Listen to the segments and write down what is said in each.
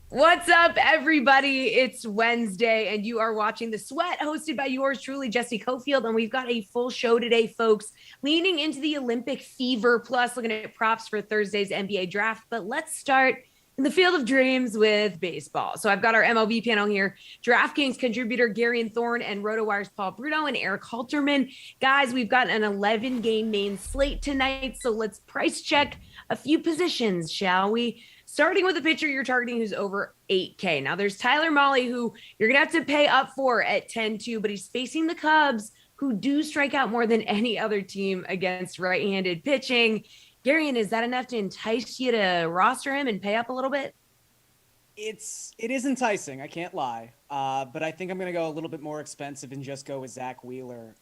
What's up, everybody? It's Wednesday, and you are watching The Sweat, hosted by yours truly, Jesse Cofield. And we've got a full show today, folks, leaning into the Olympic fever, plus looking at props for Thursday's NBA draft. But let's start in the field of dreams with baseball. So I've got our MLB panel here: DraftKings contributor Gary Thorne and RotoWire's Paul Bruno and Eric Halterman. Guys, we've got an 11-game main slate tonight, so let's price check a few positions, shall we? Starting with a pitcher you're targeting who's over 8K. Now, there's Tyler Mahle, who you're going to have to pay up for at 10-2, but he's facing the Cubs, who do strike out more than any other team against right-handed pitching. Garion, is that enough to entice you to roster him and pay up a little bit? It is enticing, I can't lie. But I think I'm going to go a little bit more expensive and just go with Zach Wheeler.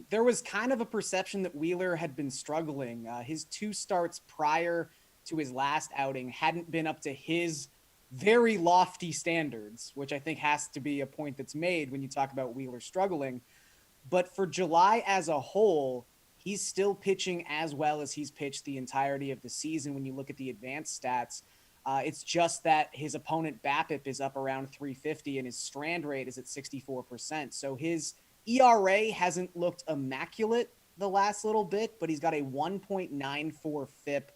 There was kind of a perception that Wheeler had been struggling. His two starts prior to his last outing hadn't been up to his very lofty standards, which I think has to be a point that's made when you talk about Wheeler struggling. But for July as a whole, he's still pitching as well as he's pitched the entirety of the season when you look at the advanced stats. It's just that his opponent BABIP is up around 350 and his strand rate is at 64%. So his ERA hasn't looked immaculate the last little bit, but he's got a 1.94 FIP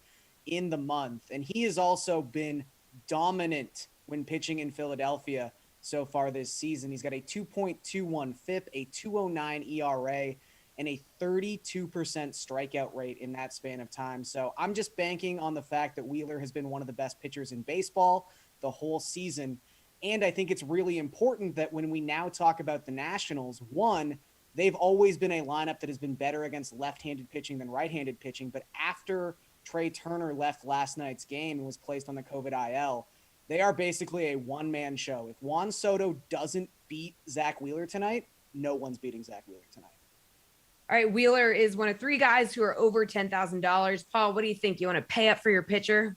in the month. And he has also been dominant when pitching in Philadelphia so far this season. He's got a 2.21 FIP, a 209 ERA, and a 32% strikeout rate in that span of time. So I'm just banking on the fact that Wheeler has been one of the best pitchers in baseball the whole season. And I think it's really important that when we now talk about the Nationals, one, they've always been a lineup that has been better against left-handed pitching than right-handed pitching. But after Trey Turner left last night's game and was placed on the COVID IL, they are basically a one-man show. If Juan Soto doesn't beat Zach Wheeler tonight, no one's beating Zach Wheeler tonight. All right, Wheeler is one of three guys who are over $10,000. Paul, what do you think? You want to pay up for your pitcher?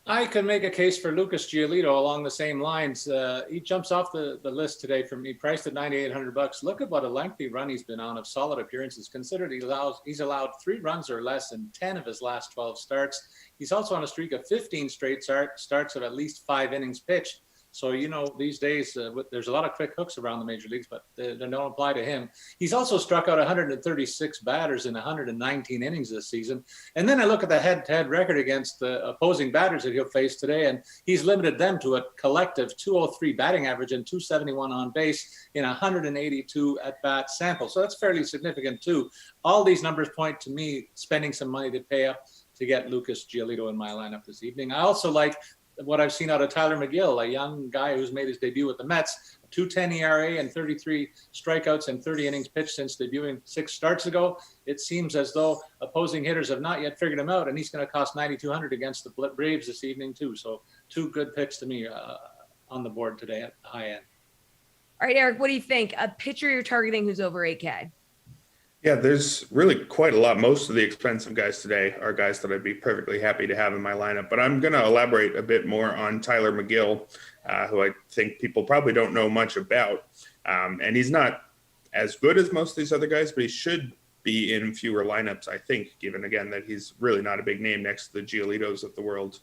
I can make a case for Lucas Giolito along the same lines. He jumps off the list today for me, priced at $9,800. Look at what a lengthy run he's been on of solid appearances. Considered he's allowed 3 runs or less in 10 of his last 12 starts. He's also on a streak of 15 straight starts of at least 5 innings pitched. So, these days, there's a lot of quick hooks around the major leagues, but they don't apply to him. He's also struck out 136 batters in 119 innings this season. And then I look at the head-to-head record against the opposing batters that he'll face today, and he's limited them to a collective 203 batting average and 271 on base in 182 at-bat sample. So that's fairly significant, too. All these numbers point to me spending some money to pay up to get Lucas Giolito in my lineup this evening. I also like what I've seen out of Tyler McGill, a young guy who's made his debut with the Mets, 2.10 ERA and 33 strikeouts and 30 innings pitched since debuting 6 starts ago. It seems as though opposing hitters have not yet figured him out, and he's going to cost $9,200 against the Braves this evening too. So 2 good picks to me on the board today at the high end. All right, Eric, what do you think? A pitcher you're targeting who's over 8K? Yeah, there's really quite a lot. Most of the expensive guys today are guys that I'd be perfectly happy to have in my lineup. But I'm going to elaborate a bit more on Tyler McGill, who I think people probably don't know much about. And he's not as good as most of these other guys, but he should be in fewer lineups, I think, given, again, that he's really not a big name next to the Giolitos of the world.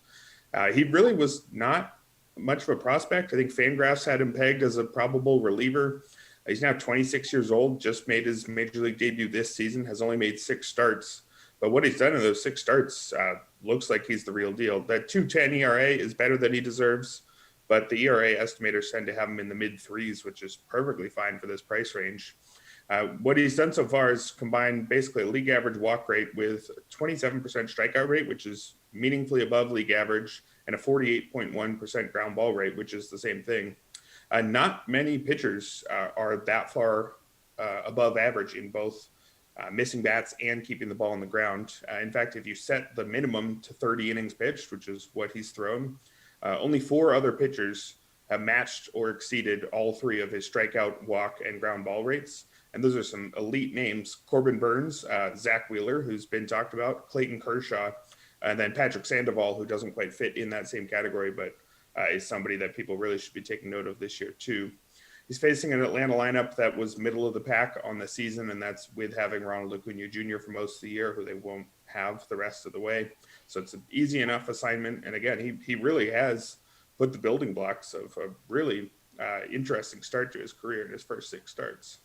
He really was not much of a prospect. I think Fangraphs had him pegged as a probable reliever. He's now 26 years old, just made his major league debut this season, has only made 6 starts. But what he's done in those 6 starts looks like he's the real deal. That 2.10 ERA is better than he deserves, but the ERA estimators tend to have him in the mid-3s, which is perfectly fine for this price range. What he's done so far is combine basically a league average walk rate with 27% strikeout rate, which is meaningfully above league average, and a 48.1% ground ball rate, which is the same thing. Not many pitchers are that far above average in both missing bats and keeping the ball on the ground. In fact, if you set the minimum to 30 innings pitched, which is what he's thrown, only 4 other pitchers have matched or exceeded all 3 of his strikeout, walk, and ground ball rates. And those are some elite names: Corbin Burns, Zach Wheeler, who's been talked about, Clayton Kershaw, and then Patrick Sandoval, who doesn't quite fit in that same category, but is somebody that people really should be taking note of this year too. He's facing an Atlanta lineup that was middle of the pack on the season, and that's with having Ronald Acuna Jr. for most of the year, who they won't have the rest of the way. So it's an easy enough assignment. And again, he really has put the building blocks of a really interesting start to his career in his first 6 starts.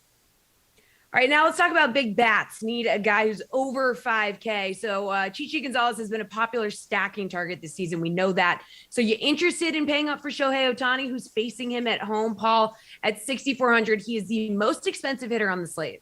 All right, now let's talk about big bats. Need a guy who's over 5K. So Chichi Gonzalez has been a popular stacking target this season. We know that. So you interested in paying up for Shohei Ohtani, who's facing him at home, Paul, at 6,400? He is the most expensive hitter on the slate.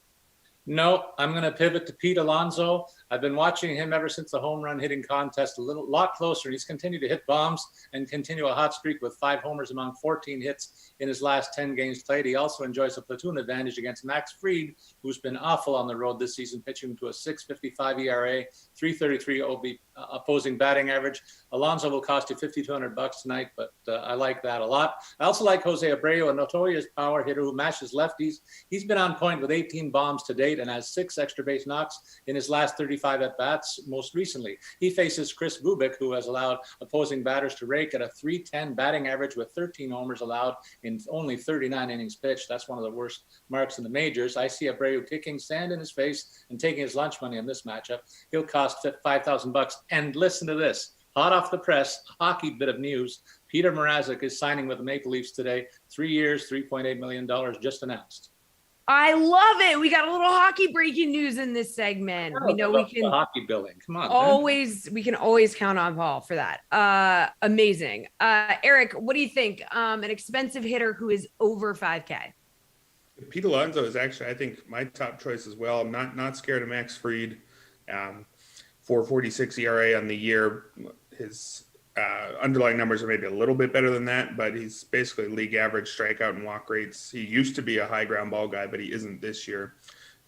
No, I'm going to pivot to Pete Alonso. I've been watching him ever since the home run hitting contest, lot closer. He's continued to hit bombs and continue a hot streak with 5 homers among 14 hits in his last 10 games played. He also enjoys a platoon advantage against Max Fried, who's been awful on the road this season, pitching to a 6.55 ERA, 3.33 OB opposing batting average. Alonso will cost you $5,200 tonight, but I like that a lot. I also like Jose Abreu, a notorious power hitter who mashes lefties. He's been on point with 18 bombs to date and has 6 extra base knocks in his last 35 at-bats most recently. He faces Chris Bubik, who has allowed opposing batters to rake at a 310 batting average with 13 homers allowed in only 39 innings pitched. That's one of the worst marks in the majors. I see Abreu kicking sand in his face and taking his lunch money in this matchup. He'll cost $5,000. And listen to this. Hot off the press, hockey bit of news. Peter Mrazek is signing with the Maple Leafs today. 3 years, $3.8 million just announced. I love it. We got a little hockey breaking news in this segment. We know we can hockey billing. Come on, always man. We can always count on Paul for that. Amazing. Eric, what do you think? An expensive hitter who is over 5K. Pete Alonso is actually, I think, my top choice as well. I'm not scared of Max Fried. 4.46 ERA on the year. His underlying numbers are maybe a little bit better than that, but he's basically league average strikeout and walk rates. He used to be a high ground ball guy, but he isn't this year.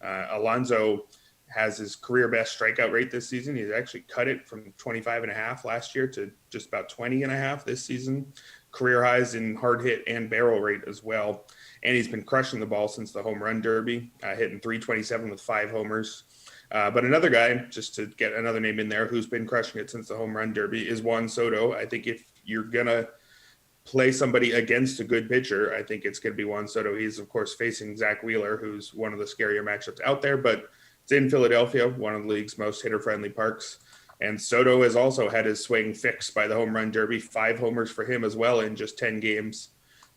Alonso has his career best strikeout rate this season. He's actually cut it from 25.5 last year to just about 20.5 this season. Career highs in hard hit and barrel rate as well. And he's been crushing the ball since the home run derby, hitting 327 with 5 homers. But another guy, just to get another name in there, who's been crushing it since the home run derby is Juan Soto. I think if you're going to play somebody against a good pitcher, I think it's going to be Juan Soto. He's, of course, facing Zach Wheeler, who's one of the scarier matchups out there, but it's in Philadelphia, one of the league's most hitter-friendly parks. And Soto has also had his swing fixed by the home run derby, 5 homers for him as well in just 10 games,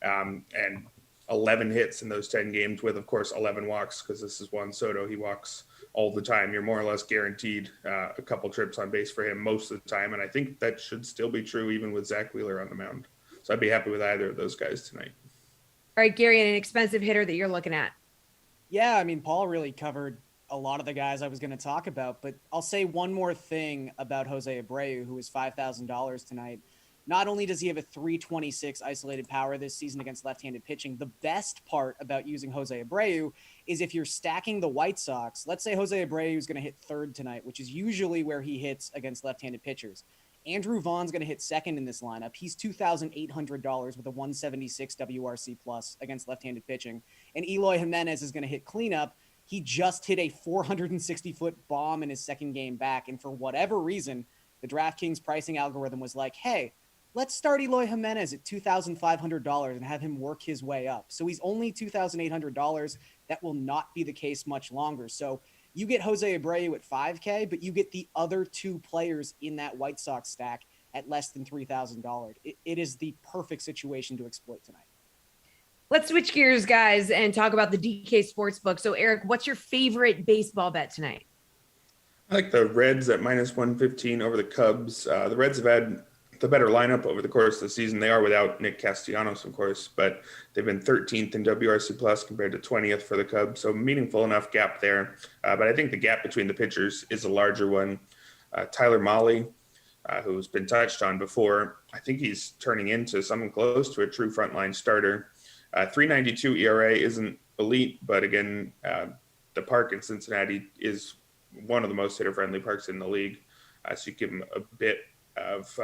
and 11 hits in those 10 games with, of course, 11 walks, because this is Juan Soto. He walks all the time. You're more or less guaranteed a couple trips on base for him most of the time. And I think that should still be true even with Zach Wheeler on the mound. So I'd be happy with either of those guys tonight. All right, Gary, an expensive hitter that you're looking at. Yeah, I mean, Paul really covered a lot of the guys I was going to talk about, but I'll say one more thing about Jose Abreu, who is $5,000 tonight. Not only does he have a 326 isolated power this season against left-handed pitching, the best part about using Jose Abreu is if you're stacking the White Sox, let's say Jose Abreu is going to hit third tonight, which is usually where he hits against left-handed pitchers. Andrew Vaughn's going to hit second in this lineup. He's $2,800 with a 176 WRC plus against left-handed pitching. And Eloy Jimenez is going to hit cleanup. He just hit a 460-foot bomb in his second game back. And for whatever reason, the DraftKings pricing algorithm was like, hey, let's start Eloy Jimenez at $2,500 and have him work his way up. So he's only $2,800. That will not be the case much longer. So you get Jose Abreu at 5K, but you get the other 2 players in that White Sox stack at less than $3,000. It is the perfect situation to exploit tonight. Let's switch gears, guys, and talk about the DK Sportsbook. So, Eric, what's your favorite baseball bet tonight? I like the Reds at minus 115 over the Cubs. The Reds have had the better lineup over the course of the season. They are without Nick Castellanos, of course, but they've been 13th in WRC plus compared to 20th for the Cubs. So meaningful enough gap there. But I think the gap between the pitchers is a larger one. Tyler Mahle, who's been touched on before, I think he's turning into something close to a true frontline starter. 3.92 ERA isn't elite, but again, the park in Cincinnati is one of the most hitter-friendly parks in the league. So you give him a bit of,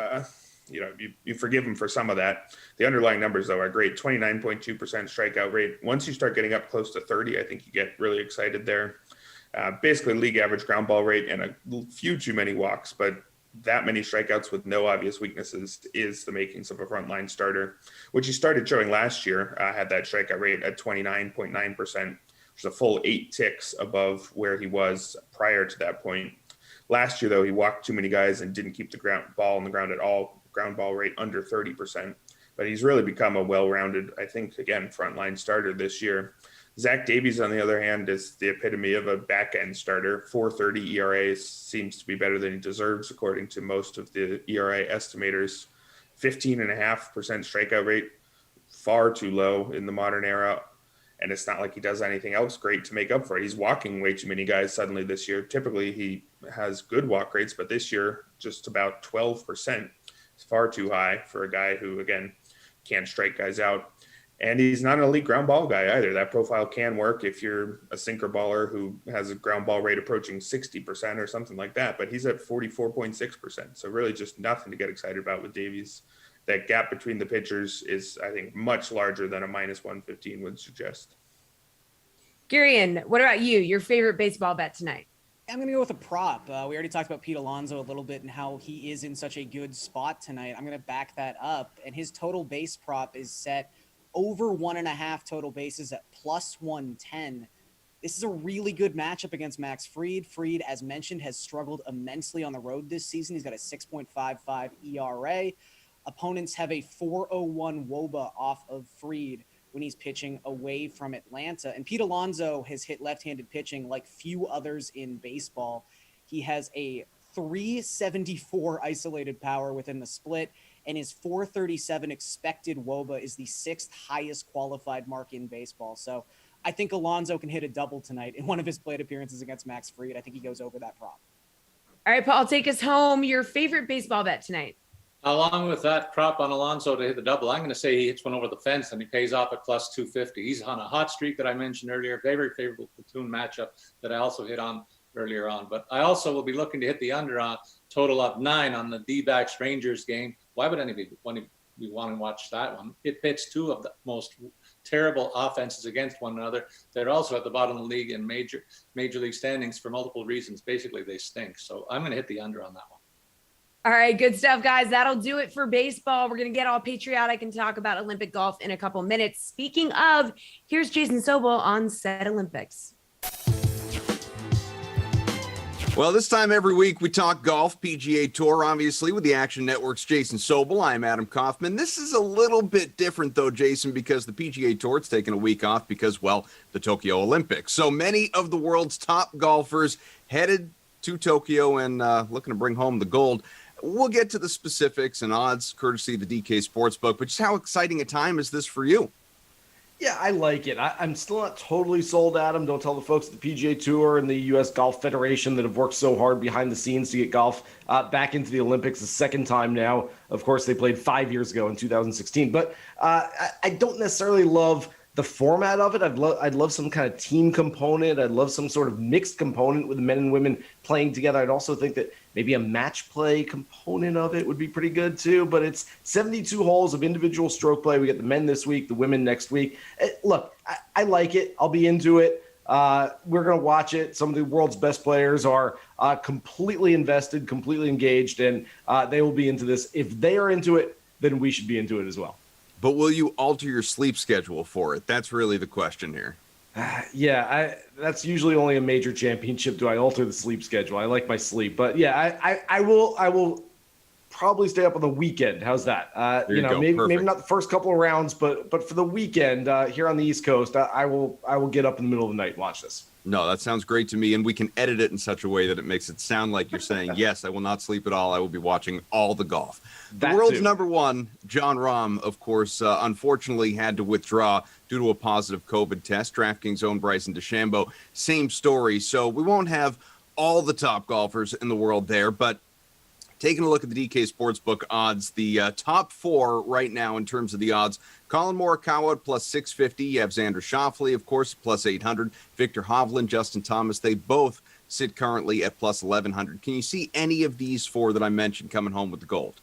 you forgive him for some of that. The underlying numbers, though, are great. 29.2% strikeout rate. Once you start getting up close to 30, I think you get really excited there. Basically, league average ground ball rate and a few too many walks, but that many strikeouts with no obvious weaknesses is the makings of a frontline starter, which he started showing last year. Had that strikeout rate at 29.9%, which is a full 8 ticks above where he was prior to that point. Last year, though, he walked too many guys and didn't keep the ground ball on the ground at all. Ground ball rate under 30%. but he's really become a well-rounded, I think, again, frontline starter this year. Zach Davies, on the other hand, is the epitome of a back-end starter. 4.30 ERA seems to be better than he deserves, according to most of the ERA estimators. 15.5% strikeout rate, far too low in the modern era. And it's not like he does anything else great to make up for it. He's walking way too many guys suddenly this year. Typically, he has good walk rates, but this year, just about 12%. It's far too high for a guy who, again, can't strike guys out. And he's not an elite ground ball guy either. That profile can work if you're a sinker baller who has a ground ball rate approaching 60% or something like that. But he's at 44.6%. So really just nothing to get excited about with Davies. That gap between the pitchers is, I think, much larger than a -115 would suggest. Gurian, what about you? Your favorite baseball bet tonight? I'm going to go with a prop. We already talked about Pete Alonso a little bit and how he is in such a good spot tonight. I'm going to back that up. And his total base prop is set over 1.5 total bases at +110. This is a really good matchup against Max Fried. Fried, as mentioned, has struggled immensely on the road this season. He's got a 6.55 ERA. Opponents have a 4.01 WOBA off of Fried when he's pitching away from Atlanta. And Pete Alonso has hit left-handed pitching like few others in baseball. He has a 374 isolated power within the split, and his 437 expected WOBA is the 6th highest qualified mark in baseball. So I think Alonso can hit a double tonight in one of his plate appearances against Max Fried. I think he goes over that prop. All right, Paul, take us home. Your favorite baseball bet tonight? Along with that prop on Alonso to hit the double, I'm going to say he hits one over the fence and he pays off at +250. He's on a hot streak that I mentioned earlier, very favorable platoon matchup that I also hit on earlier on. But I also will be looking to hit the under on total up 9 on the D-backs Rangers game. Why would anybody want to watch that one? It pits two of the most terrible offenses against one another. They're also at the bottom of the league in major league standings for multiple reasons. Basically, they stink. So I'm going to hit the under on that one. All right, good stuff, guys. That'll do it for baseball. We're going to get all patriotic and talk about Olympic golf in a couple minutes. Speaking of, here's Jason Sobel on Set Olympics. Well, this time every week we talk golf, PGA Tour, obviously, with the Action Network's Jason Sobel. I'm Adam Kaufman. This is a little bit different, though, Jason, because the PGA Tour is taking a week off because, well, the Tokyo Olympics. So many of the world's top golfers headed to Tokyo and looking to bring home the gold. We'll get to the specifics and odds, courtesy of the DK Sportsbook, but just how exciting a time is this for you? Yeah, I like it. I'm still not totally sold, Adam. Don't tell the folks at the PGA Tour and the U.S. Golf Federation that have worked so hard behind the scenes to get golf back into the Olympics the second time now. Of course, they played 5 years ago in 2016. But I don't necessarily love the format of it. I'd love some kind of team component. I'd love some sort of mixed component with the men and women playing together. I'd also think that maybe a match play component of it would be pretty good too. But it's 72 holes of individual stroke play. We get the men this week, the women next week. Look, I like it. I'll be into it. We're going to watch it. Some of the world's best players are completely invested, completely engaged, and they will be into this. If they are into it, then we should be into it as well. But will you alter your sleep schedule for it? That's really the question here. That's usually only a major championship. Do I alter the sleep schedule? I like my sleep, but yeah, I will probably stay up on the weekend. How's that? Maybe not the first couple of rounds, but for the weekend here on the East Coast, I will get up in the middle of the night and watch this. No, that sounds great to me, and we can edit it in such a way that it makes it sound like you're saying, yes, I will not sleep at all. I will be watching all the golf. The world's number one, Jon Rahm, of course, unfortunately had to withdraw due to a positive COVID test. DraftKings own Bryson DeChambeau, same story. So we won't have all the top golfers in the world there, but taking a look at the DK Sportsbook odds, the top 4 right now in terms of the odds, Colin Morikawa at +650. You have Xander Schauffele, of course, +800. Victor Hovland, Justin Thomas, they both sit currently at +1100. Can you see any of these 4 that I mentioned coming home with the gold?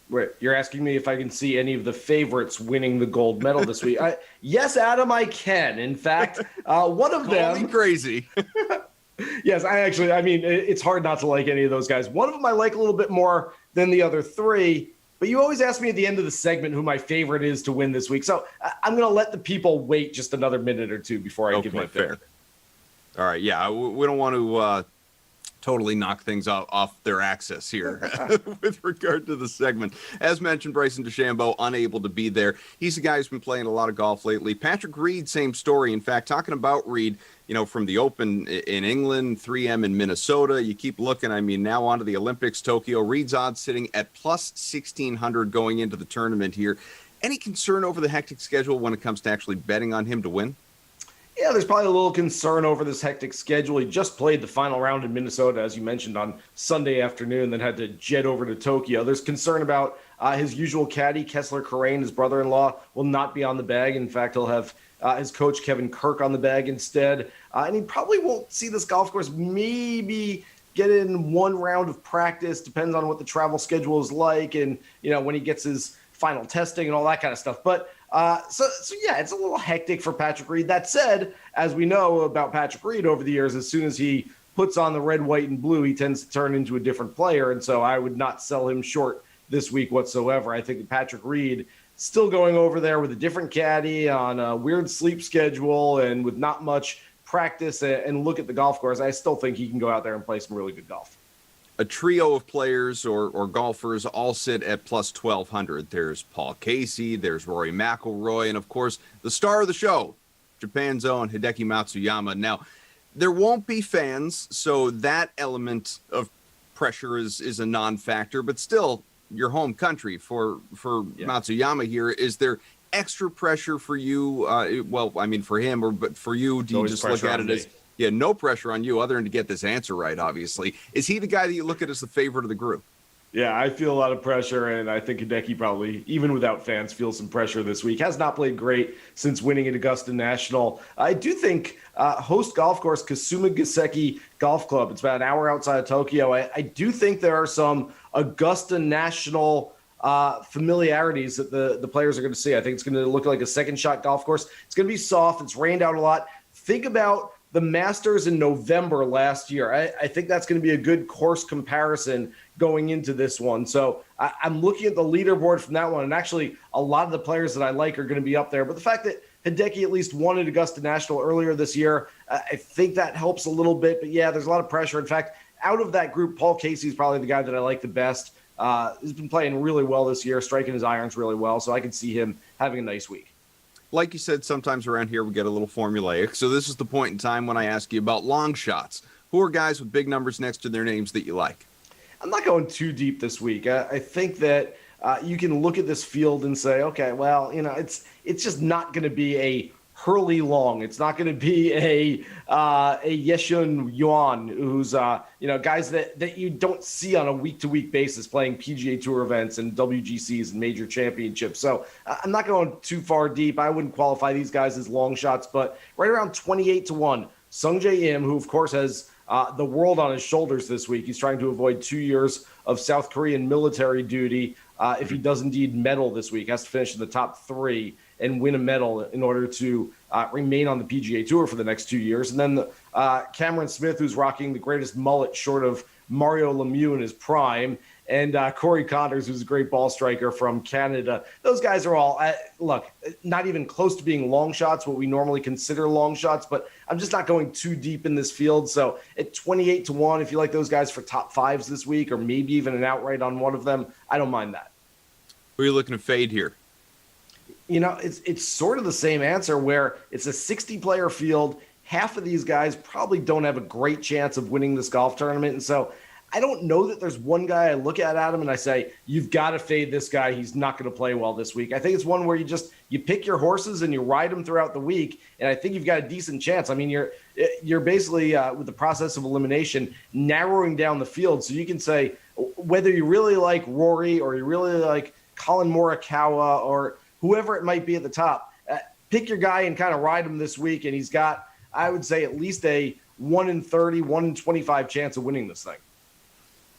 Wait, you're asking me if I can see any of the favorites winning the gold medal this week? Yes, Adam, I can. In fact, one of them... Call me crazy. Yes, it's hard not to like any of those guys. One of them I like a little bit more than the other 3, but you always ask me at the end of the segment who my favorite is to win this week. So I'm going to let the people wait just another minute or two before I give my favorite. All right, yeah, we don't want to totally knock things off their axis here with regard to the segment. As mentioned, Bryson DeChambeau unable to be there. He's a guy who's been playing a lot of golf lately. Patrick Reed, same story. In fact, talking about Reed, from the Open in England, 3M in Minnesota, you keep looking. I mean, now on to the Olympics, Tokyo. Reed's odds sitting at plus 1,600 going into the tournament here. Any concern over the hectic schedule when it comes to actually betting on him to win? Yeah, there's probably a little concern over this hectic schedule. He just played the final round in Minnesota, as you mentioned, on Sunday afternoon, then had to jet over to Tokyo. There's concern about his usual caddy, Kessler Corain, his brother-in-law, will not be on the bag. In fact, he'll have his coach, Kevin Kirk, on the bag instead. And he probably won't see this golf course maybe get in one round of practice, depends on what the travel schedule is like and, when he gets his final testing and all that kind of stuff. But so yeah, it's a little hectic for Patrick Reed. That said, as we know about Patrick Reed over the years, as soon as he puts on the red, white, and blue, he tends to turn into a different player. And so I would not sell him short this week whatsoever. I think that Patrick Reed still going over there with a different caddy on a weird sleep schedule and with not much practice and look at the golf course. I still think he can go out there and play some really good golf. A trio of players or golfers all sit at plus 1,200. There's Paul Casey, there's Rory McIlroy, and of course, the star of the show, Japan's own Hideki Matsuyama. Now, there won't be fans, so that element of pressure is a non-factor, but still, your home country for Matsuyama here. Is there extra pressure for you? For him, but for you, do you just look at it as... Yeah, no pressure on you other than to get this answer right, obviously. Is he the guy that you look at as the favorite of the group? Yeah, I feel a lot of pressure, and I think Hideki probably, even without fans, feels some pressure this week. Has not played great since winning at Augusta National. I do think host golf course Kasuma Gaseki Golf Club, it's about an hour outside of Tokyo. I do think there are some Augusta National familiarities that the players are going to see. I think it's going to look like a second shot golf course. It's going to be soft. It's rained out a lot. Think about the Masters in November last year. I think that's going to be a good course comparison going into this one. So I'm looking at the leaderboard from that one, and actually a lot of the players that I like are going to be up there. But the fact that Hideki at least won at Augusta National earlier this year, I think that helps a little bit. But yeah, there's a lot of pressure. In fact, out of that group, Paul Casey is probably the guy that I like the best. He's been playing really well this year, striking his irons really well. So I can see him having a nice week. Like you said, sometimes around here we get a little formulaic. So this is the point in time when I ask you about long shots. Who are guys with big numbers next to their names that you like? I'm not going too deep this week. I think that you can look at this field and say, okay, well, it's just not going to be a Hurley Long. It's not going to be a Yeshun Yuan, who's guys that you don't see on a week-to-week basis playing PGA Tour events and WGCs and major championships. So I'm not going too far deep. I wouldn't qualify these guys as long shots, but right around 28-1, Sungjae Im, who of course has the world on his shoulders this week. He's trying to avoid 2 years of South Korean military duty. If he does indeed medal this week, has to finish in the top 3 and win a medal in order to remain on the PGA Tour for the next 2 years. And then Cameron Smith, who's rocking the greatest mullet short of Mario Lemieux in his prime, and Corey Connors, who's a great ball striker from Canada. Those guys are all, not even close to being long shots, what we normally consider long shots, but I'm just not going too deep in this field. So at 28-1, if you like those guys for top 5s this week, or maybe even an outright on one of them, I don't mind that. Who are you looking to fade here? It's sort of the same answer where it's a 60-player field. Half of these guys probably don't have a great chance of winning this golf tournament. And so I don't know that there's one guy I look at Adam and I say, you've got to fade this guy. He's not going to play well this week. I think it's one where you pick your horses and you ride them throughout the week. And I think you've got a decent chance. I mean, you're basically with the process of elimination, narrowing down the field. So you can say whether you really like Rory or you really like Colin Morikawa or whoever it might be at the top, pick your guy and kind of ride him this week. And he's got, I would say, at least a 1 in 30, 1 in 25 chance of winning this thing.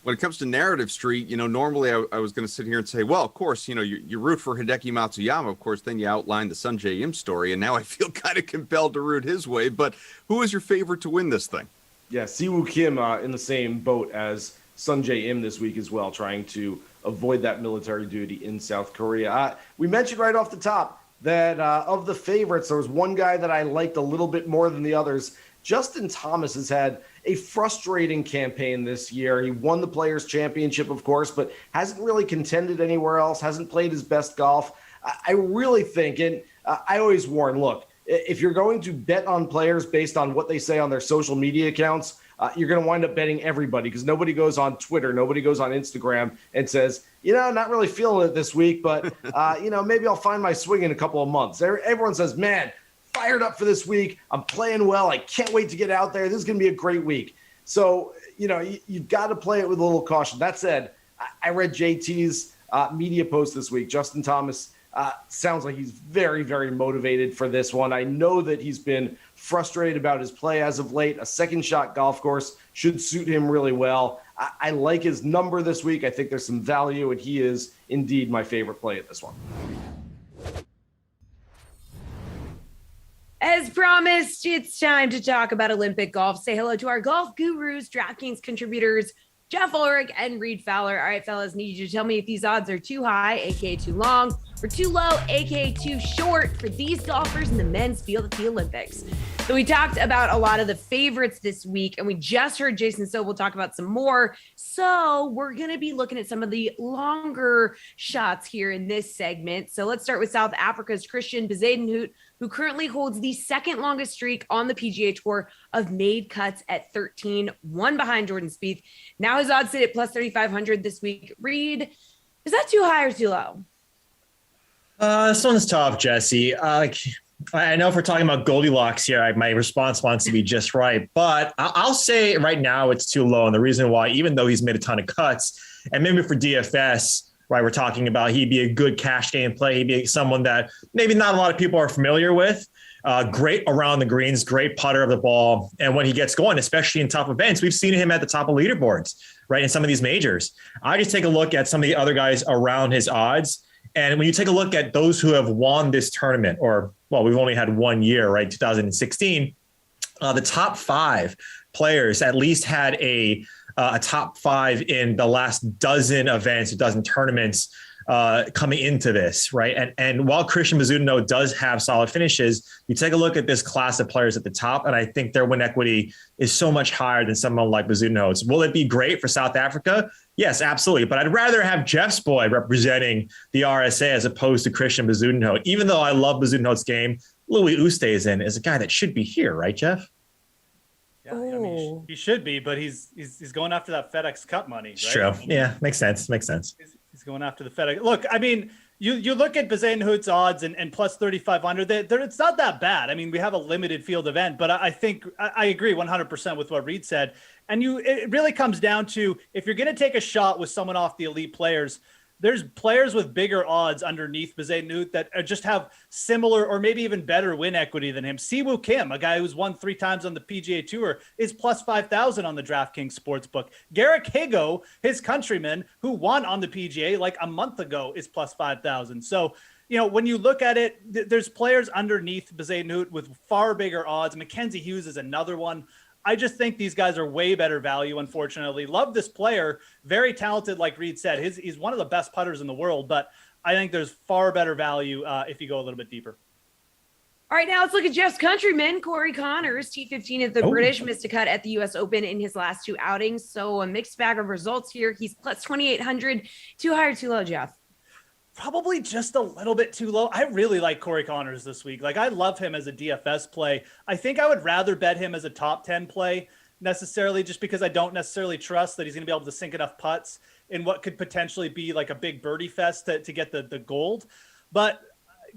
When it comes to Narrative Street, normally I was going to sit here and say, well, of course, you root for Hideki Matsuyama. Of course, then you outline the Sungjae Im story, and now I feel kind of compelled to root his way. But who is your favorite to win this thing? Yeah, Siwoo Kim in the same boat as Sungjae Im this week as well, trying to avoid that military duty in South Korea. We mentioned right off the top that of the favorites, there was one guy that I liked a little bit more than the others. Justin Thomas has had a frustrating campaign this year. He won the Players' Championship, of course, but hasn't really contended anywhere else, hasn't played his best golf. I really think, and I always warn, look, if you're going to bet on players based on what they say on their social media accounts, you're going to wind up betting everybody, because nobody goes on Twitter, nobody goes on Instagram and says, not really feeling it this week, but, maybe I'll find my swing in a couple of months. Everyone says, man, fired up for this week. I'm playing well. I can't wait to get out there. This is going to be a great week. So, you've got to play it with a little caution. That said, I read JT's media post this week. Justin Thomas sounds like he's very, very motivated for this one. I know that he's been frustrated about his play as of late. A second shot golf course should suit him really well. I like his number this week. I think there's some value, and he is indeed my favorite play at this one. As promised, it's time to talk about Olympic golf. Say hello to our golf gurus, DraftKings contributors, Jeff Ulrich and Reed Fowler. All right, fellas, need you to tell me if these odds are too high, aka too long, or too low, aka too short for these golfers in the men's field at the Olympics. So we talked about a lot of the favorites this week, and we just heard Jason Sobel talk about some more. So we're going to be looking at some of the longer shots here in this segment. So let's start with South Africa's Christian Bezuidenhout, who currently holds the second longest streak on the PGA Tour of made cuts at 13, one behind Jordan Spieth. Now his odds sit at plus 3,500 this week. Reed, is that too high or too low? This one's tough, Jesse. I know if we're talking about Goldilocks here, my response wants to be just right, but I'll say right now it's too low. And the reason why, even though he's made a ton of cuts, and maybe for DFS, right, we're talking about he'd be a good cash game play. He'd be someone that maybe not a lot of people are familiar with. Great around the greens, great putter of the ball. And when he gets going, especially in tough events, we've seen him at the top of leaderboards, right, in some of these majors. I just take a look at some of the other guys around his odds. And when you take a look at those who have won this tournament, we've only had 1 year, right? 2016, the top 5 players at least had a top 5 in the last dozen events, a dozen tournaments coming into this, right? And while Christian Bezuidenhout does have solid finishes, you take a look at this class of players at the top, and I think their win equity is so much higher than someone like Bezuidenhout. Will it be great for South Africa? Yes, absolutely. But I'd rather have Jeff's boy representing the RSA as opposed to Christian Bezuidenhout. Even though I love Bezuidenhout's game, Louis Oosthuizen is a guy that should be here, right, Jeff? Yeah, I mean, he should be, but he's going after that FedEx Cup money. Right? True. Yeah, makes sense. He's going after the FedEx. Look, I mean, you look at Bezuidenhout's odds and plus 3,500. It's not that bad. I mean, we have a limited field event, but I think I agree 100% with what Reed said. And it really comes down to, if you're going to take a shot with someone off the elite players, there's players with bigger odds underneath Bezuidenhout that just have similar or maybe even better win equity than him. Siwoo Kim, a guy who's won 3 times on the PGA Tour, is plus 5,000 on the DraftKings Sportsbook. Garrick Higo, his countryman, who won on the PGA like a month ago, is plus 5,000. So, when you look at it, there's players underneath Bezuidenhout with far bigger odds. Mackenzie Hughes is another one. I just think these guys are way better value, unfortunately. Love this player. Very talented, like Reed said. He's one of the best putters in the world, but I think there's far better value if you go a little bit deeper. All right, now let's look at Jeff's countryman, Corey Connors. T15 at the British, missed a cut at the U.S. Open in his last 2 outings. So a mixed bag of results here. He's plus 2,800. Too high or too low, Jeff? Probably just a little bit too low. I really like Corey Connors this week. I love him as a DFS play. I think I would rather bet him as a top 10 play necessarily, just because I don't necessarily trust that he's going to be able to sink enough putts in what could potentially be like a big birdie fest to get the gold. But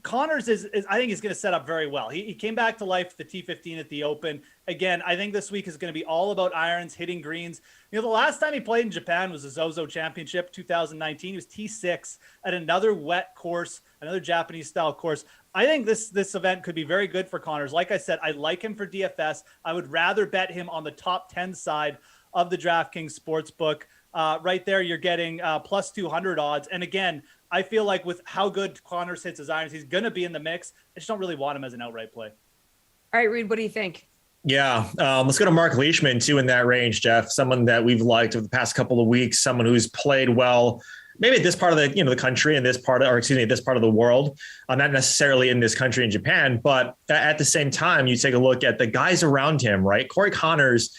Connors is I think he's going to set up very well. He came back to life the T15 at the Open. Again, I think this week is going to be all about irons, hitting greens. The last time he played in Japan was the Zozo Championship, 2019. He was T6 at another wet course, another Japanese style course. I think this event could be very good for Connors. Like I said, I like him for DFS. I would rather bet him on the top 10 side of the DraftKings Sportsbook. Right there, you're getting plus 200 odds. And again, I feel like with how good Connors hits his irons, he's going to be in the mix. I just don't really want him as an outright play. All right, Reed, what do you think? Yeah, let's go to Mark Leishman, too, in that range, Jeff. Someone that we've liked over the past couple of weeks, someone who's played well, maybe at this part of the country and this part of the world, not necessarily in this country in Japan, but at the same time, you take a look at the guys around him, right? Corey Connors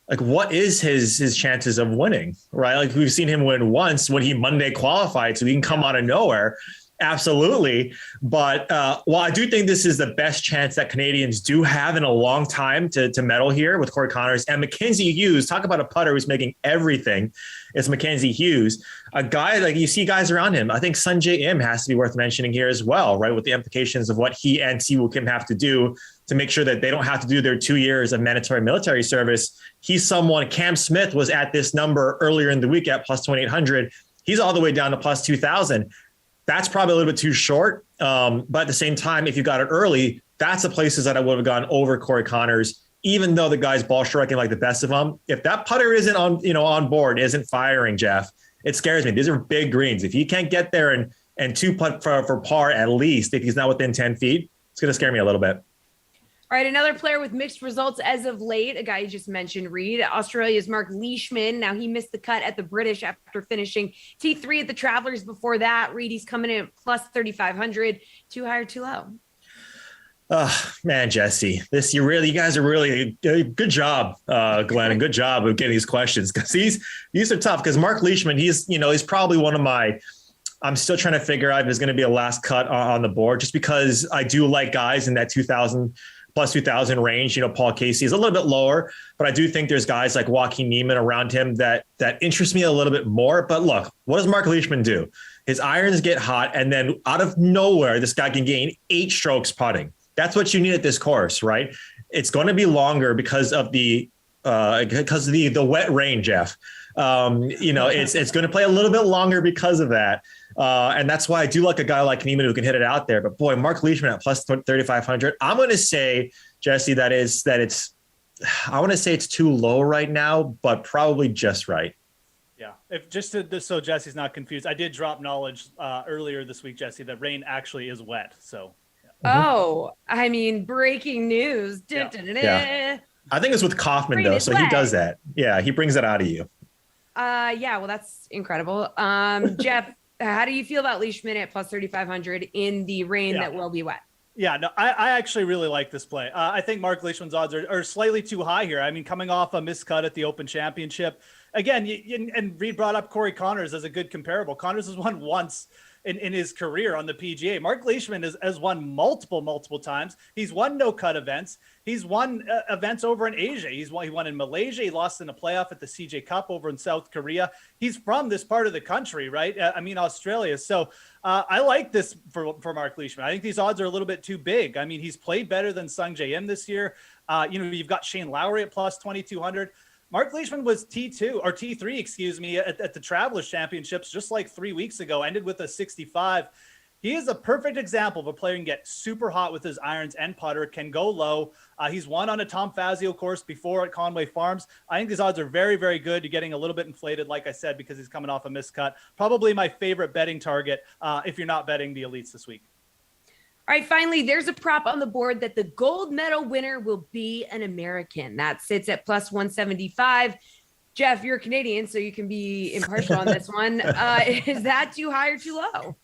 like what is his chances of winning, right? Like we've seen him win once when he Monday qualified, so he can come out of nowhere. Absolutely. But while I do think this is the best chance that Canadians do have in a long time to medal here with Corey Connors and Mackenzie Hughes, talk about a putter who's making everything. It's Mackenzie Hughes, a guy like you see guys around him. I think Sunjay Im has to be worth mentioning here as well, right? With the implications of what he and Siwoo Kim have to do to make sure that they don't have to do their 2 years of mandatory military service. He's someone, Cam Smith was at this number earlier in the week at plus 2,800. He's all the way down to plus 2,000. That's probably a little bit too short. But at the same time, if you got it early, that's the places that I would have gone over Corey Connors, even though the guy's ball striking like the best of them. If that putter isn't on board, isn't firing, Jeff, it scares me. These are big greens. If he can't get there and two putt for par at least, if he's not within 10 feet, it's going to scare me a little bit. All right, another player with mixed results as of late, a guy you just mentioned, Reed, Australia's Mark Leishman. Now, he missed the cut at the British after finishing T3 at the Travelers before that. Reed, he's coming in at plus 3,500. Too high or too low? Man, Jesse, you guys are really good job, Glenn, and good job of getting these questions because these are tough because Mark Leishman, he's probably one of my I'm still trying to figure out if there's going to be a last cut on the board just because I do like guys in that 2,000 plus 2,000 range. Paul Casey is a little bit lower, but I do think there's guys like Joaquin Niemann around him that interest me a little bit more. But look, what does Mark Leishman do? His irons get hot, and then out of nowhere, this guy can gain 8 strokes putting. That's what you need at this course, right? It's going to be longer because of the wet rain, Jeff. It's going to play a little bit longer because of that. And that's why I do like a guy like Niemann who can hit it out there. But boy, Mark Leishman at plus 3,500. I'm going to say, Jesse, I want to say it's too low right now, but probably just right. Yeah. So Jesse's not confused. I did drop knowledge earlier this week, Jesse, that rain actually is wet. So. Yeah. Oh, I mean, breaking news. Yeah. I think it's with Kaufman Rain though. is So wet. he does that. Yeah. He brings that out of you. Yeah, well, that's incredible. Jeff, how do you feel about Leishman at plus 3,500 in the rain that will be wet? Yeah, no, I actually really like this play. I think Mark Leishman's odds are slightly too high here. I mean, coming off a miscut at the Open Championship. Again, and Reed brought up Corey Connors as a good comparable. Connors has won once in his career on the PGA. Mark Leishman has won multiple times. He's won no-cut events. He's won events over in Asia. He won in Malaysia. He lost in a playoff at the CJ Cup over in South Korea. He's from this part of the country, right? Australia. So I like this for Mark Leishman. I think these odds are a little bit too big. I mean, he's played better than Sungjae Im this year. You've got Shane Lowry at plus 2,200. Mark Leishman was T3, at the Travelers Championships just like 3 weeks ago, ended with a 65. He is a perfect example of a player who can get super hot with his irons and putter, can go low. He's won on a Tom Fazio course before at Conway Farms. I think these odds are very, very good. You're getting a little bit inflated, like I said, because he's coming off a miscut. Probably my favorite betting target if you're not betting the elites this week. All right, finally, there's a prop on the board that the gold medal winner will be an American. That sits at plus 175. Jeff, you're Canadian, so you can be impartial on this one. Is that too high or too low?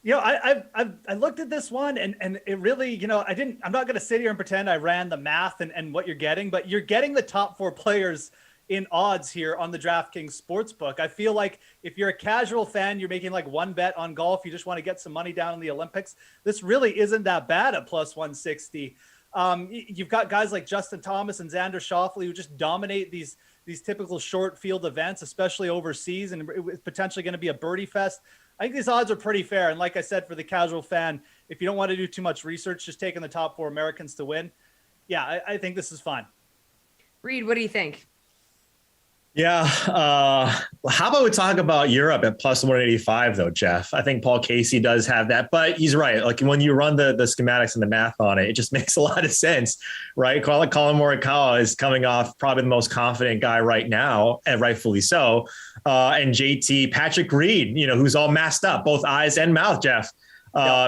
I looked at this one and it really, I'm not going to sit here and pretend I ran the math and what you're getting, but you're getting the top 4 players in odds here on the DraftKings Sportsbook. I feel like if you're a casual fan, you're making like one bet on golf, you just want to get some money down in the Olympics. This really isn't that bad at plus 160. You've got guys like Justin Thomas and Xander Schauffele who just dominate these typical short field events, especially overseas, and it's potentially going to be a birdie fest. I think these odds are pretty fair. And like I said, for the casual fan, if you don't want to do too much research, just taking the top 4 Americans to win. Yeah, I think this is fine. Reed, what do you think? Yeah. How about we talk about Europe at plus 185 though, Jeff? I think Paul Casey does have that, but he's right. Like when you run the schematics and the math on it, it just makes a lot of sense, right? Colin Morikawa is coming off probably the most confident guy right now, and rightfully so. And JT Patrick Reed, who's all masked up, both eyes and mouth, Jeff.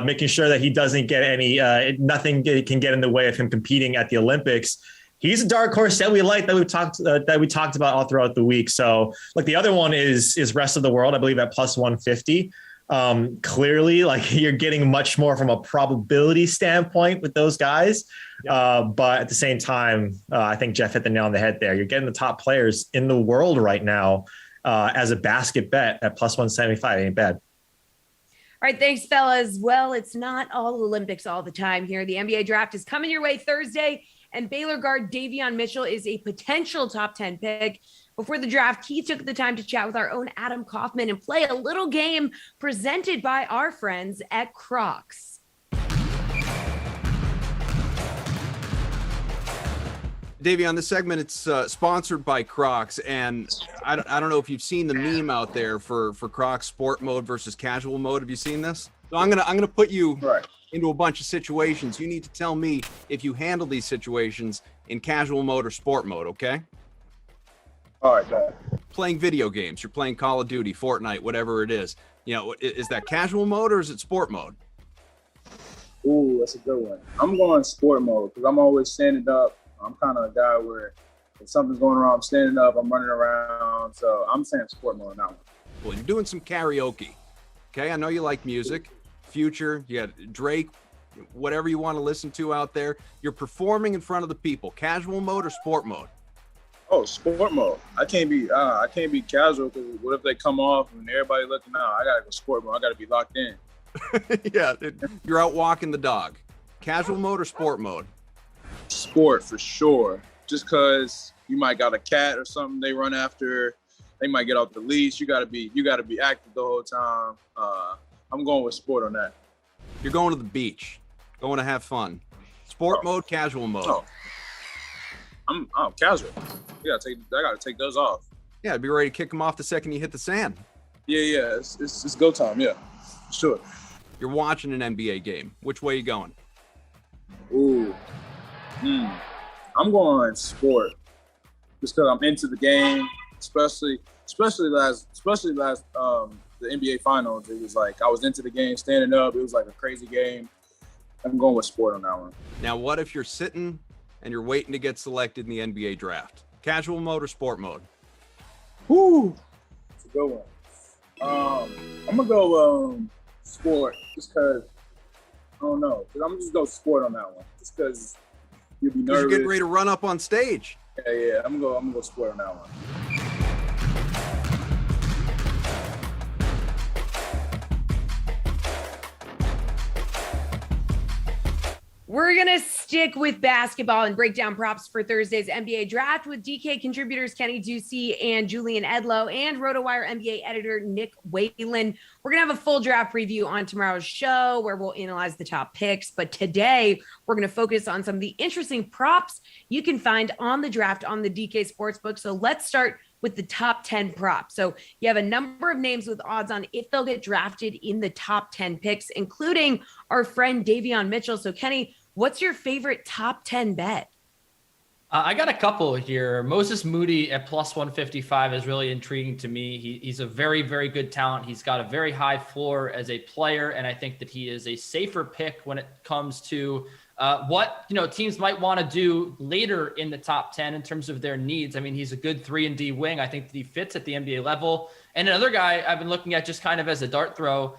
Making sure that he doesn't get nothing can get in the way of him competing at the Olympics. He's a dark horse that we like, that we talked about all throughout the week. So like the other one is rest of the world, I believe at plus 150. Clearly, like you're getting much more from a probability standpoint with those guys. But at the same time, I think Jeff hit the nail on the head there. You're getting the top players in the world right now as a basket bet at plus 175. Ain't bad. All right, thanks, fellas. Well, it's not all Olympics all the time here. The NBA draft is coming your way Thursday, and Baylor guard Davion Mitchell is a potential top 10 pick. Before the draft, he took the time to chat with our own Adam Kaufman and play a little game presented by our friends at Crocs. Davion, this segment, it's sponsored by Crocs, and I don't know if you've seen the meme out there for Crocs sport mode versus casual mode. Have you seen this? So I'm gonna put you into a bunch of situations. You need to tell me if you handle these situations in casual mode or sport mode, okay? All right, go ahead. Playing video games, you're playing Call of Duty, Fortnite, whatever it is. You know, is that casual mode or is it sport mode? Ooh, that's a good one. I'm going sport mode because I'm always standing up. I'm kind of a guy where if something's going wrong, I'm standing up, I'm running around. So I'm saying sport mode now. Well, you're doing some karaoke. Okay, I know you like music. Future, you got Drake, whatever you want to listen to out there. You're performing in front of the people. Casual mode or sport mode? Oh, sport mode. I can't be casual because what if they come off and everybody looking out? I gotta go sport mode. I gotta be locked in. Yeah, you're out walking the dog. Casual mode or sport mode? Sport for sure. Just because you might got a cat or something they run after, they might get off the leash. You gotta be active the whole time. I'm going with sport on that. You're going to the beach, going to have fun. Sport mode, casual mode. Oh. I'm casual. I gotta take those off. Yeah, I'd be ready to kick them off the second you hit the sand. Yeah. It's go time. Yeah, sure. You're watching an NBA game. Which way are you going? Ooh. I'm going sport. Just because I'm into the game, especially last the NBA finals. It was like I was into the game, standing up. It was like a crazy game. I'm going with sport on that one. Now, what if you're sitting and you're waiting to get selected in the NBA draft? Casual mode or sport mode? Woo! It's a good one. I'm gonna go sport just because I don't know. I'm just go sport on that one just because you'll be nervous. You're getting ready to run up on stage. Yeah. I'm gonna go sport on that one. We're going to stick with basketball and break down props for Thursday's NBA draft with DK contributors Kenny Ducey and Julian Edlow and RotoWire NBA editor Nick Whalen. We're going to have a full draft preview on tomorrow's show where we'll analyze the top picks. But today, we're going to focus on some of the interesting props you can find on the draft on the DK Sportsbook. So let's start with the top 10 props. So you have a number of names with odds on if they'll get drafted in the top 10 picks, including our friend Davion Mitchell. So Kenny, what's your favorite top 10 bet? I got a couple here. Moses Moody at plus 155 is really intriguing to me. He's a very, very good talent. He's got a very high floor as a player, and I think that he is a safer pick when it comes to what teams might want to do later in the top 10 in terms of their needs. I mean, he's a good 3-and-D wing. I think that he fits at the NBA level. And another guy I've been looking at just kind of as a dart throw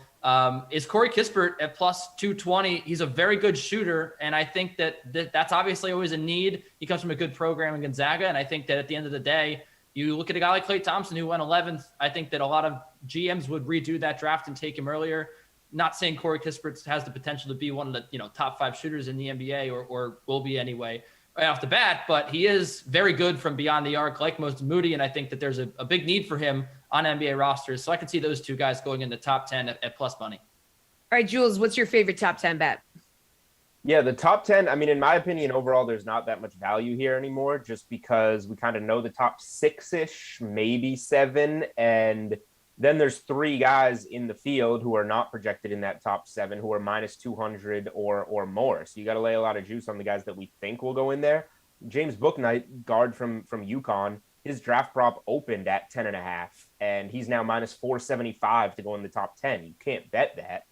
is Corey Kispert at plus 220. He's a very good shooter, and I think that's obviously always a need. He comes from a good program in Gonzaga, and I think that at the end of the day, you look at a guy like Klay Thompson who went 11th. I think that a lot of GMs would redo that draft and take him earlier. Not saying Corey Kispert has the potential to be one of the top 5 shooters in the NBA or will be anyway right off the bat, but he is very good from beyond the arc like Moses Moody, and I think that there's a big need for him on NBA rosters. So I can see those two guys going in the top 10 at plus money. All right, Jules, what's your favorite top 10 bet? Yeah, the top 10, I mean, in my opinion, overall, there's not that much value here anymore just because we kind of know the top 6-ish, maybe 7, and then there's 3 guys in the field who are not projected in that top 7 who are minus 200 or more. So you got to lay a lot of juice on the guys that we think will go in there. James Bouknight, guard from UConn, his draft prop opened at 10.5, and he's now minus 475 to go in the top 10. You can't bet that.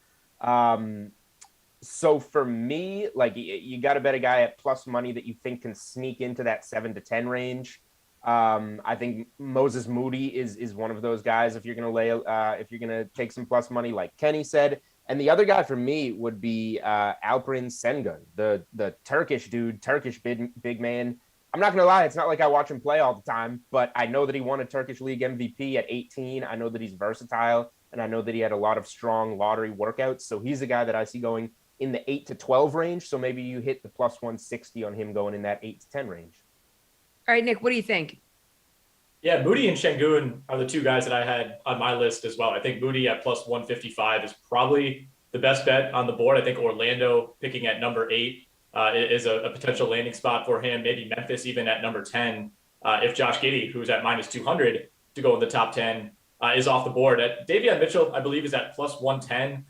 So for me, like you got to bet a guy at plus money that you think can sneak into that 7 to 10 range. I think Moses Moody is one of those guys if you're going to take some plus money, like Kenny said. And the other guy for me would be Alperen Sengun, the Turkish dude, Turkish big man. I'm not going to lie, it's not like I watch him play all the time, but I know that he won a Turkish League MVP at 18. I know that he's versatile, and I know that he had a lot of strong lottery workouts. So he's a guy that I see going in the 8 to 12 range. So maybe you hit the plus 160 on him going in that 8 to 10 range. All right, Nick, what do you think? Yeah, Moody and Şengün are the two guys that I had on my list as well. I think Moody at plus 155 is probably the best bet on the board. I think Orlando picking at number 8 is a potential landing spot for him. Maybe Memphis even at number 10. If Josh Giddey, who's at minus 200 to go in the top 10, is off the board. Davion Mitchell, I believe, is at plus 110.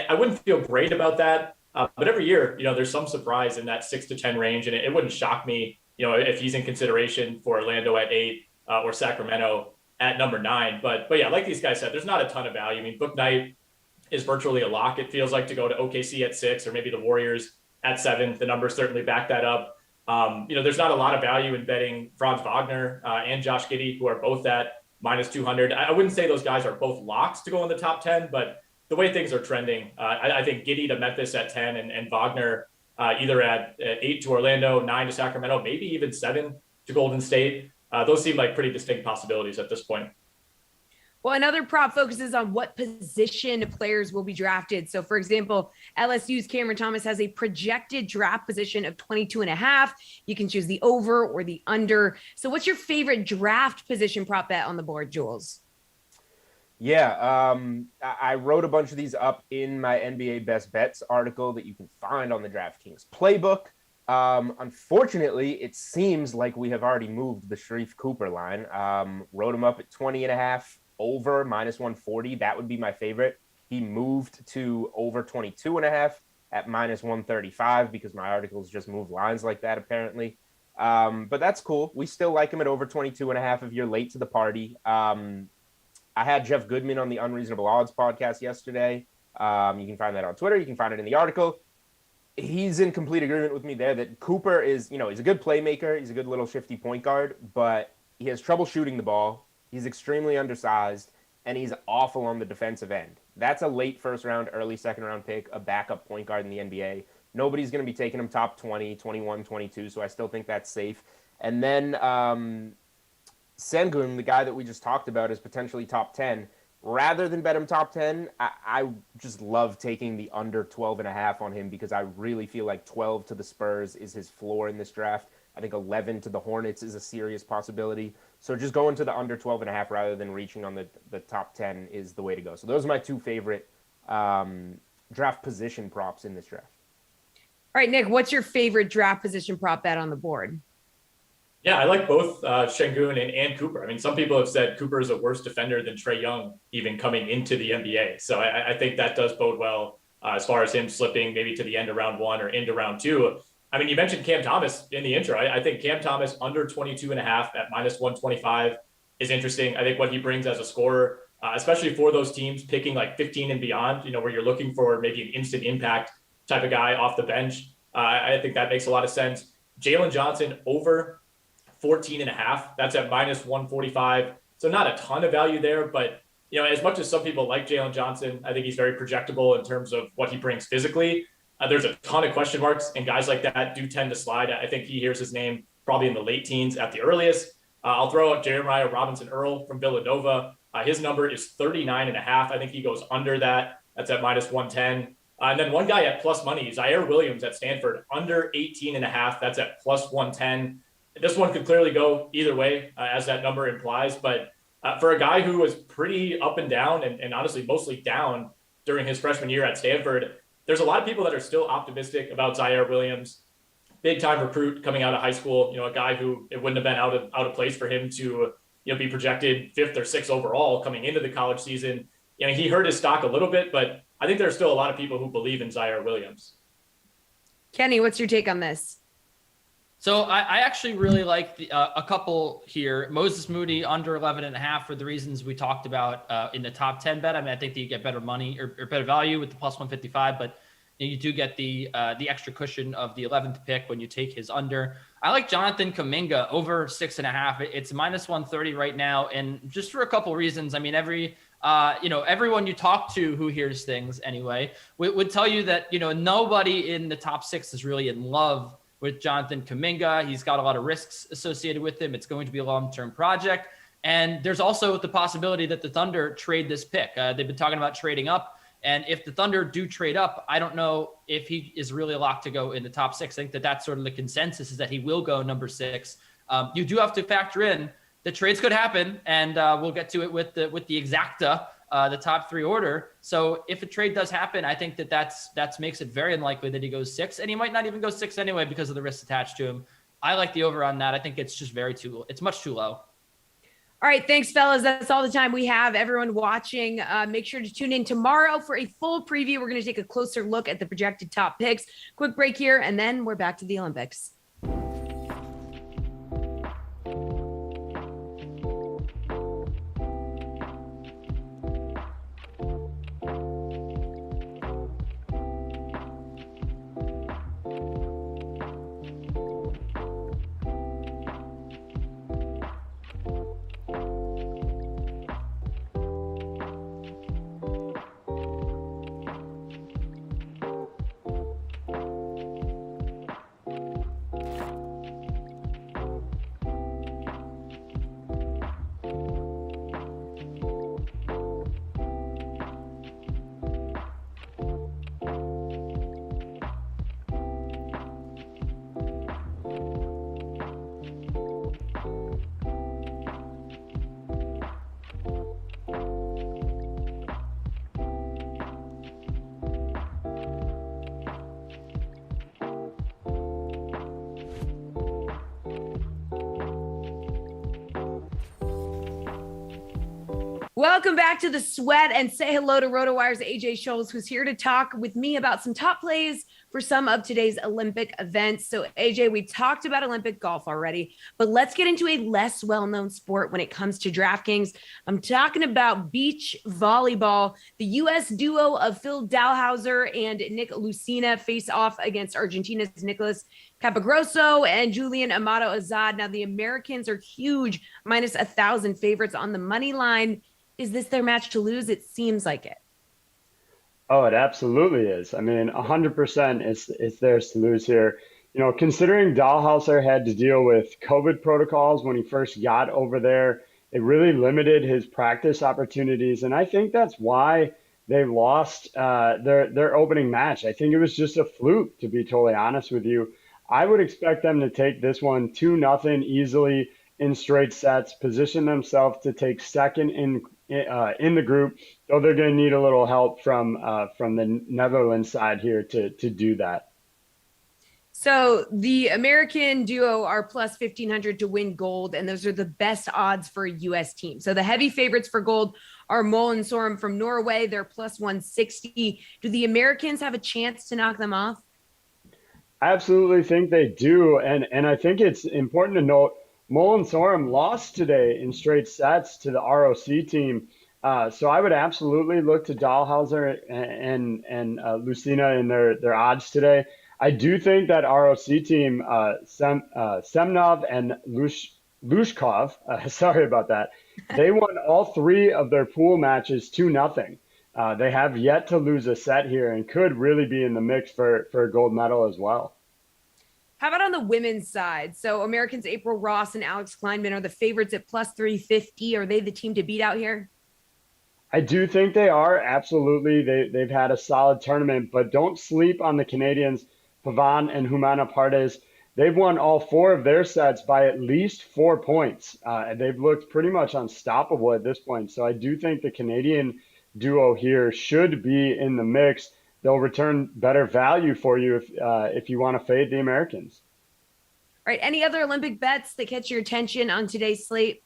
I wouldn't feel great about that. But every year, there's some surprise in that 6 to 10 range. And it wouldn't shock me, if he's in consideration for Orlando at 8 or Sacramento at number 9. But yeah, like these guys said, there's not a ton of value. I mean, Book Knight is virtually a lock, it feels like, to go to OKC at 6 or maybe the Warriors at 7. The numbers certainly back that up. There's not a lot of value in betting Franz Wagner and Josh Giddey, who are both at minus 200. I wouldn't say those guys are both locks to go in the top 10, but the way things are trending, I think Giddey to Memphis at 10 and Wagner either at 8 to Orlando, 9 to Sacramento, maybe even 7 to Golden State. Those seem like pretty distinct possibilities at this point. Well, another prop focuses on what position players will be drafted. So, for example, LSU's Cameron Thomas has a projected draft position of 22.5. You can choose the over or the under. So what's your favorite draft position prop bet on the board, Jules? Yeah, I wrote a bunch of these up in my NBA Best Bets article that you can find on the DraftKings playbook. Unfortunately, it seems like we have already moved the Sharif Cooper line. Wrote him up at 20.5. Over minus 140. That would be my favorite. He moved to over 22.5 at minus 135 because my articles just move lines like that, apparently. But that's cool. We still like him at over 22.5 if you're late to the party. I had Jeff Goodman on the Unreasonable Odds podcast yesterday. You can find that on Twitter. You can find it in the article. He's in complete agreement with me there that Cooper is, he's a good playmaker. He's a good little shifty point guard, but he has trouble shooting the ball. He's extremely undersized, and he's awful on the defensive end. That's a late first round, early second round pick, a backup point guard in the NBA. Nobody's going to be taking him top 20, 21, 22, so I still think that's safe. And then Sengun, the guy that we just talked about, is potentially top 10. Rather than bet him top 10, I just love taking the under 12.5 on him because I really feel like 12 to the Spurs is his floor in this draft. I think 11 to the Hornets is a serious possibility. So just going to the under 12.5 rather than reaching on the top 10 is the way to go. So those are my two favorite draft position props in this draft. All right, Nick, what's your favorite draft position prop bet on the board? Yeah, I like both Şengün and Cooper. I mean, some people have said Cooper is a worse defender than Trae Young even coming into the NBA. So I think that does bode well as far as him slipping maybe to the end of round 1 or into round 2. I mean, you mentioned Cam Thomas in the intro. I think Cam Thomas under 22.5 at minus 125 is interesting. I think what he brings as a scorer, especially for those teams picking like 15 and beyond, where you're looking for maybe an instant impact type of guy off the bench. I think that makes a lot of sense. Jalen Johnson over 14.5. That's at minus 145. So not a ton of value there, but as much as some people like Jalen Johnson, I think he's very projectable in terms of what he brings physically. There's a ton of question marks, and guys like that do tend to slide. I think he hears his name probably in the late teens at the earliest. I'll throw out Jeremiah Robinson-Earl from Villanova. His number is 39.5. I think he goes under that. That's at minus 110. And then one guy at plus money, Zaire Williams at Stanford, under 18.5. That's at plus 110. This one could clearly go either way, as that number implies. But for a guy who was pretty up and down and honestly mostly down during his freshman year at Stanford, there's a lot of people that are still optimistic about Zaire Williams. Big time recruit coming out of high school, a guy who it wouldn't have been out of place for him to be projected 5th or 6th overall coming into the college season. He hurt his stock a little bit, but I think there's still a lot of people who believe in Zaire Williams. Kenny, what's your take on this? So I actually really like a couple here. Moses Moody under 11.5 for the reasons we talked about in the top 10 bet. I mean, I think that you get better money or better value with the plus 155, but you do get the extra cushion of the 11th pick when you take his under. I like Jonathan Kuminga over 6.5. It's minus 130 right now, and just for a couple reasons. I mean, everyone you talk to who hears things anyway would tell you that nobody in the top 6 is really in love with Jonathan Kuminga. He's got a lot of risks associated with him. It's going to be a long-term project. And there's also the possibility that the Thunder trade this pick. They've been talking about trading up. And if the Thunder do trade up, I don't know if he is really locked to go in the top 6. I think that's sort of the consensus, is that he will go number 6. You do have to factor in the trades could happen, and we'll get to it with the exacta, the top 3 order. So if a trade does happen, I think that makes it very unlikely that he goes 6, and he might not even go 6 anyway because of the risks attached to him. I like the over on that. I think it's just it's much too low. All right, thanks, fellas. That's all the time we have. Everyone watching, make sure to tune in tomorrow for a full preview. We're going to take a closer look at the projected top picks. Quick break here, and then we're back to the Olympics. Welcome back to the Sweat, and say hello to RotoWire's AJ Scholes, who's here to talk with me about some top plays for some of today's Olympic events. So AJ, we talked about Olympic golf already, but let's get into a less well-known sport when it comes to DraftKings. I'm talking about beach volleyball. The U.S. duo of Phil Dalhausser and Nick Lucena face off against Argentina's Nicolas Capagroso and Julian Amato Azad. Now the Americans are huge, minus 1,000 favorites on the money line. Is this their match to lose? It seems like it. Oh, it absolutely is. I mean, 100% it's theirs to lose here. Considering Dahlhauser had to deal with COVID protocols when he first got over there, it really limited his practice opportunities. And I think that's why they lost their opening match. I think it was just a fluke, to be totally honest with you. I would expect them to take this one 2-0 easily in straight sets, position themselves to take second in the group, though they're going to need a little help from the Netherlands side here to do that. So the American duo are plus 1,500 to win gold, and those are the best odds for a U.S. team. So the heavy favorites for gold are Mol and Sorum from Norway. They're plus 160. Do the Americans have a chance to knock them off? I absolutely think they do, and I think it's important to note Mol and Sorum lost today in straight sets to the ROC team. So I would absolutely look to Dahlhauser and Lucena in their odds today. I do think that ROC team, Semnov and Lushkov, sorry about that, they won all 3 of their pool matches 2-0. They have yet to lose a set here and could really be in the mix for a gold medal as well. How about on the women's side? So Americans April Ross and Alex Kleinman are the favorites at plus 350. Are they the team to beat out here? I do think they are. Absolutely. They've had a solid tournament, but don't sleep on the Canadians, Pavan and Humana Pardes. They've won all 4 of their sets by at least 4 points. They've looked pretty much unstoppable at this point. So I do think the Canadian duo here should be in the mix. They'll return better value for you if you want to fade the Americans. All right. Any other Olympic bets that catch your attention on today's slate?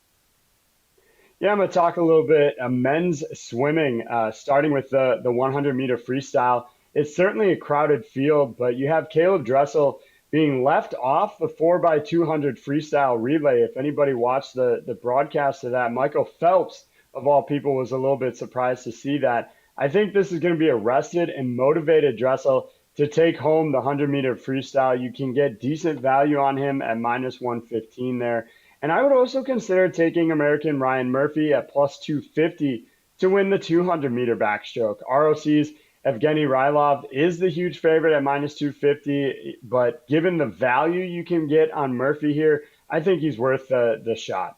Yeah, I'm going to talk a little bit men's swimming, starting with the 100-meter freestyle. It's certainly a crowded field, but you have Caleb Dressel being left off the 4x200 freestyle relay. If anybody watched the broadcast of that, Michael Phelps, of all people, was a little bit surprised to see that. I think this is going to be a rested and motivated Dressel to take home the 100-meter freestyle. You can get decent value on him at -115 there. And I would also consider taking American Ryan Murphy at +250 to win the 200-meter backstroke. ROC's Evgeny Rylov is the huge favorite at -250, but given the value you can get on Murphy here, I think he's worth the shot.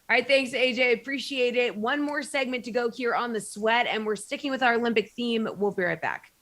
All right, thanks, AJ. Appreciate it. One more segment to go here on the Sweat, and we're sticking with our Olympic theme. We'll be right back.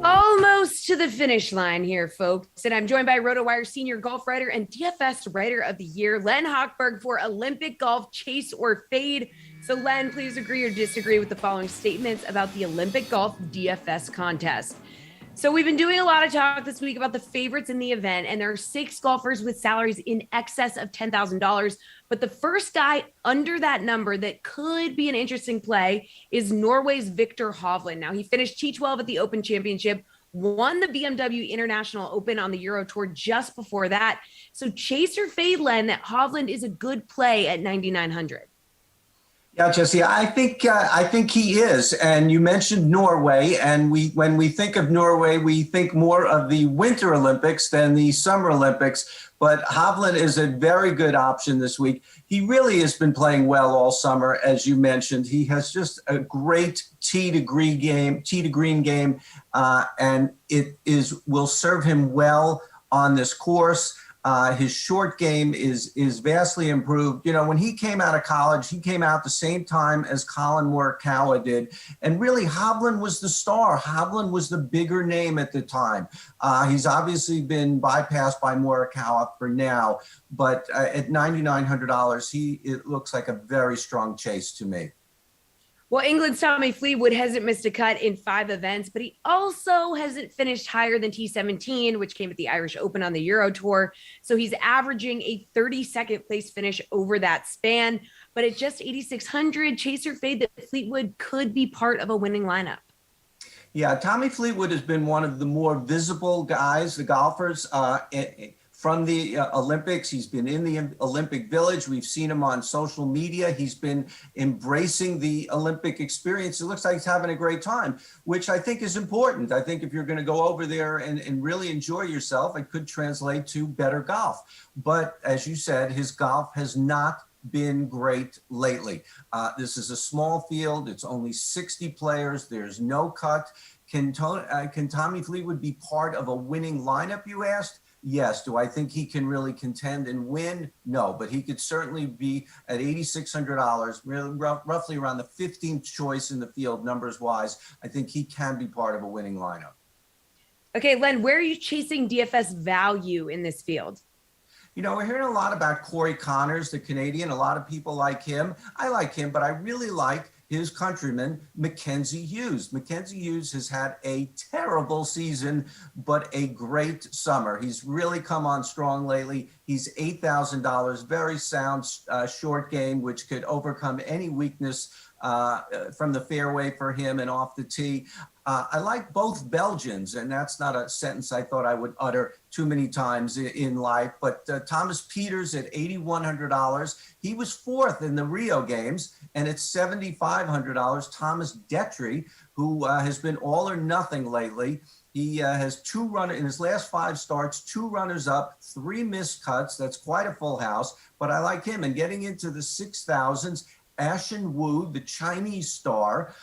Almost to the finish line here, folks. And I'm joined by RotoWire senior golf writer and DFS writer of the year, Len Hochberg, for Olympic golf chase or fade. So Len, please agree or disagree with the following statements about the Olympic golf DFS contest. So we've been doing a lot of talk this week about the favorites in the event, and there are 6 golfers with salaries in excess of $10,000. But the first guy under that number that could be an interesting play is Norway's Viktor Hovland. Now, he finished T12 at the Open Championship, won the BMW International Open on the Euro Tour just before that. So chase or fade, Len, that Hovland is a good play at 9,900. Yeah, Jesse, I think he is. And you mentioned Norway, and when we think of Norway, we think more of the Winter Olympics than the Summer Olympics. But Hovland is a very good option this week. He really has been playing well all summer, as you mentioned. He has just a great tee to green game, and it will serve him well on this course. His short game is vastly improved. You know, when he came out of college, he came out the same time as Colin Morikawa did. And really, Hovland was the star. Hovland was the bigger name at the time. He's obviously been bypassed by Morikawa for now. But at $9,900, it looks like a very strong chase to me. Well, England's Tommy Fleetwood hasn't missed a cut in 5 events, but he also hasn't finished higher than T17, which came at the Irish Open on the Euro Tour. So he's averaging a 32nd place finish over that span. But at just 8,600, chase or fade that Fleetwood could be part of a winning lineup. Yeah, Tommy Fleetwood has been one of the more visible guys, the golfers, from the Olympics. He's been in the Olympic Village. We've seen him on social media. He's been embracing the Olympic experience. It looks like he's having a great time, which I think is important. I think if you're going to go over there and really enjoy yourself, it could translate to better golf. But as you said, his golf has not been great lately. This is a small field. It's only 60 players. There's no cut. Can Tommy Fleetwood be part of a winning lineup, you asked? Yes. Do I think he can really contend and win? No, but he could certainly be at $8,600, really roughly around the 15th choice in the field, numbers wise. I think he can be part of a winning lineup. Okay, Len, where are you chasing DFS value in this field? You know, we're hearing a lot about Corey Connors, the Canadian. A lot of people like him. I like him, but I really like his countryman, Mackenzie Hughes. Mackenzie Hughes has had a terrible season, but a great summer. He's really come on strong lately. He's $8,000, very sound short game, which could overcome any weakness from the fairway for him and off the tee. I like both Belgians, and that's not a sentence I thought I would utter too many times in life, but Thomas Pieters at $8,100. He was 4th in the Rio Games, and it's $7,500. Thomas Detry, who has been all or nothing lately, He has two runners in his last 5 starts, 2 runners up, 3 missed cuts. That's quite a full house, but I like him. And getting into the 6,000s, Ashen Wu, the Chinese star,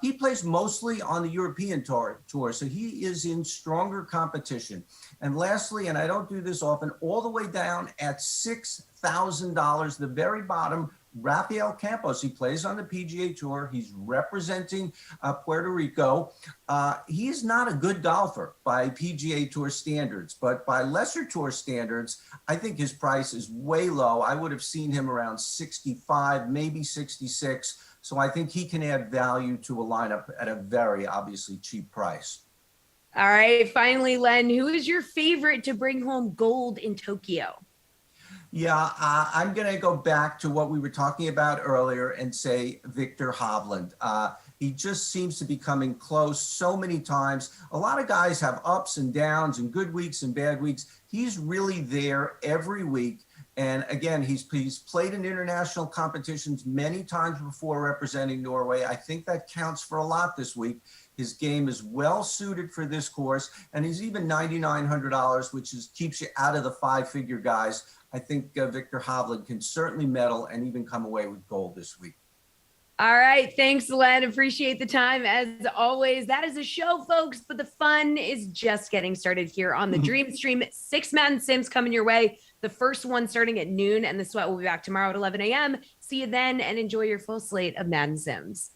he plays mostly on the European tour, so he is in stronger competition. And lastly, and I don't do this often, all the way down at $6,000, the very bottom, Rafael Campos. He plays on the PGA Tour. He's representing Puerto Rico. He's not a good golfer by PGA Tour standards, but by lesser tour standards, I think his price is way low. I would have seen him around 65, maybe 66. So I think he can add value to a lineup at a very obviously cheap price. All right. Finally, Len, who is your favorite to bring home gold in Tokyo? Yeah, I'm going to go back to what we were talking about earlier and say Victor Hovland. He just seems to be coming close so many times. A lot of guys have ups and downs and good weeks and bad weeks. He's really there every week. And again, he's played in international competitions many times before representing Norway. I think that counts for a lot this week. His game is well suited for this course, and he's even $9,900, which keeps you out of the 5-figure guys. I think Victor Hovland can certainly medal and even come away with gold this week. All right. Thanks, Len. Appreciate the time as always. That is a show, folks, but the fun is just getting started here on the Dream Stream. 6 Madden Sims coming your way. The first one starting at noon, and the Sweat will be back tomorrow at 11 a.m. See you then, and enjoy your full slate of Madden Sims.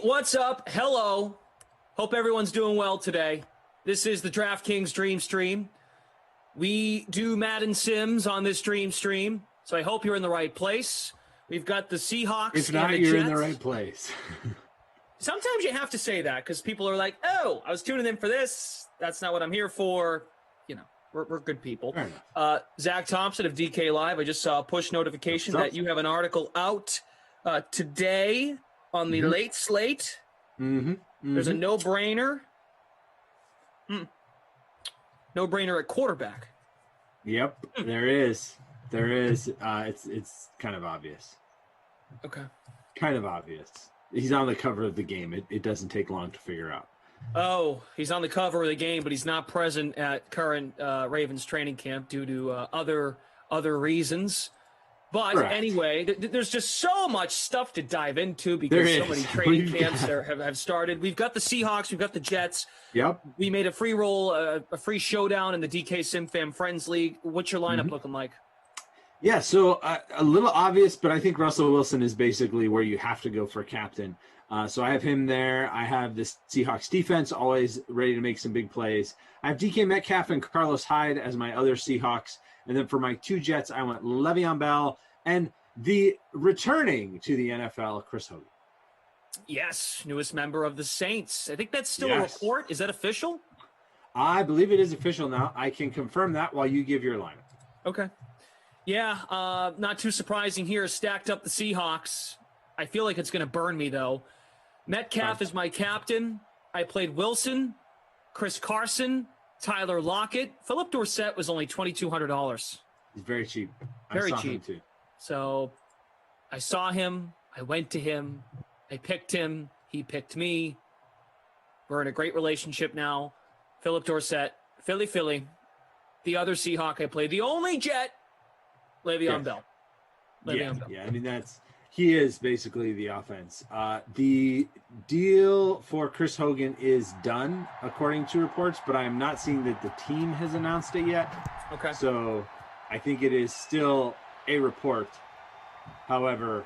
what's up? Hello. Hope everyone's doing well today. This is the DraftKings Dream Stream. We do Madden Sims on this Dream Stream, so I hope you're in the right place. We've got the Seahawks. If not, you're in the right place. Sometimes you have to say that because people are like, oh, I was tuning in for this. That's not what I'm here for. You know, we're good people. Zach Thompson of DK Live. I just saw a push notification that you have an article out today on the late slate. There's a no-brainer. No-brainer at quarterback. Yep, there is. There is. It's kind of obvious. Okay. Kind of obvious. He's on the cover of the game. It doesn't take long to figure out. Oh, he's on the cover of the game, but he's not present at current Ravens training camp due to other reasons. But anyway, there's just so much stuff to dive into because so many training camps have started. We've got the Seahawks. We've got the Jets. Yep. We made a free roll, a free showdown in the DK SimFam Friends League. What's your lineup looking like? Yeah, so a little obvious, but I think Russell Wilson is basically where you have to go for captain. So I have him there. I have the Seahawks defense always ready to make some big plays. I have DK Metcalf and Carlos Hyde as my other Seahawks. And then for my two Jets, I went Le'Veon Bell and the returning to the NFL, Chris Hogan. Yes, newest member of the Saints. I think that's still a report. Is that official? I believe it is official now. I can confirm that while you give your lineup. Okay. Yeah, not too surprising here. Stacked up the Seahawks. I feel like it's going to burn me, though. Metcalf is my captain. I played Wilson, Chris Carson, Tyler Lockett. Philip Dorsett was only $2,200. He's very cheap. Very I saw cheap. him too. So I saw him. I went to him. I picked him. He picked me. We're in a great relationship now. Philip Dorsett, Philly. The other Seahawk I played. The only Jet, Le'Veon Bell. Yeah, I mean, he is basically the offense. The deal for Chris Hogan is done, according to reports, but I am not seeing that the team has announced it yet. Okay. So I think it is still a report. However,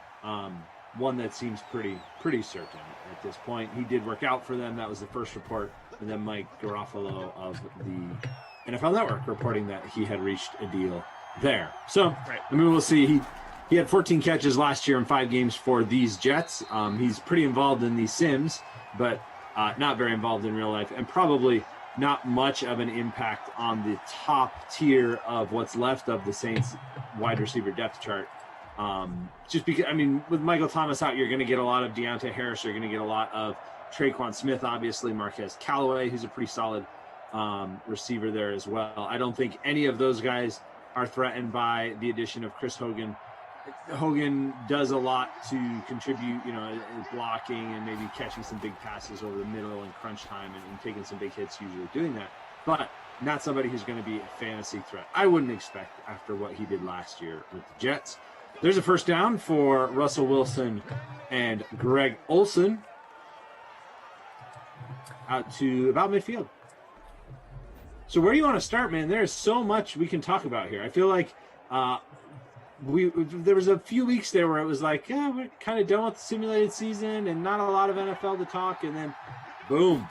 one that seems pretty certain at this point. He did work out for them. That was the first report. And then Mike Garofalo of the NFL Network reporting that he had reached a deal there. So, I mean, we'll see. He had 14 catches last year in 5 games for these Jets. He's pretty involved in these Sims, but not very involved in real life, and probably not much of an impact on the top tier of what's left of the Saints wide receiver depth chart. Just because, I mean, with Michael Thomas out, you're going to get a lot of Deontay Harris. You're going to get a lot of Traquan Smith, obviously, Marquez Callaway, who's a pretty solid receiver there as well. I don't think any of those guys are threatened by the addition of Chris Hogan. Hogan does a lot to contribute, blocking and maybe catching some big passes over the middle and crunch time and taking some big hits, usually doing that. But not somebody who's going to be a fantasy threat. I wouldn't expect after what he did last year with the Jets. There's a first down for Russell Wilson and Greg Olsen out to about midfield. So where do you want to start, man? There's so much we can talk about here. I feel like there was a few weeks there where it was like, yeah, we're kind of done with the simulated season and not a lot of NFL to talk. And then, boom,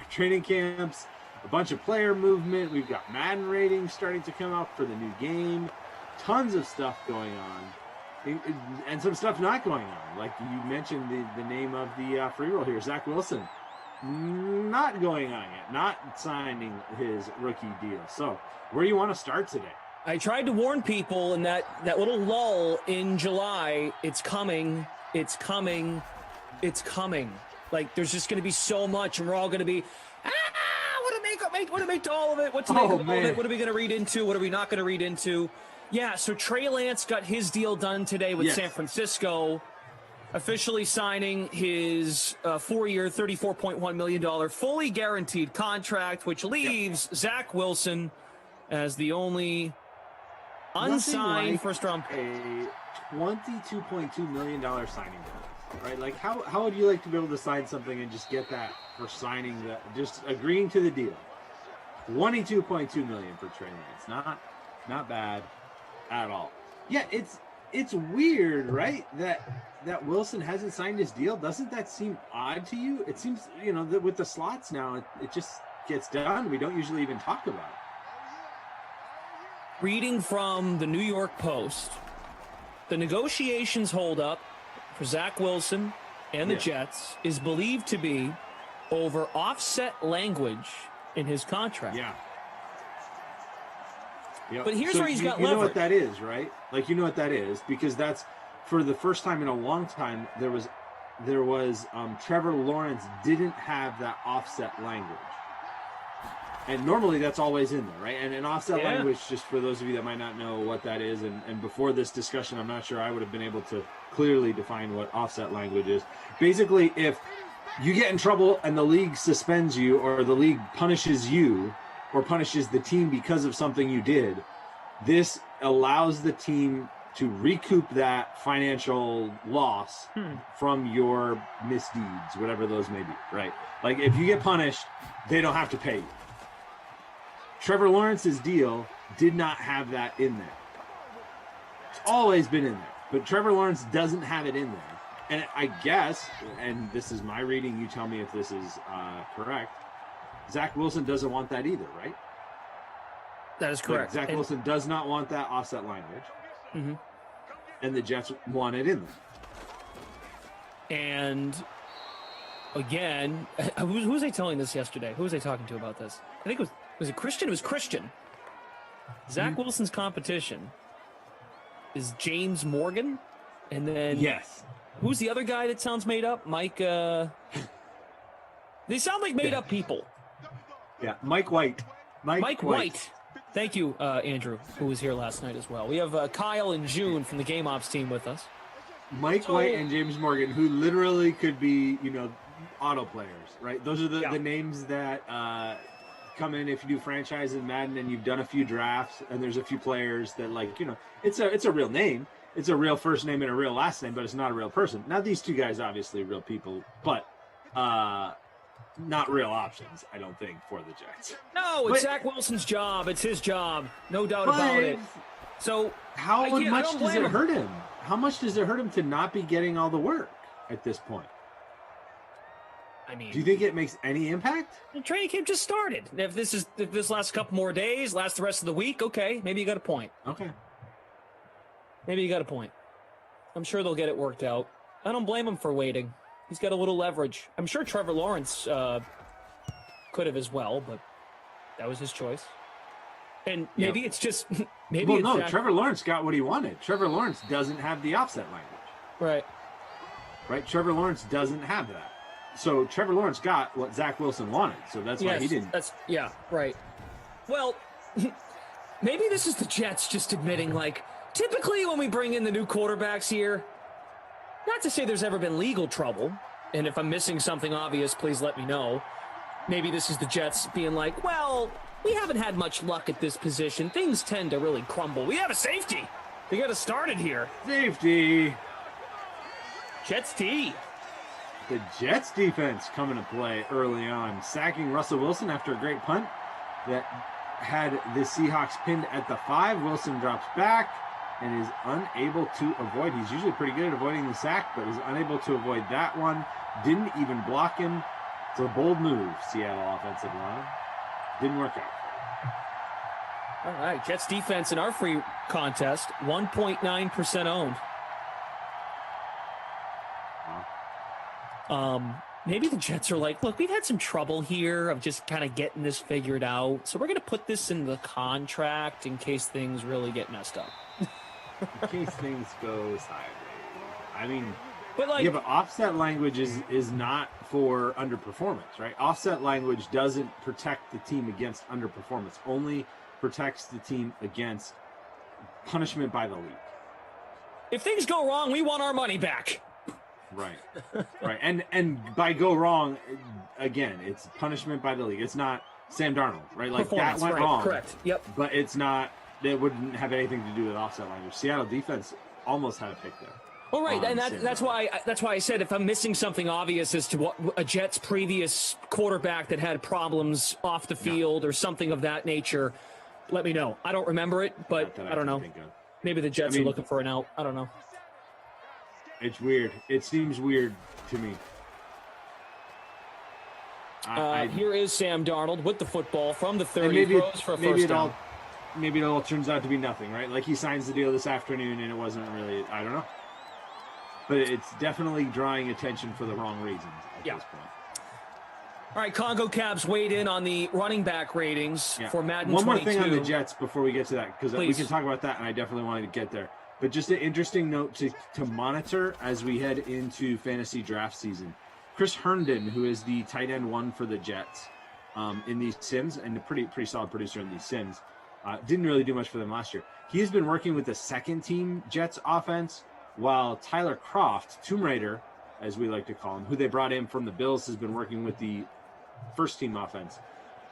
training camps, a bunch of player movement. We've got Madden ratings starting to come out for the new game. Tons of stuff going on. And some stuff not going on. Like you mentioned the name of the free roll here, Zach Wilson. Not going on yet. Not signing his rookie deal. So where do you want to start today? I tried to warn people in that little lull in July. It's coming. It's coming. It's coming. Like there's just going to be so much, and we're all going to be, what to make to all of it? What to make of all of it? What are we going to read into? What are we not going to read into? Yeah. So Trey Lance got his deal done today with San Francisco, officially signing his 4-year, $34.1 million fully guaranteed contract, which leaves Zach Wilson as the only unsigned first round pick. A $22.2 million signing bonus, right? Like how would you like to be able to sign something and just get that for signing just agreeing to the deal? $22.2 million for Trey Lance. Not bad at all. Yeah, it's weird, right? That Wilson hasn't signed his deal. Doesn't that seem odd to you? It seems, that with the slots now, it just gets done. We don't usually even talk about it. Reading from the New York Post, the negotiations holdup for Zach Wilson and the Jets is believed to be over offset language in his contract. Yeah. Yep. But here's where he's got leverage. You know leverage. what that is, right? Like, you know what that is, because that's for the first time in a long time. There was Trevor Lawrence didn't have that offset language, and normally that's always in there, right? And an offset language, just for those of you that might not know what that is, and before this discussion, I'm not sure I would have been able to clearly define what offset language is. Basically, if you get in trouble and the league suspends you, or the league punishes you, or punishes the team because of something you did, this allows the team to recoup that financial loss from your misdeeds, whatever those may be, right? Like, if you get punished, they don't have to pay you. Trevor Lawrence's deal did not have that in there. It's always been in there, but Trevor Lawrence doesn't have it in there. And I guess, and this is my reading, you tell me if this is correct, Zach Wilson doesn't want that either, right? That is correct. Zach Wilson does not want that offset language. Mm-hmm. And the Jets want it in there. And again, who was I telling this yesterday? Who was I talking to about this? I think was it Christian? It was Christian. Zach Wilson's competition is James Morgan. And then who's the other guy that sounds made up? Mike. They sound like made up people. Yeah, Mike White. Mike White. Thank you, Andrew, who was here last night as well. We have Kyle and June from the Game Ops team with us. Mike White and James Morgan, who literally could be, auto players, right? Those are the names that come in if you do franchise in Madden and you've done a few drafts, and there's a few players that, it's a real name. It's a real first name and a real last name, but it's not a real person. Now, these two guys, obviously real people, but not real options, I don't think, for the Jets. No, it's Zach Wilson's job. It's his job. No doubt about it. So how much does it hurt him? How much does it hurt him to not be getting all the work at this point? I mean, do you think it makes any impact? The training camp just started. If this lasts a couple more days, lasts the rest of the week, okay, maybe you got a point. Okay. Maybe you got a point. I'm sure they'll get it worked out. I don't blame him for waiting. He's got a little leverage. I'm sure Trevor Lawrence could have as well, but that was his choice. And maybe it's just Trevor Lawrence got what he wanted. Trevor Lawrence doesn't have the offset language. Right. Trevor Lawrence doesn't have that. So Trevor Lawrence got what Zach Wilson wanted. So that's why he didn't. Right. Well, maybe this is the Jets just admitting, typically when we bring in the new quarterbacks here, not to say there's ever been legal trouble, and if I'm missing something obvious, please let me know. Maybe this is the Jets being like, well, we haven't had much luck at this position. Things tend to really crumble. We have a safety. We got to start it here. Safety. Jets D. The Jets defense coming to play early on, sacking Russell Wilson after a great punt that had the Seahawks pinned at the 5. Wilson drops back and is unable to avoid. He's usually pretty good at avoiding the sack, but is unable to avoid that one. Didn't even block him. It's a bold move, Seattle offensive line. Didn't work out. All right, Jets defense in our free contest, 1.9% owned. Maybe the Jets are like, look, we've had some trouble here of just kind of getting this figured out, so we're going to put this in the contract in case things really get messed up. In case things go sideways. I mean, but offset language is not for underperformance, right? Offset language doesn't protect the team against underperformance. Only protects the team against punishment by the league. If things go wrong, we want our money back. Right. And by go wrong, again, it's punishment by the league. It's not Sam Darnold, right? Like that went wrong. Correct. Yep. But it's not. It wouldn't have anything to do with offset language. Seattle defense almost had a pick there. All right, and that's why I said if I'm missing something obvious as to what a Jets previous quarterback that had problems off the field or something of that nature, let me know. I don't remember it, but I don't know. Maybe the Jets are looking for an out. I don't know. It's weird. It seems weird to me. Here is Sam Darnold with the football from the 30, throws for a first down. Maybe it all turns out to be nothing, right? Like he signs the deal this afternoon and it wasn't really, I don't know. But it's definitely drawing attention for the wrong reasons at this point. All right, Congo Cabs weighed in on the running back ratings for Madden 22. One more thing on the Jets before we get to that, because we can talk about that, and I definitely wanted to get there. But just an interesting note to monitor as we head into fantasy draft season. Chris Herndon, who is the tight end 1 for the Jets in these sims, and a pretty solid producer in these sims, didn't really do much for them last year. He has been working with the second-team Jets offense, while Tyler Kroft, Tomb Raider, as we like to call him, who they brought in from the Bills, has been working with the first-team offense.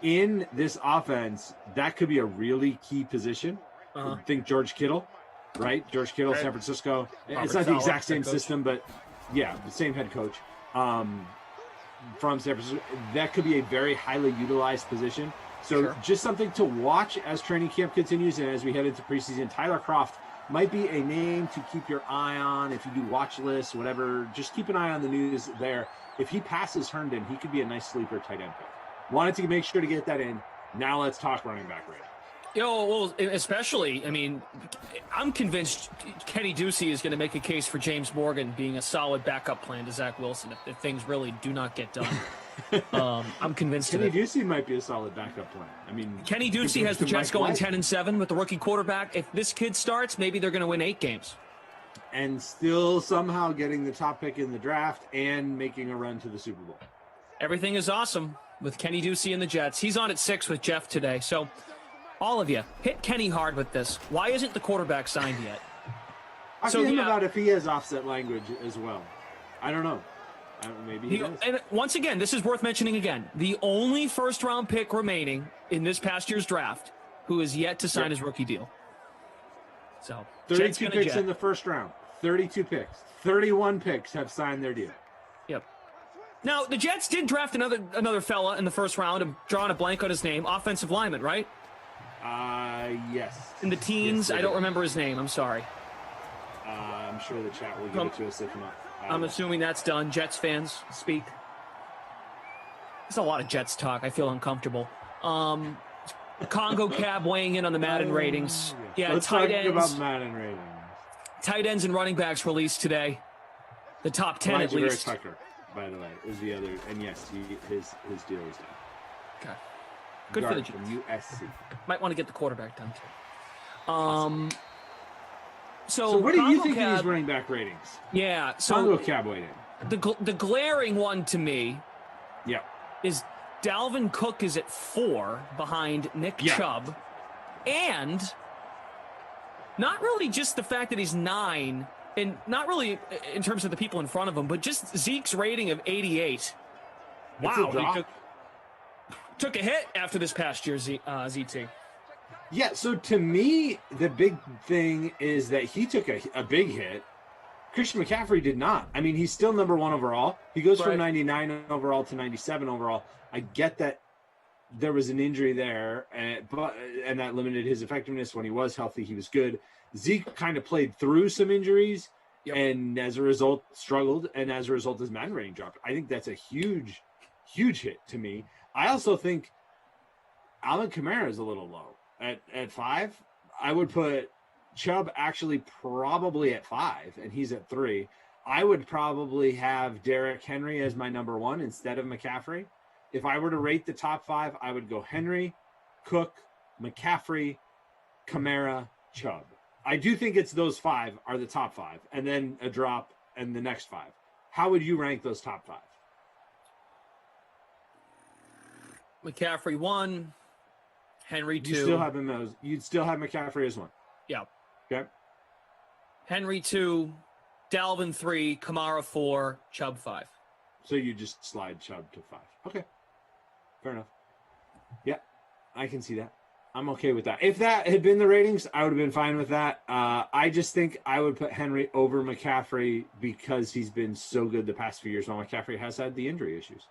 In this offense, that could be a really key position. Think George Kittle, right? George Kittle, San Francisco. It's not the exact same system, but yeah, the same head coach from San Francisco. That could be a very highly utilized position. So just something to watch as training camp continues and as we head into preseason. Tyler Kroft might be a name to keep your eye on if you do watch lists, whatever. Just keep an eye on the news there. If he passes Herndon, he could be a nice sleeper tight end pick. Wanted to make sure to get that in. Now let's talk running back rating. Well, especially, I mean, I'm convinced Kenny Ducey is going to make a case for James Morgan being a solid backup plan to Zach Wilson if things really do not get done. I'm convinced Kenny Ducey might be a solid backup plan. I mean, Kenny Ducey has the Jets going 10-7 with the rookie quarterback. If this kid starts, maybe they're going to win 8 games. And still somehow getting the top pick in the draft and making a run to the Super Bowl. Everything is awesome with Kenny Ducey and the Jets. He's on at 6 with Jeff today. So all of you, hit Kenny hard with this. Why isn't the quarterback signed yet? Ask him about if he has offset language as well. I don't know. Maybe he does. And once again, this is worth mentioning again. The only first-round pick remaining in this past year's draft who is yet to sign his rookie deal. So 32 picks in the first round. 32 picks. 31 picks have signed their deal. Yep. Now, the Jets did draft another fella in the first round. I'm drawing a blank on his name. Offensive lineman, right? Yes. In the teens? Yes, I don't remember his name. I'm sorry. I'm sure the chat will give it to us if not. I'm assuming that's done. Jets fans, speak. There's a lot of Jets talk. I feel uncomfortable. Congo Cab weighing in on the Madden ratings. Yeah, let's tight talk ends. about Madden ratings. Tight ends and running backs released today. The top 10 at least. Tucker, by the way, is the other. And yes, his deal is done. Okay. Good for the Jets. From USC. Might want to get the quarterback done too. Awesome. So what do you think Cab, of these running back ratings? Yeah. So Congo Cab weighting. The glaring one to me. Yeah. Is Dalvin Cook is at 4 behind Nick Chubb, and not really just the fact that he's 9, and not really in terms of the people in front of him, but just Zeke's rating of 88. Wow, he took a hit after this past year, ZT. Yeah, so to me, the big thing is that he took a big hit. Christian McCaffrey did not. I mean, he's still number 1 overall. He goes from 99 overall to 97 overall. I get that there was an injury there, and that limited his effectiveness. When he was healthy, he was good. Zeke kind of played through some injuries, and as a result, struggled, and as a result, his Madden rating dropped. I think that's a huge, huge hit to me. I also think Alvin Kamara is a little low at 5. I would put Chubb actually probably at 5, and he's at 3. I would probably have Derrick Henry as my number 1 instead of McCaffrey. If I were to rate the top 5, I would go Henry, Cook, McCaffrey, Kamara, Chubb. I do think it's those 5 are the top 5, and then a drop and the next 5. How would you rank those top 5? McCaffrey 1, Henry 2. You still have him as, you'd still have McCaffrey as 1. Yeah. Okay. Henry 2, Dalvin 3, Kamara 4, Chubb 5. So you just slide Chubb to 5. Okay. Fair enough. Yeah, I can see that. I'm okay with that. If that had been the ratings, I would have been fine with that. I just think I would put Henry over McCaffrey because he's been so good the past few years while McCaffrey has had the injury issues.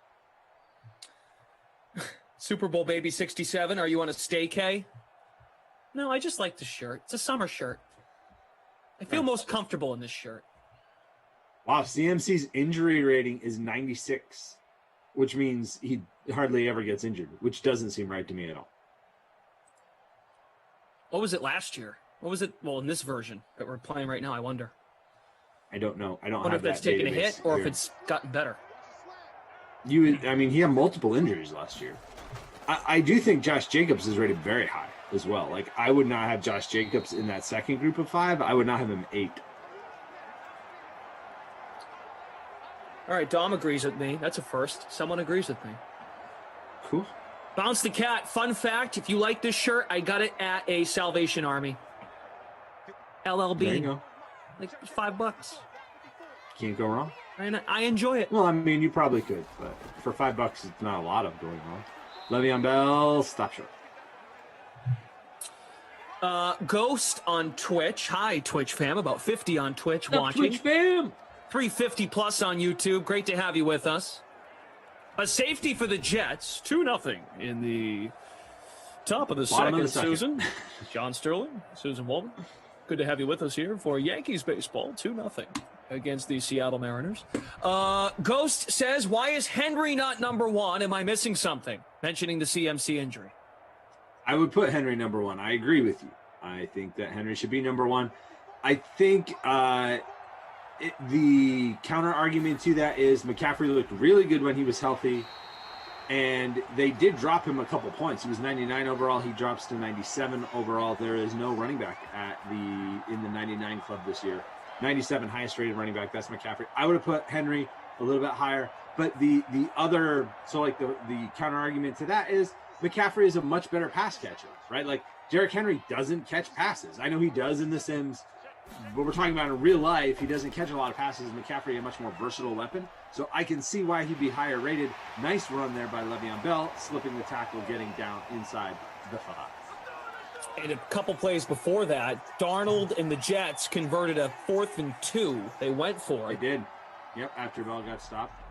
Super Bowl Baby 67, are you on a staycay? No, I just like the shirt. It's a summer shirt. I feel most comfortable in this shirt. Wow, CMC's injury rating is 96, which means he hardly ever gets injured, which doesn't seem right to me at all. What was it last year? What was it? Well, in this version that we're playing right now, I wonder. I don't know. I don't wonder have if that's that taken a database hit or here. if it's gotten better. He had multiple injuries last year. I do think Josh Jacobs is rated very high as well. Like, I would not have Josh Jacobs in that second group of 5. I would not have him 8. All right, Dom agrees with me. That's a first. Someone agrees with me. Cool. Bounce the Cat. Fun fact, if you like this shirt, I got it at a Salvation Army. LLB. There you go. Like $5. Can't go wrong. And I enjoy it. Well, I mean, you probably could, but for $5, it's not a lot of going wrong. Le'Veon Bell, stop short. Ghost on Twitch. Hi, Twitch fam. About 50 on Twitch What's up, watching. Twitch fam? 350 plus on YouTube. Great to have you with us. A safety for the Jets. 2-0 in the top of the second. Susan. John Sterling. Susan Wolman. Good to have you with us here for Yankees baseball. 2-0 against the Seattle Mariners. Ghost says, why is Henry not number 1? Am I missing something? Mentioning the CMC injury. I would put Henry number 1. I agree with you. I think that Henry should be number 1. I think the counter argument to that is McCaffrey looked really good when he was healthy, and they did drop him a couple points. He was 99 overall. He drops to 97 overall. There is no running back in the 99 club this year. 97 highest rated running back. That's McCaffrey. I would have put Henry a little bit higher, but the counter argument to that is McCaffrey is a much better pass catcher, right? Like, Derrick Henry doesn't catch passes. I know he does in The Sims, but we're talking about in real life, he doesn't catch a lot of passes. McCaffrey, a much more versatile weapon. So I can see why he'd be higher rated. Nice run there by Le'Veon Bell, slipping the tackle, getting down inside the 5. And a couple plays before that, Darnold and the Jets converted a 4th and 2. They went for it. They did. Yep, after Bell got stopped.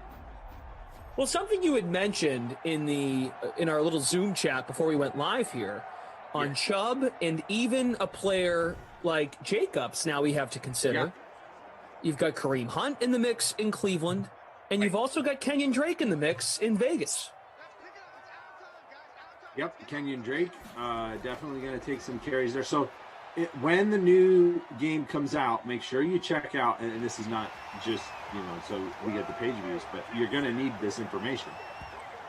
Well, something you had mentioned in our little Zoom chat before we went live here on Chubb, and even a player like Jacobs now we have to consider. Yeah. You've got Kareem Hunt in the mix in Cleveland, and you've also got Kenyon Drake in the mix in Vegas. Yep, Kenyon Drake definitely going to take some carries there. So when the new game comes out, make sure you check out, and this is not just, so we get the page views, but you're going to need this information.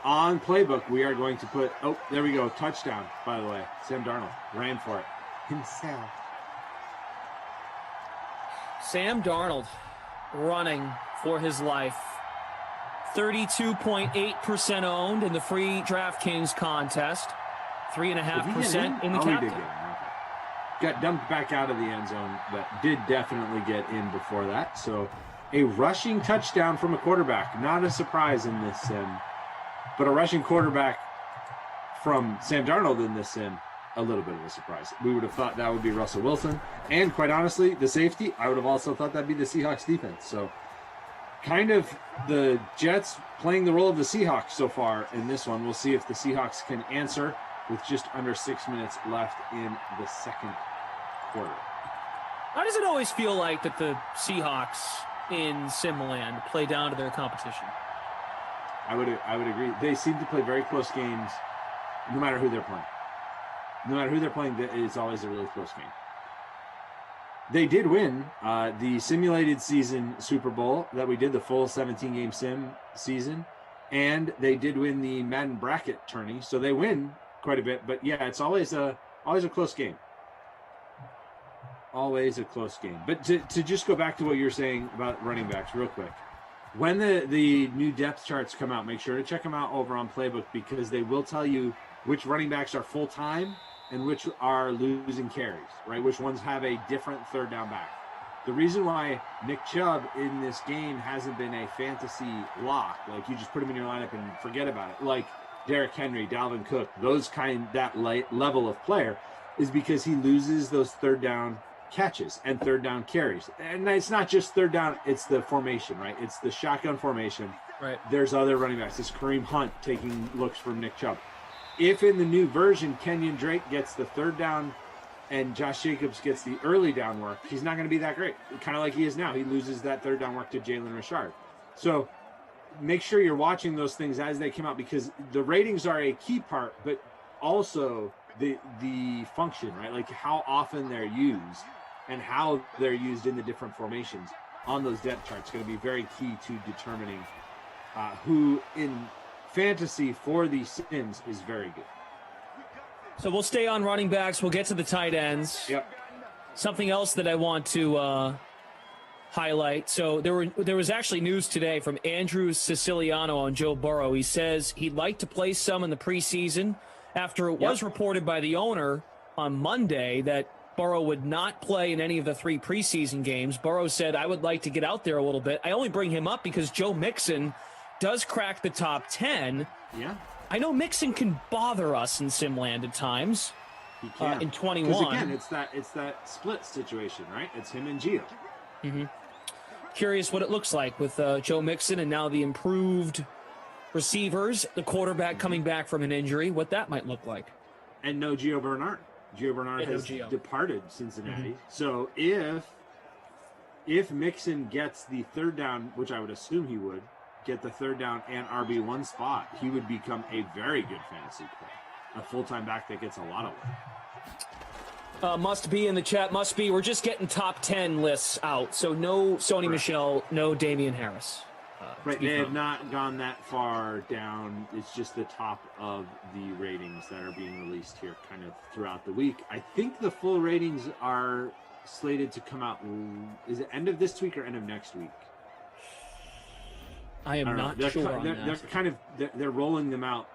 On Playbook, we are going to put, there we go, touchdown, by the way. Sam Darnold ran for it himself. Sam Darnold running for his life. 32.8% owned in the free DraftKings contest. 3.5% in the captain. Got dumped back out of the end zone, but did definitely get in before that. So a rushing touchdown from a quarterback. Not a surprise in this sim, but a rushing quarterback from Sam Darnold in this sim, a little bit of a surprise. We would have thought that would be Russell Wilson. And quite honestly, the safety, I would have also thought that'd be the Seahawks defense. So kind of the Jets playing the role of the Seahawks so far in this one. We'll see if the Seahawks can answer with just under 6 minutes left in the second quarter. Why does it always feel like that the Seahawks in Simland play down to their competition? I would agree. They seem to play very close games no matter who they're playing. No matter who they're playing, it's always a really close game. They did win the simulated season Super Bowl that we did, the full 17-game sim season, and they did win the Madden bracket tourney, so they win quite a bit. But yeah, it's always a close game. Always a close game. But to just go back to what you're saying about running backs real quick, when the new depth charts come out, make sure to check them out over on Playbook, because they will tell you which running backs are full-time and which are losing carries, right? Which ones have a different third down back. The reason why Nick Chubb in this game hasn't been a fantasy lock, like you just put him in your lineup and forget about it, like Derrick Henry, Dalvin Cook, that level of player, is because he loses those third down catches and third down carries. And it's not just third down, it's the formation, right? It's the shotgun formation. Right. There's other running backs. It's Kareem Hunt taking looks from Nick Chubb. If in the new version, Kenyon Drake gets the third down and Josh Jacobs gets the early down work, he's not going to be that great. Kind of like he is now. He loses that third down work to Jalen Richard. So make sure you're watching those things as they come out, because the ratings are a key part, but also the function, right? Like how often they're used and how they're used in the different formations on those depth charts going to be very key to determining who in fantasy for these Sims is very good. So we'll stay on running backs. We'll get to the tight ends. Yep. Something else that I want to highlight. So there was actually news today from Andrew Siciliano on Joe Burrow. He says he'd like to play some in the preseason after it was reported by the owner on Monday that Burrow would not play in any of the 3 preseason games. Burrow said, I would like to get out there a little bit. I only bring him up because Joe Mixon does crack the top 10. Yeah. I know Mixon can bother us in Simland at times. He can. In 21. Because again, it's that split situation, right? It's him and Gio. Mm-hmm. Curious what it looks like with Joe Mixon and now the improved receivers, the quarterback coming back from an injury, what that might look like. And no Gio Bernard. Gio Bernard has departed Cincinnati. Mm-hmm. So if Mixon gets the third down, which I would assume he would, get the third down and RB1 spot, he would become a very good fantasy player. A full-time back that gets a lot of work. Must be in the chat. Must be. We're just getting top 10 lists out. So no Sony Michel, no Damian Harris. Right. They have not gone that far down. It's just the top of the ratings that are being released here kind of throughout the week. I think the full ratings are slated to come out. Is it end of this week or end of next week? I am not sure on that. They're rolling them out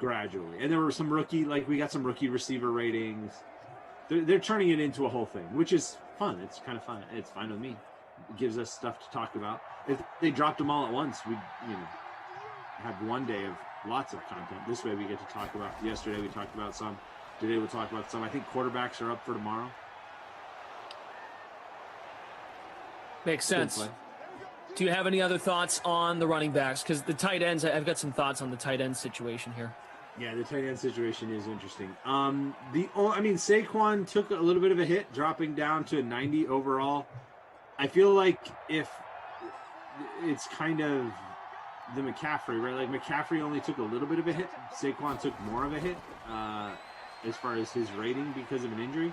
gradually. And there were some we got some rookie receiver ratings. They're turning it into a whole thing, which is fun. It's kind of fun. It's fine with me. It gives us stuff to talk about. If they dropped them all at once, we'd have one day of lots of content. This way we get to talk about. Yesterday we talked about some. Today we'll talk about some. I think quarterbacks are up for tomorrow. Makes sense. Do you have any other thoughts on the running backs? Because the tight ends, I've got some thoughts on the tight end situation here. Yeah, the tight end situation is interesting. Saquon took a little bit of a hit, dropping down to 90 overall. I feel like if it's kind of the McCaffrey, right? Like McCaffrey only took a little bit of a hit. Saquon took more of a hit as far as his rating because of an injury.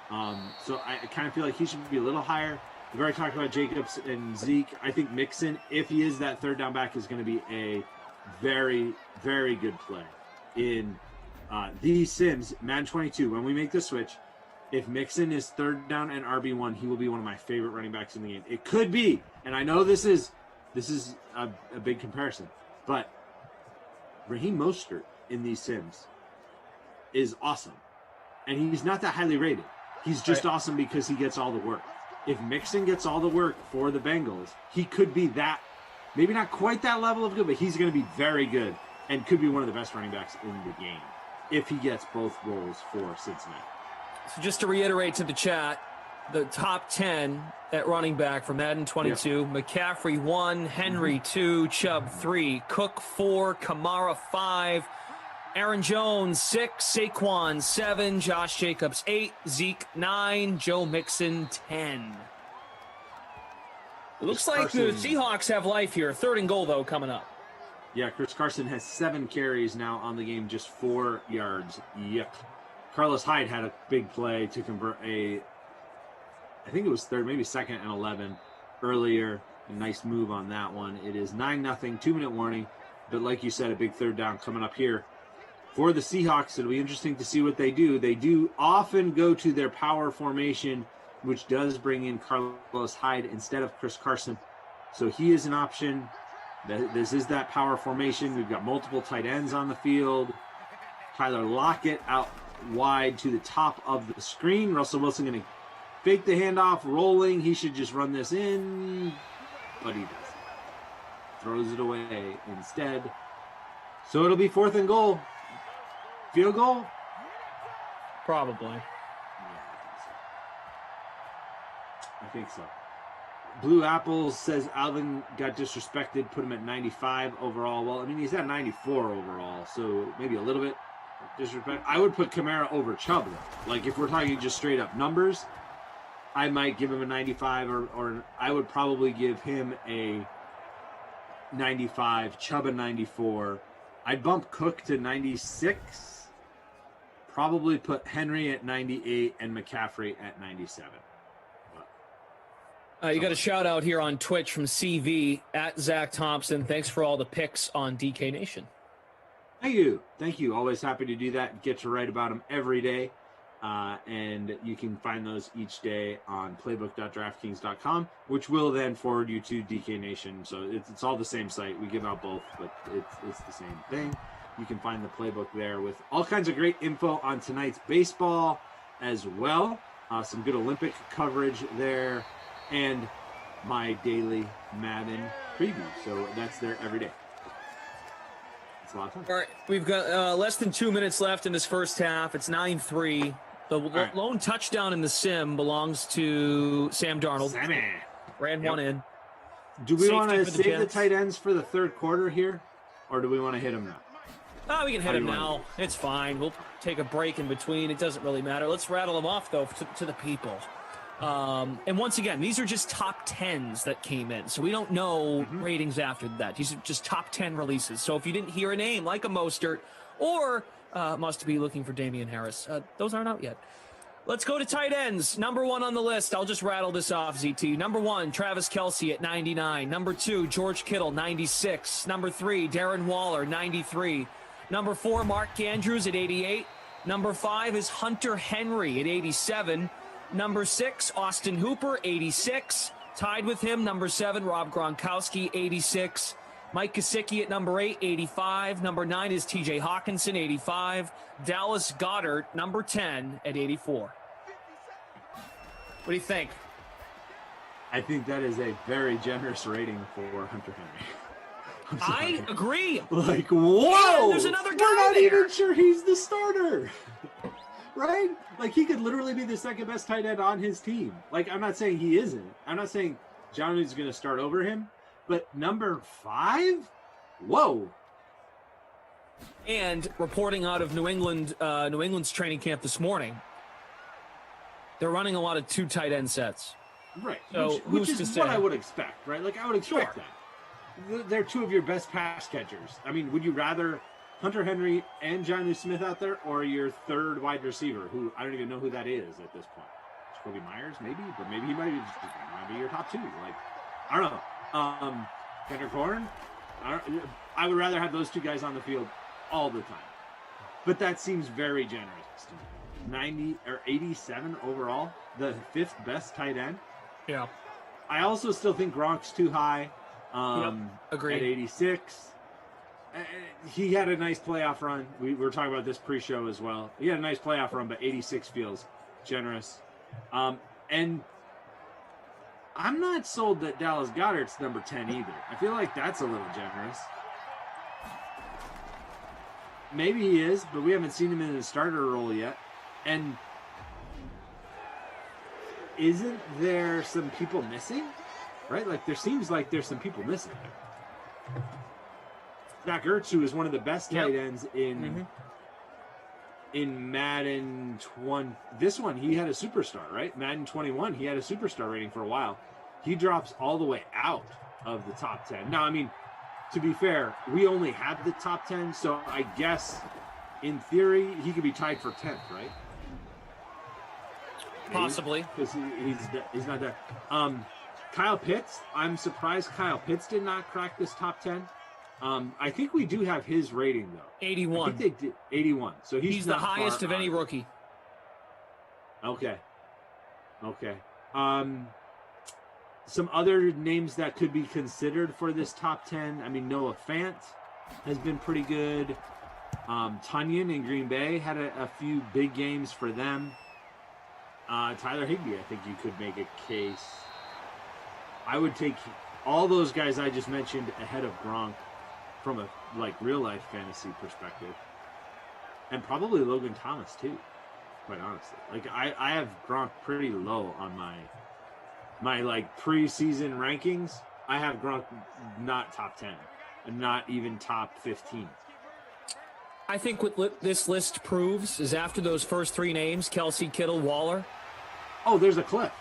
So I kind of feel like he should be a little higher. We've already talked about Jacobs and Zeke. I think Mixon, if he is that third down back, is going to be a very, very good play in these Sims, Madden 22. When we make the switch, if Mixon is third down and RB1, he will be one of my favorite running backs in the game. It could be, and I know this is a big comparison, but Raheem Mostert in these Sims is awesome. And he's not that highly rated. He's just awesome because he gets all the work. If Mixon gets all the work for the Bengals, he could be that, maybe not quite that level of good, but he's going to be very good and could be one of the best running backs in the game if he gets both roles for Cincinnati. So just to reiterate to the chat, the top 10 at running back for Madden 22, yep. McCaffrey 1, Henry 2, Chubb 3, Cook 4, Kamara 5, Aaron Jones 6, Saquon 7, Josh Jacobs 8, Zeke 9, Joe Mixon 10. It looks like the Seahawks have life here. 3rd and goal, though, coming up. Yeah, Chris Carson has 7 carries now on the game, just 4 yards. Yep. Carlos Hyde had a big play to convert I think it was 3rd, maybe 2nd and 11 earlier. A nice move on that one. It is 9-0, 2-minute warning. But like you said, a big 3rd down coming up here. For the Seahawks, it'll be interesting to see what they do. They do often go to their power formation, which does bring in Carlos Hyde instead of Chris Carson. So he is an option. This is that power formation. We've got multiple tight ends on the field. Tyler Lockett out wide to the top of the screen. Russell Wilson going to fake the handoff, rolling. He should just run this in, but he doesn't. Throws it away instead. So it'll be 4th and goal. Field goal? Probably. Yeah, I think so. Blue Apples says Alvin got disrespected, put him at 95 overall. Well, I mean, he's at 94 overall, so maybe a little bit. disrespect. I would put Kamara over Chubb though. Like if we're talking just straight up numbers, I might give him a 95, or I would probably give him a 95, Chubb a 94. I'd bump Cook to 96. Probably put Henry at 98 and McCaffrey at 97. You got a shout out here on Twitch from CV at Zach Thompson. Thanks for all the picks on DK Nation. Thank you. Thank you. Always happy to do that. Get to write about them every day. And you can find those each day on playbook.draftkings.com, which will then forward you to DK Nation. So it's all the same site. We give out both, but it's the same thing. You can find the playbook there with all kinds of great info on tonight's baseball as well. Some good Olympic coverage there, and my daily Madden preview. So that's there every day. It's a lot of fun. All right, we've got less than 2 minutes left in this first half. It's 9-3. The lone touchdown in the sim belongs to Sam Darnold. Sammy. Ran one in. Do we want to Safety for the save the Jets. tight ends for the third quarter here, or do we want to hit them now? Oh, we can How hit do him you want now. It's fine. We'll take a break in between. It doesn't really matter. Let's rattle them off, though, to the people. And once again, these are just top 10s that came in. So we don't know ratings after that. These are just top 10 releases. So if you didn't hear a name like a Mostert or must be looking for Damian Harris, those aren't out yet. Let's go to tight ends. Number 1 on the list. I'll just rattle this off, ZT. Number 1, Travis Kelce at 99. Number 2, George Kittle, 96. Number 3, Darren Waller, 93. Number 4, Mark Andrews at 88. Number 5 is Hunter Henry at 87. Number 6, Austin Hooper, 86. Tied with him, number 7, Rob Gronkowski, 86. Mike Gesicki at number 8, 85. Number 9 is TJ Hawkinson, 85. Dallas Goedert, number 10, at 84. What do you think? I think that is a very generous rating for Hunter Henry. I agree. Like, whoa! And there's another guy We're not there. even sure he's the starter. Right? Like, he could literally be the second best tight end on his team. Like, I'm not saying he isn't. I'm not saying John is going to start over him. But number 5? Whoa. And reporting out of New England's training camp this morning, they're running a lot of 2 tight end sets. Right. So which who's is to say? what I would expect, right? Like, I would expect that. They're 2 of your best pass catchers. I mean, would you rather Hunter Henry and Jonnu Smith out there, or your third wide receiver, who I don't even know who that is at this point? Jacoby Myers, maybe? But maybe he might be your top 2. Like, I don't know. Kendrick Bourne? I would rather have those 2 guys on the field all the time. But that seems very generous to me. 90 or 87 overall, the 5th best tight end. Yeah. I also still think Gronk's too high. Agreed. At 86. He had a nice playoff run. We were talking about this pre-show as well. He had a nice playoff run, but 86 feels generous. And I'm not sold that Dallas Goedert's number 10 either. I feel like that's a little generous. Maybe he is, but we haven't seen him in the starter role yet. And isn't there some people missing? Right? Like, there seems like there's some people missing. Zach Ertz, who is one of the best tight ends in Madden 20. This one, he had a superstar, right? Madden 21, he had a superstar rating for a while. He drops all the way out of the top 10. Now, I mean, to be fair, we only have the top 10, so I guess in theory he could be tied for 10th, right? Possibly. Because he's not there. Kyle Pitts, I'm surprised Kyle Pitts did not crack this top 10. I think we do have his rating, though. 81. I think they did 81. So he's the not highest far of any out. rookie. Okay. Some other names that could be considered for this top 10. I mean, Noah Fant has been pretty good. Tunyon in Green Bay had a few big games for them. Tyler Higbee, I think you could make a case. I would take all those guys I just mentioned ahead of Gronk from a real life fantasy perspective, and probably Logan Thomas too. Quite honestly, I have Gronk pretty low on my preseason rankings. I have Gronk not top 10, and not even top 15. I think what this list proves is after those first three names, Kelsey, Kittle, Waller. Oh, there's a cliff.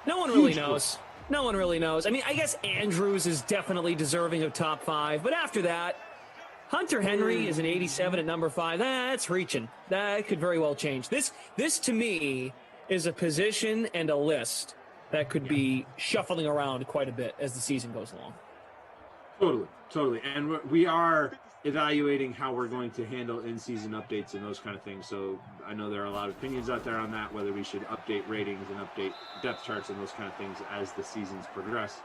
No one really knows. No one really knows. I mean, I guess Andrews is definitely deserving of top 5, but after that, Hunter Henry is an 87 at number 5. That's reaching. That could very well change. This to me is a position and a list that could be shuffling around quite a bit as the season goes along. Totally. And we are evaluating how we're going to handle in-season updates and those kind of things. So I know there are a lot of opinions out there on that, whether we should update ratings and update depth charts and those kind of things as the seasons progress.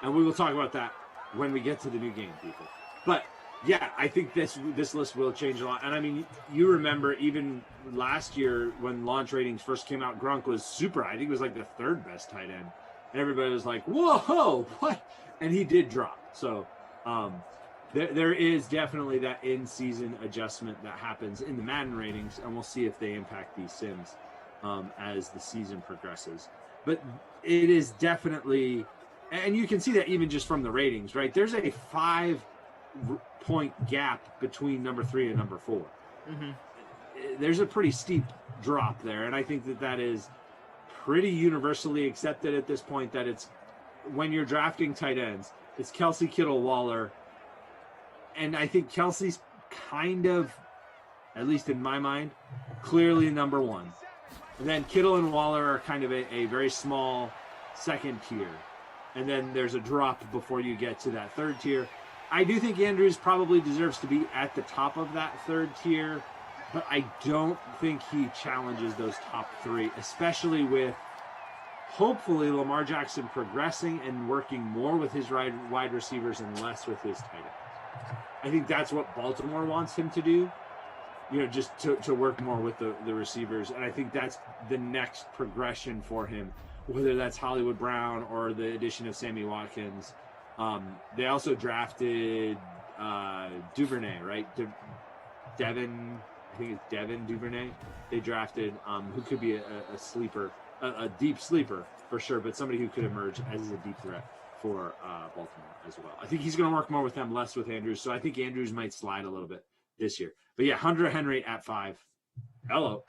And we will talk about that when we get to the new game, people. But yeah, I think this list will change a lot. And I mean, you remember even last year when launch ratings first came out, Gronk was super high. I think it was like the 3rd best tight end. And everybody was like, whoa, what? And he did drop. So there is definitely that in-season adjustment that happens in the Madden ratings, and we'll see if they impact these sims as the season progresses. But it is definitely, and you can see that even just from the ratings, right? There's a 5-point gap between number 3 and number 4. Mm-hmm. There's a pretty steep drop there, and I think that is pretty universally accepted at this point, that it's when you're drafting tight ends, it's Kelsey, Kittle, Waller, and I think Kelsey's kind of, at least in my mind, clearly number 1. And then Kittle and Waller are kind of a very small second tier. And then there's a drop before you get to that 3rd tier. I do think Andrews probably deserves to be at the top of that 3rd tier, but I don't think he challenges those top 3, especially with hopefully Lamar Jackson progressing and working more with his wide receivers and less with his tight ends. I think that's what Baltimore wants him to do, just to work more with the receivers. And I think that's the next progression for him, whether that's Hollywood Brown or the addition of Sammy Watkins. They also drafted Duvernay, right? Devin, I think it's Devin Duvernay. They drafted who could be a sleeper, a deep sleeper for sure, but somebody who could emerge as a deep threat for Baltimore as well. I think he's going to work more with them, less with Andrews. So I think Andrews might slide a little bit this year. But yeah, Hunter Henry at 5. Hello.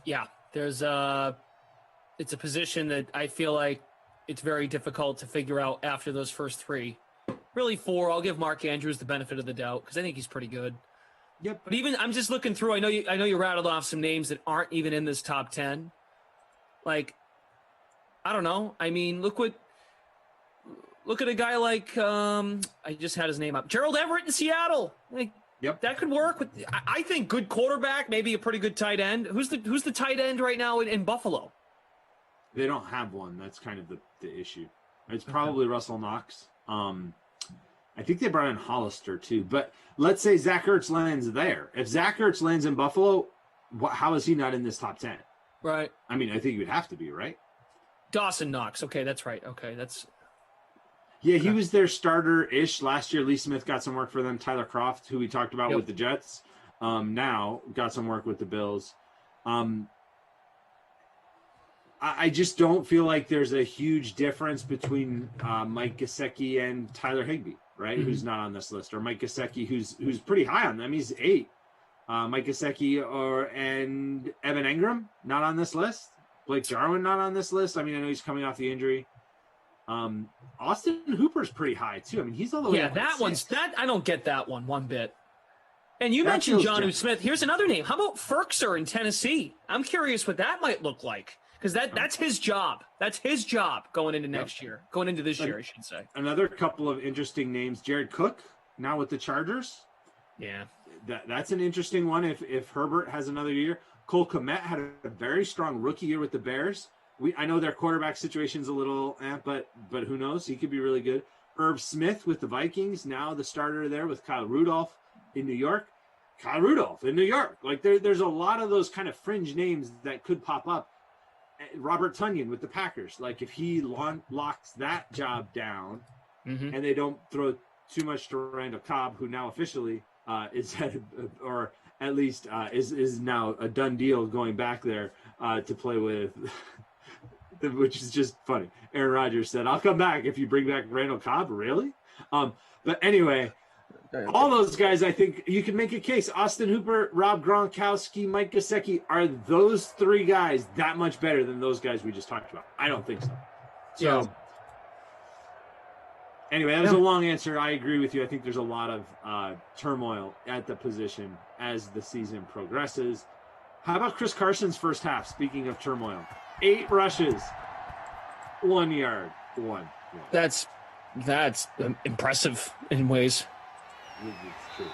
Yeah, it's a position that I feel like it's very difficult to figure out after those first 3. Really 4. I'll give Mark Andrews the benefit of the doubt because I think he's pretty good. Yep. But even I'm just looking through. I know you rattled off some names that aren't even in this top 10. Like, I don't know. I mean, look at a guy like I just had his name up. Gerald Everett in Seattle. Like, yep, that could work. I think good quarterback, maybe a pretty good tight end. Who's the tight end right now in Buffalo? They don't have one. That's kind of the issue. It's probably Russell Knox. I think they brought in Hollister too. But let's say Zach Ertz lands there. If Zach Ertz lands in Buffalo, how is he not in this top 10? Right. I mean, I think he would have to be, right? Dawson Knox. Okay, that's right. Okay, that's. Yeah, he was their starter-ish last year. Lee Smith got some work for them. Tyler Kroft, who we talked about with the Jets, now got some work with the Bills. I just don't feel like there's a huge difference between Mike Gesicki and Tyler Higbee, right? Mm-hmm. Who's not on this list, or Mike Gesicki, who's pretty high on them. He's 8. Mike Gesicki and Evan Engram not on this list. Blake Jarwin not on this list. I mean, I know he's coming off the injury. Austin Hooper's pretty high too. I mean, he's all the way. Yeah, that I don't get that one bit. And you mentioned Jonnu Smith. Here's another name. How about Ferkser in Tennessee? I'm curious what that might look like. Because that's his job. That's his job going into next year. Going into this year, I should say. Another couple of interesting names. Jared Cook, now with the Chargers. Yeah. That's an interesting one if Herbert has another year. Cole Kmet had a very strong rookie year with the Bears. I know their quarterback situation's a little, but who knows? He could be really good. Irv Smith with the Vikings, now the starter there with Kyle Rudolph in New York. Kyle Rudolph in New York. Like there's a lot of those kind of fringe names that could pop up. Robert Tonyan with the Packers. Like if he locks that job down, and they don't throw too much to Randall Cobb, who now officially is or at least is now a done deal going back there to play with, which is just funny. Aaron Rodgers said, "I'll come back if you bring back Randall Cobb." Really? But anyway, All those guys, I think you can make a case. Austin Hooper, Rob Gronkowski, Mike Gesicki. Are those three guys that much better than those guys we just talked about? I don't think so. So, anyway, that was a long answer. I agree with you. I think there's a lot of turmoil at the position as the season progresses. How about Chris Carson's first half? Speaking of turmoil, 8 rushes, 1 yard, 1. That's impressive in ways. It's true.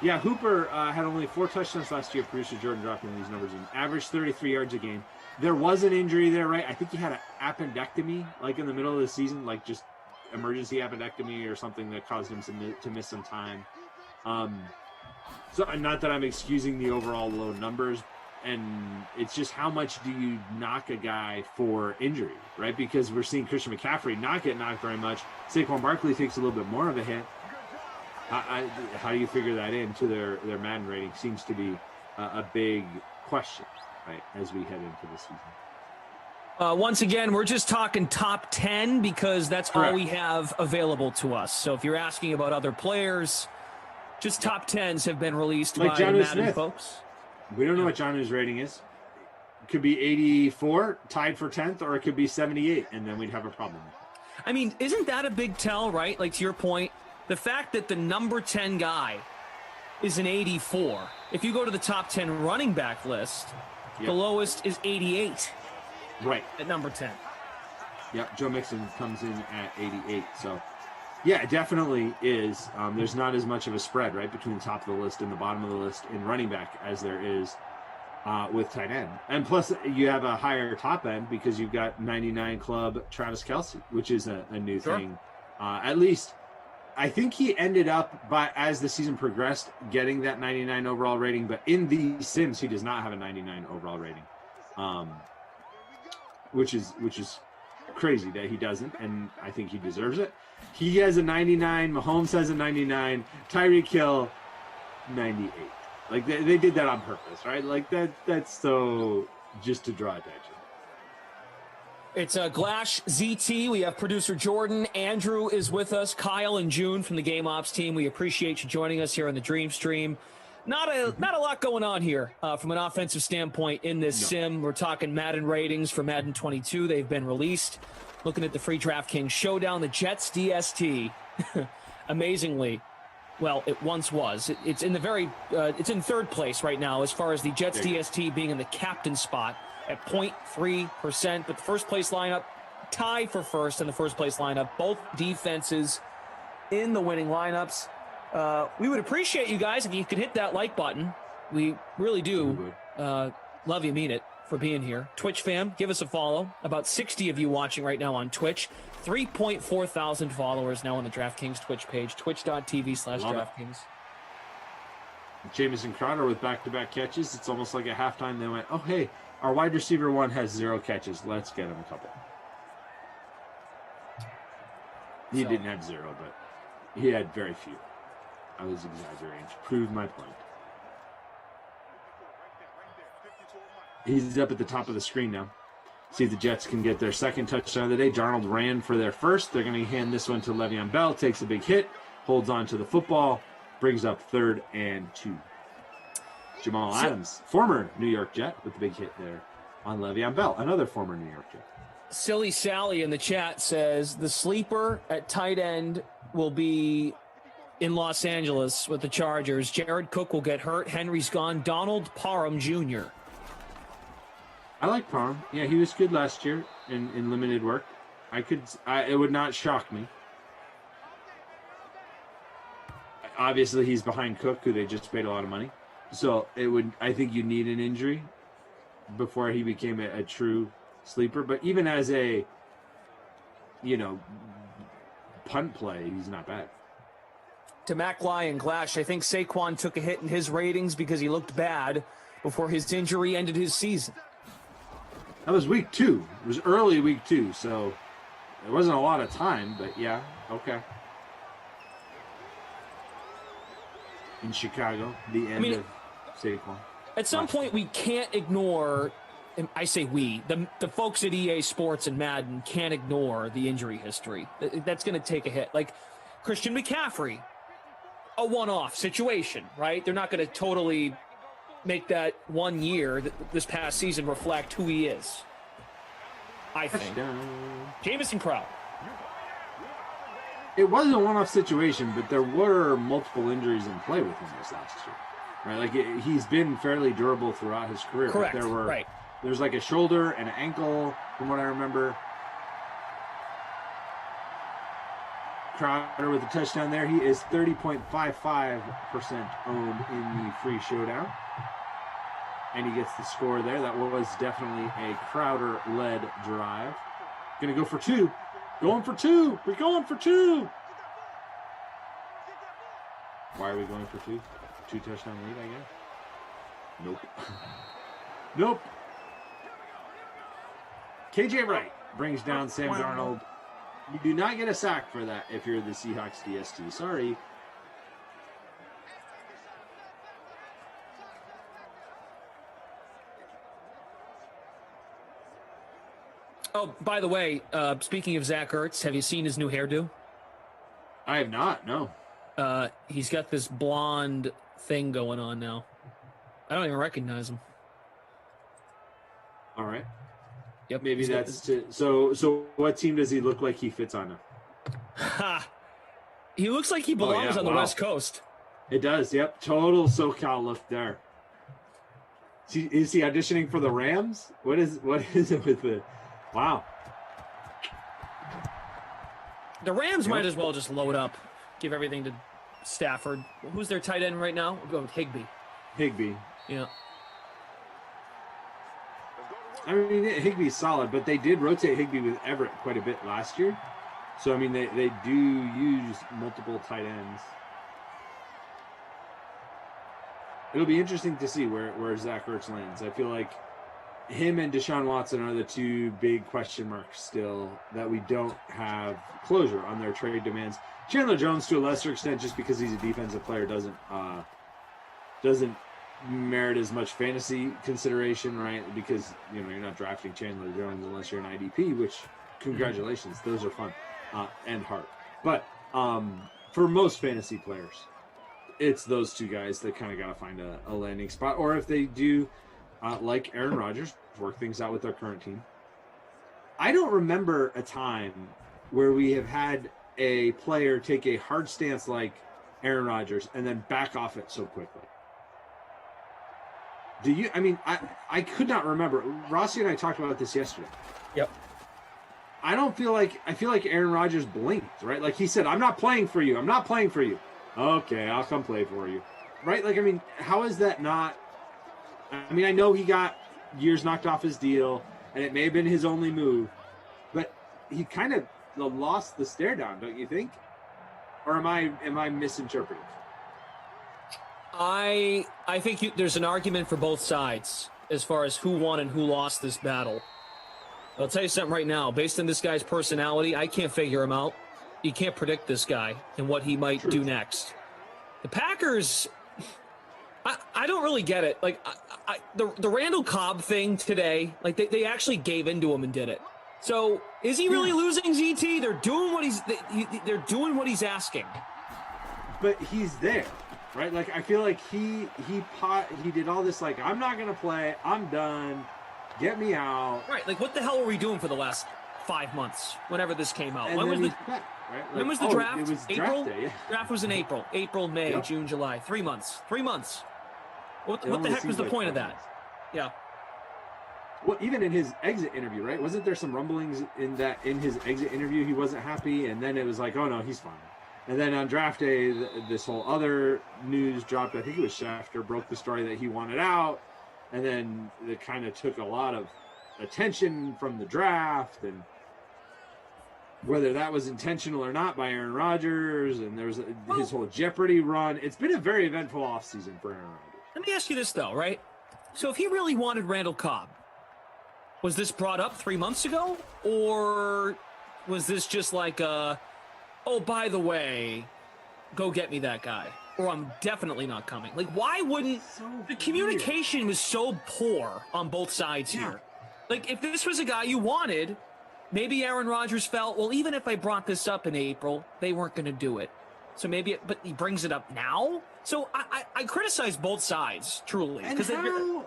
Yeah, Hooper had only 4 touchdowns last year. Producer Jordan dropping these numbers in. Averaged 33 yards a game. There was an injury there, right? I think he had an appendectomy, like in the middle of the season, like just emergency appendectomy or something that caused him to miss some time. So not that I'm excusing the overall low numbers, and it's just how much do you knock a guy for injury, right? Because we're seeing Christian McCaffrey not get knocked very much. Saquon Barkley takes a little bit more of a hit. How do you figure that into their Madden rating? Seems to be a big question, right, as we head into the season. Once again, we're just talking top 10 because that's Correct. all we have available to us. So if you're asking about other players, just top 10s have been released Like by the Jonnu Madden Smith. folks. We don't know what Jonnu's rating is. It could be 84, tied for 10th, or it could be 78, and then we'd have a problem. I mean, isn't that a big tell, right? Like, to your point, the fact that the number 10 guy is an 84. If you go to the top 10 running back list, the lowest is 88. Right. At number 10. Yep, Joe Mixon comes in at 88. So, yeah, it definitely is. There's not as much of a spread, right, between the top of the list and the bottom of the list in running back as there is with tight end. And plus, you have a higher top end because you've got 99 club Travis Kelce, which is a new thing. At least, I think he ended up, as the season progressed, getting that 99 overall rating. But in the Sims, he does not have a 99 overall rating, which is crazy that he doesn't, and I think he deserves it. He has a 99. Mahomes has a 99. Tyreek Hill, 98. Like they did that on purpose, right? Like that's so just to draw attention. It's Glash ZT. We have producer Jordan. Andrew is with us. Kyle and June from the Game Ops team. We appreciate you joining us here on the Dream Stream. Not a lot going on here from an offensive standpoint in this sim. We're talking Madden ratings for Madden 22. They've been released. Looking at the free DraftKings Showdown, the Jets DST, amazingly, well, it once was. It's in it's in third place right now as far as the Jets DST being in the captain spot at 0.3%. But the first place lineup, tie for first in the first place lineup. Both defenses in the winning lineups. We would appreciate you guys if you could hit that like button. We really do love you, mean it, for being here. Twitch fam, give us a follow. About 60 of you watching right now on Twitch. 3.4 thousand followers now on the DraftKings Twitch page. Twitch.tv/DraftKings. Jamison Crowder with back-to-back catches. It's almost like at halftime they went, oh, hey, our wide receiver 1 has 0 catches. Let's get him a couple. He didn't have 0, but he had very few. I was exaggerating to prove my point. He's up at the top of the screen now. See if the Jets can get their second touchdown of the day. Darnold ran for their first. They're going to hand this one to Le'Veon Bell. Takes a big hit. Holds on to the football. Brings up 3rd and 2. Jamal Adams, former New York Jet, with the big hit there on Le'Veon Bell. Another former New York Jet. Silly Sally in the chat says the sleeper at tight end will be in Los Angeles with the Chargers. Jared Cook will get hurt. Henry's gone. Donald Parham Jr. I like Parham. Yeah, he was good last year in limited work. It would not shock me. Obviously, he's behind Cook, who they just paid a lot of money. So I think you need an injury before he became a true sleeper. But even as a, punt play, he's not bad. To MacLy and Glash, I think Saquon took a hit in his ratings because he looked bad before his injury ended his season. That was week 2. It was early week 2, so there wasn't a lot of time, but yeah, okay. In Chicago, the end of Saquon. At some point, we can't ignore, and I say we, the folks at EA Sports and Madden can't ignore the injury history. That's going to take a hit. Like, Christian McCaffrey, a one-off situation, right? They're not going to totally make that 1 year, this past season, reflect who he is. I think. Jamison Crowder. It wasn't a one-off situation, but there were multiple injuries in play with him this last year. Right, like he's been fairly durable throughout his career. Correct. But Right. There's like a shoulder and an ankle, from what I remember. Crowder with a touchdown there. He is 30.55% owned in the free showdown. And he gets the score there. That was definitely a Crowder-led drive. Gonna go for two. Going for two. We're going for two. Why are we going for two? 2 touchdown lead, I guess. Nope. Nope. KJ Wright brings down Sam Darnold. You do not get a sack for that if you're the Seahawks DST. Sorry. Oh, by the way, speaking of Zach Ertz, have you seen his new hairdo? I have not, no. He's got this blonde thing going on now. I don't even recognize him. All right. Yep. Maybe that's so what team does he look like he fits on now? Ha! He looks like he belongs on the West Coast. It does, yep. Total SoCal look there. Is he auditioning for the Rams? What is it with the wow? The Rams might as well just load up, give everything to Stafford. Who's their tight end right now? We'll go with Higbee. Yeah. I mean, Higbee's solid, but they did rotate Higbee with Everett quite a bit last year. So, I mean, they do use multiple tight ends. It'll be interesting to see where Zach Ertz lands. I feel like him and Deshaun Watson are the two big question marks still that we don't have closure on their trade demands. Chandler Jones, to a lesser extent, just because he's a defensive player, doesn't merit as much fantasy consideration, right? Because you're not drafting Chandler Jones unless you're an IDP, which congratulations, those are fun and hard. But for most fantasy players, it's those two guys that kind of got to find a landing spot, or if they do, like Aaron Rodgers, work things out with their current team. I don't remember a time where we have had a player take a hard stance like Aaron Rodgers and then back off it so quickly. Do you? I mean, I could not remember. Rossi and I talked about this yesterday. Yep. I feel like Aaron Rodgers blinked, right? Like he said, "I'm not playing for you. I'm not playing for you." Okay, I'll come play for you, right? Like, I mean, how is that not? I mean, I know he got years knocked off his deal, and it may have been his only move, but he kind of lost the stare down, don't you think? Or am I misinterpreting? I think there's an argument for both sides as far as who won and who lost this battle. I'll tell you something right now. Based on this guy's personality, I can't figure him out. You can't predict this guy and what he might do next. The Packers, I don't really get it. Like the Randall Cobb thing today, like they actually gave into him and did it. So is he really losing ZT? They're doing what he's asking. But he's there. Right, like I feel like he did all this. Like, I'm not gonna play. I'm done. Get me out. Right, like what the hell were we doing for the last 5 months? Whenever this came out, and when was the back, right? Like, when was the draft? It was April. Draft day, yeah. Draft was in April, May, June, July. 3 months. 3 months. What the heck was the point of that? Yeah. Well, even in his exit interview, right? Wasn't there some rumblings in his exit interview he wasn't happy, and then it was like, oh no, he's fine. And then on draft day, this whole other news dropped. I think it was Schefter broke the story that he wanted out. And then it kind of took a lot of attention from the draft. And whether that was intentional or not by Aaron Rodgers. And there was his whole Jeopardy run. It's been a very eventful offseason for Aaron Rodgers. Let me ask you this, though, right? So if he really wanted Randall Cobb, was this brought up 3 months ago? Or was this just like oh, by the way, go get me that guy, or I'm definitely not coming? Like, why wouldn't the communication was so poor on both sides here? Like, if this was a guy you wanted, maybe Aaron Rodgers felt, well, even if I brought this up in April, they weren't going to do it. So maybe, but he brings it up now. So I criticize both sides, truly. And how,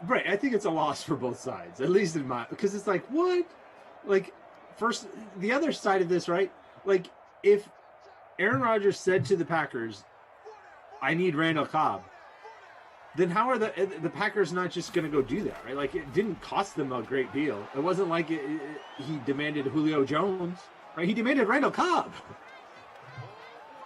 right, I think it's a loss for both sides, at least in my, because it's like, what? Like, first, the other side of this, right? Like, if Aaron Rodgers said to the Packers, I need Randall Cobb, then how are the Packers not just going to go do that, right? Like, it didn't cost them a great deal. It wasn't like he demanded Julio Jones, right? He demanded Randall Cobb.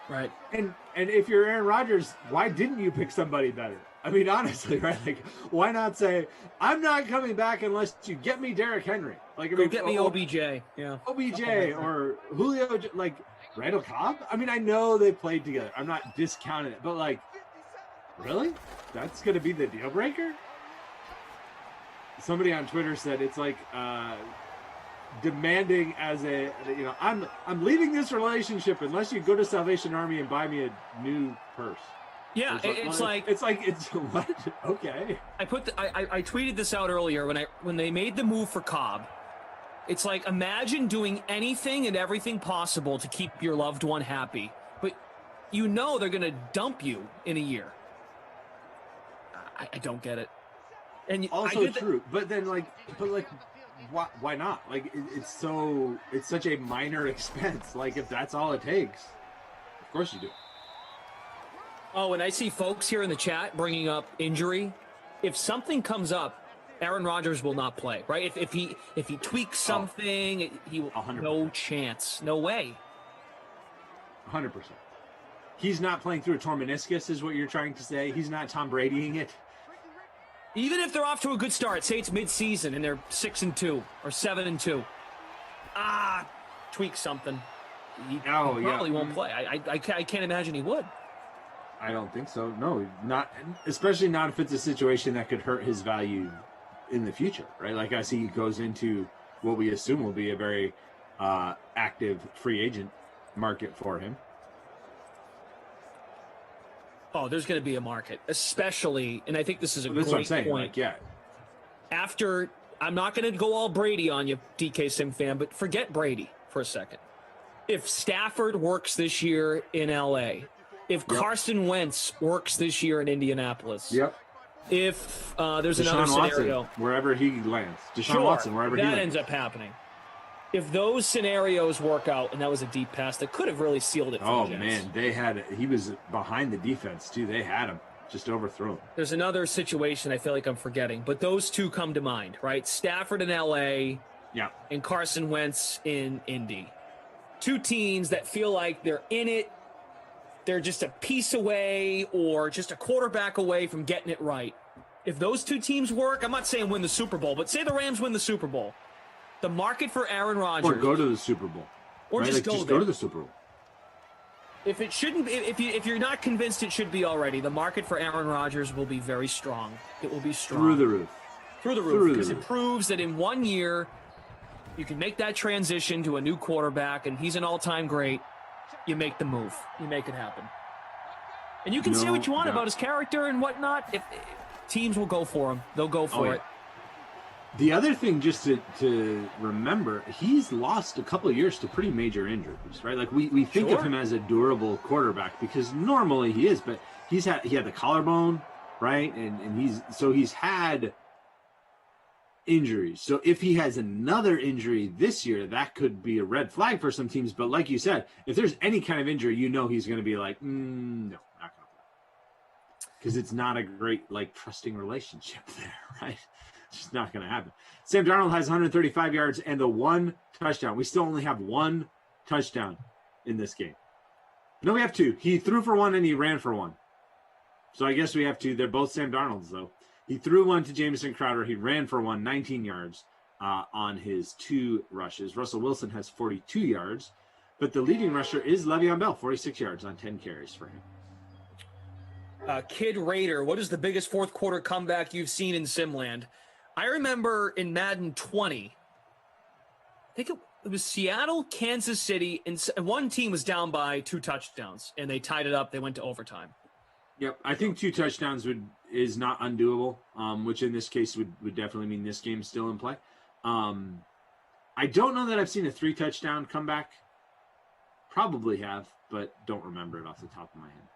Right. And if you're Aaron Rodgers, why didn't you pick somebody better? I mean, honestly, right? Like, why not say, I'm not coming back unless you get me Derrick Henry? Like, I mean, get me OBJ. Yeah. OBJ or Julio, like Randall Cobb? I mean, I know they played together. I'm not discounting it, but like, really? That's going to be the deal breaker? Somebody on Twitter said it's like demanding as a, you know, I'm leaving this relationship unless you go to Salvation Army and buy me a new purse. Yeah, it's like what? Okay. I tweeted this out earlier when they made the move for Cobb. It's like, imagine doing anything and everything possible to keep your loved one happy, but you know they're going to dump you in a year. I don't get it. And also true, but then why not? Like, it's such a minor expense. Like, if that's all it takes, of course you do. Oh, and I see folks here in the chat bringing up injury. If something comes up, Aaron Rodgers will not play, right? If he tweaks something, he will. 100%. No chance, no way. 100%. He's not playing through a torn meniscus, is what you're trying to say. He's not Tom Bradying it. Even if they're off to a good start, say it's mid-season and they're 6-2 or 7-2, tweak something. He probably won't play. I can't imagine he would. I don't think so. No, not especially not if it's a situation that could hurt his value in the future, right? Like, as he goes into what we assume will be a very active free agent market for him. Oh, there's going to be a market, especially, and I think this is a great what I'm saying. point. Like, yeah. After, I'm not going to go all Brady on you, DK Sim fan, but forget Brady for a second. If Stafford works this year in LA, if Carson Wentz works this year in Indianapolis, if there's another scenario, Watson, wherever he lands, Deshaun Watson, wherever he lands, ends up happening. If those scenarios work out, and that was a deep pass that could have really sealed it for the Jets. Man, he was behind the defense too. They had him, just overthrew him. There's another situation I feel like I'm forgetting, but those two come to mind, right? Stafford in LA, and Carson Wentz in Indy. Two teams that feel like they're in it. They're just a piece away or just a quarterback away from getting it right. If those two teams work, I'm not saying win the Super Bowl, but say the Rams win the Super Bowl. The market for Aaron Rodgers, or go to the Super Bowl, or right? just go to the Super Bowl. If it shouldn't, if you're not convinced it should be already, the market for Aaron Rodgers will be very strong. It will be strong through the roof, because it proves that in 1 year you can make that transition to a new quarterback, and he's an all-time great. You make the move, you make it happen, and you can say what you want about his character and whatnot. If teams will go for him, they'll go for it. The other thing, just to remember, he's lost a couple of years to pretty major injuries, right? Like, we think of him as a durable quarterback because normally he is, but he had the collarbone, right? And he's had injuries. So if he has another injury this year, that could be a red flag for some teams. But like you said, if there's any kind of injury, you know he's going to be like, no, not going to play. Because it's not a great, like, trusting relationship there, right? It's just not going to happen. Sam Darnold has 135 yards and the one touchdown. We still only have one touchdown in this game. No, we have two. He threw for one and he ran for one. So I guess we have two. They're both Sam Darnold's, though. He threw one to Jamison Crowder. He ran for one, 19 yards on his two rushes. Russell Wilson has 42 yards, but the leading rusher is Le'Veon Bell, 46 yards on 10 carries for him. Kid Raider, what is the biggest fourth quarter comeback you've seen in Simland? I remember in Madden 20, I think it was Seattle, Kansas City, and one team was down by 2 touchdowns, and they tied it up. They went to overtime. Yep, I think 2 touchdowns is not undoable, which in this case would definitely mean this game's still in play. I don't know that I've seen a 3-touchdown comeback. Probably have, but don't remember it off the top of my head.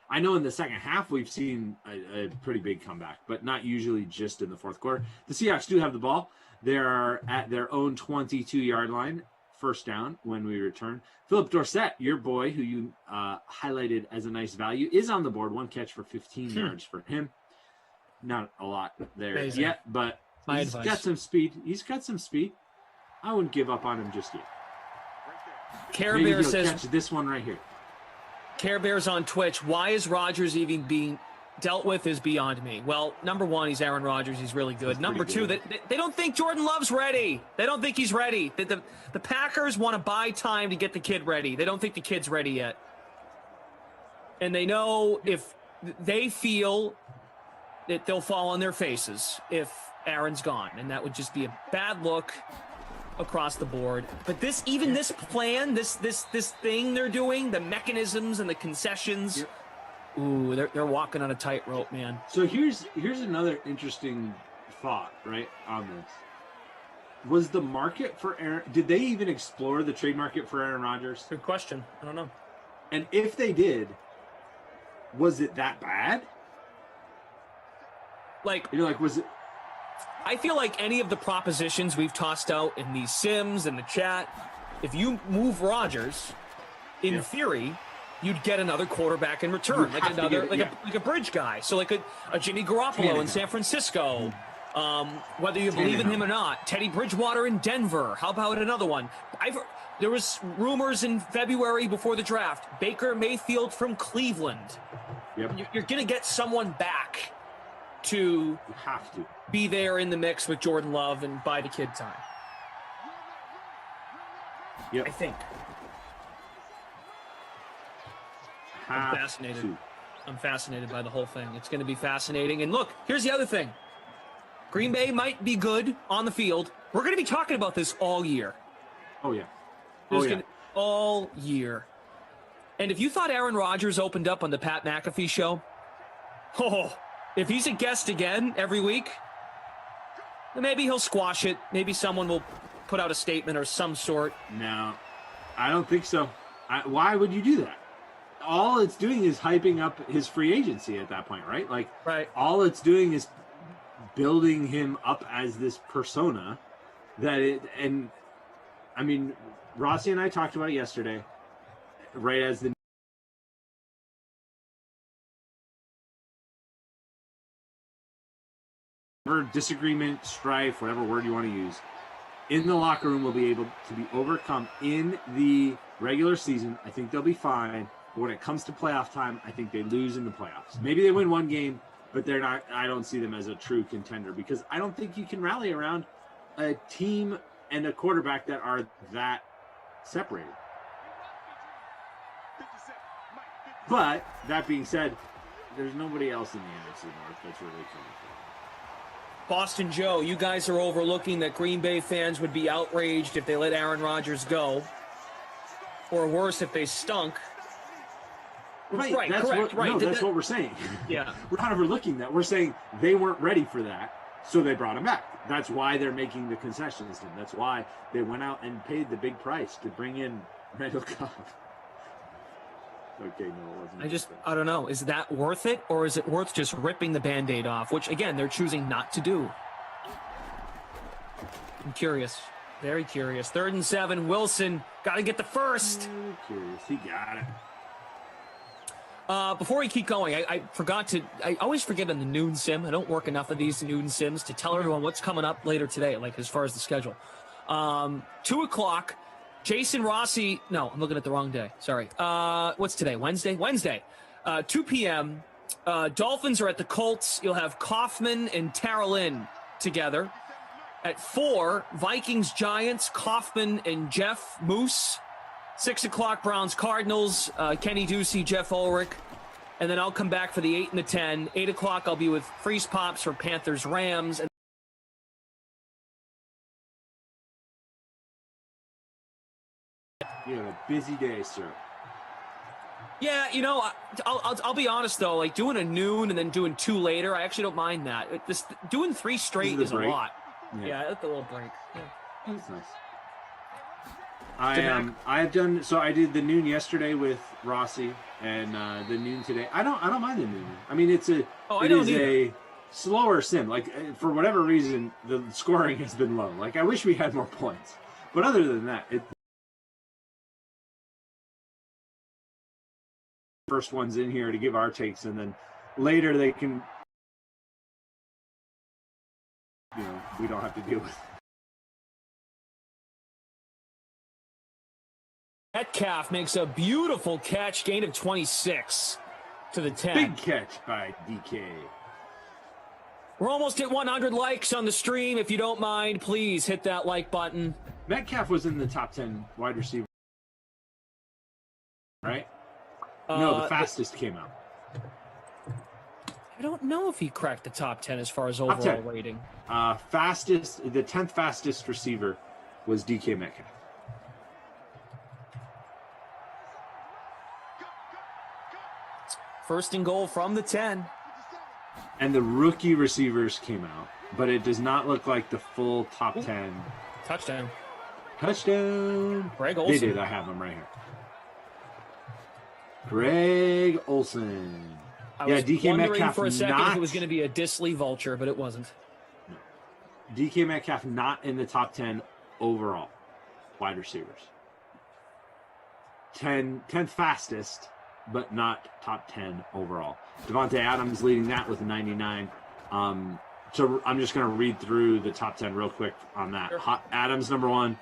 I know in the second half we've seen a pretty big comeback, but not usually just in the fourth quarter. The Seahawks do have the ball. They're at their own 22-yard line, first down when we return. Philip Dorsett, your boy, who you highlighted as a nice value, is on the board. 1 catch for 15 yards for him. Not a lot there yet, but he's got some speed. I wouldn't give up on him just yet. Care Maybe Bear he'll says catch this one right here. Care Bear's on Twitch. Why is Rodgers even being dealt with is beyond me. Well, number one, he's Aaron Rodgers. He's really good. Number two, they don't think Jordan Love's ready. They don't think he's ready. The Packers want to buy time to get the kid ready. They don't think the kid's ready yet. And they know if they feel that they'll fall on their faces if Aaron's gone. And that would just be a bad look across the board. But this plan, this thing they're doing, the mechanisms and the concessions, ooh, they're walking on a tightrope, man. So here's another interesting thought, right, on this. Was the market for Aaron, did they even explore the trade market for Aaron Rodgers? Good question. I don't know. And if they did, was it that bad? Was it? I feel like any of the propositions we've tossed out in these sims and the chat, if you move Rodgers, in theory, you'd get another quarterback in return, like a bridge guy. So like a Jimmy Garoppolo in San Francisco. Whether you believe in him or not, Teddy Bridgewater in Denver. How about another one? There was rumors in February before the draft. Baker Mayfield from Cleveland. Yep. You're going to get someone back to be there in the mix with Jordan Love and buy the kid time. Yep. I think. I'm fascinated. I'm fascinated by the whole thing. It's going to be fascinating. And look, here's the other thing. Green Bay might be good on the field. We're going to be talking about this all year. Oh, yeah. All year. And if you thought Aaron Rodgers opened up on the Pat McAfee show, if he's a guest again every week, then maybe he'll squash it. Maybe someone will put out a statement or some sort. No, I don't think so. Why would you do that? All it's doing is hyping up his free agency at that point, right? All it's doing is building him up as this persona and I mean, Rossi and I talked about it yesterday, right as the disagreement, strife, whatever word you want to use, in the locker room will be able to be overcome in the regular season. I think they'll be fine. But when it comes to playoff time, I think they lose in the playoffs. Maybe they win one game, but they're not. I don't see them as a true contender because I don't think you can rally around a team and a quarterback that are that separated. But that being said, there's nobody else in the NFC North that's really coming for. Boston Joe, you guys are overlooking that Green Bay fans would be outraged if they let Aaron Rodgers go. Or worse, if they stunk. Right, that's correct. That's what we're saying. Yeah. We're not overlooking that. We're saying they weren't ready for that, so they brought him back. That's why they're making the concessions. And that's why they went out and paid the big price to bring in Randall Cobb. Okay, no, it wasn't. I don't know. Is that worth it, or is it worth just ripping the Band-Aid off, which, again, they're choosing not to do? I'm curious. Very curious. 3rd and 7. Wilson, got to get the first. Very curious. He got it. Before we keep going, I always forget on the noon sim. I don't work enough of these noon sims to tell everyone what's coming up later today, like as far as the schedule. 2 o'clock. Jason Rossi, no, I'm looking at the wrong day. Sorry. What's today? Wednesday? Wednesday. 2 p.m. Dolphins are at the Colts. You'll have Kaufman and Taralin together. At 4, Vikings, Giants, Kaufman and Jeff Moose. 6 o'clock, Browns, Cardinals, Kenny Ducey, Jeff Ulrich. And then I'll come back for the 8 and the 10. 8 o'clock, I'll be with Freeze Pops for Panthers, Rams. And you have a busy day, sir. yeah, I'll be honest though. Like doing a noon and then doing 2 later, I actually don't mind that. Doing 3 straight is a lot. Yeah, that's a little break. Yeah. That's nice. I've done so. I did the noon yesterday with Rossi, and the noon today. I don't mind the noon. I mean, it is a slower sim. Like for whatever reason, the scoring has been low. Like I wish we had more points, but other than that, first ones in here to give our takes, and then later they can, we don't have to deal with. Metcalf makes a beautiful catch, gain of 26 to the 10. Big catch by DK. We're almost at 100 likes on the stream. If you don't mind, please hit that like button. Metcalf was in the top 10 wide receiver, right? No, the fastest came out. I don't know if he cracked the top 10 as far as overall rating. The 10th fastest receiver was DK Metcalf. First and goal from the 10. And the rookie receivers came out, but it does not look like the full top 10. Touchdown. Greg Olsen. They did. I have them right here. Greg Olsen. I was DK wondering Metcalf for a second not, if it was going to be a Disley vulture, but it wasn't. No. DK Metcalf not in the top 10 overall wide receivers. 10th fastest, but not top 10 overall. Devontae Adams leading that with a 99. So I'm just going to read through the top 10 real quick on that. Sure. Adams, number 1.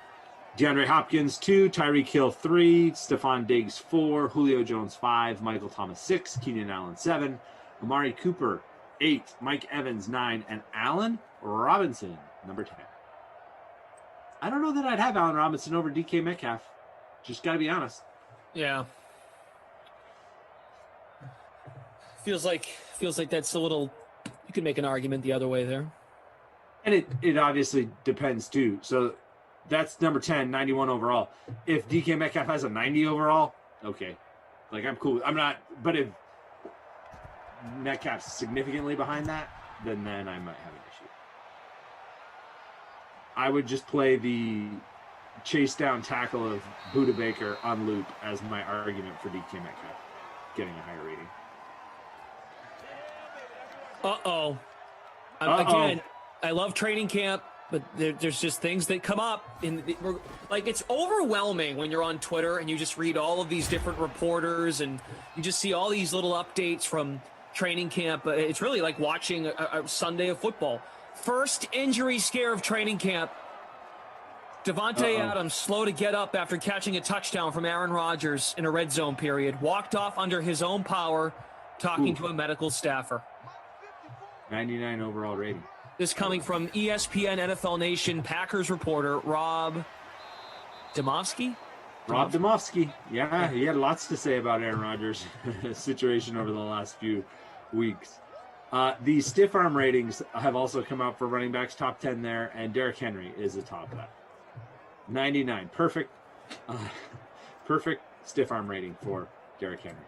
DeAndre Hopkins, 2. Tyreek Hill, 3. Stephon Diggs, 4. Julio Jones, 5. Michael Thomas, 6. Keenan Allen, 7. Amari Cooper, 8. Mike Evans, 9. And Allen Robinson, number 10. I don't know that I'd have Allen Robinson over DK Metcalf. Just got to be honest. Yeah. Feels like that's a little. You could make an argument the other way there. And it obviously depends too. So that's number 10, 91 overall. If DK Metcalf has a 90 overall, okay. Like I'm cool. I'm not. But if Metcalf's significantly behind that, then I might have an issue. I would just play the chase down tackle of Budda Baker on loop as my argument for DK Metcalf getting a higher rating. Again, I love training camp, but there's just things that come up. It's overwhelming when you're on Twitter and you just read all of these different reporters and you just see all these little updates from training camp. It's really like watching a Sunday of football. First injury scare of training camp. Devontae Adams, slow to get up after catching a touchdown from Aaron Rodgers in a red zone period, walked off under his own power, talking to a medical staffer. 99 overall rating. This coming from ESPN NFL Nation Packers reporter Rob Demovsky. Rob Demovsky. Yeah, he had lots to say about Aaron Rodgers' situation over the last few weeks. The stiff arm ratings have also come out for running backs, top 10 there, and Derrick Henry is the top of that. 99. Perfect. Perfect stiff arm rating for Derrick Henry.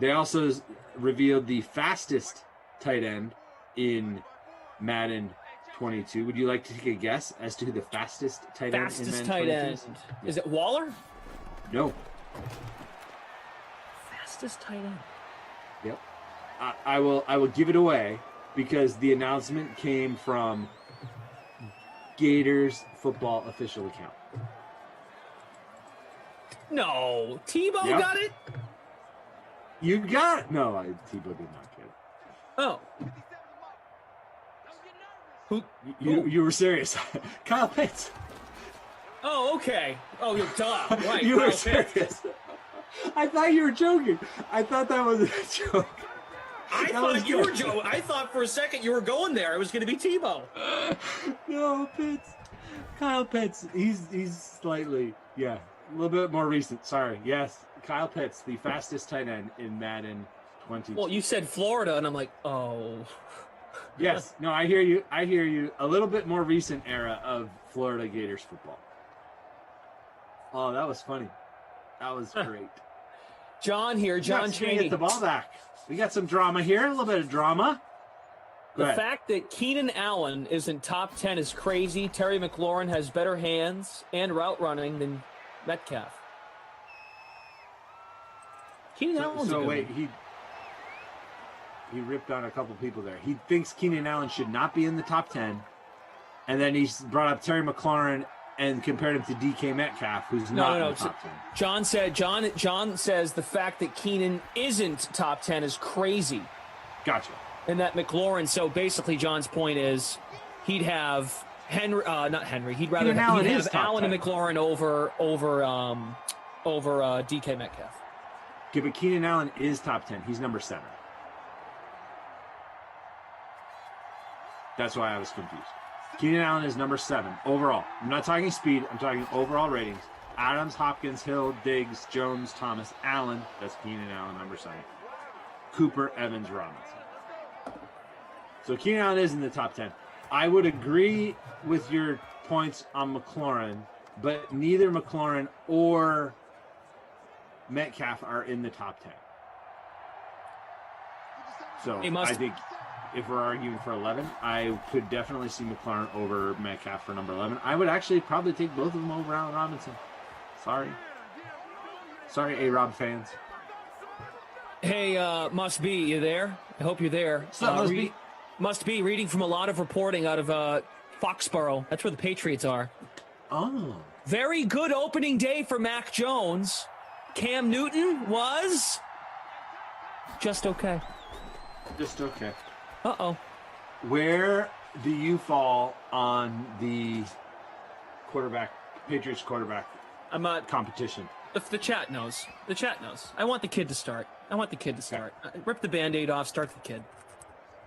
They also revealed the fastest tight end in Madden 22. Would you like to take a guess as to who the fastest tight end in Madden 22? Fastest tight end. Is it Waller? No. Fastest tight end. Yep. I will give it away because the announcement came from Gators football official account. No, Tebow got it? You got it. No, Tebow did not get it. Oh. You were serious. Kyle Pitts. Oh, okay. Oh, you're duh. Right. You were serious. I thought you were joking. I thought that was a joke. I thought you were joking. I thought for a second you were going there. It was going to be Tebow. No, Pitts. Kyle Pitts. He's slightly, a little bit more recent. Sorry. Yes, Kyle Pitts, the fastest tight end in Madden 22. Well, you said Florida, and I'm like, oh. Yes. No, I hear you. I hear you. A little bit more recent era of Florida Gators football. Oh, that was funny. That was great. John here. John Cheney. Cheney. Get the ball back. We got some drama here. A little bit of drama. The fact that Keenan Allen isn't top 10 is crazy. Terry McLaurin has better hands and route running than Metcalf. Keenan Allen's so a good wait, one. he ripped on a couple people there. He thinks Keenan Allen should not be in the top 10, and then he's brought up Terry McLaurin and compared him to DK Metcalf, who's not in the top 10. John says the fact that Keenan isn't top 10 is crazy. Gotcha. And that McLaurin, so basically John's point is he'd have he'd rather Keenan Allen he'd is have top Allen 10. and McLaurin over DK Metcalf. Okay, but Keenan Allen is top 10. He's number 7. That's why I was confused. Keenan Allen is number 7 overall. I'm not talking speed. I'm talking overall ratings. Adams, Hopkins, Hill, Diggs, Jones, Thomas, Allen. That's Keenan Allen, number 7. Cooper, Evans, Robinson. So Keenan Allen is in the top 10. I would agree with your points on McLaurin, but neither McLaurin or Metcalf are in the top 10. So I think if we're arguing for 11, I could definitely see McLaurin over Metcalf for number 11. I would actually probably take both of them over Allen Robinson. Sorry, A-Rob fans. Hey, Must Be, you there? I hope you're there. What's up, Must Be? Must Be, reading from a lot of reporting out of Foxborough. That's where the Patriots are. Oh. Very good opening day for Mac Jones. Cam Newton was just okay. Just okay. Uh-oh. Where do you fall on the Patriots quarterback competition? If the chat knows. The chat knows. I want the kid to start. Rip the Band-Aid off. Start the kid.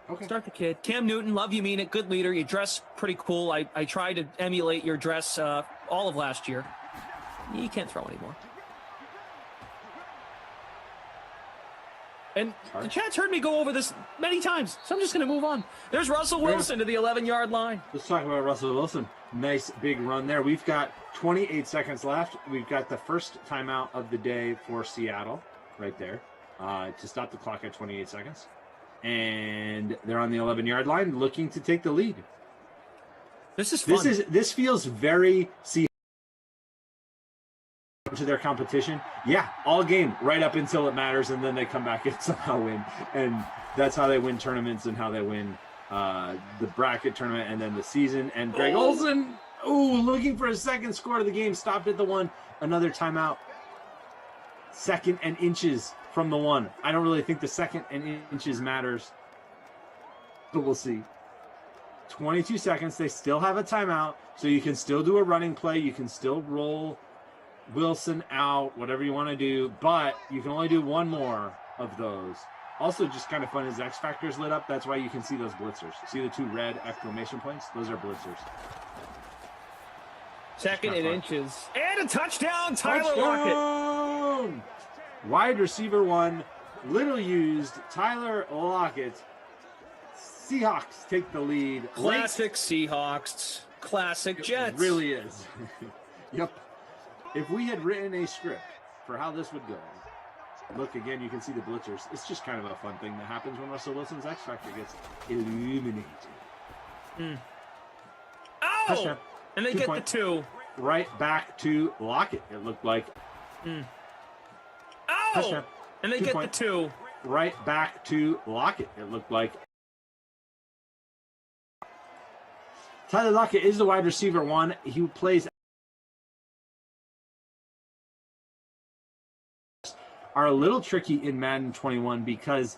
Okay. Start the kid. Cam Newton, love you, mean it. Good leader. You dress pretty cool. I tried to emulate your dress all of last year. You can't throw anymore. And the chat's heard me go over this many times, so I'm just going to move on. There's Russell Wilson to the 11-yard line. Let's talk about Russell Wilson. Nice big run there. We've got 28 seconds left. We've got the first timeout of the day for Seattle right there to stop the clock at 28 seconds. And they're on the 11-yard line looking to take the lead. This is fun. This feels very Seahawks to their competition. Yeah, all game right up until it matters, and then they come back and somehow win. And that's how they win tournaments and how they win the bracket tournament and then the season. And Greg Olsen, looking for a second score of the game, stopped at the 1. Another timeout. 2nd and inches from the 1. I don't really think the 2nd and inches matters, but we'll see. 22 seconds. They still have a timeout, so you can still do a running play. You can still roll Wilson out, whatever you want to do, but you can only do one more of those. Also, just kind of fun is X Factor's lit up. That's why you can see those blitzers. See the 2 red exclamation points? Those are blitzers. 2nd and inches. And a touchdown, Tyler Lockett. Wide receiver 1, little used, Tyler Lockett. Seahawks take the lead. Classic Seahawks. Classic Jets. It really is. Yep. If we had written a script for how this would go, look again, you can see the blitzers. It's just kind of a fun thing that happens when Russell Wilson's X Factor gets illuminated. Oh! Touchdown. And they 2 get points. the 2. Right back to Lockett, it looked like. Oh! Touchdown. And they 2 get points. the 2. Right back to Lockett, it looked like. Tyler Lockett is the wide receiver 1. He plays are a little tricky in Madden 21 because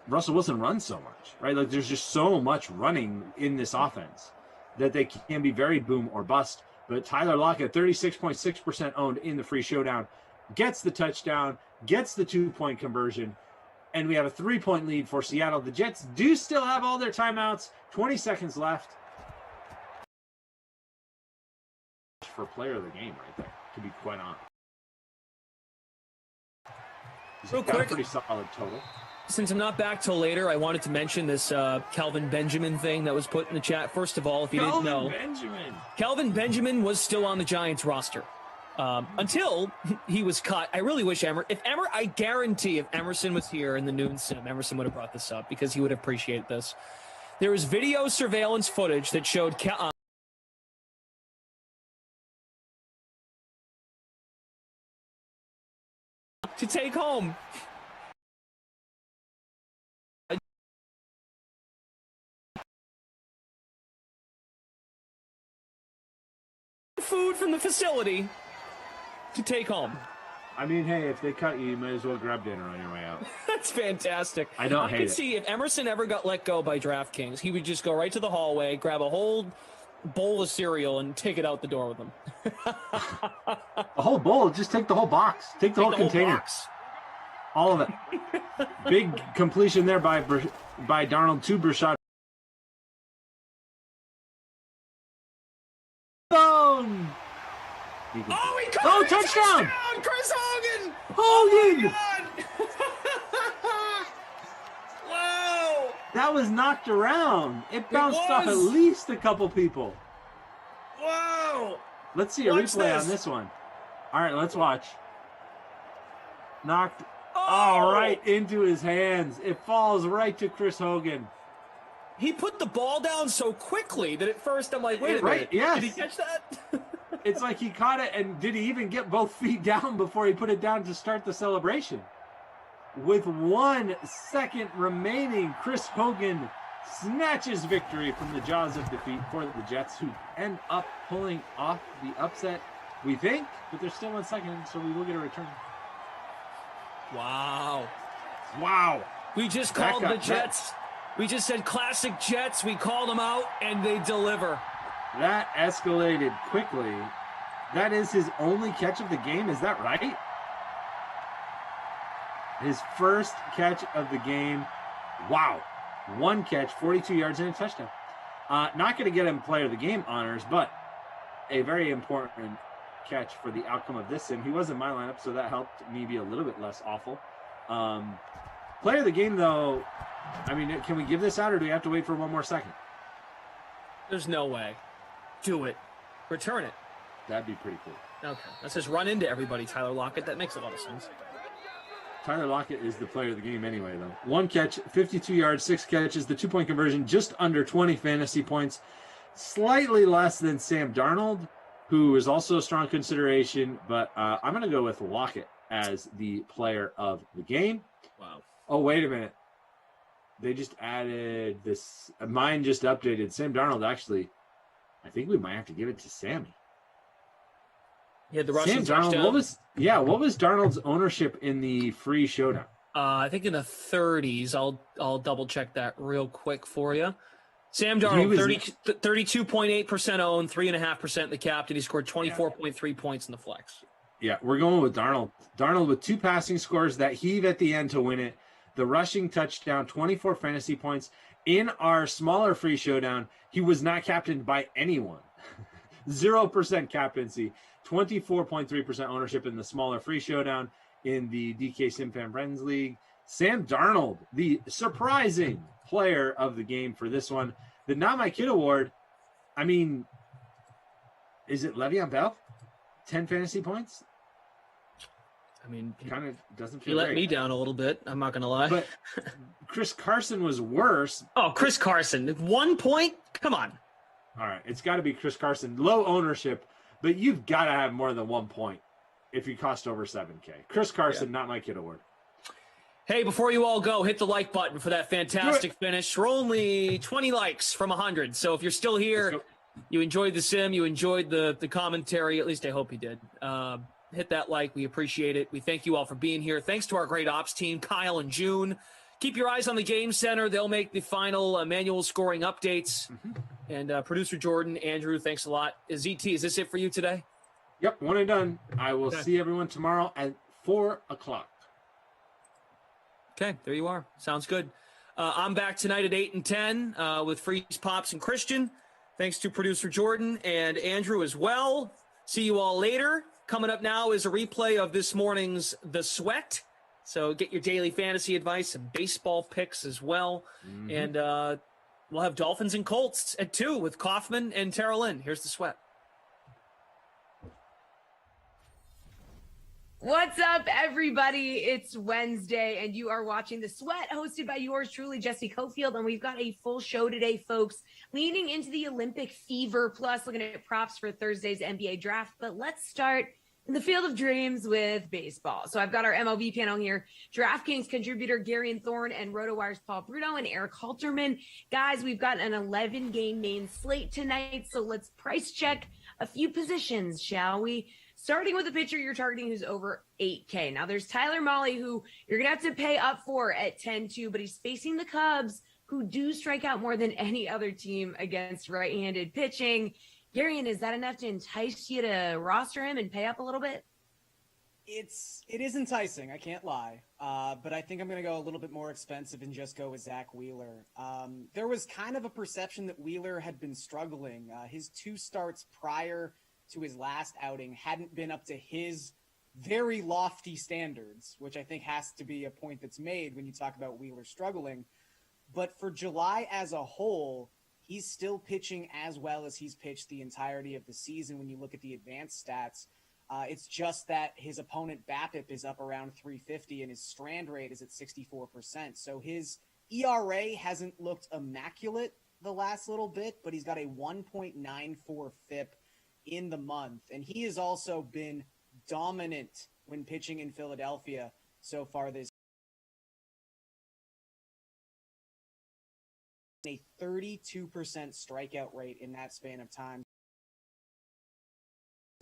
Russell Wilson runs so much, right? Like there's just so much running in this offense that they can be very boom or bust. But Tyler Lockett, 36.6% owned in the free showdown, gets the touchdown, gets the 2-point conversion, and we have a 3-point lead for Seattle. The Jets do still have all their timeouts. 20 seconds left. For player of the game right there, to be quite honest. Real Got quick, a pretty solid total. Since I'm not back till later, I wanted to mention this Kelvin Benjamin thing that was put in the chat. First of all, if you didn't know, Kelvin Benjamin was still on the Giants roster until he was cut. I really wish I guarantee if Emerson was here in the noon sim, Emerson would have brought this up because he would have appreciated this. There is video surveillance footage that showed to take home. Food from the facility to take home. I mean, hey, if they cut you, you might as well grab dinner on your way out. That's fantastic. I don't hate could it. see if Emerson ever got let go by DraftKings, he would just go right to the hallway, grab a whole bowl of cereal, and take it out the door with him. A whole bowl? Just take the whole box. Take the whole container. Box. All of it. Big completion there by Darnold to Brashad. Boom! Oh, he caught touchdown! Chris Hogan! Hogan! Wow! That was knocked around. It bounced off at was. least a couple people. Wow! Let's see a Watch replay this. on this one. All right, let's watch. Knocked right into his hands. It falls right to Chris Hogan. He put the ball down so quickly that at first I'm like, wait a minute. Yes. Did he catch that? It's like he caught it, and did he even get both feet down before he put it down to start the celebration? With 1 second remaining, Chris Hogan snatches victory from the jaws of defeat for the Jets, who end up pulling off the upset, we think, but there's still 1 second, so we will get a return. Wow. Wow. We just called the Jets. We just said classic Jets. We called them out, and they deliver. That escalated quickly. That is his only catch of the game. Is that right? His first catch of the game. Wow. 1 catch, 42 yards, and a touchdown. Not going to get him player of the game honors, but a very important catch for the outcome of this sim. He was in my lineup, so that helped me be a little bit less awful. Player of the game, though, I mean, can we give this out, or do we have to wait for 1 more second? There's no way. Do it. Return it. That'd be pretty cool. Okay. Let's just run into everybody, Tyler Lockett. That makes a lot of sense. Tyler Lockett is the player of the game anyway, though. 1 catch, 52 yards, 6 catches, the 2-point conversion, just under 20 fantasy points. Slightly less than Sam Darnold, who is also a strong consideration, but I'm going to go with Lockett as the player of the game. Wow. Oh, wait a minute. They just added this. Mine just updated. Sam Darnold, actually, I think we might have to give it to Sammy. He had the rushing Sam Darnold, touchdown. what was Darnold's ownership in the free showdown? I think in the 30s. I'll double check that real quick for you. Sam Darnold, 32.8% owned, 3.5% the captain. He scored 24.3 points in the flex. Yeah, we're going with Darnold. Darnold with 2 passing scores, that heave at the end to win it. The rushing touchdown, 24 fantasy points. In our smaller free showdown, he was not captained by anyone. 0% captaincy, 24.3% ownership in the smaller free showdown in the DK SimFan Friends League. Sam Darnold, the surprising player of the game for this one. The Not My Kid Award, I mean, is it Le'Veon Bell? 10 fantasy points? I mean, kind of doesn't feel he let great. me down a little bit. I'm not going to lie. But Chris Carson was worse. Oh, Chris Carson. 1 point? Come on. All right. It's got to be Chris Carson. Low ownership, but you've got to have more than 1 point if you cost over 7K. Chris Carson, Not My Kid Award. Hey, before you all go, hit the like button for that fantastic finish. We're only 20 likes from 100. So if you're still here, you enjoyed the sim, you enjoyed the commentary, at least I hope you did. Hit that like. We appreciate it. We thank you all for being here. Thanks to our great ops team, Kyle and June. Keep your eyes on the Game Center. They'll make the final manual scoring updates. And producer Jordan, Andrew, thanks a lot. ZT, is this it for you today? Yep, one and done. I will see everyone tomorrow at 4 o'clock. Okay, there you are. Sounds good. I'm back tonight at 8 and 10 with Freeze, Pops, and Christian. Thanks to producer Jordan and Andrew as well. See you all later. Coming up now is a replay of this morning's The Sweat. So get your daily fantasy advice and baseball picks as well. And we'll have Dolphins and Colts at 2 with Kaufman and Terrell Lynn. Here's The Sweat. What's up, everybody? It's Wednesday, and you are watching The Sweat, hosted by yours truly, Jesse Cofield. And we've got a full show today, folks, leaning into the Olympic fever, plus looking at props for Thursday's NBA draft. But let's start in the field of dreams with baseball. So I've got our MLB panel here. DraftKings contributor Gary Thorne and RotoWire's Paul Bruno and Eric Halterman. Guys, we've got an 11-game main slate tonight, so let's price check a few positions, shall we? Starting with a pitcher you're targeting who's over 8K. Now, there's Tyler Mahle, who you're going to have to pay up for at 10-2, but he's facing the Cubs, who do strike out more than any other team against right-handed pitching. Garion, is that enough to entice you to roster him and pay up a little bit? It is enticing, I can't lie. But I think I'm going to go a little bit more expensive and just go with Zach Wheeler. There was kind of a perception that Wheeler had been struggling. His 2 starts prior to his last outing hadn't been up to his very lofty standards, which I think has to be a point that's made when you talk about Wheeler struggling. But for July as a whole, he's still pitching as well as he's pitched the entirety of the season when you look at the advanced stats. It's just that his opponent BABIP is up around 350 and his strand rate is at 64%. So his ERA hasn't looked immaculate the last little bit, but he's got a 1.94 FIP in the month. And he has also been dominant when pitching in Philadelphia so far this a 32% strikeout rate in that span of time.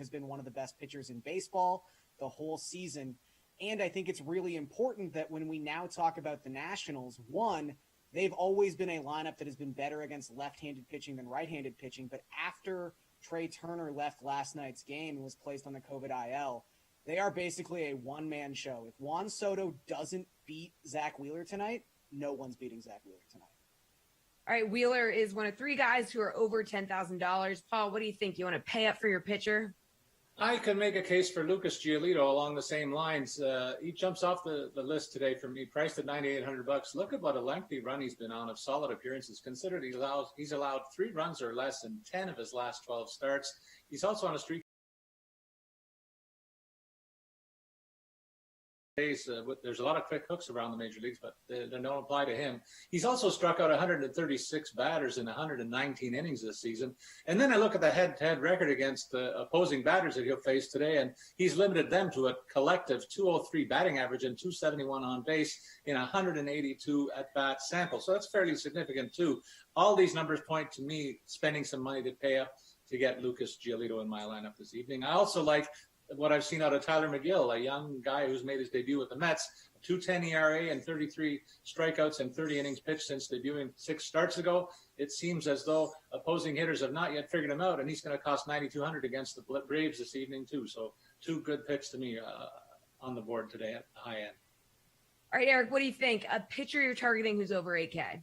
Has been one of the best pitchers in baseball the whole season. And I think it's really important that when we now talk about the Nationals, one, they've always been a lineup that has been better against left-handed pitching than right-handed pitching. But after Trey Turner left last night's game and was placed on the COVID IL, they are basically a one-man show. If Juan Soto doesn't beat Zach Wheeler tonight, no one's beating Zach Wheeler tonight. All right, Wheeler is one of 3 guys who are over $10,000. Paul, what do you think? You want to pay up for your pitcher? I can make a case for Lucas Giolito along the same lines. He jumps off the list today for me, priced at $9,800. Look at what a lengthy run he's been on of solid appearances. Considered he's allowed 3 runs or less in 10 of his last 12 starts. He's also on a streak. There's a lot of quick hooks around the major leagues, but they don't apply to him. He's also struck out 136 batters in 119 innings this season. And then I look at the head-to-head record against the opposing batters that he'll face today, and he's limited them to a collective 203 batting average and 271 on base in 182 at-bat sample. So that's fairly significant, too. All these numbers point to me spending some money to pay up to get Lucas Giolito in my lineup this evening. I also like what I've seen out of Tyler McGill, a young guy who's made his debut with the Mets, 2.10 ERA and 33 strikeouts and 30 innings pitched since debuting 6 starts ago. It seems as though opposing hitters have not yet figured him out, and he's going to cost $9,200 against the Braves this evening too. So 2 good picks to me on the board today at the high end. All right, Eric, what do you think? A pitcher you're targeting who's over 8K?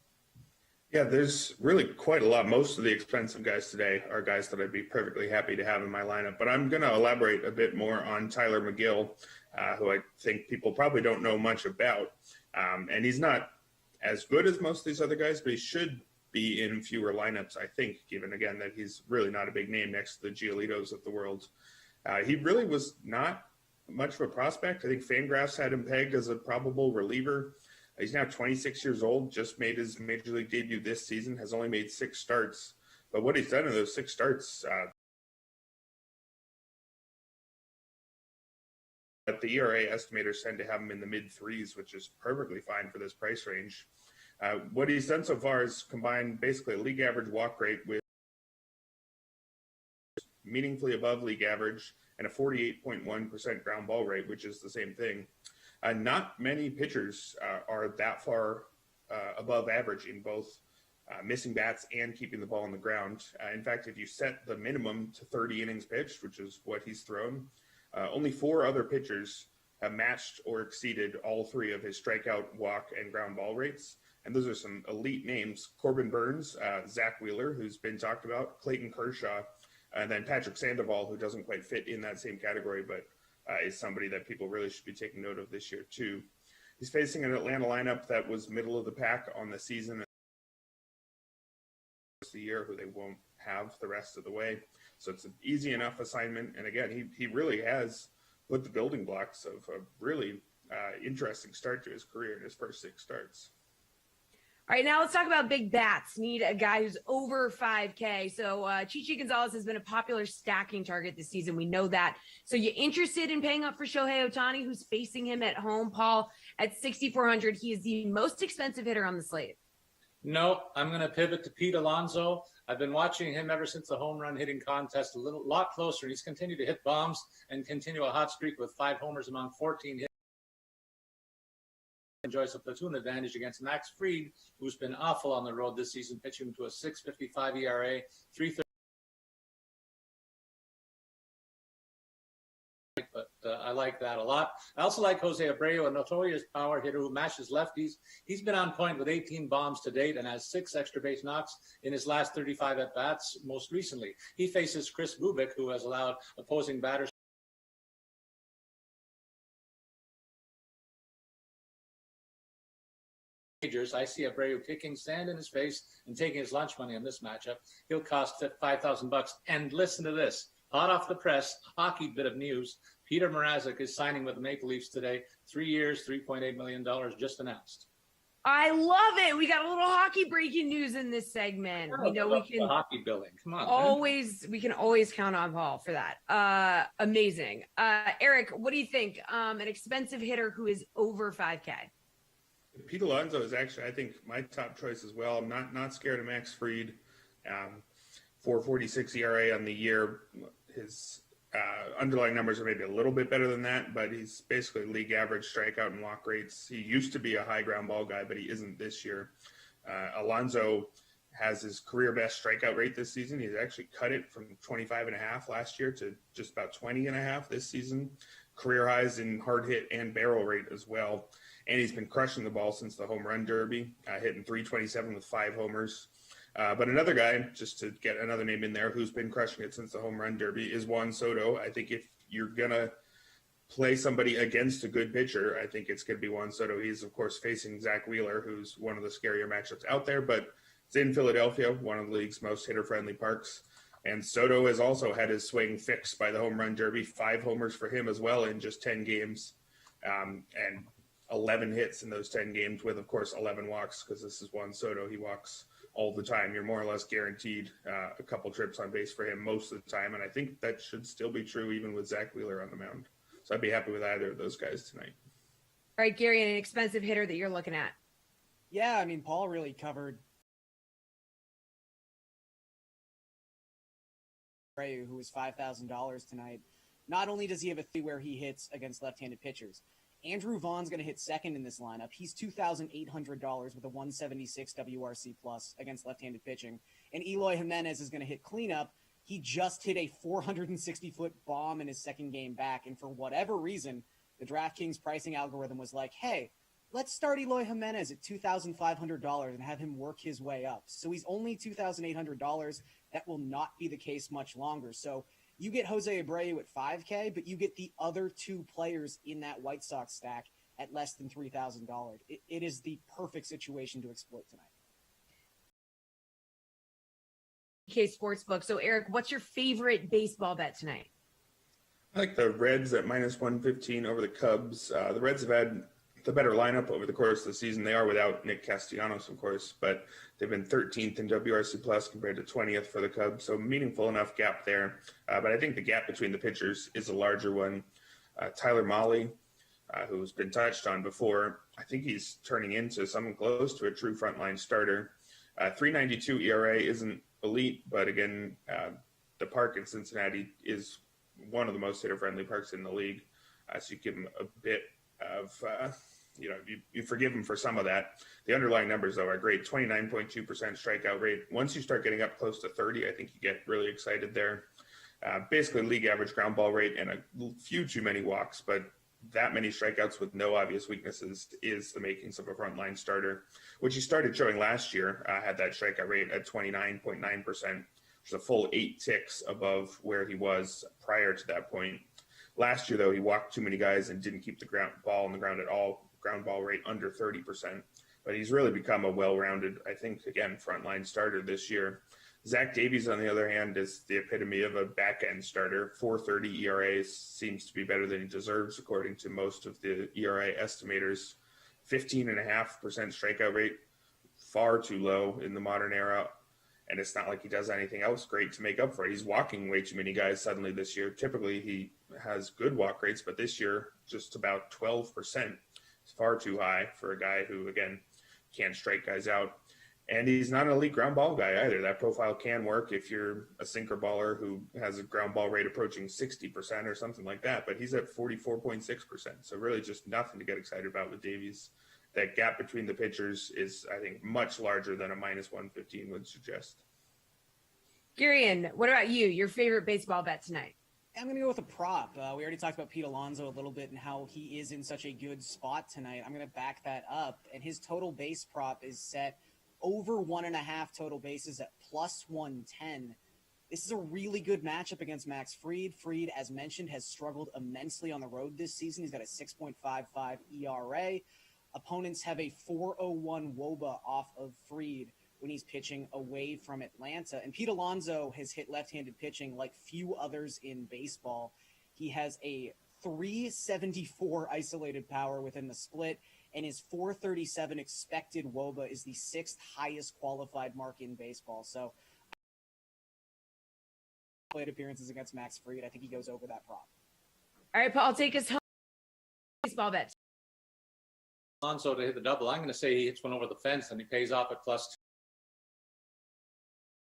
Yeah, there's really quite a lot. Most of the expensive guys today are guys that I'd be perfectly happy to have in my lineup. But I'm going to elaborate a bit more on Tyler McGill, who I think people probably don't know much about. And he's not as good as most of these other guys, but he should be in fewer lineups, I think, given, again, that he's really not a big name next to the Giolitos of the world. He really was not much of a prospect. I think Fangraphs had him pegged as a probable reliever. He's now 26 years old, just made his major league debut this season, has only made 6 starts. But what he's done in those 6 starts, but the ERA estimators tend to have him in the mid-3s, which is perfectly fine for this price range. What he's done so far is combine basically a league average walk rate with meaningfully above league average and a 48.1% ground ball rate, which is the same thing. Not many pitchers are that far above average in both missing bats and keeping the ball on the ground. In fact, if you set the minimum to 30 innings pitched, which is what he's thrown, only 4 other pitchers have matched or exceeded all 3 of his strikeout, walk, and ground ball rates. And those are some elite names: Corbin Burns, Zach Wheeler, who's been talked about, Clayton Kershaw, and then Patrick Sandoval, who doesn't quite fit in that same category, but is somebody that people really should be taking note of this year, too. He's facing an Atlanta lineup that was middle of the pack on the season the year, who they won't have the rest of the way. So it's an easy enough assignment. And again, he really has with the building blocks of a really interesting start to his career in his first 6 starts. All right, now let's talk about big bats. Need a guy who's over 5K. So Chichi Gonzalez has been a popular stacking target this season. We know that. So you interested in paying up for Shohei Ohtani, who's facing him at home, Paul, at 6,400? He is the most expensive hitter on the slate. No, I'm going to pivot to Pete Alonso. I've been watching him ever since the home run hitting contest, a lot closer. He's continued to hit bombs and continue a hot streak with 5 homers among 14 hits. Enjoys a platoon advantage against Max Fried, who's been awful on the road this season, pitching to a 6.55 ERA, 3.30. But I like that a lot. I also like Jose Abreu, a notorious power hitter who mashes lefties. He's been on point with 18 bombs to date and has 6 extra base knocks in his last 35 at-bats most recently. He faces Chris Bubik, who has allowed opposing batters I see Abreu kicking sand in his face and taking his lunch money on this matchup. He'll cost $5,000. And listen to this. Hot off the press, hockey bit of news. Peter Mrazek is signing with the Maple Leafs today. 3 years, $3.8 million just announced. I love it. We got a little hockey breaking news in this segment. We know we can hockey billing. Come on, always man. We can always count on Paul for that. Amazing. Eric, what do you think? An expensive hitter who is over 5K. Pete Alonso is actually, I think, my top choice as well. I'm not scared of Max Fried. 4.46 ERA on the year. His underlying numbers are maybe a little bit better than that, but he's basically league average strikeout and walk rates. He used to be a high ground ball guy, but he isn't this year. Alonso has his career best strikeout rate this season. He's actually cut it from 25.5 last year to just about 20.5 this season. Career highs in hard hit and barrel rate as well. And he's been crushing the ball since the home run derby, hitting 327 with 5 homers. But another guy, just to get another name in there, who's been crushing it since the home run derby is Juan Soto. I think if you're going to play somebody against a good pitcher, I think it's going to be Juan Soto. He's, of course, facing Zach Wheeler, who's one of the scarier matchups out there, but it's in Philadelphia, one of the league's most hitter-friendly parks. And Soto has also had his swing fixed by the home run derby, 5 homers for him as well in just 10 games. And 11 hits in those 10 games with, of course, 11 walks, because this is Juan Soto. He walks all the time. You're more or less guaranteed a couple trips on base for him most of the time, and I think that should still be true even with Zach Wheeler on the mound. So I'd be happy with either of those guys tonight. All right, Gary, an expensive hitter that you're looking at. Yeah, I mean, Paul really covered Abreu, who was $5,000 tonight. Not only does he have a thing where he hits against left-handed pitchers, Andrew Vaughn's going to hit second in this lineup. He's $2,800 with a 176 WRC plus against left-handed pitching. And Eloy Jimenez is going to hit cleanup. He just hit a 460-foot bomb in his second game back. And for whatever reason, the DraftKings pricing algorithm was like, hey, let's start Eloy Jimenez at $2,500 and have him work his way up. So he's only $2,800. That will not be the case much longer. So you get Jose Abreu at 5K, but you get the other 2 players in that White Sox stack at less than $3,000. It is the perfect situation to exploit tonight. DK Sportsbook. So, Eric, what's your favorite baseball bet tonight? I like the Reds at -115 over the Cubs. The Reds have had the better lineup over the course of the season. They are without Nick Castellanos, of course, but they've been 13th in WRC plus compared to 20th for the Cubs. So meaningful enough gap there. But I think the gap between the pitchers is a larger one. Tyler Mahle, who's been touched on before, I think he's turning into someone close to a true frontline starter. 3.92 ERA isn't elite, but again, the park in Cincinnati is one of the most hitter-friendly parks in the league. So you give him a bit of, you forgive him for some of that. The underlying numbers, though, are great. 29.2% strikeout rate. Once you start getting up close to 30, I think you get really excited there. Basically, league average ground ball rate and a few too many walks, but that many strikeouts with no obvious weaknesses is the makings of a frontline starter, which he started showing last year, had that strikeout rate at 29.9%, which is a full 8 ticks above where he was prior to that point. Last year, though, he walked too many guys and didn't keep the ball on the ground at all. Ground ball rate under 30%. But he's really become a well-rounded, I think, again, frontline starter this year. Zach Davies, on the other hand, is the epitome of a back-end starter. 4.30 ERA seems to be better than he deserves, according to most of the ERA estimators. 15.5% strikeout rate, far too low in the modern era. And it's not like he does anything else great to make up for it. He's walking way too many guys suddenly this year. Typically, he has good walk rates, but this year, just about 12%. It's far too high for a guy who, again, can't strike guys out. And he's not an elite ground ball guy either. That profile can work if you're a sinker baller who has a ground ball rate approaching 60% or something like that, but he's at 44.6%. So really just nothing to get excited about with Davies. That gap between the pitchers is, I think, much larger than a minus 115 would suggest. Gurian, what about you? Your favorite baseball bet tonight? I'm going to go with a prop. We already talked about Pete Alonso a little bit and how he is in such a good spot tonight. I'm going to back that up. And his total base prop is set over 1.5 total bases at plus 110. This is a really good matchup against Max Fried. Fried, as mentioned, has struggled immensely on the road this season. He's got a 6.55 ERA. Opponents have a 4.01 WOBA off of Fried when he's pitching away from Atlanta. And Pete Alonso has hit left-handed pitching like few others in baseball. He has a 374 isolated power within the split, and his 437 expected WOBA is the 6th highest qualified mark in baseball. So plate appearances against Max Fried, I think he goes over that prop. All right, Paul, take us home. Baseball bet. Alonso to hit the double. I'm going to say he hits one over the fence and he pays off at plus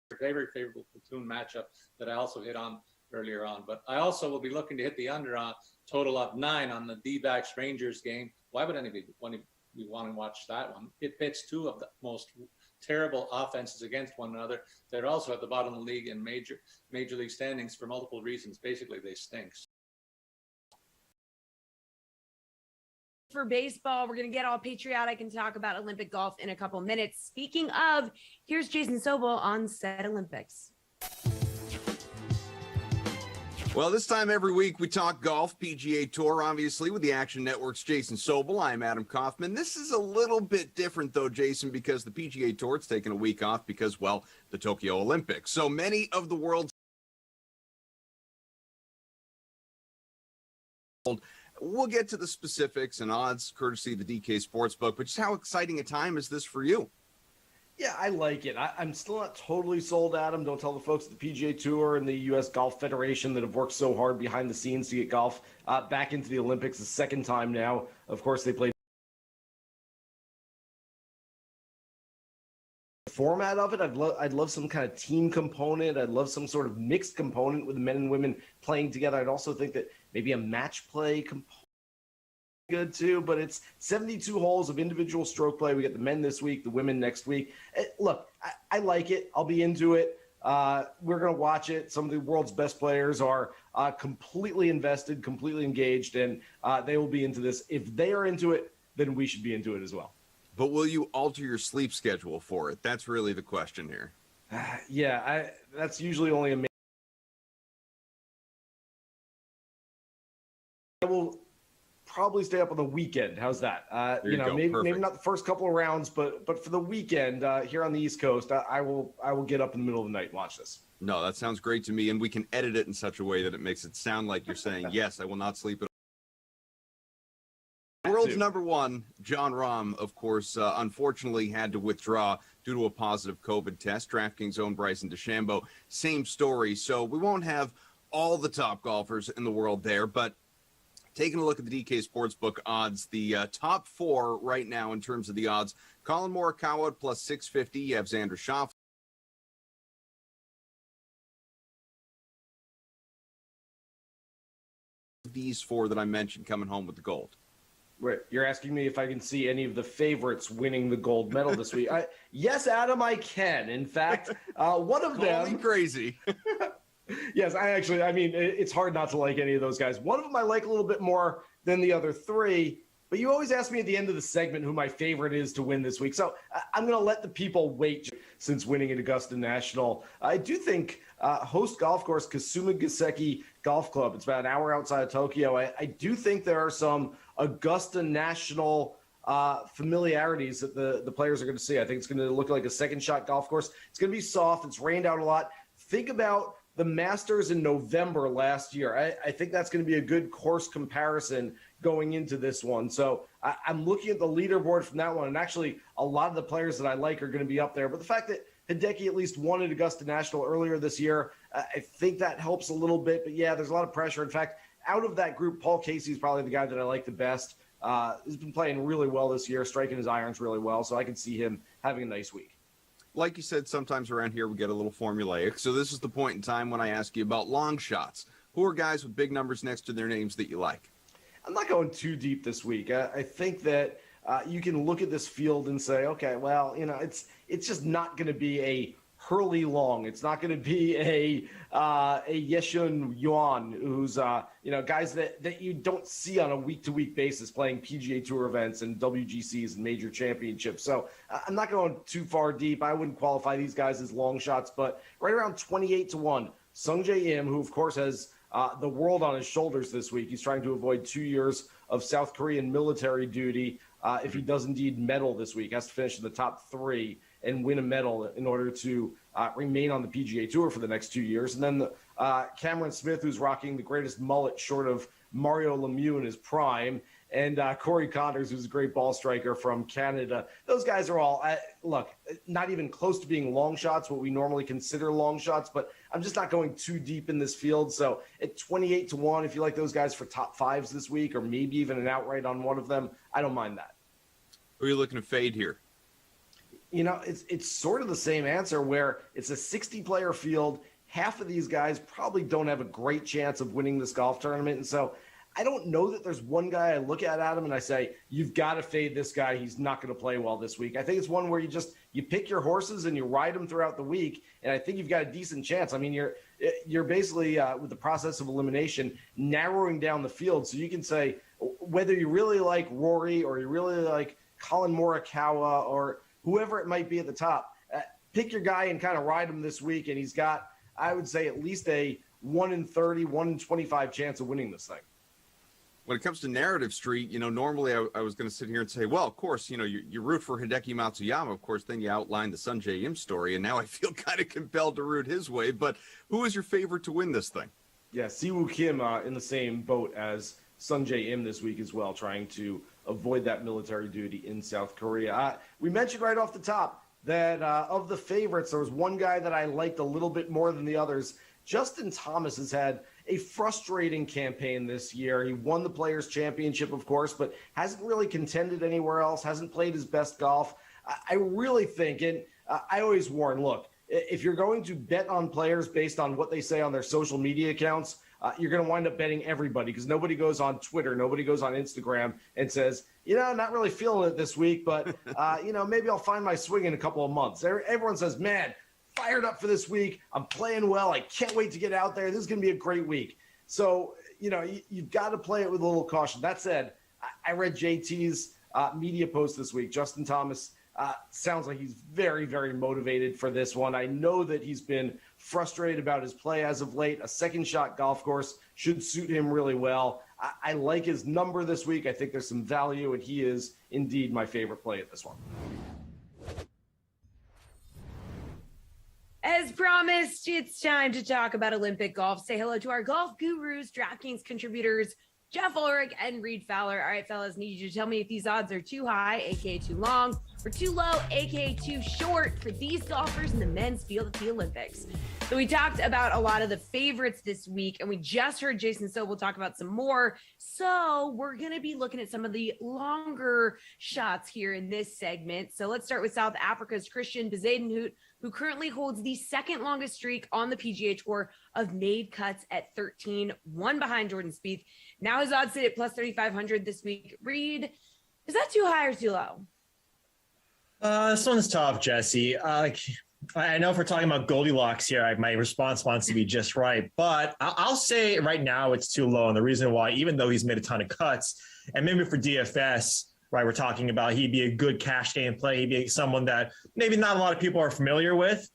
2. Very favorable platoon matchup that I also hit on earlier on. But I also will be looking to hit the under on total of 9 on the D-backs Rangers game. Why would anybody want to watch that one? It pits two of the most terrible offenses against one another. They're also at the bottom of the league in major league standings for multiple reasons. Basically, they stink. For baseball, we're going to get all patriotic and talk about Olympic golf in a couple minutes. Speaking of, here's Jason Sobel on Set Olympics. Well, this time every week we talk golf, PGA Tour, obviously, with the Action Network's Jason Sobel. I'm Adam Kaufman. This is a little bit different, though, Jason, because the PGA Tour is taking a week off because, well, the Tokyo Olympics. So many of the world's we'll get to the specifics and odds courtesy of the DK Sportsbook, but just how exciting a time is this for you? Yeah, I like it. I'm still not totally sold, Adam. Don't tell the folks at the PGA Tour and the U.S. Golf Federation that have worked so hard behind the scenes to get golf back into the Olympics the second time now. Of course, they played the format of it. I'd love some kind of team component. I'd love some sort of mixed component with the men and women playing together. I'd also think that maybe a match play component good too, but it's 72 holes of individual stroke play. We get the men this week, the women next week. Look, I like it. I'll be into it. We're going to watch it. Some of the world's best players are completely invested, completely engaged, and they will be into this. If they are into it, then we should be into it as well. But will you alter your sleep schedule for it? That's really the question here. Yeah, that's usually only a I will probably stay up on the weekend. How's that? Maybe not the first couple of rounds, but for the weekend here on the East Coast, I will get up in the middle of the night and watch this. No, that sounds great to me, and we can edit it in such a way that it makes it sound like you're saying, yes, I will not sleep at all. World's number one, John Rahm, of course, unfortunately had to withdraw due to a positive COVID test. DraftKings own Bryson DeChambeau, same story. So we won't have all the top golfers in the world there, but taking a look at the DK Sportsbook odds, the top 4 right now in terms of the odds, Colin Morikawa at plus 650. You have Xander Schauffele. These 4 that I mentioned coming home with the gold. Right. You're asking me if I can see any of the favorites winning the gold medal this week. Yes, Adam, I can. In fact, one of them... Call me crazy. Yes, it's hard not to like any of those guys. One of them I like a little bit more than the other 3, but you always ask me at the end of the segment who my favorite is to win this week. So I'm going to let the people wait since winning at Augusta National. I do think host golf course Kasuma Gaseki Golf Club, it's about an hour outside of Tokyo. I do think there are some Augusta National familiarities that the players are going to see. I think it's going to look like a second shot golf course. It's going to be soft. It's rained out a lot. Think about the Masters in November last year. I think that's going to be a good course comparison going into this one. So I'm looking at the leaderboard from that one, and actually a lot of the players that I like are going to be up there. But the fact that Hideki at least won at Augusta National earlier this year, I think that helps a little bit. But yeah, there's a lot of pressure. In fact, out of that group, Paul Casey is probably the guy that I like the best. He's been playing really well this year, striking his irons really well. So I can see him having a nice week. Like you said, sometimes around here we get a little formulaic. So this is the point in time when I ask you about long shots. Who are guys with big numbers next to their names that you like? I'm not going too deep this week. I think that you can look at this field and say, okay, well, it's just not going to be a Hurley Long. It's not going to be a Yeshun Yuan, who's guys that you don't see on a week-to-week basis playing PGA Tour events and WGCs and major championships. So I'm not going too far deep. I wouldn't qualify these guys as long shots, but right around 28-1. Sungjae Im, who of course has the world on his shoulders this week. He's trying to avoid 2 years of South Korean military duty. If he does indeed medal this week, has to finish in the top 3 and win a medal in order to remain on the PGA Tour for the next 2 years. And then Cameron Smith, who's rocking the greatest mullet short of Mario Lemieux in his prime, and Corey Connors, who's a great ball striker from Canada. Those guys are all, look, not even close to being long shots, what we normally consider long shots, but I'm just not going too deep in this field. So at 28-1, if you like those guys for top fives this week, or maybe even an outright on one of them, I don't mind that. Who are you looking to fade here? It's sort of the same answer where it's a 60-player field. Half of these guys probably don't have a great chance of winning this golf tournament. And so I don't know that there's one guy I look at Adam and I say, you've got to fade this guy. He's not going to play well this week. I think it's one where you pick your horses and you ride them throughout the week. And I think you've got a decent chance. I mean, you're basically with the process of elimination, narrowing down the field. So you can say whether you really like Rory or you really like Colin Morikawa or whoever it might be at the top, pick your guy and kind of ride him this week. And he's got, I would say, at least a 1 in 30, 1 in 25 chance of winning this thing. When it comes to Narrative Street, normally I was going to sit here and say, well, of course, you root for Hideki Matsuyama. Of course, then you outline the Sungjae Im story, and now I feel kind of compelled to root his way. But who is your favorite to win this thing? Yeah, Siwoo Kim in the same boat as Sungjae Im this week as well, trying to avoid that military duty in South Korea. We mentioned right off the top that of the favorites, there was one guy that I liked a little bit more than the others. Justin Thomas has had a frustrating campaign this year. He won the Players' Championship, of course, but hasn't really contended anywhere else, hasn't played his best golf. I really think, and I always warn, look, if you're going to bet on players based on what they say on their social media accounts, you're going to wind up betting everybody because nobody goes on Twitter, nobody goes on Instagram and says, not really feeling it this week, but, maybe I'll find my swing in a couple of months. Everyone says, man, fired up for this week. I'm playing well. I can't wait to get out there. This is going to be a great week. So, you've got to play it with a little caution. That said, I read JT's media post this week. Justin Thomas sounds like he's very, very motivated for this one. I know that he's been frustrated about his play as of late. A second shot golf course should suit him really well. I like his number this week. I think there's some value, and he is indeed my favorite play at this one. As promised, it's time to talk about Olympic golf. Say hello to our golf gurus, DraftKings contributors, Jeff Ulrich and Reed Fowler. All right, fellas, need you to tell me if these odds are too high, aka too long, or too low, aka too short for these golfers in the men's field at the Olympics. So we talked about a lot of the favorites this week, and we just heard Jason Sobel talk about some more. So we're going to be looking at some of the longer shots here in this segment. So let's start with South Africa's Christian Bezuidenhout, who currently holds the second longest streak on the PGA Tour of made cuts at 13, one behind Jordan Spieth. Now his odds sit at plus 3,500 this week. Reed, is that too high or too low? This one's tough, Jesse. I know if we're talking about Goldilocks here, my response wants to be just right, but I'll say right now it's too low. And the reason why, even though he's made a ton of cuts, and maybe for DFS, right, we're talking about he'd be a good cash game play. He'd be someone that maybe not a lot of people are familiar with.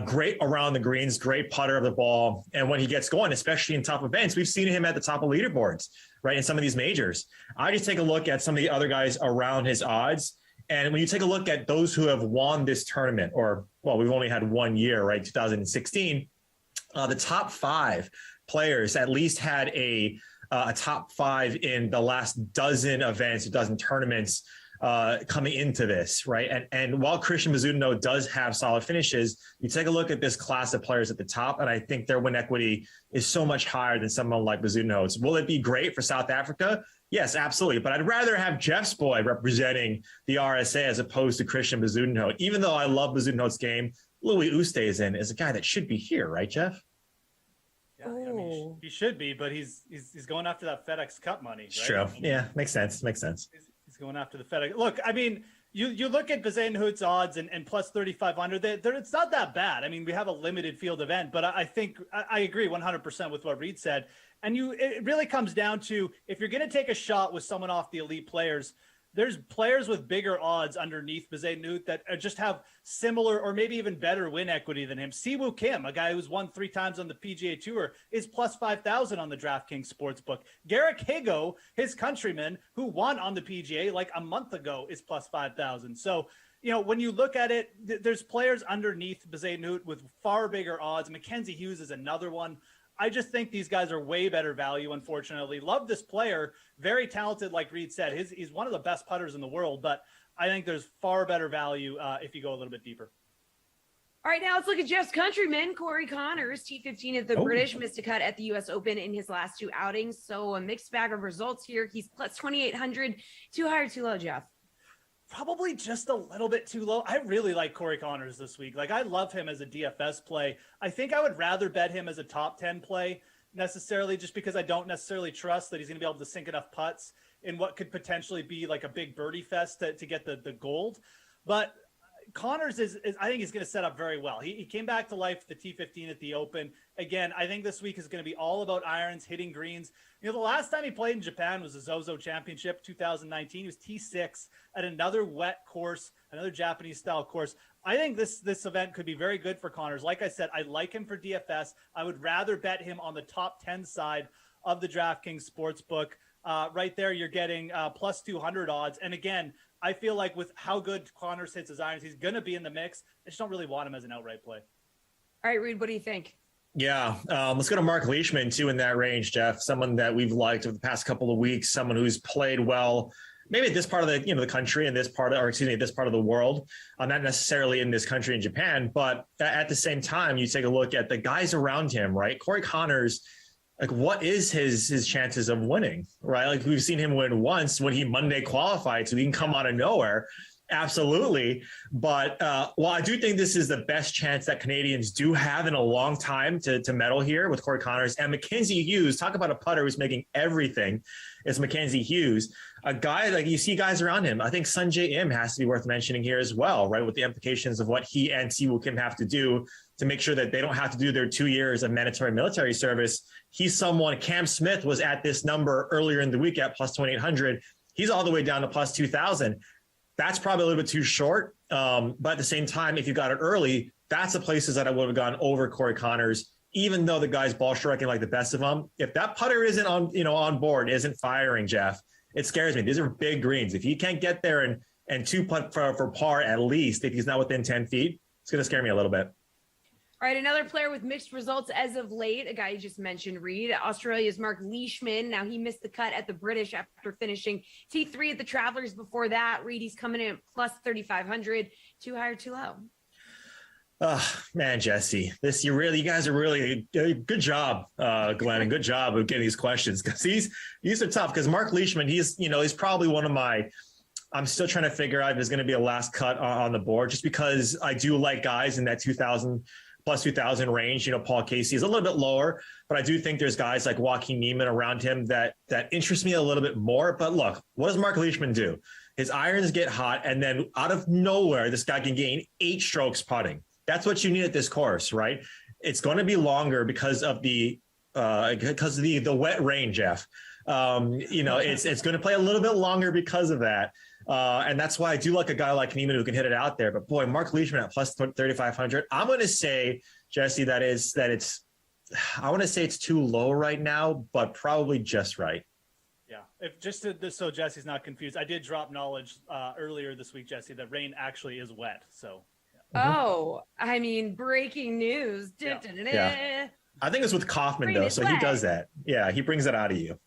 Great around the greens, great putter of the ball. And when he gets going, especially in top events, we've seen him at the top of leaderboards. right, in some of these majors. I just take a look at some of the other guys around his odds. And when you take a look at those who have won this tournament, or, well, we've only had 1 year, right, 2016, the top 5 players at least had a top 5 in the last dozen events, a dozen tournaments coming into this, right? And while Christian Mizuno does have solid finishes, you take a look at this class of players at the top, and I think their win equity is so much higher than someone like Mizuno's. Will it be great for South Africa? Yes, absolutely. But I'd rather have Jeff's boy representing the RSA as opposed to Christian Mizuno. Even though I love Mizuno's game, Louis Oosthuizen is a guy that should be here, right, Jeff? Yeah, I mean, he should be, but he's going after that FedEx Cup money. Right? True. Yeah, makes sense. Makes sense. He's going after the FedEx. Look, I mean, you look at Bezuidenhout's odds and plus 3,500. It's not that bad. I mean, we have a limited field event, but I think I agree 100% with what Reed said. And it really comes down to, if you're going to take a shot with someone off the elite players, there's players with bigger odds underneath Bezuidenhout that just have similar or maybe even better win equity than him. Siwoo Kim, a guy who's won 3 times on the PGA Tour, is plus 5,000 on the DraftKings Sportsbook. Garrick Higo, his countryman, who won on the PGA like a month ago, is plus 5,000. So, you know, when you look at it, there's players underneath Bezuidenhout with far bigger odds. Mackenzie Hughes is another one. I just think these guys are way better value, unfortunately. Love this player. Very talented, like Reed said. He's one of the best putters in the world, but I think there's far better value if you go a little bit deeper. All right, now let's look at Jeff's countryman, Corey Connors, T15 at the British, missed a cut at the U.S. Open in his last 2 outings. So a mixed bag of results here. He's plus 2,800. Too high or too low, Jeff? Probably just a little bit too low. I really like Corey Connors this week. Like, I love him as a DFS play. I think I would rather bet him as a top 10 play necessarily, just because I don't necessarily trust that he's going to be able to sink enough putts in what could potentially be like a big birdie fest to get the gold. But Connors is I think he's going to set up very well. He came back to life the T15 at the Open. Again, I think this week is going to be all about irons, hitting greens. You know, the last time he played in Japan was the Zozo Championship, 2019. He was T6 at another wet course, another Japanese-style course. I think this event could be very good for Connors. Like I said, I like him for DFS. I would rather bet him on the top 10 side of the DraftKings Sportsbook. Right there, you're getting plus 200 odds. And again, I feel like with how good Connors hits his irons, he's going to be in the mix. I just don't really want him as an outright play. All right, Reed, what do you think? Yeah, let's go to Mark Leishman, too, in that range, Jeff. Someone that we've liked over the past couple of weeks, someone who's played well, maybe at this part of the country and this part of the world, not necessarily in this country in Japan, but at the same time, you take a look at the guys around him, right? Corey Connors, like, what is his chances of winning, right? Like, we've seen him win once when he Monday qualified, so he can come out of nowhere. Absolutely. But while I do think this is the best chance that Canadians do have in a long time to medal here with Corey Connors and Mackenzie Hughes, talk about a putter who's making everything. It's Mackenzie Hughes, a guy like you see guys around him. I think Sunjay Im has to be worth mentioning here as well, right? With the implications of what he and Siwoo Kim have to do to make sure that they don't have to do their 2 years of mandatory military service. He's someone, Cam Smith was at this number earlier in the week at plus 2,800. He's all the way down to plus 2,000. That's probably a little bit too short. But at the same time, if you got it early, that's the places that I would have gone over Corey Connors, even though the guy's ball striking like the best of them. If that putter isn't on board, isn't firing, Jeff, it scares me. These are big greens. If he can't get there and 2 putt for par at least, if he's not within 10 feet, it's going to scare me a little bit. All right, another player with mixed results as of late, a guy you just mentioned, Reed, Australia's Mark Leishman. Now, he missed the cut at the British after finishing T3 at the Travelers before that. Reed, he's coming in at plus 3,500. Too high or too low? Oh, man, Jesse, you guys are really good job, Glenn, and good job of getting these questions, because these are tough. Because Mark Leishman, he's probably one of my. I'm still trying to figure out if there's going to be a last cut on the board, just because I do like guys in that 2,000 plus 2,000 range. Paul Casey is a little bit lower, but I do think there's guys like Joaquin Niemann around him that interest me a little bit more. But look, what does Mark Leishman do? His irons get hot, and then out of nowhere, this guy can gain 8 strokes putting. That's what you need at this course, right? It's going to be longer because of the wet rain, Jeff. It's going to play a little bit longer because of that. And that's why I do like a guy like Niemann who can hit it out there. But boy, Mark Leishman at plus 3,500. I'm going to say, Jesse, I want to say it's too low right now, but probably just right. So Jesse's not confused, I did drop knowledge earlier this week, Jesse, that rain actually is wet. So. Oh, I mean, breaking news. Yeah. I think it's with Kaufman, Rain though, is so he wet. does that. Yeah, he brings it out of you.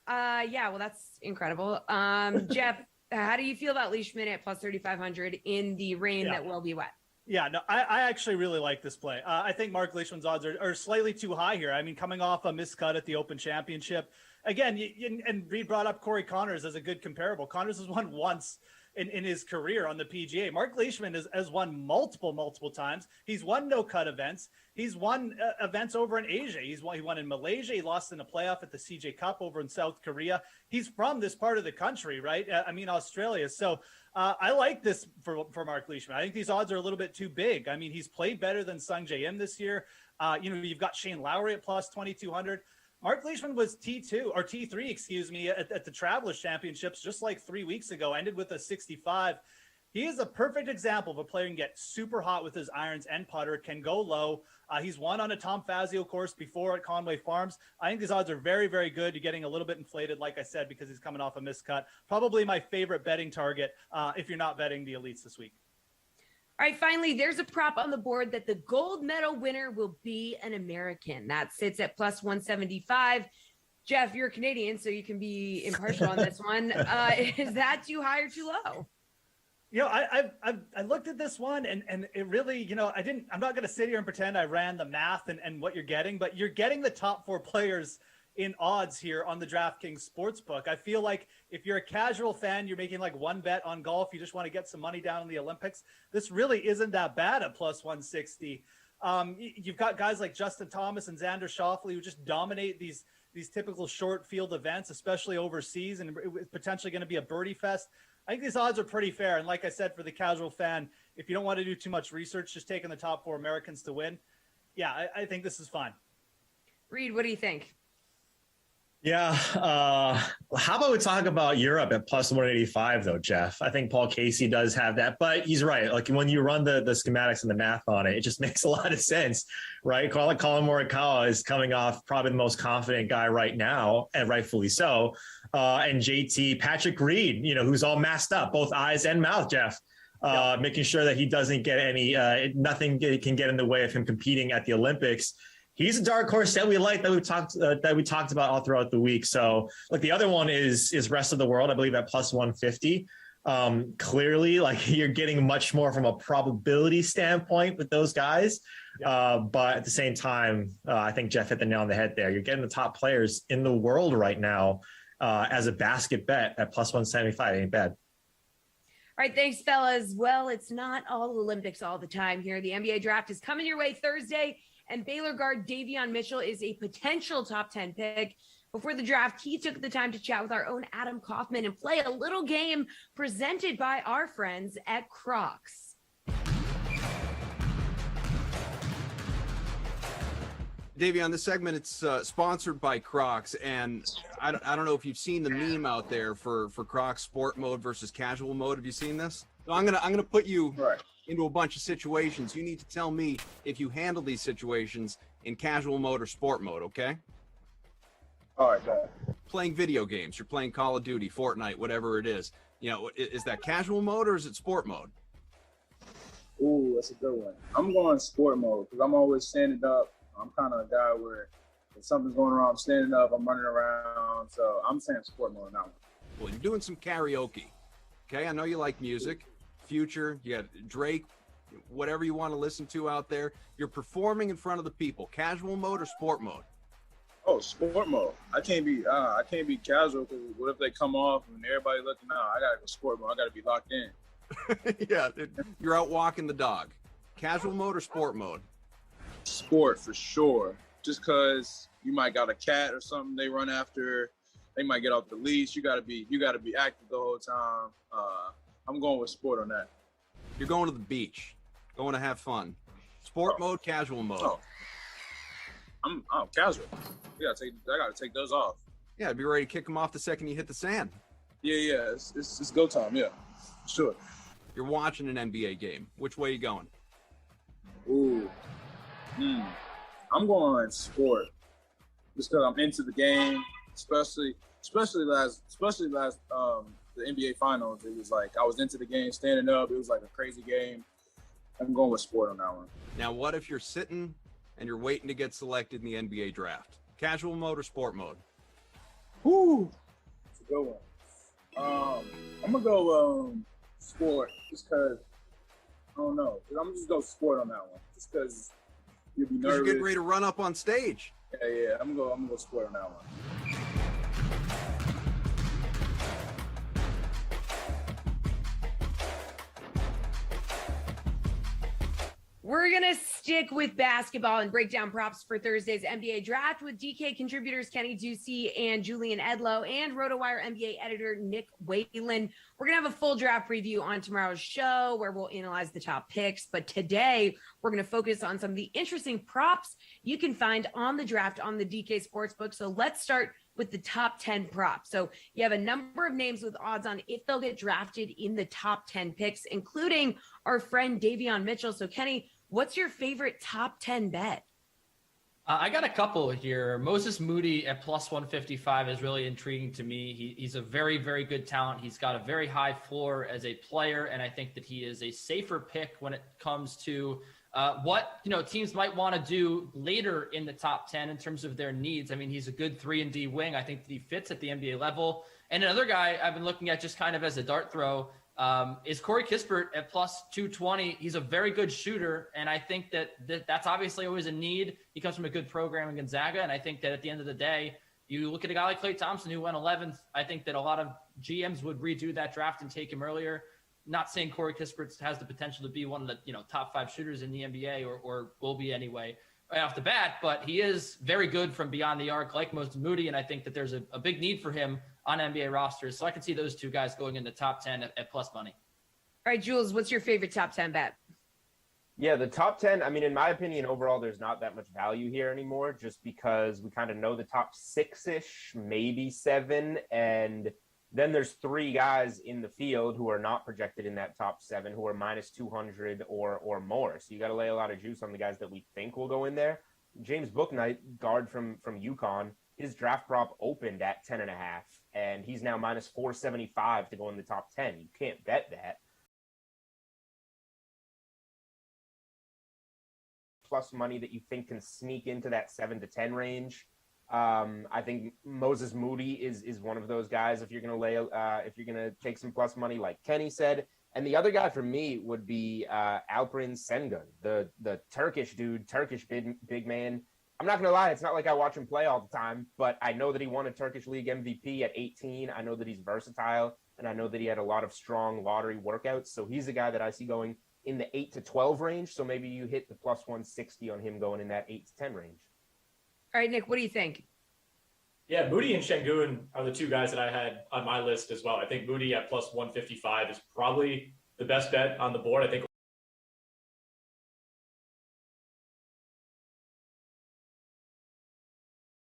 Yeah, well, that's incredible. Jeff, how do you feel about Leishman at plus 3,500 in the rain that will be wet? Yeah, no, I actually really like this play. I think Mark Leishman's odds are slightly too high here. I mean, coming off a miscut at the Open Championship. Again, and Reed brought up Corey Connors as a good comparable. Connors has won once in his career on the PGA. Mark Leishman has won multiple times. He's won no-cut events. He's won events over in Asia. He won in Malaysia. He lost in a playoff at the CJ Cup over in South Korea. He's from this part of the country, right? I mean, Australia. So I like this for Mark Leishman. I think these odds are a little bit too big. I mean, he's played better than Sung J M this year. You've got Shane Lowry at plus 2,200. Mark Leishman was T3, at the Travelers Championships just like 3 weeks ago, ended with a 65. He is a perfect example of a player who can get super hot with his irons and putter, can go low. He's won on a Tom Fazio course before at Conway Farms. I think his odds are very, very good. You're getting a little bit inflated, like I said, because he's coming off a miscut. Probably my favorite betting target if you're not betting the elites this week. All right, finally, there's a prop on the board that the gold medal winner will be an American. That sits at plus 175. Jeff, you're Canadian, so you can be impartial on this one. Is that too high or too low? I looked at this one and it really, I'm not going to sit here and pretend I ran the math and what you're getting, but you're getting the top 4 players in odds here on the DraftKings Sportsbook. I feel like if you're a casual fan, you're making like one bet on golf, you just want to get some money down on the Olympics. This really isn't that bad at plus 160. You've got guys like Justin Thomas and Xander Schauffele who just dominate these typical short field events, especially overseas, and it's potentially going to be a birdie fest. I think these odds are pretty fair. And like I said, for the casual fan, if you don't want to do too much research, just taking the top 4 Americans to win. Yeah, I think this is fine. Reed, what do you think? Yeah. How about we talk about Europe at plus 185, though, Jeff? I think Paul Casey does have that, but he's right. Like when you run the schematics and the math on it, it just makes a lot of sense, right? Colin Morikawa is coming off probably the most confident guy right now, and rightfully so. And JT, Patrick Reed, who's all masked up, both eyes and mouth, Jeff. Making sure that he doesn't get nothing can get in the way of him competing at the Olympics. He's a dark horse that we like, that we talked about all throughout the week. So, like the other one is rest of the world, I believe at plus 150. Clearly, like you're getting much more from a probability standpoint with those guys. But at the same time, I think Jeff hit the nail on the head there. You're getting the top players in the world right now as a basket bet at plus 175. Ain't bad. All right, thanks, fellas. Well, it's not all Olympics all the time here. The NBA draft is coming your way Thursday, and Baylor guard Davion Mitchell is a potential top 10 pick. Before the draft, he took the time to chat with our own Adam Kaufman and play a little game presented by our friends at Crocs. Davion, this segment, it's sponsored by Crocs, and I don't know if you've seen the meme out there for Crocs sport mode versus casual mode. Have you seen this? So I'm gonna put you into a bunch of situations. You need to tell me if you handle these situations in casual mode or sport mode, okay? All right, guys. Playing video games, you're playing Call of Duty, Fortnite, whatever it is. Is that casual mode or is it sport mode? Ooh, that's a good one. I'm going sport mode because I'm always standing up. I'm kind of a guy where if something's going wrong, I'm standing up, I'm running around. So I'm saying sport mode now. Well, you're doing some karaoke. Okay, I know you like music. Future, you got Drake, whatever you want to listen to out there. You're performing in front of the people. Casual mode or sport mode? Oh, sport mode. I can't be casual because what if they come off and everybody looking out? I gotta go sport mode. I gotta be locked in. Yeah, you're out walking the dog. Casual mode or sport mode? Sport for sure. Just because you might got a cat or something they run after, they might get off the leash. You gotta be active the whole time. I'm going with sport on that. You're going to the beach, going to have fun. Sport mode, casual mode. Oh. I'm casual. I gotta take those off. Yeah, be ready to kick them off the second you hit the sand. Yeah. It's go time. Yeah, sure. You're watching an NBA game. Which way are you going? Ooh. I'm going sport. Just because I'm into the game, especially especially last the NBA Finals. It was like I was into the game, standing up. It was like a crazy game. I'm going with sport on that one. Now, what if you're sitting and you're waiting to get selected in the NBA draft? Casual mode or sport mode? Whoo, it's a good one. I'm gonna go sport just because I don't know. I'm gonna just go sport on that one just because you'll be nervous. You're getting ready to run up on stage. Yeah. I'm gonna go sport on that one. We're going to stick with basketball and break down props for Thursday's NBA draft with DK contributors Kenny Ducey and Julian Edlow and RotoWire NBA editor Nick Whalen. We're going to have a full draft preview on tomorrow's show where we'll analyze the top picks. But today, we're going to focus on some of the interesting props you can find on the draft on the DK Sportsbook. So let's start with the top 10 props. So you have a number of names with odds on if they'll get drafted in the top 10 picks, including our friend Davion Mitchell. So Kenny, what's your favorite top 10 bet? I got a couple here. Moses Moody at plus 155 is really intriguing to me. He's a very, very good talent. He's got a very high floor as a player, and I think that he is a safer pick when it comes to what teams might want to do later in the top 10 in terms of their needs. I mean, he's a good 3-and-D wing. I think that he fits at the NBA level. And another guy I've been looking at just kind of as a dart throw is Corey Kispert at plus 220. He's a very good shooter, and I think that's obviously always a need. He comes from a good program in Gonzaga, and I think that at the end of the day, you look at a guy like Klay Thompson who went 11th. I think that a lot of GMs would redo that draft and take him earlier. Not saying Corey Kispert has the potential to be one of the top 5 shooters in the NBA or will be anyway right off the bat, but he is very good from beyond the arc like Moses Moody, and I think that there's a big need for him on NBA rosters. So I can see those two guys going in the top 10 at plus money. All right, Jules, what's your favorite top 10 bet? Yeah, the top 10, I mean, in my opinion, overall, there's not that much value here anymore just because we kind of know the top 6-ish, maybe 7, and then there's 3 guys in the field who are not projected in that top 7 who are minus 200 or more. So you got to lay a lot of juice on the guys that we think will go in there. James Bouknight, guard from UConn, his draft prop opened at 10.5, and he's now minus 475 to go in the top 10. You can't bet that. Plus money that you think can sneak into that 7 to 10 range. I think Moses Moody is one of those guys if you're gonna take some plus money, like Kenny said. And the other guy for me would be Alperen Sengun, the Turkish dude, Turkish big man. I'm not gonna lie, it's not like I watch him play all the time, but I know that he won a Turkish League MVP at 18. I know that he's versatile, and I know that he had a lot of strong lottery workouts. So he's a guy that I see going in the 8 to 12 range. So maybe you hit the plus 160 on him going in that 8 to 10 range. All right, Nick, what do you think? Yeah, Moody and Şengün are the 2 guys that I had on my list as well. I think Moody at plus 155 is probably the best bet on the board. I think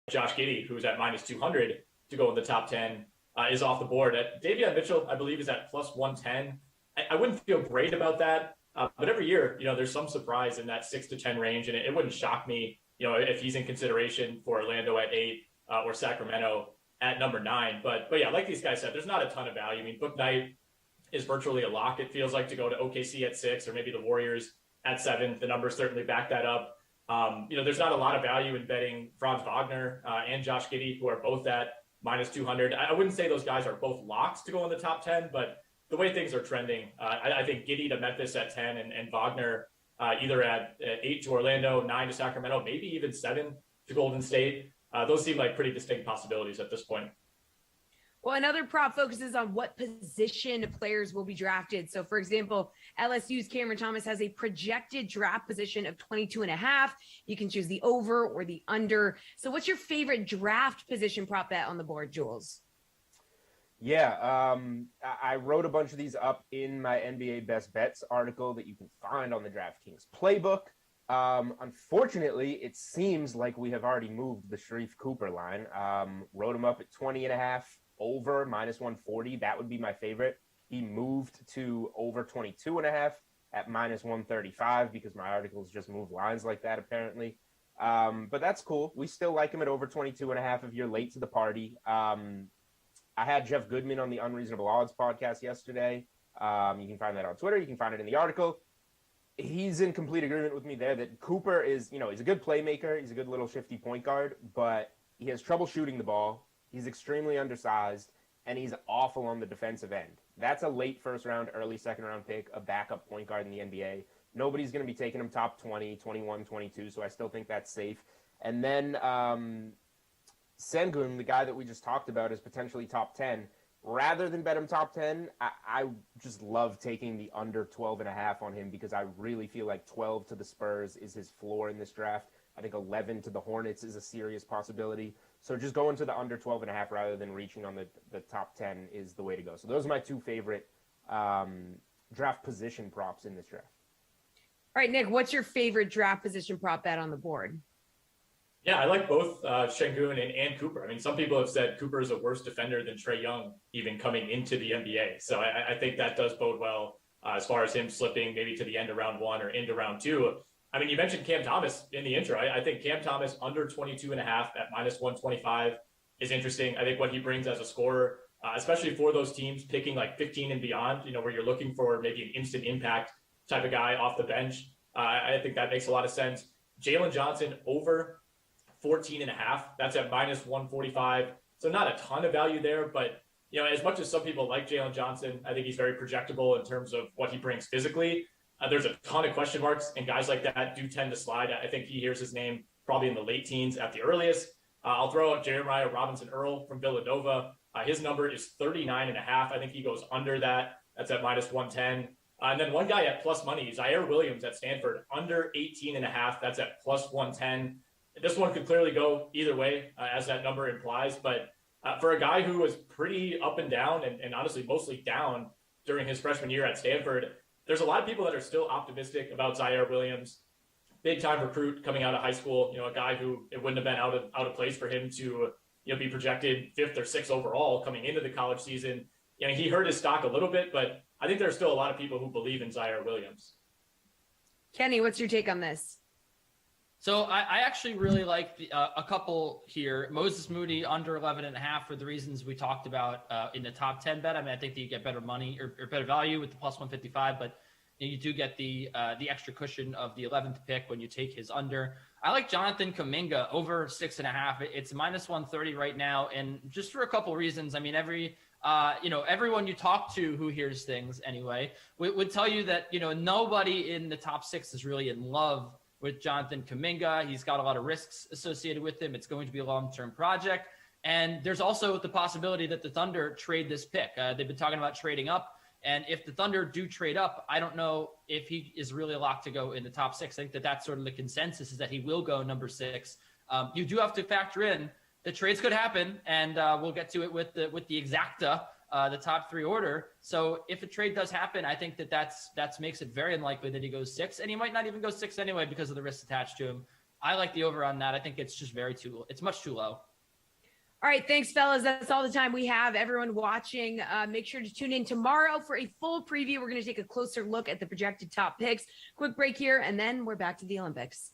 Josh Giddey, who's at minus 200 to go in the top 10, is off the board. Davion Mitchell, I believe, is at plus 110. I wouldn't feel great about that, but every year, there's some surprise in that 6 to 10 range, and it wouldn't shock me, if he's in consideration for Orlando at 8 or Sacramento at number 9. But yeah, like these guys said, there's not a ton of value. I mean, Bouknight is virtually a lock, it feels like, to go to OKC at 6 or maybe the Warriors at 7. The numbers certainly back that up. There's not a lot of value in betting Franz Wagner and Josh Giddey, who are both at minus 200. I wouldn't say those guys are both locks to go in the top 10, but the way things are trending, I think Giddey to Memphis at 10 and Wagner either at 8 to Orlando, 9 to Sacramento, maybe even 7 to Golden State. Those seem like pretty distinct possibilities at this point. Well, another prop focuses on what position players will be drafted. So, for example, LSU's Cameron Thomas has a projected draft position of 22.5. You can choose the over or the under. So what's your favorite draft position prop bet on the board, Jules? Yeah, I wrote a bunch of these up in my NBA Best Bets article that you can find on the DraftKings playbook. Unfortunately, it seems like we have already moved the Sharif Cooper line. Wrote him up at 20.5, over minus 140. That would be my favorite. He moved to over 22.5 at minus 135 because my articles just move lines like that, apparently. But that's cool. We still like him at over 22.5 if you're late to the party. I had Jeff Goodman on the Unreasonable Odds podcast yesterday. You can find that on Twitter. You can find it in the article. He's in complete agreement with me there that Cooper is, he's a good playmaker. He's a good little shifty point guard, but he has trouble shooting the ball. He's extremely undersized, and he's awful on the defensive end. That's a late first round, early second round pick, a backup point guard in the NBA. Nobody's going to be taking him top 20, 21, 22, so I still think that's safe. And then Sengun, the guy that we just talked about, is potentially top 10. Rather than bet him top 10, I just love taking the under 12.5 on him because I really feel like 12 to the Spurs is his floor in this draft. I think 11 to the Hornets is a serious possibility. So just going to the under 12.5 rather than reaching on the top 10 is the way to go. So those are my two favorite draft position props in this draft. All right, Nick, what's your favorite draft position prop bet on the board? Yeah, I like both Şengün and Cooper. I mean, some people have said Cooper is a worse defender than Trae Young even coming into the NBA. So I think that does bode well as far as him slipping maybe to the end of round 1 or into round 2. I mean, you mentioned Cam Thomas in the intro. I think Cam Thomas under 22.5 at minus 125 is interesting. I think what he brings as a scorer, especially for those teams picking like 15 and beyond, where you're looking for maybe an instant impact type of guy off the bench. I think that makes a lot of sense. Jalen Johnson over 14.5. That's at minus 145. So not a ton of value there, but as much as some people like Jalen Johnson, I think he's very projectable in terms of what he brings physically. There's a ton of question marks, and guys like that do tend to slide. I think he hears his name probably in the late teens at the earliest. I'll throw out Jeremiah Robinson-Earl from Villanova. His number is 39.5. I think he goes under that. That's at minus 110. And then one guy at plus money, Zaire Williams at Stanford, under 18.5. That's at plus 110. This one could clearly go either way, as that number implies. But for a guy who was pretty up and down and honestly mostly down during his freshman year at Stanford, there's a lot of people that are still optimistic about Zaire Williams. Big time recruit coming out of high school, a guy who it wouldn't have been out of place for him to be projected 5th or 6th overall coming into the college season. He hurt his stock a little bit, but I think there's still a lot of people who believe in Zaire Williams. Kenny, what's your take on this? So I actually really like a couple here. Moses Moody under 11.5 for the reasons we talked about in the top 10 bet. I mean, I think that you get better money or better value with the plus 155, but you do get the extra cushion of the 11th pick when you take his under. I like Jonathan Kuminga over 6.5. It's minus 130 right now, and just for a couple reasons. I mean, everyone you talk to who hears things anyway would tell you that nobody in the top 6 is really in love with Jonathan Kuminga. He's got a lot of risks associated with him. It's going to be a long-term project. And there's also the possibility that the Thunder trade this pick. They've been talking about trading up. And if the Thunder do trade up, I don't know if he is really locked to go in the top 6. I think that's sort of the consensus, is that he will go number 6. You do have to factor in the trades could happen, and we'll get to it with the exacta, the top 3 order. So if a trade does happen, I think that makes it very unlikely that he goes 6, and he might not even go 6 anyway because of the risks attached to him. I like the over on that. I think it's just it's much too low. All right, thanks, fellas. That's all the time we have. Everyone watching, make sure to tune in tomorrow for a full preview. We're going to take a closer look at the projected top picks. Quick break here, and then we're back to the Olympics.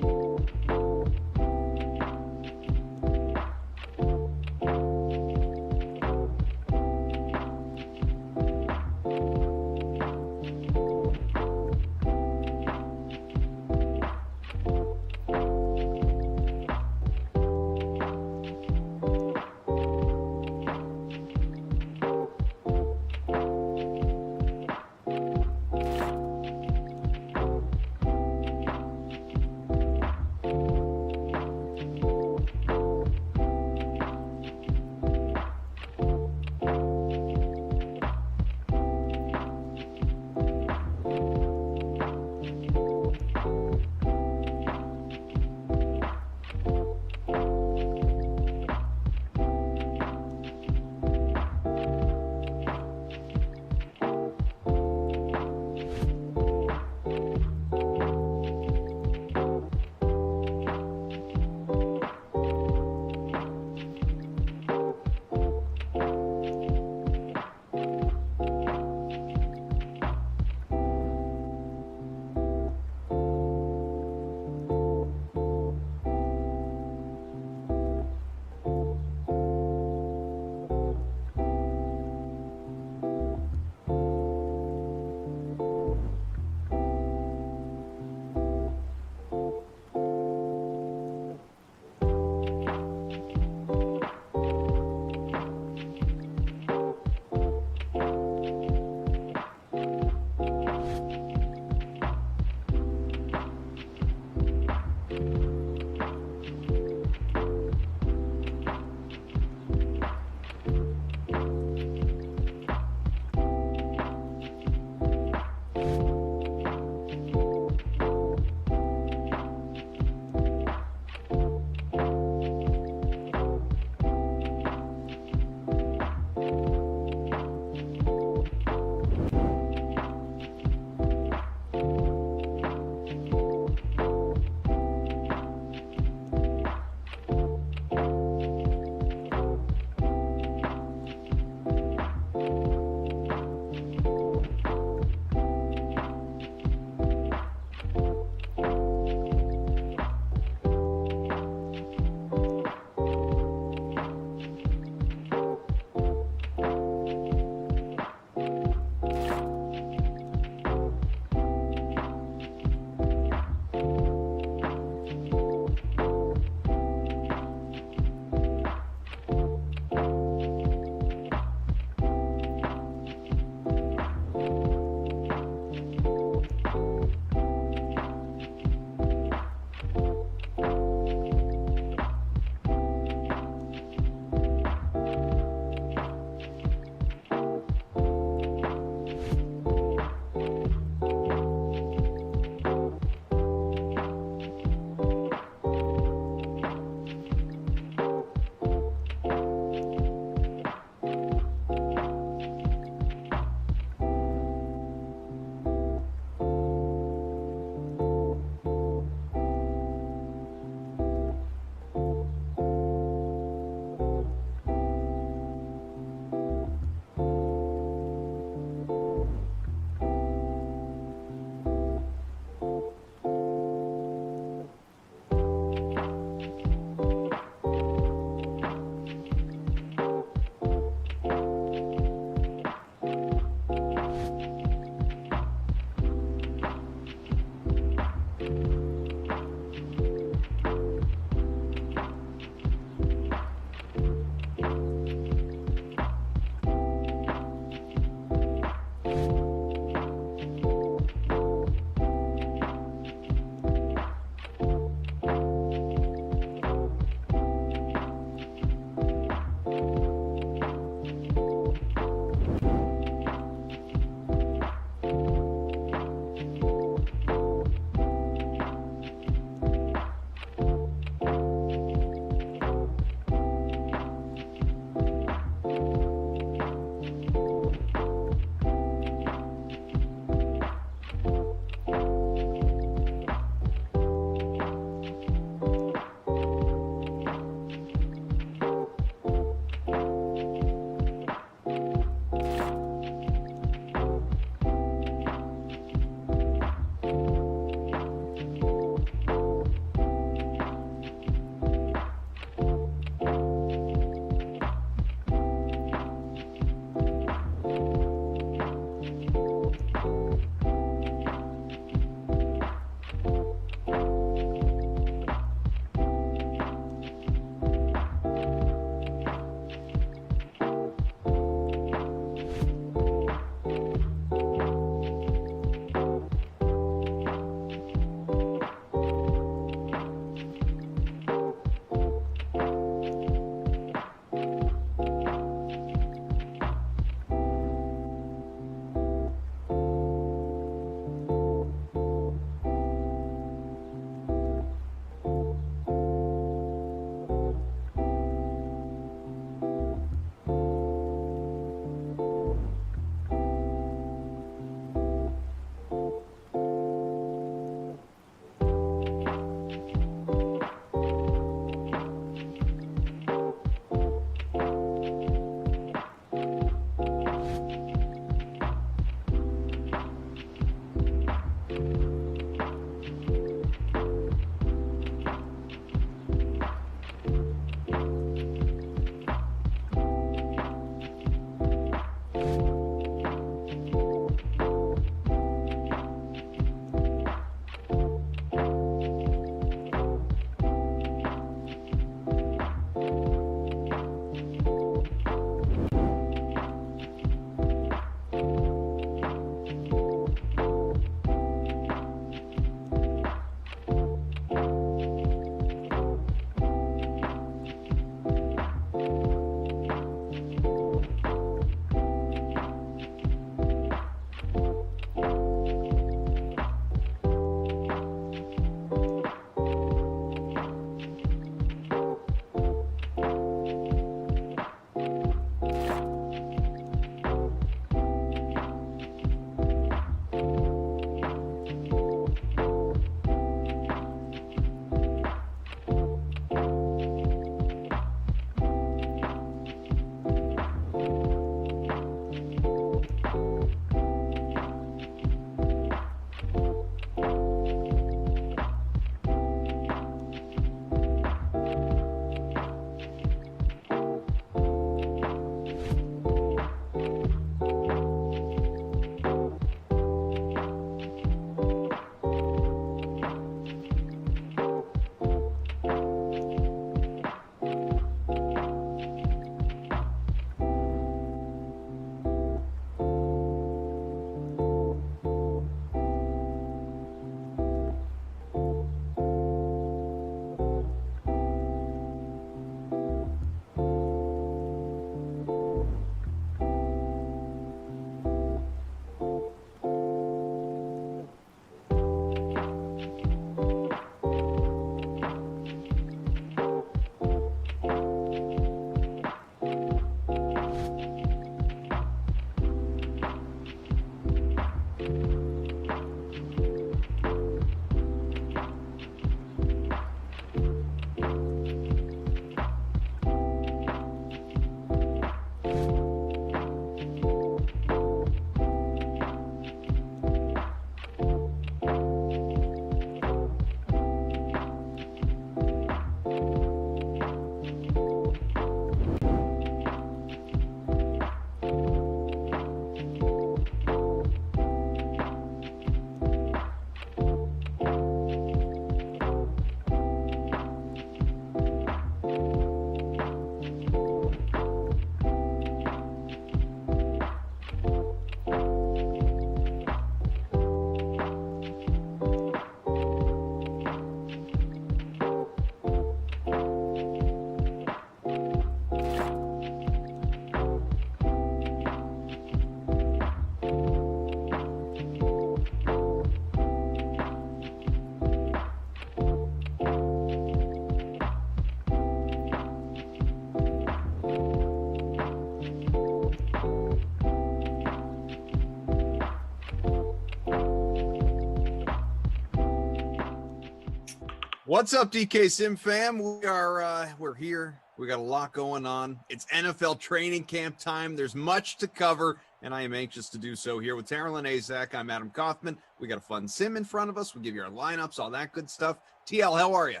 What's up, DK Sim fam? We're here. We got a lot going on. It's NFL training camp time. There's much to cover, and I am anxious to do so here with Taryn Azak. I'm Adam Kaufman. We got a fun sim in front of us. We'll give you our lineups, all that good stuff. TL, how are you?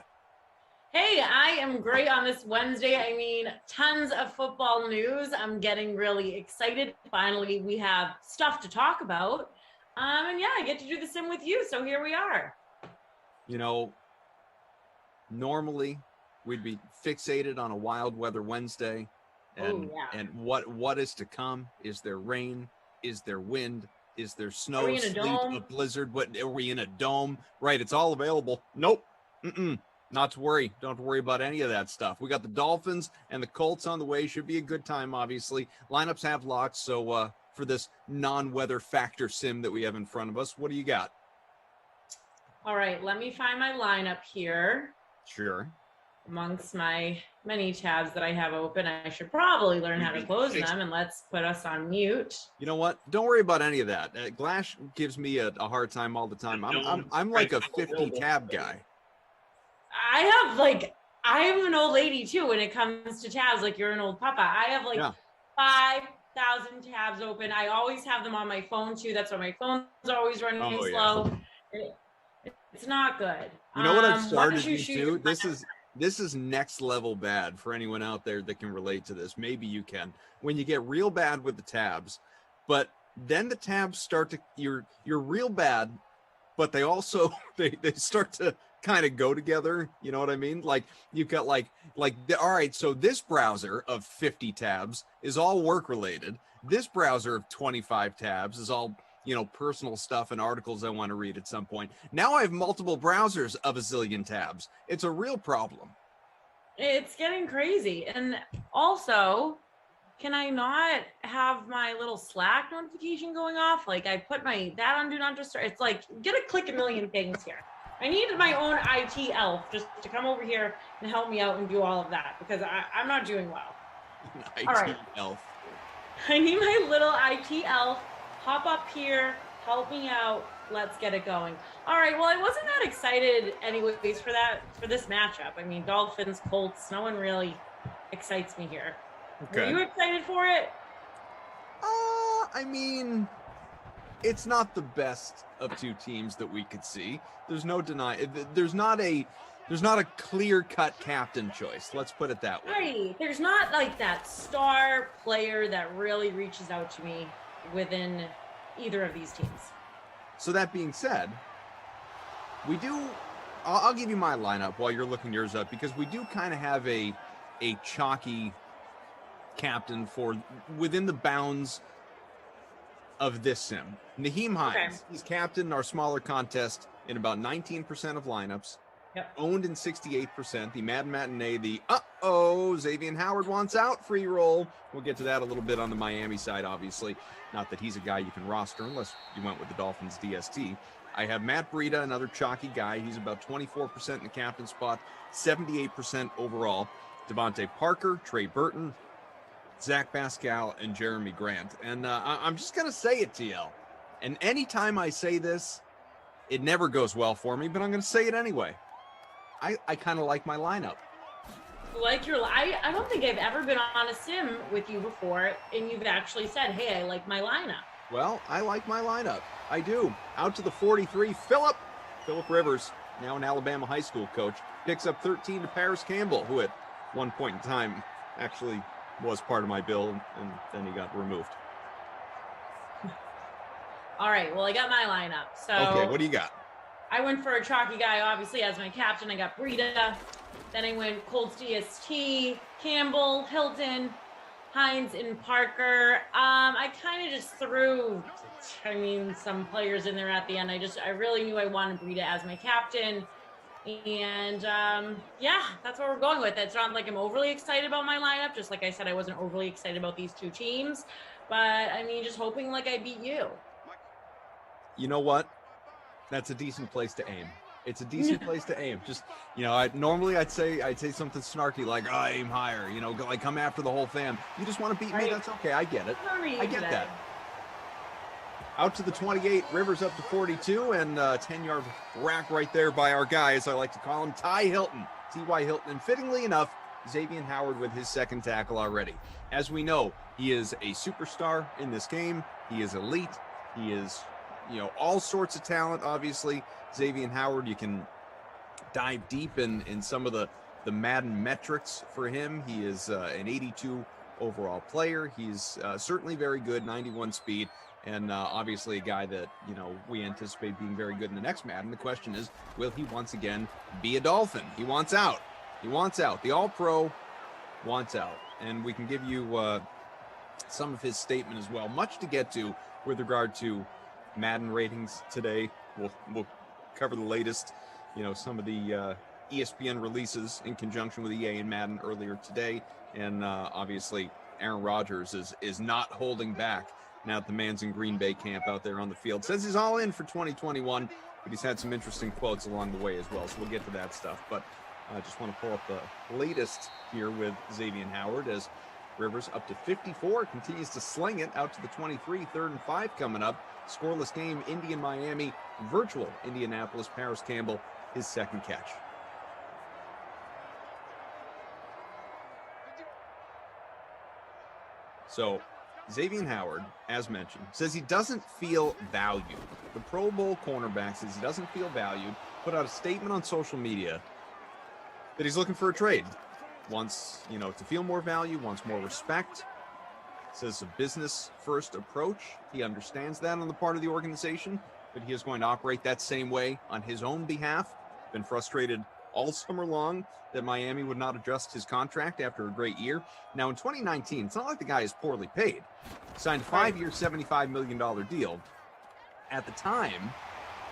Hey, I am great on this Wednesday. I mean, tons of football news. I'm getting really excited. Finally, we have stuff to talk about. And yeah, I get to do the sim with you. So here we are. You know, normally we'd be fixated on a wild weather Wednesday. And, and what is to come? Is there rain? Is there wind? Is there snow, sleet, a blizzard? What, are we in a dome? Right, it's all available. Nope. Not to worry. Don't worry about any of that stuff. We got the Dolphins and the Colts on the way. Should be a good time, obviously. Lineups have locks, so for this non-weather factor sim that we have in front of us, what do you got? All right, let me find my lineup here. Sure. Amongst my many tabs that I have open, I should probably learn how to close them, and let's put us on mute. You know what? Don't worry about any of that. Glash gives me a hard time all the time. I'm like a 50 tab guy. I'm an old lady too when it comes to tabs. Like, you're an old papa. I have 5,000 tabs open. I always have them on my phone too. That's why my phone's always running slow. It's not good. You know what I've started to do? This is next level bad for anyone out there that can relate to this. Maybe you can. When you get real bad with the tabs, but then the tabs start to you're real bad, but they also they start to kind of go together. You know what I mean? Like, you've got all right, so this browser of 50 tabs is all work related. This browser of 25 tabs is all, personal stuff and articles I want to read at some point. Now I have multiple browsers of a zillion tabs. It's a real problem. It's getting crazy. And also, can I not have my little Slack notification going off? Like, I put that on Do Not Disturb. It's like, get a click a million things here. I needed my own IT elf just to come over here and help me out and do all of that, because I'm not doing well. IT elf. I need my little IT elf. Hop up here, help me out. Let's get it going. All right. Well, I wasn't that excited anyways for this matchup. I mean, Dolphins, Colts, no one really excites me here. Okay. Were you excited for it? I mean, it's not the best of two teams that we could see. There's no denying. There's not a clear-cut captain choice. Let's put it that way. Right. There's not like that star player that really reaches out to me within either of these teams. So that being said, I'll give you my lineup while you're looking yours up, because we do kind of have a chalky captain for within the bounds of this sim. Naheem Hines, he's captain in our smaller contest in about 19% of lineups. Yep. Owned in 68%. The Madden Matinee, the Xavier Howard wants out free roll. We'll get to that a little bit on the Miami side, obviously. Not that he's a guy you can roster unless you went with the Dolphins DST. I have Matt Breida, another chalky guy. He's about 24% in the captain spot, 78% overall. Devontae Parker, Trey Burton, Zach Pascal, and Jeremy Grant. And I'm just going to say it, TL. And anytime I say this, it never goes well for me, but I'm going to say it anyway. I kind of like my lineup. I don't think I've ever been on a sim with you before, and you've actually said, hey, I like my lineup. Well, I like my lineup. I do. Out to the 43, Philip Rivers, now an Alabama high school coach, picks up 13 to Paris Campbell, who at one point in time actually was part of my build, and then he got removed. All right, well, I got my lineup. So okay, what do you got? I went for a chalky guy, obviously, as my captain. I got Breida. Then I went Colts DST, Campbell, Hilton, Hines, and Parker. I kind of just threw, some players in there at the end. I really knew I wanted Breida as my captain. And that's what we're going with. It's not like I'm overly excited about my lineup. Just like I said, I wasn't overly excited about these two teams. But, just hoping like I beat you. You know what? That's a decent place to aim. It's a decent place to aim. Just, I'd say something snarky like, aim higher, like come after the whole fam. You just want to beat me? That's okay. I get it. I get that. Out to the 28, Rivers up to 42, and 10-yard rack right there by our guy, as I like to call him, Ty Hilton, T.Y. Hilton. And fittingly enough, Davion Howard with his second tackle already. As we know, he is a superstar in this game. He is elite. He is, all sorts of talent, obviously. Davion Howard, you can dive deep in some of the Madden metrics for him. He is an 82 overall player. He's certainly very good, 91 speed. And obviously a guy that, we anticipate being very good in the next Madden. The question is, will he once again be a Dolphin? He wants out. He wants out. The All-Pro wants out. And we can give you some of his statement as well. Much to get to with regard to Madden ratings today. We'll cover the latest, some of the ESPN releases in conjunction with EA and Madden earlier today. And obviously Aaron Rodgers is not holding back. Now the man's in Green Bay camp out there on the field. Says he's all in for 2021, but he's had some interesting quotes along the way as well. So we'll get to that stuff. But I just want to pull up the latest here with Davion Howard as Rivers up to 54, continues to sling it out to the 23, 3rd and 5 coming up. Scoreless game, Miami, virtual Indianapolis. Paris Campbell, his second catch. So Davion Howard, as mentioned, says he doesn't feel valued. The Pro Bowl cornerback says he doesn't feel valued, put out a statement on social media that he's looking for a trade. Wants, to feel more value, wants more respect. Says a business-first approach. He understands that on the part of the organization, but he is going to operate that same way on his own behalf. Been frustrated all summer long that Miami would not adjust his contract after a great year. Now in 2019, it's not like the guy is poorly paid. Signed a 5-year, $75 million deal. At the time,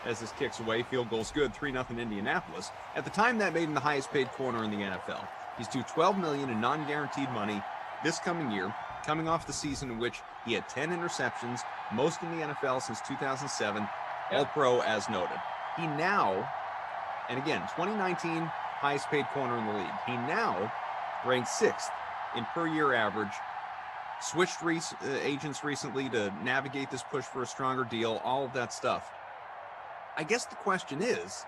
as this kicks away, field goal's good, 3-0 Indianapolis. At the time, that made him the highest paid corner in the NFL. He's due $12 million in non-guaranteed money this coming year, coming off the season in which he had 10 interceptions, most in the NFL since 2007, All-Pro as noted. He now, and again, 2019, highest paid corner in the league. He now ranks 6th in per year average. Switched agents recently to navigate this push for a stronger deal, all of that stuff. I guess the question is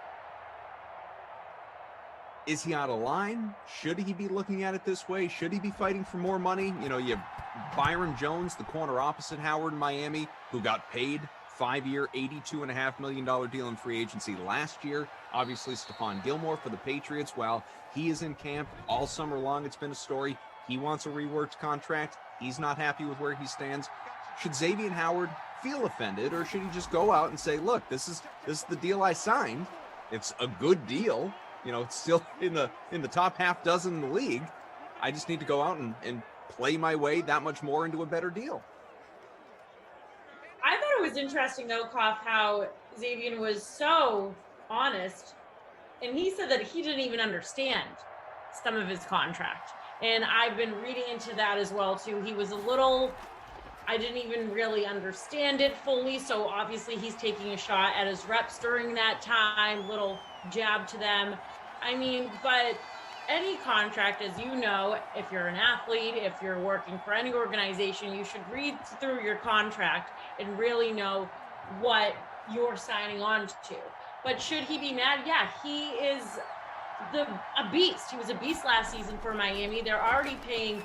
he out of line? Should he be looking at it this way? Should he be fighting for more money? You have Byron Jones, the corner opposite Howard in Miami, who got paid 5-year, $82.5 million deal in free agency last year. Obviously, Stephon Gilmore for the Patriots. While he is in camp all summer long, it's been a story. He wants a reworked contract. He's not happy with where he stands. Should Davion Howard feel offended, or should he just go out and say, look, this is the deal I signed. It's a good deal. It's still in the top half dozen in the league. I just need to go out and play my way that much more into a better deal. I thought it was interesting, though, Koff, how Davion was so honest. And he said that he didn't even understand some of his contract. And I've been reading into that as well, too. He was I didn't even really understand it fully. So obviously he's taking a shot at his reps during that time, little jab to them. But any contract, as you know, if you're an athlete, if you're working for any organization, you should read through your contract and really know what you're signing on to. But should he be mad? Yeah, he is a beast. He was a beast last season for Miami. They're already paying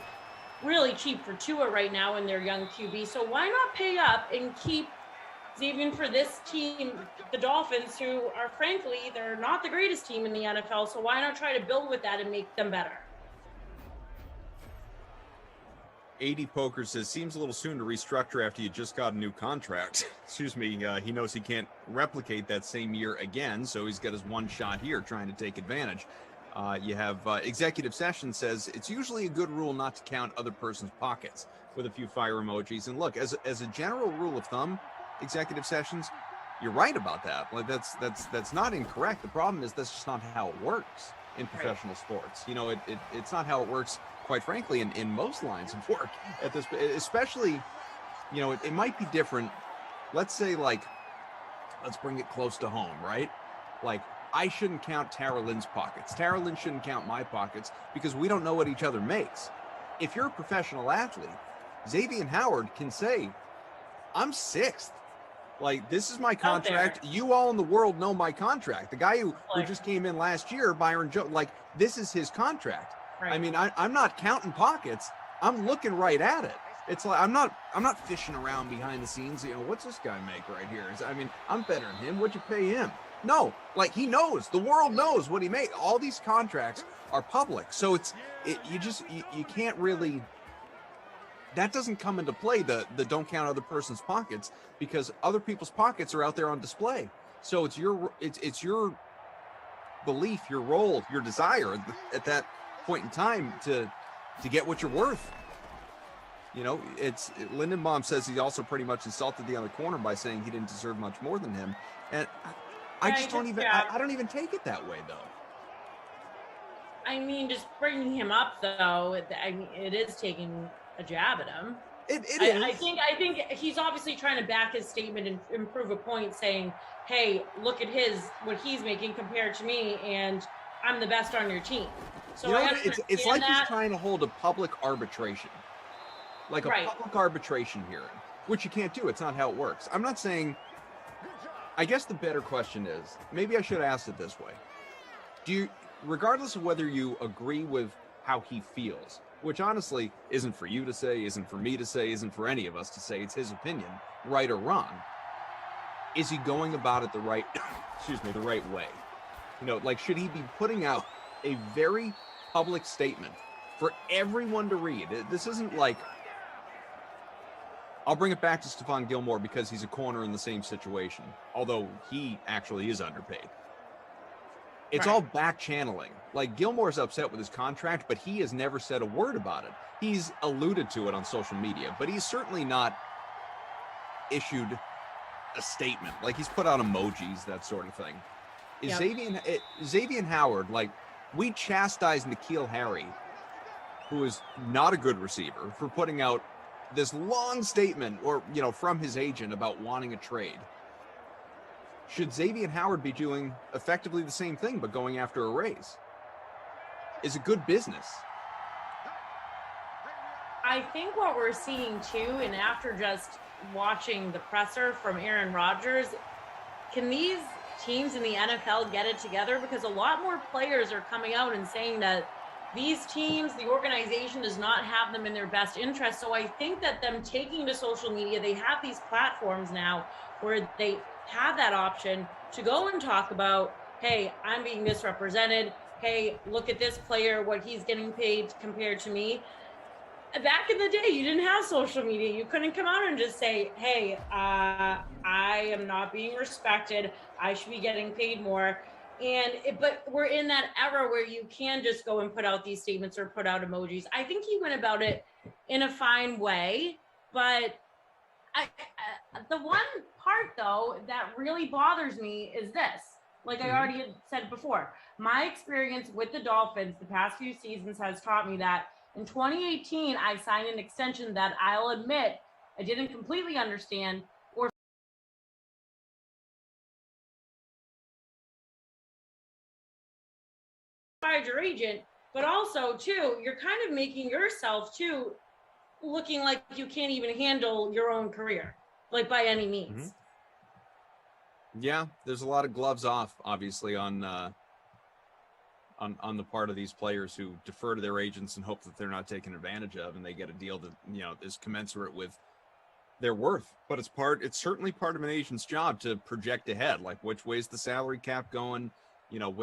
really cheap for Tua right now in their young QB. So why not pay up and keep Davion for this team, the Dolphins, who are frankly, they're not the greatest team in the NFL. So why not try to build with that and make them better? 80 Poker says, seems a little soon to restructure after you just got a new contract. Excuse me. He knows he can't replicate that same year again, so he's got his one shot here trying to take advantage. You have Executive Session says, it's usually a good rule not to count other person's pockets, with a few fire emojis. And look, as a general rule of thumb, Executive Sessions, you're right about that. Like that's not incorrect. The problem is that's just not how it works in professional sports. It's not how it works, quite frankly, in most lines of work at this, especially, it might be different. Let's say, let's bring it close to home, right? I shouldn't count Tara Lynn's pockets. Tara Lynn shouldn't count my pockets because we don't know what each other makes. If you're a professional athlete, Davion Howard can say, I'm 6th. Like, this is my contract. You all in the world know my contract. The guy who just came in last year, Byron Jones, like, this is his contract. Right. I mean, I'm not counting pockets. I'm looking right at it. It's like I'm not fishing around behind the scenes. You know, what's this guy make right here? I mean, I'm better than him. What'd you pay him? No, like, he knows. The world knows what he made. All these contracts are public, so you can't really. That doesn't come into play. The don't count other person's pockets, because other people's pockets are out there on display. So it's your belief, your role, your desire at that point in time to get what you're worth. You know, Lindenbaum says he also pretty much insulted the other corner by saying he didn't deserve much more than him, and I don't even take it that way, though. I mean, just bringing him up, though, I mean, it is taking a jab at him. It is. I think he's obviously trying to back his statement and improve a point, saying, "Hey, look at what he's making compared to me, and I'm the best on your team." So you know, it's like he's trying to hold a public arbitration, like a public arbitration hearing, which you can't do. It's not how it works. I'm not saying. I guess the better question is, maybe I should ask it this way: do you, regardless of whether you agree with how he feels, which honestly isn't for you to say, isn't for me to say, isn't for any of us to say, it's his opinion, right or wrong, is he going about it the right way? You know, like, should he be putting out a very public statement for everyone to read? This isn't like, I'll bring it back to Stephon Gilmore because he's a corner in the same situation, although he actually is underpaid. It's all back channeling. Like, Gilmore's upset with his contract, but he has never said a word about it. He's alluded to it on social media, but he's certainly not issued a statement. Like, he's put out emojis, that sort of thing. Xavier Howard, like, we chastised N'Keal Harry, who is not a good receiver, for putting out this long statement, or, you know, from his agent about wanting a trade. Should Xavier Howard be doing effectively the same thing, but going after a raise? Is it good business? I think what we're seeing too, and after just watching the presser from Aaron Rodgers, can these teams in the NFL get it together? Because a lot more players are coming out and saying that these teams, the organization does not have them in their best interest. So I think that them taking to social media, they have these platforms now where they have that option to go and talk about, hey, I'm being misrepresented. Hey, look at this player, what he's getting paid compared to me. Back in the day, you didn't have social media. You couldn't come out and just say, hey, I am not being respected. I should be getting paid more. But we're in that era where you can just go and put out these statements or put out emojis. I think he went about it in a fine way, but the one part, though, that really bothers me is this. Like I already had said before, my experience with the Dolphins the past few seasons has taught me that in 2018, I signed an extension that I'll admit I didn't completely understand or fired your agent, but also, too, you're kind of making yourself, too, looking like you can't even handle your own career, like by any means. Yeah, there's a lot of gloves off, obviously, on the part of these players who defer to their agents and hope that they're not taken advantage of, and they get a deal that, you know, is commensurate with their worth. But it's certainly part of an agent's job to project ahead, like which way's the salary cap going, you know,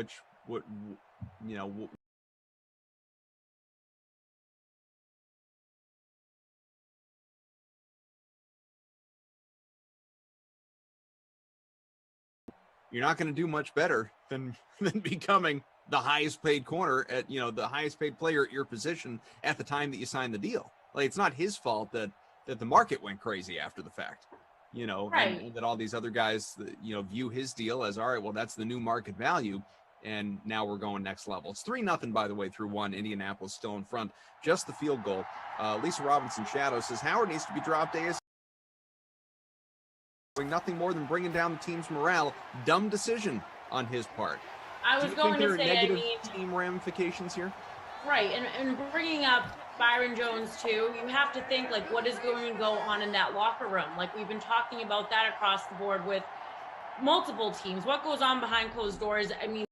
you're not going to do much better than becoming the highest paid corner at, you know, the highest paid player at your position at the time that you signed the deal. Like, it's not his fault that the market went crazy after the fact, you know, and that all these other guys, you know, view his deal as, all right, well, that's the new market value. And now we're going next level. It's 3-0, by the way, through one. Indianapolis still in front. Just the field goal. Lisa Robinson Shadow says Howard needs to be dropped ASAP. Doing nothing more than bringing down the team's morale. Dumb decision on his part. I was going to say, negative team ramifications here? Right, and bringing up Byron Jones too. You have to think like what is going to go on in that locker room. Like we've been talking about that across the board with multiple teams. What goes on behind closed doors? I mean,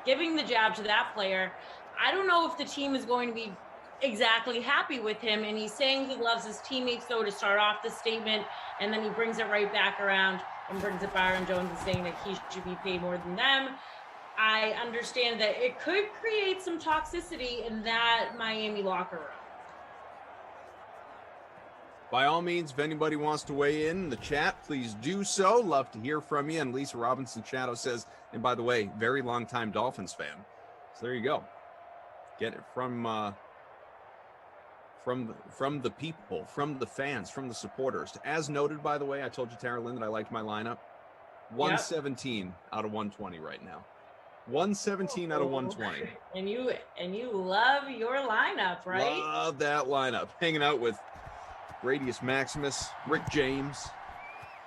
giving the jab to that player, I don't know if the team is going to be exactly happy with him. And he's saying he loves his teammates though to start off the statement, and then he brings it right back around and brings it Byron Jones and saying that he should be paid more than them. I understand that it could create some toxicity in that Miami locker room. By all means, if anybody wants to weigh in the chat, please do so. Love to hear from you. And Lisa Robinson Shadow says, and by the way, very long time Dolphins fan. So there you go. Get it from the people, from the fans, from the supporters. As noted, by the way, I told you, Tara Lynn, that I liked my lineup. 117 out of 120 right now. 117 out of 120. And you love your lineup, right? Love that lineup. Hanging out with Radius Maximus, Rick James,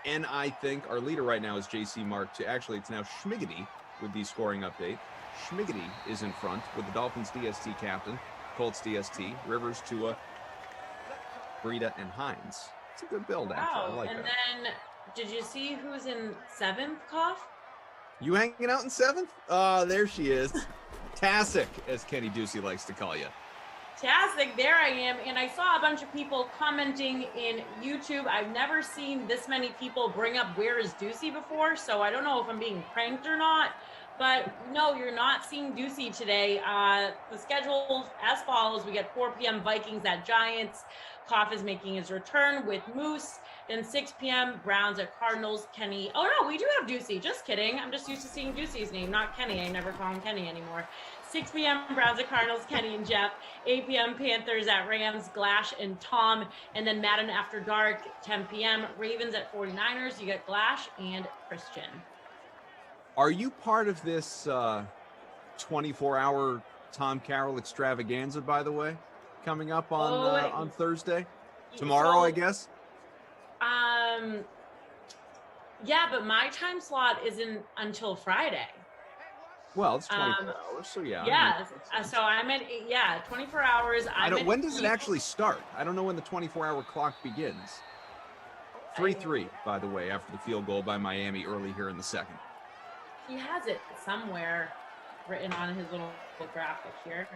and I think our leader right now is JC Mark 2. Actually, it's now Schmiggity with the scoring update. Schmiggity is in front with the Dolphins DST captain, Colts DST, Rivers, Tua, Breida, and Hines. It's a good build, actually. I like and that. then did you see who's in 7th, Koff? You hanging out in 7th? There she is. Tassic, as Kenny Ducey likes to call you. Fantastic, there I am. And I saw a bunch of people commenting in YouTube. I've never seen this many people bring up Where is Ducey before, so I don't know if I'm being pranked or not. But no, you're not seeing Ducey today. The schedule as follows. We get 4 p.m. Vikings at Giants. Koff is making his return with Moose. Then 6 p.m. Browns at Cardinals. Kenny. Oh, no, we do have Ducey. Just kidding. I'm just used to seeing Ducey's name, not Kenny. I never call him Kenny anymore. 6 p.m. Browns at Cardinals, Kenny and Jeff. 8 p.m. Panthers at Rams, Glash and Tom. And then Madden After Dark, 10 p.m. Ravens at 49ers. You get Glash and Christian. Are you part of this 24-hour Tom Carroll extravaganza, by the way, coming up on Thursday? Tomorrow, I guess? Yeah, but my time slot isn't until Friday. Well, it's 24 hours, so yeah. Yeah, so I'm at 24 hours. When does it actually start? I don't know when the 24-hour clock begins. 3-3, by the way, after the field goal by Miami early here in the second. He has it somewhere written on his little graphic here.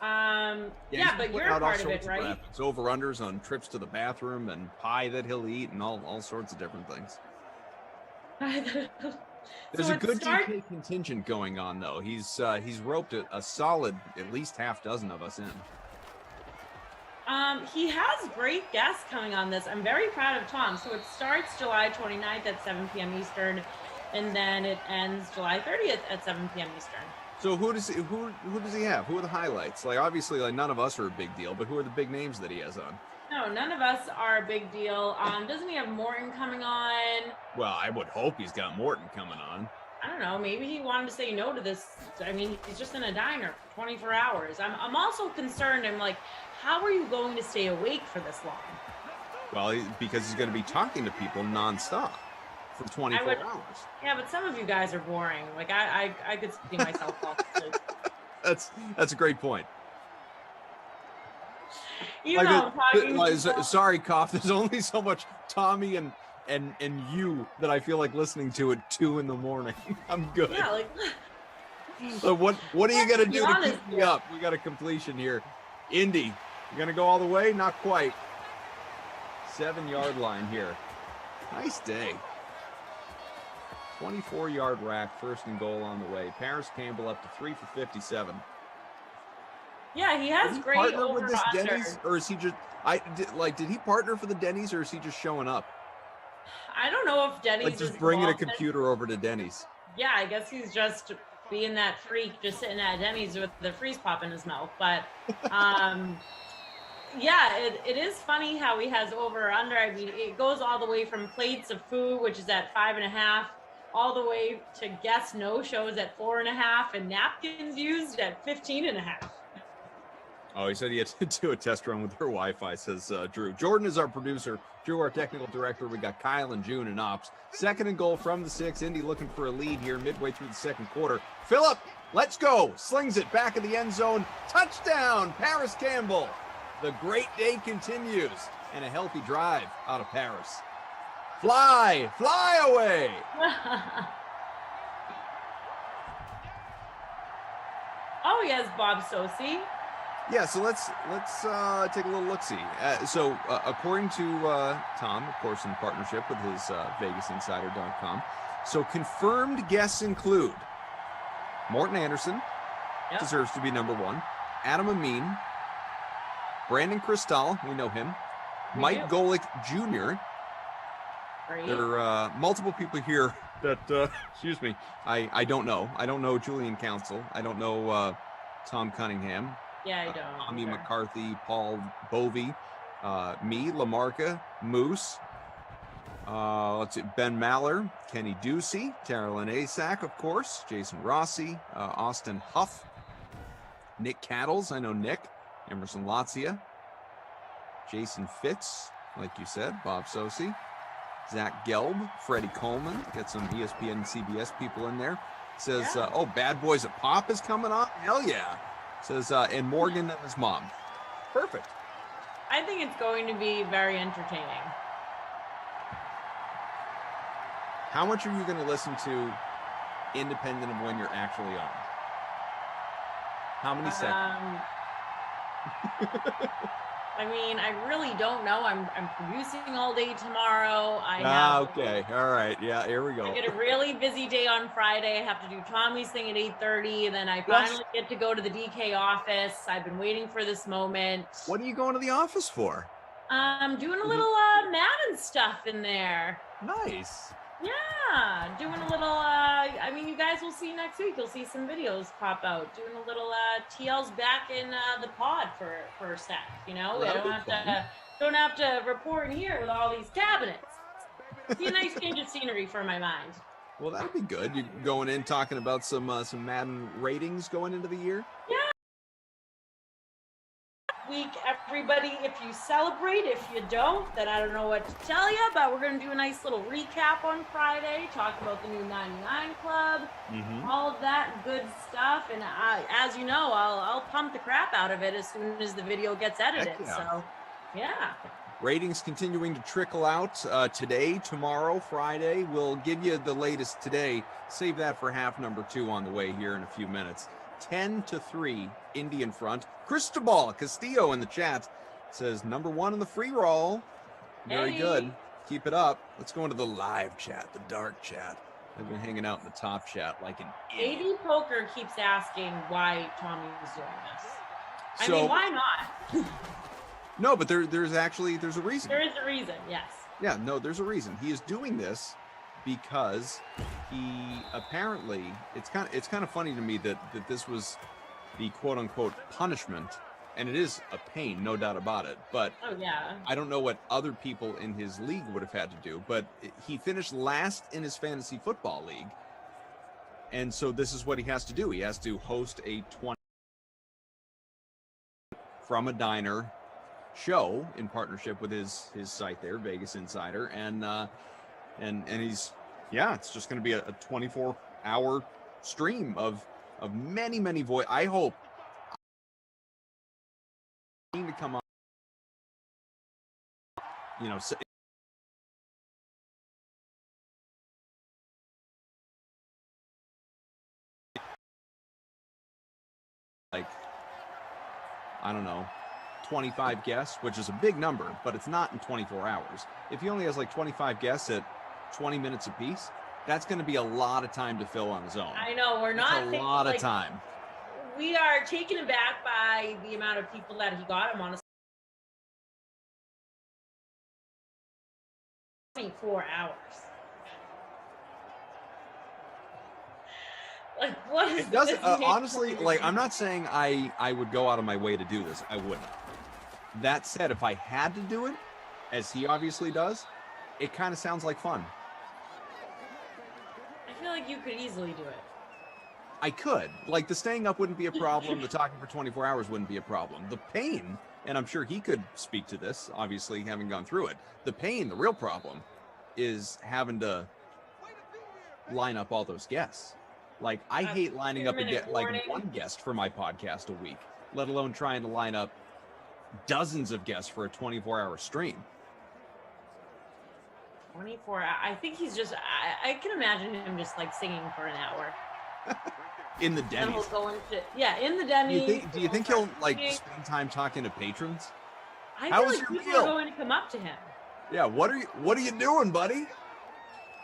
Yeah, but you're a part of it, right? It's over-unders on trips to the bathroom and pie that he'll eat and all sorts of different things. There's a good DK contingent going on, though. He's roped a solid at least half dozen of us in. He has great guests coming on this. I'm very proud of Tom. So it starts July 29th at 7 p.m. Eastern, and then it ends July 30th at 7 p.m. Eastern. So who does he have? Who are the highlights? Like, obviously, like, none of us are a big deal, but who are the big names that he has on? No, none of us are a big deal. Doesn't he have Morton coming on? Well, I would hope he's got Morton coming on. I don't know. Maybe he wanted to say no to this. I mean, he's just in a diner for 24 hours. I'm also concerned. I'm like, how are you going to stay awake for this long? Well, because he's going to be talking to people nonstop for 24 hours. Yeah, but some of you guys are boring. Like, I could see myself fall asleep. That's a great point. You know, sorry, Koff. There's only so much Tommy and you that I feel like listening to at 2 a.m. I'm good. Yeah, like. So what are you gonna do to keep me up? We got a completion here. Indy, you gonna go all the way? Not quite. 7-yard line here. Nice day. 24-yard rack, 1st and goal on the way. Paris Campbell up to 3 for 57. Yeah, he has great partner over with this under. Denny's, or is he just did he partner for the Denny's, or is he just showing up? I don't know if Denny's Like, just is bringing a involved in- computer over to Denny's. Yeah, I guess he's just being that freak, just sitting at Denny's with the freeze pop in his mouth. But yeah, it is funny how he has over or under. I mean, it goes all the way from plates of food, which is at 5.5, all the way to guest no shows at 4.5, and napkins used at 15.5. Oh, he said he had to do a test run with her Wi-Fi, says Drew. Jordan is our producer. Drew, our technical director. We got Kyle and June and Ops. 2nd and goal from the 6. Indy looking for a lead here midway through the 2nd quarter. Phillip, let's go. Slings it back in the end zone. Touchdown, Paris Campbell. The great day continues. And a healthy drive out of Paris. Fly away. Oh, yes, Bob Sosi. Yeah, so let's take a little look-see. So according to Tom, of course, in partnership with his VegasInsider.com, so confirmed guests include Morton Anderson, deserves to be number 1, Adam Amin, Brandon Cristal, we know him, Mike Golick Jr. Great. There are multiple people here that, excuse me, I don't know. I don't know Julian Council. I don't know Tom Cunningham. Yeah, I don't. Tommy either. McCarthy, Paul Bovey, me, Lamarca, Moose, let's see, Ben Maller, Kenny Ducey, Carolyn Asak, of course, Jason Rossi, Austin Huff, Nick Cattles, I know Nick, Emerson Latzia, Jason Fitz, like you said, Bob Sosi, Zach Gelb, Freddie Coleman, get some ESPN and CBS people in there. Says, oh, Bad Boys at Pop is coming on? Hell yeah. Says, and Morgan and his mom. Perfect. I think it's going to be very entertaining. How much are you going to listen to independent of when you're actually on? How many seconds? I mean, I really don't know. I'm producing all day tomorrow. Okay. All right. Yeah, here we go. I get a really busy day on Friday. I have to do Tommy's thing at 8:30. Then I finally get to go to the DK office. I've been waiting for this moment. What are you going to the office for? I'm doing a little Madden stuff in there. Nice. Yeah, doing a little, I mean, you guys will see next week. You'll see some videos pop out. Doing a little TL's back in the pod for a sec, you know? I don't have to report in here with all these cabinets. Be a nice change of scenery for my mind. Well, that'd be good. You going in talking about some Madden ratings going into the year? Yeah. Week, everybody, if you celebrate, if you don't, then I don't know what to tell you, but we're going to do a nice little recap on Friday, talk about the new 99 Club, all of that good stuff, and as you know, I'll pump the crap out of it as soon as the video gets edited. Yeah. So yeah, ratings continuing to trickle out today, tomorrow, Friday. We'll give you the latest today. Save that for half number 2 on the way here in a few minutes. 10-3 Indy in front. Cristobal Castillo in the chat says number 1 in the free roll. Very good. Keep it up. Let's go into the live chat, the dark chat. I've been hanging out in the top chat like an idiot. AD Poker keeps asking why Tommy is doing this. I So- mean, why not? No, but there's a reason. There is a reason, yes. Yeah, no, there's a reason. He is doing this because he apparently, it's kind of funny to me that this was the quote unquote punishment, and it is a pain, no doubt about it. But Oh yeah. I don't know what other people in his league would have had to do, but he finished last in his fantasy football league. And so this is what he has to do. He has to host a 20 from a diner show in partnership with his site there, Vegas Insider, and he's, yeah, it's just going to be a 24-hour stream of many voice. I hope to come on, you know, like, I don't know, 25 guests, which is a big number, but it's not in 24 hours. If he only has like 25 guests at 20 minutes apiece, that's going to be a lot of time to fill on his own. I know, we're That's not a thinking, lot of like, time. We are taken aback by the amount of people that he got him on a 24 hours. Like, what is It doesn't, this honestly, make- like, I'm not saying I would go out of my way to do this. I wouldn't. That said, if I had to do it, as he obviously does, it kind of sounds like fun. I feel like you could easily do it. I could. Like, the staying up wouldn't be a problem. The talking for 24 hours wouldn't be a problem. The pain, and I'm sure he could speak to this, obviously having gone through it. The pain, the real problem, is having to line up all those guests. Like, I hate lining up one guest for my podcast a week, let alone trying to line up dozens of guests for a 24-hour stream. 24. I think he's just. I can imagine him just like singing for an hour. In the Denny's. And he'll go into, in the Denny's. Do you think he'll like spend time talking to patrons? I How feel was like your people meal? are going to come up to him. Yeah, what are you doing, buddy?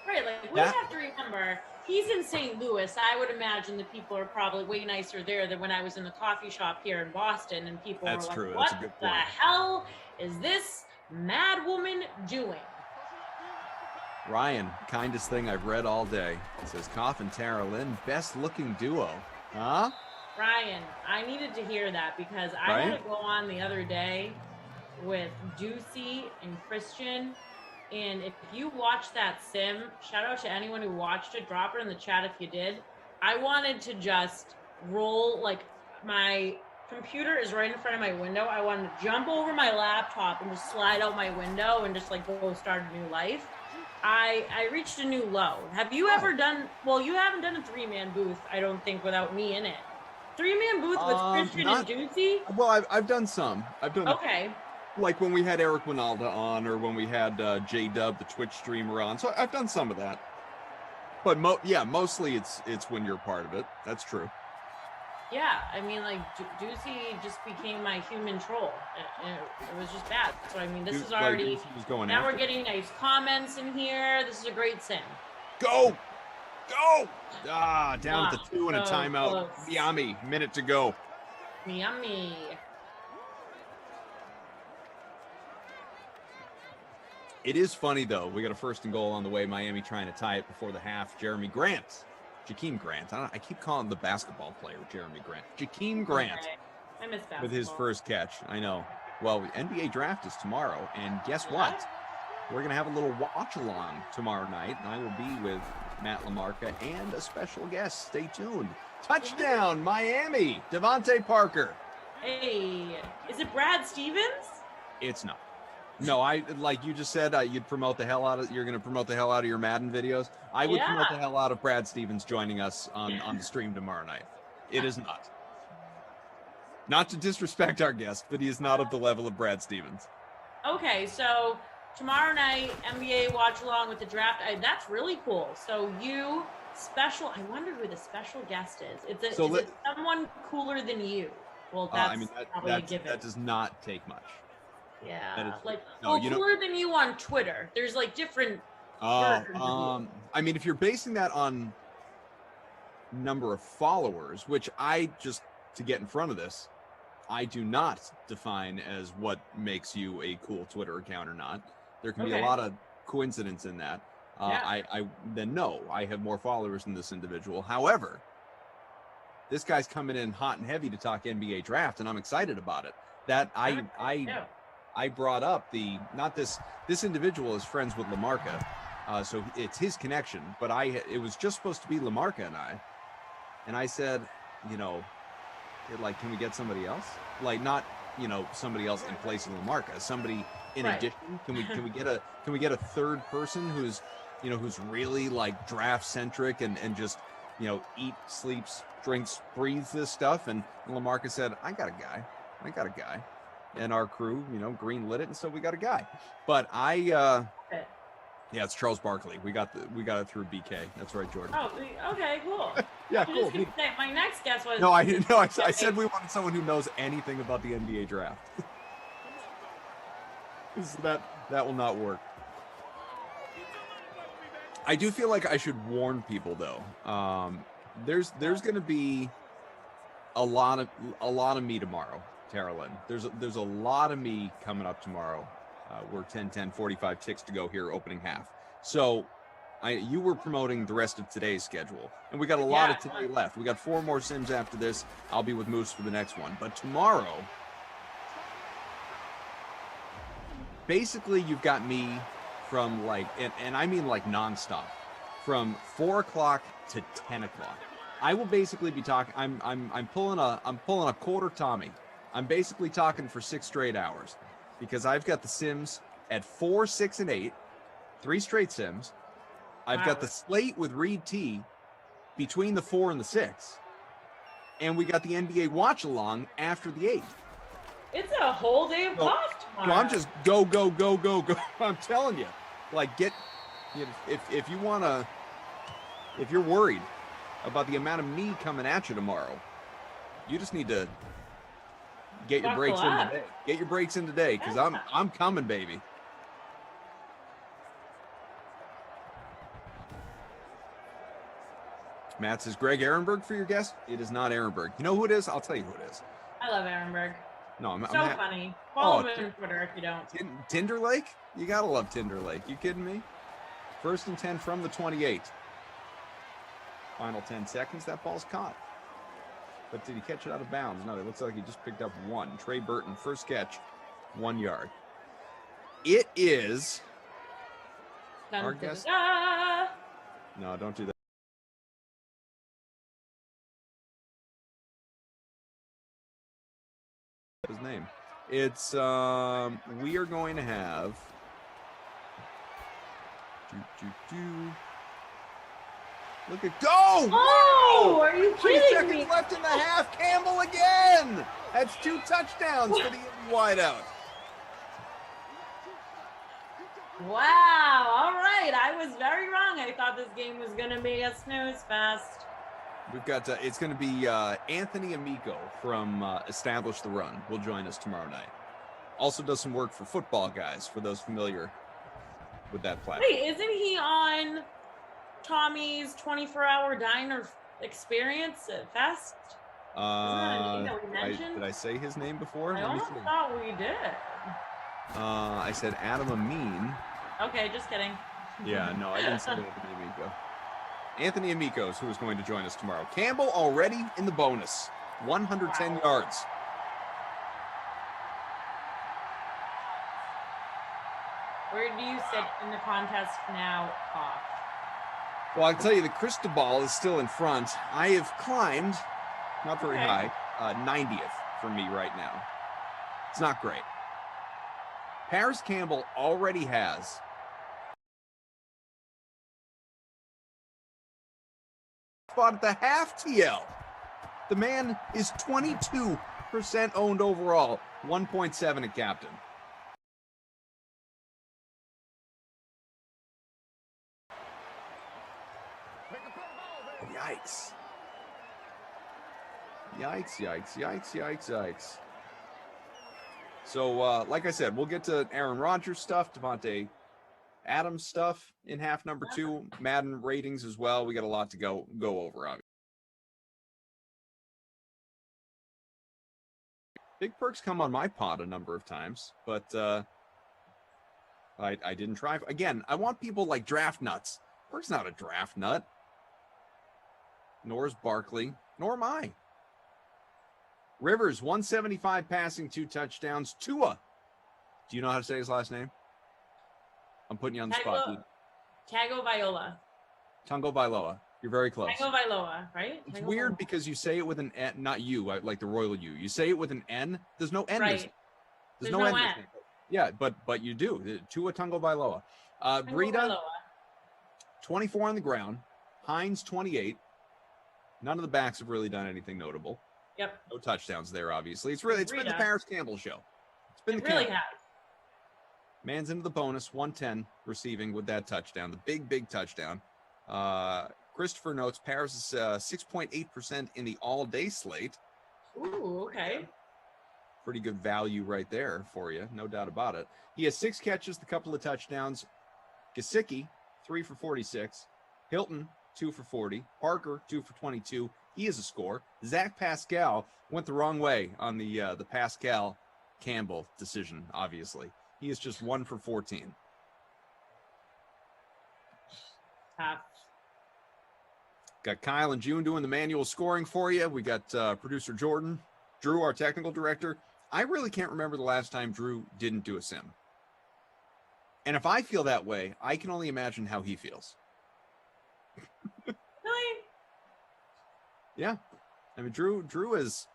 Right, like we have to remember he's in St. Louis. I would imagine the people are probably way nicer there than when I was in the coffee shop here in Boston, and people That's were like, true. "What That's a good the point. hell is this mad woman doing?" Ryan, kindest thing I've read all day. It says, Koff and Tara Lynn, best looking duo. Huh? Ryan, I needed to hear that because I Right? had to go on the other day with Ducey and Christian. And if you watch that sim, shout out to anyone who watched it. Drop it in the chat if you did. I wanted to just roll, like, my computer is right in front of my window. I wanted to jump over my laptop and just slide out my window and just like go start a new life. I reached a new low. Have you ever done, well, you haven't done a 3-man booth, I don't think, without me in it. 3-man booth with Christian and Ducey? Well, I've done some. I've done Okay. like when we had Eric Winalda on, or when we had J-Dub, the Twitch streamer, on. So I've done some of that. But mostly it's when you're part of it. That's true. Yeah, I mean, like, Ducey just became my human troll. It was just bad. So, I mean, this is already, Ducey was going now after we're getting nice comments in here. This is a great sim. Go! Down at the 2 and a so timeout. close. Miami, minute to go. Yummy. It is funny, though. We got a first and goal on the way. Miami trying to tie it before the half. Jakeem Grant. I keep calling him the basketball player, Jeremy Grant. Jakeem Grant. Okay. I miss basketball. With his first catch. I know. Well, NBA draft is tomorrow. And guess what? We're going to have a little watch along tomorrow night. And I will be with Matt LaMarca and a special guest. Stay tuned. Touchdown, Miami. Devontae Parker. Hey, is it Brad Stevens? It's not. No, like you just said, you'd promote the hell out of. You're going to promote the hell out of your Madden videos. I would promote the hell out of Brad Stevens joining us on the stream tomorrow night. It is not. Not to disrespect our guest, but he is not of the level of Brad Stevens. Okay, so tomorrow night, NBA watch along with the draft. That's really cool. So you special. I wonder who the special guest is. Is it someone cooler than you? Well, that's probably a given. That does not take much. Yeah, no, cooler than you on Twitter. There's like different. versions of you. I mean, if you're basing that on number of followers, which to get in front of this, I do not define as what makes you a cool Twitter account or not. There can be a lot of coincidence in that. I have more followers than this individual. However, this guy's coming in hot and heavy to talk NBA draft, and I'm excited about it. I brought up this individual is friends with LaMarca, so it's his connection, but it was just supposed to be LaMarca and I said, can we get somebody else? Like, not, somebody else in place of LaMarca, somebody in addition. Can we get a third person who's really like draft centric and just, eat, sleeps, drinks, breathes this stuff? And LaMarca said, I got a guy. And our crew, green lit it, and so we got a guy. But it's Charles Barkley. We got it through BK. That's right, Jordan. Oh, okay, cool. Yeah, I cool. was gonna say, my next guess was. No, I didn't know. I said we wanted someone who knows anything about the NBA draft. that will not work. I do feel like I should warn people, though. There's going to be a lot of me tomorrow. Tara Lynn. There's a lot of me coming up tomorrow. We're 45 ticks to go here, opening half. So you were promoting the rest of today's schedule, and we got a lot of today left. We got 4 more sims after this. I'll be with Moose for the next one. But tomorrow, basically, you've got me from and I mean like nonstop, from 4 o'clock to 10 o'clock. I will basically be talking. I'm pulling a quarter Tommy. I'm basically talking for 6 straight hours because I've got the Sims at 4, 6, and 8, 3 straight Sims. I've got the slate with Reed T between the 4 and the 6, and we got the NBA watch along after the 8. It's a whole day of golf tomorrow. So I'm just go. I'm telling you, like if you wanna, if you're worried about the amount of me coming at you tomorrow, you just need to get your breaks in today. Get your breaks in today, because I'm coming, baby. Matt says, Greg Ehrenberg for your guest? It is not Ehrenberg. You know who it is? I'll tell you who it is. I love Ehrenberg. No, I'm funny. Follow him on Twitter if you don't. Tinder Lake? You gotta love Tinder Lake. You kidding me? 1st and 10 from the 28. Final 10 seconds. That ball's caught. But did he catch it out of bounds? No, it looks like he just picked up 1. Trey Burton, first catch, 1 yard. It is our guest. No, don't do that. His name. It's we are going to have look at go! Oh, wow! Are you 3 kidding seconds me? left in the half. Campbell again. That's 2 touchdowns for the wideout. Wow. All right. I was very wrong. I thought this game was going to be a snooze fest. We've got it's going to be Anthony Amico from Establish the Run. Will join us tomorrow night. Also does some work for Football Guys, for those familiar with that platform. Wait, isn't he on Tommy's 24-hour diner experience at Fest? Isn't that a name that we mentioned? Did I say his name before? I almost thought we did. I said Adam Amin. Okay, just kidding. Yeah, no, I didn't say Anthony Amico. Anthony Amico is who is going to join us tomorrow. Campbell already in the bonus. 110 yards. Where do you sit in the contest now, Cough? Well, I can tell you the Cristobal is still in front. I have climbed, not very high, 90th for me right now. It's not great. Paris Campbell already has spot at the half TL. The man is 22% owned overall, 1.7 at captain. Yikes. Yikes. So, like I said, we'll get to Aaron Rodgers stuff, Devontae Adams stuff in half number 2, Madden ratings as well. We got a lot to go over, obviously. Big Perks come on my pod a number of times, but I didn't try. Again, I want people like draft nuts. Perk's not a draft nut. Nor is Barkley, nor am I. Rivers, 175 passing, 2 touchdowns. Tua. Do you know how to say his last name? I'm putting you on the spot, dude. Tagovailoa. Tagovailoa. You're very close. Tagovailoa, right? It's weird because you say it with an N, not you, like the royal you. You say it with an N. There's no N. Right. There's no N. Yeah, but you do. Tua Tagovailoa. Breida, 24 on the ground. Hines, 28. None of the backs have really done anything notable. Yep. No touchdowns there, obviously. It's been the Paris Campbell show. It's been it really has. Man's into the bonus, 110 receiving with that touchdown. The big touchdown. Christopher notes Paris is 6.8% in the all-day slate. Ooh, okay. Pretty good value right there for you, no doubt about it. He has 6 catches, a couple of touchdowns. Gesicki, 3 for 46. Hilton, 2 for 40. Parker, 2 for 22. He is a score. Zach Pascal went the wrong way on the Pascal Campbell decision, obviously. He is just 1 for 14. Tough. Got Kyle and June doing the manual scoring for you. We got producer Jordan, Drew, our technical director. I really can't remember the last time Drew didn't do a sim. And if I feel that way, I can only imagine how he feels. Really? Yeah. I mean, Drew has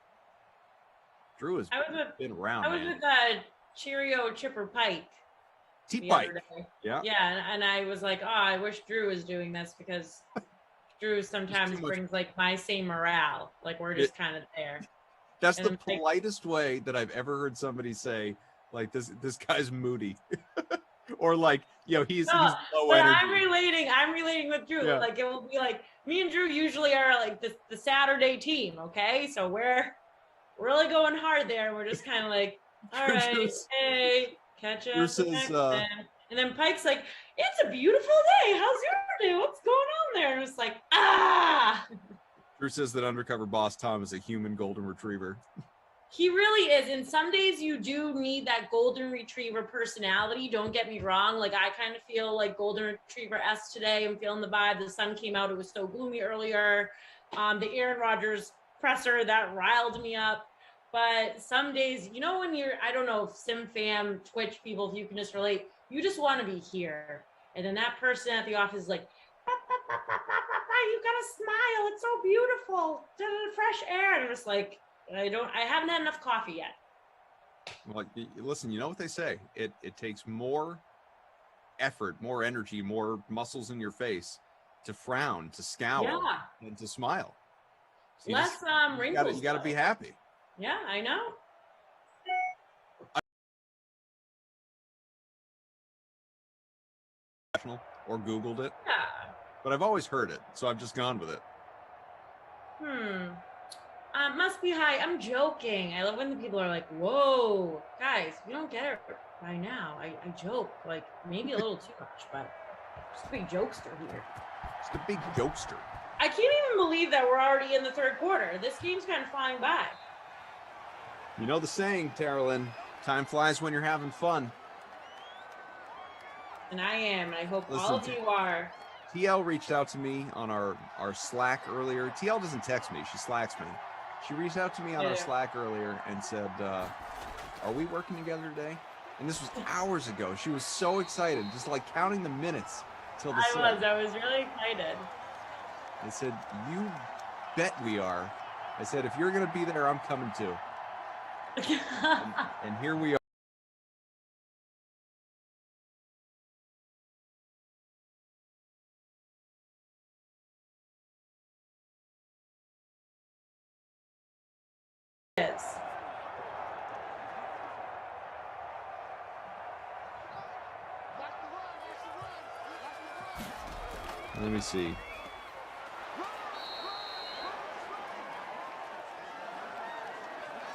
been around, I was man. with Cheerio Chipper Pike. T-Pike. Yeah. And I was like, oh, I wish Drew was doing this because Drew sometimes brings like my same morale. Like we're just kind of there. That's and the politest way that I've ever heard somebody say, like, this guy's moody. Or like, he's low but energy. I'm relating with Drew. Yeah. Like it will be like me and Drew usually are like the Saturday team. Okay. So we're really going hard there. We're just kind of like, all right, hey, catch us next time. And then Pike's like, it's a beautiful day. How's your day? What's going on there? And it's like, Drew says that undercover boss Tom is a human golden retriever. He really is. And some days you do need that golden retriever personality. Don't get me wrong. Like I kind of feel like golden retriever S today. I'm feeling the vibe. The sun came out. It was so gloomy earlier. The Aaron Rodgers presser, that riled me up. But some days, when you're, I don't know if SimFam, Twitch people, if you can just relate, you just want to be here. And then that person at the office is like, you got to smile. It's so beautiful. Fresh air. And I'm just like, I haven't had enough coffee yet. Well, listen, you know what they say? It takes more effort, more energy, more muscles in your face to frown, to scowl, and to smile. So less wrinkles. You got to be happy. Yeah, I know. Or Googled it. Yeah. But I've always heard it, so I've just gone with it. Must be high. I'm joking. I love when the people are like, whoa, guys, you don't get it by now. I joke, like maybe a little too much, but just a big jokester here. Just a big jokester. I can't even believe that we're already in the third quarter. This game's kind of flying by. You know the saying, Terrelyn, time flies when you're having fun. And I am, and I hope all of you are. TL reached out to me on our Slack earlier. TL doesn't text me, she Slacks me. She reached out to me on our Slack earlier and said, are we working together today? And this was hours ago. She was so excited, just like counting the minutes till the I was really excited. I said, you bet we are. I said, if you're going to be there, I'm coming too. and here we are. Let me see.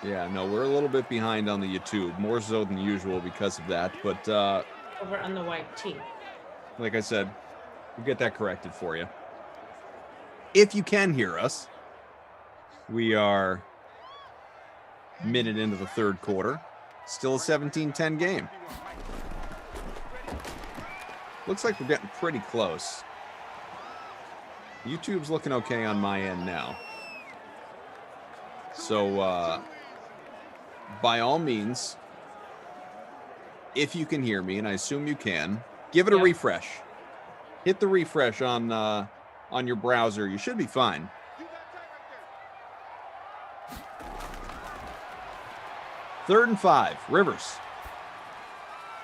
Yeah, no, we're a little bit behind on the YouTube, more so than usual because of that. But over on the white tee. Like I said, we'll get that corrected for you. If you can hear us, we are a minute into the third quarter. Still a 17-10 game. Looks like we're getting pretty close. YouTube's looking okay on my end now. So, by all means, if you can hear me, and I assume you can, give it a refresh. Hit the refresh on your browser. You should be fine. Third and 5, Rivers.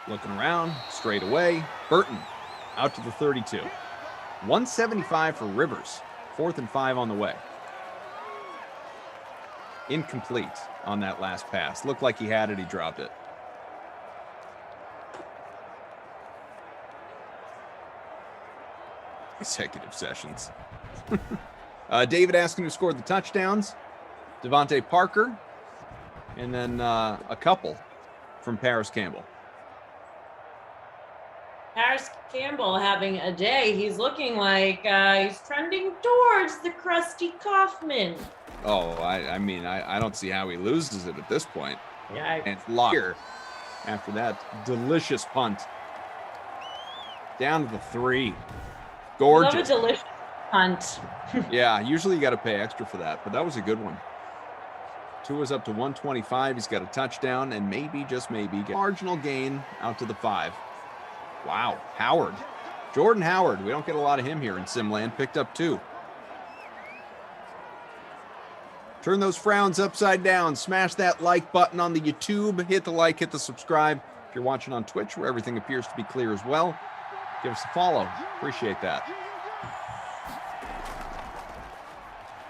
Looking around, straight away. Burton out to the 32. 175 for Rivers. 4th and 5 on the way. Incomplete on that last pass. Looked like he had it. He dropped it. Consecutive sessions. David asking who scored the touchdowns. Devontae Parker. And then a couple from Paris Campbell. Paris Campbell having a day. He's looking like he's trending towards the Krusty Kaufman. Oh, I mean, I don't see how he loses it at this point. Yeah. And lock here after that delicious punt. Down to the 3. Gorgeous. Love a delicious punt. Yeah, usually you got to pay extra for that, but that was a good one. Tua's up to 125. He's got a touchdown and maybe, just maybe, get marginal gain out to the 5. Wow, Howard. Jordan Howard. We don't get a lot of him here in Simland. Picked up 2. Turn those frowns upside down. Smash that like button on the YouTube. Hit the like, hit the subscribe. If you're watching on Twitch, where everything appears to be clear as well, give us a follow. Appreciate that.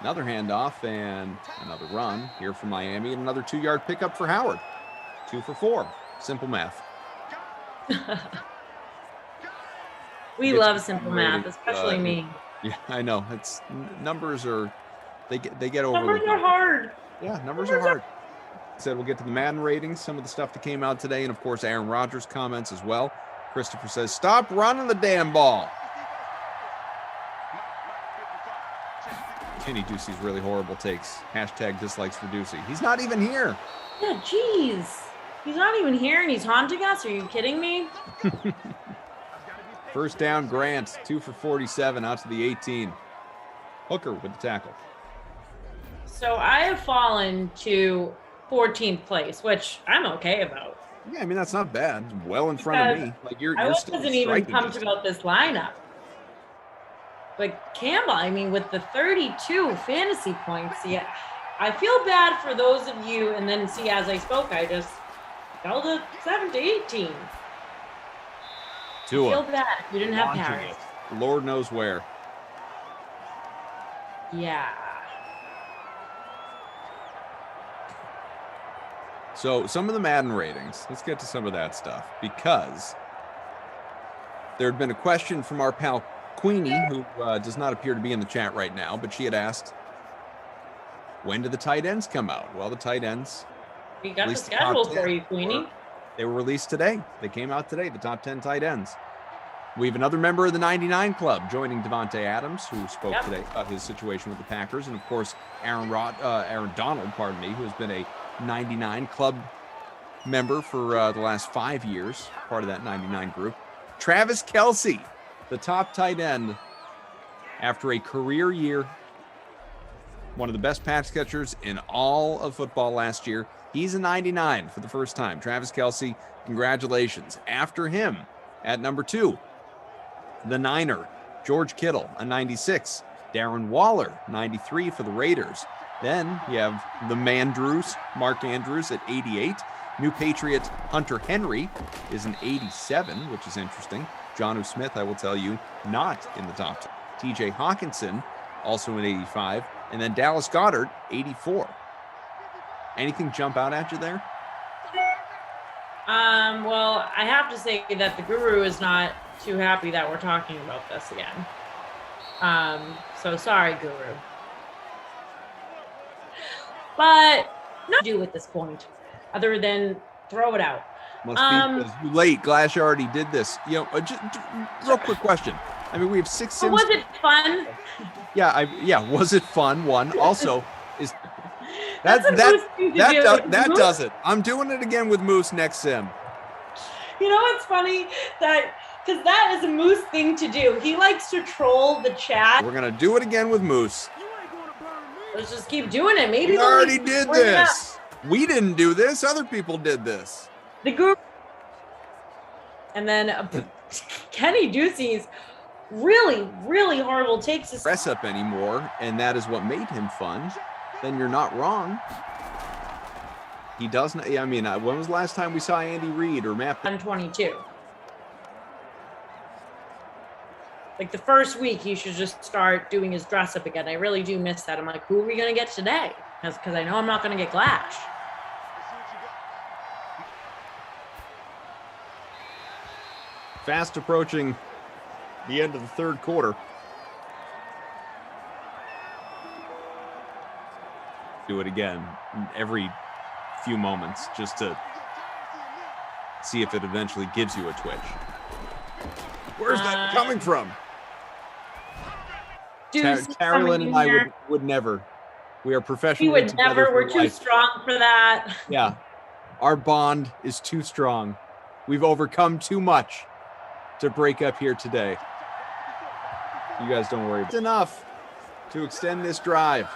Another handoff and another run here from Miami, and another 2-yard pickup for Howard. 2 for 4. Simple math. We love simple math, especially me. Yeah, I know. It's numbers are they get over. Numbers are hard. Yeah, numbers are hard. Said we'll get to the Madden ratings, some of the stuff that came out today, and of course Aaron Rodgers comments as well. Christopher says, "Stop running the damn ball." Kenny Ducey's really horrible takes. Hashtag dislikes for Ducey. He's not even here. Yeah, jeez. He's not even here and he's haunting us? Are you kidding me? First down, Grant. 2 for 47 out to the 18. Hooker with the tackle. So I have fallen to 14th place, which I'm okay about. Yeah, I mean, that's not bad. It's well in front of me. Like you're I still wasn't even striking pumped distance. about this lineup. But Campbell, I mean, with the 32 fantasy points, yeah, I feel bad for those of you. And then, see, as I spoke, I just fell to 7 to 18. Tua. I feel bad if you didn't have Harris. Lord knows where. Yeah. So some of the Madden ratings, let's get to some of that stuff, because there had been a question from our pal Queenie, who does not appear to be in the chat right now, but she had asked, when do the tight ends come out? Well, the tight ends, We got the released the schedule top for 10. you, Queenie. They were released today. They came out today, the top 10 tight ends. We have another member of the 99 Club joining Devontae Adams, who spoke today about his situation with the Packers. And, of course, Aaron Donald, who has been a 99 Club member for the last 5 years, part of that 99 group. Travis Kelce, the top tight end, after a career year, one of the best pass catchers in all of football last year. He's a 99 for the first time. Travis Kelce, congratulations. After him, at number 2, the Niner, George Kittle, a 96. Darren Waller, 93 for the Raiders. Then you have the Mandrews, Mark Andrews at 88. New Patriot Hunter Henry is an 87, which is interesting. Jonnu Smith, I will tell you, not in the top 10. TJ Hawkinson, also an 85. And then Dallas Goedert, 84. Anything jump out at you there? Well, I have to say that the guru is not too happy that we're talking about this again. So sorry, guru. But no do at this point, other than throw it out. Must be because you late. Glass already did this. You know, just real quick question. I mean, we have 6 Sims. Was it fun? Yeah, was it fun? One. Also, is that does it. I'm doing it again with Moose next sim. You know what's funny? Because that is a Moose thing to do. He likes to troll the chat. We're gonna do it again with Moose. Let's just keep doing it. Maybe we they'll already did this. We didn't do this. Other people did this. The guru. And then Kenny Ducey's really, really horrible takes us. Press up anymore, and that is what made him fun. Then you're not wrong. He doesn't. I mean, when was the last time we saw Andy Reid or Matt? 122. Like the first week, he should just start doing his dress up again. I really do miss that. I'm like, who are we gonna get today? Because I know I'm not gonna get Glash. Fast approaching the end of the third quarter. Do it again every few moments just to see if it eventually gives you a twitch. Where's that coming from? Carolyn and I would never. We are professionally We would together never. for We're too life. strong for that. Yeah. Our bond is too strong. We've overcome too much to break up here today. You guys don't worry. It's enough to extend this drive.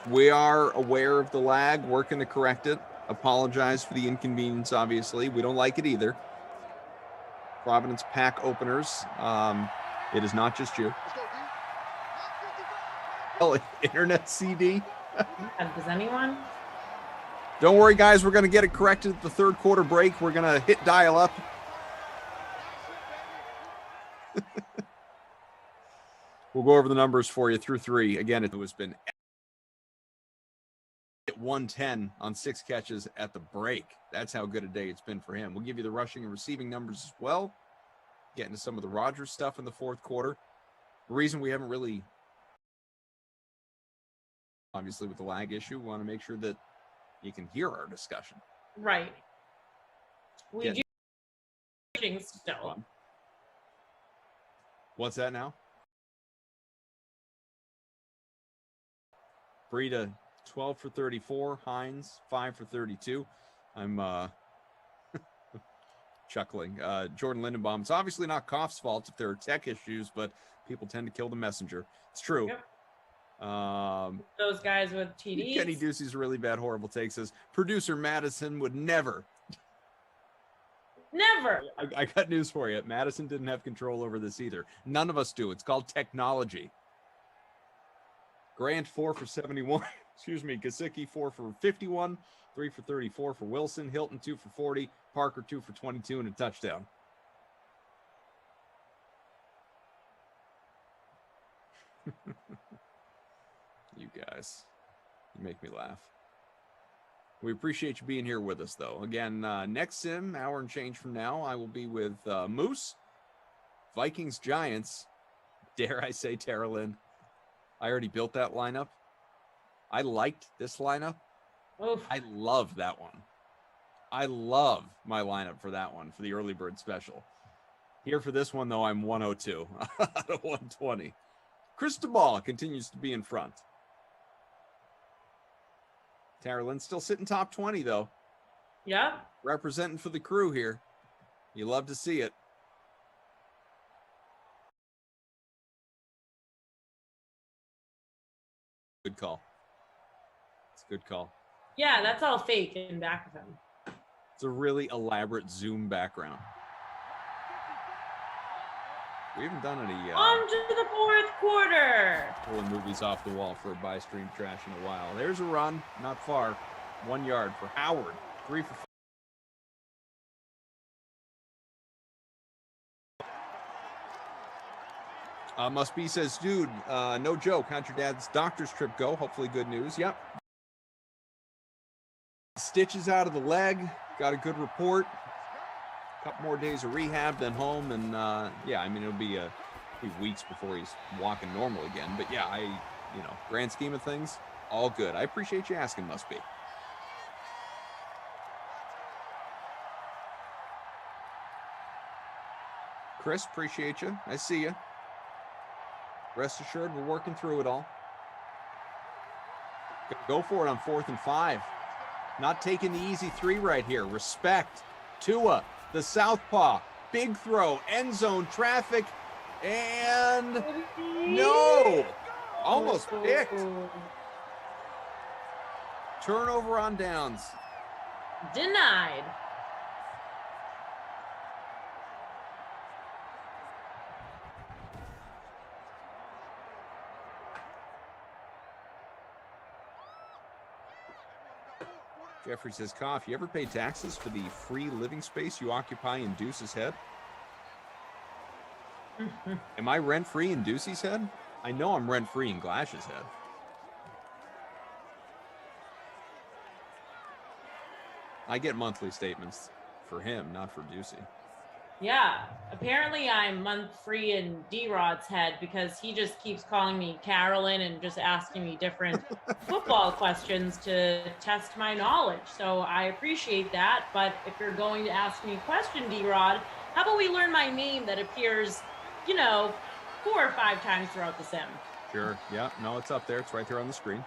We are aware of the lag, working to correct it. Apologize for the inconvenience, obviously. We don't like it either. Providence pack openers. It is not just you. Internet CD. Does anyone? Don't worry, guys. We're going to get it corrected at the third quarter break. We're going to hit dial up. We'll go over the numbers for you through 3. Again, it has been at 110 on 6 catches at the break. That's how good a day it's been for him. We'll give you the rushing and receiving numbers as well. Get into some of the Rodgers stuff in the fourth quarter. The reason we haven't really, obviously with the lag issue, we want to make sure that you can hear our discussion. Right. We do still. What's that now? Breida, 12 for 34. Hines, 5 for 32. I'm chuckling. Jordan Lindenbaum. It's obviously not Koff's fault if there are tech issues, but people tend to kill the messenger. It's true. Yep. Those guys with TDs. Kenny Ducey's really bad, horrible take says producer Madison would never. Never. I got news for you. Madison didn't have control over this either. None of us do. It's called technology. Grant 4 for 71. Excuse me. Gesicki 4 for 51. 3 for 34 for Wilson. Hilton 2 for 40. Parker 2 for 22 and a touchdown. You guys, you make me laugh. We appreciate you being here with us, though. Again, next sim, hour and change from now, I will be with Moose, Vikings, Giants. Dare I say, Tara Lynn? I already built that lineup. I liked this lineup. Oof. I love that one. I love my lineup for that one, for the early bird special. Here for this one, though, I'm 102 out of 120. Cristobal continues to be in front. Tara Lynn still sitting top 20, though. Yeah. Representing for the crew here. You love to see it. Good call. It's a good call. Yeah, that's all fake in back of him. It's a really elaborate Zoom background. We haven't done any on to the fourth quarter. Pulling movies off the wall for a buy stream trash in a while. There's a run, not far. 1 yard for Howard. 3 for 5. Must be says, dude, no joke. How'd your dad's doctor's trip go? Hopefully good news. Yep. Stitches out of the leg. Got a good report. Couple more days of rehab, then home, and yeah, I mean it'll be weeks before he's walking normal again. But yeah, grand scheme of things, all good. I appreciate you asking. Must be. Chris, appreciate you. I see you. Rest assured, we're working through it all. Go for it on 4th and 5. Not taking the easy 3 right here. Respect. Tua. The southpaw, big throw, end zone traffic, and no, almost picked. Turnover on downs. Denied. Jeffrey says, Koff, you ever pay taxes for the free living space you occupy in Deuce's head? Am I rent-free in Ducey's head? I know I'm rent-free in Glash's head. I get monthly statements for him, not for Ducey. Yeah, apparently I'm month-free in D-Rod's head because he just keeps calling me Carolyn and just asking me different football questions to test my knowledge. So I appreciate that, but if you're going to ask me a question, D-Rod, how about we learn my name that appears, 4 or 5 times throughout the sim? Sure, yeah, no, it's up there. It's right there on the screen.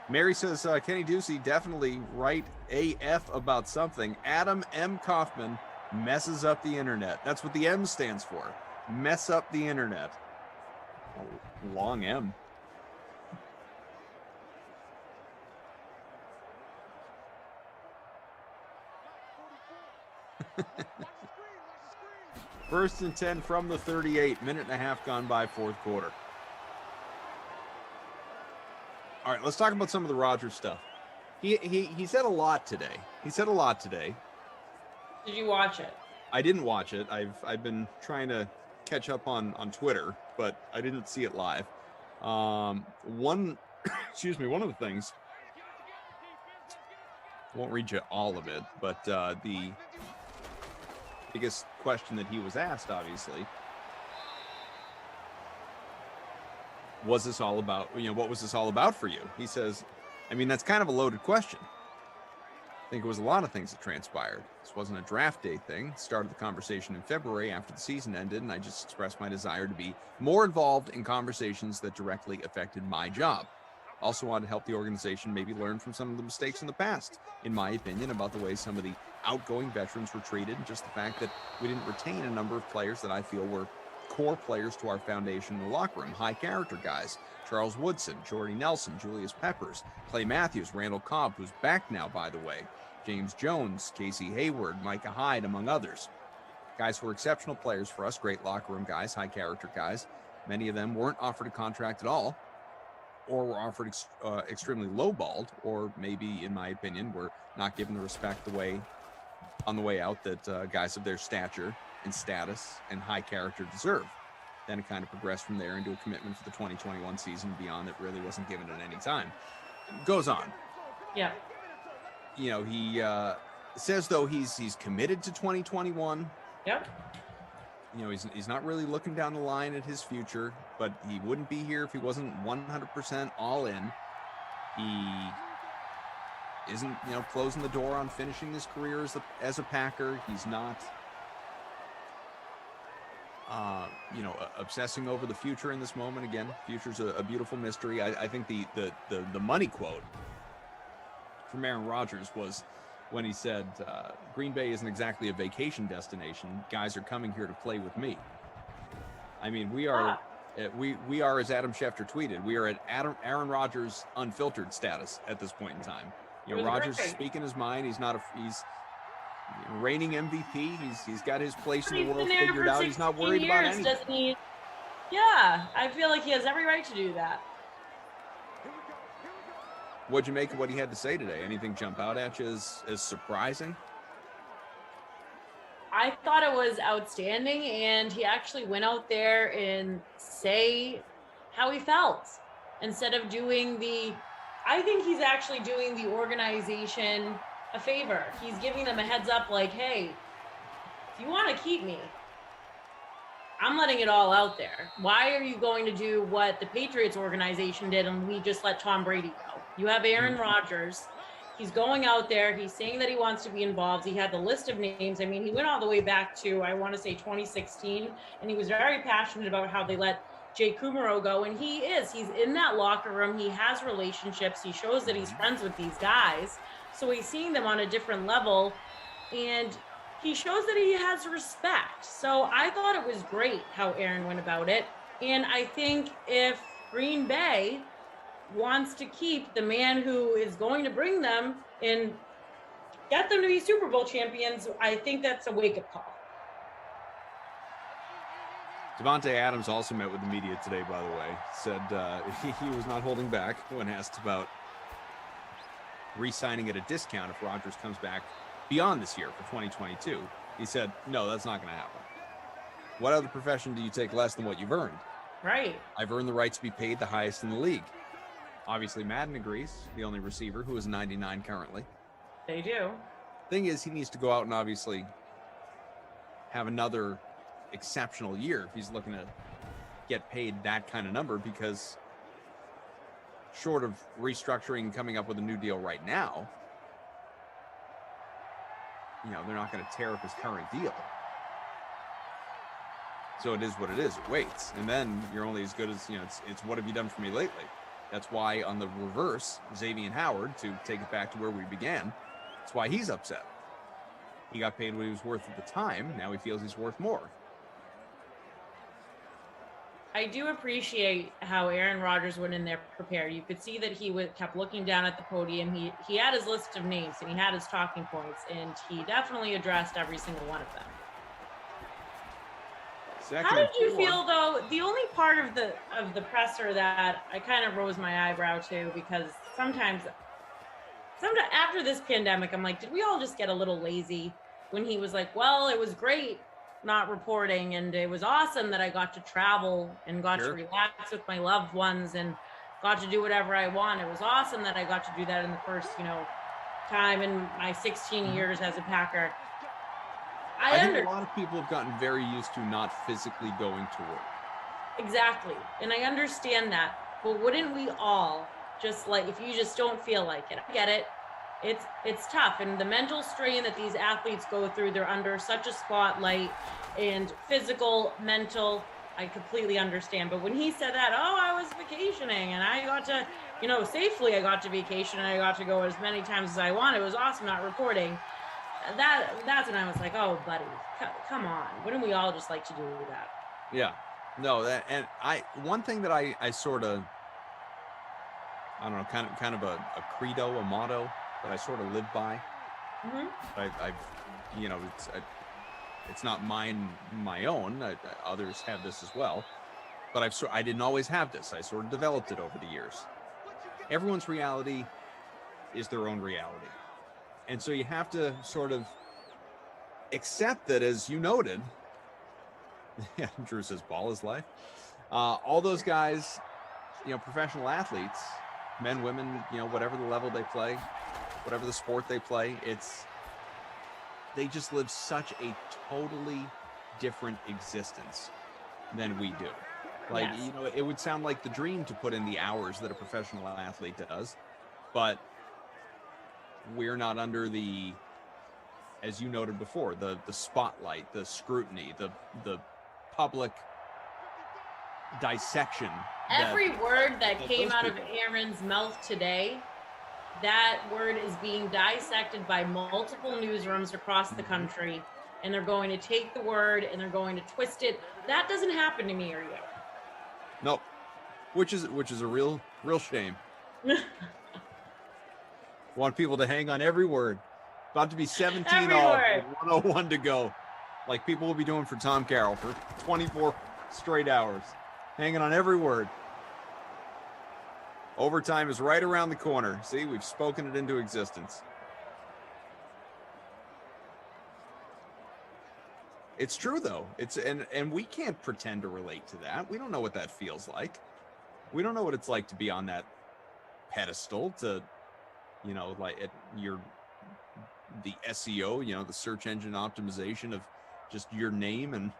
Mary says, Kenny Ducey definitely right AF about something. Adam M. Kaufman messes up the internet. That's what the M stands for. Mess up the internet. Oh, long M. First and 10 from the 38. Minute and a half gone by, fourth quarter. All right, let's talk about some of the Rodgers stuff. He said a lot today. Did you watch it? I didn't watch it. I've been trying to catch up on Twitter, but I didn't see it live. One of the things, I won't read you all of it, but the biggest question that he was asked, obviously, was this all about, what was this all about for you? He says, I mean, that's kind of a loaded question. I think it was a lot of things that transpired. This wasn't a draft day thing. Started the conversation in February after the season ended, and I just expressed my desire to be more involved in conversations that directly affected my job. Also wanted to help the organization maybe learn from some of the mistakes in the past, in my opinion, about the way some of the outgoing veterans were treated, and just the fact that we didn't retain a number of players that I feel were core players to our foundation in the locker room, high character guys. Charles Woodson, Jordy Nelson, Julius Peppers, Clay Matthews, Randall Cobb, who's back now, by the way, James Jones, Casey Hayward, Micah Hyde, among others. Guys who were exceptional players for us, great locker room guys, high character guys. Many of them weren't offered a contract at all, or were offered extremely lowballed, or maybe, in my opinion, were not given the respect on the way out that guys of their stature and status and high character deserve. Then it kind of progressed from there into a commitment for the 2021 season and beyond that really wasn't given at any time. Goes on. Yeah. He says, though, he's committed to 2021. Yep. He's not really looking down the line at his future, but he wouldn't be here if he wasn't 100% all in. He isn't, closing the door on finishing his career as a Packer. He's not, obsessing over the future in this moment. Again, future's a beautiful mystery. I think the money quote from Aaron Rodgers was when he said, Green Bay isn't exactly a vacation destination. Guys are coming here to play with me. I mean, we are, we are, as Adam Schefter tweeted, we are at Aaron Rodgers unfiltered status at this point in time. Rodgers is speaking his mind. He's reigning MVP. He's got his place in the world figured out. He's not worried about anything. Doesn't he? Yeah, I feel like he has every right to do that. What'd you make of what he had to say today? Anything jump out at you as surprising? I thought it was outstanding, and he actually went out there and say how he felt instead of doing I think he's actually doing the organization a favor. He's giving them a heads up like, hey, if you want to keep me, I'm letting it all out there. Why are you going to do what the Patriots organization did and we just let Tom Brady go? You have Aaron Rodgers. He's going out there. He's saying that he wants to be involved. He had the list of names. I mean, he went all the way back to, I want to say 2016, and he was very passionate about how they let Jay Kumaro go. And he's in that locker room. He has relationships. He shows that he's friends with these guys. So he's seeing them on a different level, and he shows that he has respect. So I thought it was great how Aaron went about it. And I think if Green Bay wants to keep the man who is going to bring them and get them to be Super Bowl champions, I think that's a wake-up call. Devontae Adams also met with the media today, by the way. Said he was not holding back when asked about re-signing at a discount if Rodgers comes back beyond this year for 2022. He said, no, that's not going to happen. What other profession do you take less than what you've earned? Right. I've earned the right to be paid the highest in the league. Obviously, Madden agrees, the only receiver who is 99 currently. They do. Thing is, he needs to go out and obviously have another exceptional year if he's looking to get paid that kind of number, because short of restructuring, coming up with a new deal right now, they're not going to tear up his current deal. So it is what it is. It waits. And then you're only as good as, it's what have you done for me lately? That's why on the reverse, Davion Howard, to take it back to where we began, that's why he's upset. He got paid what he was worth at the time. Now he feels he's worth more. I do appreciate how Aaron Rodgers went in there prepared. You could see that he kept looking down at the podium. He had his list of names and he had his talking points, and he definitely addressed every single one of them. How did you feel though? The only part of the presser that I kind of rose my eyebrow to, because sometimes after this pandemic, I'm like, did we all just get a little lazy when he was like, well, it was great not reporting, and it was awesome that I got to travel and got to relax with my loved ones and got to do whatever I want. It was awesome that I got to do that in the first, time in my 16 years as a Packer. I think a lot of people have gotten very used to not physically going to work. Exactly. And I understand that. But wouldn't we all just like, if you just don't feel like it, I get it. It's tough. And the mental strain that these athletes go through, they're under such a spotlight, and physical, mental, I completely understand. But when he said that, oh, I was vacationing and I got to, safely I got to vacation and I got to go as many times as I want. It was awesome not reporting. That's when I was like, oh, buddy, come on. Wouldn't we all just like to do that? Yeah. No, one thing that I sort of, I don't know, kind of a credo, a motto that I sort of live by. Mm-hmm. It's not my own. Others have this as well, but I didn't always have this. I sort of developed it over the years. Everyone's reality is their own reality. And so you have to sort of accept that, as you noted, yeah, Drew says ball is life. All those guys, professional athletes, men, women, whatever the level they play, whatever the sport they play, they just live such a totally different existence than we do. Like, yes. It would sound like the dream to put in the hours that a professional athlete does, but we're not under the, as you noted before, the spotlight, the scrutiny, the public dissection. Every word that came out of Aaron's mouth today, that word is being dissected by multiple newsrooms across the country, and they're going to take the word and they're going to twist it. That doesn't happen to me or you. Nope. Which is a real shame. Want people to hang on every word. About to be 17 all, 101 to go. Like people will be doing for Tom Carroll for 24 straight hours. Hanging on every word. Overtime is right around the corner. See, we've spoken it into existence. It's true though. And we can't pretend to relate to that. We don't know what that feels like. We don't know what it's like to be on that pedestal, to the SEO, the search engine optimization of just your name and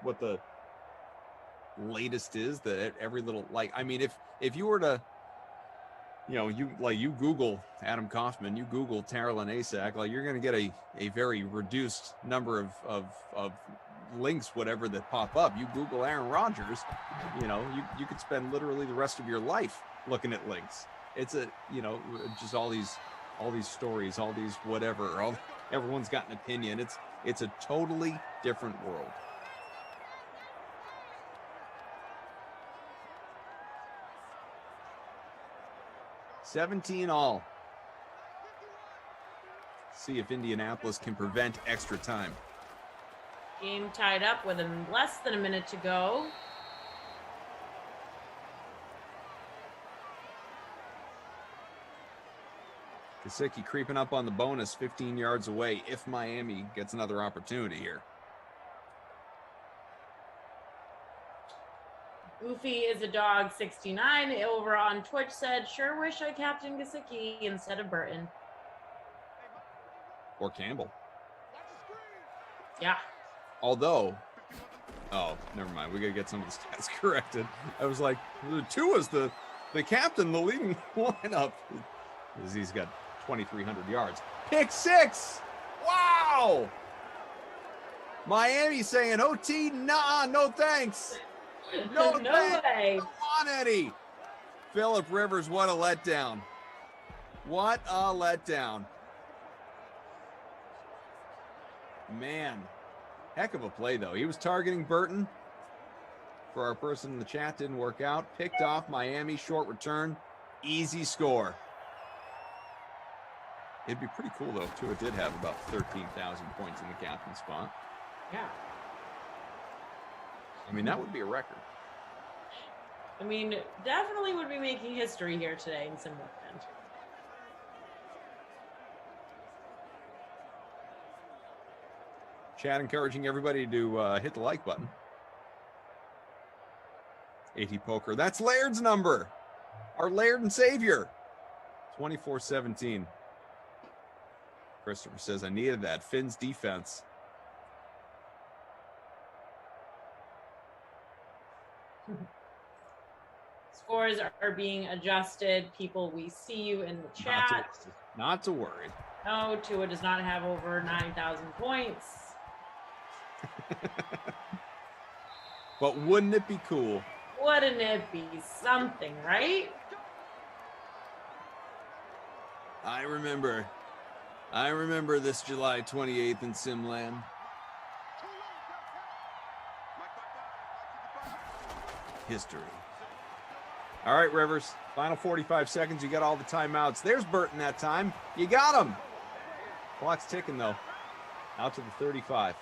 what the latest is, that every little, if you were to, you Google Adam Kaufman, you Google Taryn Asak, you're going to get a very reduced number of links, whatever, that pop up. You Google Aaron Rodgers, you could spend literally the rest of your life looking at links. It's just all these stories, all these whatever, everyone's got an opinion. It's a totally different world. $17 all. See if Indianapolis can prevent extra time. Game tied up with less than a minute to go. Gesicki creeping up on the bonus, 15 yards away if Miami gets another opportunity here. Goofy is a dog 69 over on Twitch said, sure wish I captained Gesicki instead of Burton. Or Campbell. Yeah. Although, never mind. We got to get some of the stats corrected. I was like, Tua's the captain, the leading lineup. He's got 2,300 yards. Pick six. Wow. Miami saying OT, nah, no thanks. No way. Come on, Eddie. Phillip Rivers, what a letdown. What a letdown. Man, heck of a play, though. He was targeting Burton. For our person in the chat, didn't work out. Picked off Miami, short return. Easy score. It'd be pretty cool, though, if Tua did have about 13,000 points in the captain spot. Yeah. I mean, that would be a record. I mean, definitely would be making history here today in Simland. Chat encouraging everybody to hit the like button. AT Poker. That's Laird's number. Our Laird and Savior. 24-17. Christopher says, I needed that. Finn's defense. Scores are being adjusted. People, we see you in the chat. Not to worry. No, Tua does not have over 9,000 points. But wouldn't it be cool? Wouldn't it be something, right? I remember this July 28th in Simland. History. All right, Rivers. Final 45 seconds. You got all the timeouts. There's Burton that time. You got him. Clock's ticking, though. Out to the 35.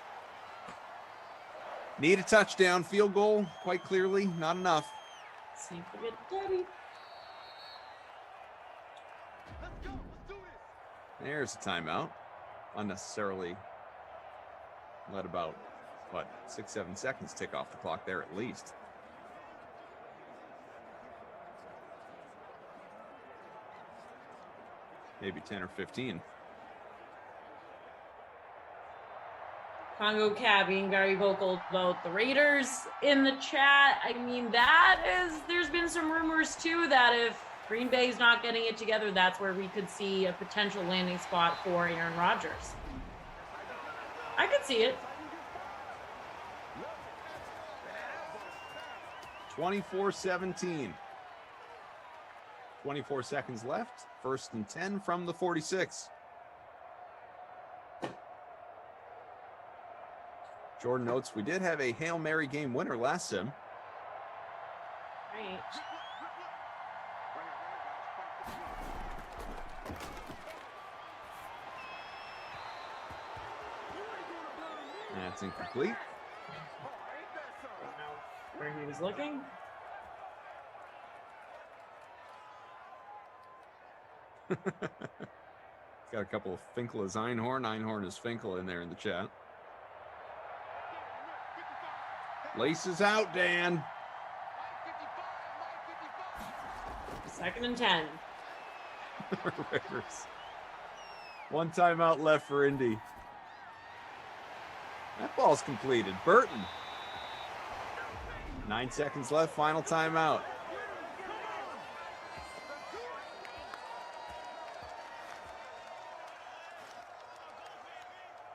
Need a touchdown. Field goal, quite clearly, not enough. See if we get Daddy. There's a timeout. Unnecessarily let about, 6-7 seconds tick off the clock there at least. Maybe 10 or 15. Congo Cab being very vocal about the Raiders in the chat. I mean, there's been some rumors too that if Green Bay's not getting it together, that's where we could see a potential landing spot for Aaron Rodgers. I could see it. 24-17. 24 seconds left. 1st and 10 from the 46. Jordan notes we did have a Hail Mary game winner last sim. Right. That's incomplete. Where he was looking. Got a couple of Finkel is Einhorn. Einhorn is Finkel in there in the chat. Laces out, Dan. 2nd and 10. Rivers. One timeout left for Indy. That ball's completed. Burton. 9 seconds left. Final timeout.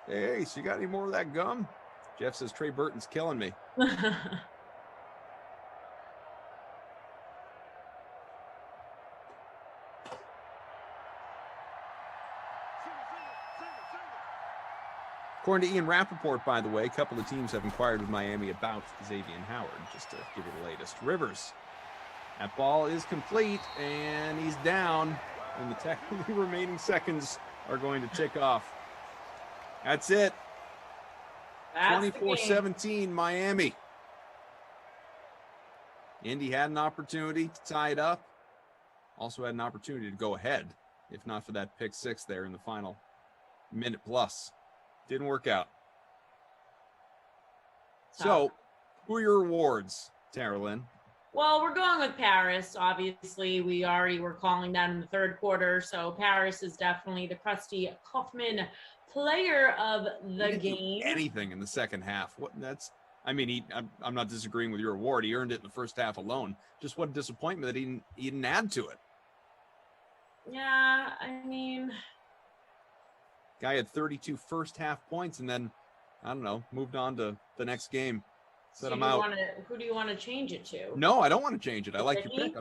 Hey, so you got any more of that gum? Jeff says Trey Burton's killing me. According to Ian Rappaport, by the way, a couple of teams have inquired with Miami about Xavier Howard, just to give you the latest. Rivers. That ball is complete, and he's down, and the technically remaining seconds are going to tick off. That's it. 24-17, Miami. Indy had an opportunity to tie it up. Also had an opportunity to go ahead, if not for that pick six there in the final minute plus. Didn't work out. So, who are your awards, Tara Lynn? Well, we're going with Paris. Obviously, we already were calling that in the 3rd quarter. So Paris is definitely the Krusty Kaufman player of the game. Anything in the second half. I'm not disagreeing with your award. He earned it in the first half alone. Just what a disappointment that he didn't add to it. Yeah, I mean, guy had 32 first half points and then, I don't know, moved on to the next game. Said I'm out. Who do you want to change it to? No, I don't want to change it. I like your pick.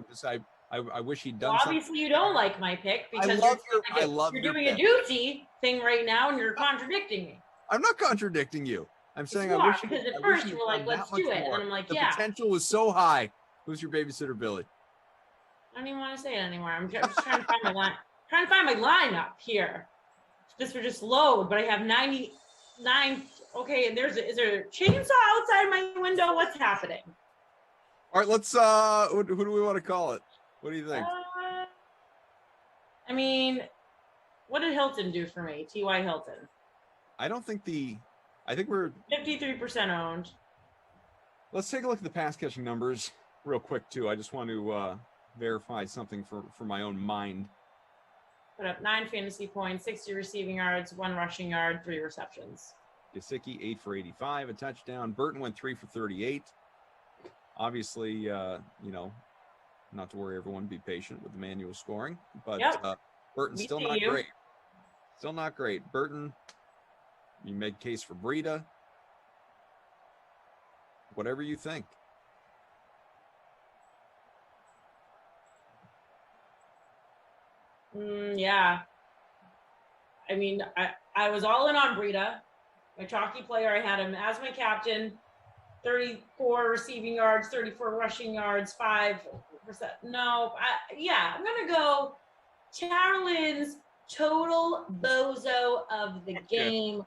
I wish he'd done something. Obviously, you don't like my pick because you're doing a doozy thing right now and you're contradicting me. I'm not contradicting you. I'm saying you I wish because at first you were like, let's do it. And I'm like, the yeah. The potential was so high. Who's your babysitter, Billy? I don't even want to say it anymore. I'm just trying to find my line. Trying to find my lineup here. This would just load, but I have 90 9. Okay, and is there a chainsaw outside my window? What's happening? All right, let's who do we want to call it? What do you think? I mean, what did Hilton do for me? T.Y. Hilton. I think we're 53% owned. Let's take a look at the pass catching numbers real quick too. I just want to verify something for my own mind. Put up 9 fantasy points, 60 receiving yards, 1 rushing yard, 3 receptions. Gesicki 8 for 85, a touchdown. Burton went 3 for 38. Obviously, not to worry, everyone, be patient with the manual scoring, but Burton's still not great. Still not great. Burton, you make case for Breida. Whatever you think. Yeah. I mean, I was all in on Breida. My chalky player, I had him as my captain. 34 receiving yards, 34 rushing yards, 5%. No, I'm going to go Carolyn's total bozo of the game.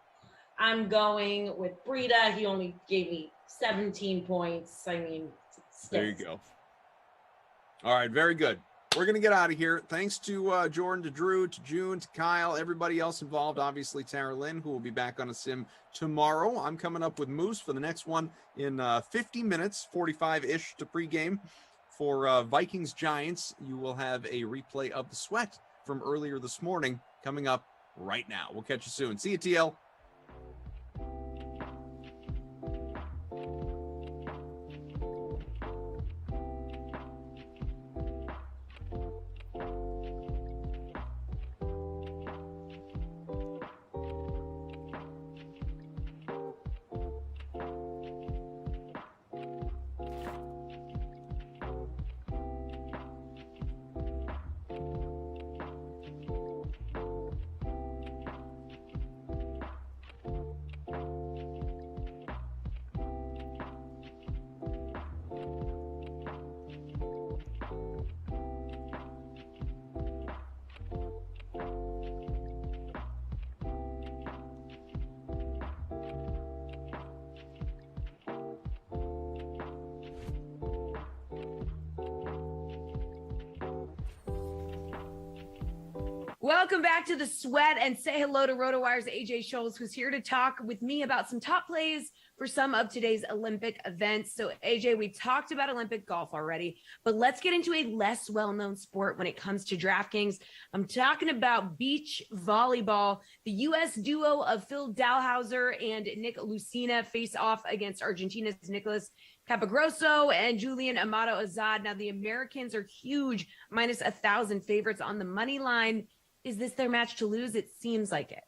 I'm going with Breida. He only gave me 17 points. I mean, there you go. All right, very good. We're going to get out of here. Thanks to Jordan, to Drew, to June, to Kyle, everybody else involved. Obviously, Tara Lynn, who will be back on a sim tomorrow. I'm coming up with Moose for the next one in 50 minutes, 45-ish to pregame. For Vikings-Giants, you will have a replay of the sweat from earlier this morning coming up right now. We'll catch you soon. See you, TL. Welcome back to the Sweat, and say hello to RotoWire's AJ Schultz, who's here to talk with me about some top plays for some of today's Olympic events. So AJ, we talked about Olympic golf already, but let's get into a less well-known sport when it comes to DraftKings. I'm talking about beach volleyball. The U.S. duo of Phil Dalhausser and Nick Lucena face off against Argentina's Nicolas Capagroso and Julian Amato Azad. Now the Americans are huge, minus 1,000 favorites on the money line. Is this their match to lose? It seems like it.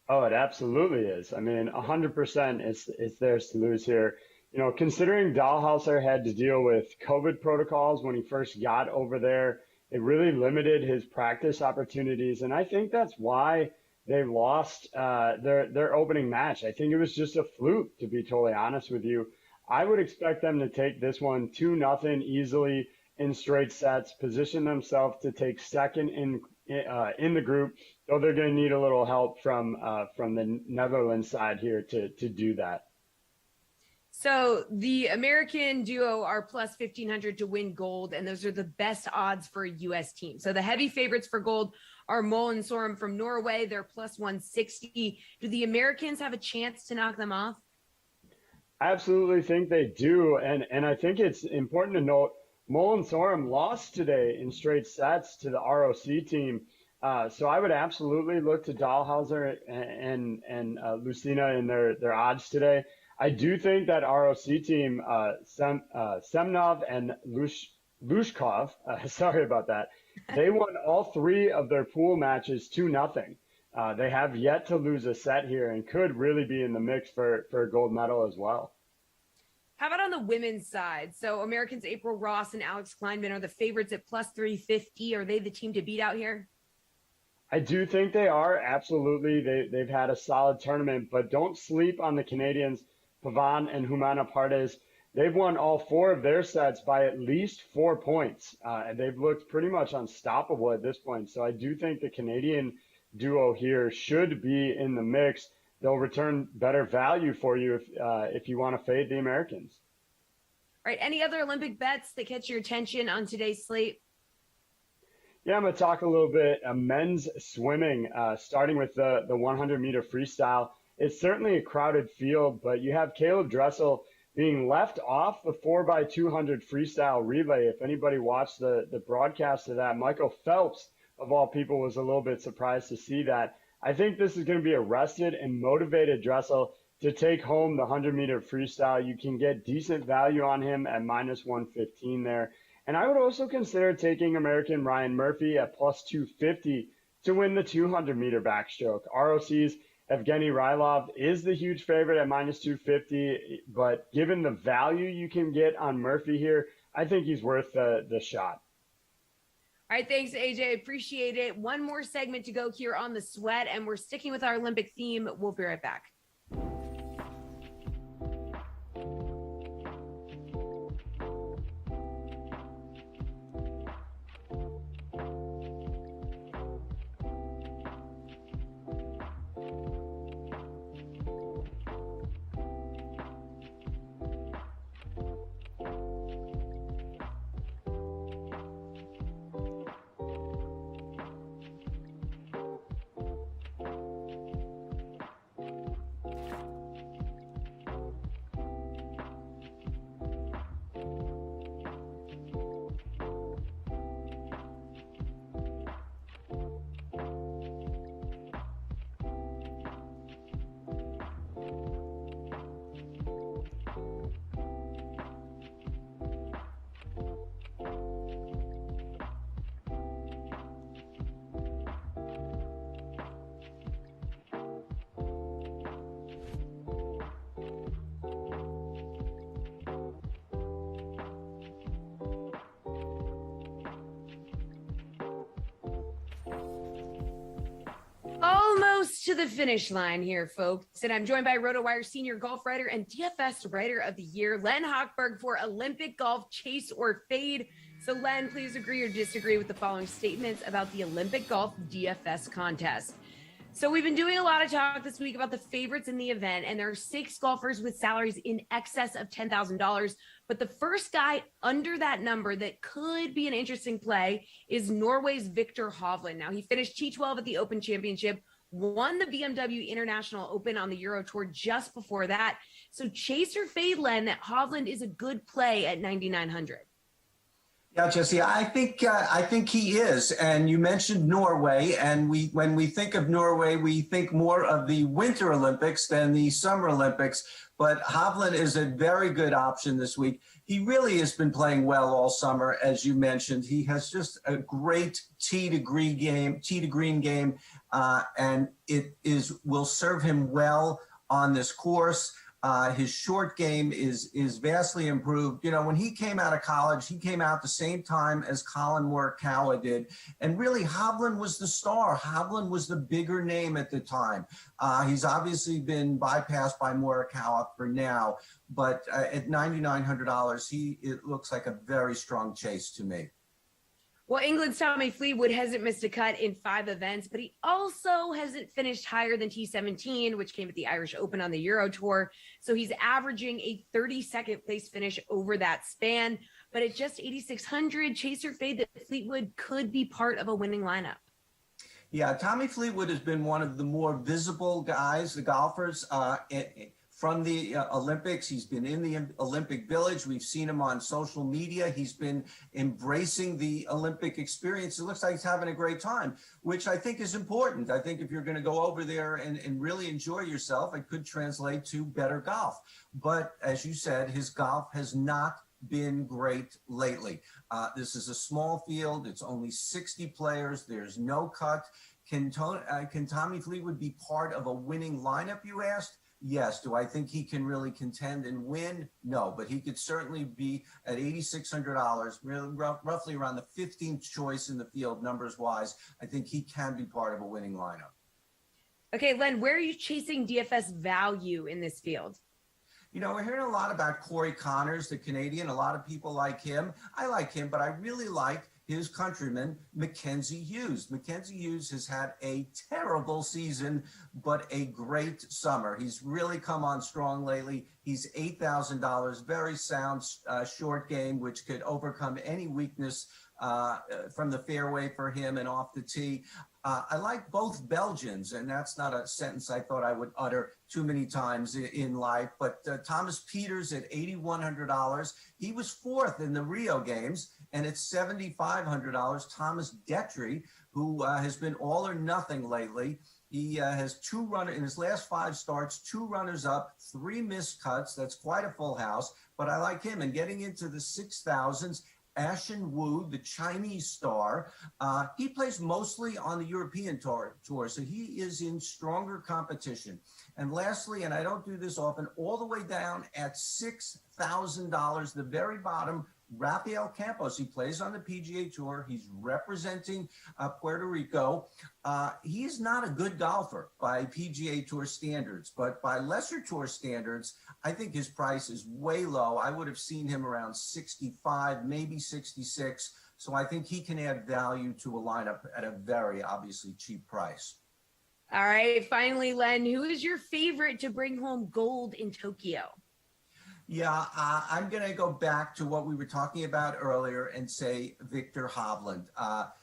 Oh, it absolutely is. I mean, 100% it's theirs to lose here. You know, considering Dalhausser had to deal with COVID protocols when he first got over there, it really limited his practice opportunities. And I think that's why they lost their opening match. I think it was just a fluke, to be totally honest with you. I would expect them to take this one 2-0 easily in straight sets, position themselves to take second in the group, though they're going to need a little help from the Netherlands side here to do that. So the American duo are plus 1,500 to win gold, and those are the best odds for a U.S. team. So the heavy favorites for gold are Mol and Sorum from Norway. They're plus 160. Do the Americans have a chance to knock them off? I absolutely think they do, and I think it's important to note Mol and Sorum lost today in straight sets to the ROC team. So I would absolutely look to Dalhausser and Lucena in their odds today. I do think that ROC team, Semnov and Lushkov, sorry about that, they won all 3 of their pool matches 2-0. They have yet to lose a set here and could really be in the mix for a gold medal as well. How about on the women's side? So Americans April Ross and Alex Kleinman are the favorites at plus 350. Are they the team to beat out here? I do think they are. Absolutely. They've had a solid tournament, but don't sleep on the Canadians, Pavan and Humana Pardes. They've won all 4 of their sets by at least 4 points. They've looked pretty much unstoppable at this point. So I do think the Canadian duo here should be in the mix. they'll return better value for you if you want to fade the Americans. All right. Any other Olympic bets that catch your attention on today's slate? Yeah, I'm going to talk a little bit men's swimming, starting with the 100-meter freestyle. It's certainly a crowded field, but you have Caleb Dressel being left off the 4x200 freestyle relay. If anybody watched the broadcast of that, Michael Phelps, of all people, was a little bit surprised to see that. I think this is going to be a rested and motivated Dressel to take home the 100-meter freestyle. You can get decent value on him at -115 there. And I would also consider taking American Ryan Murphy at +250 to win the 200-meter backstroke. ROC's Evgeny Rylov is the huge favorite at -250, but given the value you can get on Murphy here, I think he's worth the shot. All right, thanks, AJ. Appreciate it. One more segment to go here on the Sweat, and we're sticking with our Olympic theme. We'll be right back. Almost to the finish line here, folks. And I'm joined by RotoWire senior golf writer and DFS writer of the year, Len Hochberg, for Olympic golf chase or fade. So Len, please agree or disagree with the following statements about the Olympic golf DFS contest. So we've been doing a lot of talk this week about the favorites in the event, and there are 6 golfers with salaries in excess of $10,000. But the first guy under that number that could be an interesting play is Norway's Viktor Hovland. Now, he finished T12 at the Open Championship, won the BMW International Open on the Euro Tour just before that. So chase or fade, Len, that Hovland is a good play at 9,900. Yeah, Jesse, I think he is. And you mentioned Norway, and when we think of Norway, we think more of the Winter Olympics than the Summer Olympics. But Hovland is a very good option this week. He really has been playing well all summer, as you mentioned. He has just a great tee to green game, and it will serve him well on this course. His short game is vastly improved. You know, when he came out of college, he came out the same time as Colin Morikawa did. And really, Hovland was the star. Hovland was the bigger name at the time. He's obviously been bypassed by Morikawa for now. But at $9,900, it looks like a very strong chase to me. Well, England's Tommy Fleetwood hasn't missed a cut in 5 events, but he also hasn't finished higher than T17, which came at the Irish Open on the Euro Tour. So he's averaging a 32nd place finish over that span. But at just 8,600, chase or fade that Fleetwood could be part of a winning lineup. Yeah, Tommy Fleetwood has been one of the more visible guys, the golfers, from the Olympics. He's been in the Olympic Village. We've seen him on social media. He's been embracing the Olympic experience. It looks like he's having a great time, which I think is important. I think if you're going to go over there and really enjoy yourself, it could translate to better golf. But as you said, his golf has not been great lately. This is a small field. It's only 60 players. There's no cut. Can Tommy Fleetwood be part of a winning lineup, you asked? Yes. Do I think he can really contend and win? No, but he could certainly be at $8,600, roughly around the 15th choice in the field, numbers wise. I think he can be part of a winning lineup. Okay, Len, where are you chasing DFS value in this field? You know, we're hearing a lot about Corey Connors, the Canadian. A lot of people like him. I like him, but I really like his countryman, Mackenzie Hughes. Mackenzie Hughes has had a terrible season, but a great summer. He's really come on strong lately. He's $8,000, very sound short game, which could overcome any weakness from the fairway for him and off the tee. I like both Belgians, and that's not a sentence I thought I would utter too many times in life, but Thomas Pieters at $8,100. He was fourth in the Rio Games, and it's $7,500. Thomas Detry, who has been all or nothing lately. He has two runners in his last 5 starts, 2 runners up, 3 missed cuts. That's quite a full house, but I like him. And getting into the 6,000s, Ashen Wu, the Chinese star, he plays mostly on the European tour, so he is in stronger competition. And lastly, and I don't do this often, all the way down at $6,000, the very bottom, Rafael Campos. He plays on the PGA Tour. He's representing Puerto Rico. He's not a good golfer by PGA Tour standards, but by lesser tour standards, I think his price is way low. I would have seen him around 65, maybe 66. So I think he can add value to a lineup at a very obviously cheap price. All right. Finally, Len, who is your favorite to bring home gold in Tokyo? Yeah, I'm going to go back to what we were talking about earlier and say Victor Hovland.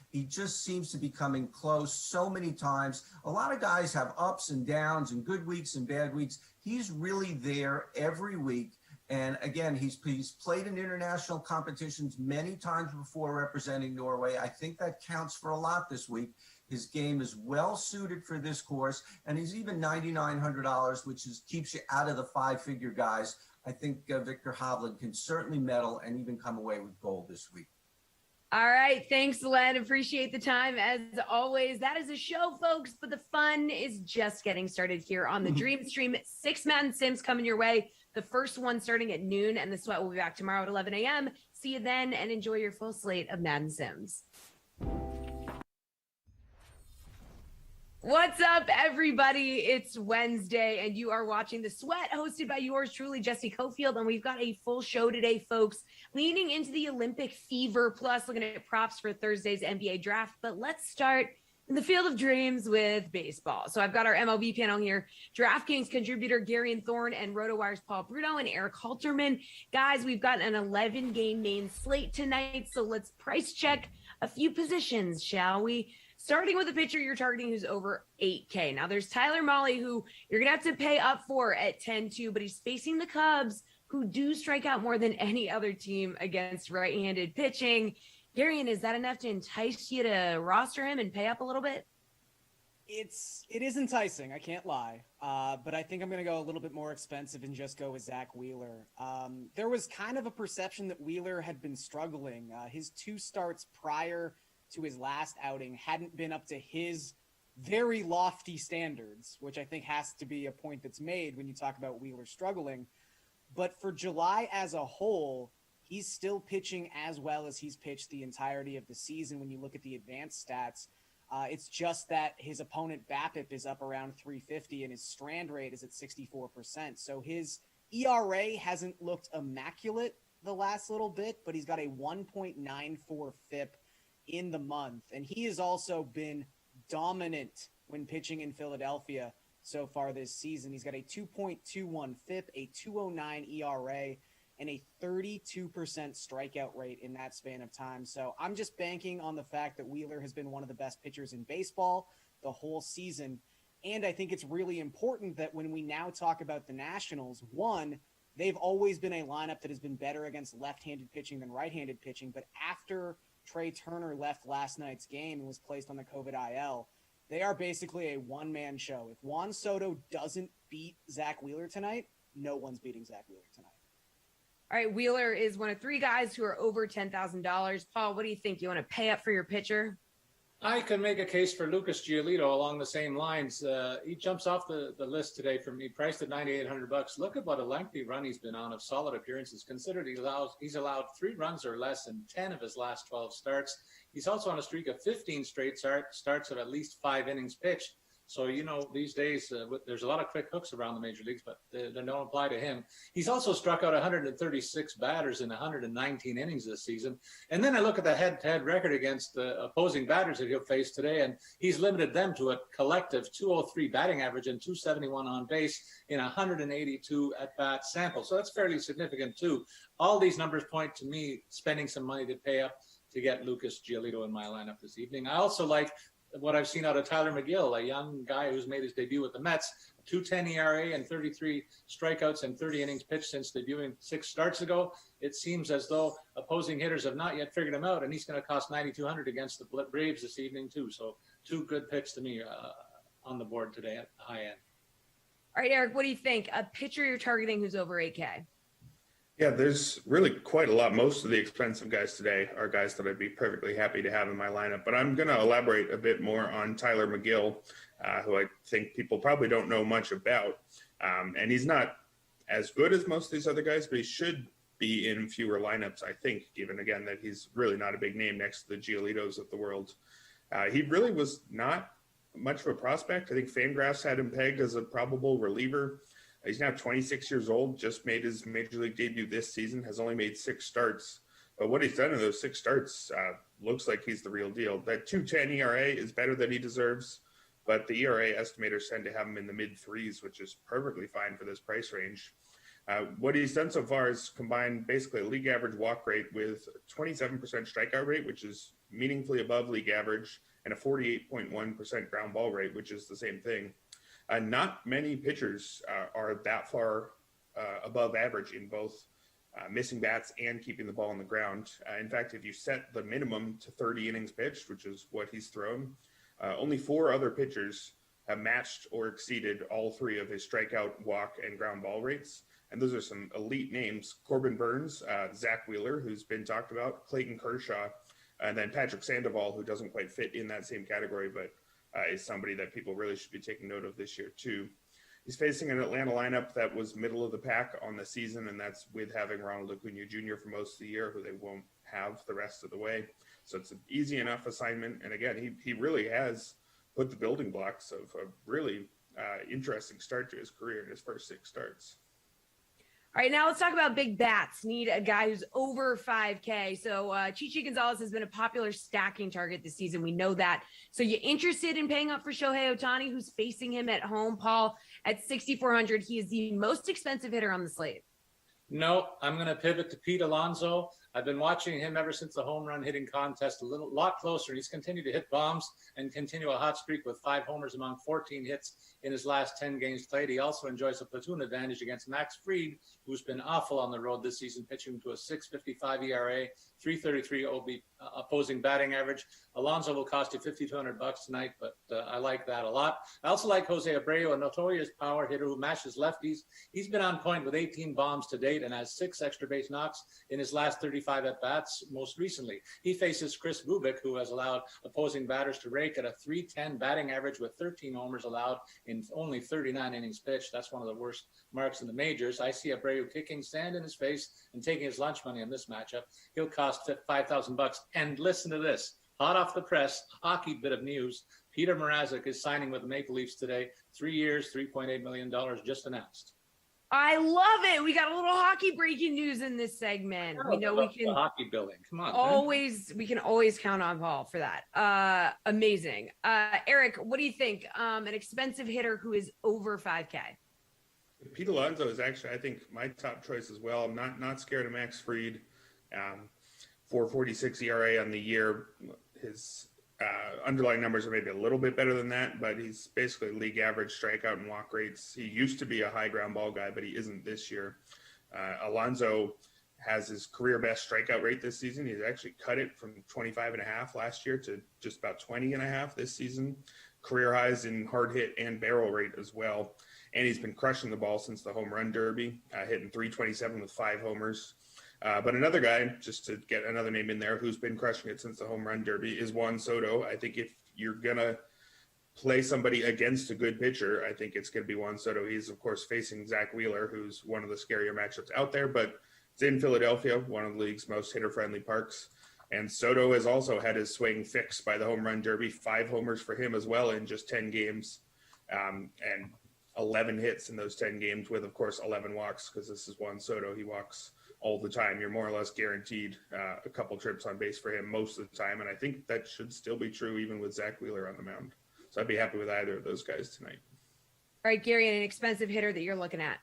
He just seems to be coming close so many times. A lot of guys have ups and downs and good weeks and bad weeks. He's really there every week. And again, he's played in international competitions many times before representing Norway. I think that counts for a lot this week. His game is well suited for this course, and he's even $9,900, which keeps you out of the 5-figure guys. I think Victor Hovland can certainly medal and even come away with gold this week. All right. Thanks, Len. Appreciate the time as always. That is a show, folks, but the fun is just getting started here on the Dream Stream. 6 Madden Sims coming your way. The first one starting at noon, and the Sweat will be back tomorrow at 11 a.m. See you then, and enjoy your full slate of Madden Sims. What's up, everybody? It's Wednesday, and you are watching The Sweat, hosted by yours truly, Jesse Cofield. And we've got a full show today, folks, leaning into the Olympic fever, plus looking at props for Thursday's NBA draft. But let's start in the field of dreams with baseball. So I've got our MLB panel here. DraftKings contributor Gary Thorne and RotoWire's Paul Bruno and Eric Halterman. Guys, we've got an 11-game main slate tonight, so let's price check a few positions, shall we? Starting with a pitcher you're targeting who's over $8K. Now, there's Tyler Mahle, who you're going to have to pay up for at 10-2, but he's facing the Cubs, who do strike out more than any other team against right-handed pitching. Garion, is that enough to entice you to roster him and pay up a little bit? It is enticing, I can't lie. But I think I'm going to go a little bit more expensive and just go with Zach Wheeler. There was kind of a perception that Wheeler had been struggling. His 2 starts prior to his last outing hadn't been up to his very lofty standards, which I think has to be a point that's made when you talk about Wheeler struggling. But for July as a whole, he's still pitching as well as he's pitched the entirety of the season. When you look at the advanced stats, it's just that his opponent BABIP is up around 350 and his strand rate is at 64%. So his ERA hasn't looked immaculate the last little bit, but he's got a 1.94 FIP in the month. And he has also been dominant when pitching in Philadelphia so far this season. He's got a 2.21 FIP, a 2.09 ERA, and a 32% strikeout rate in that span of time. So I'm just banking on the fact that Wheeler has been one of the best pitchers in baseball the whole season. And I think it's really important that when we now talk about the Nationals, one, they've always been a lineup that has been better against left-handed pitching than right-handed pitching. But after Trey Turner left last night's game and was placed on the COVID IL, they are basically a one-man show. If Juan Soto doesn't beat Zach Wheeler tonight, no one's beating Zach Wheeler tonight. All right, Wheeler is one of 3 guys who are over $10,000. Paul, what do you think? You want to pay up for your pitcher? I can make a case for Lucas Giolito along the same lines. He jumps off the list today for me, priced at $9,800. Look at what a lengthy run he's been on of solid appearances. Considered he's allowed 3 runs or less in 10 of his last 12 starts. He's also on a streak of 15 straight starts of at least 5 innings pitched. So, these days there's a lot of quick hooks around the major leagues, but they don't apply to him. He's also struck out 136 batters in 119 innings this season. And then I look at the head-to-head record against the opposing batters that he'll face today, and he's limited them to a collective 203 batting average and 271 on base in 182 at-bat sample. So that's fairly significant too. All these numbers point to me spending some money to pay up to get Lucas Giolito in my lineup this evening. I also like what I've seen out of Tyler McGill, a young guy who's made his debut with the Mets, 2.10 ERA and 33 strikeouts and 30 innings pitched since debuting 6 starts ago. It seems as though opposing hitters have not yet figured him out, and he's going to cost $9,200 against the Braves this evening too. So 2 good picks to me on the board today at the high end. All right, Eric, what do you think? A pitcher you're targeting who's over 8K? Yeah, there's really quite a lot. Most of the expensive guys today are guys that I'd be perfectly happy to have in my lineup. But I'm going to elaborate a bit more on Tyler McGill, who I think people probably don't know much about. And he's not as good as most of these other guys, but he should be in fewer lineups, I think, given, again, that he's really not a big name next to the Giolitos of the world. He really was not much of a prospect. I think Fangraphs had him pegged as a probable reliever. He's now 26 years old, just made his major league debut this season, has only made 6 starts. But what he's done in those 6 starts looks like he's the real deal. That 2.10 ERA is better than he deserves, but the ERA estimators tend to have him in the mid-3s, which is perfectly fine for this price range. What he's done so far is combine basically a league average walk rate with a 27% strikeout rate, which is meaningfully above league average, and a 48.1% ground ball rate, which is the same thing. Not many pitchers are that far above average in both missing bats and keeping the ball on the ground. In fact, if you set the minimum to 30 innings pitched, which is what he's thrown, only 4 other pitchers have matched or exceeded all 3 of his strikeout, walk, and ground ball rates. And those are some elite names: Corbin Burns, Zach Wheeler, who's been talked about, Clayton Kershaw, and then Patrick Sandoval, who doesn't quite fit in that same category, but is somebody that people really should be taking note of this year too. He's facing an Atlanta lineup that was middle of the pack on the season, and that's with having Ronald Acuna Jr. for most of the year, who they won't have the rest of the way. So it's an easy enough assignment. And again, he really has put the building blocks of a really interesting start to his career in his first 6 starts. All right, now let's talk about big bats. Need a guy who's over 5K. So Chichi Gonzalez has been a popular stacking target this season. We know that. So you interested in paying up for Shohei Ohtani, who's facing him at home, Paul? At 6,400, he is the most expensive hitter on the slate. No, I'm going to pivot to Pete Alonso. I've been watching him ever since the home run hitting contest, lot closer. He's continued to hit bombs and continue a hot streak with 5 homers among 14 hits in his last 10 games played. He also enjoys a platoon advantage against Max Fried, who's been awful on the road this season, pitching to a 6.55 ERA, 3.33 opposing batting average. Alonso will cost you $5,200 tonight, but I like that a lot. I also like Jose Abreu, a notorious power hitter who mashes lefties. He's been on point with 18 bombs to date and has 6 extra base knocks in his last 35 at-bats most recently. He faces Chris Bubik, who has allowed opposing batters to rake at a 3.10 batting average with 13 homers allowed in only 39 innings pitched. That's one of the worst marks in the majors. I see Abreu kicking sand in his face and taking his lunch money on this matchup. He'll cost $5,000. And listen to this. Hot off the press, hockey bit of news. Peter Mrazek is signing with the Maple Leafs today. 3 years, $3.8 million just announced. I love it. We got a little hockey breaking news in this segment. We know we can hockey billing. Come on, always, man. We can always count on Paul for that. Amazing. Eric, what do you think? An expensive hitter who is over 5K. Pete Alonso is actually, I think, my top choice as well. I'm not scared of Max Fried. 4.46 ERA on the year. His underlying numbers are maybe a little bit better than that, but he's basically league average strikeout and walk rates. He used to be a high ground ball guy, but he isn't this year. Alonso has his career best strikeout rate this season. He's actually cut it from 25.5 last year to just about 20.5 this season. Career highs in hard hit and barrel rate as well. And he's been crushing the ball since the home run derby, hitting 327 with 5 homers. But another guy, just to get another name in there, who's been crushing it since the home run derby is Juan Soto. I think if you're going to play somebody against a good pitcher, I think it's going to be Juan Soto. He's, of course, facing Zach Wheeler, who's one of the scarier matchups out there, but it's in Philadelphia, one of the league's most hitter-friendly parks. And Soto has also had his swing fixed by the home run derby, 5 homers for him as well in just 10 games. and 11 hits in those 10 games with, of course, 11 walks, because this is Juan Soto. He walks all the time. You're more or less guaranteed a couple trips on base for him most of the time, and I think that should still be true even with Zach Wheeler on the mound. So I'd be happy with either of those guys tonight. All right, Gary, an expensive hitter that you're looking at.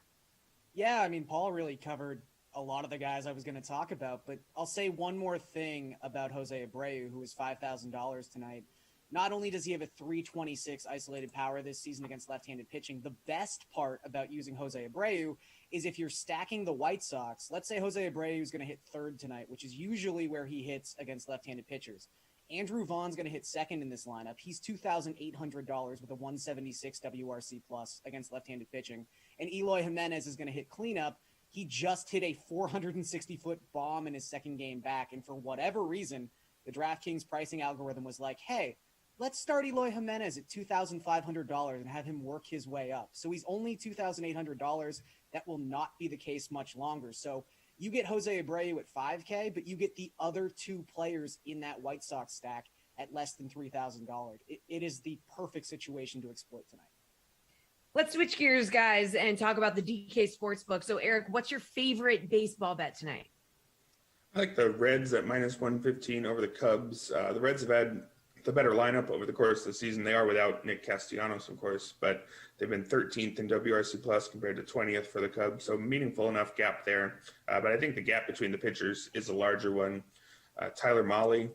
Yeah, I mean, Paul really covered a lot of the guys I was going to talk about, but I'll say one more thing about Jose Abreu, who is $5,000 tonight. Not only does he have a 326 isolated power this season against left-handed pitching, the best part about using Jose Abreu is if you're stacking the White Sox, let's say Jose Abreu is going to hit third tonight, which is usually where he hits against left-handed pitchers. Andrew Vaughn's going to hit second in this lineup. He's $2,800 with a 176 WRC plus against left-handed pitching. And Eloy Jimenez is going to hit cleanup. He just hit a 460-foot bomb in his second game back. And for whatever reason, the DraftKings pricing algorithm was like, hey, let's start Eloy Jimenez at $2,500 and have him work his way up. So he's only $2,800. That will not be the case much longer. So you get Jose Abreu at $5K, but you get the other two players in that White Sox stack at less than $3,000. It is the perfect situation to exploit tonight. Let's switch gears, guys, and talk about the DK Sportsbook. So, Eric, what's your favorite baseball bet tonight? I like the Reds at minus 115 over the Cubs. The Reds have had the better lineup over the course of the season. They are without Nick Castellanos, of course, but they've been 13th in WRC plus compared to 20th for the Cubs. So meaningful enough gap there. But I think the gap between the pitchers is a larger one. Tyler Mahle,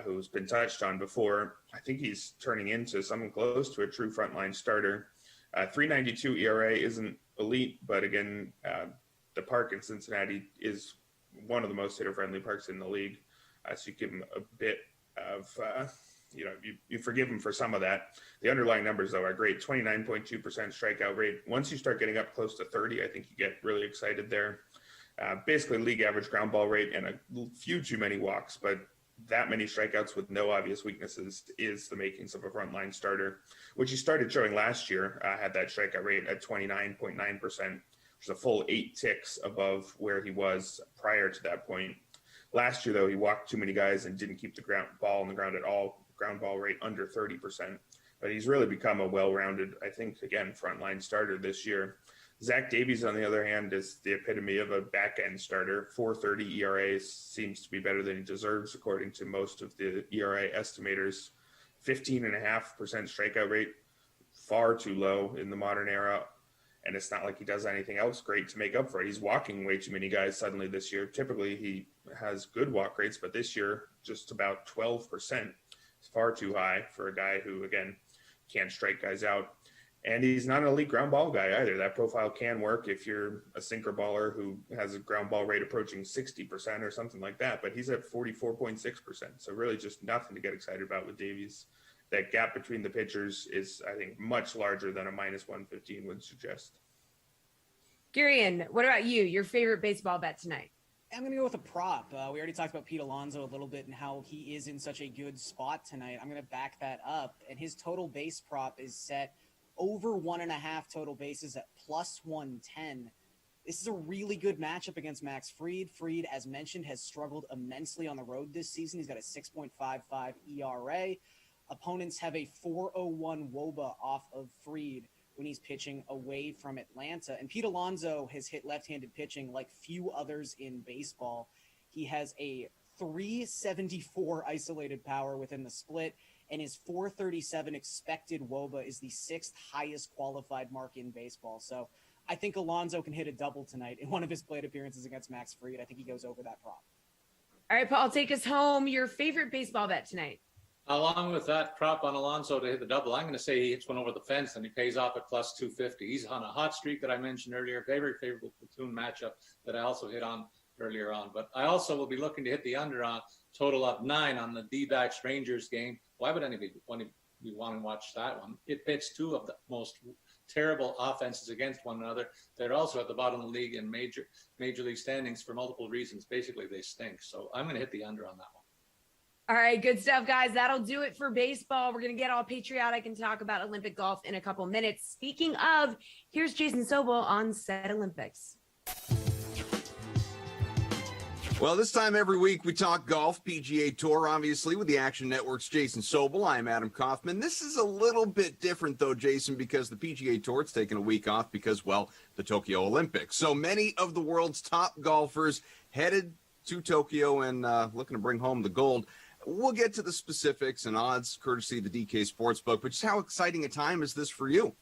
who's been touched on before, I think he's turning into someone close to a true frontline starter. 3.92 ERA isn't elite, but again, the park in Cincinnati is one of the most hitter-friendly parks in the league. So you give him a bit of, you forgive him for some of that. The underlying numbers, though, are great. 29.2% strikeout rate. Once you start getting up close to 30, I think you get really excited there. Basically, league average ground ball rate and a few too many walks, but that many strikeouts with no obvious weaknesses is the makings of a frontline starter, which he started showing last year, had that strikeout rate at 29.9%, which is a full 8 ticks above where he was prior to that point. Last year, though, he walked too many guys and didn't keep the ball on the ground at all, ground ball rate under 30%. But he's really become a well-rounded, I think, again, frontline starter this year. Zach Davies, on the other hand, is the epitome of a back-end starter. 4.30 ERA seems to be better than he deserves, according to most of the ERA estimators. 15.5% strikeout rate, far too low in the modern era. And it's not like he does anything else great to make up for it. He's walking way too many guys suddenly this year. Typically, he has good walk rates, but this year, just about 12%. It's far too high for a guy who, again, can't strike guys out. And he's not an elite ground ball guy either. That profile can work if you're a sinker baller who has a ground ball rate approaching 60% or something like that, but he's at 44.6%. So really just nothing to get excited about with Davies. That gap between the pitchers is, I think, much larger than a minus 115 would suggest. Garion, what about you? Your favorite baseball bet tonight? I'm going to go with a prop. We already talked about Pete Alonso a little bit and how he is in such a good spot tonight. I'm going to back that up. And his total base prop is set over 1.5 total bases at plus 110. This is a really good matchup against Max Fried. Fried, as mentioned, has struggled immensely on the road this season. He's got a 6.55 ERA. Opponents have a 4.01 WOBA off of Fried when he's pitching away from Atlanta. And Pete Alonso has hit left-handed pitching like few others in baseball. He has a 374 isolated power within the split, and his 437 expected WOBA is the 6th highest qualified mark in baseball. So I think Alonso can hit a double tonight in one of his plate appearances against Max Fried. I think he goes over that prop. All right, Paul, take us home. Your favorite baseball bet tonight? Along with that prop on Alonso to hit the double, I'm going to say he hits one over the fence and he pays off at plus 250. He's on a hot streak that I mentioned earlier. Very favorable platoon matchup that I also hit on earlier on. But I also will be looking to hit the under on total up 9 on the D-backs Rangers game. Why would anybody want to watch that one? It pits two of the most terrible offenses against one another. They're also at the bottom of the league in major league standings for multiple reasons. Basically, they stink. So I'm going to hit the under on that one. All right, good stuff, guys. That'll do it for baseball. We're going to get all patriotic and talk about Olympic golf in a couple minutes. Speaking of, here's Jason Sobel on Set Olympics. Well, this time every week we talk golf, PGA Tour, obviously, with the Action Network's Jason Sobel. I'm Adam Kaufman. This is a little bit different, though, Jason, because the PGA Tour is taking a week off because, well, the Tokyo Olympics. So many of the world's top golfers headed to Tokyo and looking to bring home the gold. We'll get to the specifics and odds, courtesy of the DK Sportsbook, but just how exciting a time is this for you?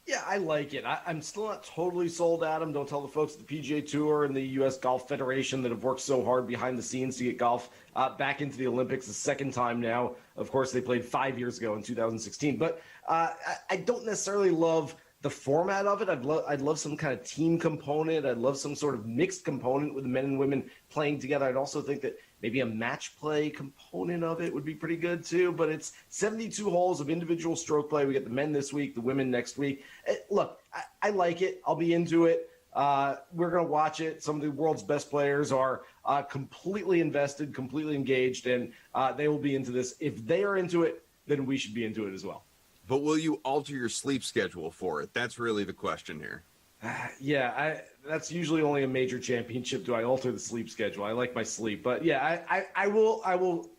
Yeah, I like it. I'm still not totally sold, Adam. Don't tell the folks at the PGA Tour and the U.S. Golf Federation that have worked so hard behind the scenes to get golf back into the Olympics the second time now. Of course, they played 5 years ago in 2016. But I don't necessarily love the format of it. I'd love some kind of team component. I'd love some sort of mixed component with the men and women playing together. I'd also think that maybe a match play component of it would be pretty good too. But it's 72 holes of individual stroke play. We get the men this week, the women next week. Look, I like it. I'll be into it. We're going to watch it. Some of the world's best players are completely invested, completely engaged, and they will be into this. If they are into it, then we should be into it as well. But will you alter your sleep schedule for it? That's really the question here. Yeah, that's usually only a major championship. Do I alter the sleep schedule? I like my sleep, but yeah, I will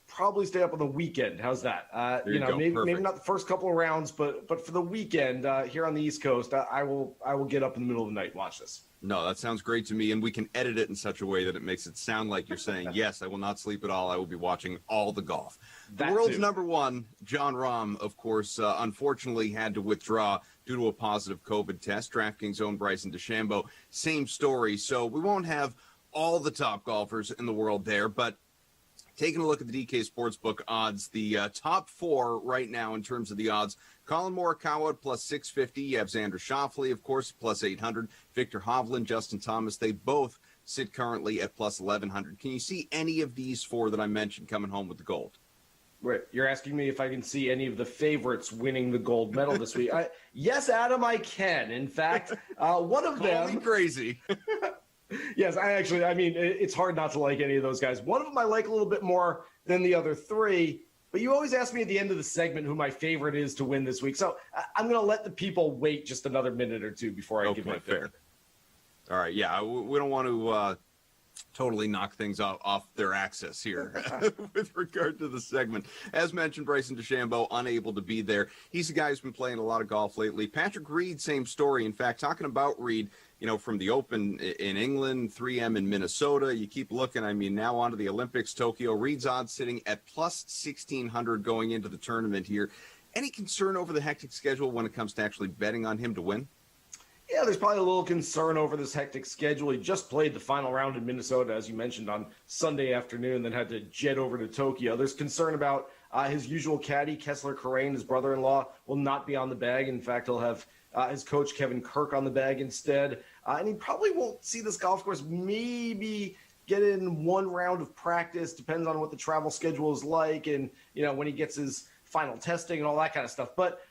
probably stay up on the weekend. How's that? Maybe not the first couple of rounds, but for the weekend here on the East Coast, I will get up in the middle of the night and watch this. No, that sounds great to me, and we can edit it in such a way that it makes it sound like you're saying, yes, I will not sleep at all. I will be watching all the golf. The world's number one, John Rahm, of course, unfortunately had to withdraw due to a positive COVID test. DraftKings own Bryson DeChambeau, same story. So we won't have all the top golfers in the world there, but taking a look at the DK Sportsbook odds, the top four right now in terms of the odds, Colin Morikawa at plus 650. You have Xander Schauffele, of course, plus 800. Victor Hovland, Justin Thomas, they both sit currently at plus 1100. Can you see any of these four that I mentioned coming home with the gold? Right. You're asking me if I can see any of the favorites winning the gold medal this week. Yes, Adam, I can. In fact, one of them... Call me crazy. Yes, it's hard not to like any of those guys. One of them I like a little bit more than the other three, but you always ask me at the end of the segment who my favorite is to win this week. So I'm going to let the people wait just another minute or two before I give my favorite. All right, yeah, we don't want to totally knock things off their axis here with regard to the segment. As mentioned, Bryson DeChambeau unable to be there. He's a guy who's been playing a lot of golf lately. Patrick Reed, same story. In fact, talking about Reed, from the Open in England, 3M in Minnesota, you keep looking. Now on to the Olympics, Tokyo. Reed's odds sitting at plus 1,600 going into the tournament here. Any concern over the hectic schedule when it comes to actually betting on him to win? Yeah, there's probably a little concern over this hectic schedule. He just played the final round in Minnesota, as you mentioned, on Sunday afternoon, then had to jet over to Tokyo. There's concern about his usual caddy, Kessler Corain, his brother-in-law, will not be on the bag. In fact, he'll have his coach, Kevin Kirk, on the bag instead. And he probably won't see this golf course maybe get in one round of practice, depends on what the travel schedule is like and, when he gets his final testing and all that kind of stuff. But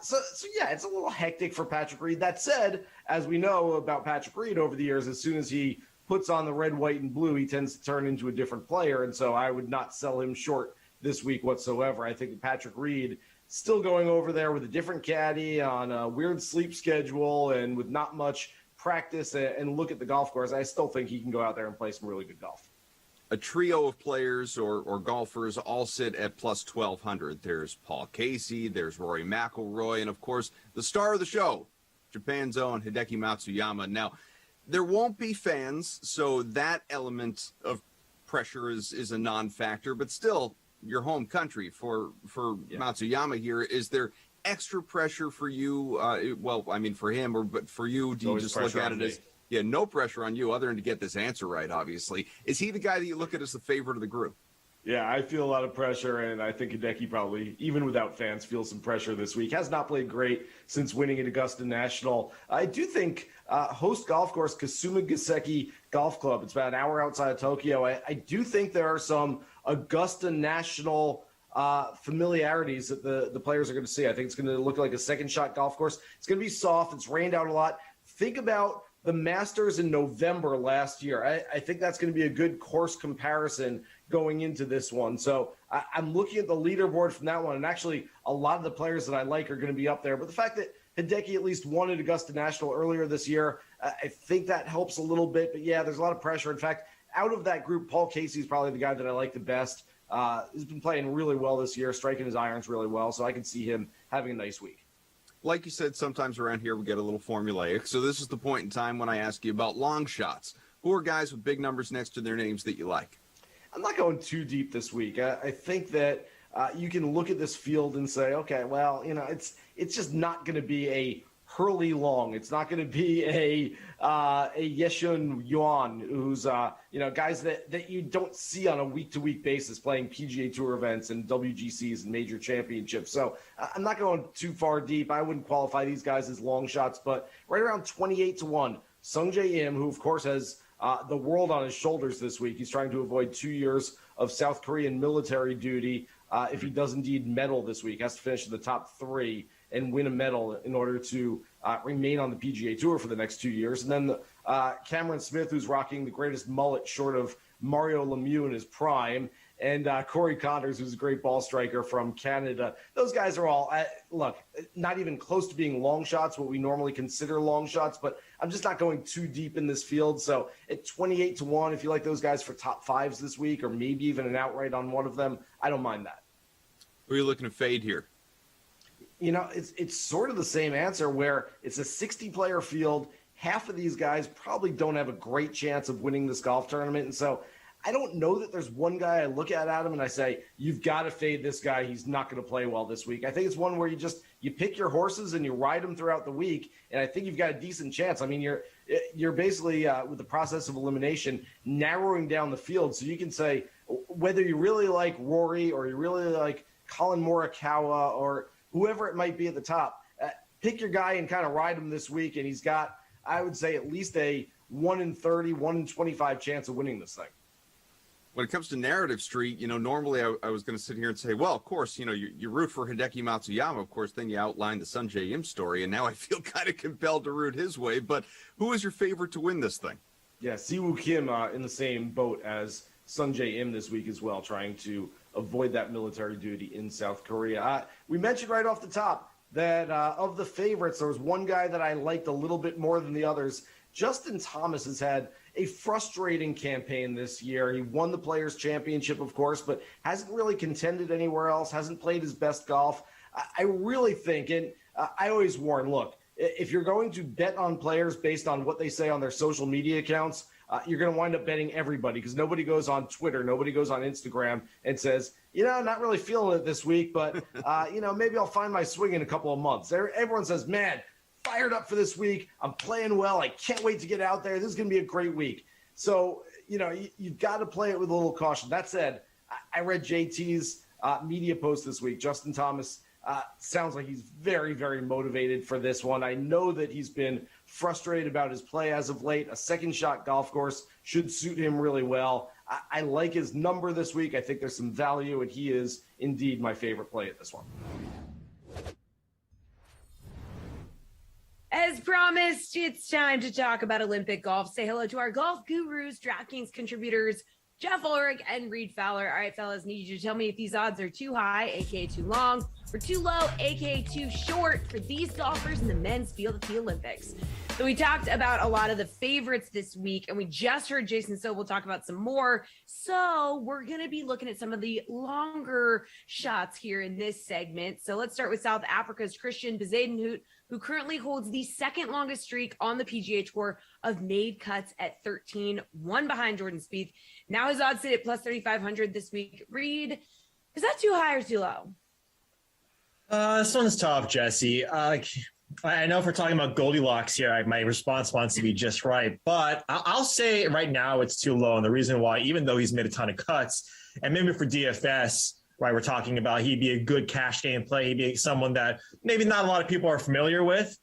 so yeah, it's a little hectic for Patrick Reed. That said, as we know about Patrick Reed over the years, as soon as he puts on the red, white, and blue, he tends to turn into a different player. And so I would not sell him short this week whatsoever. I think that Patrick Reed still going over there with a different caddy on a weird sleep schedule and with not much practice and look at the golf course. I still think he can go out there and play some really good golf. A trio of players or golfers all sit at plus 1,200. There's Paul Casey, there's Rory McIlroy, and of course, the star of the show, Japan's own Hideki Matsuyama. Now, there won't be fans, so that element of pressure is a non-factor, but still, your home country for Matsuyama here. Is there extra pressure for you? For him, but for you, do you just look at it as... Yeah, no pressure on you other than to get this answer right, obviously. Is he the guy that you look at as the favorite of the group? Yeah, I feel a lot of pressure, and I think Hideki probably, even without fans, feels some pressure this week. Has not played great since winning at Augusta National. I do think host golf course Kasuma Gaseki Golf Club, it's about an hour outside of Tokyo. I do think there are some Augusta National familiarities that the players are going to see. I think it's going to look like a second shot golf course. It's going to be soft. It's rained out a lot. Think about the Masters in November last year. I think that's going to be a good course comparison going into this one. So I'm looking at the leaderboard from that one, and actually a lot of the players that I like are going to be up there. But the fact that Hideki at least won at Augusta National earlier this year, I think that helps a little bit. But yeah, there's a lot of pressure. In fact, out of that group, Paul Casey's probably the guy that I like the best. He's been playing really well this year, striking his irons really well, so I can see him having a nice week. Like you said, sometimes around here we get a little formulaic. So this is the point in time when I ask you about long shots. Who are guys with big numbers next to their names that you like? I'm not going too deep this week. I think that you can look at this field and say, okay, well, it's just not going to be a Hurley Long. It's not going to be a Yeshun Yuan, who's guys that you don't see on a week-to-week basis playing PGA Tour events and WGCs and major championships. So I'm not going too far deep. I wouldn't qualify these guys as long shots, but right around 28-1, Sungjae Im, who of course has the world on his shoulders this week. He's trying to avoid 2 years of South Korean military duty. If he does indeed medal this week, has to finish in the top 3 and win a medal in order to remain on the PGA Tour for the next 2 years. And then Cameron Smith, who's rocking the greatest mullet short of Mario Lemieux in his prime, and Corey Connors, who's a great ball striker from Canada. Those guys are all, look, not even close to being long shots, what we normally consider long shots, but I'm just not going too deep in this field. So at 28-1, if you like those guys for top 5s this week, or maybe even an outright on one of them, I don't mind that. Who are you looking to fade here? It's sort of the same answer where it's a 60-player field. Half of these guys probably don't have a great chance of winning this golf tournament. And so I don't know that there's one guy I look at Adam and I say, you've got to fade this guy. He's not going to play well this week. I think it's one where you pick your horses and you ride them throughout the week. And I think you've got a decent chance. I mean, you're basically with the process of elimination narrowing down the field. So you can say whether you really like Rory or you really like Colin Morikawa or whoever it might be at the top, pick your guy and kind of ride him this week. And he's got, I would say, at least a 1 in 30, 1 in 25 chance of winning this thing. When it comes to Narrative Street, normally I was going to sit here and say, well, of course, you root for Hideki Matsuyama. Of course, then you outlined the Sungjae Im story, and now I feel kind of compelled to root his way. But who is your favorite to win this thing? Yeah, Siwoo Kim in the same boat as Sungjae Im this week as well, trying to avoid that military duty in South Korea. We mentioned right off the top that of the favorites, there was one guy that I liked a little bit more than the others. Justin Thomas has had a frustrating campaign this year. He won the Players' Championship, of course, but hasn't really contended anywhere else, hasn't played his best golf. I really think, and I always warn, look, if you're going to bet on players based on what they say on their social media accounts, you're going to wind up betting everybody because nobody goes on Twitter, nobody goes on Instagram and says, not really feeling it this week, but, maybe I'll find my swing in a couple of months. Everyone says, man, fired up for this week. I'm playing well. I can't wait to get out there. This is going to be a great week. So, you've got to play it with a little caution. That said, I read JT's media post this week. Justin Thomas sounds like he's very, very motivated for this one. I know that he's been frustrated about his play as of late. A second shot golf course should suit him really well. I like his number this week. I think there's some value, and he is indeed my favorite play at this one. As promised, it's time to talk about Olympic golf. Say hello to our golf gurus, DraftKings contributors, Jeff Ulrich and Reed Fowler. All right, fellas, need you to tell me if these odds are too high, aka too long, or too low, aka too short for these golfers in the men's field at the Olympics. So we talked about a lot of the favorites this week, and we just heard Jason Sobel talk about some more. So we're going to be looking at some of the longer shots here in this segment. So let's start with South Africa's Christian Bezuidenhout, who currently holds the second longest streak on the PGA Tour of made cuts at 13, one behind Jordan Spieth. Now his odds sit at plus 3,500 this week. Reed, is that too high or too low? This one's tough, Jesse. I know if we're talking about Goldilocks here, my response wants to be just right, but I'll say right now it's too low. And the reason why, even though he's made a ton of cuts, and maybe for DFS, right, we're talking about he'd be a good cash game play. He'd be someone that maybe not a lot of people are familiar with.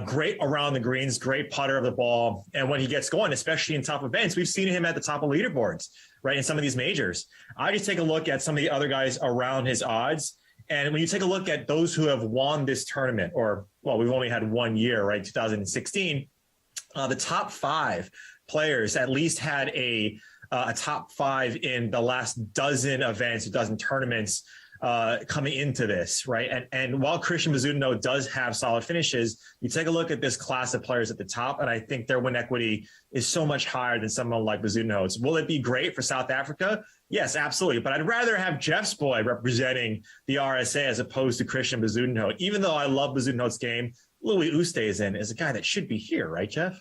Great around the greens, great putter of the ball. And when he gets going, especially in top events, we've seen him at the top of leaderboards, right, in some of these majors. I just take a look at some of the other guys around his odds. And when you take a look at those who have won this tournament, or, well, we've only had 1 year, right, 2016, the top 5 players at least had a top 5 in the last dozen events, a dozen tournaments coming into this, right? And while Christian Mizuno does have solid finishes, you take a look at this class of players at the top, and I think their win equity is so much higher than someone like Mizuno's. Will it be great for South Africa? Yes, absolutely. But I'd rather have Jeff's boy representing the RSA as opposed to Christian Mizuno. Even though I love Mizuno's game, Louis Oosthuizen is a guy that should be here, right, Jeff?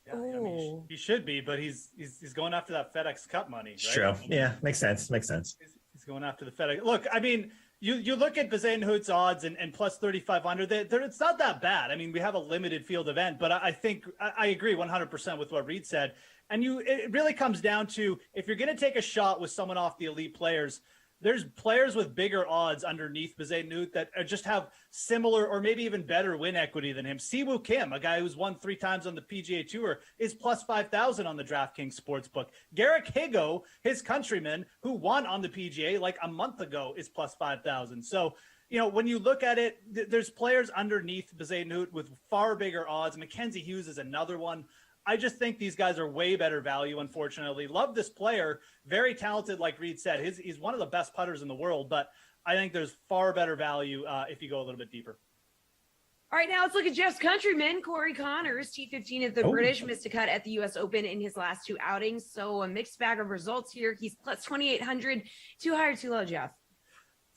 Yeah, I mean, he should be, but he's going after that FedEx Cup money. Right? True. Yeah, makes sense. Makes sense. He's going after the FedEx. Look, I mean, you look at Bezuidenhout's odds and plus 3,500. It's not that bad. I mean, we have a limited field event, but I think I agree 100% with what Reed said. And it really comes down to, if you're going to take a shot with someone off the elite players, there's players with bigger odds underneath Bezuidenhout that just have similar or maybe even better win equity than him. Siwoo Kim, a guy who's won 3 times on the PGA Tour, is plus 5,000 on the DraftKings Sportsbook. Garrick Higo, his countryman, who won on the PGA like a month ago, is plus 5,000. So, you know, when you look at it, there's players underneath Bezuidenhout with far bigger odds. Mackenzie Hughes is another one. I just think these guys are way better value, unfortunately. Love this player. Very talented, like Reed said. He's one of the best putters in the world, but I think there's far better value if you go a little bit deeper. All right, now let's look at Jeff's countryman, Corey Connors, T15 at the British, missed a cut at the U.S. Open in his last 2 outings. So a mixed bag of results here. He's plus 2,800. Too high or too low, Jeff?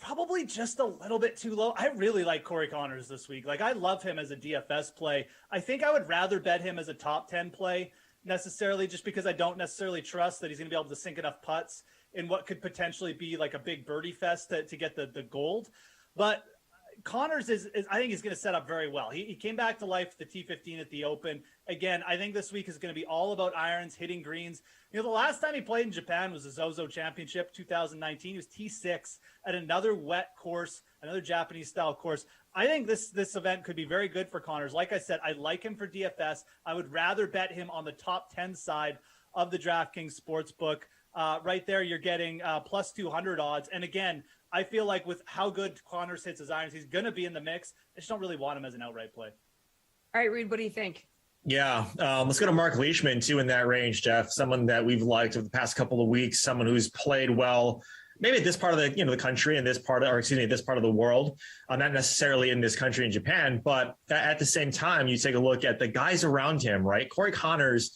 Probably just a little bit too low. I really like Corey Connors this week. Like, I love him as a DFS play. I think I would rather bet him as a top 10 play necessarily, just because I don't necessarily trust that he's going to be able to sink enough putts in what could potentially be like a big birdie fest to get the gold. But Connors is I think he's going to set up very well. He came back to life the T15 at the Open. Again, I think this week is going to be all about irons, hitting greens. You know, the last time he played in Japan was the Zozo Championship 2019. He was T6 at another wet course, another Japanese style course. I think this event could be very good for Connors. Like I said, I like him for DFS. I would rather bet him on the top 10 side of the DraftKings Sportsbook. Right there, you're getting plus 200 odds. And again, I feel like with how good Connors hits his irons, he's going to be in the mix. I just don't really want him as an outright play. All right, Reed, what do you think? Yeah, let's go to Mark Leishman, too, in that range, Jeff. Someone that we've liked over the past couple of weeks, someone who's played well, maybe at this part of the country and this part of the world, not necessarily in this country in Japan, but at the same time, you take a look at the guys around him, right? Corey Connors,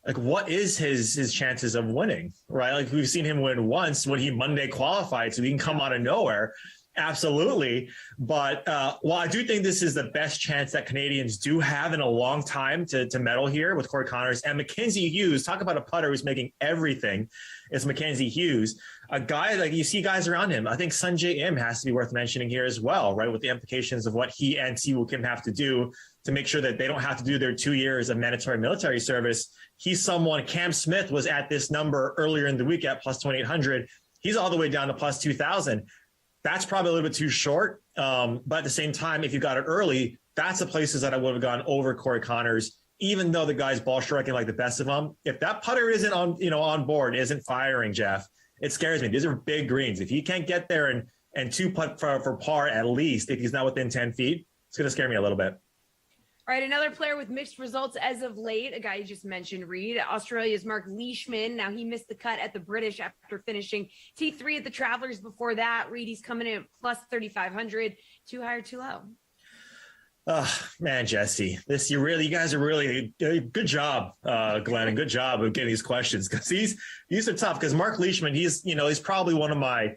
like, what is his chances of winning, right? Like, we've seen him win once when he Monday qualified, so he can come out of nowhere. Absolutely. But while I do think this is the best chance that Canadians do have in a long time to medal here with Corey Connors and Mackenzie Hughes, talk about a putter who's making everything. It's Mackenzie Hughes, a guy like you see guys around him. I think Sunjay Im has to be worth mentioning here as well, right? With the implications of what he and Siwoo Kim have to do to make sure that they don't have to do their 2 years of mandatory military service. He's someone, Cam Smith was at this number earlier in the week at plus 2,800. He's all the way down to plus 2,000. That's probably a little bit too short. But at the same time, if you got it early, that's the places that I would have gone over Corey Connors, even though the guy's ball striking like the best of them. If that putter isn't on board, isn't firing, Jeff, it scares me. These are big greens. If he can't get there and 2 putt for par at least, if he's not within 10 feet, it's going to scare me a little bit. All right, another player with mixed results as of late, a guy you just mentioned, Reed, Australia's Mark Leishman. Now, he missed the cut at the British after finishing T3 at the Travelers before that. Reed, he's coming in at plus 3,500. Too high or too low? Oh, man, Jesse, you guys are really good job, Glenn, and good job of getting these questions, because these are tough. Because Mark Leishman, he's probably one of my.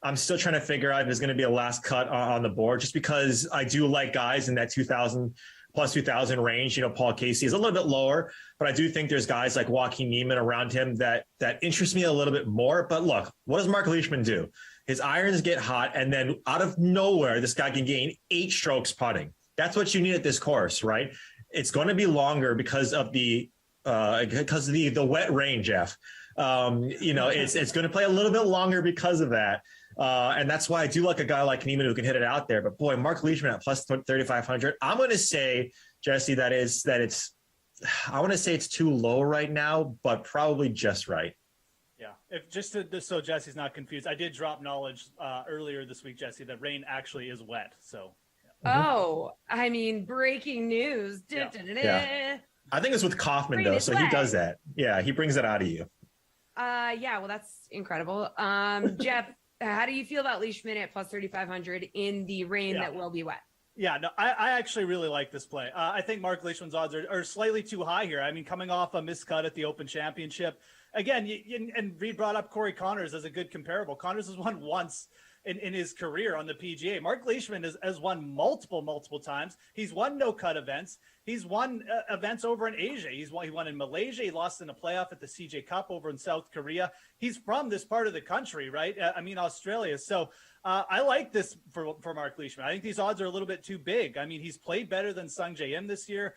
I'm still trying to figure out if there's going to be a last cut on the board, just because I do like guys in that 2,000 plus 2,000 range. You know, Paul Casey is a little bit lower, but I do think there's guys like Joaquin Niemann around him that interest me a little bit more. But look, what does Mark Leishman do? His irons get hot, and then out of nowhere, this guy can gain 8 strokes putting. That's what you need at this course, right? It's going to be longer because of the wet rain, Jeff. It's going to play a little bit longer because of that. And that's why I do like a guy like Niemann who can hit it out there. But boy, Mark Leishman at plus 3,500. I'm going to say, Jesse, I want to say it's too low right now, but probably just right. Yeah. So Jesse's not confused, I did drop knowledge earlier this week, Jesse, that rain actually is wet. So. Yeah. Oh, I mean, breaking news. Yeah. I think it's with Kaufman, though, so he does that. Yeah, he brings it out of you. Yeah, well, that's incredible. Jeff, How do you feel about Leishman at plus 3,500 in the rain that will be wet? Yeah, no, I actually really like this play. I think Mark Leishman's odds are slightly too high here. I mean, coming off a miscut at the Open Championship, again, and Reed brought up Corey Connors as a good comparable. Connors has won once in his career on the PGA. Mark Leishman has won multiple times. He's won no-cut events. He's won events over in Asia. He won in Malaysia. He lost in a playoff at the CJ Cup over in South Korea. He's from this part of the country, right? I mean, Australia. So I like this for Mark Leishman. I think these odds are a little bit too big. I mean, he's played better than Sung J M this year.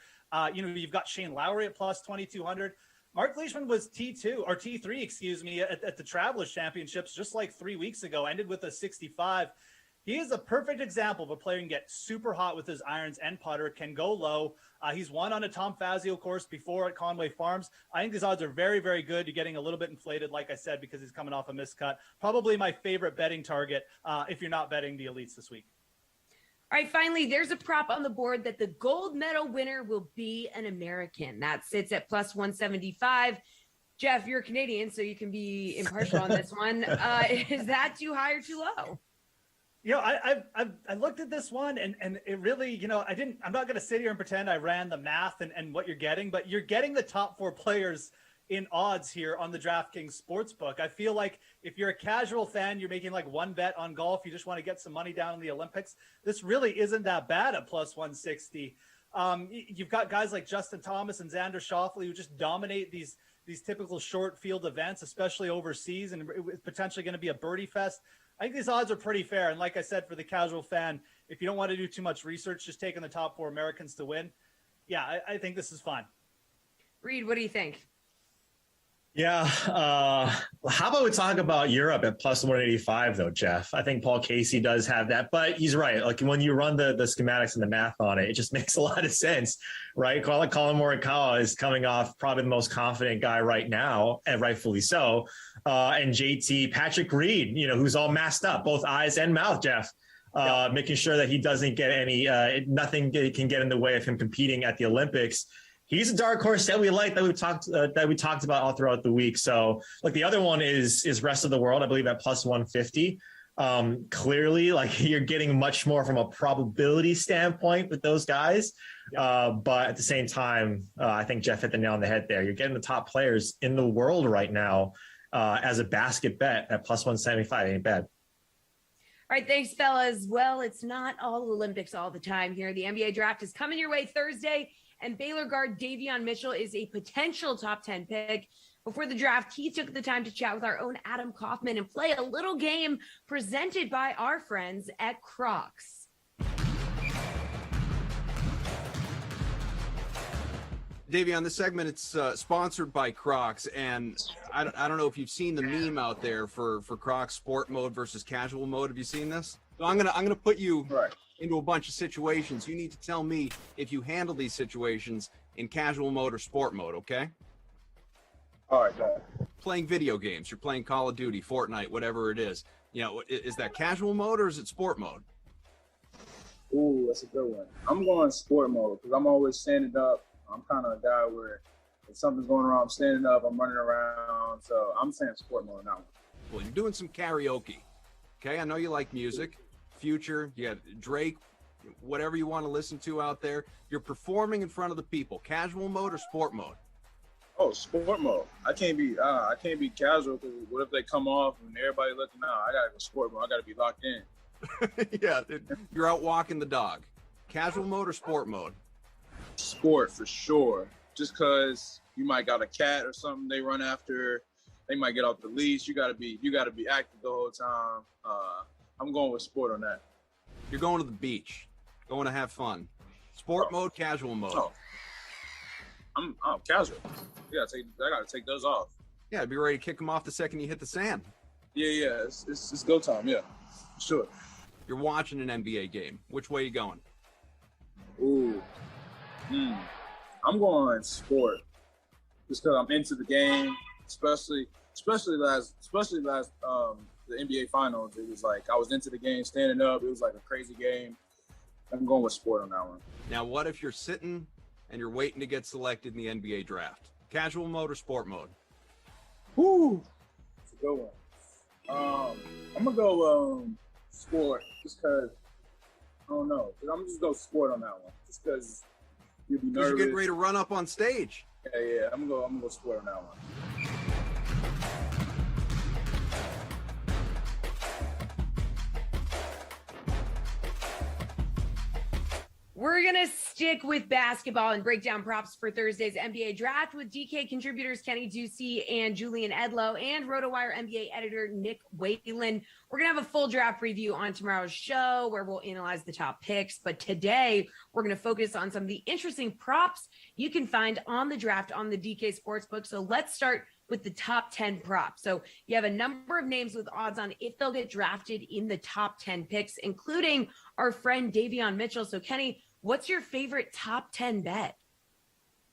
You've got Shane Lowry at plus 2,200. Mark Leishman was T3, at the Travelers Championships just like 3 weeks ago, ended with a 65. He is a perfect example of a player who can get super hot with his irons and putter, can go low. He's won on a Tom Fazio course before at Conway Farms. I think these odds are very, very good. You're getting a little bit inflated, like I said, because he's coming off a miscut. Probably my favorite betting target if you're not betting the elites this week. All right, finally, there's a prop on the board that the gold medal winner will be an American. That sits at plus 175. Jeff, you're Canadian, so you can be impartial on this one. Is that too high or too low? I looked at this one and it really, I'm not going to sit here and pretend I ran the math and what you're getting, but you're getting the top 4 players in odds here on the DraftKings Sportsbook. I feel like if you're a casual fan, you're making like one bet on golf, you just want to get some money down in the Olympics, this really isn't that bad at plus 160. You've got guys like Justin Thomas and Xander Schauffele who just dominate these typical short field events, especially overseas, and it's potentially going to be a birdie fest. I think these odds are pretty fair. And like I said, for the casual fan, if you don't want to do too much research, just taking the top 4 Americans to win. Yeah, I think this is fine. Reed, what do you think? Yeah. How about we talk about Europe at plus 185, though, Jeff? I think Paul Casey does have that, but he's right. Like when you run the schematics and the math on it, it just makes a lot of sense, right? Colin Morikawa is coming off probably the most confident guy right now, and rightfully so. And JT, Patrick Reed, who's all masked up, both eyes and mouth, Jeff. Making sure that he doesn't get nothing can get in the way of him competing at the Olympics. He's a dark horse that we like, that we talked about all throughout the week. So, like the other one is rest of the world, I believe at plus 150. Clearly, like you're getting much more from a probability standpoint with those guys. But at the same time, I think Jeff hit the nail on the head there. You're getting the top players in the world right now as a basket bet at plus 175. Ain't bad. All right, thanks, fellas. Well, it's not all Olympics all the time here. The NBA draft is coming your way Thursday, and Baylor guard Davion Mitchell is a potential top 10 pick. Before the draft, he took the time to chat with our own Adam Kaufman and play a little game presented by our friends at Crocs. Davion, this segment, it's sponsored by Crocs, and I don't know if you've seen the meme out there for Crocs sport mode versus casual mode. Have you seen this? So I'm gonna put you into a bunch of situations. You need to tell me if you handle these situations in casual mode or sport mode, okay? All right, guys. Playing video games, you're playing Call of Duty, Fortnite, whatever it is. Is that casual mode or is it sport mode? Ooh, that's a good one. I'm going sport mode because I'm always standing up. I'm kind of a guy where if something's going wrong, I'm standing up, I'm running around. So I'm saying sport mode now. Well, you're doing some karaoke. Okay, I know you like music. Future, you got Drake, whatever you want to listen to out there. You're performing in front of the people. Casual mode or sport mode? Oh, sport mode. I can't be casual because what if they come off and everybody looking out? I gotta go sport mode. I gotta be locked in. Yeah, you're out walking the dog. Casual mode or sport mode? Sport for sure. Just because you might got a cat or something they run after, they might get off the leash. You gotta be active the whole time. I'm going with sport on that. You're going to the beach, going to have fun. Sport mode, casual mode. Oh. I'm casual. I gotta take those off. Yeah, be ready to kick them off the second you hit the sand. Yeah, it's go time. Yeah, sure. You're watching an NBA game. Which way you going? Ooh, I'm going sport. Just because I'm into the game, especially last the NBA Finals. It was like I was into the game, standing up. It was like a crazy game. I'm going with sport on that one. Now, what if you're sitting and you're waiting to get selected in the NBA draft? Casual mode or sport mode? Woo! It's a good one. I'm gonna go sport just because I don't know. I'm just go sport on that one just because you'll be nervous. You're getting ready to run up on stage. Yeah. I'm gonna go sport on that one. We're going to stick with basketball and break down props for Thursday's NBA draft with DK contributors Kenny Ducey and Julian Edlow and RotoWire NBA editor Nick Whalen. We're going to have a full draft preview on tomorrow's show where we'll analyze the top picks. But today, we're going to focus on some of the interesting props you can find on the draft on the DK Sportsbook. So let's start with the top 10 props. So you have a number of names with odds on if they'll get drafted in the top 10 picks, including our friend Davion Mitchell. So Kenny, what's your favorite top 10 bet?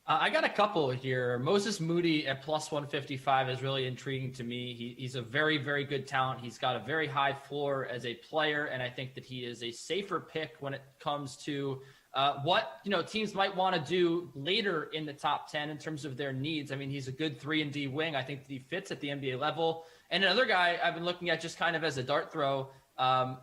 I got a couple here. Moses Moody at plus 155 is really intriguing to me. He's a very, very good talent. He's got a very high floor as a player, and I think that he is a safer pick when it comes to what teams might want to do later in the top 10 in terms of their needs. I mean, he's a good 3-and-D wing. I think that he fits at the NBA level. And another guy I've been looking at just kind of as a dart throw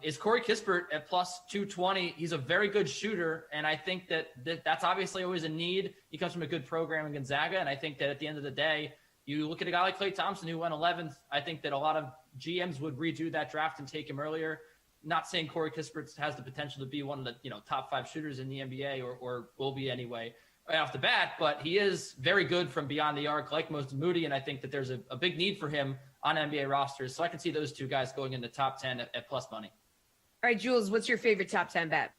is Corey Kispert at plus 220. He's a very good shooter, and I think that's obviously always a need. He comes from a good program in Gonzaga, and I think that at the end of the day, you look at a guy like Klay Thompson who went 11th. I think that a lot of GMs would redo that draft and take him earlier. Not saying Corey Kispert has the potential to be one of the top 5 shooters in the NBA or will be anyway right off the bat, but he is very good from beyond the arc like Moses Moody, and I think that there's a big need for him on NBA rosters. So I can see those two guys going in the top 10 at plus money. All right, Jules, what's your favorite top 10 bet?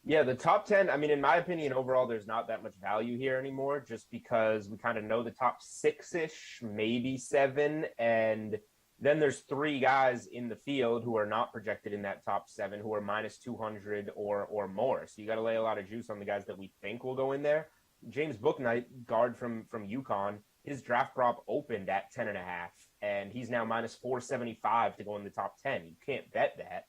Yeah, the top 10, I mean, in my opinion, overall, there's not that much value here anymore just because we kind of know the top 6-ish, maybe 7, and then there's 3 guys in the field who are not projected in that top 7 who are minus 200 or more. So you got to lay a lot of juice on the guys that we think will go in there. James Bouknight, guard from UConn, his draft prop opened at 10.5, and he's now minus 475 to go in the top 10. You can't bet that.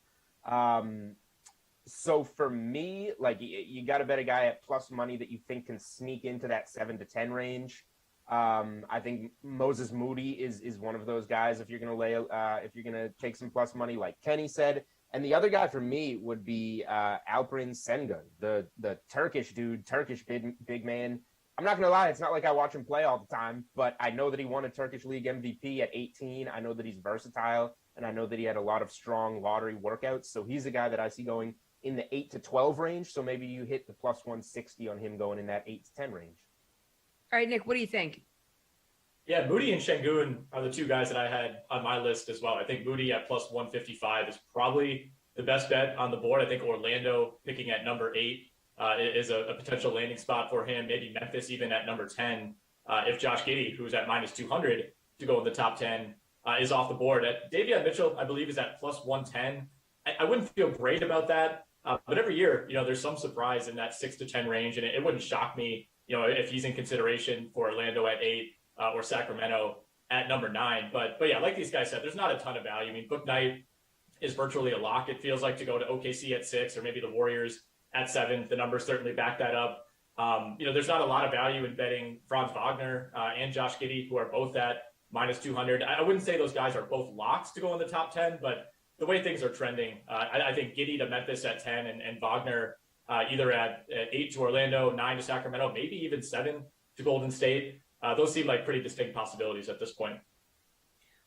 So for me, like you got to bet a guy at plus money that you think can sneak into that 7 to 10 range. I think Moses Moody is one of those guys. If you're gonna take some plus money, like Kenny said, and the other guy for me would be Alperen Sengun, the Turkish dude, Turkish big man. I'm not gonna lie, it's not like I watch him play all the time, but I know that he won a Turkish League MVP at 18. I know that he's versatile, and I know that he had a lot of strong lottery workouts. So he's a guy that I see going in the 8 to 12 range. So maybe you hit the plus 160 on him going in that 8 to 10 range. All right, Nick, what do you think? Yeah, Moody and Şengün are the 2 guys that I had on my list as well. I think Moody at plus 155 is probably the best bet on the board. I think Orlando picking at number 8 is a potential landing spot for him. Maybe Memphis even at number 10. If Josh Giddey, who's at minus 200 to go in the top 10, is off the board. Davion Mitchell, I believe, is at plus 110. I wouldn't feel great about that. But every year, there's some surprise in that 6 to 10 range, and it wouldn't shock me, if he's in consideration for Orlando at 8 or Sacramento at number 9. But yeah, like these guys said, there's not a ton of value. I mean, Bouknight is virtually a lock. It feels like to go to OKC at 6 or maybe the Warriors at 7. The numbers certainly back that up. There's not a lot of value in betting Franz Wagner and Josh Giddey, who are both at minus 200. I wouldn't say those guys are both locks to go in the top 10, but the way things are trending, I think Giddey to Memphis at 10 and Wagner either at 8 to Orlando, 9 to Sacramento, maybe even 7 to Golden State. Those seem like pretty distinct possibilities at this point.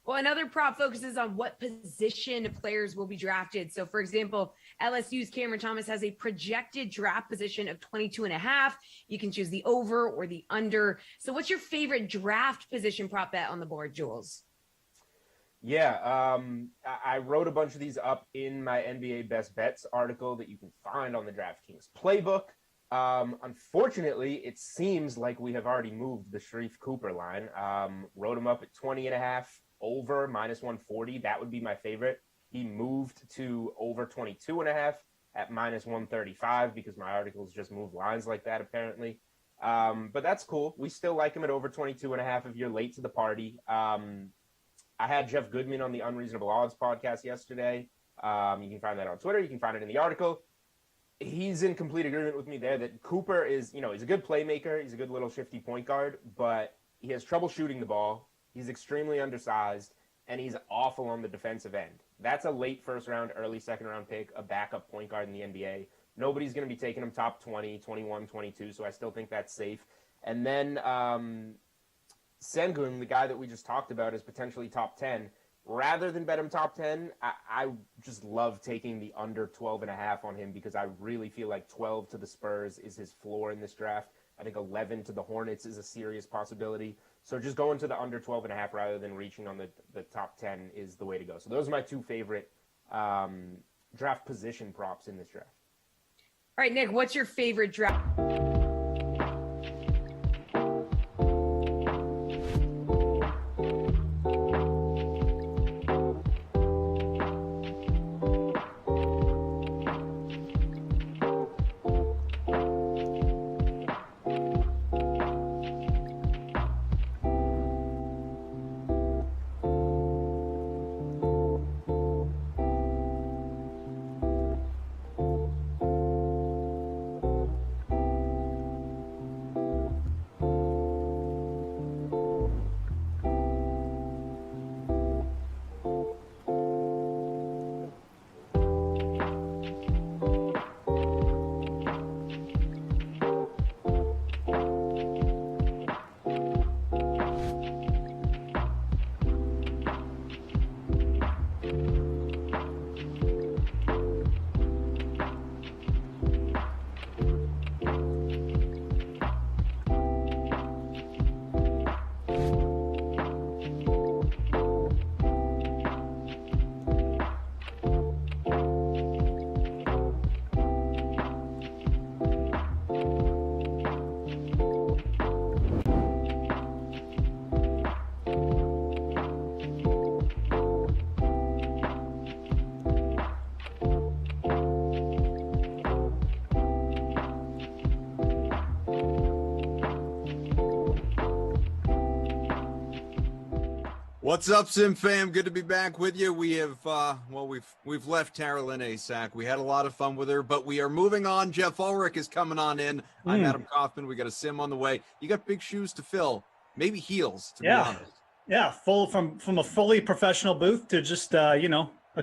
Well, another prop focuses on what position players will be drafted. So, for example, LSU's Cameron Thomas has a projected draft position of 22.5. You can choose the over or the under. So what's your favorite draft position prop bet on the board, Jules? Yeah, I wrote a bunch of these up in my NBA Best Bets article that you can find on the DraftKings playbook. Unfortunately, it seems like we have already moved the Sharif Cooper line. Wrote him up at 20.5, over minus 140. That would be my favorite. He moved to over 22.5 at minus 135 because my articles just move lines like that, apparently. But that's cool. We still like him at over 22.5 if you're late to the party. I had Jeff Goodman on the Unreasonable Odds podcast yesterday. You can find that on Twitter. You can find it in the article. He's in complete agreement with me there that Cooper is, he's a good playmaker. He's a good little shifty point guard, but he has trouble shooting the ball. He's extremely undersized, and he's awful on the defensive end. That's a late first round, early second round pick, a backup point guard in the NBA. Nobody's going to be taking him top 20, 21, 22, so I still think that's safe. And then Sengun, the guy that we just talked about, is potentially top 10. Rather than bet him top 10, I just love taking the under 12.5 on him because I really feel like 12 to the Spurs is his floor in this draft. I think 11 to the Hornets is a serious possibility. So just going to the under 12.5 rather than reaching on the top 10 is the way to go. So those are my two favorite draft position props in this draft. All right, Nick, what's your favorite draft? What's up, Sim fam? Good to be back with you. We have, we've left Tara Lene Sack. We had a lot of fun with her, but we are moving on. Jeff Ulrich is coming on in. I'm Adam Kaufman. We got a Sim on the way. You got big shoes to fill, maybe heels, to be honest. Yeah, full from a fully professional booth to just a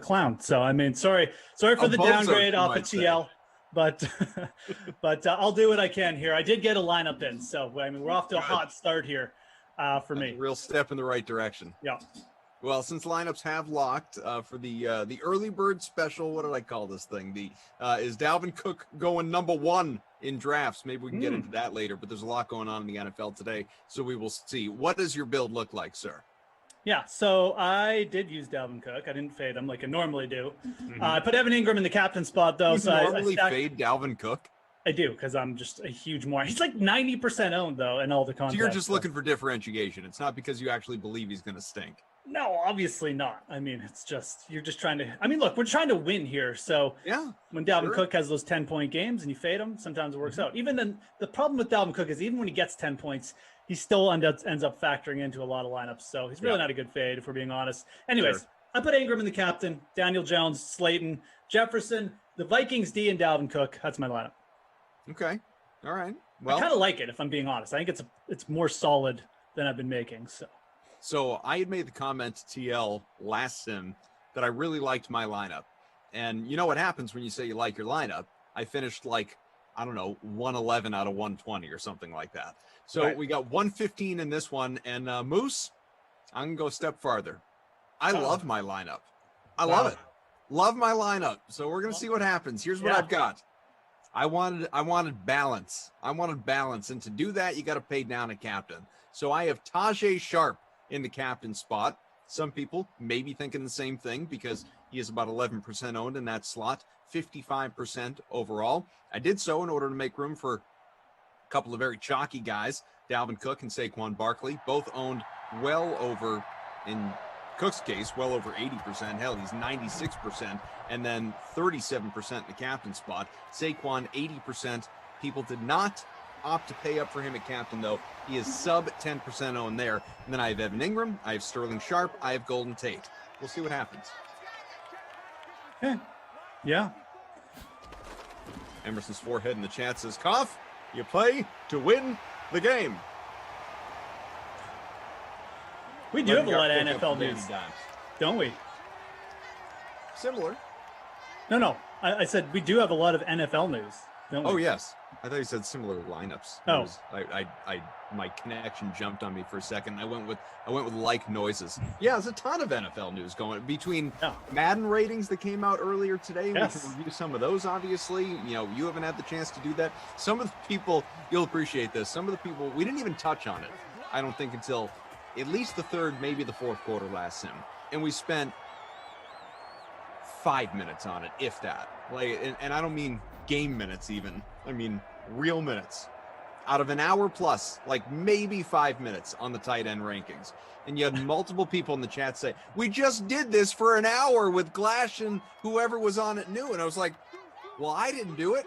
clown. So I mean, sorry for the downgrade off of TL, but I'll do what I can here. I did get a lineup in, so I mean we're off to a hot start here. For me, real step in the right direction. Yeah. Well, since lineups have locked for the early bird special, what did I call this thing? Is Dalvin Cook going number 1 in drafts? Maybe we can get into that later. But there's a lot going on in the NFL today, so we will see. What does your build look like, sir? Yeah, so I did use Dalvin Cook. I didn't fade him like I normally do. I put Evan Ingram in the captain spot though. You so normally I fade Dalvin Cook? I do, because I'm just a huge more. He's like 90% owned though in all the contests. So you're just looking for differentiation. It's not because you actually believe he's going to stink. No, obviously not. I mean, it's just you're just trying to. I mean, look, we're trying to win here. So yeah, when Dalvin Cook has those 10-point games and you fade him, sometimes it works out. Even then, the problem with Dalvin Cook is even when he gets 10 points, he still ends up factoring into a lot of lineups. So he's really not a good fade, if we're being honest. Anyways, I put Ingram in the captain, Daniel Jones, Slayton, Jefferson, the Vikings D, and Dalvin Cook. That's my lineup. Okay. All right. Well, I kind of like it, if I'm being honest. I think it's more solid than I've been making. So I had made the comment to TL last sim that I really liked my lineup. And you know what happens when you say you like your lineup? I finished like, I don't know, 111 out of 120 or something like that. So we got 115 in this one. And Moose, I'm going to go a step farther. I love my lineup. I love it. Love my lineup. So we're going to see what happens. Here's what I've got. I wanted balance. I wanted balance. And to do that, you got to pay down a captain. So I have Tajay Sharp in the captain spot. Some people may be thinking the same thing because he is about 11% owned in that slot, 55% overall. I did so in order to make room for a couple of very chalky guys, Dalvin Cook and Saquon Barkley, both owned well over, in Cook's case, well over 80%. Hell, he's 96%, and then 37% in the captain spot. Saquon, 80%. People did not opt to pay up for him at captain, though. He is sub 10% owned there. And then I have Evan Ingram, I have Sterling Sharp, I have Golden Tate. We'll see what happens. Okay. Yeah. Emerson's forehead in the chat says, Koff, you play to win the game. We do have a lot of NFL news, don't we? Similar. No. I said we do have a lot of NFL news, don't we? Oh, yes. I thought you said similar lineups. Oh. My connection jumped on me for a second. I went with like noises. Yeah, there's a ton of NFL news going between Madden ratings that came out earlier today. Yes. We can review some of those, obviously. You know, you haven't had the chance to do that. Some of the people, you'll appreciate this. Some of the people, we didn't even touch on it, I don't think, until at least the third, maybe the fourth quarter last sim. And we spent 5 minutes on it, if that. Like, and I don't mean game minutes even. I mean real minutes. Out of an hour plus, like maybe 5 minutes on the tight end rankings. And you had multiple people in the chat say, we just did this for an hour with Glash and whoever was on at noon. And I was like, well, I didn't do it.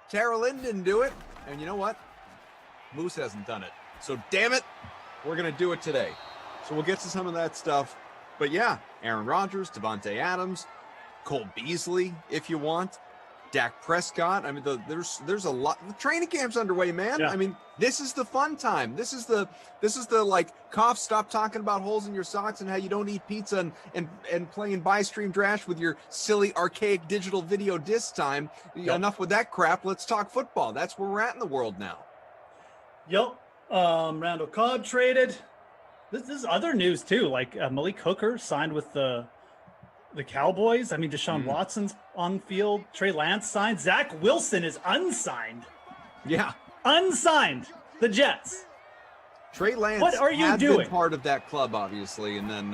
Tara Lynn didn't do it. And you know what? Moose hasn't done it. So damn it, we're going to do it today. So we'll get to some of that stuff. But yeah, Aaron Rodgers, Devontae Adams, Cole Beasley, if you want. Dak Prescott. I mean, there's a lot. The training camp's underway, man. Yeah. I mean, this is the fun time. This is the like cough. Stop talking about holes in your socks and how you don't eat pizza and playing buy stream drash with your silly archaic digital video disc time. Yep. Enough with that crap. Let's talk football. That's where we're at in the world now. Yep. Randall Cobb traded. This is other news too. Like Malik Hooker signed with the Cowboys. I mean, Deshaun Watson's on field. Trey Lance signed. Zach Wilson is unsigned. Yeah. Unsigned. The Jets. Trey Lance What are you had doing? been part of that club, obviously, and then,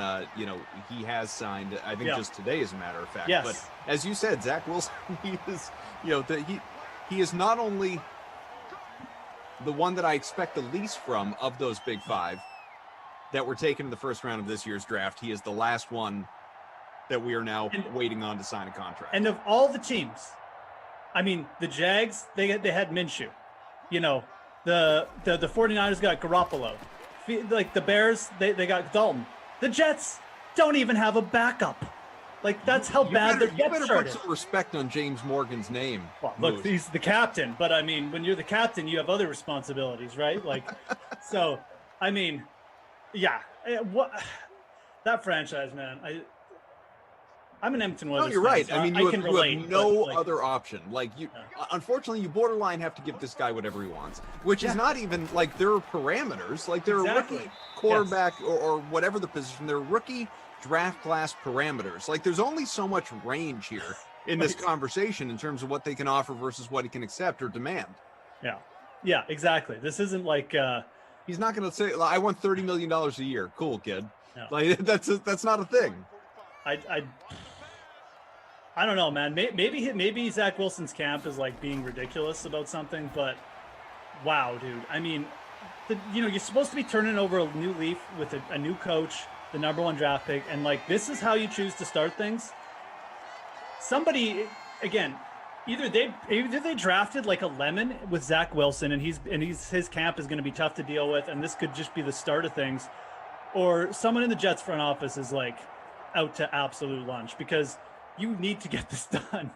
he has signed, I think just today, as a matter of fact. Yes. But as you said, Zach Wilson, he is, he is not only the one that I expect the least from of those big five that were taken in the first round of this year's draft. He is the last one that we are now waiting on to sign a contract. And of all the teams, I mean, the Jags, they had Minshew. You know, the 49ers got Garoppolo. Like the Bears, they got Dalton. The Jets don't even have a backup. Like, that's how bad their depth better chart put is. some respect on James Morgan's name. Well, look, Moose. he's the captain, but I mean, when you're the captain, you have other responsibilities, right? Like, so, I mean, yeah, what that franchise, man. I'm an Edmonton Oilers No, you're fan, right. so I mean, I you can have relate, no but, other option. Like, unfortunately, you borderline have to give this guy whatever he wants, which is not even like there are parameters. Like, there are rookie quarterback or whatever the position. There are rookie draft class parameters. Like, there's only so much range here in this conversation in terms of what they can offer versus what he can accept or demand. Yeah, exactly. This isn't like he's not going to say, "I want $30 million a year." Cool, kid. No. Like, that's not a thing. I don't know, man. Maybe Zach Wilson's camp is like being ridiculous about something, but wow, dude. I mean, you're supposed to be turning over a new leaf with a new coach, the #1 draft pick, and like this is how you choose to start things. Somebody, again, either they drafted like a lemon with Zach Wilson, and his camp is going to be tough to deal with, and this could just be the start of things, or someone in the Jets front office is like out to absolute lunch because you need to get this done.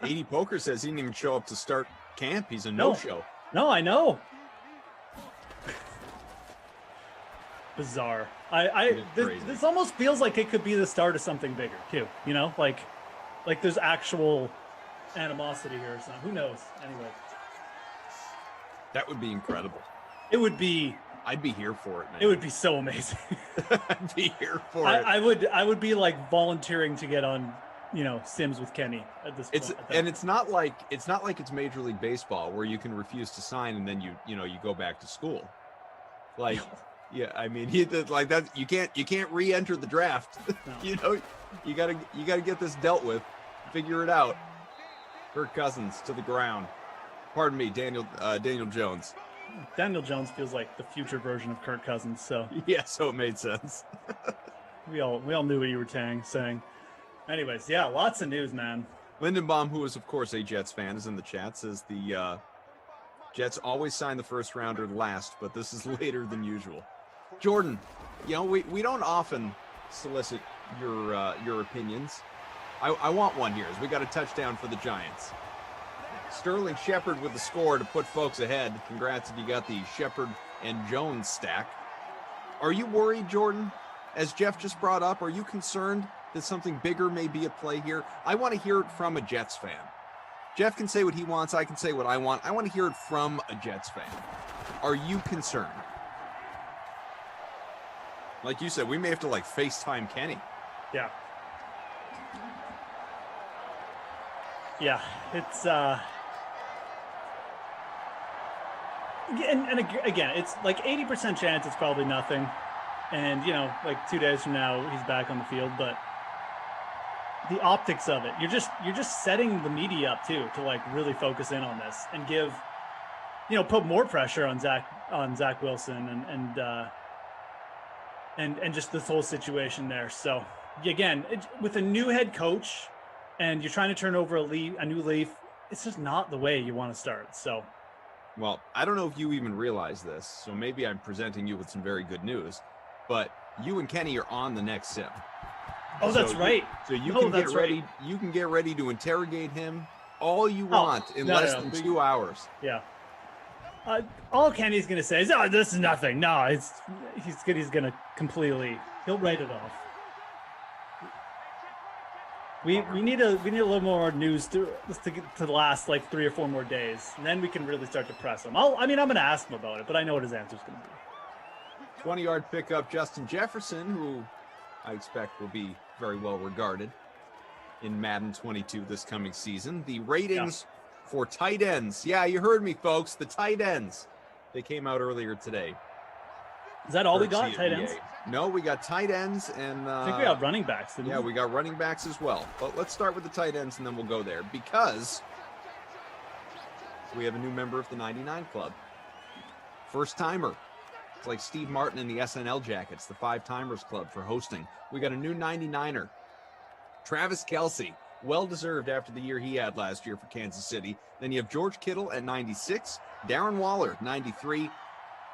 80 Poker says he didn't even show up to start camp. He's a no-show. No, I know. Bizarre. This almost feels like it could be the start of something bigger too. You know, like there's actual animosity here or something. Who knows? Anyway, that would be incredible. It would be. I'd be here for it, man. It would be so amazing. I'd be here for it. I would be like volunteering to get on, Sims with Kenny at this point. It's not like it's Major League Baseball where you can refuse to sign and then you go back to school. Like, yeah, I mean, like that. You can't re-enter the draft. No. You gotta get this dealt with. Figure it out. Kirk Cousins to the ground. Pardon me, Daniel Jones. Daniel Jones feels like the future version of Kirk Cousins, so yeah, so it made sense. we all knew what you were saying. Anyways, yeah, lots of news, man. Lindenbaum, who is of course a Jets fan, is in the chat. Says the Jets always sign the first rounder last, but this is later than usual. Jordan, we don't often solicit your opinions. I want one here. As we got a touchdown for the Giants. Sterling Shepard with the score to put folks ahead. Congrats if you got the Shepard and Jones stack. Are you worried, Jordan? As Jeff just brought up, are you concerned that something bigger may be at play here? I want to hear it from a Jets fan. Jeff can say what he wants. I can say what I want. I want to hear it from a Jets fan. Are you concerned? Like you said, we may have to like FaceTime Kenny. Yeah. Yeah, it's and again, it's like 80% chance it's probably nothing. And, you know, like 2 days from now, he's back on the field. But the optics of it, you're just setting the media up too to like really focus in on this and give, you know, put more pressure on Zach Wilson and just this whole situation there. So again, with a new head coach and you're trying to turn over a new leaf, it's just not the way you want to start. So, well, I don't know if you even realize this, so maybe I'm presenting you with some very good news. But you and Kenny are on the next sim. Oh, that's right. So you can get ready. Right. You can get ready to interrogate him all you want in less than 2 hours. Yeah. All Kenny's gonna say is, "Oh, this is nothing." No, he's gonna completely. He'll write it off. We need a little more news to last like 3 or 4 more days, and then we can really start to press him. I'm gonna ask him about it, but I know what his answer's gonna be. 20-yard pickup, Justin Jefferson, who I expect will be very well regarded in Madden 22 this coming season. The ratings for tight ends. Yeah, you heard me, folks. The tight ends. They came out earlier today. Is that all we got, tight ends? No, we got tight ends, and I think we got running backs. Yeah, we got running backs as well. But let's start with the tight ends, and then we'll go there, because we have a new member of the 99 Club. First-timer. It's like Steve Martin in the SNL Jackets, the 5-Timers Club for hosting. We got a new 99er. Travis Kelce, well-deserved after the year he had last year for Kansas City. Then you have George Kittle at 96, Darren Waller, 93.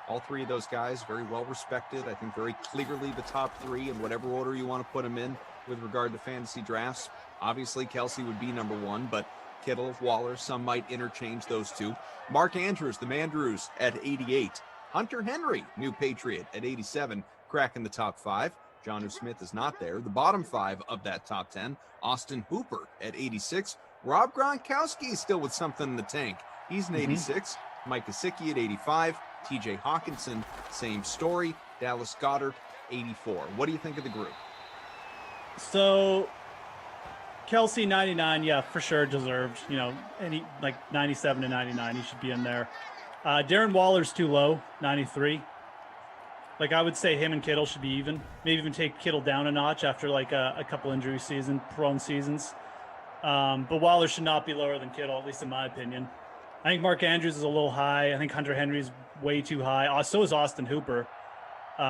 All three of those guys very well-respected. I think very clearly the top 3 in whatever order you want to put them in with regard to fantasy drafts. Obviously, Kelce would be number 1, but Kittle, Waller, some might interchange those two. Mark Andrews, the Mandrews, at 88. Hunter Henry, new Patriot, at 87, cracking the top 5. Jonnu Smith is not there. The bottom 5 of that top 10, Austin Hooper at 86. Rob Gronkowski is still with something in the tank. He's an 86. Mike Gesicki at 85. TJ Hawkinson, same story. Dallas Goedert, 84. What do you think of the group? So, Kelce, 99, yeah, for sure, deserved. You know, any like 97 to 99, he should be in there. Darren Waller's too low, 93. Like, I would say him and Kittle should be even. Maybe even take Kittle down a notch after like a couple injury prone seasons. But Waller should not be lower than Kittle, at least in my opinion. I think Mark Andrews is a little high. I think Hunter Henry's way too high. So is Austin Hooper.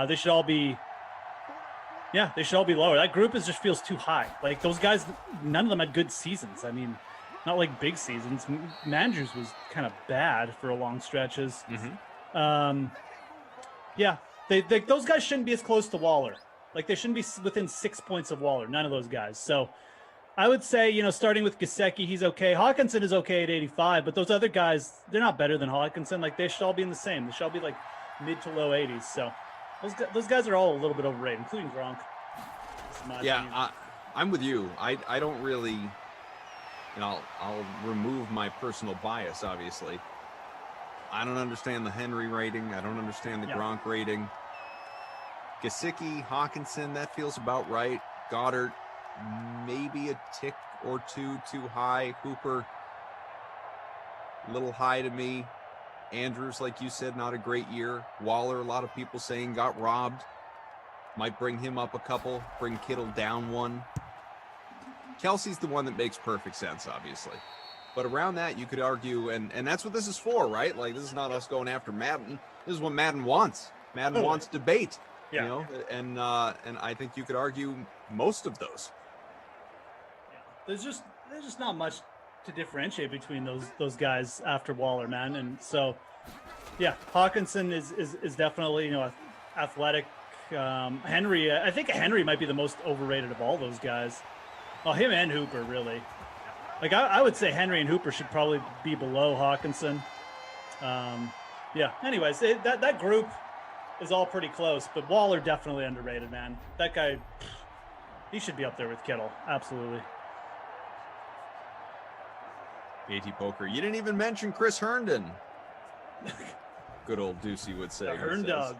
They should all be lower. That group just feels too high. Like, those guys, none of them had good seasons. I mean, not like big seasons. Mandrews was kind of bad for long stretches. Yeah, those guys shouldn't be as close to Waller. Like, they shouldn't be within 6 points of Waller. None of those guys. So I would say, you know, starting with Gesicki, he's okay. Hawkinson is okay at 85, but those other guys, they're not better than Hawkinson. Like, they should all be in the same. They should all be like mid to low 80s. So those guys are all a little bit overrated, including Gronk. Yeah, I'm with you. I don't really. And I'll remove my personal bias, obviously. I don't understand the Henry rating. I don't understand the Gronk rating. Gesicki, Hawkinson, that feels about right. Goddard, maybe a tick or two too high. Hooper, a little high to me. Andrews, like you said, not a great year. Waller, a lot of people saying got robbed. Might bring him up a couple, bring Kittle down 1. Kelce's the one that makes perfect sense, obviously. But around that, you could argue, and that's what this is for, right? Like, this is not us going after Madden. This is what Madden wants. Madden wants debate, you know? And I think you could argue most of those. There's just not much to differentiate between those guys after Waller, man. And so, yeah, Hawkinson is definitely, you know, athletic. Henry, I think Henry might be the most overrated of all those guys. Oh, him and Hooper, really. Like, I would say Henry and Hooper should probably be below Hawkinson. Yeah. Anyways, that group, is all pretty close, but Waller definitely underrated, man. That guy, he should be up there with Kittle. Absolutely. AT Poker. You didn't even mention Chris Herndon. Good old Deucey would say. The Hern dog.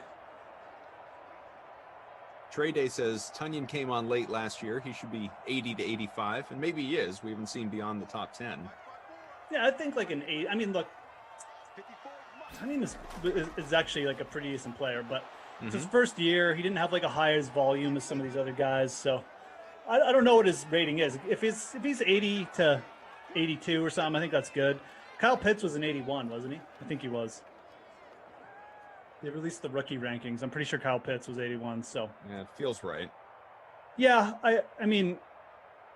Trey Day says Tunyon came on late last year. He should be 80 to 85, and maybe he is. We haven't seen beyond the top 10. Yeah, I think like an 8. I mean, look, Tunyon is actually like a pretty decent player, but it's his first year. He didn't have like a high as volume as some of these other guys, so I don't know what his rating is. If he's 80 to 82 or something, I think that's good. Kyle Pitts was an 81, wasn't he? I think he was. They released the rookie rankings. I'm pretty sure Kyle Pitts was 81. So yeah, it feels right. Yeah, I mean,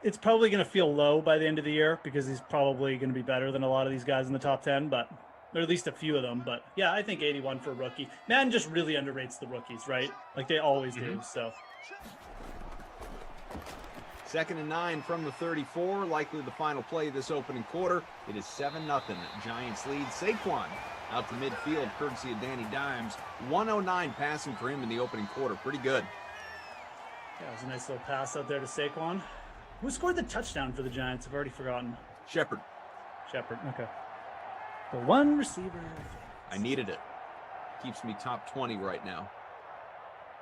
it's probably going to feel low by the end of the year because he's probably going to be better than a lot of these guys in the top 10, or at least a few of them. But yeah, I think 81 for a rookie. Madden just really underrates the rookies, right? Like they always do. So. 2nd and 9 from the 34, likely the final play of this opening quarter. It is 7-0. Giants lead. Saquon out to midfield, courtesy of Danny Dimes. 109 passing for him in the opening quarter. Pretty good. Yeah, it was a nice little pass out there to Saquon. Who scored the touchdown for the Giants? I've already forgotten. Shepard, okay. The one receiver. I needed it. Keeps me top 20 right now.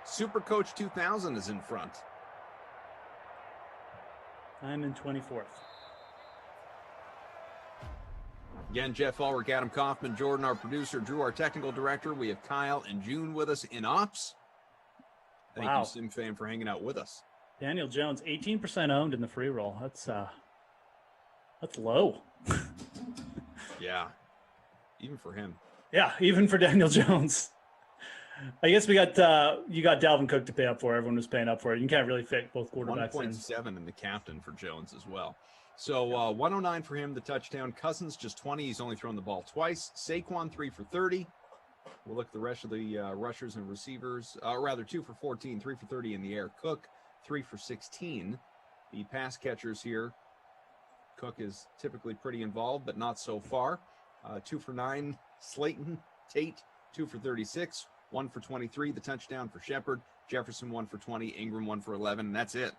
Super Coach 2000 is in front. I'm in 24th. Again, Jeff Ulrich, Adam Kaufman, Jordan, our producer, Drew, our technical director. We have Kyle and June with us in ops. Thank you, Sim Fam, for hanging out with us. Daniel Jones, 18% owned in the free roll. That's low. Yeah, even for him. Yeah, even for Daniel Jones. I guess you got Dalvin Cook to pay up for. Everyone was paying up for it. You can't really fit both quarterbacks 1.7 in the captain for Jones as well. So 109 for him, the touchdown. Cousins just 20. He's only thrown the ball twice. Saquon 3 for 30. We'll look at the rest of the rushers and receivers. Rather 2 for 14, 3 for 30 in the air. Cook 3 for 16. The pass catchers here. Cook is typically pretty involved, but not so far. 2 for 9. Slayton, Tate 2 for 36. 1 for 23, the touchdown for Shepard. Jefferson 1 for 20, Ingram 1 for 11, and that's it.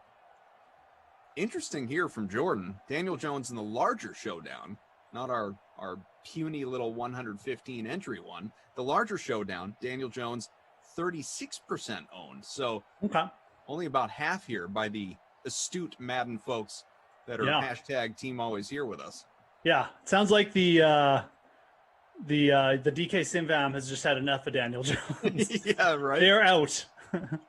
Interesting here from Jordan. Daniel Jones in the larger showdown, not our puny little 115 entry one. The larger showdown, Daniel Jones 36% owned. So only about half here by the astute Madden folks that are hashtag team always here with us. Yeah, it sounds like the DK Simvam has just had enough of Daniel Jones. Yeah, right. They're out.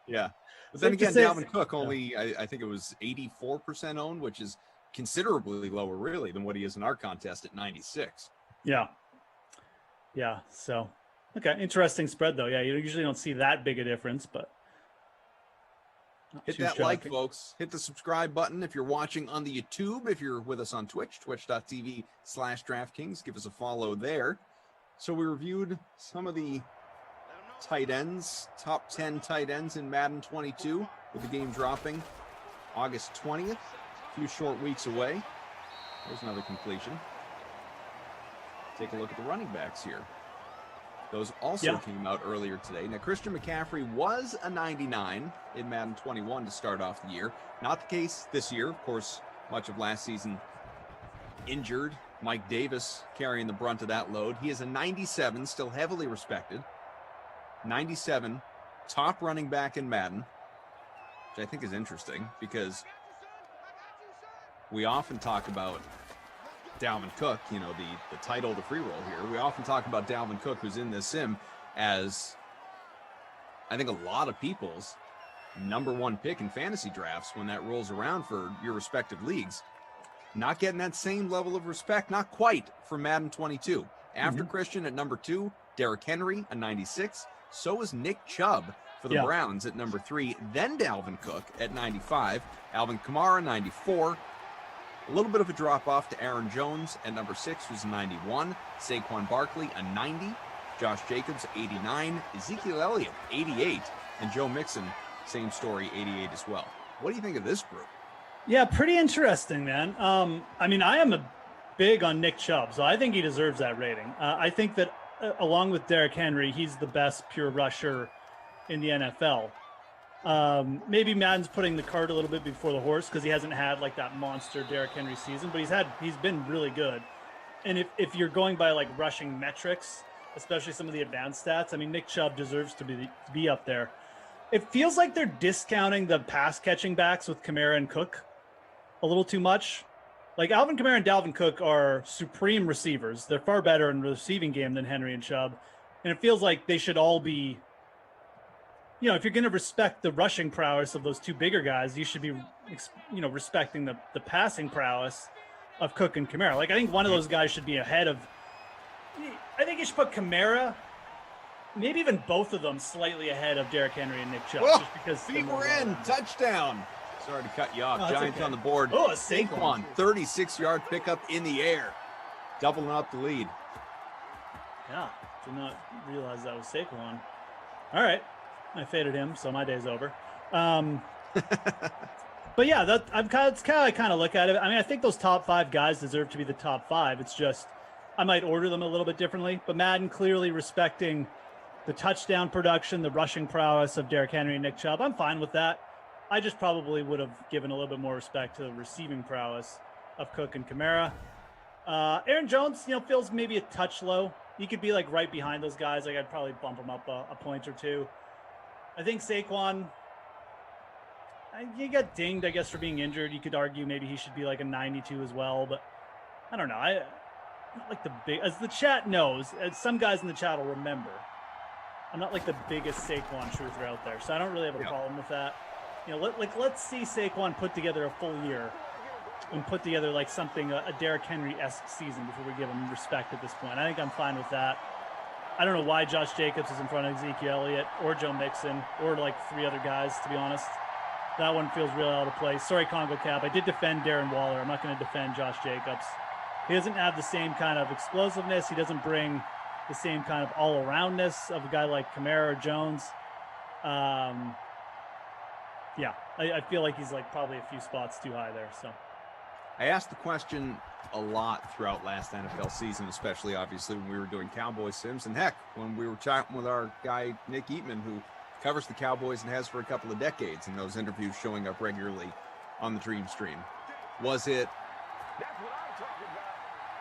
Yeah. But then again, Dalvin Cook only, I think it was 84% owned, which is considerably lower, really, than what he is in our contest at 96. Yeah. Yeah. So, okay. Interesting spread, though. Yeah. You usually don't see that big a difference, but. Hit that like, folks. Hit the subscribe button if you're watching on the YouTube. If you're with us on Twitch, twitch.tv/DraftKings, give us a follow there. So we reviewed some of the tight ends, top 10 tight ends in Madden 22, with the game dropping August 20th, a few short weeks away. There's another completion. Take a look at the running backs here. Those also came out earlier today. Now, Christian McCaffrey was a 99 in Madden 21 to start off the year. Not the case this year. Of course, much of last season injured. Mike Davis carrying the brunt of that load. He is a 97, still heavily respected. 97, top running back in Madden, which I think is interesting because we often talk about Dalvin Cook, you know, the title, the free roll here. We often talk about Dalvin Cook, who's in this sim, as I think a lot of people's number one pick in fantasy drafts when that rolls around for your respective leagues. Not getting that same level of respect, not quite, for Madden 22. After Christian at number 2, Derrick Henry, a 96. So is Nick Chubb for the Browns at number 3. Then Dalvin Cook at 95. Alvin Kamara, 94. A little bit of a drop-off to Aaron Jones at number 6, who's 91. Saquon Barkley, a 90. Josh Jacobs, 89. Ezekiel Elliott, 88. And Joe Mixon, same story, 88 as well. What do you think of this group? Yeah, pretty interesting, man. I mean, I am big on Nick Chubb, so I think he deserves that rating. I think that along with Derrick Henry, he's the best pure rusher in the NFL. Maybe Madden's putting the cart a little bit before the horse because he hasn't had like that monster Derrick Henry season, but he's been really good. And if you're going by like rushing metrics, especially some of the advanced stats, I mean, Nick Chubb deserves to be up there. It feels like they're discounting the pass catching backs with Kamara and Cook a little too much. Like Alvin Kamara and Dalvin Cook are supreme receivers. They're far better in the receiving game than Henry and Chubb. And it feels like they should all be, if you're going to respect the rushing prowess of those two bigger guys, you should be, respecting the passing prowess of Cook and Kamara. Like, I think one of those guys should be ahead of, I think you should put Kamara, maybe even both of them slightly ahead of Derrick Henry and Nick Chubb. Whoa, just because feet were in, touchdown. Sorry to cut you off. No, Giants okay. on the board. Oh, a Saquon. 36-yard pickup in the air, doubling up the lead. Yeah, did not realize that was Saquon. All right, I faded him, so my day's over. But yeah, that's kind of I kind of look at it. I mean, I think those top 5 guys deserve to be the top 5. It's just I might order them a little bit differently. But Madden clearly respecting the touchdown production, the rushing prowess of Derrick Henry and Nick Chubb. I'm fine with that. I just probably would have given a little bit more respect to the receiving prowess of Cook and Kamara. Aaron Jones, feels maybe a touch low. He could be like right behind those guys. Like I'd probably bump him up a point or two. I think Saquon, he got dinged, I guess, for being injured. You could argue maybe he should be like a 92 as well, but I don't know. I'm not like the big, as the chat knows, as some guys in the chat will remember, I'm not like the biggest Saquon truther out there, so I don't really have a problem with that. Let's see Saquon put together a full year and put together like something, a Derrick Henry-esque season before we give him respect at this point. I think I'm fine with that. I don't know why Josh Jacobs is in front of Ezekiel Elliott or Joe Mixon or like 3 other guys, to be honest. That one feels real out of place. Sorry, Congo Cap. I did defend Darren Waller. I'm not going to defend Josh Jacobs. He doesn't have the same kind of explosiveness. He doesn't bring the same kind of all-aroundness of a guy like Kamara or Jones. Yeah, I feel like he's like probably a few spots too high there. So I asked the question a lot throughout last NFL season, especially obviously when we were doing Cowboys Sims, and heck, when we were chatting with our guy Nick Eatman, who covers the Cowboys and has for a couple of decades, in those interviews showing up regularly on the Dream Stream. Was it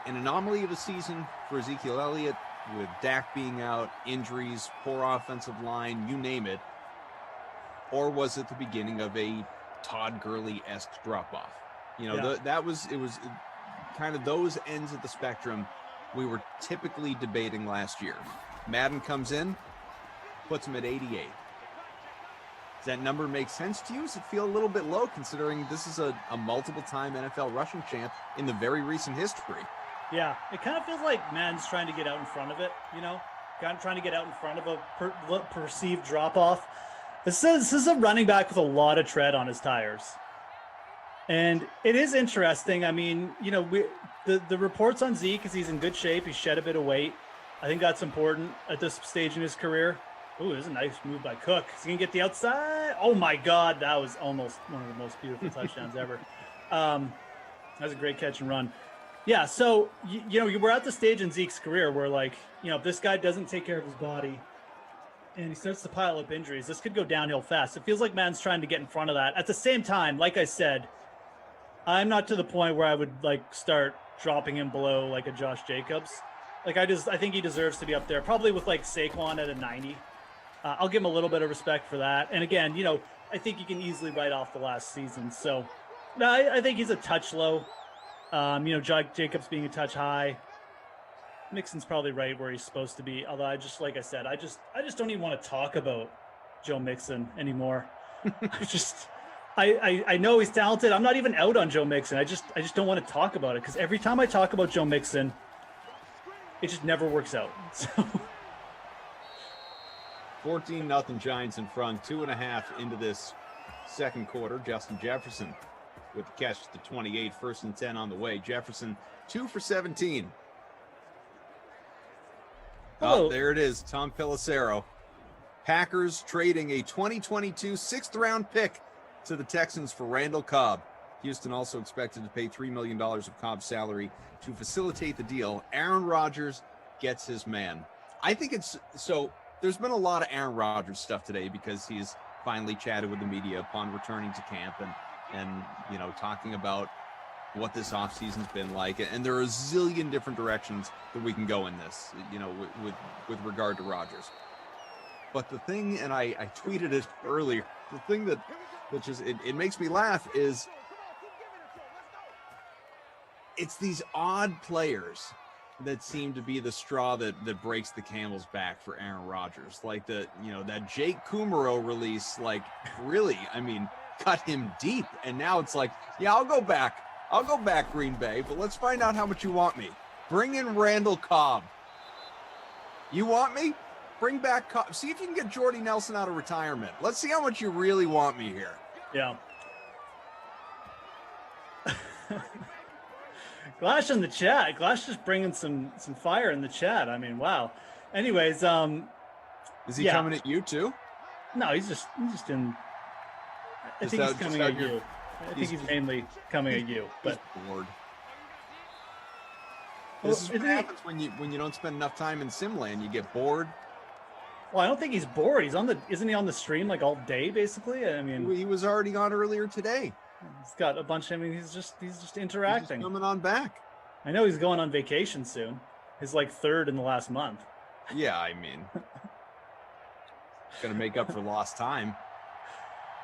an anomaly of a season for Ezekiel Elliott with Dak being out, injuries, poor offensive line, you name it? Or was it the beginning of a Todd Gurley-esque drop-off? It was kind of those ends of the spectrum we were typically debating last year. Madden comes in, puts him at 88. Does that number make sense to you? Does it feel a little bit low considering this is a multiple-time NFL rushing champ in the very recent history? Yeah, it kind of feels like Madden's trying to get out in front of it, kind of trying to get out in front of a perceived drop-off. This is a running back with a lot of tread on his tires. And it is interesting. I mean, the reports on Zeke is he's in good shape. He shed a bit of weight. I think that's important at this stage in his career. Ooh, there's a nice move by Cook. Is he going to get the outside? Oh, my God. That was almost one of the most beautiful touchdowns ever. That was a great catch and run. Yeah, so, we're at the stage in Zeke's career where, like, if this guy doesn't take care of his body and he starts to pile up injuries, this could go downhill fast. It feels like Madden's trying to get in front of that. At the same time, like I said, I'm not to the point where I would, like, start dropping him below, like, a Josh Jacobs. Like, I think he deserves to be up there, probably with, like, Saquon at a 90. I'll give him a little bit of respect for that. And again, I think you can easily write off the last season. So, no, I think he's a touch low. Jacobs being a touch high. Mixon's probably right where he's supposed to be. Although I just don't even want to talk about Joe Mixon anymore. I know he's talented. I'm not even out on Joe Mixon. I just don't want to talk about it because every time I talk about Joe Mixon, it just never works out. So 14-0 Giants in front, 2.5 into this second quarter. Justin Jefferson with the catch to 28, 1st and 10 on the way. Jefferson 2 for 17. Oh, there it is, Tom Pelissero. Packers trading a 2022 6th-round pick to the Texans for Randall Cobb. Houston also expected to pay $3 million of Cobb's salary to facilitate the deal. Aaron Rodgers gets his man. I think it's so. there's been a lot of Aaron Rodgers stuff today because he's finally chatted with the media upon returning to camp and you know, talking about what this offseason's been like. And there are a zillion different directions that we can go in this, you know, with regard to Rodgers. But the thing, and I tweeted it earlier, the thing that just, it makes me laugh is it's these odd players that seem to be the straw that breaks the camel's back for Aaron Rodgers. Like that Jake Kumaro release, like really, I mean, cut him deep. And now it's like, yeah, I'll go back Green Bay, but let's find out how much you want me. Bring in Randall Cobb. You want me? Bring back Cobb. See if you can get Jordy Nelson out of retirement. Let's see how much you really want me here. Yeah. Glash in the chat. Glash just bringing some fire in the chat. I mean, wow. Anyways, is he coming at you too? No, he's just in. I think he's coming at you. I think he's mainly coming at you. But bored. This is what happens when you don't spend enough time in Simland. You get bored. Well, I don't think he's bored. Isn't he on the stream like all day basically? I mean, he was already on earlier today. He's got a bunch. I mean, he's just interacting. He's just coming on back. I know he's going on vacation soon. His like third in the last month. Yeah, I mean, gonna make up for lost time.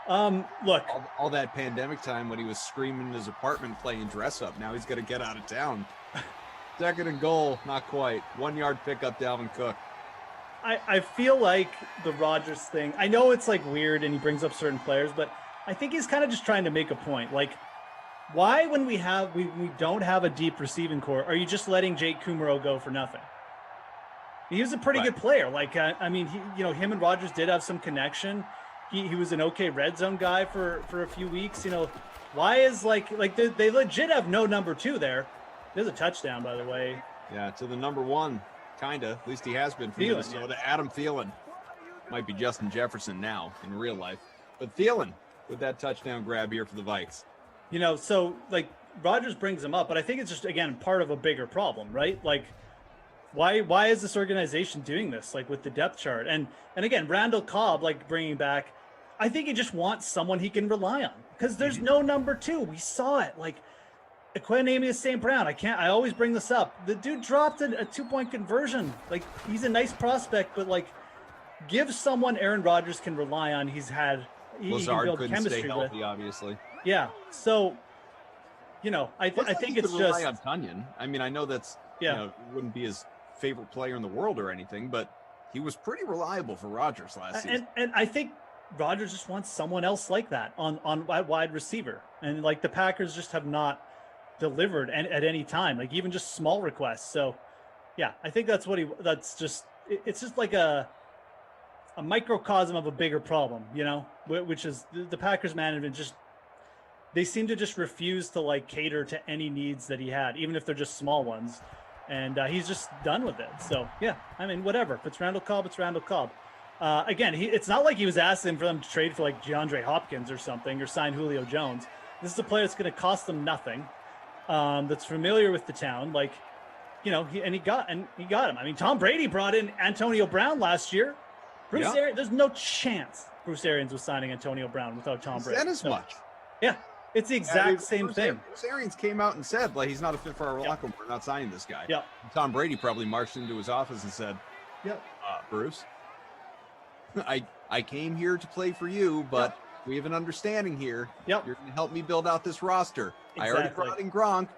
Look, all that pandemic time when he was screaming in his apartment playing dress up. Now he's got to get out of town. Second and goal, not quite. 1 yard pickup, Dalvin Cook. I feel like the Rodgers thing, I know it's like weird and he brings up certain players, but I think he's kind of just trying to make a point. Like, why when we don't have a deep receiving core, are you just letting Jake Kumaro go for nothing? He was a pretty good player. Like, I mean, him and Rodgers did have some connection. He was an okay red zone guy for a few weeks. You know, why is like they legit have no number 2 there. There's a touchdown, by the way. Yeah, to the number 1. Kinda. At least he has been for Minnesota. Yeah. Adam Thielen. Might be Justin Jefferson now in real life. But Thielen with that touchdown grab here for the Vikes. You know, so like Rodgers brings him up, but I think it's just, again, part of a bigger problem, right? Like, why is this organization doing this, like with the depth chart? And again, Randall Cobb, like bringing back, I think he just wants someone he can rely on because there's no number 2. We saw it. Like, Equanimeous St. Brown, I always bring this up. The dude dropped a 2-point conversion. Like, he's a nice prospect, but like, give someone Aaron Rodgers can rely on. He can build couldn't chemistry stay healthy, with. obviously. Yeah. So, you know, I think it's just on Tunyon. I mean, I know that's wouldn't be his favorite player in the world or anything, but he was pretty reliable for Rodgers last season. And I think Rodgers just wants someone else like that on wide receiver, and like the Packers just have not delivered at any time, like even just small requests. So yeah, I think it's just like a microcosm of a bigger problem, you know, which is the Packers management they seem to just refuse to like cater to any needs that he had, even if they're just small ones. And he's just done with it. So yeah, I mean, whatever. If it's Randall Cobb, it's Randall Cobb. Again, it's not like he was asking for them to trade for like DeAndre Hopkins or something or sign Julio Jones. This is a player that's going to cost them nothing. That's familiar with the town, like, you know, he got him. I mean, Tom Brady brought in Antonio Brown last year. There's no chance Bruce Arians was signing Antonio Brown without Tom Brady. Said as much. Yeah, it's the exact same thing. Bruce Arians came out and said, like, he's not a fit for our locker room. We're not signing this guy. Yeah. Tom Brady probably marched into his office and said, "Yep, Bruce, I came here to play for you, but we have an understanding here. Yep. You're going to help me build out this roster. Exactly. I already brought in Gronk.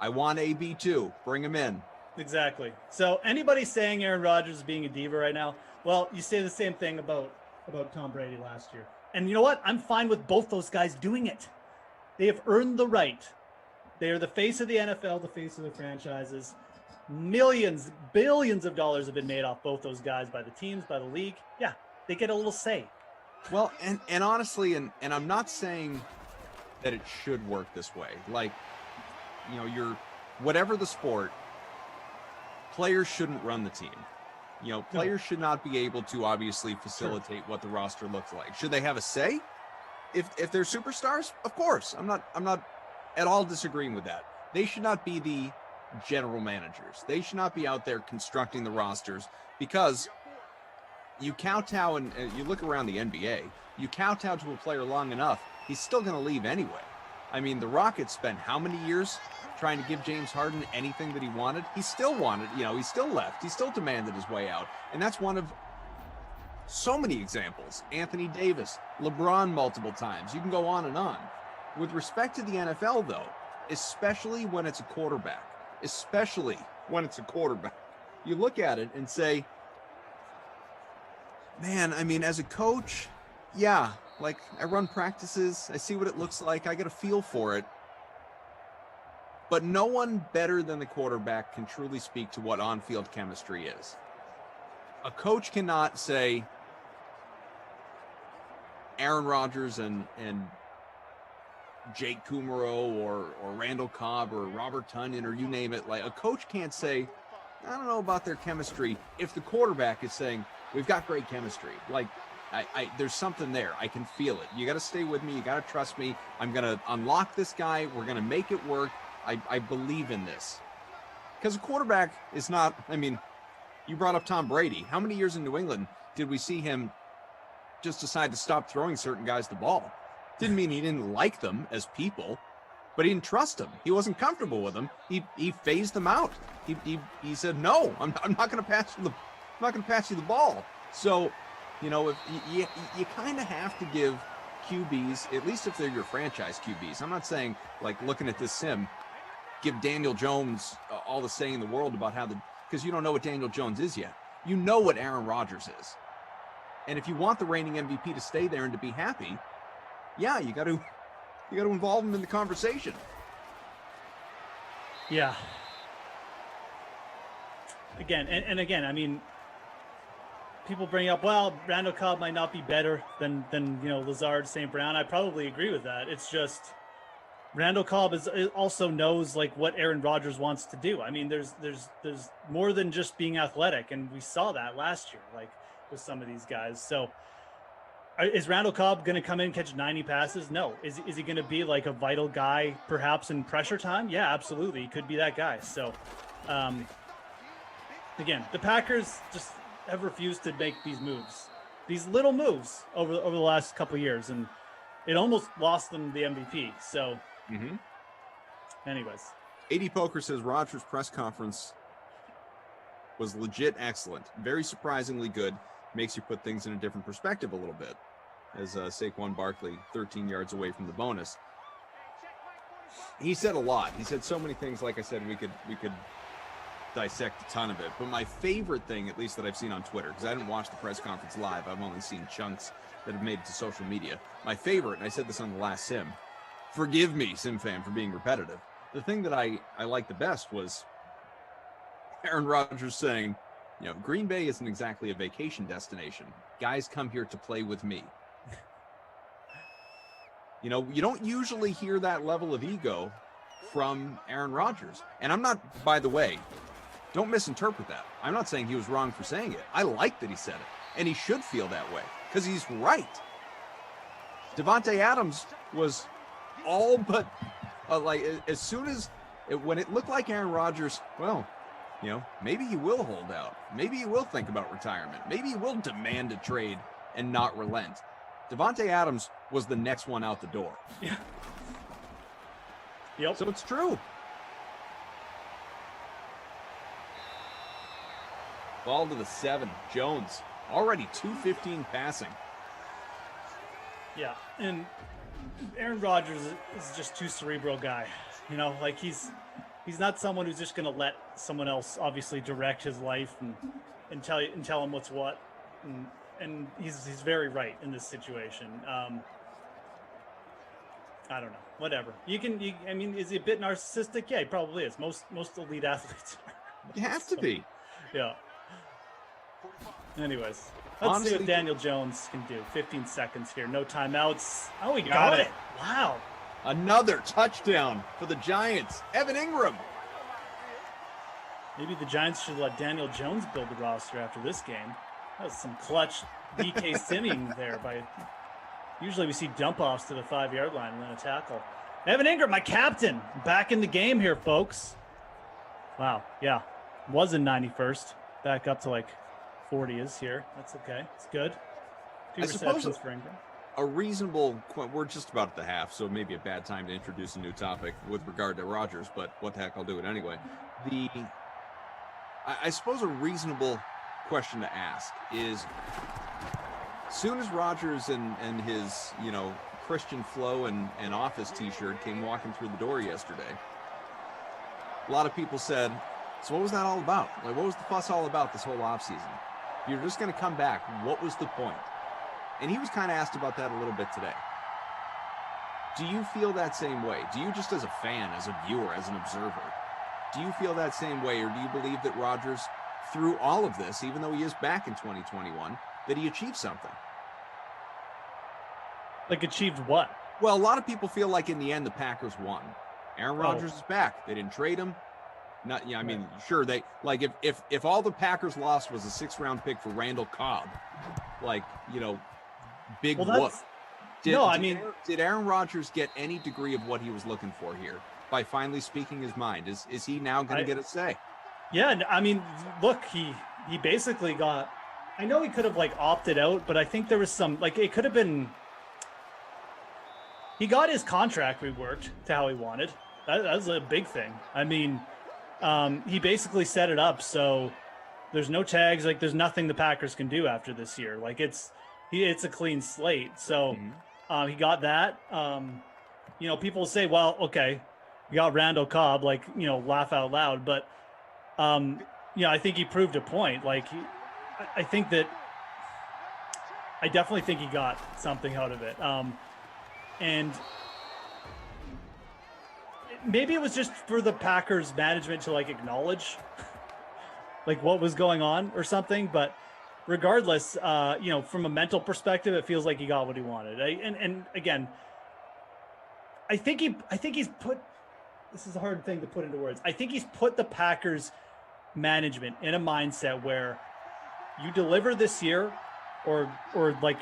I want AB too. Bring him in." Exactly. So anybody saying Aaron Rodgers is being a diva right now, well, you say the same thing about Tom Brady last year. And you know what? I'm fine with both those guys doing it. They have earned the right. They are the face of the NFL, the face of the franchises. Millions, billions of dollars have been made off both those guys by the teams, by the league. Yeah, they get a little say. Well, and honestly, and I'm not saying that it should work this way. Like, you know, whatever the sport, players shouldn't run the team. You know, players should not be able to obviously facilitate what the roster looks like. Should they have a say? If they're superstars, of course. I'm not at all disagreeing with that. They should not be the general managers. They should not be out there constructing the rosters, because you kowtow and you look around the NBA, you kowtow to a player long enough, he's still going to leave anyway. I mean, the Rockets spent how many years trying to give James Harden anything that he wanted? He still wanted, he still left. He still demanded his way out. And that's one of so many examples. Anthony Davis, LeBron multiple times. You can go on and on. With respect to the NFL, though, especially when it's a quarterback, you look at it and say, man, I mean, as a coach, yeah, like I run practices, I see what it looks like, I get a feel for it. But no one better than the quarterback can truly speak to what on-field chemistry is. A coach cannot say Aaron Rodgers and Jake Kumaro or Randall Cobb or Robert Tonyan or you name it. Like, a coach can't say, I don't know about their chemistry, if the quarterback is saying, we've got great chemistry. Like, there's something there. I can feel it. You got to stay with me. You got to trust me. I'm going to unlock this guy. We're going to make it work. I believe in this. Because a quarterback is not, I mean, you brought up Tom Brady. How many years in New England did we see him just decide to stop throwing certain guys the ball? Didn't mean he didn't like them as people, but he didn't trust them. He wasn't comfortable with them. He phased them out. He said, no, I'm not going to pass you the ball. So, if you kind of have to give QBs, at least if they're your franchise QBs. I'm not saying, like, looking at this sim, give Daniel Jones all the say in the world about because you don't know what Daniel Jones is yet. You know what Aaron Rodgers is. And if you want the reigning MVP to stay there and to be happy, yeah, you got to involve him in the conversation. Yeah. Again, and again, I mean, people bring up, well, Randall Cobb might not be better than Lazard, St. Brown. I probably agree with that. It's just Randall Cobb also knows like what Aaron Rodgers wants to do. I mean, there's more than just being athletic, and we saw that last year, like with some of these guys. So is Randall Cobb going to come in and catch 90 passes? No. Is he going to be like a vital guy perhaps in pressure time? Yeah, absolutely. He could be that guy. So, again, the Packers just have refused to make these moves, these little moves over the last couple of years, and it almost lost them the MVP. So, anyways. 80 Poker says Rodgers' press conference was legit excellent. Very surprisingly good. Makes you put things in a different perspective a little bit, as Saquon Barkley 13 yards away from the bonus. He said a lot. He said so many things. Like I said, we could dissect a ton of it. But my favorite thing, at least that I've seen on Twitter, because I didn't watch the press conference live, I've only seen chunks that have made it to social media. My favorite, and I said this on the last sim, forgive me, Sim fan, for being repetitive. The thing that I liked the best was Aaron Rodgers saying, Green Bay isn't exactly a vacation destination. Guys come here to play with me. You don't usually hear that level of ego from Aaron Rodgers. And I'm not, by the way, don't misinterpret that. I'm not saying he was wrong for saying it. I like that he said it. And he should feel that way because he's right. Davante Adams was all but as soon as when it looked like Aaron Rodgers, well, maybe he will hold out. Maybe he will think about retirement. Maybe he will demand a trade and not relent. Davante Adams was the next one out the door. Yeah. Yep. So it's true. Ball to the 7. Jones already 215 passing. Yeah, and Aaron Rodgers is just too cerebral guy. Like he's not someone who's just going to let someone else obviously direct his life and tell him what's what. And he's very right in this situation. I don't know. Whatever. I mean, is he a bit narcissistic? Yeah, he probably is. Most elite athletes are. You have to be. Yeah. Anyways, let's see what Daniel Jones can do. 15 seconds here. No timeouts. Oh, he got it. Wow. Another touchdown for the Giants. Evan Ingram. Maybe the Giants should let Daniel Jones build the roster after this game. That was some clutch DK simming there. Usually we see dump-offs to the 5-yard line and then a tackle. Evan Ingram, my captain, back in the game here, folks. Wow, yeah. Was in 91st. Back up to like 40 is here. That's okay. It's good. 2 I suppose receptions for Ingram. A reasonable, we're just about at the half, so maybe a bad time to introduce a new topic with regard to Rodgers, but what the heck, I'll do it anyway. I suppose a reasonable question to ask is, soon as Rodgers and his, Christian flow and office t-shirt came walking through the door yesterday, a lot of people said, so what was that all about? Like, what was the fuss all about this whole offseason? You're just going to come back. What was the point? And he was kind of asked about that a little bit today. Do you feel that same way? Do you, just as a fan, as a viewer, as an observer, do you feel that same way, or do you believe that Rodgers, through all of this, even though he is back in 2021, that he achieved something? Like, achieved what? Well, a lot of people feel like in the end the Packers won. Aaron Rodgers is back. They didn't trade him. Sure, they like if all the Packers lost was a 6th-round pick for Randall Cobb, big whoop. Did Aaron Rodgers get any degree of what he was looking for here by finally speaking his mind? Is he now going to get a say? Yeah, I mean, look, he basically got. I know he could have opted out, but I think there was some it could have been. He got his contract reworked to how he wanted. That was a big thing. I mean, he basically set it up so there's no tags. There's nothing the Packers can do after this year. It's a clean slate. So he got that. People say, well, okay, you got Randall Cobb, laugh out loud. But, I think he proved a point. I definitely think he got something out of it. And maybe it was just for the Packers management to acknowledge what was going on or something. But regardless, from a mental perspective, it feels like he got what he wanted. And again, I think he's put, this is a hard thing to put into words. I think he's put the Packers management in a mindset where you deliver this year or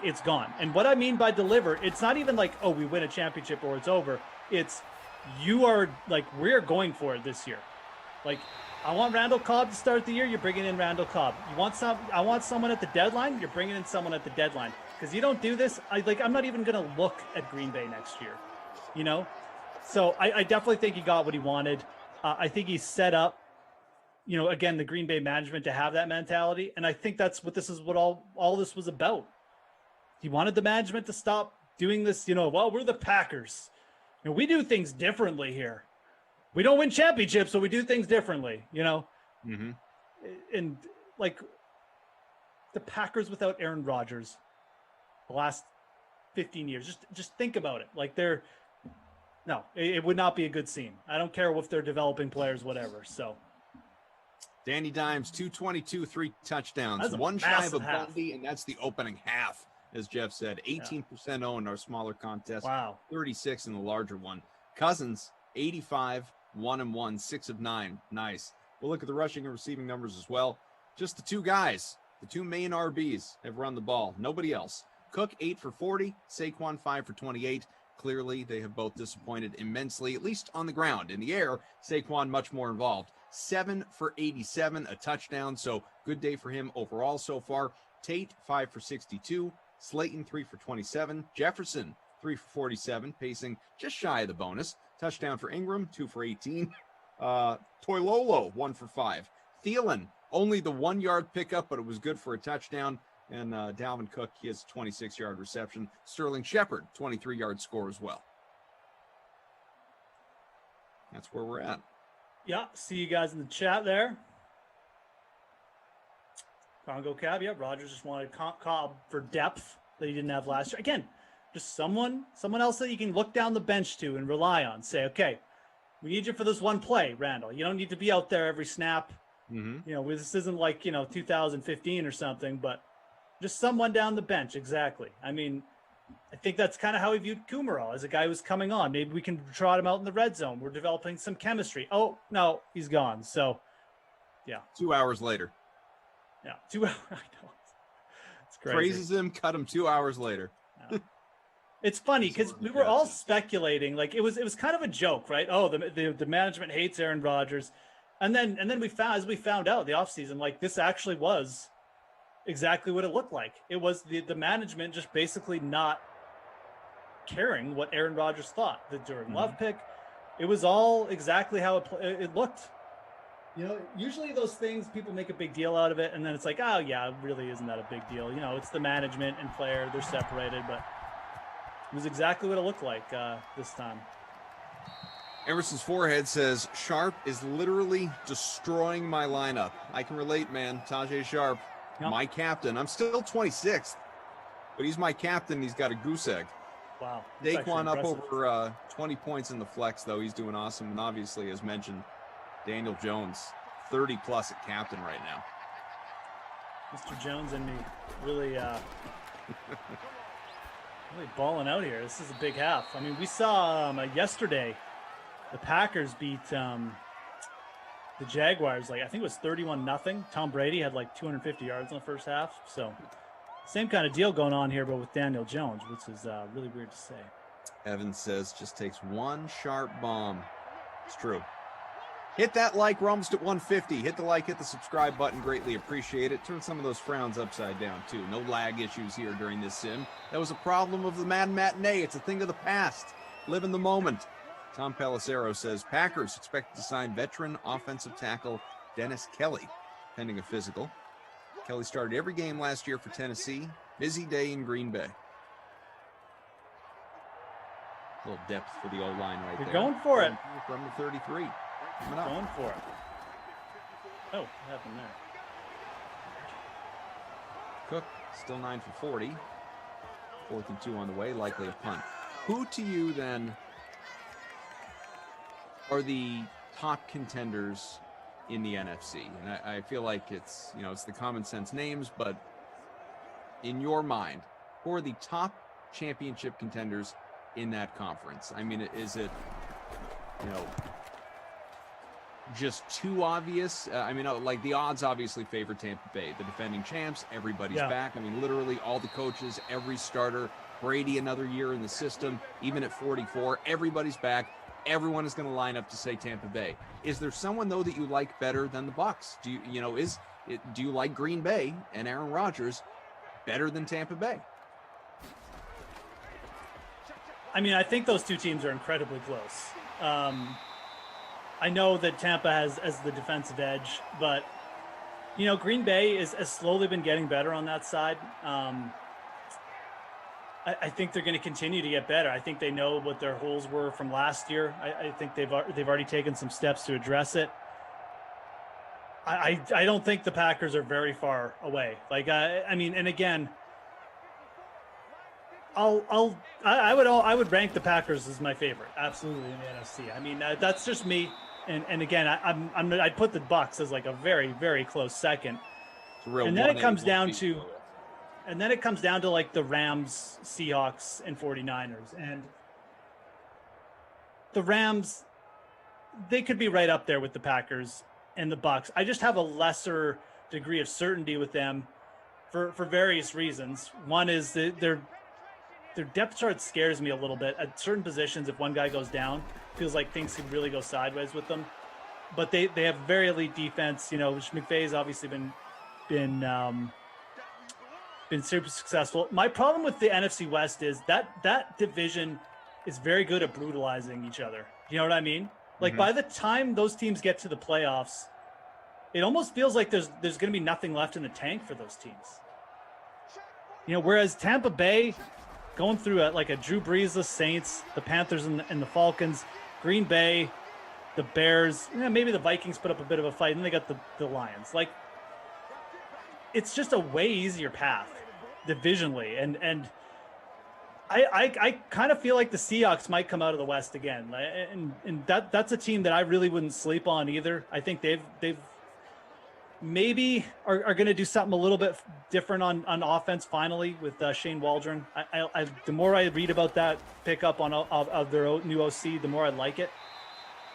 it's gone. And what I mean by deliver, it's not even we win a championship or it's over. It's you are we're going for it this year. I want Randall Cobb to start the year. You're bringing in Randall Cobb. I want someone at the deadline. You're bringing in someone at the deadline. Because you don't do this, I'm not even going to look at Green Bay next year. So I definitely think he got what he wanted. I think he set up, again, the Green Bay management to have that mentality. And I think that's what all this was about. He wanted the management to stop doing this, well, we're the Packers. We do things differently here. We don't win championships, so we do things differently, Mm-hmm. And the Packers without Aaron Rodgers the last 15 years, just think about it. It would not be a good scene. I don't care if they're developing players, whatever. So Danny Dimes, 222, 3 touchdowns, one shy of a Bundy, and that's the opening half. As Jeff said, 18% owned our smaller contest. Wow. 36 in the larger one. Cousins, 85, 1-1, 6 of 9. Nice. We'll look at the rushing and receiving numbers as well. Just the two guys, the two main RBs have run the ball. Nobody else. Cook, 8 for 40. Saquon, 5 for 28. Clearly, they have both disappointed immensely, at least on the ground. In the air, Saquon much more involved. 7 for 87, a touchdown. So good day for him overall so far. Tate, 5 for 62. Slayton, 3 for 27. Jefferson, 3 for 47, pacing just shy of the bonus. Touchdown for Ingram, 2 for 18. Toilolo, 1 for 5. Thielen, only the 1-yard pickup, but it was good for a touchdown. And Dalvin Cook, he has a 26-yard reception. Sterling Shepard, 23-yard score as well. That's where we're at. Yeah, see you guys in the chat there. Congo Cab, yeah, Rodgers just wanted Cobb for depth that he didn't have last year. Again, just someone else that you can look down the bench to and rely on. Say, okay, we need you for this one play, Randall. You don't need to be out there every snap. Mm-hmm. This isn't 2015 or something, but just someone down the bench. Exactly. I mean, I think that's kind of how we viewed Kumerow as a guy who's coming on. Maybe we can trot him out in the red zone. We're developing some chemistry. Oh, no, he's gone. So, yeah. 2 hours later. Yeah, 2 hours. I know. It's crazy. Praises him, cut him 2 hours later. Yeah. It's funny because we were all speculating. It was kind of a joke, right? Oh, the management hates Aaron Rodgers. And then we found out the offseason, this actually was exactly what it looked like. It was the management just basically not caring what Aaron Rodgers thought. The Jordan Love pick, it was all exactly how it looked. You know, usually those things, people make a big deal out of it, and then it's like, oh yeah, it really isn't that a big deal. You know, it's the management and player, they're separated, but it was exactly what it looked like this time. Emerson's forehead says, Sharp is literally destroying my lineup. I can relate, man. Tajay Sharp, my captain. I'm still 26th, but he's my captain. He's got a goose egg. Wow. Daquan up over 20 points in the flex, though. He's doing awesome. And obviously, as mentioned, Daniel Jones, 30 plus at captain right now. Mr. Jones and me really, really balling out here. This is a big half. I mean, we saw yesterday the Packers beat the Jaguars. Like, I think it was 31-0. Tom Brady had like 250 yards in the first half. So same kind of deal going on here, but with Daniel Jones, which is really weird to say. Evans says, just takes one sharp bomb. It's true. Hit that like. We're almost at 150. Hit the like, hit the subscribe button. Greatly appreciate it. Turn some of those frowns upside down, too. No lag issues here during this sim. That was a problem of the Madden matinee. It's a thing of the past. Live in the moment. Tom Pelissero says, Packers expected to sign veteran offensive tackle Dennis Kelly, pending a physical. Kelly started every game last year for Tennessee. Busy day in Green Bay. A little depth for the O-line right there. You're going for it. From the 33. Going for it. Oh, what happened there? Cook still 9 for 40. 4th and 2 on the way, likely a punt. Who to you then are the top contenders in the NFC? And I feel like it's, you know, it's the common sense names, but in your mind, who are the top championship contenders in that conference? I mean, is it, you know, just too obvious? I mean, like the odds obviously favor Tampa Bay, the defending champs. Everybody's back. I mean, literally all the coaches, every starter, Brady another year in the system, even at 44, everybody's back. Everyone is going to line up to say Tampa Bay. Is there someone though that you like better than the Bucs? Do you like Green Bay and Aaron Rodgers better than Tampa Bay? I mean, I think those two teams are incredibly close. I know that Tampa has the defensive edge, but you know, Green Bay has slowly been getting better on that side. I think they're going to continue to get better. I think they know what their holes were from last year. I think they've already taken some steps to address it. I don't think the Packers are very far away. Like I mean, and again, I would rank the Packers as my favorite, absolutely, in the NFC. I mean, that's just me. And again, I'd put the Bucs as like a very, very close second. And then it comes down to. And then it comes down to like the Rams, Seahawks, and 49ers. And the Rams, they could be right up there with the Packers and the Bucs. I just have a lesser degree of certainty with them for various reasons. One is that their depth chart scares me a little bit. At certain positions, if one guy goes down, it feels like things could really go sideways with them. But they have very elite defense. You know, McVay's obviously been super successful. My problem with the NFC West is that division is very good at brutalizing each other. You know what I mean? Like by the time those teams get to the playoffs, it almost feels like there's going to be nothing left in the tank for those teams. You know, whereas Tampa Bay going through like a Drew Brees-less Saints, the Panthers and the Falcons, Green Bay, the Bears, maybe the Vikings put up a bit of a fight, and they got the Lions. Like, it's just a way easier path divisionally, and I kind of feel like the Seahawks might come out of the West again, and that's a team that I really wouldn't sleep on either. I think they've maybe are going to do something a little bit different on offense finally with Shane Waldron. The more I read about that pickup of their new OC, the more I like it.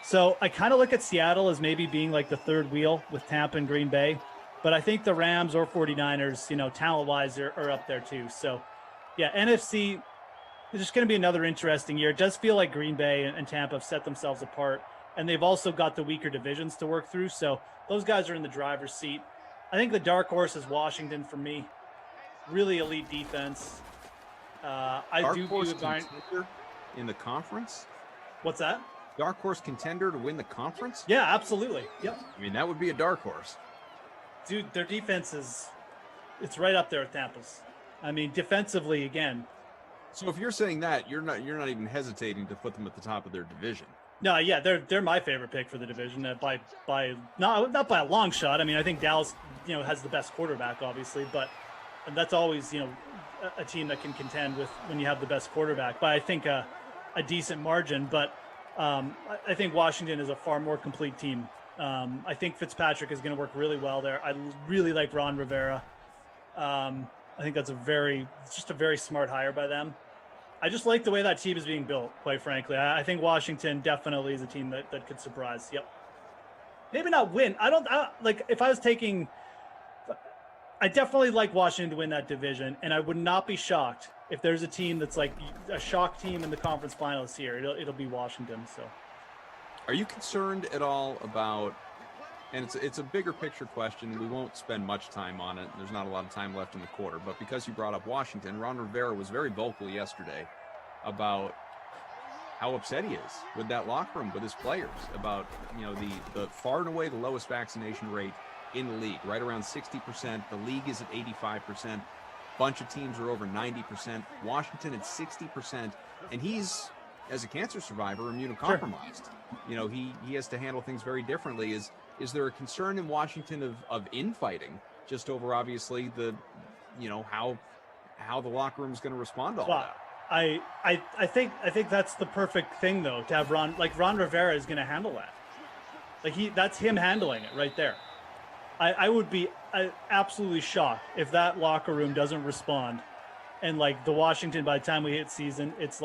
So I kind of look at Seattle as maybe being like the third wheel with Tampa and Green Bay. But I think the Rams or 49ers, you know, talent-wise are up there too. So, yeah, NFC, it's just going to be another interesting year. It does feel like Green Bay and Tampa have set themselves apart, and they've also got the weaker divisions to work through. So those guys are in the driver's seat. I think the dark horse is Washington for me. Really elite defense. Dark horse contender in the conference? What's that? Dark horse contender to win the conference? Yeah, absolutely. Yep. I mean, that would be a dark horse. Dude, their defense it's right up there at Tampa's. I mean, defensively again. So if you're saying that, you're not even hesitating to put them at the top of their division. No, yeah, they're my favorite pick for the division by not by a long shot. I mean, I think Dallas, has the best quarterback, obviously, but that's always, a team that can contend with when you have the best quarterback. But I think a decent margin. But I think Washington is a far more complete team. I think Fitzpatrick is going to work really well there. I really like Ron Rivera. I think that's a very smart hire by them. I just like the way that team is being built, quite frankly. I think Washington definitely is a team that could surprise. Yep. Maybe not win. If I was taking, I definitely like Washington to win that division, and I would not be shocked if there's a team that's like a shock team in the conference finals here. It'll be Washington. So, are you concerned at all about? And it's a bigger picture question. We won't spend much time on it. There's not a lot of time left in the quarter. But because you brought up Washington, Ron Rivera was very vocal yesterday about how upset he is with that locker room, with his players, about the far and away the lowest vaccination rate in the league, right around 60%. The league is at 85%. Bunch of teams are over 90%. Washington at 60%, and he's, as a cancer survivor, immunocompromised. Sure. He has to handle things very differently. Is there a concern in Washington of infighting, just over obviously the, how the locker room is going to respond to all that? I think that's the perfect thing though, to have Ron Rivera is going to handle that. That's him handling it right there. I would be absolutely shocked if that locker room doesn't respond, and the Washington, by the time we hit season, it's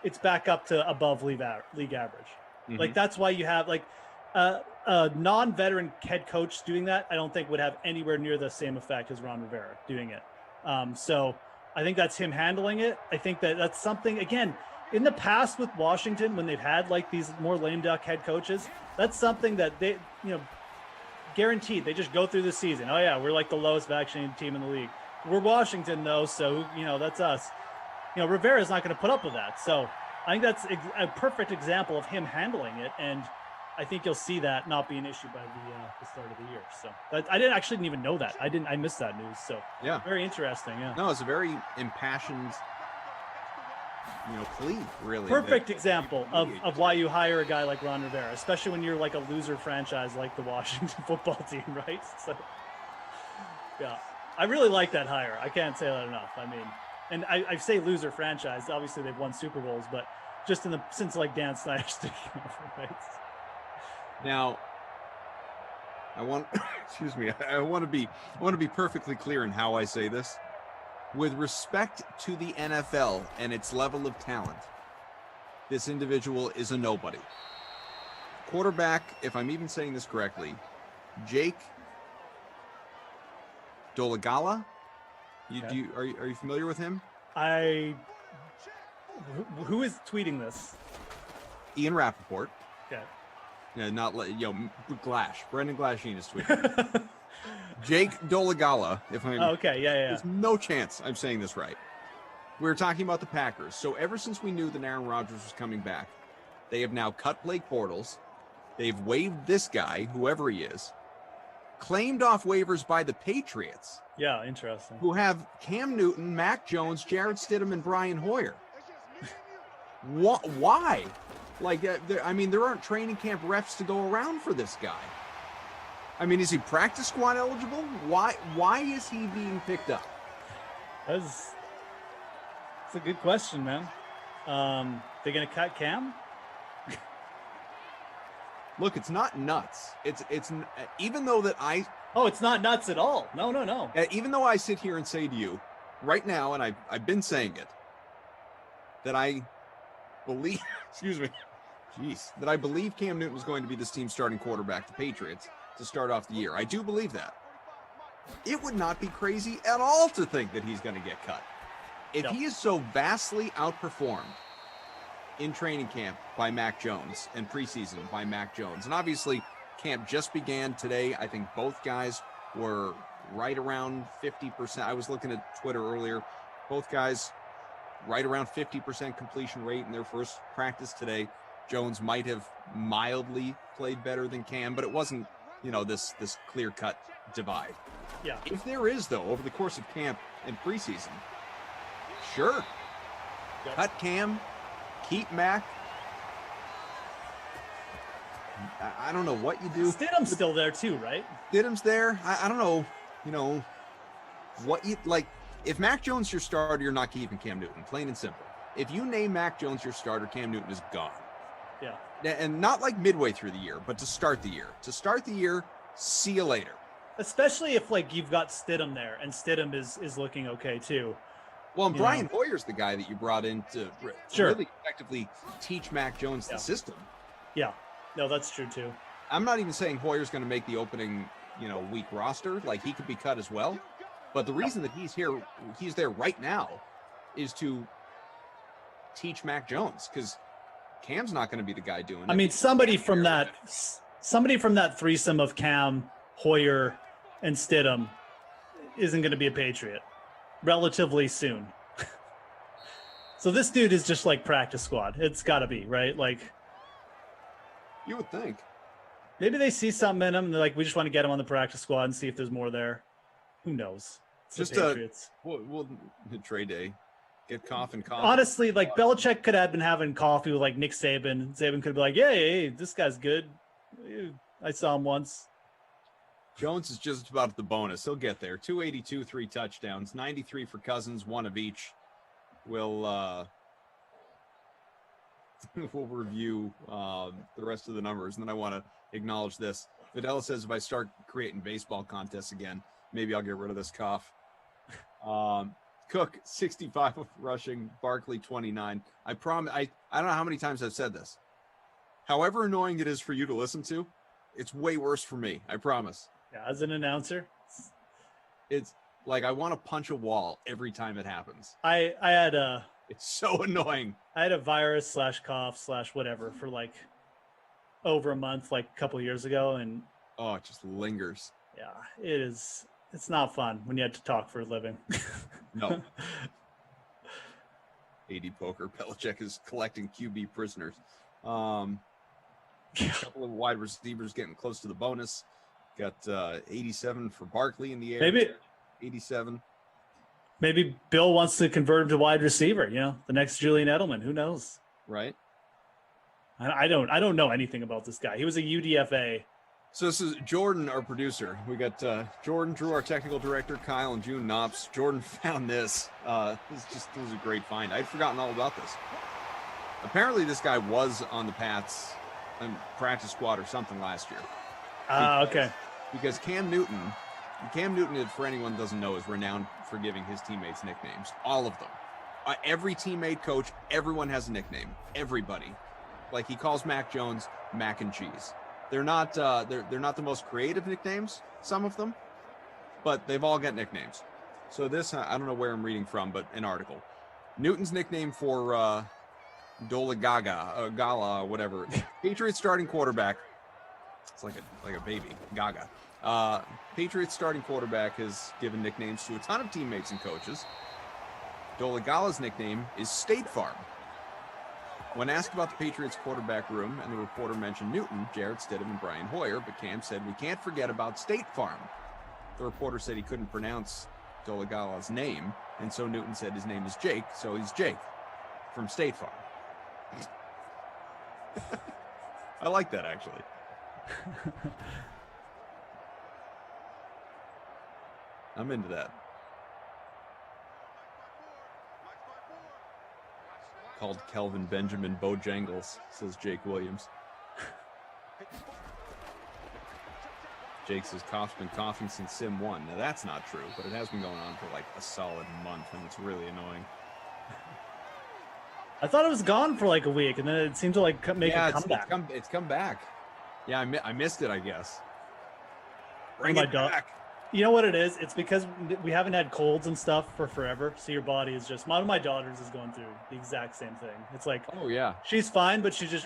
it's back up to above league average. Mm-hmm. That's why you have a non-veteran head coach doing that. I don't think would have anywhere near the same effect as Ron Rivera doing it. So I think that's him handling it. I think that's something, again, in the past with Washington, when they've had these more lame duck head coaches, that's something that they, guaranteed, they just go through the season. Oh yeah, we're the lowest vaccinated team in the league. We're Washington though, so that's us. Rivera's not going to put up with that. So I think that's a perfect example of him handling it, and I think you'll see that not be an issue by the start of the year. So I didn't even know that. I missed that news. So yeah, very interesting. Yeah. No, it's a very impassioned, plea. Really, perfect example of why you hire a guy like Ron Rivera, especially when you're a loser franchise like the Washington football team, right? So yeah, I really like that hire. I can't say that enough. I mean, and I say loser franchise. Obviously, they've won Super Bowls, but just since Dan Snyder's taking over, right? Now, I want to be perfectly clear in how I say this. With respect to the NFL and its level of talent, this individual is a nobody. Quarterback, if I'm even saying this correctly, Jake Dolegala. Are you familiar with him? Who is tweeting this? Ian Rappaport. Okay. Yeah, Glash. Brendan Glasheen is tweeting. Jake Dolegala, if I'm... okay, yeah. There's no chance I'm saying this right. We were talking about the Packers. So ever since we knew that Aaron Rodgers was coming back, they have now cut Blake Bortles. They've waived this guy, whoever he is, claimed off waivers by the Patriots. Yeah, interesting. Who have Cam Newton, Mac Jones, Jarrett Stidham, and Brian Hoyer. Why? There aren't training camp reps to go around for this guy. I mean, is he practice squad eligible? Why is he being picked up? That's a good question, man. They're gonna cut Cam? Look, it's not nuts. It's even though that I... Oh, it's not nuts at all. No. Even though I sit here and say to you right now, and I've been saying it, that I believe, that I believe Cam Newton was going to be this team's starting quarterback, the Patriots, to start off the year. I do believe that. It would not be crazy at all to think that he's going to get cut. If he is so vastly outperformed in training camp by Mac Jones and preseason by Mac Jones, and obviously camp just began today. I think both guys were right around 50%. I was looking at Twitter earlier. Both guys right around 50% completion rate in their first practice today. Jones might have mildly played better than Cam, but it wasn't, this clear-cut divide. Yeah. If there is, though, over the course of camp and preseason, sure. Yep. Cut Cam, keep Mac. I don't know what you do. Stidham's still there too, right? Stidham's there. I don't know, what you like. If Mac Jones your starter, you're not keeping Cam Newton, plain and simple. If you name Mac Jones your starter, Cam Newton is gone. Yeah. And not like midway through the year, but to start the year. To start the year, see you later. Especially if you've got Stidham there and Stidham is looking okay too. Well, and Brian Hoyer's the guy that you brought in to really effectively teach Mac Jones the system. Yeah. No, that's true too. I'm not even saying Hoyer's going to make the opening, week roster. Like, he could be cut as well. But the reason that he's there right now, is to teach Mac Jones, because Cam's not going to be the guy doing it. I mean, somebody from that threesome of Cam, Hoyer, and Stidham isn't going to be a Patriot relatively soon. So this dude is just like practice squad. It's got to be, right? Like, you would think. Maybe they see something in him and they're like, we just want to get him on the practice squad and see if there's more there. Who knows? It's just the Patriots. We'll trade day. Get coffee. Honestly, like, Belichick could have been having coffee with like Nick Saban. Saban could be like, yeah, hey, this guy's good. I saw him once. Jones is just about the bonus. He'll get there. 282, 3 touchdowns, 93 for Cousins, 1 of each. We'll review the rest of the numbers, and then I want to acknowledge this. Videla says, if I start creating baseball contests again, maybe I'll get rid of this cough. Cook, 65 rushing, Barkley, 29. I promise, I don't know how many times I've said this. However annoying it is for you to listen to, it's way worse for me, I promise. Yeah, as an announcer, it's like I want to punch a wall every time it happens. I had a... It's so annoying. I had a virus /cough /whatever for like over a month, like a couple of years ago, and it just lingers. Yeah, it's not fun when you have to talk for a living. No. AD poker. Belichick is collecting QB prisoners. A couple of wide receivers getting close to the bonus. Got 87 for Barkley in the air. Maybe 87. Maybe Bill wants to convert him to wide receiver. The next Julian Edelman. Who knows? Right. I don't know anything about this guy. He was a UDFA. So this is Jordan, our producer. We got Jordan, Drew, our technical director, Kyle, and June Knops. Jordan found this. This was a great find. I'd forgotten all about this. Apparently, this guy was on the Pats practice squad or something last year. Okay. Because Cam Newton, for anyone who doesn't know, is renowned for giving his teammates nicknames. All of them. Every teammate, coach, everyone has a nickname. Everybody. Like, he calls Mac Jones Mac and Cheese. They're not they're not the most creative nicknames, some of them, but they've all got nicknames. So this, I don't know where I'm reading from, but an article. Newton's nickname for Gala, whatever. Patriots starting quarterback. It's like a baby, Gaga. Patriots starting quarterback has given nicknames to a ton of teammates and coaches. Dolegala's nickname is State Farm. When asked about the Patriots quarterback room and the reporter mentioned Newton, Jarrett Stidham, and Brian Hoyer, but Cam said, we can't forget about State Farm. The reporter said he couldn't pronounce Dolegala's name, and so Newton said his name is Jake, so he's Jake from State Farm. I like that, actually. I'm into that. Called Kelvin Benjamin Bojangles, says Jake Williams. Jake says Cough's been coughing since Sim 1. Now that's not true, but it has been going on for like a solid month, and it's really annoying. I thought it was gone for like a week, and then it seemed to like make a comeback. It's come back. Yeah, I missed it, I guess. Bring it back. You know what it is? It's because we haven't had colds and stuff for forever. So your body is just, one of my daughters is going through the exact same thing. It's like, oh yeah, she's fine, but she's just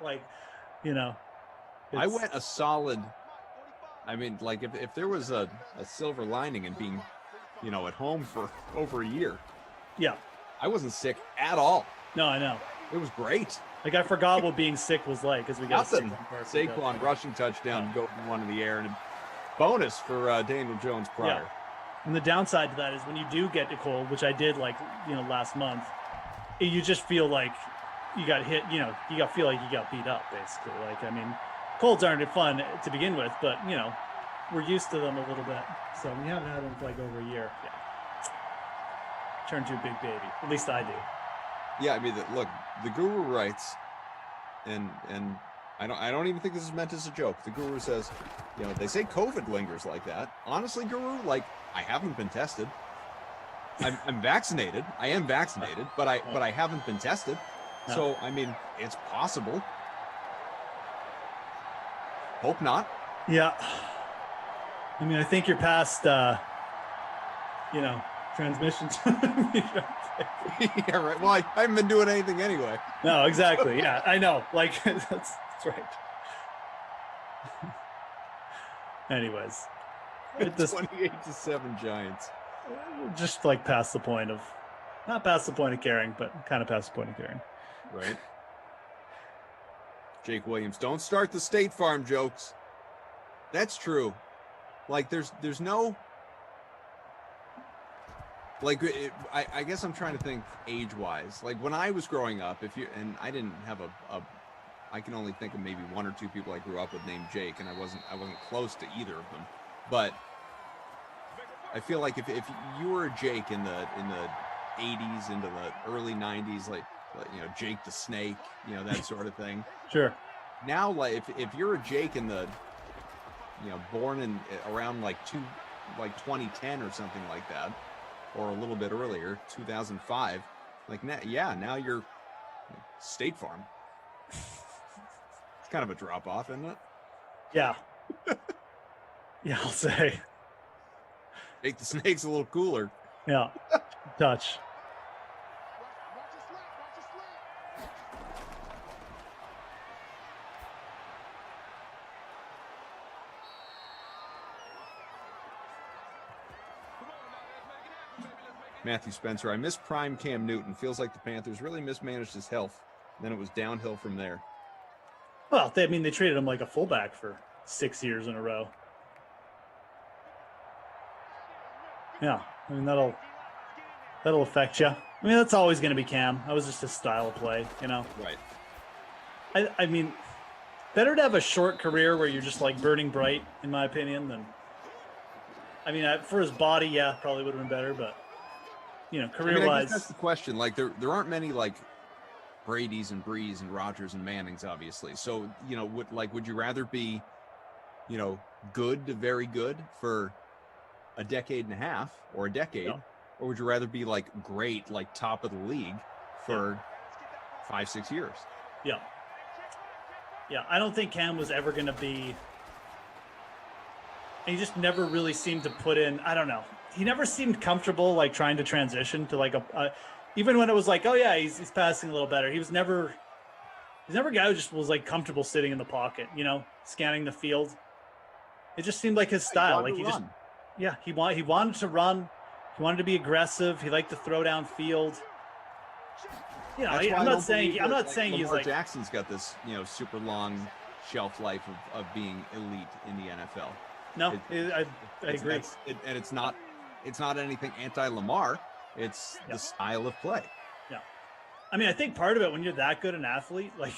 like, I went a solid, I mean, like if there was a silver lining in being, at home for over a year. Yeah. I wasn't sick at all. No, I know. It was great. Like I forgot what being sick was like because we got Saquon rushing touchdown, go from one in the air, and a bonus for Daniel Jones prior. Yeah. And the downside to that is when you do get a cold, which I did last month, you just feel like you got hit. Feel like you got beat up basically. Like I mean, colds aren't fun to begin with, but we're used to them a little bit. So we haven't had them for like over a year. Yeah. Turn to a big baby. At least I do. Yeah, I mean, look, the guru writes, and I don't even think this is meant as a joke. The guru says, they say COVID lingers like that. Honestly, guru, like I haven't been tested. I'm vaccinated. I am vaccinated, but I haven't been tested. No. So I mean, it's possible. Hope not. Yeah. I mean, I think you're past, transmissions. Yeah, right. Well, I haven't been doing anything anyway. No, exactly. Yeah, I know. Like, that's right. Anyways. 28-7 Giants. Just like past the point of, not past the point of caring, but kind of past the point of caring. Right. Jake Williams, don't start the State Farm jokes. That's true. Like, there's no... Like, I guess I'm trying to think age-wise. Like, when I was growing up, and I didn't have I can only think of maybe one or two people I grew up with named Jake, and I wasn't close to either of them. But I feel like if you were a Jake in the 80s into the early 90s, like Jake the Snake, that sort of thing. Sure. Now, like if you're a Jake in the born in around like 2010 or something like that, or a little bit earlier, 2005, like now you're State Farm. It's kind of a drop off, isn't it? Yeah. Yeah, I'll say. Jake the Snake's a little cooler. Yeah. Touch. Matthew Spencer, I miss prime Cam Newton. Feels like the Panthers really mismanaged his health. Then it was downhill from there. Well, they treated him like a fullback for 6 years in a row. Yeah, I mean, that'll affect you. I mean, that's always going to be Cam. That was just his style of play, Right. I mean, better to have a short career where you're just like burning bright, in my opinion, than. I mean, for his body, yeah, probably would have been better, but career-wise, I guess that's the question. Like, there aren't many like Brady's and Brees and Rodgers and Mannings, obviously. So would you rather be, good to very good for a decade and a half or a decade, or would you rather be like great, like top of the league for 5-6 years? Yeah. Yeah, I don't think Cam was ever going to be. He just never really seemed to put in. I don't know. He never seemed comfortable like trying to transition to like even when it was like, oh yeah, he's passing a little better. He's never a guy who just was like comfortable sitting in the pocket, scanning the field. It just seemed like his style. Like he wanted to run. He wanted to be aggressive. He liked to throw down field. I'm not saying he's Lamar like Jackson's got this, super long shelf life of being elite in the NFL. No, I agree. And it's not anything anti-Lamar. It's the style of play. Yeah. I mean, I think part of it when you're that good an athlete, like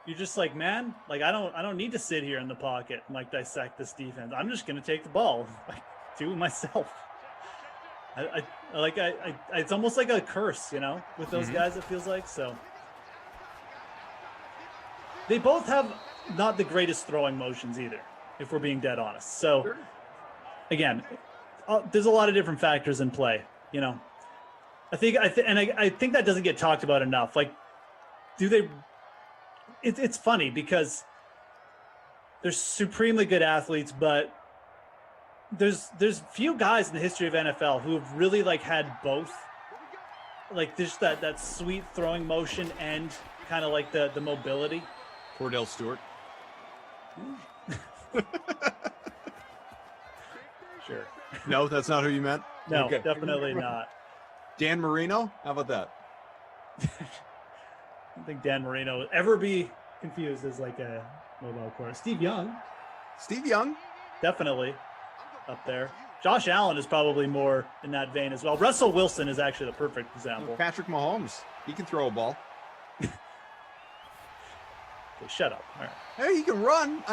you're just like, man, like I don't need to sit here in the pocket and like dissect this defense. I'm just gonna take the ball, like do it myself. It's almost like a curse, with those guys. It feels like so. They both have not the greatest throwing motions either, if we're being dead honest. So, sure. Again, there's a lot of different factors in play. I think that doesn't get talked about enough. Like, do they? It's funny because they're supremely good athletes, but there's few guys in the history of NFL who have really like had both, like just that sweet throwing motion and kind of like the mobility. Cordell Stewart. Sure. No, that's not who you meant? No, Okay. definitely not. Dan Marino? How about that? I don't think Dan Marino would ever be confused as like a mobile quarterback. Steve Young. Steve Young? Definitely up there. Josh Allen is probably more in that vein as well. Russell Wilson is actually the perfect example. Patrick Mahomes. He can throw a ball. Okay, shut up. All right. Hey, he can run.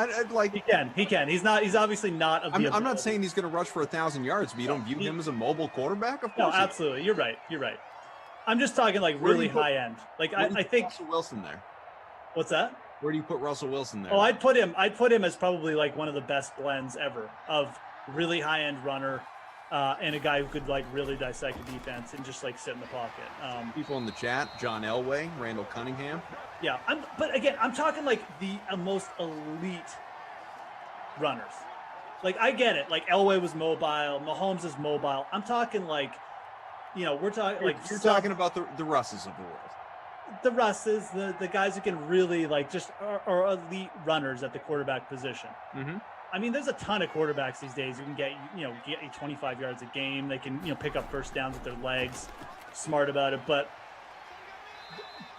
He can. He's obviously not of the. I'm not saying he's going to rush for 1,000 yards, but you don't view him as a mobile quarterback? Of course. No, absolutely. You're right. I'm just talking like really high end. Like I think Russell Wilson there. What's that? Where do you put Russell Wilson there? Oh, I'd put him as probably like one of the best blends ever of really high end runner and a guy who could like really dissect the defense and just like sit in the pocket. People in the chat: John Elway, Randall Cunningham. Yeah, but again, I'm talking like the most elite runners. Like I get it. Like Elway was mobile, Mahomes is mobile. I'm talking like, we're talking like you're talking about the Russes of the world. The Russes, the guys who can really like just are elite runners at the quarterback position. Mm-hmm. I mean, there's a ton of quarterbacks these days who can get you 25 yards a game. They can pick up first downs with their legs, smart about it. But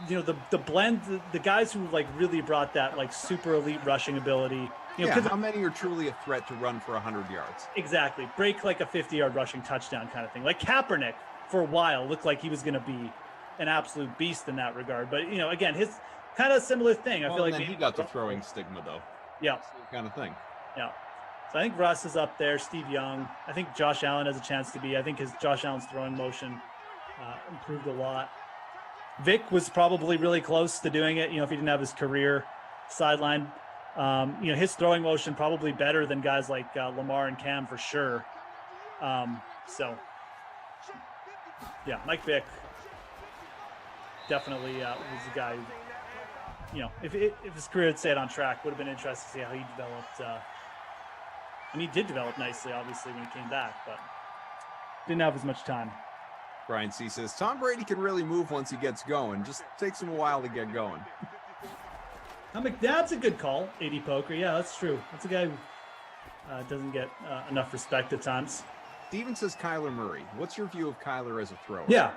the blend, the guys who like really brought that like super elite rushing ability. How many are truly a threat to run for 100 yards? Exactly, break like a 50-yard rushing touchdown kind of thing. Like Kaepernick for a while looked like he was going to be an absolute beast in that regard. But again, his kind of similar thing. I feel like he got the throwing stigma though. Yeah, same kind of thing. Yeah. So I think Russ is up there. Steve Young. I think Josh Allen has a chance to be. I think Josh Allen's throwing motion improved a lot. Vic was probably really close to doing it. If he didn't have his career sideline, his throwing motion probably better than guys like Lamar and Cam for sure. So yeah, Mike Vick definitely was a guy who, if his career had stayed on track, would have been interesting to see how he developed. And he did develop nicely, obviously, when he came back, but didn't have as much time. Brian C. says, Tom Brady can really move once he gets going. Just takes him a while to get going. Now, McNabb's a good call, 80 poker. Yeah, that's true. That's a guy who doesn't get enough respect at times. Steven says Kyler Murray. What's your view of Kyler as a thrower? Yeah,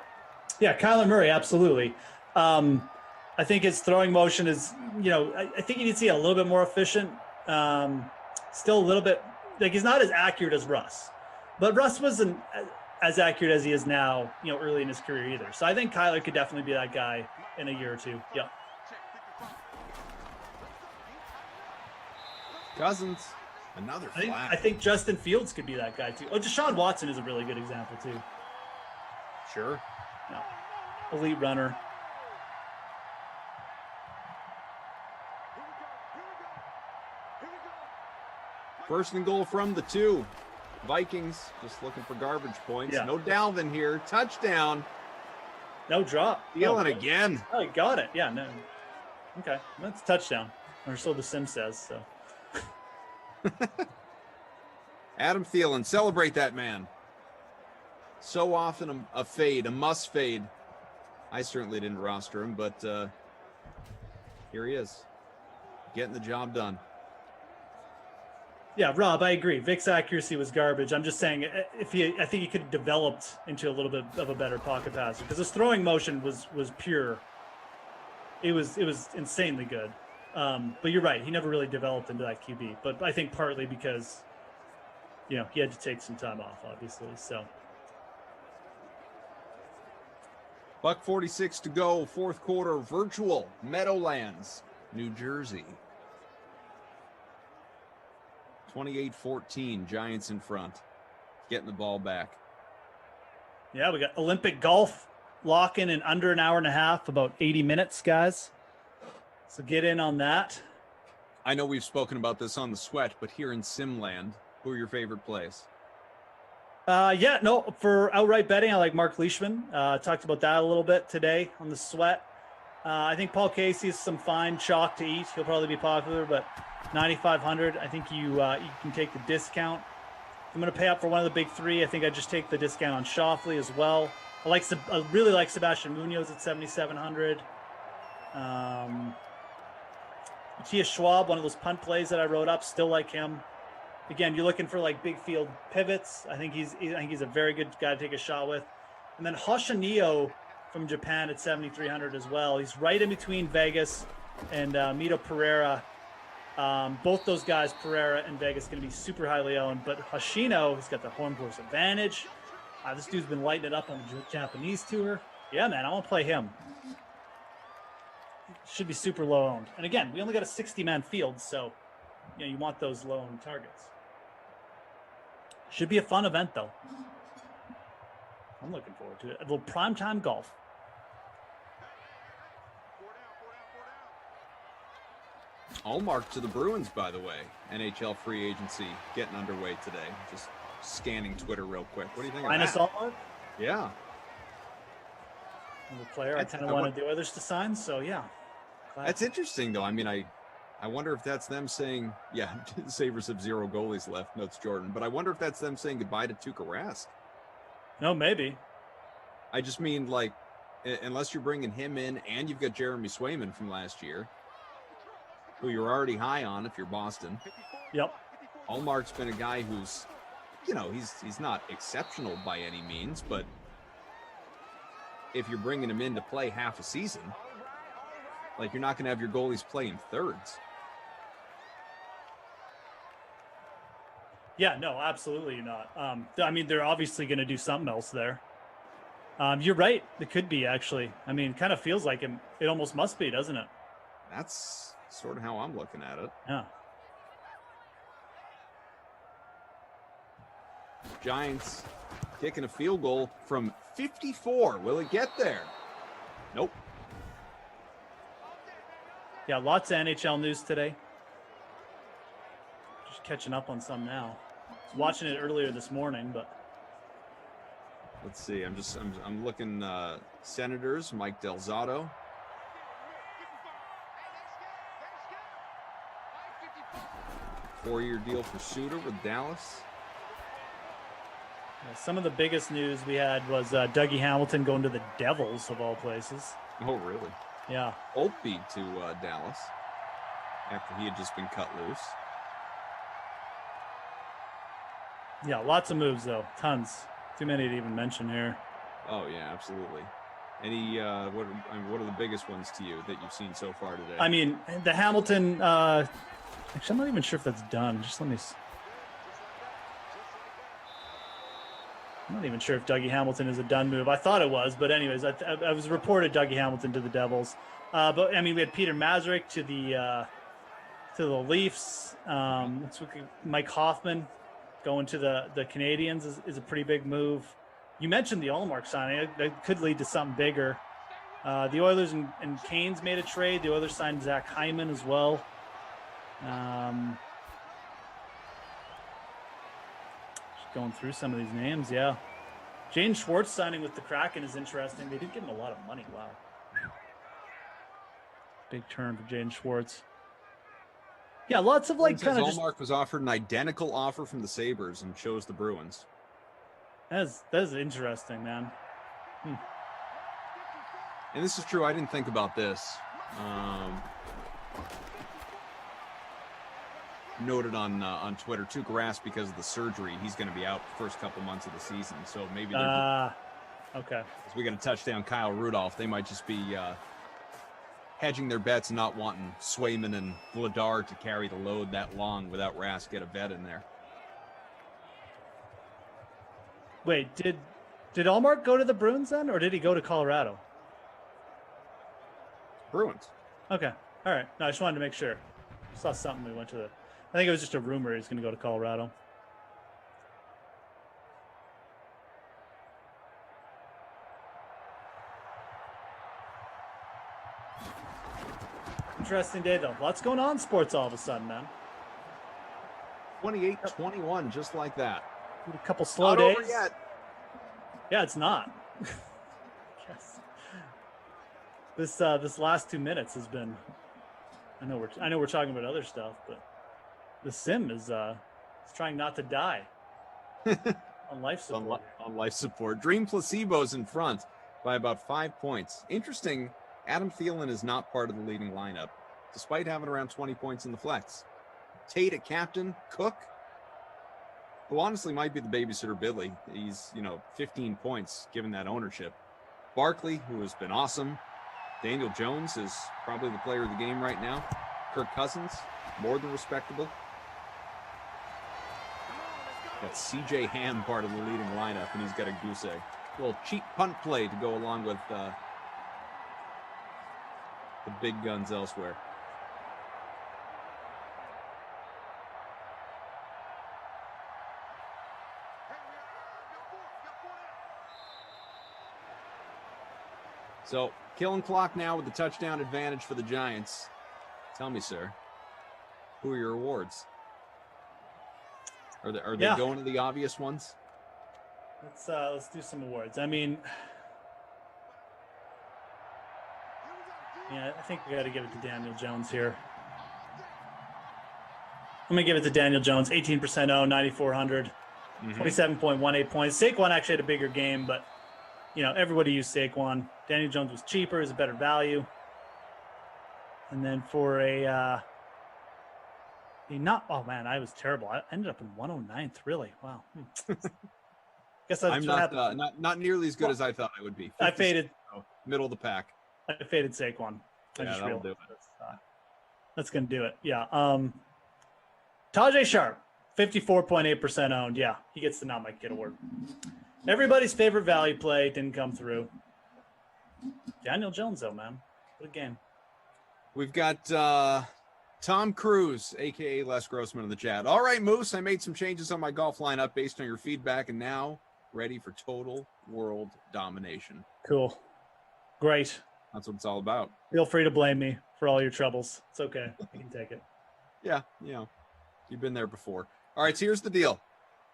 Kyler Murray, absolutely. I think his throwing motion is, I think you need to see a little bit more efficient. Still a little bit, like he's not as accurate as Russ. But Russ wasn't as accurate as he is now, early in his career either. So I think Kyler could definitely be that guy in a year or two. Yeah. Cousins, another flag. I think Justin Fields could be that guy too. Oh, Deshaun Watson is a really good example too. Sure. Yeah. Elite runner. First and goal from the 2. Vikings just looking for garbage points. Yeah. No Dalvin here. Touchdown. No drop. Stealing again. Oh, he got it. Yeah, no. Okay. That's a touchdown. Or so the sim says, so. Adam Thielen, celebrate that man. So often a fade, a must fade. I certainly didn't roster him, but here he is, getting the job done. Yeah, Rob, I agree. Vic's accuracy was garbage. I'm just saying, I think he could have developed into a little bit of a better pocket passer because his throwing motion was pure. It was insanely good. But you're right, he never really developed into that QB. But I think partly because, he had to take some time off, obviously. So. $1:46 to go, fourth quarter, virtual Meadowlands, New Jersey. 28-14, Giants in front, getting the ball back. Yeah, we got Olympic golf lock-in under an hour and a half, about 80 minutes, guys. So get in on that. I know we've spoken about this on the Sweat, but here in Simland, who are your favorite plays? For outright betting, I like Mark Leishman. Talked about that a little bit today on the Sweat. I think Paul Casey is some fine chalk to eat. He'll probably be popular, but 9,500. I think you can take the discount. If I'm going to pay up for one of the big three, I think I just take the discount on Shoffley as well. I really like Sebastian Munoz at 7,700. Matthias Schwab, one of those punt plays that I wrote up, still like him. Again, you're looking for like big field pivots. I think he's a very good guy to take a shot with. And then Hoshinio from Japan at 7,300 as well. He's right in between Vegas and Mito Pereira. Both those guys, Pereira and Vegas, going to be super highly owned. But Hoshino, he's got the home course advantage. This dude's been lighting it up on the Japanese tour. Yeah, man, I want to play him. Should be super low owned. And again, we only got a 60-man field, so you want those low owned targets. Should be a fun event, though. I'm looking forward to it. A little primetime golf. Allmark to the Bruins, by the way. NHL free agency getting underway today. Just scanning Twitter real quick. What do you think of that? Allmark? Yeah. The player I kind of wanted the others to sign, so yeah. That's interesting, though. I mean, I wonder if that's them saying, yeah, Sabres have 0 goalies left, notes Jordan. But I wonder if that's them saying goodbye to Tuukka Rask. No, maybe. I just mean, like, unless you're bringing him in and you've got Jeremy Swayman from last year, who you're already high on if you're Boston. Yep. Allmark's been a guy who's, he's not exceptional by any means, but if you're bringing him in to play half a season, like, you're not going to have your goalies play in thirds. Yeah, no, absolutely not. I mean, they're obviously going to do something else there. You're right. It could be, actually. I mean, kind of feels like it almost must be, doesn't it? That's sort of how I'm looking at it. Yeah. Giants kicking a field goal from 54. Will it get there? Nope. Yeah, lots of NHL news today. Just catching up on some now. I was watching it earlier this morning, but let's see. I'm looking. Senators, Mike Delzato. Four-year deal for Suter with Dallas. Yeah, some of the biggest news we had was Dougie Hamilton going to the Devils, of all places. Oh, really? Yeah. Holtby to Dallas after he had just been cut loose. Yeah, lots of moves, though. Tons. Too many to even mention here. Oh, yeah, absolutely. Any, what are the biggest ones to you that you've seen so far today? I mean, the Hamilton, actually, I'm not even sure if that's done. Just let me see. I'm not even sure if Dougie Hamilton is a done move. I thought it was, but anyways, I was reported Dougie Hamilton to the Devils. But I mean, we had Peter Mazurek to the Leafs. Let's look at Mike Hoffman going to the Canadiens is a pretty big move. You mentioned the Allmark signing. That could lead to something bigger. The Oilers and Canes made a trade. The Oilers signed Zach Hyman as well. Just going through some of these names, yeah. Jane Schwartz signing with the Kraken is interesting. They did give him a lot of money. Wow. Big turn for Jane Schwartz. Yeah, lots of like kind of just... Allmark was offered an identical offer from the Sabres and chose the Bruins. That is interesting, man. And this is true. I didn't think about this. Noted on Twitter, Tuukka Rask, because of the surgery, he's going to be out the first couple months of the season. So maybe okay. As we got a touchdown, Kyle Rudolph. They might just be hedging their bets and not wanting Swayman and Vladar to carry the load that long without Rask get a vet in there. Wait, did Allmark go to the Bruins then, or did he go to Colorado? Bruins. Okay. All right. No, I just wanted to make sure. I saw something. We went to the... I think it was just a rumor he's going to go to Colorado. Interesting day, though. Lots going on in sports all of a sudden, man. 28-21, just like that. A couple slow days. Over yet. Yeah, it's not. Yes. This last 2 minutes has been... I know we're talking about other stuff, but the sim is trying not to die on life support. On life support. Dream Placebo's in front by about 5 points. Interesting, Adam Thielen is not part of the leading lineup, despite having around 20 points in the flex. Tate at captain, Cook who honestly might be the babysitter Billy. He's, 15 points given that ownership. Barkley, who has been awesome. Daniel Jones is probably the player of the game right now. Kirk Cousins, more than respectable. Got CJ Ham part of the leading lineup, and he's got a goose egg. A little cheap punt play to go along with the big guns elsewhere. So, killing clock now with the touchdown advantage for the Giants. Tell me, sir, who are your awards? Are they going to the obvious ones? Let's do some awards. I mean, I think we got to give it to Daniel Jones here. I'm gonna give it to Daniel Jones. 18% owned, 9,400, 27.18 points. Saquon actually had a bigger game, but everybody used Saquon. Daniel Jones was cheaper, is a better value. And then for I was terrible. I ended up in 109th, really. Wow. Guess that's I'm not nearly as good as I thought I would be. I faded. Middle of the pack. I faded Saquon. I just that'll do realized that's going to do it. Yeah. Tajay Sharp, 54.8% owned. Yeah, he gets the Not My Kid award. Everybody's favorite value play didn't come through. Daniel Jones, though, man. What a game. We've got Tom Cruise, a.k.a. Les Grossman in the chat. All right, Moose, I made some changes on my golf lineup based on your feedback, and now ready for total world domination. Cool. Great. That's what it's all about. Feel free to blame me for all your troubles. It's okay. I can take it. Yeah, you've been there before. All right, so here's the deal.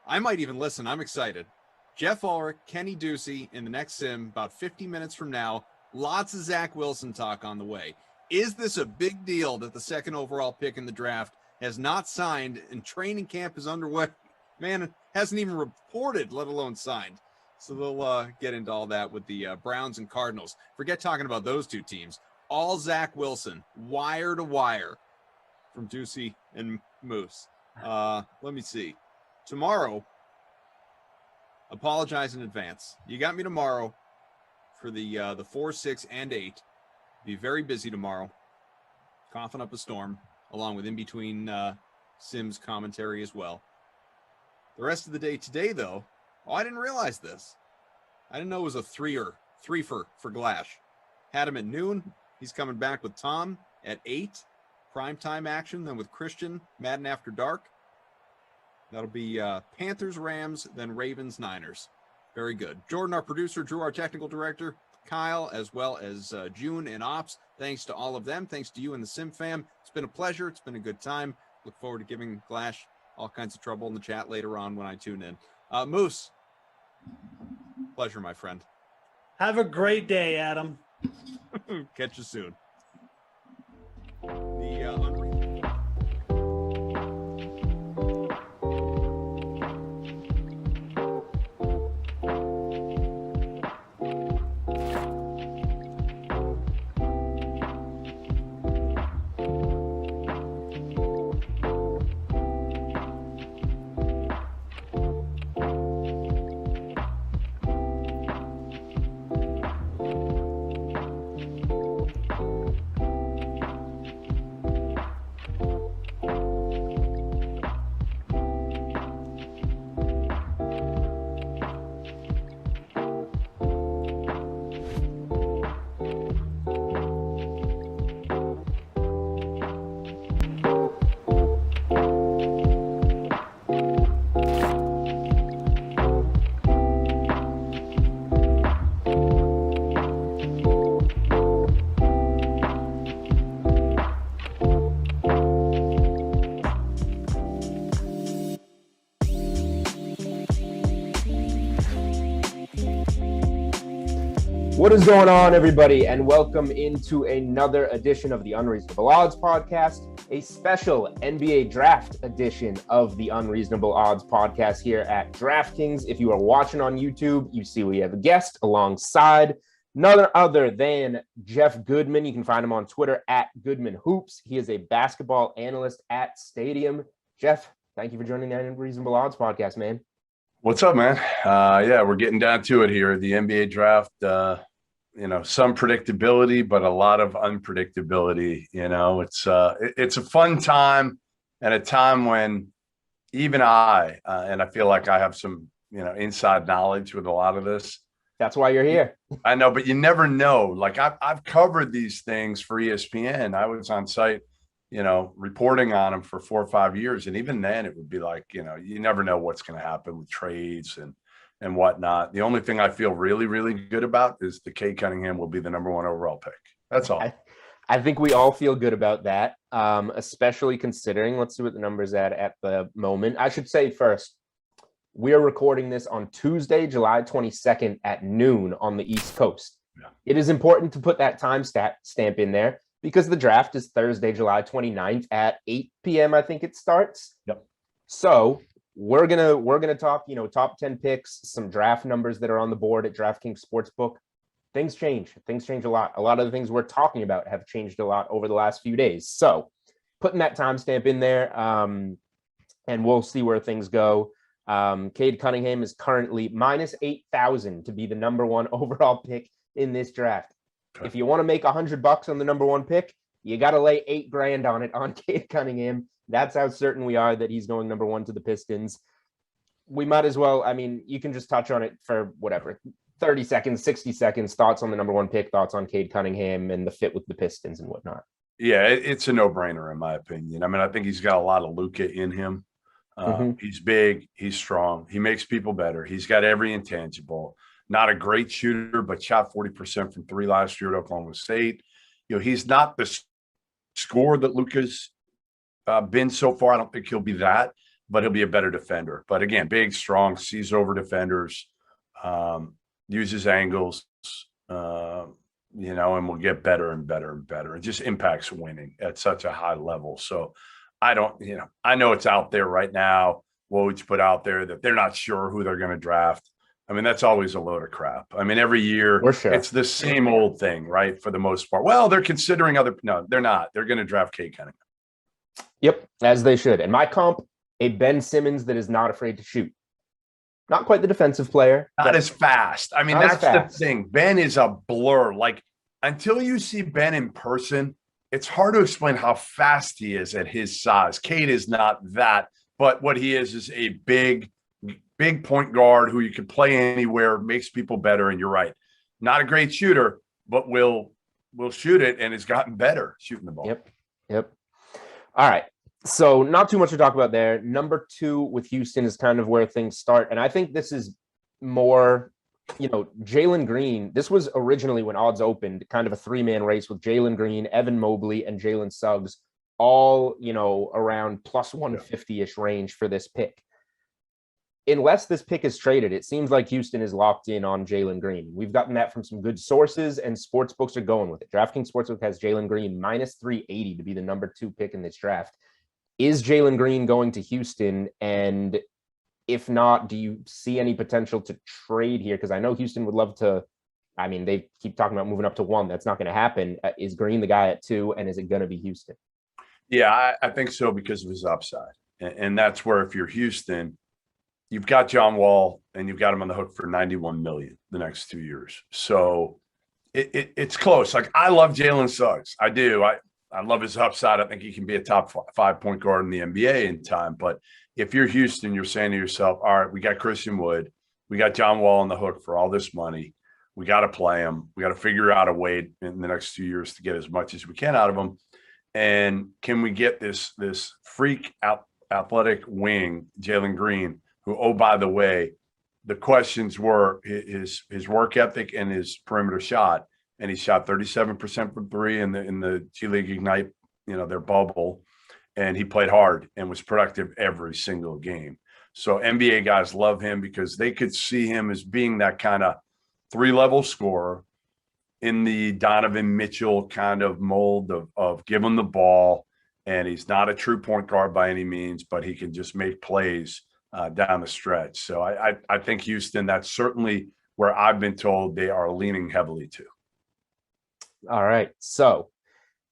I might even listen. I'm excited. Jeff Ulrich, Kenny Ducey in the next sim, about 50 minutes from now. Lots of Zach Wilson talk on the way. Is this a big deal that the second overall pick in the draft has not signed and training camp is underway? Man, it hasn't even reported, let alone signed. So they'll get into all that with the Browns and Cardinals. Forget talking about those two teams. All Zach Wilson, wire to wire from Ducey and Moose. Let me see. Tomorrow, apologize in advance. You got me tomorrow for the 4, 6, and 8. Be very busy tomorrow. Coughing up a storm, along with in-between Sims commentary as well. The rest of the day today, though, I didn't realize this. I didn't know it was a three for Glash. Had him at noon. He's coming back with Tom at 8. Primetime action, then with Christian, Madden After Dark. That'll be Panthers, Rams, then Ravens, Niners. Very good. Jordan, our producer, Drew, our technical director, Kyle, as well as June and Ops. Thanks to all of them. Thanks to you and the Sim fam. It's been a pleasure. It's been a good time. Look forward to giving Glash all kinds of trouble in the chat later on when I tune in. Moose, pleasure, my friend. Have a great day, Adam. Catch you soon. What is going on, everybody, and welcome into another edition of the Unreasonable Odds podcast, a special NBA draft edition of the Unreasonable Odds podcast here at DraftKings. If you are watching on YouTube, you see we have a guest alongside none other than Jeff Goodman. You can find him on Twitter at Goodman Hoops. He is a basketball analyst at Stadium. Jeff, Thank you for joining the Unreasonable Odds podcast, man. What's up, man? Yeah, we're getting down to it here. The NBA draft, some predictability, but a lot of unpredictability. It's a fun time and a time when even and I feel like I have some, inside knowledge with a lot of this. That's why you're here. I know, but you never know. Like I've covered these things for ESPN. I was on site, reporting on them for 4 or 5 years. And even then it would be like, you never know what's going to happen with trades and whatnot. The only thing I feel really, really good about is the Cade Cunningham will be the number 1 overall pick. That's all. I think we all feel good about that, especially considering, let's see what the numbers at the moment. I should say first, we are recording this on Tuesday, July 22nd at noon on the East Coast. Yeah. It is important to put that time stamp in there because the draft is Thursday, July 29th at 8 p.m. I think it starts. Yep. So we're gonna talk, top 10 picks, some draft numbers that are on the board at DraftKings Sportsbook. Things change a lot. A lot of the things we're talking about have changed a lot over the last few days. So putting that timestamp in there, and we'll see where things go. Cade Cunningham is currently minus 8,000 to be the number 1 overall pick in this draft. Okay. If you want to make $100 on the number 1 pick, you got to lay $8,000 on it on Cade Cunningham. That's how certain we are that he's going number 1 to the Pistons. We might as well, you can just touch on it for whatever, 30 seconds, 60 seconds, thoughts on the number 1 pick, thoughts on Cade Cunningham and the fit with the Pistons and whatnot. Yeah, it's a no-brainer in my opinion. I think he's got a lot of Luka in him. He's big, he's strong, he makes people better. He's got every intangible. Not a great shooter, but shot 40% from 3 last year at Oklahoma State. He's not the scorer that Luka's been so far. I don't think he'll be that, but he'll be a better defender. But again, big, strong, sees over defenders, uses angles, and will get better and better and better. It just impacts winning at such a high level. So I know it's out there right now. Woj put out there that they're not sure who they're going to draft. That's always a load of crap. Every year it's the same old thing, right? For the most part. Well, they're considering no, they're not. They're going to draft Cade Cunningham. Yep, as they should. And my comp, a Ben Simmons that is not afraid to shoot. Not quite the defensive player. Not as fast. That's the thing. Ben is a blur. Like, until you see Ben in person, it's hard to explain how fast he is at his size. Cade is not that, but what he is a big point guard who you can play anywhere, makes people better. And you're right. Not a great shooter, but will shoot it and has gotten better shooting the ball. Yep. All right. So not too much to talk about there. Number 2 with Houston is kind of where things start. And I think this is more, Jalen Green. This was originally when odds opened, kind of a 3-man race with Jalen Green, Evan Mobley, and Jalen Suggs, all, around plus 150-ish range for this pick. Unless this pick is traded, it seems like Houston is locked in on Jalen Green. We've gotten that from some good sources, and sportsbooks are going with it. DraftKings Sportsbook has Jalen Green minus 380 to be the number 2 pick in this draft. Is Jalen Green going to Houston? And if not, do you see any potential to trade here? Because I know Houston would love to. They keep talking about moving up to 1. That's not going to happen. Is Green the guy at 2? And is it going to be Houston? Yeah, I think so because of his upside. And that's where if you're Houston, you've got John Wall and you've got him on the hook for $91 million the next 2 years. So it's close. Like, I love Jalen Suggs. I do. I love his upside. I think he can be a top 5 point guard in the NBA in time. But if you're Houston, you're saying to yourself, all right, we got Christian Wood. We got John Wall on the hook for all this money. We got to play him. We got to figure out a way in the next 2 years to get as much as we can out of him. And can we get this freak athletic wing, Jalen Green, who, oh, by the way, the questions were his work ethic and his perimeter shot. And he shot 37% from 3 in the G League Ignite, their bubble. And he played hard and was productive every single game. So NBA guys love him because they could see him as being that kind of 3-level scorer in the Davion Mitchell kind of mold of give him the ball. And he's not a true point guard by any means, but he can just make plays down the stretch. So I think Houston, that's certainly where I've been told they are leaning heavily to. All right. So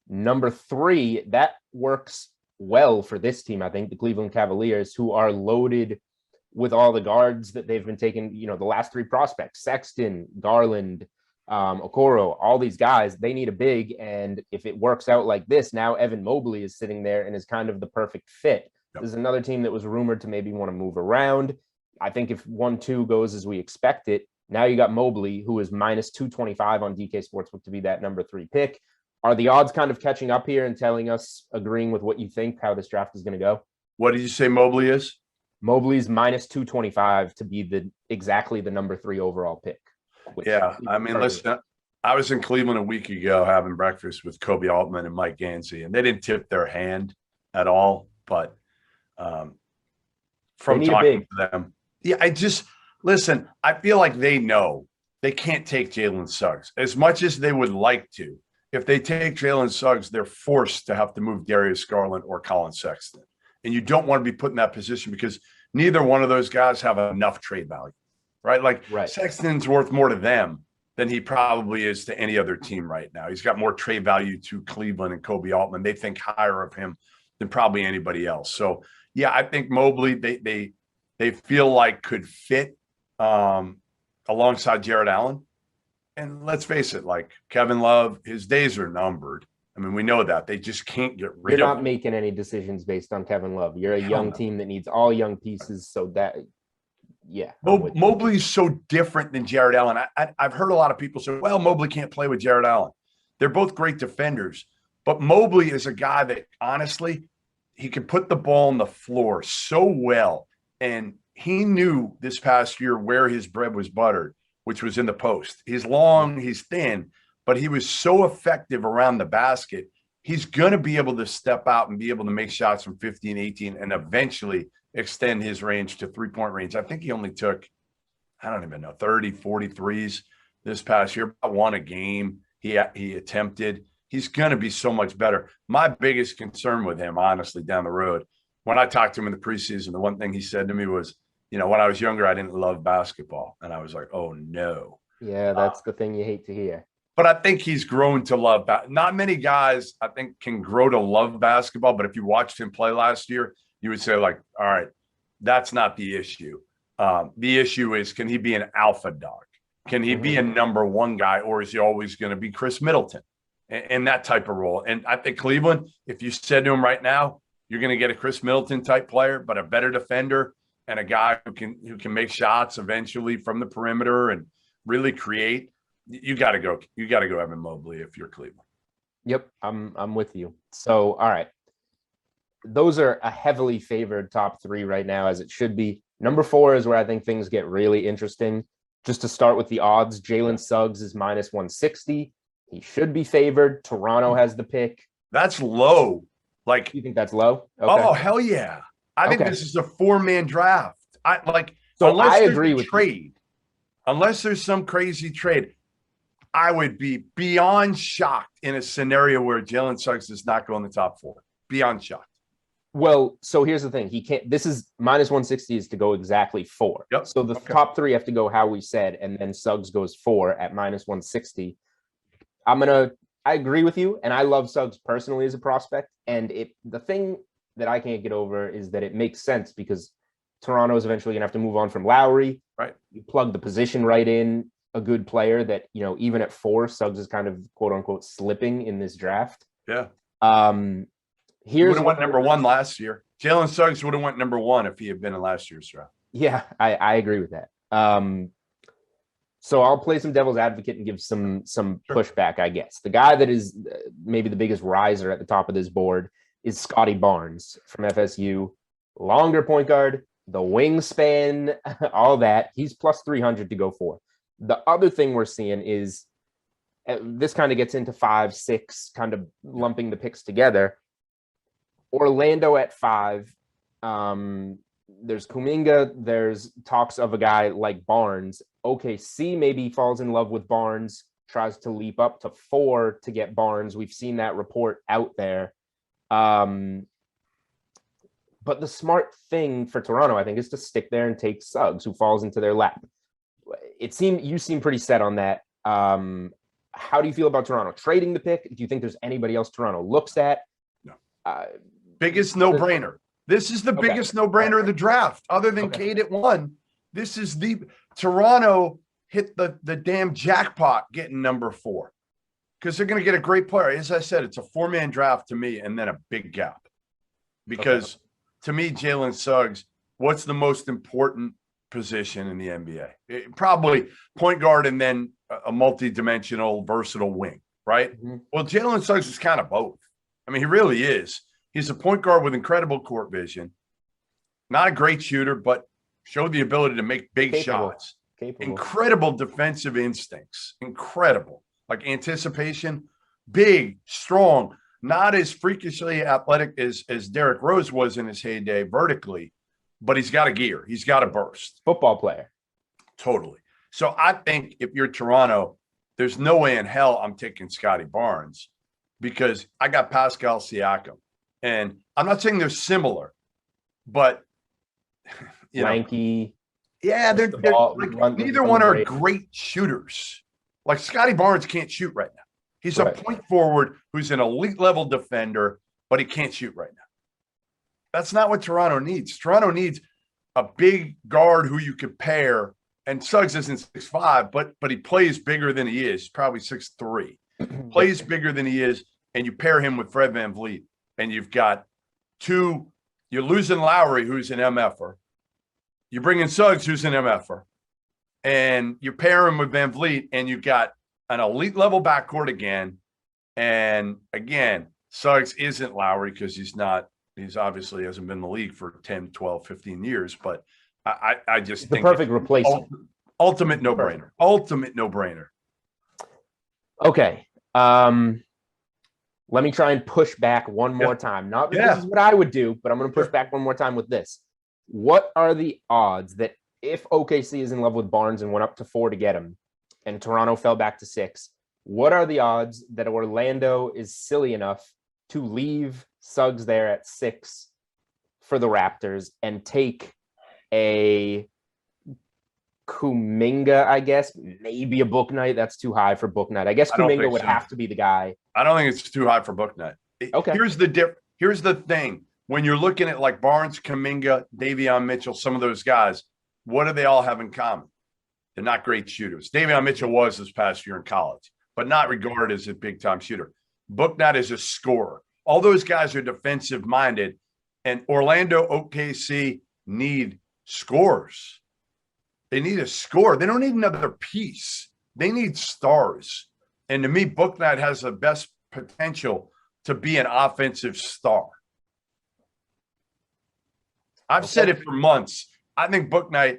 number 3, that works well for this team, I think, the Cleveland Cavaliers, who are loaded with all the guards that they've been taking, the last 3 prospects, Sexton, Garland, Okoro, all these guys, they need a big. And if it works out like this, now Evan Mobley is sitting there and is kind of the perfect fit. Yep. There's another team that was rumored to maybe want to move around. I think if 1-2 goes as we expect it, now you got Mobley, who is minus 225 on DK Sportsbook to be that number 3 pick. Are the odds kind of catching up here and telling us, agreeing with what you think, how this draft is going to go? What did you say Mobley is? Mobley's minus 225 to be exactly the number 3 overall pick. Yeah, I mean, listen, I was in Cleveland a week ago having breakfast with Kobe Altman and Mike Gansey, and they didn't tip their hand at all. But from talking to them, yeah, listen, I feel like they know they can't take Jalen Suggs as much as they would like to. If they take Jalen Suggs, they're forced to have to move Darius Garland or Colin Sexton. And you don't want to be put in that position because neither one of those guys have enough trade value, right? Sexton's worth more to them than he probably is to any other team right now. He's got more trade value to Cleveland and Kobe Altman. They think higher of him than probably anybody else. So, yeah, I think Mobley, they feel like could fit alongside Jared Allen. And let's face it, Kevin Love, his days are numbered. I mean, we know that. They just can't get rid of him. You're not making any decisions based on Kevin Love. You're a young team that needs all young pieces. So that, yeah. Mobley's so different than Jared Allen. I've heard a lot of people say, well, Mobley can't play with Jared Allen. They're both great defenders. But Mobley is a guy that, honestly, he can put the ball on the floor so well. And he knew this past year where his bread was buttered, which was in the post. He's long, he's thin, but he was so effective around the basket. He's going to be able to step out and be able to make shots from 15, 18, and eventually extend his range to 3-point range. I think he only took, I don't even know, 30, 40 threes this past year, about 1 a game he attempted. He's going to be so much better. My biggest concern with him, honestly, down the road, when I talked to him in the preseason, the one thing he said to me was, when I was younger, I didn't love basketball. And I was like, oh, no. Yeah, that's the thing you hate to hear. But I think he's grown to love not many guys, I think, can grow to love basketball. But if you watched him play last year, you would say, all right, that's not the issue. The issue is, can he be an alpha dog? Can he be a number 1 guy, or is he always going to be Chris Middleton and that type of role? And I think Cleveland, if you said to him right now, you're going to get a Chris Middleton type player, but a better defender and a guy who can make shots eventually from the perimeter and really create. You got to go Evan Mobley if you're Cleveland. Yep, I'm with you. So, all right. Those are a heavily favored top 3 right now, as it should be. Number 4 is where I think things get really interesting. Just to start with the odds, Jalen Suggs is minus 160. He should be favored. Toronto has the pick. That's low. You think that's low? Okay. Oh, hell yeah. I think this is a 4-man draft. Unless I agree with trade. Unless there's some crazy trade, I would be beyond shocked in a scenario where Jalen Suggs does not go in the top 4. Beyond shocked. Well, so here's the thing. He can't. This is minus 160 is to go exactly 4. Yep. So the top 3 have to go how we said, and then Suggs goes 4 at minus 160. I agree with you, and I love Suggs personally as a prospect. And the thing that I can't get over is that it makes sense because Toronto is eventually going to have to move on from Lowry. Right. You plug the position right in, a good player that, even at 4, Suggs is kind of quote unquote slipping in this draft. Yeah. He would have went number 1 last year. Jalen Suggs would have went number 1 if he had been in last year's draft. Yeah, I agree with that. So I'll play some devil's advocate and give some pushback, I guess. The guy that is maybe the biggest riser at the top of this board is Scotty Barnes from FSU. Longer point guard, the wingspan, all that. He's plus 300 to go for. The other thing we're seeing is this kind of gets into 5, 6, kind of lumping the picks together. Orlando at 5. There's Kuminga. There's talks of a guy like Barnes. OKC maybe falls in love with Barnes, tries to leap up to 4 to get Barnes. We've seen that report out there. But the smart thing for Toronto, I think, is to stick there and take Suggs, who falls into their lap. You seem pretty set on that. How do you feel about Toronto trading the pick? Do you think there's anybody else Toronto looks at? No. Biggest no-brainer. This is the biggest no-brainer of the draft, other than Cade at 1. This is the Toronto hit the damn jackpot getting number 4 because they're going to get a great player. As I said, it's a 4-man draft to me, and then a big gap. Because to me, Jalen Suggs, what's the most important position in the NBA? Probably point guard and then a multi-dimensional, versatile wing, right? Well, Jalen Suggs is kind of both. I mean, he really is. He's a point guard with incredible court vision. Not a great shooter, but showed the ability to make big shots. Incredible defensive instincts. Incredible. Like anticipation. Big, strong. Not as freakishly athletic as Derrick Rose was in his heyday vertically, but he's got a gear. He's got a burst. Football player. Totally. So I think if you're Toronto, there's no way in hell I'm taking Scotty Barnes because I got Pascal Siakam. And I'm not saying they're similar, but lanky. Yeah, they're like, neither one are great shooters. Like Scotty Barnes can't shoot right now. He's a point forward who's an elite level defender, but he can't shoot right now. That's not what Toronto needs. Toronto needs a big guard who you could pair. And Suggs isn't 6'5", but he plays bigger than he is. He's probably 6'3". Plays bigger than he is, and you pair him with Fred VanVleet, and you've got two. You're losing Lowry, who's an MFer. You bring in Suggs, who's an MFer, and you pair him with VanVleet, and you've got an elite level backcourt again. And again, Suggs isn't Lowry because he's not. He's obviously hasn't been in the league for 10, 12, 15 years, but I just think the perfect replacement. Ultimate no-brainer. Ultimate no-brainer. Okay. Let me try and push back one more time. Not that this is what I would do, but I'm going to push back one more time with this. What are the odds that if OKC is in love with Barnes and went up to 4 to get him, and Toronto fell back to 6, what are the odds that Orlando is silly enough to leave Suggs there at 6 for the Raptors and take a Kuminga, I guess, maybe a Book Knight? That's too high for Book Knight. I guess Kuminga would have to be the guy. I don't think it's too high for Book Knight. Okay. Here's the thing. When you're looking at like Barnes, Kuminga, Davion Mitchell, some of those guys, what do they all have in common? They're not great shooters. Davion Mitchell was this past year in college, but not regarded as a big-time shooter. Book Knight is a scorer. All those guys are defensive-minded, and Orlando, OKC need scorers. They need a score. They don't need another piece. They need stars. And to me, Book Knight has the best potential to be an offensive star. I've said it for months. I think Book Knight,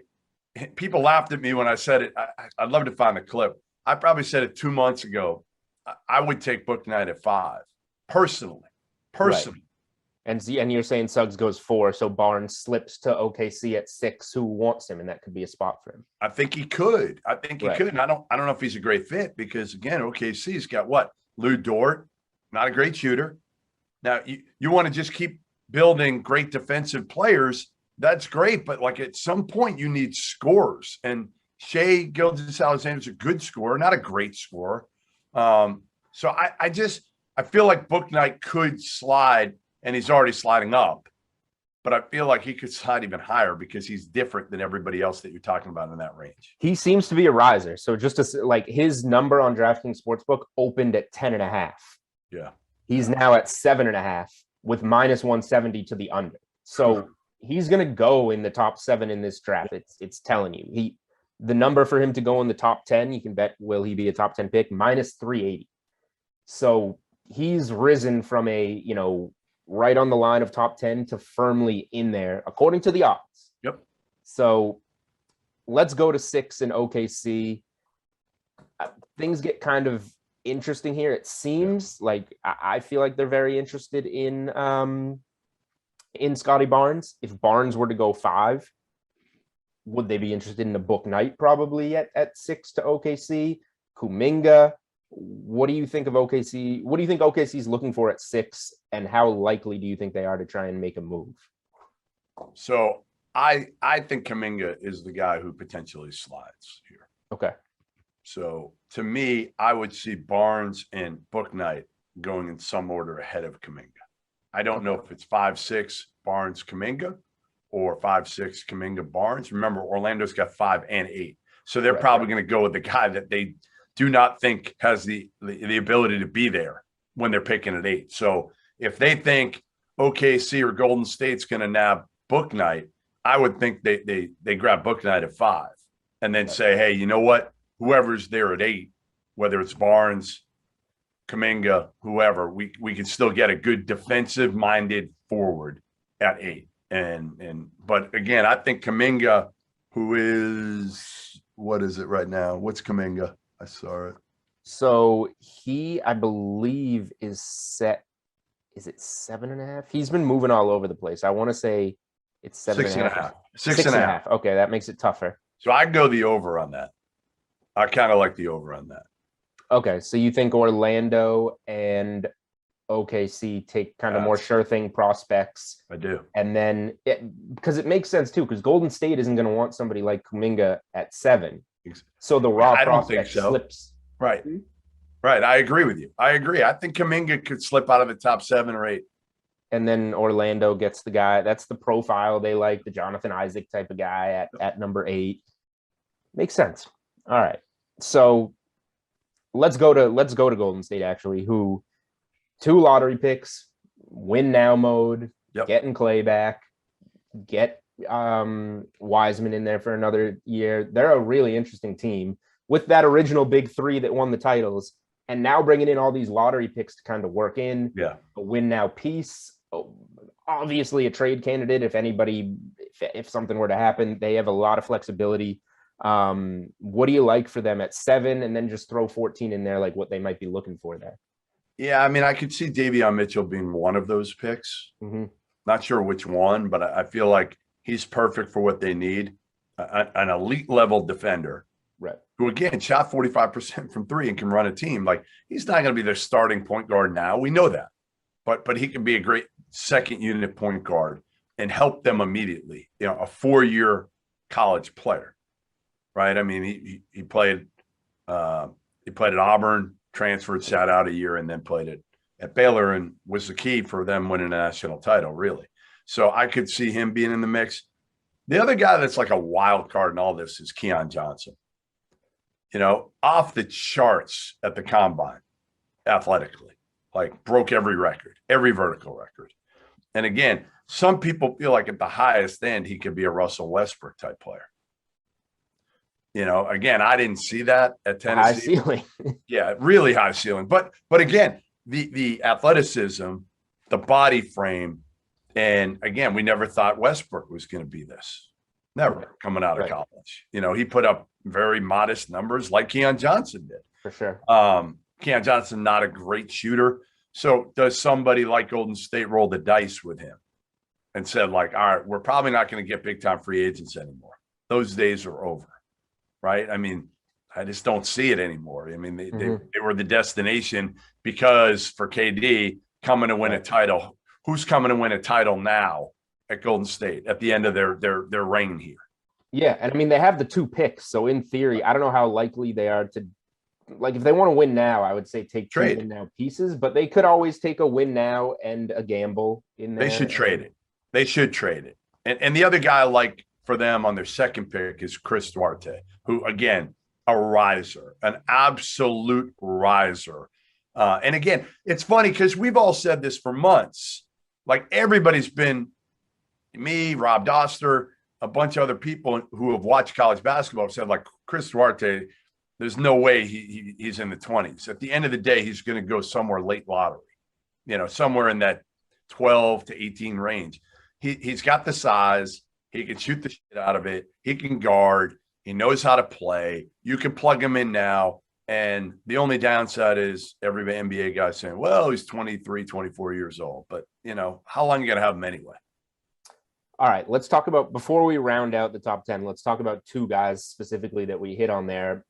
people laughed at me when I said it. I'd love to find the clip. I probably said it 2 months ago. I would take Book Knight at 5, personally. Right. And you're saying Suggs goes 4, so Barnes slips to OKC at 6. Who wants him, and that could be a spot for him. I think he could. I think he could. And I don't know if he's a great fit because again, OKC's got what? Lou Dort, not a great shooter. Now you want to just keep building great defensive players. That's great, but like at some point you need scorers. And Shai Gilgeous-Alexander's a good scorer, not a great scorer. So I feel like Book Knight could slide, and he's already sliding up, but I feel like he could slide even higher because he's different than everybody else that you're talking about in that range. He seems to be a riser. So just to like his number on DraftKings Sportsbook opened at 10.5. Yeah. He's now at 7.5 with -170 to the under. So he's going to go in the top 7 in this draft. It's telling you. The number for him to go in the top 10, you can bet, will he be a top 10 pick? -380. So he's risen from a, right on the line of top 10 to firmly in there, according to the odds. Yep. So let's go to 6 in OKC. Things get kind of interesting here. It seems like I feel like they're very interested in Scotty Barnes. If Barnes were to go 5, would they be interested in a Book Knight probably at 6 to OKC? Kuminga. What do you think of OKC? What do you think OKC is looking for at 6, and how likely do you think they are to try and make a move? So I think Kuminga is the guy who potentially slides here. Okay. So to me, I would see Barnes and Book Knight going in some order ahead of Kuminga. I don't know if it's 5-6 Barnes Kuminga or 5-6 Kuminga Barnes. Remember, Orlando's got 5 and 8. So they're probably going to go with the guy that they do not think has the ability to be there when they're picking at 8. So if they think OKC or Golden State's going to nab Book Night, I would think they grab Book Night at 5 and then say, hey, you know what? Whoever's there at 8, whether it's Barnes, Kuminga, whoever, we can still get a good defensive-minded forward at 8. But again, I think Kuminga, who is, what is it right now? What's Kuminga? I saw it. So he, I believe, is set. Is it 7.5? He's been moving all over the place. I want to say it's 7.5. 6.5. Okay, that makes it tougher. So I'd go the over on that. I kind of like the over on that. Okay, so you think Orlando and OKC take kind of more sure thing prospects? I do. And then, because it makes sense too, because Golden State isn't going to want somebody like Kuminga at 7. So the raw prospect slips. Right. Right. I agree with you. I agree. I think Kuminga could slip out of the top 7 or 8. And then Orlando gets the guy. That's the profile they like, the Jonathan Isaac type of guy at number 8. Makes sense. All right. So let's go to Golden State, actually, who 2 lottery picks, win now mode, getting Clay back, get Wiseman in there for another year. They're a really interesting team with that original big 3 that won the titles, and now bringing in all these lottery picks to kind of work in a win now piece. Obviously a trade candidate. If something were to happen, they have a lot of flexibility. What do you like for them at 7, and then just throw 14 in there, like what they might be looking for there? Yeah, I mean, I could see Davion Mitchell being one of those picks. Not sure which one, but I feel like he's perfect for what they need. An elite level defender, right? Who again shot 45% from 3 and can run a team. Like, he's not going to be their starting point guard now. We know that, but he can be a great second unit point guard and help them immediately. You know, a 4-year college player, right? I mean, he played at Auburn, transferred, sat out a year, and then played at Baylor, and was the key for them winning a national title, really. So I could see him being in the mix. The other guy that's like a wild card in all this is Keon Johnson. You know, off the charts at the combine, athletically, like broke every record, every vertical record. And again, some people feel like at the highest end, he could be a Russell Westbrook type player. You know, again, I didn't see that at Tennessee. High ceiling. Yeah, really high ceiling. But again, the athleticism, the body frame, and again, we never thought Westbrook was going to be this. Never coming out of college. You know, he put up very modest numbers like Keon Johnson did. For sure. Keon Johnson, not a great shooter. So does somebody like Golden State roll the dice with him and said, like, all right, we're probably not going to get big time free agents anymore. Those days are over. Right. I mean, I just don't see it anymore. I mean, they were the destination because for KD coming to win a title, who's coming to win a title now at Golden State at the end of their reign here? Yeah. And I mean, they have the 2 picks. So in theory, I don't know how likely they are to, like, if they want to win now, I would say take 2 win now pieces, but they could always take a win now and a gamble in there. They should trade it. They should trade it. And the other guy, like, for them on their second pick is Chris Duarte, who, again, a riser, an absolute riser. And again, it's funny because we've all said this for months. Like, everybody's been, me, Rob Doster, a bunch of other people who have watched college basketball have said, like, Chris Duarte, there's no way he's in the 20s. At the end of the day, he's going to go somewhere late lottery, you know, somewhere in that 12 to 18 range. He's got the size. He can shoot the shit out of it. He can guard. He knows how to play. You can plug him in now. And the only downside is every NBA guy saying, well, he's 23, 24 years old. But, you know, how long are you going to have him anyway? All right, let's talk about, before we round out the top 10, let's talk about 2 guys specifically that we hit on there.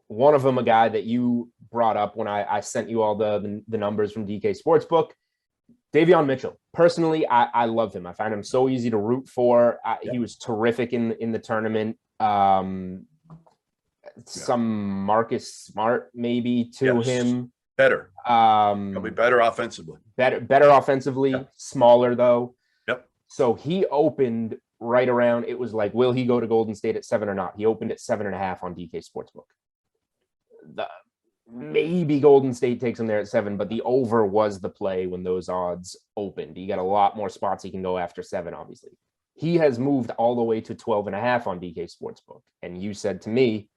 One of them, a guy that you brought up when I sent you all the numbers from DK Sportsbook, Davion Mitchell. Personally, I love him. I find him so easy to root for. He was terrific in the tournament. Some Marcus Smart maybe to him. Better. He'll be better offensively. Better offensively, smaller though. Yep. So he opened right around, it was like, will he go to Golden State at 7 or not? He opened at 7.5 on DK Sportsbook. Maybe Golden State takes him there at 7, but the over was the play when those odds opened. You got a lot more spots he can go after 7, obviously. He has moved all the way to 12.5 on DK Sportsbook. And you said to me,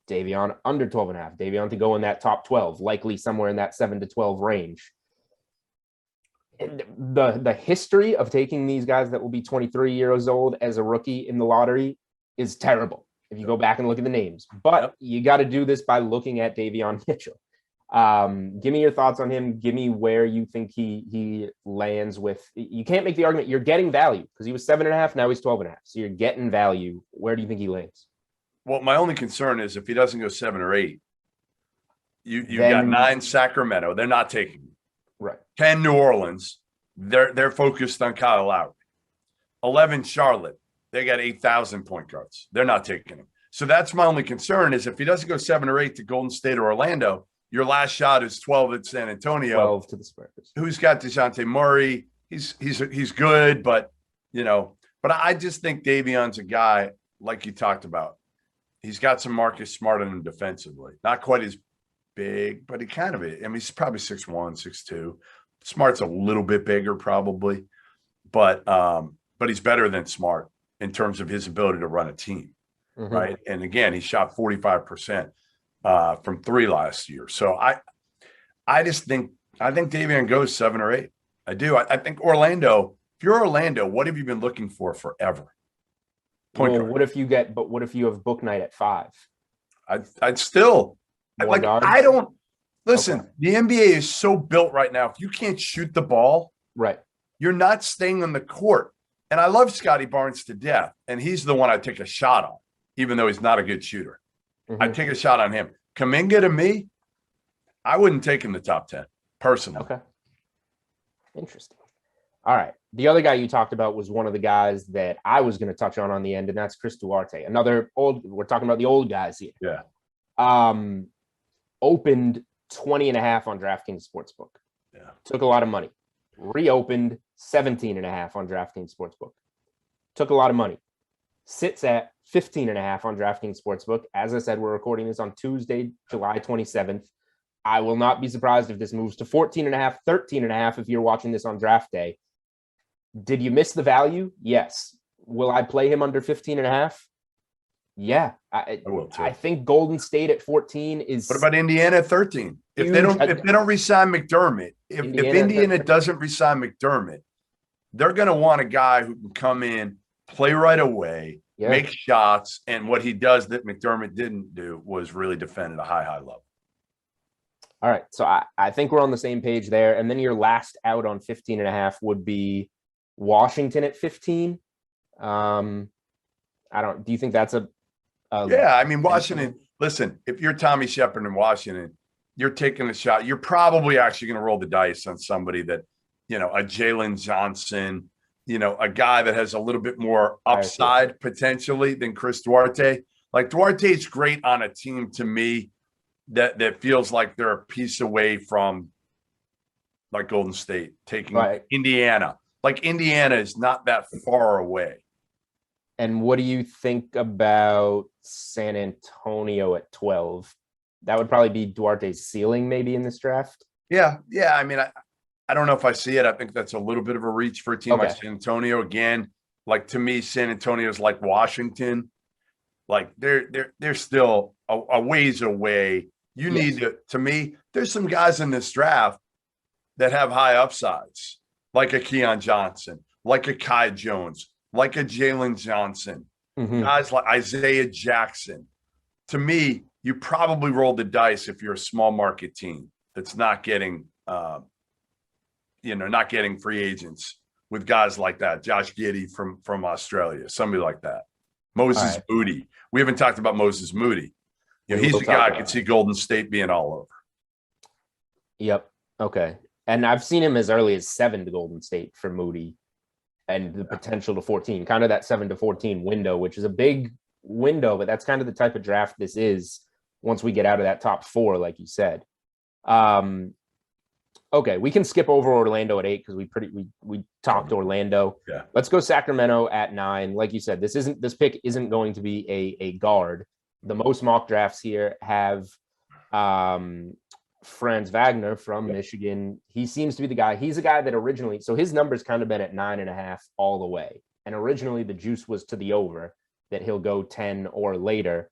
Davion under 12.5. Davion to go in that top 12, likely somewhere in that 7 to 12 range. And the history of taking these guys that will be 23 years old as a rookie in the lottery is terrible if you go back and look at the names. But you got to do this by looking at Davion Mitchell. Give me your thoughts on him. Give me where you think he lands with. You can't make the argument. You're getting value because he was 7.5. Now he's 12.5. So you're getting value. Where do you think he lands? Well, my only concern is if he doesn't go 7 or 8, you've got 9 Sacramento. They're not taking him. Right. 10 New Orleans. They're focused on Kyle Lowry. 11 Charlotte. They got 8,000 point guards. They're not taking him. So that's my only concern is if he doesn't go 7 or 8 to Golden State or Orlando, your last shot is 12 at San Antonio. 12 to the Spurs. Who's got DeJounte Murray? He's good, but I just think Davion's a guy like you talked about. He's got some Marcus Smart in him defensively. Not quite as big, but he kind of is. I mean, he's probably 6'1", 6'2". Smart's a little bit bigger probably, but he's better than Smart in terms of his ability to run a team, right? And again, he shot 45% from 3 last year. So I think Davion goes 7 or 8. I do. I think Orlando. If you're Orlando, what have you been looking for forever? What if you have book night at 5? I'd still I don't listen. Okay. The NBA is so built right now. If you can't shoot the ball, right, you're not staying on the court. And I love Scotty Barnes to death, and he's the one I take a shot on, even though he's not a good shooter. I'd take a shot on him. Kuminga to me, I wouldn't take him the top 10 personally. Okay, interesting. All right. The other guy you talked about was one of the guys that I was going to touch on the end, and that's Chris Duarte. Another we're talking about the old guys here. Yeah. Opened 20.5 on DraftKings Sportsbook. Yeah. Took a lot of money. Reopened 17.5 on DraftKings Sportsbook. Took a lot of money. Sits at 15.5 on DraftKings Sportsbook. As I said, we're recording this on Tuesday, July 27th. I will not be surprised if this moves to 14.5, 13.5 if you're watching this on draft day. Did you miss the value? Yes. Will I play him under 15.5? Yeah. I will too. I think Golden State at 14 is. What about Indiana at 13? If they don't re-sign McDermott, if Indiana doesn't re-sign McDermott, they're going to want a guy who can come in, play right away, make shots, and what he does that McDermott didn't do was really defend at a high level. All right. So I think we're on the same page there. And then your last out on 15.5 would be Washington at 15. Do you think that's yeah, I mean, Washington, listen, if you're Tommy Shepard in Washington, you're taking a shot. You're probably actually going to roll the dice on somebody that, a Jalen Johnson, a guy that has a little bit more upside potentially than Chris Duarte. Like Duarte's great on a team to me that feels like they're a piece away from like Golden State taking Indiana. Like Indiana is not that far away. And what do you think about San Antonio at 12? That would probably be Duarte's ceiling maybe in this draft. Yeah. I mean, I don't know if I see it. I think that's a little bit of a reach for a team like San Antonio. Again, like to me, San Antonio is like Washington. Like they're still a ways away. You need to me, there's some guys in this draft that have high upsides, like a Keon Johnson, like a Kai Jones, like a Jalen Johnson, guys like Isaiah Jackson. To me, you probably roll the dice if you're a small market team that's not getting, not getting free agents with guys like that. Josh Giddey from Australia, somebody like that. Moses Moody. We haven't talked about Moses Moody. He's a guy I could see Golden State being all over. Yep. Okay. And I've seen him as early as 7 to Golden State for Moody. And the potential to 14, kind of that 7 to 14 window, which is a big window, but that's kind of the type of draft this is once we get out of that top 4, like you said. Okay, we can skip over Orlando at 8 because we talked Orlando. Yeah. Let's go Sacramento at 9. Like you said, this pick isn't going to be a guard. The most mock drafts here have Franz Wagner from Michigan. He seems to be the guy. He's a guy that originally, so his number's kind of been at 9.5 all the way. And originally the juice was to the over that he'll go 10 or later.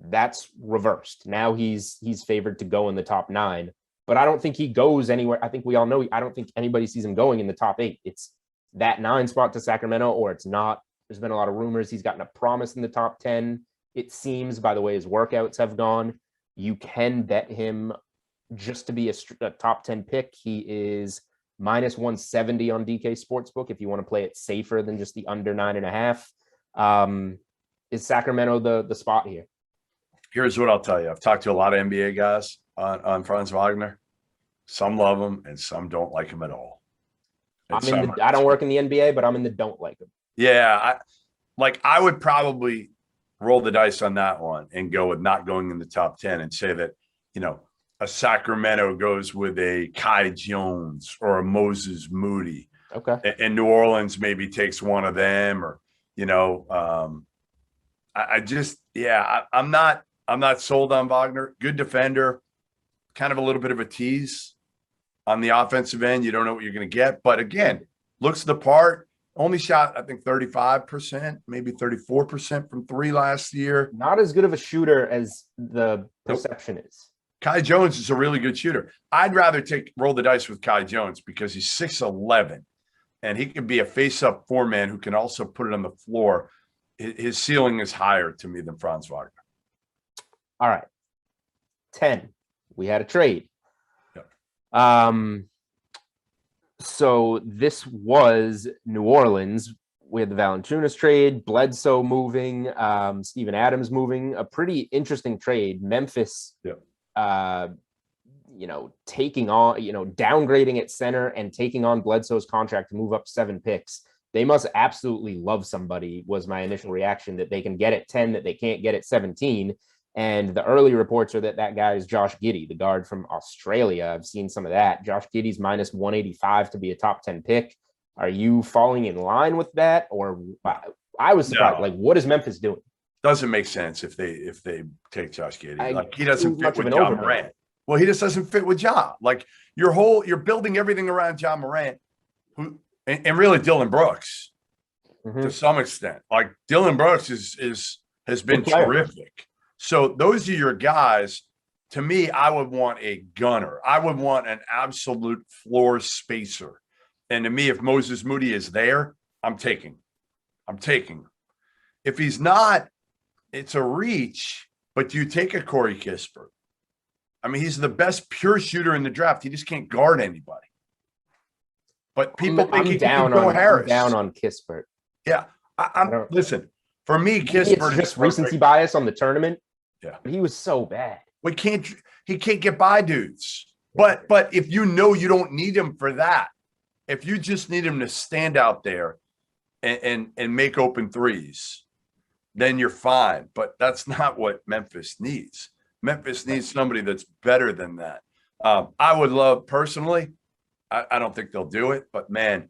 That's reversed. Now he's favored to go in the top 9. But I don't think he goes anywhere. I think we all know, I don't think anybody sees him going in the top 8. It's that 9 spot to Sacramento, or it's not. There's been a lot of rumors he's gotten a promise in the top 10. It seems, by the way his workouts have gone, you can bet him just to be a top 10 pick. He is minus 170 on DK Sportsbook if you want to play it safer than just the under 9.5. Is Sacramento the spot here? Here's what I'll tell you. I've talked to a lot of NBA guys on Franz Wagner. Some love him and some don't like him at all. I don't work in the NBA, but I'm in the don't like him. Yeah. I would probably roll the dice on that one and go with not going in the top 10 and say that, a Sacramento goes with a Kai Jones or a Moses Moody. Okay. And New Orleans maybe takes one of them, or, I'm not sold on Wagner. Good defender, kind of a little bit of a tease on the offensive end. You don't know what you're going to get. But again, looks the part. Only shot, I think, 35%, maybe 34% from 3 last year. Not as good of a shooter as the perception is. Kai Jones is a really good shooter. I'd rather roll the dice with Kai Jones because he's 6'11", and he can be a face-up 4-man who can also put it on the floor. His ceiling is higher to me than Franz Wagner. All right. 10. We had a trade. Yep. So this was New Orleans. We had the Valanciunas trade, Bledsoe moving, Steven Adams moving. A pretty interesting trade. Memphis, taking on, downgrading at center and taking on Bledsoe's contract to move up 7 picks. They must absolutely love somebody, was my initial reaction, that they can get at 10 that they can't get at 17. And the early reports are that guy is Josh Giddey, the guard from Australia. I've seen some of that. Josh Giddey's minus 185 to be a top 10 pick. Are you falling in line with that? Or I was surprised. No. What is Memphis doing? Doesn't make sense if they take Josh Giddey. He doesn't fit with an Ja overpay. Morant. Well, he just doesn't fit with Ja. You're building everything around Ja Morant, and really Dylan Brooks to some extent. Dylan Brooks has been terrific. So those are your guys. To me, I would want a gunner. I would want an absolute floor spacer. And to me, if Moses Moody is there, I'm taking. If he's not, it's a reach, but do you take a Corey Kispert? I mean, he's the best pure shooter in the draft. He just can't guard anybody. But people think he can go Harris. I'm down on Kispert. Yeah. Listen, for me, Kispert is just recency bias on the tournament. Yeah. But he was so bad. He can't get by dudes. But if you don't need him for that, if you just need him to stand out there and make open threes, then you're fine. But that's not what Memphis needs. Memphis needs somebody that's better than that. I would love personally, I don't think they'll do it, but man,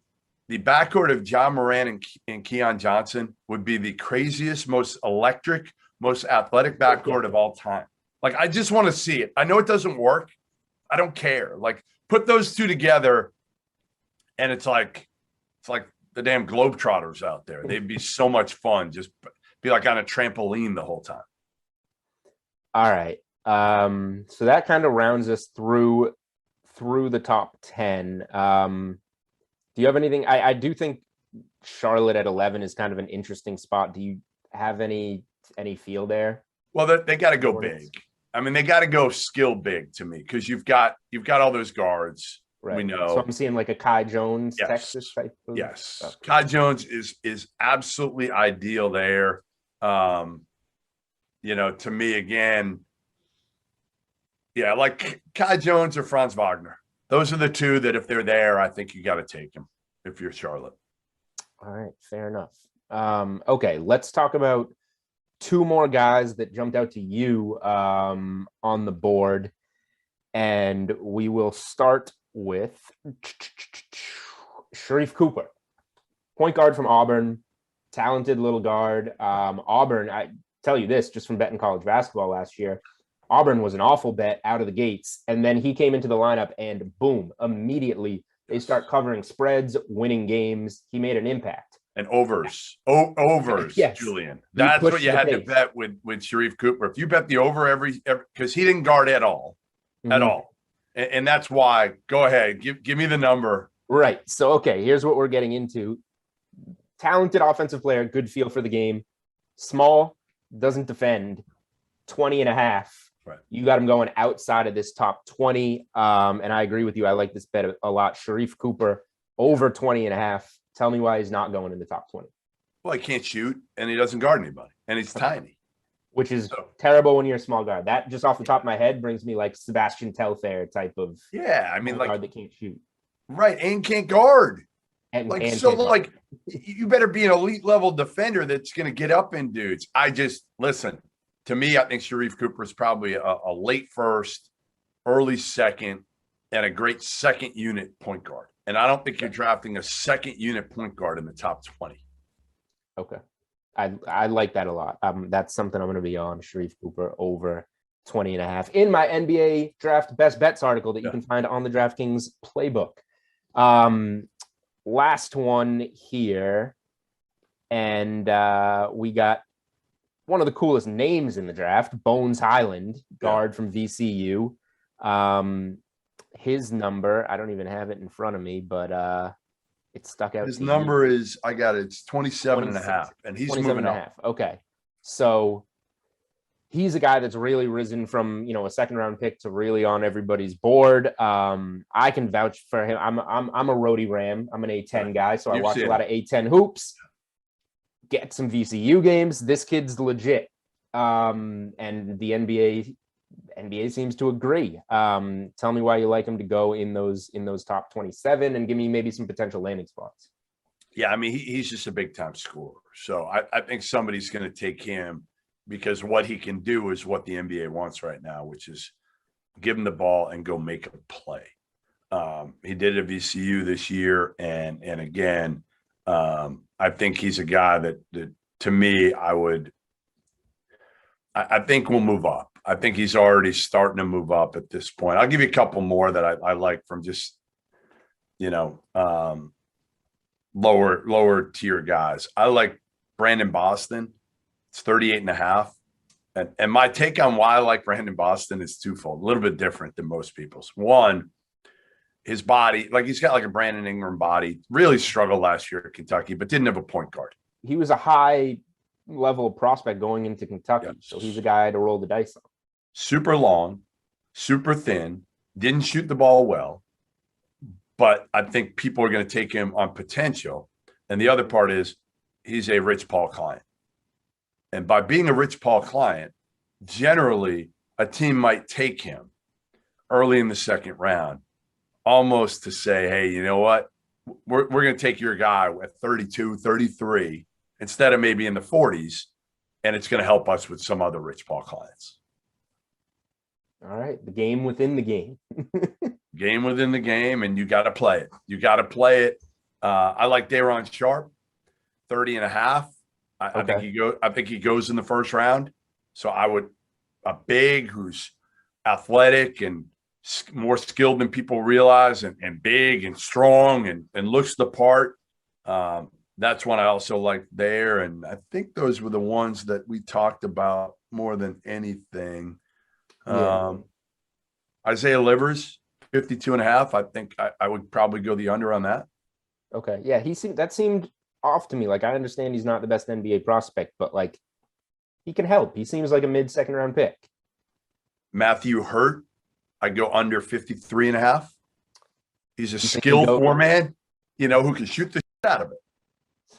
the backcourt of Ja Morant and Keon Johnson would be the craziest, most electric, most athletic backcourt of all time. I just want to see it. I know it doesn't work. I don't care. Put those two together, and it's like the damn Globetrotters out there. They'd be so much fun. Just be on a trampoline the whole time. All right. So that kind of rounds us through the top 10. Do you have anything? I do think Charlotte at 11 is kind of an interesting spot. Do you have any feel there? Well, they got to go big. I mean, they got to go skill big to me because you've got all those guards. Right. We know. So I'm seeing a Kai Jones, Texas type. Yes, stuff. Kai Jones is absolutely ideal there. To me again, Kai Jones or Franz Wagner. Those are the two that if they're there, I think you got to take them if you're Charlotte. All right, fair enough. Okay, let's talk about 2 more guys that jumped out to you on the board. And we will start with Sharif Cooper, point guard from Auburn, talented little guard. Auburn, I tell you this, just from betting college basketball last year, Auburn was an awful bet out of the gates. And then he came into the lineup and boom, immediately they start covering spreads, winning games. He made an impact. And overs. Overs, yes. Julian. That's what you had to bet with Sharif Cooper. If you bet the over every because he didn't guard at all. At all. And that's why. Go ahead. Give me the number. Right. So, okay, here's what we're getting into. Talented offensive player, good feel for the game. Small, doesn't defend. 20.5. Right. You got him going outside of this top 20. And I agree with you. I like this bet a lot. Sharif Cooper over 20.5. Tell me why he's not going in the top 20. Well, he can't shoot and he doesn't guard anybody. And he's tiny. Which is terrible when you're a small guard. That just off the top of my head brings me like Sebastian Telfair type of guard that can't shoot. Right, and can't guard. And you better be an elite level defender that's going to get up in dudes. Listen, to me, I think Sharif Cooper is probably a late first, early second, and a great second unit point guard. And I don't think you're drafting a second unit point guard in the top 20. Okay. I like that a lot. That's something I'm going to be on. Sharif Cooper over 20.5 in my NBA draft best bets article that you can find on the DraftKings playbook. Last one here. And we got one of the coolest names in the draft, Bones Highland, guard from VCU. His number, I don't even have it in front of me, but it stuck out. His number is, I got it. It's 27.5, and he's moving up. Okay. So he's a guy that's really risen from, a second round pick to really on everybody's board. I can vouch for him. I'm a roadie Ram. I'm an A10 guy. So I watch a lot of A10 hoops, get some VCU games. This kid's legit. And the NBA seems to agree. Tell me why you like him to go in those top 27 and give me maybe some potential landing spots. Yeah, I mean, he's just a big time scorer. So I think somebody's going to take him because what he can do is what the NBA wants right now, which is give him the ball and go make a play. He did it at VCU this year. And again, I think he's a guy that to me, I think will move up. I think he's already starting to move up at this point. I'll give you a couple more that I like from just, lower tier guys. I like Brandon Boston. It's 38.5. And my take on why I like Brandon Boston is twofold, a little bit different than most people's. One, his body, he's got a Brandon Ingram body, really struggled last year at Kentucky, but didn't have a point guard. He was a high level prospect going into Kentucky. Yep. So he's a guy to roll the dice on. Super long, super thin, didn't shoot the ball well, but I think people are going to take him on potential. And the other part is he's a Rich Paul client. And by being a Rich Paul client, generally a team might take him early in the second round, almost to say, hey, you know what? We're going to take your guy at 32, 33, instead of maybe in the 40s, and it's going to help us with some other Rich Paul clients. All right. The game within the game. Game within the game, and you got to play it. You got to play it. I like Daron Sharp, 30.5. I think he goes in the first round. So a big who's athletic and more skilled than people realize, and big and strong and looks the part. That's one I also like there. And I think those were the ones that we talked about more than anything. Yeah. Isaiah Livers, 52.5. I think I would probably go the under on that. Okay. Yeah. That seemed off to me. I understand he's not the best NBA prospect, but he can help. He seems like a mid-second round pick. Matthew Hurt, I go under 53.5. He's a skilled four-man, who can shoot the shit out of it.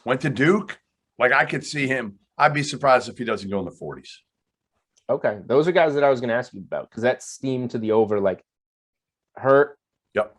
Went to Duke. I could see him. I'd be surprised if he doesn't go in the 40s. Okay. Those are guys that I was going to ask you about because that's steamed to the over. Hurt. Yep.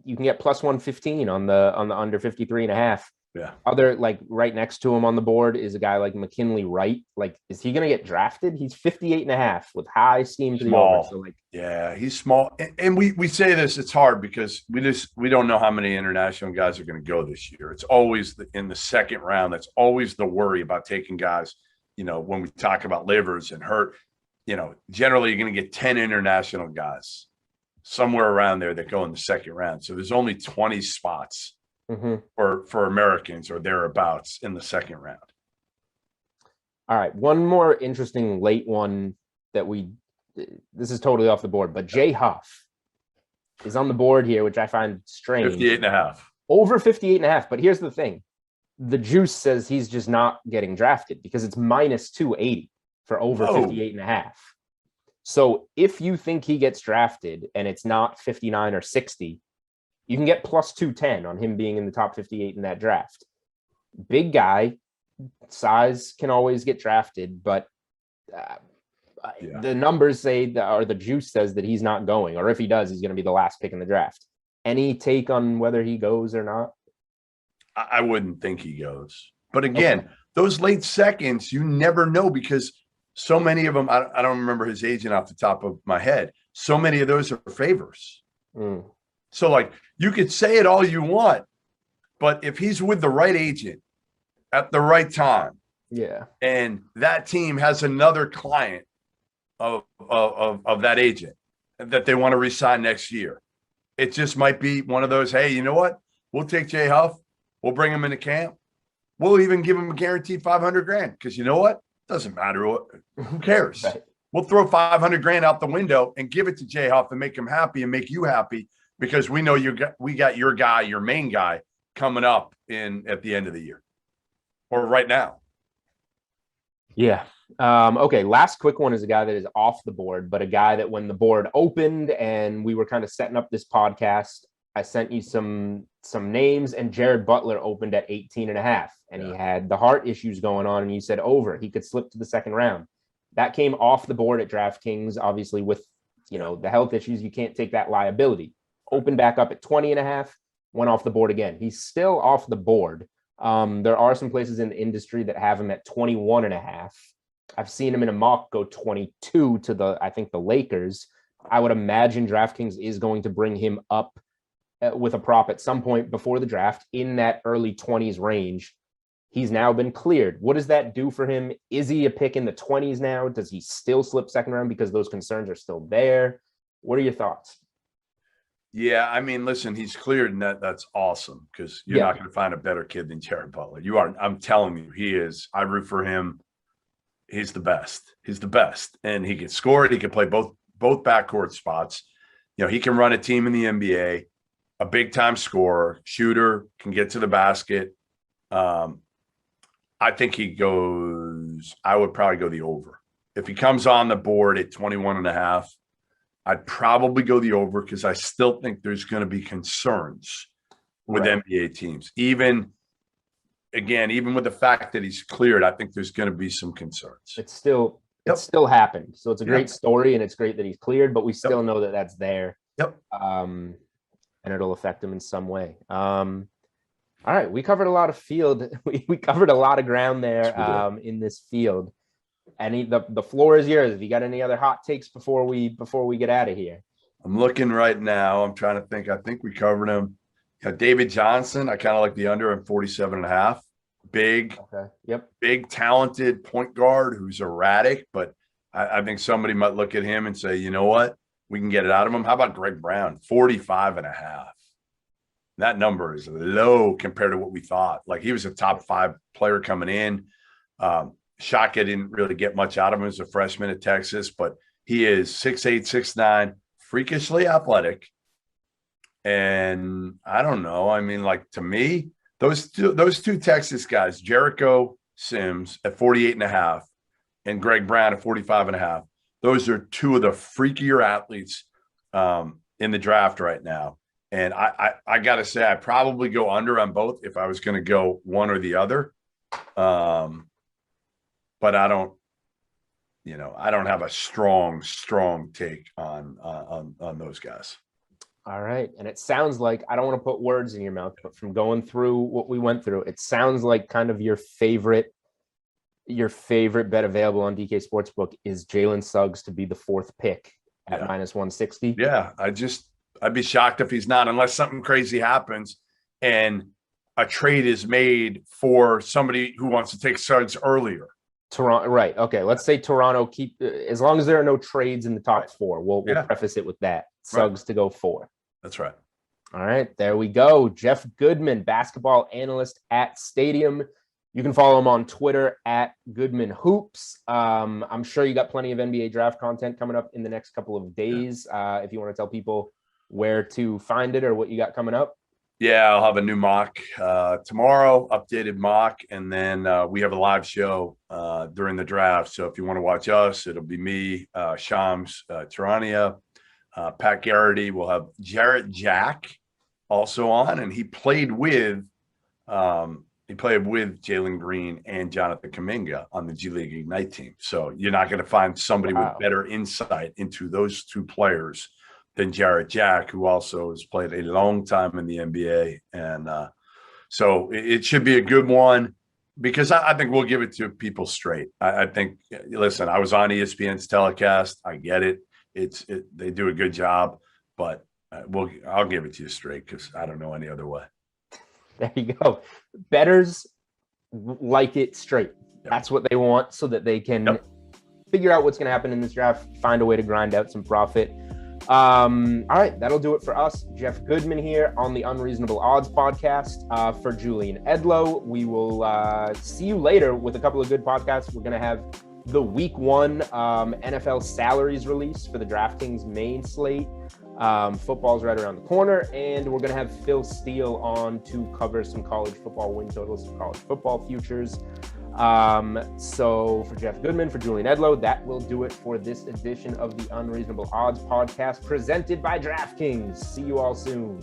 You can get plus 115 on the under 53.5. Yeah. Other, like right next to him on the board is a guy like McKinley Wright. Like, is he going to get drafted? He's 58.5 with high steam to the over. So like, yeah, he's small. And we say this, it's hard because we don't know how many international guys are going to go this year. It's always in the second round. That's always the worry about taking guys, when we talk about livers and hurt, generally you're going to get 10 international guys somewhere around there that go in the second round. So there's only 20 spots for Americans or thereabouts in the second round. All right. One more interesting late one that this is totally off the board, but Jay Huff is on the board here, which I find strange. 58.5. Over 58.5. But here's the thing. The juice says he's just not getting drafted because it's minus 280 for over 58.5. So if you think he gets drafted and it's not 59 or 60, you can get plus 210 on him being in the top 58 in that draft. Big guy, size can always get drafted, but the numbers say or the juice says that he's not going, or if he does, he's going to be the last pick in the draft. Any take on whether he goes or not? I wouldn't think he goes. But again, those late seconds, you never know because so many of them, I don't remember his agent off the top of my head. So many of those are favors. So like you could say it all you want, but if he's with the right agent at the right time, and that team has another client of that agent that they want to re-sign next year, it just might be one of those, hey, you know what? We'll take Jay Huff. We'll bring him into camp. We'll even give him a guaranteed $500,000 because you know what? Doesn't matter who cares. We'll throw $500,000 out the window and give it to Jay Huff and make him happy and make you happy because we know we got your guy, your main guy, coming up at the end of the year or right now. Yeah. Okay. Last quick one is a guy that is off the board, but a guy that when the board opened and we were kind of setting up this podcast, I sent you some names, and Jared Butler opened at 18.5, and he had the heart issues going on, and you said over. He could slip to the second round. That came off the board at DraftKings, obviously with the health issues. You can't take that liability. Opened back up at 20.5, went off the board again. He's still off the board. There are some places in the industry that have him at 21.5. I've seen him in a mock go 22 to the Lakers. I would imagine DraftKings is going to bring him up with a prop at some point before the draft in that early 20s range. He's now been cleared. What does that do for him? Is he a pick in the 20s now? Does he still slip second round because those concerns are still there? What are your thoughts? Yeah, I mean, listen, he's cleared, and that's awesome because you're not going to find a better kid than Jared Butler. You are. I'm telling you, he is. I root for him. He's the best. He's the best, and he can score it. He can play both backcourt spots. He can run a team in the NBA. A big time scorer, shooter, can get to the basket. I think he goes. I would probably go the over. If he comes on the board at 21.5, I'd probably go the over because I still think there's going to be concerns with NBA teams. Even with the fact that he's cleared, I think there's going to be some concerns. It still happened. So it's a great story, and it's great that he's cleared, but we still know that that's there. And it'll affect him in some way. All right, we covered a lot of field. We covered a lot of ground there in this field. The floor is yours. Have you got any other hot takes before we get out of here? I'm looking right now. I'm trying to think. I think we covered him. David Johnson. I kind of like the under at 47.5. Big, big, talented point guard who's erratic, but I think somebody might look at him and say, you know what? We can get it out of him. How about Greg Brown? 45.5. That number is low compared to what we thought. Like he was a top 5 player coming in. Shaka didn't really get much out of him as a freshman at Texas, but he is 6'8", 6'9", freakishly athletic. And I don't know. I mean, like to me, those two Texas guys, Jericho Sims at 48.5 and Greg Brown at 45.5. Those are two of the freakier athletes in the draft right now. And I got to say, I'd probably go under on both if I was going to go one or the other. But I don't have a strong take on those guys. All right. And it sounds like, I don't want to put words in your mouth, but from going through what we went through, it sounds like kind of your favorite bet available on DK Sportsbook is Jalen Suggs to be the 4th pick at minus 160. Yeah. I'd be shocked if he's not, unless something crazy happens and a trade is made for somebody who wants to take Suggs earlier. Toronto, right? Okay, let's say Toronto keep, as long as there are no trades in the top 4. We'll preface it with that. Suggs to go 4. That's right. All right, there we go. Jeff Goodman, basketball analyst at Stadium. You can follow him on Twitter at Goodman Hoops. I'm sure you got plenty of NBA draft content coming up in the next couple of days. If you want to tell people where to find it or what you got coming up. Yeah, I'll have a new mock tomorrow, updated mock, and then we have a live show during the draft. So if you want to watch us, it'll be me, Shams Tarania, Pat Garrity. We'll have Jarrett Jack also on, and he played with Jalen Green and Jonathan Kuminga on the G League Ignite team. So you're not going to find somebody with better insight into those two players than Jarrett Jack, who also has played a long time in the NBA. And so it should be a good one because I think we'll give it to people straight. I think, listen, I was on ESPN's telecast. I get it. They do a good job, but I'll give it to you straight because I don't know any other way. There you go. Bettors like it straight. That's what they want so that they can figure out what's going to happen in this draft, find a way to grind out some profit. All right, that'll do it for us. Jeff Goodman here on the Unreasonable Odds podcast. For Julian Edlow, we will see you later with a couple of good podcasts. We're going to have the week 1 NFL salaries release for the DraftKings main slate. Football's right around the corner, and we're going to have Phil Steele on to cover some college football win totals, some college football futures. So for Jeff Goodman, for Julian Edlow, that will do it for this edition of the Unreasonable Odds podcast presented by DraftKings. See you all soon.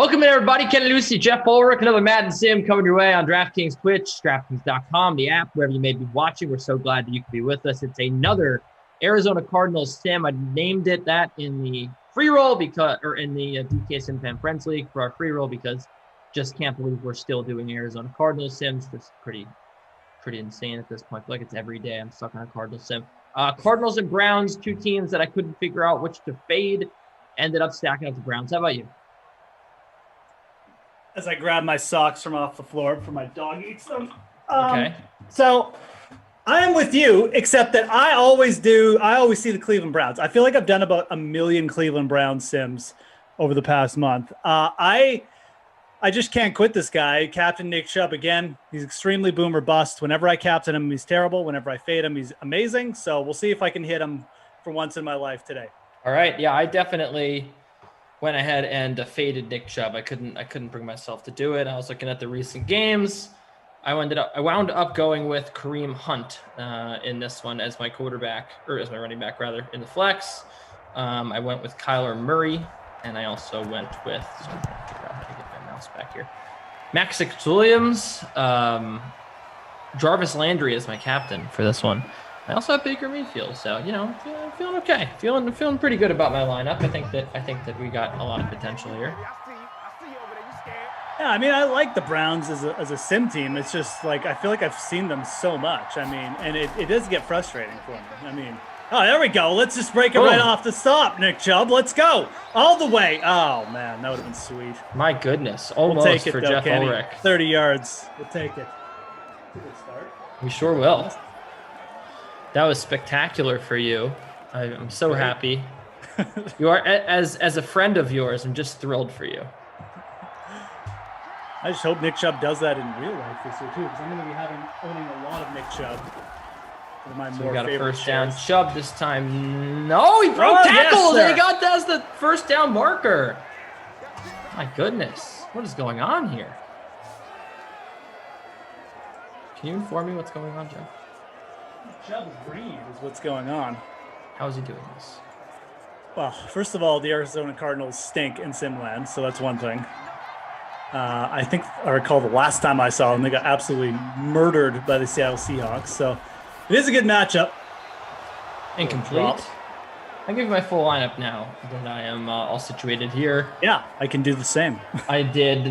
Welcome in, everybody. Ken Lucy, Jeff Ulrich, another Madden Sim coming your way on DraftKings Twitch, DraftKings.com, the app, wherever you may be watching. We're so glad that you can be with us. It's another Arizona Cardinals Sim. I named it that in the free roll in the DK Sim Fan Friends League for our free roll because just can't believe we're still doing Arizona Cardinals Sims. This is pretty insane at this point. I feel like it's every day I'm stuck on a Cardinals Sim. Cardinals and Browns, two teams that I couldn't figure out which to fade. Ended up stacking up the Browns. How about you? As I grab my socks from off the floor before my dog eats them. Okay. So I am with you, except that I always see the Cleveland Browns. I feel like I've done about 1 million Cleveland Browns Sims over the past month. I just can't quit this guy. Captain Nick Chubb again. He's extremely boom or bust. Whenever I captain him, he's terrible. Whenever I fade him, he's amazing. So we'll see if I can hit him for once in my life today. All right. Yeah, I definitely went ahead and faded Nick Chubb. I couldn't bring myself to do it. I was looking at the recent games. I wound up going with Kareem Hunt in this one as my quarterback, or as my running back rather, in the flex. I went with Kyler Murray, and I also went with, so I'm trying to figure out how to get my mouse back here, Max Williams, Jarvis Landry as my captain for this one. I also have Baker Mayfield, so feeling okay, feeling pretty good about my lineup. I think that we got a lot of potential here. Yeah, I mean, I like the Browns as a sim team. It's just like I feel like I've seen them so much. I mean, and it does get frustrating for me. I mean, oh, there we go. Let's just break it right off the stop, Nick Chubb. Let's go all the way. Oh man, that would have been sweet. My goodness, almost we'll take it, for though, Jeff Kenny. Ulrich. 30 yards. We'll take it. Good start. We sure will. That was spectacular for you. I'm so happy. You are, as a friend of yours, I'm just thrilled for you. I just hope Nick Chubb does that in real life this year too, because I'm going to be owning a lot of Nick Chubb. So we got a first down. Chubb this time. No, he broke tackles and he got as the first down marker. My goodness, what is going on here? Can you inform me what's going on, Jeff? Chubb green is what's going on. How is he doing this? Well, first of all, the Arizona Cardinals stink in Simland, so that's one thing. I think I recall the last time I saw them, they got absolutely murdered by the Seattle Seahawks. So it is a good matchup. Incomplete. I give you my full lineup now that I am all situated here. Yeah, I can do the same. I did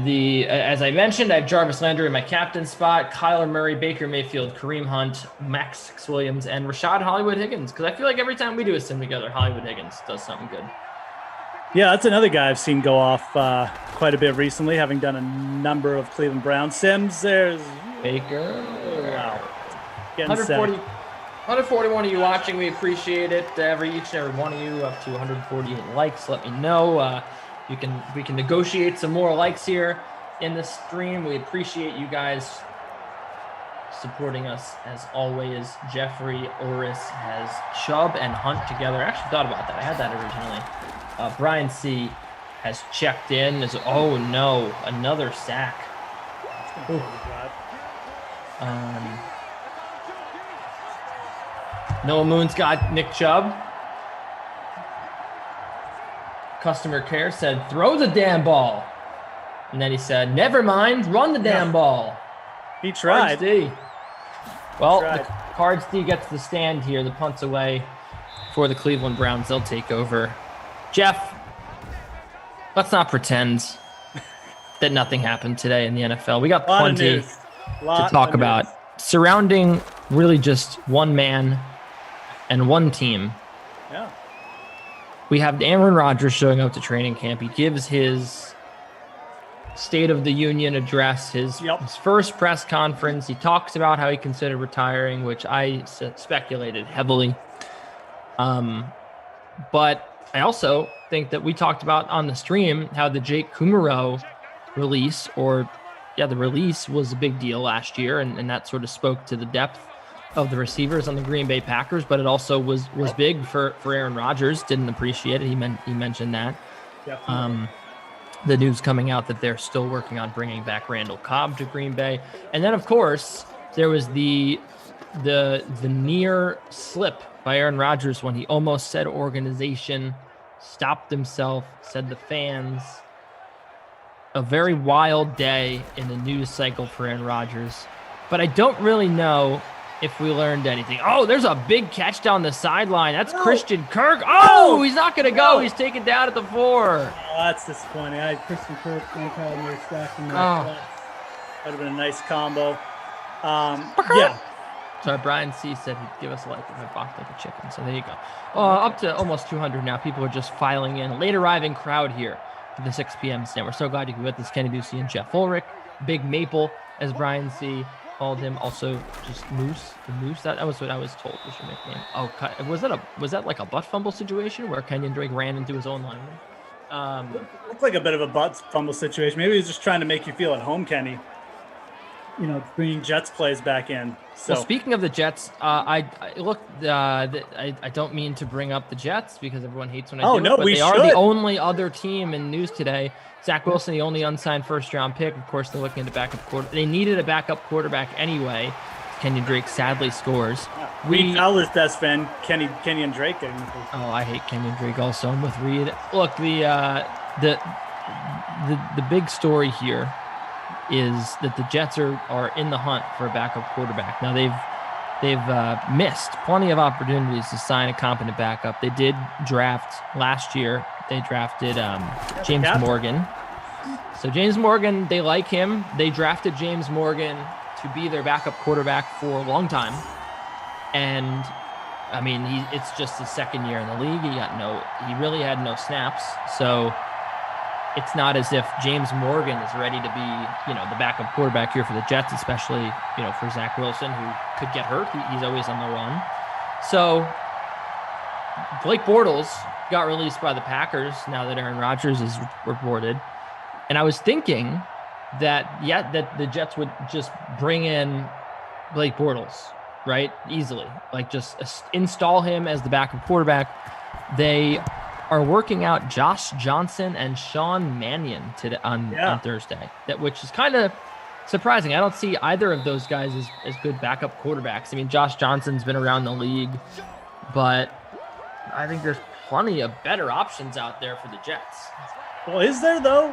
as I mentioned, I have Jarvis Landry in my captain spot, Kyler Murray, Baker Mayfield, Kareem Hunt, Max Williams, and Rashad Hollywood Higgins. Because I feel like every time we do a sim together, Hollywood Higgins does something good. Yeah, that's another guy I've seen go off quite a bit recently, having done a number of Cleveland Browns sims. There's Baker. Wow. 141 of you watching. We appreciate it. Each and every one of you, up to 148 likes. Let me know. We can negotiate some more likes here in the stream. We appreciate you guys supporting us as always. Jeffrey Oris has Chubb and Hunt together. I actually thought about that. I had that originally. Brian C has checked in. Oh no, another sack. Noah Moon's got Nick Chubb. Customer care said, throw the damn ball. And then he said, never mind, run the damn ball. He tried. Cards D. Well, the Cards D gets the stand here. The punt's away for the Cleveland Browns. They'll take over. Jeff, let's not pretend that nothing happened today in the NFL. We got plenty to talk about surrounding really just one man and one team. Yeah. We have Aaron Rodgers showing up to training camp. He gives his State of the Union address, his first press conference. He talks about how he considered retiring, which I speculated heavily. But I also think that we talked about on the stream how the Jake Kumaro release, the release was a big deal last year, and that sort of spoke to the depth of the receivers on the Green Bay Packers, but it also was big for Aaron Rodgers. Didn't appreciate it. He mentioned that. The news coming out that they're still working on bringing back Randall Cobb to Green Bay. And then, of course, there was the near slip by Aaron Rodgers when he almost said organization, stopped himself, said the fans. a very wild day in the news cycle for Aaron Rodgers, but I don't really know if we learned anything. Oh, there's a big catch down the sideline. That's Christian Kirk. Oh, he's not going to go. He's taken down at the 4. Oh, that's disappointing. I had Christian Kirk and Kyle Murray stacked in my That would have been a nice combo. Yeah. Sorry, Brian C. said he'd give us a like if I balked like a chicken. So there you go. Up to almost 200 now. People are just filing in. Late arriving crowd here for the 6 p.m. stand. We're so glad you could be with us. Kenny Ducey and Jeff Ulrich. Big Maple, as Brian C. called him. Also, just Moose. The Moose. That was what I was told was your nickname. Oh, was that like a butt fumble situation where Kenyon Drake ran into his own lineman? Looked like a bit of a butt fumble situation. Maybe he was just trying to make you feel at home, Kenny. You know, bringing Jets plays back in. So well, speaking of the Jets, I don't mean to bring up the Jets because everyone hates when I do it, but they are the only other team in news today. Zach Wilson, the only unsigned first-round pick. Of course, they're looking at a backup quarterback. They needed a backup quarterback anyway. Kenyon Drake sadly scores. Reed Fowler's best friend, Kenyon Drake. Oh, I hate Kenyon Drake also. I'm with Reed. Look, the big story here is that the Jets are in the hunt for a backup quarterback. Now they've missed plenty of opportunities to sign a competent backup. They did draft last year. They drafted James Morgan. So James Morgan, they like him. They drafted James Morgan to be their backup quarterback for a long time. And I mean, it's just his second year in the league. He really had no snaps. So it's not as if James Morgan is ready to be, the backup quarterback here for the Jets, especially, for Zach Wilson, who could get hurt. He's always on the run. So Blake Bortles got released by the Packers now that Aaron Rodgers is reported. And I was thinking that the Jets would just bring in Blake Bortles, right? Easily. Like just install him as the backup quarterback. They are working out Josh Johnson and Sean Mannion on Thursday, which is kind of surprising. I don't see either of those guys as good backup quarterbacks. I mean, Josh Johnson's been around the league, but I think there's plenty of better options out there for the Jets. Well, is there though?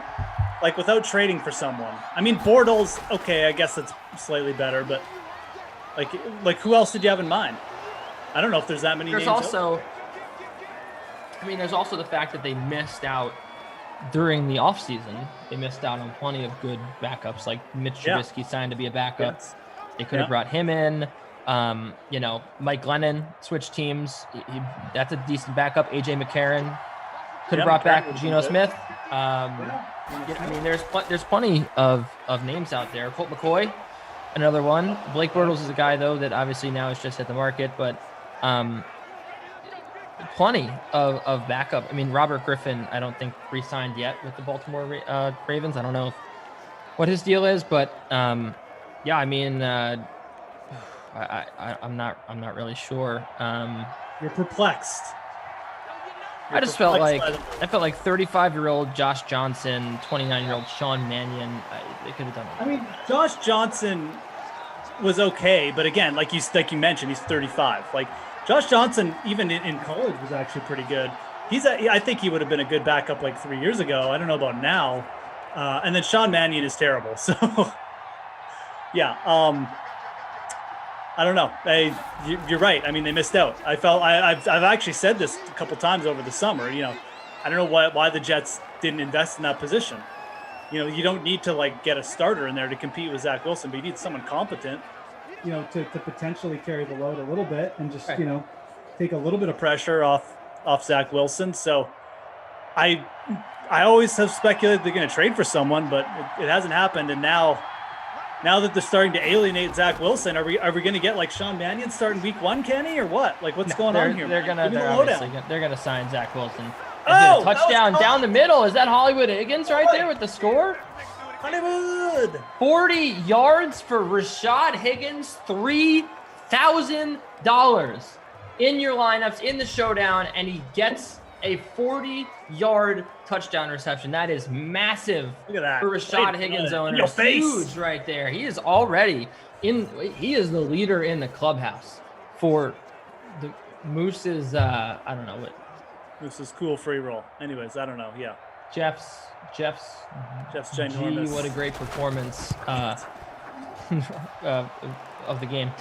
Like without trading for someone. I mean, Bortles, okay, I guess that's slightly better, but like who else did you have in mind? I don't know if there's that many names. There's also the fact that they missed out during the offseason. They missed out on plenty of good backups, like Mitch Trubisky signed to be a backup. Yes. They could have brought him in. Mike Glennon switched teams. That's a decent backup. AJ McCarron could have brought back Geno Smith. There's plenty of names out there. Colt McCoy, another one. Blake Bortles is a guy though that obviously now is just at the market, but plenty of backup. I mean, Robert Griffin, I don't think re-signed yet with the Baltimore Ravens. I don't know what his deal is, but I'm not really sure. You're perplexed. I felt like 35-year-old Josh Johnson, 29-year-old Sean Mannion, they could have done it. I mean, Josh Johnson was okay, but again, like you mentioned, he's 35. Like Josh Johnson, even in college, was actually pretty good. I think he would have been a good backup like 3 years ago. I don't know about now. And then Sean Mannion is terrible. So, yeah. I don't know. You're right. I mean, they missed out. I've actually said this a couple times over the summer. I don't know why the Jets didn't invest in that position. You don't need to get a starter in there to compete with Zach Wilson, but you need someone competent, to potentially carry the load a little bit and just take a little bit of pressure off Zach Wilson. So I always have speculated they're going to trade for someone, but it hasn't happened. And now that they're starting to alienate Zach Wilson, are we going to get Sean Mannion starting week 1, Kenny, or what? What's going on here? They're gonna sign Zach Wilson. A touchdown down the middle. Is that Hollywood Higgins right there with the score? Hollywood. 40 yards for Rashad Higgins, $3,000 in your lineups in the showdown, and he gets a 40-yard touchdown reception. That is massive. Look at that. For Rashad Higgins owners. Huge right there. He is already he is the leader in the clubhouse for the Moose's I don't know what. Moose's cool free roll. Anyways, I don't know. Yeah. Jeff's ginormous. Gee, what a great performance of the game.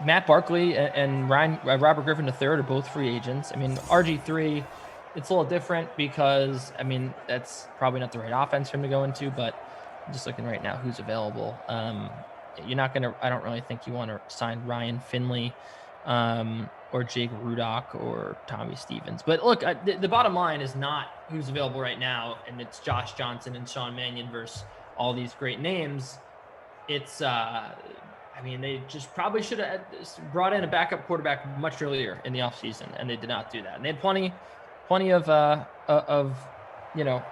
Matt Barkley and Robert Griffin III are both free agents. I mean, RG3, it's a little different because, I mean, that's probably not the right offense for him to go into, but I'm just looking right now who's available. You're not going to, I don't really think you want to sign Ryan Finley or Jake Rudock or Tommy Stevens. But look, the bottom line is not who's available right now, and it's Josh Johnson and Sean Mannion versus all these great names. It's, I mean, they just probably should have brought in a backup quarterback much earlier in the offseason, and they did not do that. And they had plenty of you know,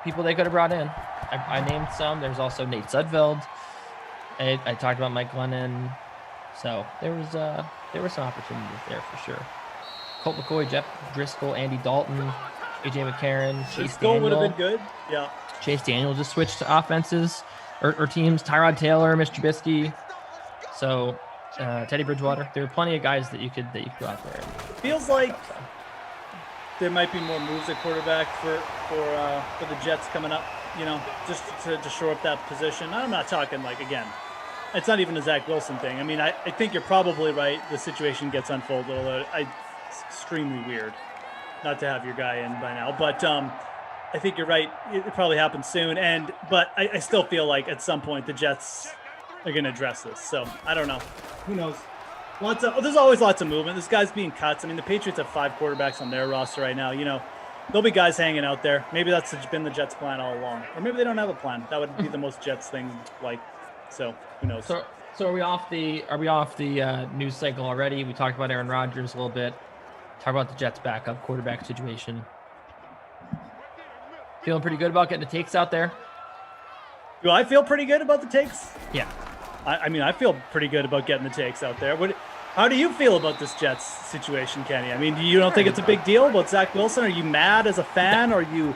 people they could have brought in. I named some. There's also Nate Sudfeld. I talked about Mike Glennon. So there were some opportunities there for sure. Colt McCoy, Jeff Driscoll, Andy Dalton, AJ McCarron, Chase Daniel would have been good. Yeah. Chase Daniel just switched to offenses or teams. Tyrod Taylor, Mr. Trubisky. So Teddy Bridgewater. There are plenty of guys that you could go out there. Feels like there might be more moves at quarterback for the Jets coming up. You know, just to shore up that position. I'm not talking like, again, it's not even a Zach Wilson thing. I mean, I think you're probably right. The situation gets unfolded, although it's extremely weird not to have your guy in by now. But I think you're right. It probably happens soon. But I still feel like at some point the Jets are going to address this. So I don't know. Who knows? There's always lots of movement. This guy's being cuts. I mean, the Patriots have 5 quarterbacks on their roster right now. You know, there'll be guys hanging out there. Maybe that's been the Jets' plan all along. Or maybe they don't have a plan. That would be the most Jets thing, like, so who knows? So are we off the news cycle already? We talked about Aaron Rodgers a little bit. Talk about the Jets' backup quarterback situation. Feeling pretty good about getting the takes out there? Do I feel pretty good about the takes? Yeah. I mean, I feel pretty good about getting the takes out there. How do you feel about this Jets situation, Kenny? I mean, you don't think it's a big deal about Zach Wilson? Are you mad as a fan? Are you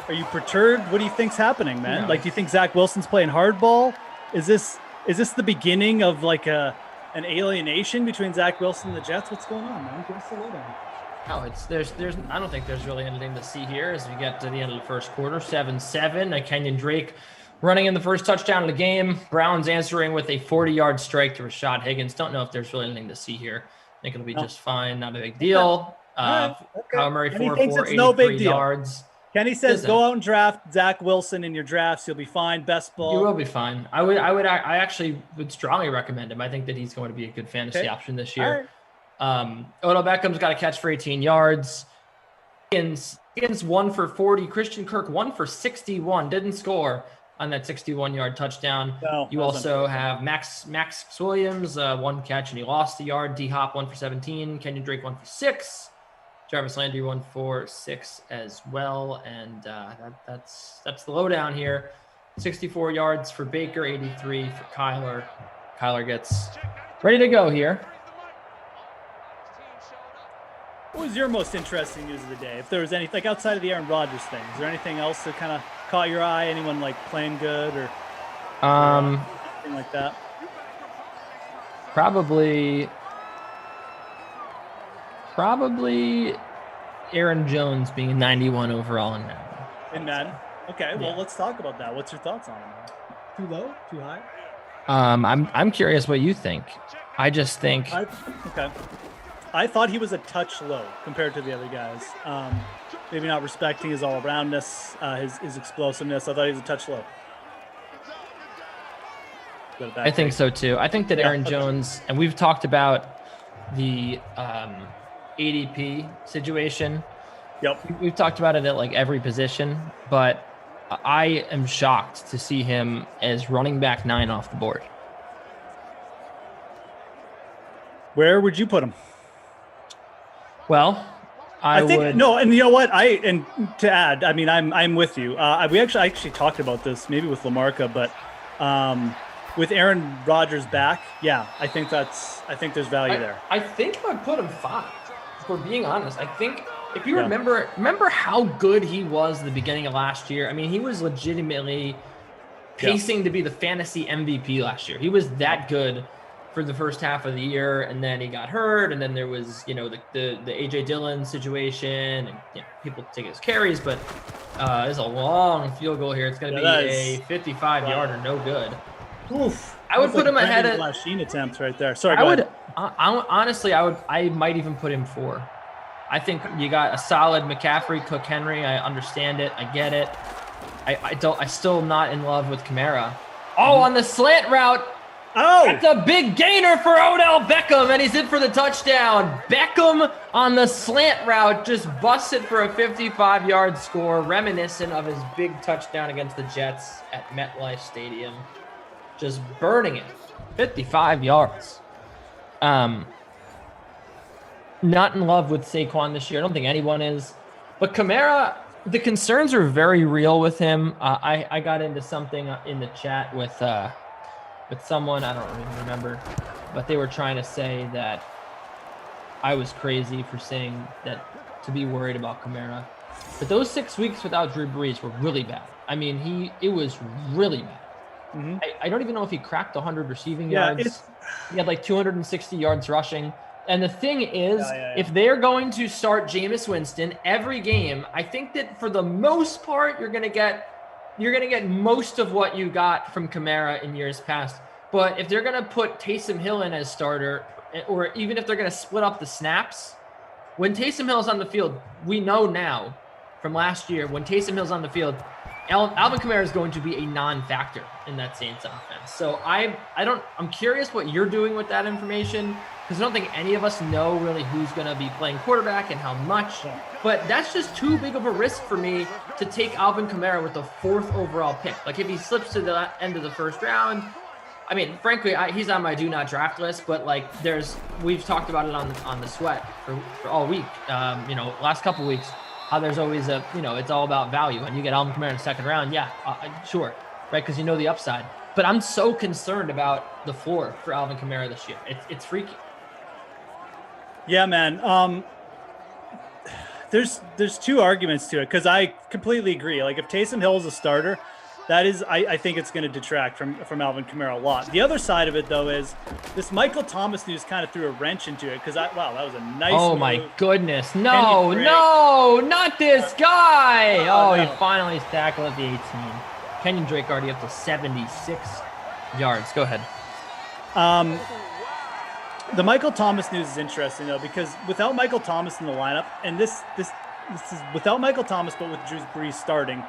perturbed? What do you think's happening, man? Like, do you think Zach Wilson's playing hardball? Is this the beginning of like an alienation between Zach Wilson and the Jets? What's going on, man? Give us a lowdown. No, there's I don't think there's really anything to see here as we get to the end of the first quarter. 7-7. Kenyon Drake running in the first touchdown of the game. Browns answering with a 40-yard strike to Rashad Higgins. Don't know if there's really anything to see here. I think it'll be just fine. Not a big deal. Okay. Kyler Murray, 4-4, 83 no big deal. yards. Kenny says, go out and draft Zach Wilson in your drafts. You'll be fine. Best ball. You will be fine. I actually would strongly recommend him. I think that he's going to be a good fantasy option this year. Right. Odell Beckham's got a catch for 18 yards. Higgins 1 for 40. Christian Kirk 1 for 61. Didn't score on that 61-yard touchdown. No, you also have Max Williams, 1 catch and he lost the yard. D-Hop 1 for 17. Kenyon Drake 1 for 6. Jarvis Landry 1 for 6 as well. And that's the lowdown here. 64 yards for Baker, 83 for Kyler. Kyler gets ready to go here. What was your most interesting news of the day? If there was anything, like outside of the Aaron Rodgers thing, is there anything else that kind of caught your eye? Anyone like playing good or anything like that? Probably Aaron Jones being 91 overall in Madden. In Madden? Okay, well, let's talk about that. What's your thoughts on him? Too low? Too high? I'm curious what you think. I just think I thought he was a touch low compared to the other guys. Maybe not respecting his all-aroundness, his explosiveness. I thought he was a touch low. I think so too. I think that Aaron Jones, and we've talked about the ADP situation. Yep. We've talked about it at like every position, but I am shocked to see him as running back 9 off the board. Where would you put him? Well, I think would... no, and you know what? And to add, I mean, I'm with you. We actually talked about this maybe with LaMarca, but with Aaron Rodgers back, yeah, I think there's value there. I think I would put him 5. If we're being honest, I think if you remember how good he was at the beginning of last year. I mean, he was legitimately pacing to be the fantasy MVP last year. He was that good. for the first half of the year, and then he got hurt, and then there was, you know, the AJ Dillon situation, and you know, people take his carries, but there's a long field goal here. It's going to be a 55-yarder, no good. Oof. I would put him ahead of Lasheen attempts right there. Sorry, honestly, I might even put him 4. I think you got a solid McCaffrey, Cook, Henry. I understand it. I get it. I still not in love with Kamara. Oh, on the slant route. Oh, that's a big gainer for Odell Beckham, and he's in for the touchdown. Beckham on the slant route just busts it for a 55-yard score, reminiscent of his big touchdown against the Jets at MetLife Stadium. Just burning it. 55 yards. Not in love with Saquon this year. I don't think anyone is. But Kamara, the concerns are very real with him. I got into something in the chat with someone, I don't even remember, but they were trying to say that I was crazy for saying that to be worried about Kamara. But those 6 weeks without Drew Brees were really bad. I mean, it was really bad. Mm-hmm. I don't even know if he cracked 100 receiving yards. He had like 260 yards rushing. And the thing is, if they're going to start Jameis Winston every game, I think that for the most part, you're going to get most of what you got from Kamara in years past. But if they're going to put Taysom Hill in as starter, or even if they're going to split up the snaps, when Taysom Hill's on the field, we know now from last year, when Taysom Hill's on the field, Alvin Kamara is going to be a non-factor in that Saints offense. So I'm curious what you're doing with that information, because I don't think any of us know really who's going to be playing quarterback and how much. But that's just too big of a risk for me to take Alvin Kamara with the 4th overall pick. Like if he slips to the end of the first round, I mean, frankly, he's on my do not draft list. But like, we've talked about it on the sweat for all week. Last couple weeks, how there's always it's all about value, and you get Alvin Kamara in the 2nd round. Yeah, sure, right? Because you know the upside. But I'm so concerned about the floor for Alvin Kamara this year. It's freaky. Yeah, man. There's 2 arguments to it, because I completely agree. Like if Taysom Hill is a starter, that is, I think it's going to detract from Alvin Kamara a lot. The other side of it, though, is this Michael Thomas news kind of threw a wrench into it, because that was a nice Oh, move. my goodness. No, not this guy. He finally tackled at the 18. Kenyon Drake already up to 76 yards. Go ahead. The Michael Thomas news is interesting, though, because without Michael Thomas in the lineup, and this is without Michael Thomas, but with Drew Brees starting,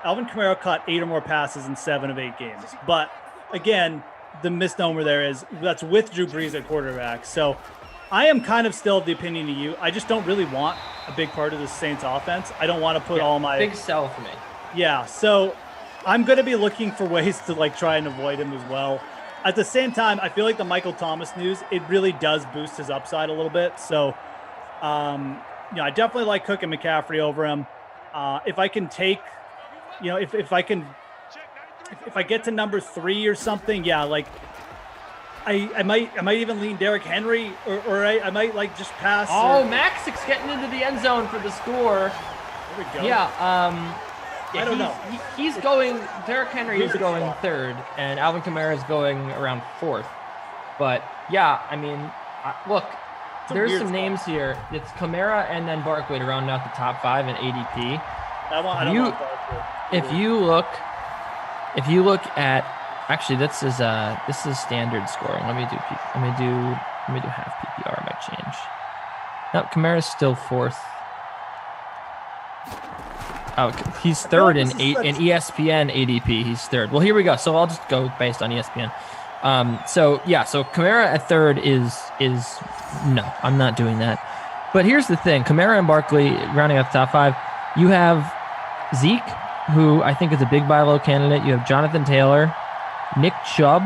Alvin Kamara caught 8 or more passes in 7 of 8 games. But again, the misnomer there is that's with Drew Brees at quarterback. So I am kind of still of the opinion of you. I just don't really want a big part of the Saints offense. I don't want to put all my big sell for me. Yeah. So I'm going to be looking for ways to like try and avoid him as well. At the same time, I feel like the Michael Thomas news, it really does boost his upside a little bit. So, I definitely like Cook and McCaffrey over him. If I can take, if I get to number 3 or something, yeah, like I might even lean Derrick Henry, or I might like just pass. Oh, Maxix getting into the end zone for the score. There we go. Yeah. I don't know. He's going. Derrick Henry is going 3rd, and Alvin Kamara is going around 4th. But yeah, I mean, look, there's some names here. It's Kamara and then Barkley to round out the top 5 in ADP. I don't want Barkley. If you look at, actually, this is standard scoring. Let me do half PPR. Might change. No, Kamara's still 4th. Oh, he's 3rd in ESPN ADP. He's 3rd. Well, here we go. So I'll just go based on ESPN. So Kamara at 3rd is no, I'm not doing that. But here's the thing: Kamara and Barkley rounding out the top 5. You have Zeke, who I think is a big buy low candidate. You have Jonathan Taylor, Nick Chubb,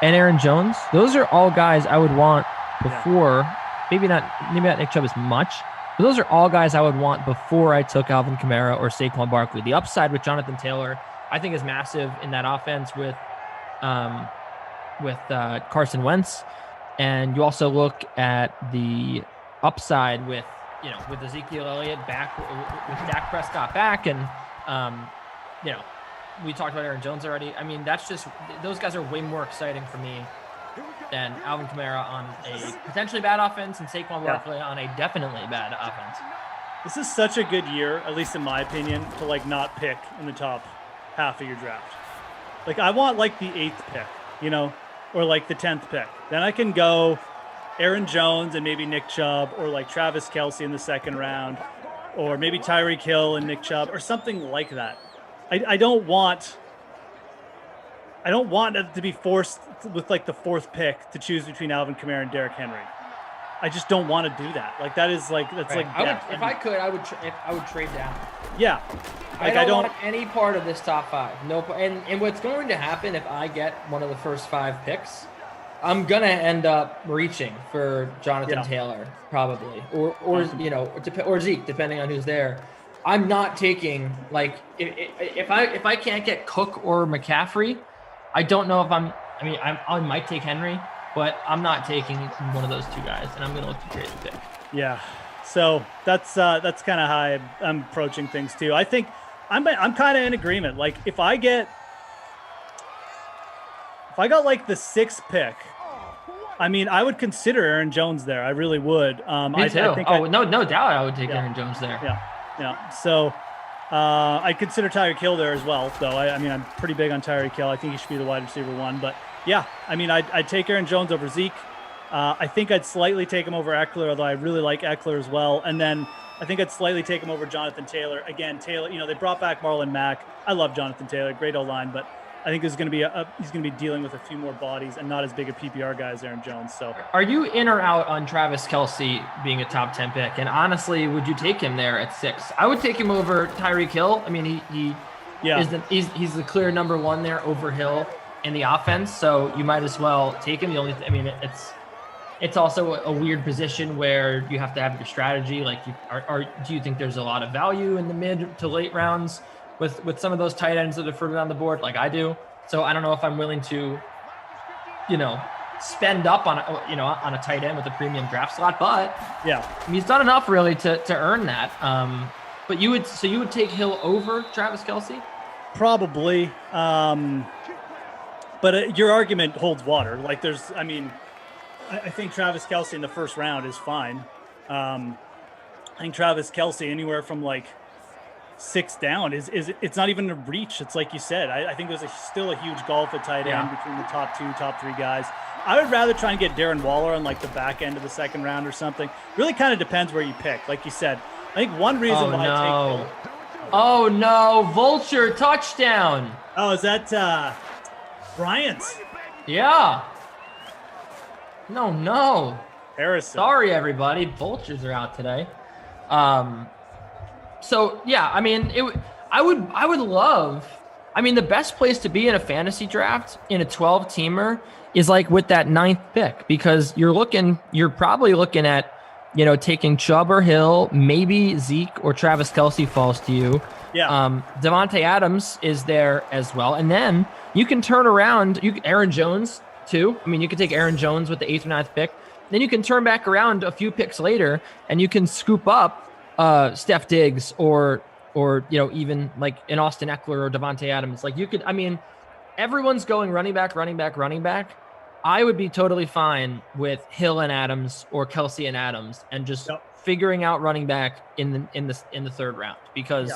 and Aaron Jones. Those are all guys I would want before. Maybe not Nick Chubb as much. But those are all guys I would want before I took Alvin Kamara or Saquon Barkley. The upside with Jonathan Taylor, I think, is massive in that offense with Carson Wentz. And you also look at the upside with Ezekiel Elliott back, with Dak Prescott back, and we talked about Aaron Jones already. I mean, that's just, those guys are way more exciting for me than Alvin Kamara on a potentially bad offense and Saquon Barkley on a definitely bad offense. This is such a good year, at least in my opinion, to like not pick in the top half of your draft. Like I want like the 8th pick, you know, or like the 10th pick. Then I can go Aaron Jones and maybe Nick Chubb, or like Travis Kelce in the 2nd round, or maybe Tyreek Hill and Nick Chubb, or something like that. I don't want to be forced with like the 4th pick to choose between Alvin Kamara and Derrick Henry. I just don't want to do that. Like that is like that's Right. like If I could, I would trade down. Yeah. Like, I don't want any part of this top 5. No, and what's going to happen if I get one of the first 5 picks, I'm gonna end up reaching for Jonathan Taylor probably, or you know, or Zeke, depending on who's there. I'm not taking like if I can't get Cook or McCaffrey, I don't know if I might take Henry, but I'm not taking one of those 2 guys, and I'm gonna look to trade the pick. Yeah. So that's kind of how I'm approaching things too. I think I'm kind of in agreement. Like if I got like the 6th pick, I mean, I would consider Aaron Jones there. I really would. Me too. No doubt I would take Aaron Jones there. Yeah. So I'd consider Tyreek Hill there as well, though. I mean, I'm pretty big on Tyreek Hill. I think he should be the wide receiver 1. But yeah, I mean, I'd take Aaron Jones over Zeke. I think I'd slightly take him over Eckler, although I really like Eckler as well. And then I think I'd slightly take him over Jonathan Taylor. Again, Taylor, you know, they brought back Marlon Mack. I love Jonathan Taylor, great O-line, but I think there's going to be he's going to be dealing with a few more bodies and not as big a PPR guy as Aaron Jones. So, are you in or out on Travis Kelce being a top 10 pick? And honestly, would you take him there at 6? I would take him over Tyreek Hill. I mean, he's the clear number 1 there over Hill in the offense. So you might as well take him. It's also a weird position where you have to have your strategy. Like, do you think there's a lot of value in the mid to late rounds with some of those tight ends that are further down the board, like I do? So I don't know if I'm willing to, you know, spend up on a tight end with a premium draft slot. But yeah, I mean, he's done enough really to earn that. But you would take Hill over Travis Kelce? Probably. But your argument holds water. Like I think Travis Kelce in the 1st round is fine. I think Travis Kelce anywhere from like 6 down is it's not even a reach. It's like you said. I think there's still a huge gulf at tight end between the top 2, top 3 guys. I would rather try and get Darren Waller on like the back end of the 2nd round or something. Really kind of depends where you pick. Like you said, I think one reason why I take Oh no, Vulture touchdown. Oh, is that Bryant's? Yeah. No. Harrison. Sorry, everybody. Vultures are out today. So yeah, I mean, I would love. I mean, the best place to be in a fantasy draft in a 12-teamer is like with that 9th pick, because you're probably looking at, you know, taking Chubb or Hill, maybe Zeke or Travis Kelce falls to you. Yeah. Devontae Adams is there as well, and then you can turn around. Aaron Jones too. I mean, you could take Aaron Jones with the 8th or 9th pick. Then you can turn back around a few picks later, and you can scoop up Steph Diggs or you know, even like an Austin Eckler or Devontae Adams. Like you could. I mean, everyone's going running back. I would be totally fine with Hill and Adams or Kelce and Adams, and just figuring out running back in the 3rd round, because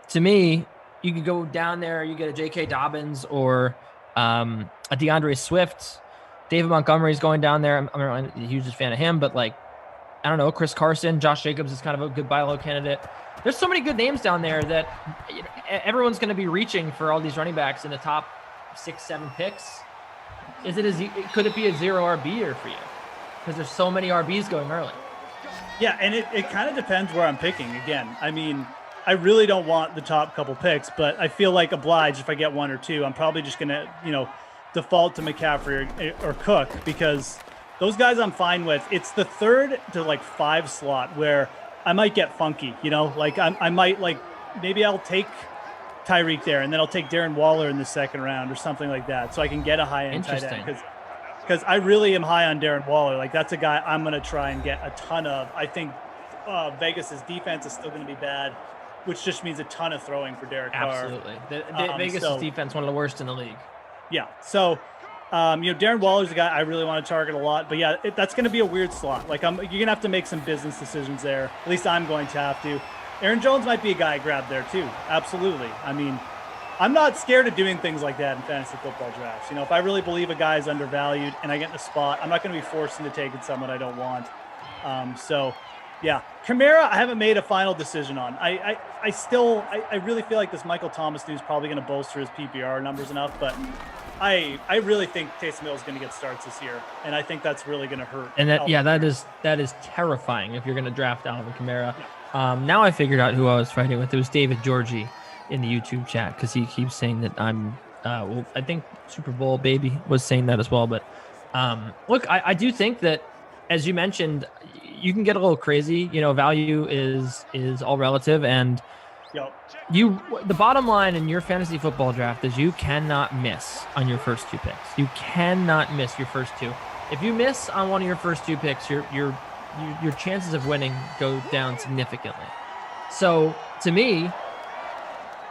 to me, you could go down there, you get a J.K. Dobbins or a DeAndre Swift. David Montgomery's going down there. I'm a huge fan of him, but like, I don't know, Chris Carson, Josh Jacobs is kind of a good buy low candidate. There's so many good names down there that everyone's going to be reaching for all these running backs in the top 6-7 picks. Could it be a 0 RB year for you? Because there's so many RBs going early. Yeah, and it kind of depends where I'm picking. Again, I mean, I really don't want the top couple picks, but I feel like obliged if I get 1 or 2. I'm probably just going to, you know, default to McCaffrey or Cook, because those guys I'm fine with. It's the 3rd to like 5 slot where I might get funky, you know, like I might like, maybe I'll take Tyreek there, and then I'll take Darren Waller in the 2nd round or something like that, so I can get a high-end tight end. Because I really am high on Darren Waller. Like, that's a guy I'm going to try and get a ton of. I think Vegas's defense is still going to be bad, which just means a ton of throwing for Derek Carr. Absolutely. Vegas's defense, one of the worst in the league. Yeah. So Darren Waller's a guy I really want to target a lot, but yeah, that's going to be a weird slot. Like you're going to have to make some business decisions there. At least I'm going to have to. Aaron Jones might be a guy I grab there too. Absolutely. I mean, I'm not scared of doing things like that in fantasy football drafts. If I really believe a guy is undervalued and I get in a spot, I'm not going to be forced into taking someone I don't want. Yeah, Kamara, I haven't made a final decision on. I really feel like this Michael Thomas news is probably going to bolster his PPR numbers enough, but I really think Taysom Hill is going to get starts this year, and I think that's really going to hurt. And that is terrifying if you're going to draft Alvin Kamara. Now I figured out who I was fighting with. It was David Georgie in the YouTube chat because he keeps saying that I'm. I think Super Bowl baby was saying that as well. But look, I do think that, as you mentioned, you can get a little crazy. Value is all relative, and the bottom line in your fantasy football draft is you cannot miss on your first two picks. You cannot miss your first two. If you miss on one of your first two picks, your chances of winning go down significantly. So to me,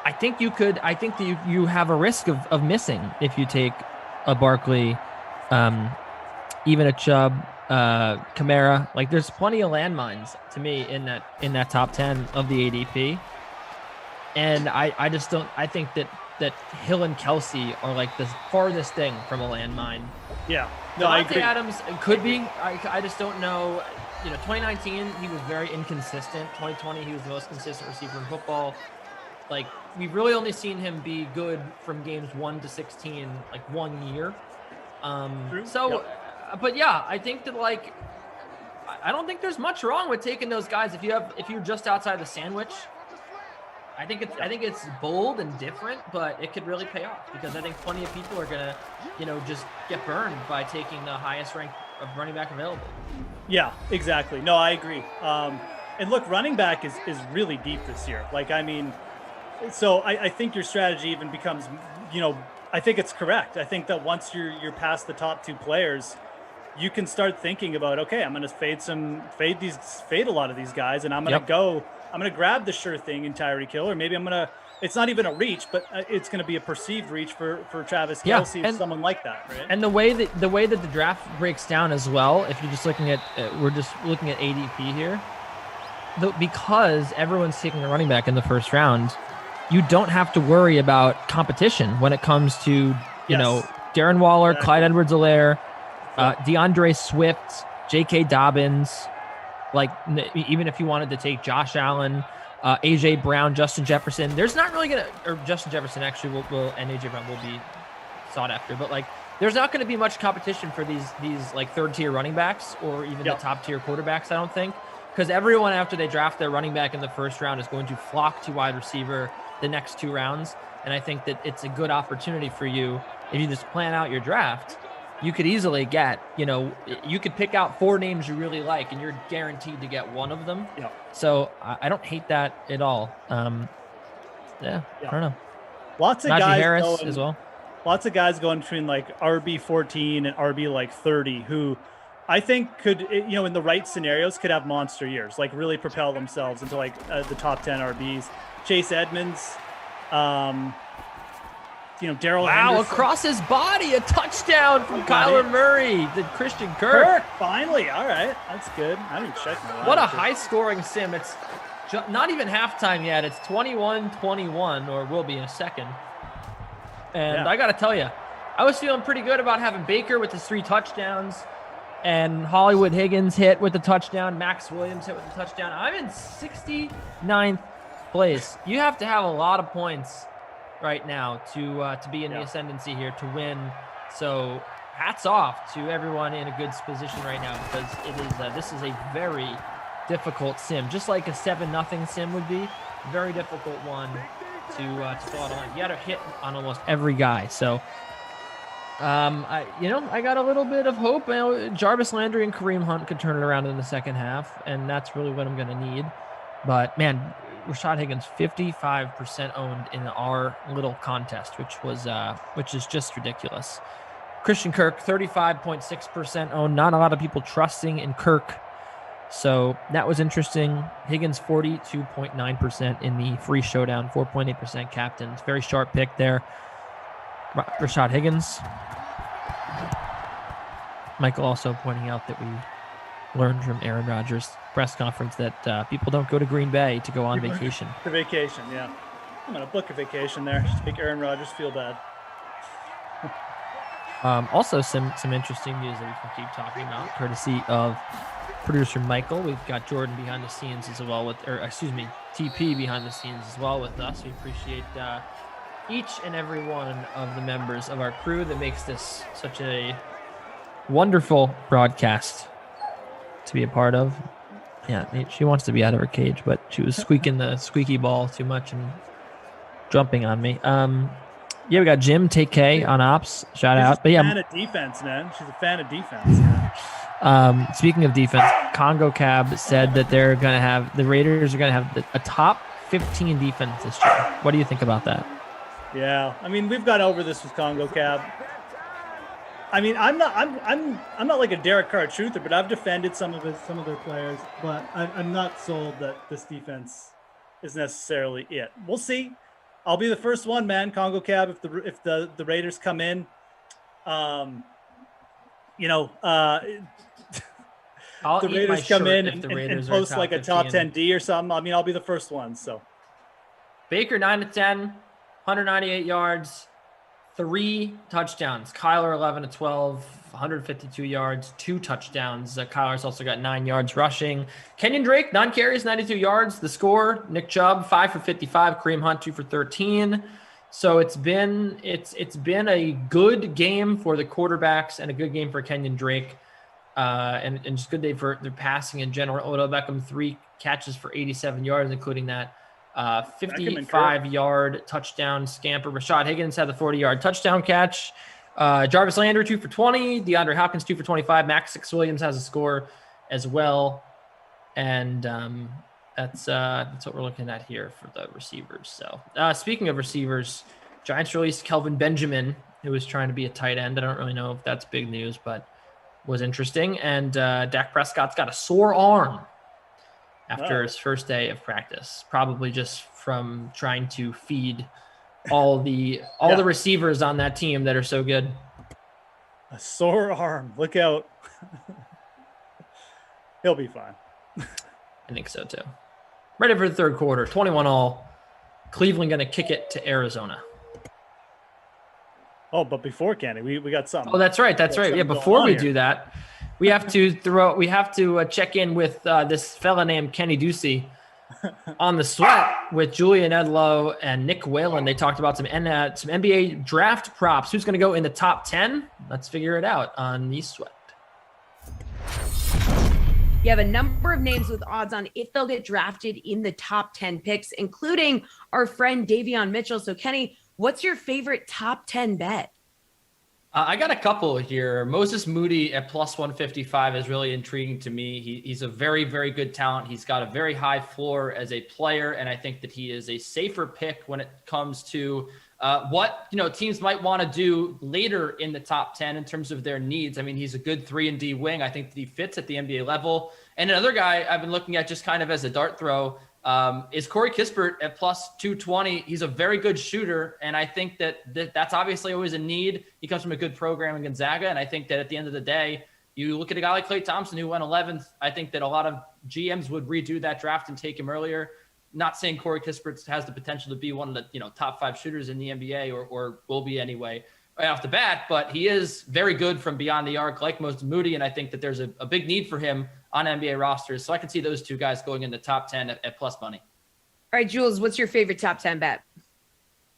I think that you have a risk of missing if you take a Barkley, even a Chubb, Kamara. Like there's plenty of landmines to me in that top 10 of the ADP. And I just don't. I think that Hill and Kelsey are like the farthest thing from a landmine. Yeah, no, I agree. Adams could be. I just don't know. 2019 he was very inconsistent. 2020 he was the most consistent receiver in football. Like we've really only seen him be good from games 1 to 16, like 1 year. But yeah, I think that I don't think there's much wrong with taking those guys if you're just outside the sandwich. I think it's bold and different, but it could really pay off because I think plenty of people are gonna, just get burned by taking the highest ranked of running back available. Yeah, exactly. No, I agree. And look, running back is really deep this year. So I think your strategy even becomes, I think it's correct. I think that once you're past the top two players, you can start thinking about, okay, I'm going to fade a lot of these guys, and I'm going to grab the sure thing in Tyreek Hill, or maybe it's not even a reach, but it's going to be a perceived reach for Travis Kelce or someone like that, right? And the way that the draft breaks down as well, if you're just looking at, we're just looking at ADP here, because everyone's taking a running back in the first round, you don't have to worry about competition when it comes to, Darren Waller, exactly. Clyde Edwards-Helaire, DeAndre Swift, J.K. Dobbins, even if you wanted to take Josh Allen, A.J. Brown, Justin Jefferson, there's not really Justin Jefferson actually and A.J. Brown will be sought after, but there's not going to be much competition for these third tier running backs or even the top tier quarterbacks, I don't think, because everyone after they draft their running back in the first round is going to flock to wide receiver the next 2 rounds. And I think that it's a good opportunity for you if you just plan out your draft. You could easily get, you could pick out 4 names you really like and you're guaranteed to get one of them. Yeah. So I don't hate that at all. I don't know. Lots of Najee guys Harris going, as well. Lots of guys going between RB 14 and RB 30 who I think could, in the right scenarios could have monster years, really propel themselves into the top 10 RBs. Chase Edmonds, Darrell Henderson. Across his body, a touchdown from Kyler Murray to Christian Kirk. Finally. All right. That's good. I didn't check my What a high-scoring sim. It's not even halftime yet. It's 21-21, or will be in a second. And I got to tell you, I was feeling pretty good about having Baker with his 3 touchdowns and Hollywood Higgins hit with the touchdown, Max Williams hit with the touchdown. I'm in 69th place. You have to have a lot of points right now to be in the ascendancy here to win. So hats off to everyone in a good position right now, because this is a very difficult sim, just like a 7-0 sim would be. Very difficult one to fill out a line. You got to hit on almost every guy. So I got a little bit of hope. Jarvis Landry and Kareem Hunt could turn it around in the second half, and that's really what I'm going to need. But man, Rashad Higgins 55% owned in our little contest, which is just ridiculous. Christian Kirk 35.6% owned. Not a lot of people trusting in Kirk, so that was interesting. Higgins 42.9% in the free showdown, 4.8% captains. Very sharp pick there. Rashad Higgins. Michael also pointing out that we learned from Aaron Rodgers' press conference that people don't go to Green Bay to go on vacation. To vacation, yeah. I'm going to book a vacation there just to make Aaron Rodgers feel bad. Also, some interesting news that we can keep talking about, courtesy of producer Michael. We've got Jordan behind the scenes as well TP behind the scenes as well with us. We appreciate each and every one of the members of our crew that makes this such a wonderful broadcast to be a part of. Yeah, she wants to be out of her cage, but she was squeaking the squeaky ball too much and jumping on me. Yeah, we got Jim, take K on ops. Shout out. But yeah, fan of defense, man. She's a fan of defense. Speaking of defense, Congo Cab said that the Raiders are going to have a top 15 defense this year. What do you think about that? Yeah, I mean, we've gone over this with Congo Cab. I mean, I'm not like a Derek Carr truther, but I've defended some of their players, but I'm not sold that this defense is necessarily it. We'll see. I'll be the first one, man. Congo Cab, if the Raiders come in, I'll the Raiders come in and post like a top 10 D or something. I mean, I'll be the first one. So Baker 9-10, 198 yards, 3 touchdowns. Kyler 11-12, 152 yards, 2 touchdowns. Kyler's also got 9 yards rushing. Kenyon Drake 9 carries, 92 yards. The score: Nick Chubb 5 for 55, Kareem Hunt 2 for 13. So it's been a good game for the quarterbacks and a good game for Kenyon Drake, and just good day for their passing in general. Odell Beckham 3 catches for 87 yards, including that 55-yard touchdown scamper. Rashad Higgins had the 40-yard touchdown catch. Jarvis Landry 2 for 20. DeAndre Hopkins 2 for 25. Max Williams has a score as well, and that's what we're looking at here for the receivers. So speaking of receivers, Giants released Kelvin Benjamin, who was trying to be a tight end. I don't really know if that's big news, but was interesting. And Dak Prescott's got a sore arm after his first day of practice, probably just from trying to feed all the receivers on that team that are so good. A sore arm. Look out. He'll be fine. I think so too. Ready for the third quarter. 21-all. Cleveland going to kick it to Arizona. Oh, but before Kenny, we got something. Oh, that's right. That's right. Yeah, before we do that, we have to check in with this fella named Kenny Ducey on the Sweat with Julian Edlow and Nick Whalen. They talked about some NBA draft props. Who's going to go in the top 10? Let's figure it out on the Sweat. You have a number of names with odds on if they'll get drafted in the top 10 picks, including our friend Davion Mitchell. So Kenny, what's your favorite top 10 bet? I got a couple here. Moses Moody at plus 155 is really intriguing to me. He's a very, very good talent. He's got a very high floor as a player, and I think that he is a safer pick when it comes to what teams might want to do later in the top 10 in terms of their needs. I mean, he's a good 3-and-D wing. I think that he fits at the NBA level. And another guy I've been looking at just kind of as a dart throw is Corey Kispert at plus 220. He's a very good shooter, and I think that's obviously always a need. He comes from a good program in Gonzaga, and I think that at the end of the day, you look at a guy like Klay Thompson who went 11th. I think that a lot of GMs would redo that draft and take him earlier. Not saying Corey Kispert has the potential to be one of the top 5 shooters in the NBA or will be anyway right off the bat, but he is very good from beyond the arc, like Moses Moody, and I think that there's a big need for him on NBA rosters. So I can see those two guys going in the top 10 at plus money. All right, Jules, what's your favorite top 10 bet?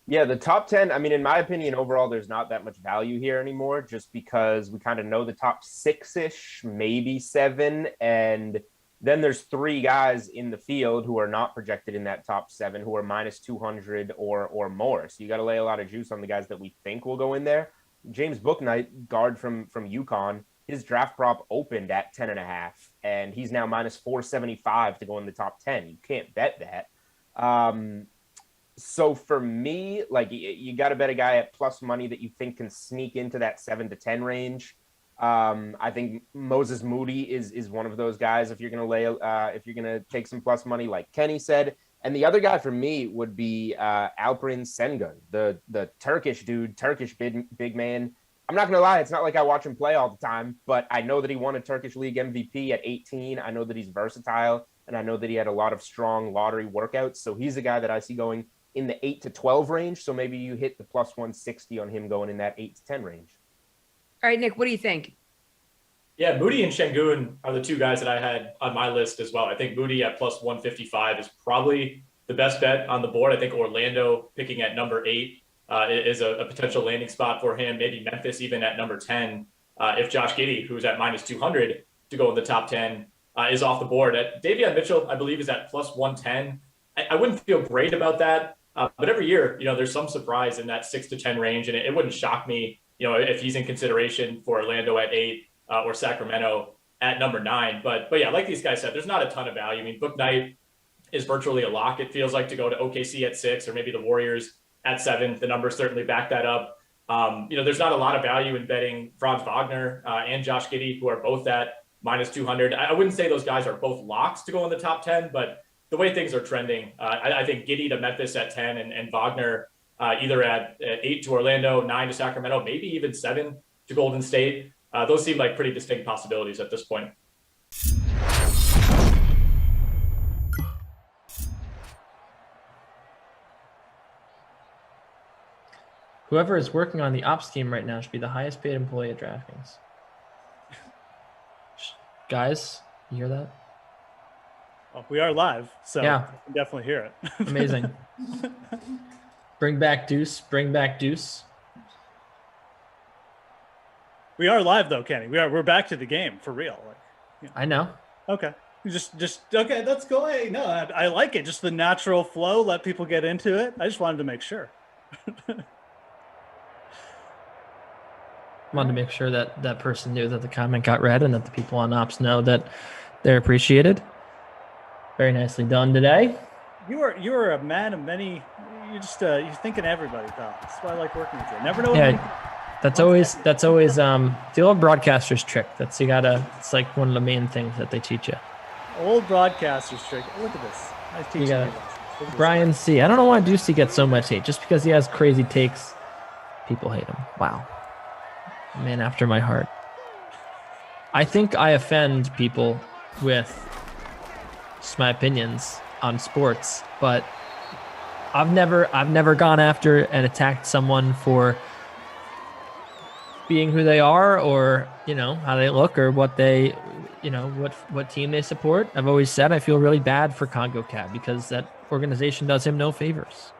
Yeah, the top 10, I mean, in my opinion, overall, there's not that much value here anymore, just because we kind of know the top 6-ish, maybe 7. And then there's 3 guys in the field who are not projected in that top 7, who are minus 200 or more. So you got to lay a lot of juice on the guys that we think will go in there. James Bouknight, guard from UConn, his draft prop opened at 10.5, and he's now minus 475 to go in the top 10. You can't bet that. So for me, like, you got to bet a guy at plus money that you think can sneak into that 7 to 10 range. I think Moses Moody is one of those guys. If you're going to take some plus money, like Kenny said, and the other guy for me would be Alperen Sengun, the Turkish dude, Turkish big man. I'm not going to lie. It's not like I watch him play all the time, but I know that he won a Turkish League MVP at 18. I know that he's versatile, and I know that he had a lot of strong lottery workouts. So he's a guy that I see going in the 8 to 12 range. So maybe you hit the plus 160 on him going in that 8 to 10 range. All right, Nick, what do you think? Yeah, Moody and Şengün are the two guys that I had on my list as well. I think Moody at plus 155 is probably the best bet on the board. I think Orlando picking at number 8 is a potential landing spot for him. Maybe Memphis even at number 10. If Josh Giddey, who's at minus 200 to go in the top 10, is off the board. Davion Mitchell, I believe, is at plus 110. I wouldn't feel great about that. But every year, there's some surprise in that 6 to 10 range. And it wouldn't shock me, if he's in consideration for Orlando at 8 or Sacramento at number 9. But yeah, like these guys said, there's not a ton of value. I mean, Book Knight is virtually a lock. It feels like to go to OKC at 6 or maybe the Warriors at 7. The numbers certainly back that up. There's not a lot of value in betting Franz Wagner and Josh Giddey, who are both at minus 200. I wouldn't say those guys are both locks to go in the top 10, but the way things are trending, I think Giddey to Memphis at 10 and Wagner either at 8 to Orlando, 9 to Sacramento, maybe even 7 to Golden State. Those seem like pretty distinct possibilities at this point. Whoever is working on the ops team right now should be the highest paid employee at DraftKings. Guys, you hear that? Oh, we are live, so yeah, I can definitely hear it. Amazing. Bring back Deuce. Bring back Deuce. We are live though, Kenny. We're back to the game for real. I know. Okay. Just okay. That's cool. Hey, no, I like it. Just the natural flow. Let people get into it. I just wanted to make sure. Wanted to make sure that that person knew that the comment got read and that the people on ops know that they're appreciated. Very nicely done today. You are a man of many. You're thinking everybody, pal. That's why I like working with you. Never know. That's always the old broadcaster's trick. It's like one of the main things that they teach you. Old broadcaster's trick. Look at this. Nice teaching me. Brian C. I don't know why Ducey gets so much hate. Just because he has crazy takes, people hate him. Wow. Man after my heart. I think I offend people with just my opinions on sports, but I've never gone after and attacked someone for being who they are or, how they look or what they, what team they support. I've always said I feel really bad for Congo Cat because that organization does him no favors.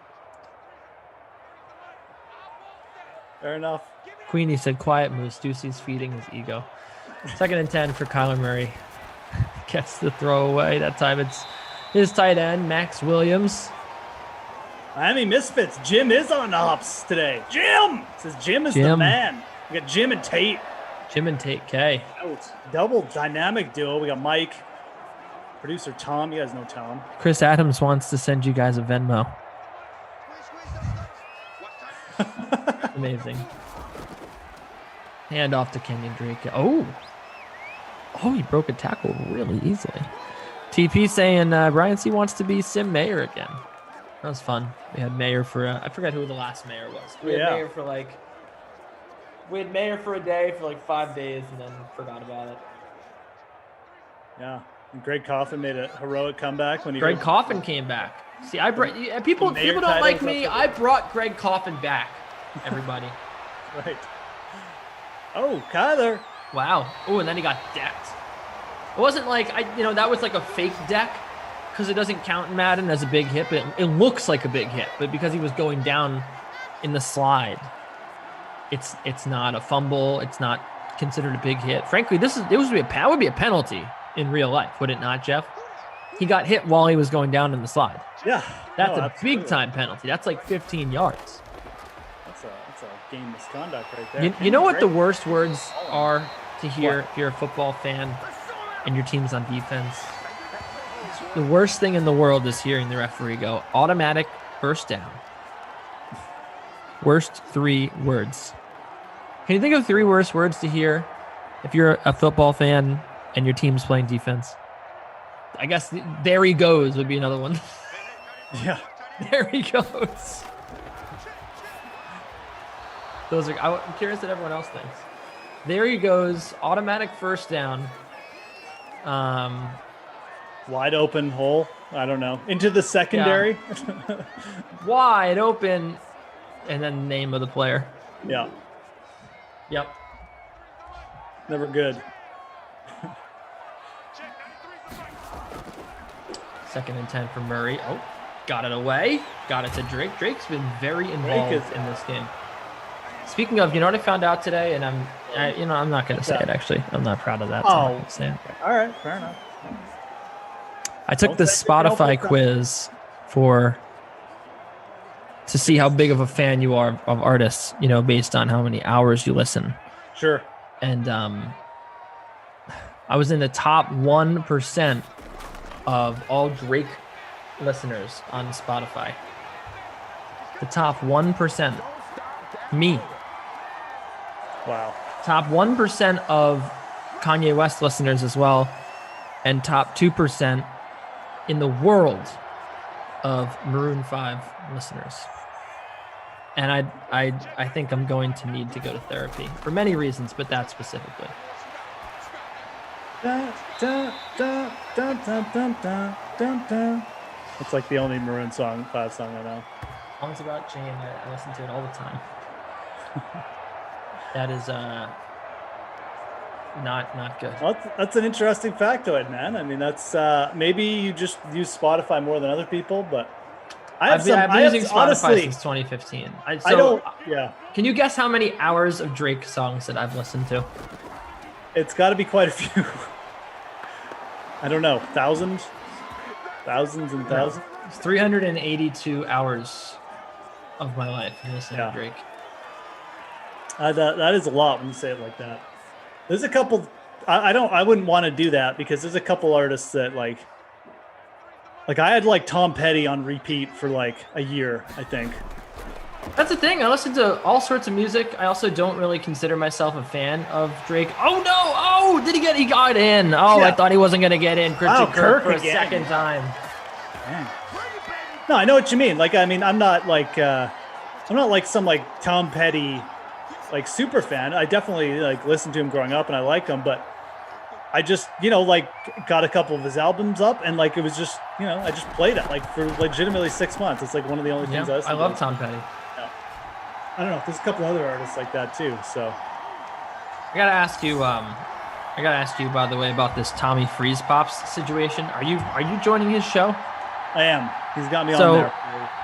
Fair enough. Queenie said, quiet moose. Ducey's feeding his ego. 2nd and 10 for Kyler Murray. Gets the throw away. That time it's his tight end, Max Williams. Miami Misfits. Jim is on ops today. Jim! Says Jim is the man. We got Jim and Tate. Jim and Tate K. Double dynamic duo. We got Mike. Producer Tom. You guys know Tom. Chris Adams wants to send you guys a Venmo. Amazing. Hand off to Kenyon Drake. Oh, he broke a tackle really easily. TP saying Brian C wants to be Sim Mayer again. That was fun. We had Mayer for I forgot who the last Mayer was. We had Mayer for a day for 5 days and then forgot about it. Yeah, and Greg Coffin made a heroic comeback when Greg Coffin came back. See, I brought people don't like me. I brought Greg Coffin back. Everybody. Right. Oh, Kyler. Wow. Oh, and then he got decked. It wasn't like that was like a fake deck because it doesn't count in Madden as a big hit, but it looks like a big hit. But because he was going down in the slide, it's not a fumble. It's not considered a big hit. Frankly, that would be a penalty in real life, would it not, Jeff? He got hit while he was going down in the slide. Yeah. That's a big time penalty. That's like 15 yards. That's a game misconduct right there. You know what the worst words are to hear if you're a football fan and your team's on defense? The worst thing in the world is hearing the referee go, automatic first down. Worst 3 words. Can you think of 3 worst words to hear if you're a football fan and your team's playing defense? I guess there he goes would be another one. Yeah. There he goes. Those are. I'm curious what everyone else thinks. There he goes, automatic first down. Wide open hole. I don't know. Into the secondary. Yeah. Wide open, and then the name of the player. Yeah. Yep. Never good. 2nd and 10 for Murray. Oh, got it away. Got it to Drake. Drake's been very involved in this game. Speaking of, you know what I found out today, and I'm not going to say it. Actually, I'm not proud of that. So I'm not gonna say it. All right, fair enough. I took the Spotify quiz to see how big of a fan you are of artists, based on how many hours you listen. Sure. And I was in the top 1% of all Drake listeners on Spotify. The top 1%. Me. Wow. Top 1% of Kanye West listeners as well, and top 2% in the world of Maroon 5 listeners. And I think I'm going to need to go to therapy for many reasons, but that specifically. Dun, dun, dun, dun, dun, dun, dun, dun, dun. It's like the only Maroon 5 song I know. Songs about Jane, I listen to it all the time. That is not good. Well, that's an interesting factoid, man. I mean, that's maybe you just use Spotify more than other people, but I've been using Spotify since 2015. Can you guess how many hours of Drake songs that I've listened to? It's got to be quite a few. I don't know, thousands and thousands. It's 382 hours of my life listening to Drake. That is a lot when you say it like that. There's a couple. I wouldn't want to do that because there's a couple artists that like I had like Tom Petty on repeat for like a year, I think. That's the thing. I listen to all sorts of music. I also don't really consider myself a fan of Drake. Oh no! Oh, he got in? Oh, yeah. I thought he wasn't gonna get in. Kirk for a second time. Man. No, I know what you mean. Like, I mean, I'm not like some like Tom Petty like super fan. I definitely like listened to him growing up and I like him, but I just, like got a couple of his albums up and like it was just, I just played it like for legitimately 6 months. It's like one of the only things I listen to. I love Tom Petty. Yeah. I don't know. There's a couple other artists like that too. So I gotta ask you, by the way, about this Tommy Freeze Pops situation. Are you joining his show? I am. He's got me on there.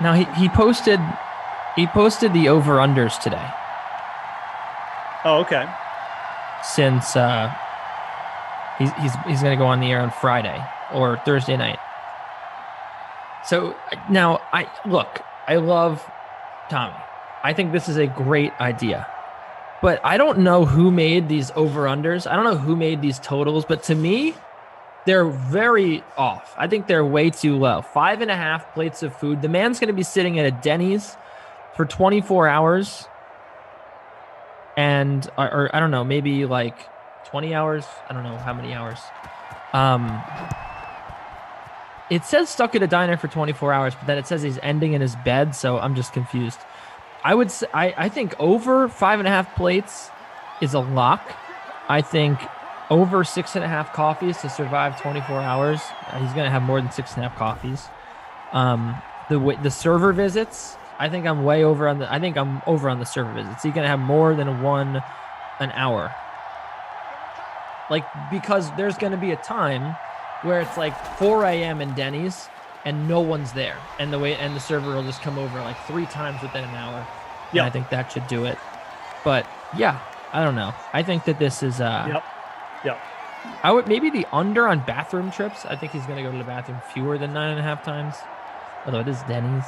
Now he posted the over-unders today. Oh, okay. Since he's going to go on the air on Friday or Thursday night. So now I love Tommy. I think this is a great idea. But I don't know who made these over-unders. I don't know who made these totals, but to me, they're very off. I think they're way too low. 5.5 plates of food. The man's going to be sitting at a Denny's for 24 hours. And, or I don't know, maybe like 20 hours. I don't know how many hours. It says stuck at a diner for 24 hours, but then it says he's ending in his bed. So I'm just confused. I think over 5.5 plates is a lock. I think over 6.5 coffees to survive 24 hours. He's going to have more than 6.5 coffees. The server visits, I think I'm over on the server visits. He's going to have more than an hour. Like, because there's going to be a time where it's like 4 a.m. in Denny's and no one's there. And the server will just come over like 3 times within an hour. Yeah. I think that should do it. But yeah, I don't know. I think that this is Yep. I would maybe the under on bathroom trips. I think he's going to go to the bathroom fewer than 9.5 times. Although it is Denny's.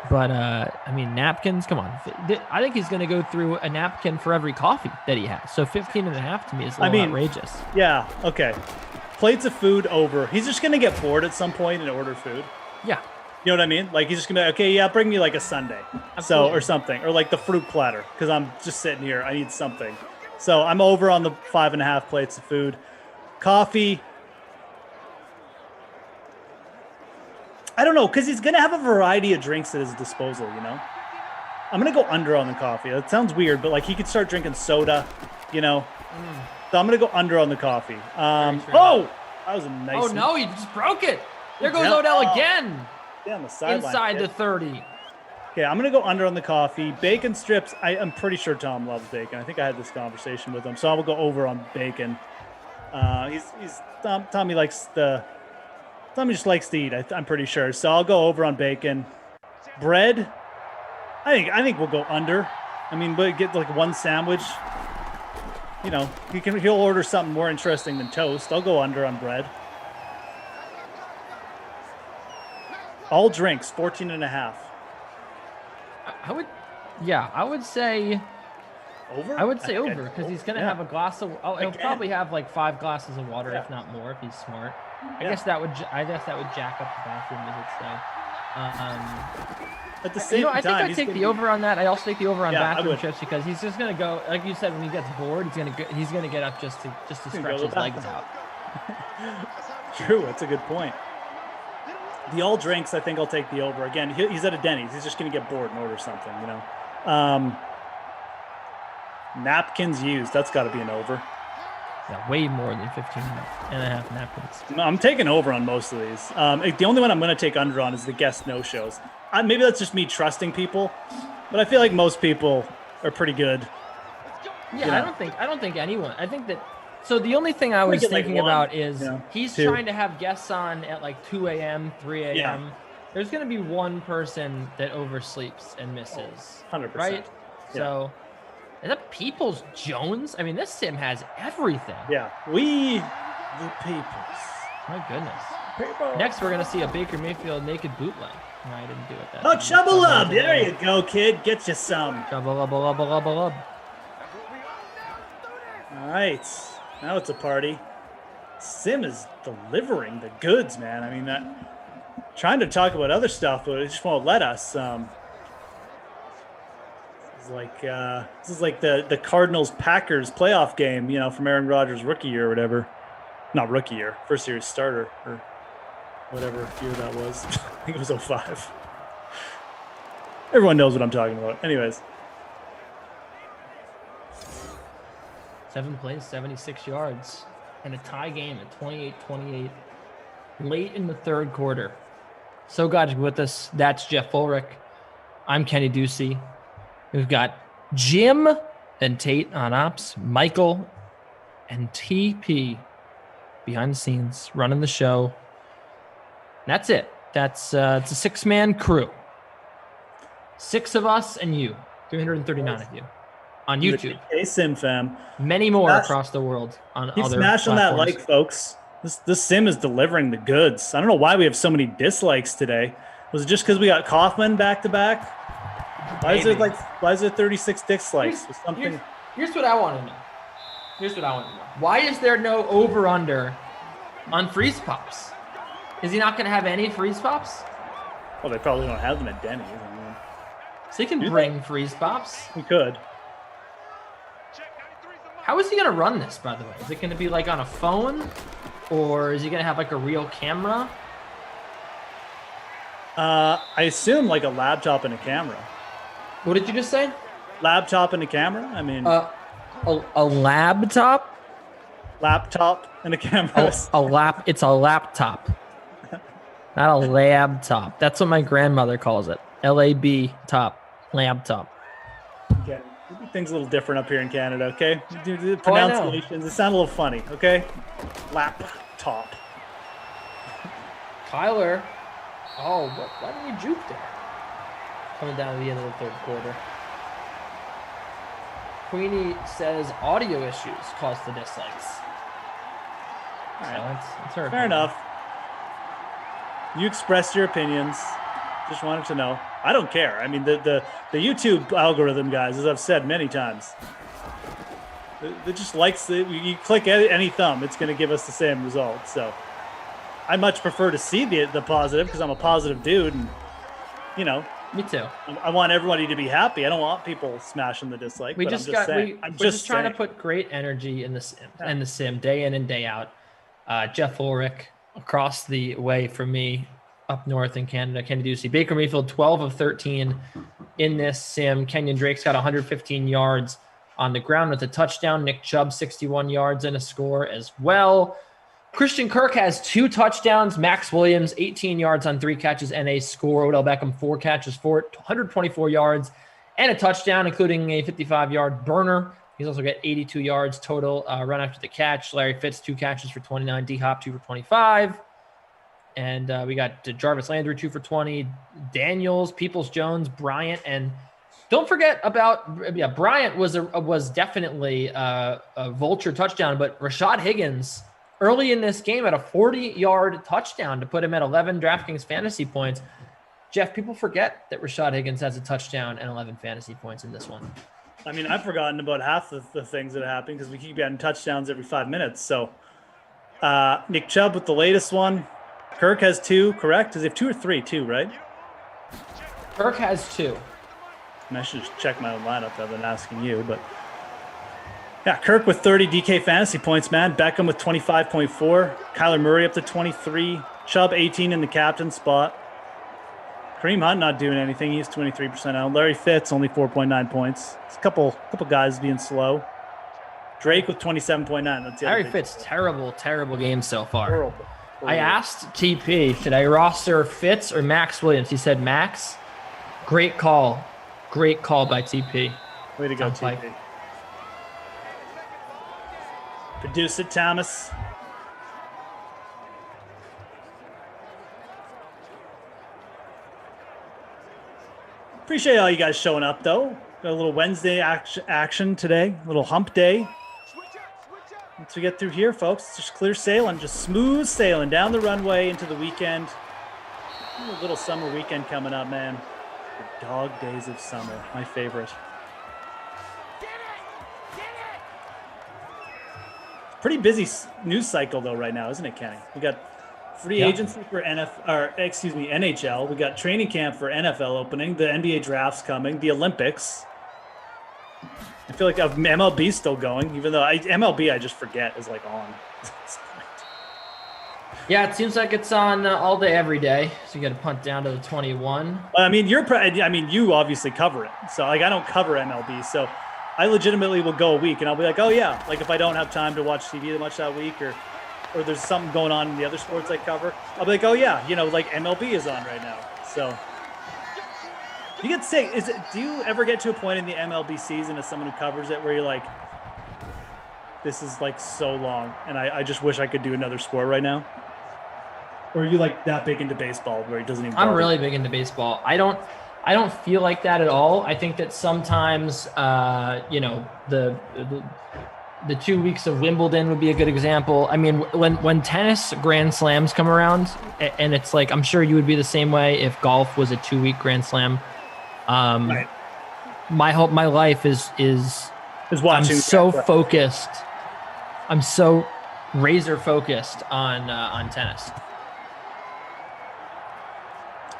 But I mean, napkins, come on. I think he's going to go through a napkin for every coffee that he has. So 15.5 to me is a little outrageous. Yeah, okay. Plates of food over. He's just going to get bored at some point and order food. Yeah. You know what I mean? Like, he's just going to be, okay, yeah, bring me like a sundae. Absolutely. Or something. Or like the fruit platter, because I'm just sitting here. I need something. So I'm over on the 5.5 plates of food. Coffee. I don't know, because he's going to have a variety of drinks at his disposal, I'm going to go under on the coffee. That sounds weird, but like he could start drinking soda, you know? So I'm going to go under on the coffee. Oh, that was a nice. Oh, no, he just broke it. There goes Yeah. Odell again. Yeah, on the sideline. Inside the 30. Okay, I'm going to go under on the coffee. Bacon strips. I'm pretty sure Tom loves bacon. I think I had this conversation with him. So I will go over on bacon. Tommy just likes to eat. I'm pretty sure. So I'll go over on bacon. Bread. I think we'll go under. I mean, but get like one sandwich. You know, he'll order something more interesting than toast. I'll go under on bread. All drinks, 14.5. I would say over. I would say over because he's gonna Yeah. have a glass of. He'll probably have like 5 glasses of water, if not more, if he's smart. I guess that would jack up the bathroom visits though. At the same I think time, I'd take the over on that. I also take the over on Yeah, I bathroom would. trips because he's just gonna go, like you said, when he gets bored, he's gonna get up just to gonna stretch go to his the legs bathroom. out. True, that's a good point. The all drinks, I think I'll take the over. Again, he's at a Denny's. He's just going to get bored and order something, you know. Napkins used, that's got to be an over. Yeah, way more than 15.5 napkins. I'm taking over on most of these. The only one I'm going to take under on is the guest no-shows. Maybe that's just me trusting people, but I feel like most people are pretty good. Yeah, You know? I don't think anyone. I think that. So the only thing I was get, like, thinking one, about is he's 2. trying to have guests on at like 2 a.m., 3 a.m. Yeah. There's going to be one person that oversleeps and misses. 100%. Right? So is that Peoples Jones? I mean, this sim has everything. Yeah, we the peoples. My goodness. Next, we're going to see a Baker Mayfield naked bootleg. No, I didn't do it that Oh, time. Chubba Lub. There you go, kid. Get you some. Chubba Lub, lub, lub, lub. All right. Now it's a party. Sim is delivering the goods, man. I mean, trying to talk about other stuff, but it just won't let us. This is like the Cardinals Packers playoff game, you know, from Aaron Rodgers' rookie year or whatever. Not rookie year, first year starter or whatever year that was. I think it was 05. Everyone knows what I'm talking about. Anyways. 7 plays, 76 yards, and a tie game at 28-28 late in the third quarter. So glad to be with us. That's Jeff Ulrich. I'm Kenny Ducey. We've got Jim and Tate on ops, Michael and TP behind the scenes running the show. That's it. It's a 6-man crew. 6 of us and you. 339 of you. On YouTube. Hey, Sim fam. Many more across the world on Keep other smashing that platforms. like, folks. This sim is delivering the goods. I don't know why we have so many dislikes today. Was it just because we got Kaufman back to back? Why is there 36 dislikes? Was something? Here's what I want to know. Why is there no over/under on freeze pops? Is he not going to have any freeze pops? Well, they probably don't have them at Denny's. I mean, So he can bring freeze pops. we could. How is he going to run this, by the way? Is it going to be like on a phone? Or is he going to have like a real camera? I assume like a laptop and a camera. What did you just say? Laptop and a camera? I mean, a laptop? Laptop and a camera. It's a laptop. Not a laptop. That's what my grandmother calls it. L-A-B top. Laptop. Okay. We do things a little different up here in Canada, okay? Do the Oh, I know. pronunciations. It sound a little funny, okay? Laptop. Kyler. Oh, why didn't you juke there? Coming down to the end of the third quarter. Queenie says audio issues caused the dislikes. All right. So that's her Fair opinion. enough. You expressed your opinions. Just wanted to know. I don't care. I mean, the YouTube algorithm, guys, as I've said many times, it just likes you click any thumb, it's going to give us the same result. So I much prefer to see the positive because I'm a positive dude, and you know. Me too. I want everybody to be happy. I don't want people smashing the dislike. We but just I'm just saying. we're just trying to put great energy in the sim day in and day out. Jeff Ulrich across the way from me, up north in Canada. Kenny Ducey. Baker Mayfield, 12 of 13 in this sim. Kenyon Drake's got 115 yards on the ground with a touchdown. Nick Chubb, 61 yards and a score as well. Christian Kirk has 2 touchdowns. Max Williams, 18 yards on 3 catches and a score. Odell Beckham, 4 catches for 124 yards and a touchdown, including a 55-yard burner. He's also got 82 yards total run after the catch. Larry Fitz, 2 catches for 29. D-Hop, 2 for 25. And we got Jarvis Landry, 2 for 20. Daniels, Peoples-Jones, Bryant, and don't forget about Bryant was definitely a vulture touchdown, but Rashad Higgins early in this game had a 40-yard touchdown to put him at 11 DraftKings fantasy points. Jeff, people forget that Rashad Higgins has a touchdown and 11 fantasy points in this one. I mean, I've forgotten about half of the things that happen because we keep getting touchdowns every 5 minutes. So Nick Chubb with the latest one. Kirk has 2, correct? Does he have 2 or 3? 2, right? Kirk has 2. And I should just check my own lineup rather than asking you, but yeah, Kirk with 30 DK fantasy points, man. Beckham with 25.4. Kyler Murray up to 23. Chubb 18 in the captain spot. Kareem Hunt not doing anything. He's 23% out. Larry Fitz only 4.9 points. It's a couple guys being slow. Drake with 27.9. That's Larry Fitz, terrible game so far. Horrible. I asked TP, should I roster Fitz or Max Williams? He said Max. Great call. Great call by TP. Way to go, TP. Produce it, Thomas. Appreciate all you guys showing up, though. Got a little Wednesday action today, a little hump day. Once we get through here, folks, it's just clear sailing, just smooth sailing down the runway into the weekend. A little summer weekend coming up, man. The dog days of summer, my favorite. Pretty busy news cycle though right now, isn't it, Kenny? We got free agency for NHL. We got training camp for NFL opening. The NBA draft's coming. The Olympics. I feel like MLB's still going, even though MLB I just forget is like on. Yeah, it seems like it's on all day, every day. So you got to punt down to the 21. I mean, you obviously cover it. So like, I don't cover MLB, so I legitimately will go a week and I'll be like, oh yeah, like if I don't have time to watch TV much that week, or there's something going on in the other sports I cover, I'll be like, oh yeah, like MLB is on right now. So you get sick. Do you ever get to a point in the MLB season as someone who covers it where you're like, this is like so long and I just wish I could do another sport right now? Or are you like that big into baseball where it doesn't even I'm really big into baseball. I don't feel like that at all. I think that sometimes, the 2 weeks of Wimbledon would be a good example. I mean, when tennis Grand Slams come around, and it's like, I'm sure you would be the same way if golf was a 2-week Grand Slam. Right. My life is watching. I'm so focused. I'm so razor focused on tennis.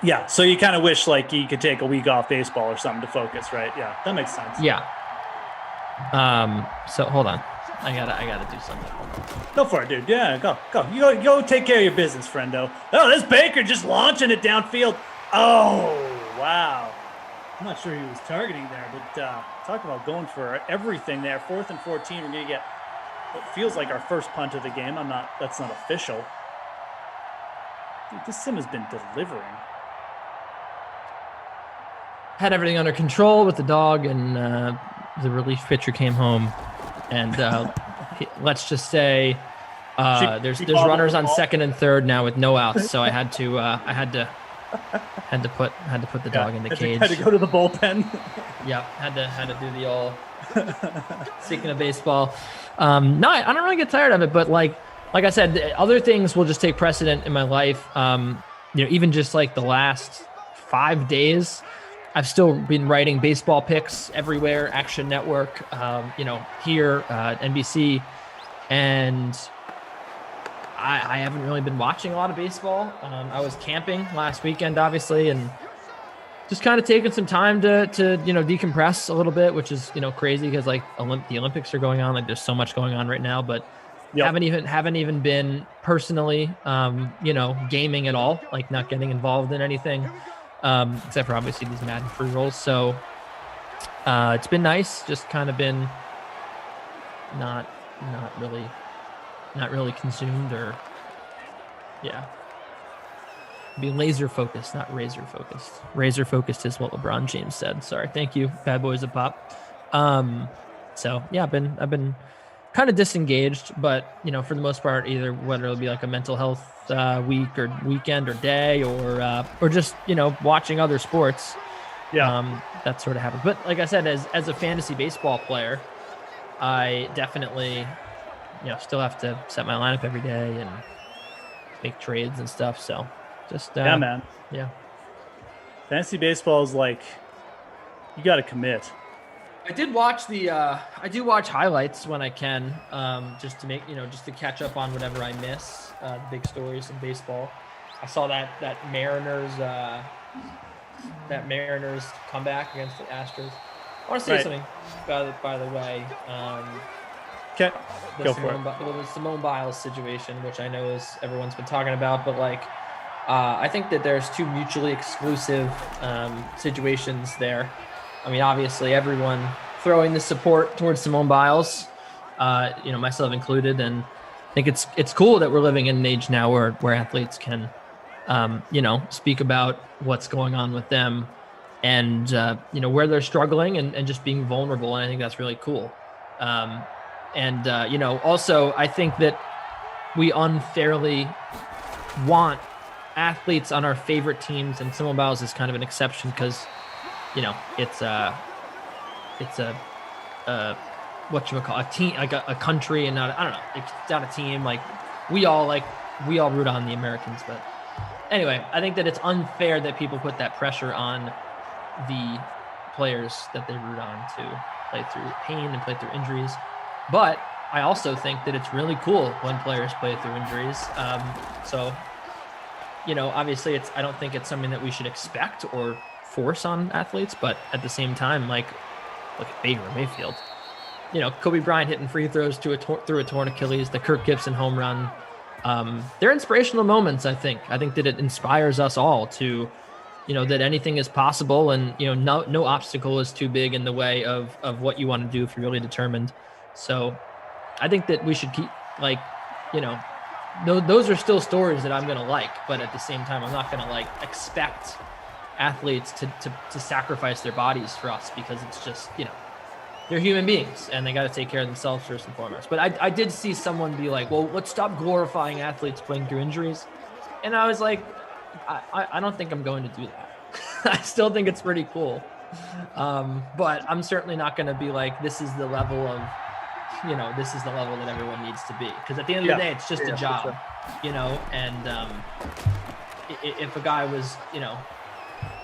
Yeah, so you kind of wish like you could take a week off baseball or something to focus, right? Yeah, that makes sense. Yeah. So hold on, I gotta do something. Go for it, dude. Yeah, go. You go take care of your business, friendo. Oh, this Baker just launching it downfield. Oh, wow. I'm not sure he was targeting there, but talk about going for everything there. 4th and 14. We're gonna get what feels like our first punt of the game. That's not official. Dude, this sim has been delivering. Had everything under control with the dog, and the relief pitcher came home, and let's just say there's runners on 2nd and 3rd now with no outs. So I had to put the dog in the cage. Had to go to the bullpen. Yep, had to do the old speaking of baseball. No, I don't really get tired of it, but like I said, other things will just take precedent in my life. Even just like the last 5 days. I've still been writing baseball picks everywhere, Action Network, here, NBC, and I haven't really been watching a lot of baseball. I was camping last weekend, obviously, and just kind of taking some time to decompress a little bit, which is, crazy because like the Olympics are going on, like there's so much going on right now, but Yep. Haven't even been personally, gaming at all, like not getting involved in anything, except for obviously these Madden free rolls. So it's been nice, just kind of been not really consumed or be laser focused, not razor focused. Razor focused is what LeBron James said. Sorry. Thank you, Bad Boys of Pop. So yeah, I've been kind of disengaged, but for the most part, either whether it'll be like a mental health week or weekend or day or just watching other sports, that sort of happens. But like I said, as a fantasy baseball player, I definitely still have to set my lineup every day and make trades and stuff. So just man, fantasy baseball is like you got to commit. I did watch I do watch highlights when I can, just to make, just to catch up on whatever I miss, the big stories in baseball. I saw that Mariners comeback against the Astros. I want to say something, by the way. Okay, go for it. The Simone Biles situation, which I know everyone's been talking about, but I think that there's two mutually exclusive situations there. I mean, obviously, everyone throwing the support towards Simone Biles, myself included, and I think it's cool that we're living in an age now where athletes can, speak about what's going on with them, and where they're struggling and just being vulnerable, and I think that's really cool. Also, I think that we unfairly want athletes on our favorite teams, and Simone Biles is kind of an exception because. It's a a team, like a country, and not, I don't know, it's not a team. Like we all root on the Americans, but anyway, I think that it's unfair that people put that pressure on the players that they root on to play through pain and play through injuries. But I also think that it's really cool when players play through injuries. Obviously I don't think it's something that we should expect or force on athletes, but at the same time, look at Baker Mayfield, Kobe Bryant hitting free throws through a torn Achilles, the Kirk Gibson home run. They're inspirational moments. I think that it inspires us all to, that anything is possible, and no obstacle is too big in the way of what you want to do if you're really determined. So I think that we should keep those are still stories that I'm gonna like, but at the same time, I'm not gonna expect athletes to sacrifice their bodies for us, because it's just, they're human beings and they got to take care of themselves first and foremost. But I did see someone be like, well, let's stop glorifying athletes playing through injuries. And I was like, I don't think I'm going to do that. I still think it's pretty cool. But I'm certainly not going to be like, this is the level of, this is the level that everyone needs to be. Because at the end of the day, it's just a job, and if a guy was,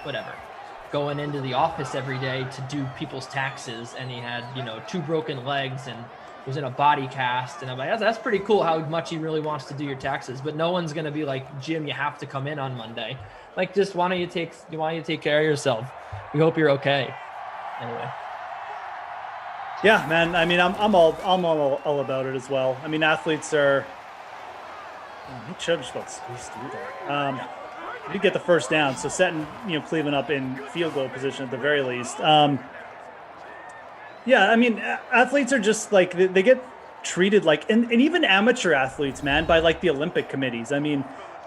whatever, going into the office every day to do people's taxes, and he had, 2 broken legs and was in a body cast, and I'm like, that's pretty cool how much he really wants to do your taxes. But no one's going to be like, Jim, you have to come in on Monday. Just why don't you take care of yourself? We hope you're okay. Anyway. Yeah, man. I mean, I'm all about it as well. I mean, athletes are. Nick Chubb just about squeezed through there. He did get the first down, so setting Cleveland up in field goal position at the very least. I mean, athletes are just they get treated and even amateur athletes, man, by the Olympic committees. I mean,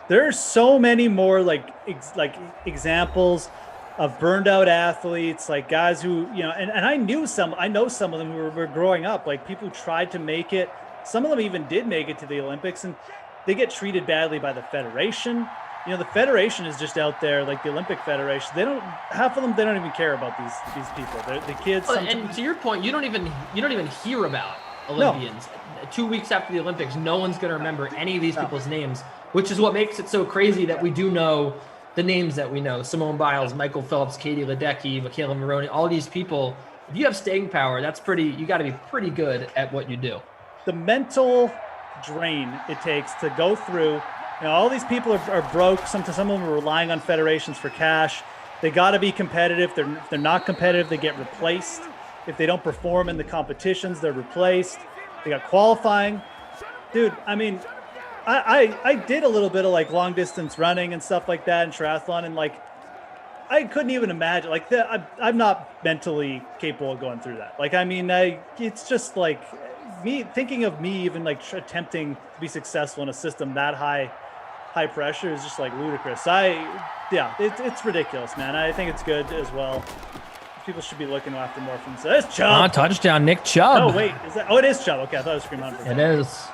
there are so many more examples of burned out athletes, guys who and I know some of them who were growing up, people who tried to make it. Some of them even did make it to the Olympics, and they get treated badly by the federation. The federation is just out there, the Olympic Federation. Half of them, they don't even care about these people. They're the kids. Well, and to your point, you don't even hear about Olympians. No. 2 weeks after the Olympics, no one's going to remember any of these people's names, which is what makes it so crazy that we do know the names that we know: Simone Biles, Michael Phelps, Katie Ledecky, Michaela Maroney. All these people. If you have staying power, you got to be pretty good at what you do. The mental drain it takes to go through. All these people are broke. Some of them are relying on federations for cash. They got to be competitive. If they're not competitive, they get replaced. If they don't perform in the competitions, they're replaced. They got qualifying. Dude, I mean, I did a little bit of like long distance running and stuff like that in triathlon, and like I couldn't even imagine like I'm not mentally capable of going through that. Like, I mean, it's just like me thinking of me even like attempting to be successful in a system that high pressure is just like ludicrous. It's ridiculous, man. I think it's good as well. People should be looking after more from this. That's Chubb. Touchdown, Nick Chubb. Oh wait, is that? Oh, it is Chubb. Okay, I thought it was Scream Hunter. It is.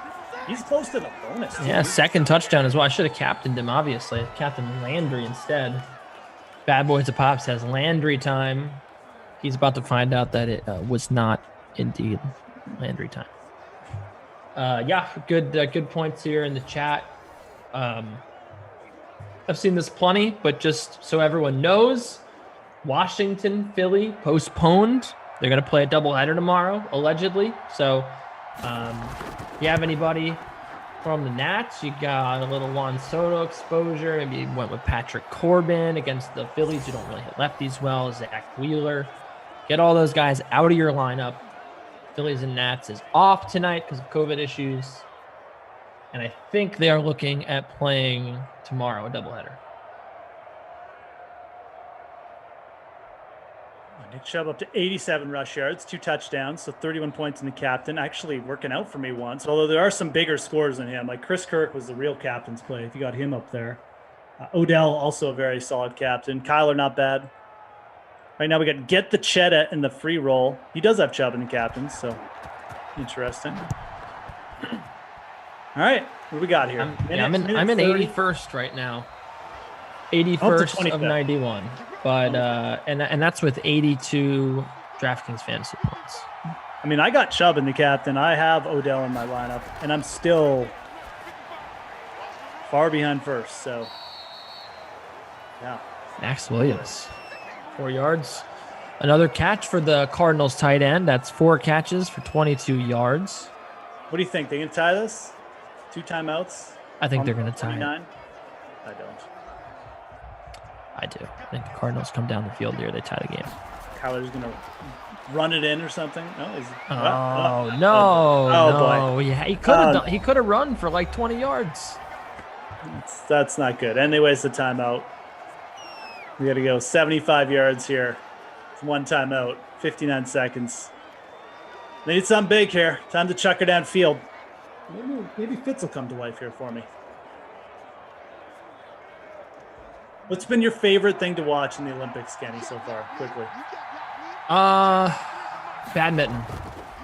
He's close to the bonus. Yeah, second touchdown as well. I should have captained him, obviously. Captain Landry instead. Bad Boys of Pops has Landry time. He's about to find out that it was not indeed Landry time. Good points here in the chat. I've seen this plenty, but just so everyone knows, Washington, Philly postponed. They're going to play a doubleheader tomorrow, allegedly. So if you have anybody from the Nats, you got a little Juan Soto exposure. Maybe you went with Patrick Corbin against the Phillies, who don't really hit lefties well. Zach Wheeler. Get all those guys out of your lineup. Phillies and Nats is off tonight because of COVID issues. And I think they are looking at playing tomorrow, a doubleheader. Nick Chubb up to 87 rush yards, 2 touchdowns, so 31 points in the captain. Actually working out for me once, although there are some bigger scores than him. Like Chris Kirk was the real captain's play if you got him up there. Odell, also a very solid captain. Kyler, not bad. Right now we got Get the Cheddar in the free roll. He does have Chubb in the captain, so interesting. All right, what do we got here? I'm in 81st right now. 81st of 91. But and that's with 82 DraftKings fantasy points. I mean, I got Chubb in the captain. I have Odell in my lineup, and I'm still far behind first. So, yeah. Max Williams, 4 yards. Another catch for the Cardinals tight end. That's 4 catches for 22 yards. What do you think? They gonna tie this? 2 timeouts? I think they're gonna tie it. I don't. I do. I think the Cardinals come down the field here. They tie the game. Kyler's going to run it in or something. No. Yeah, he could have run for like 20 yards. That's not good. And they waste a timeout. We got to go 75 yards here. It's 1 timeout, 59 seconds. They need something big here. Time to chuck her downfield. Maybe Fitz will come to life here for me. What's been your favorite thing to watch in the Olympics, Kenny, so far? Quickly. Badminton.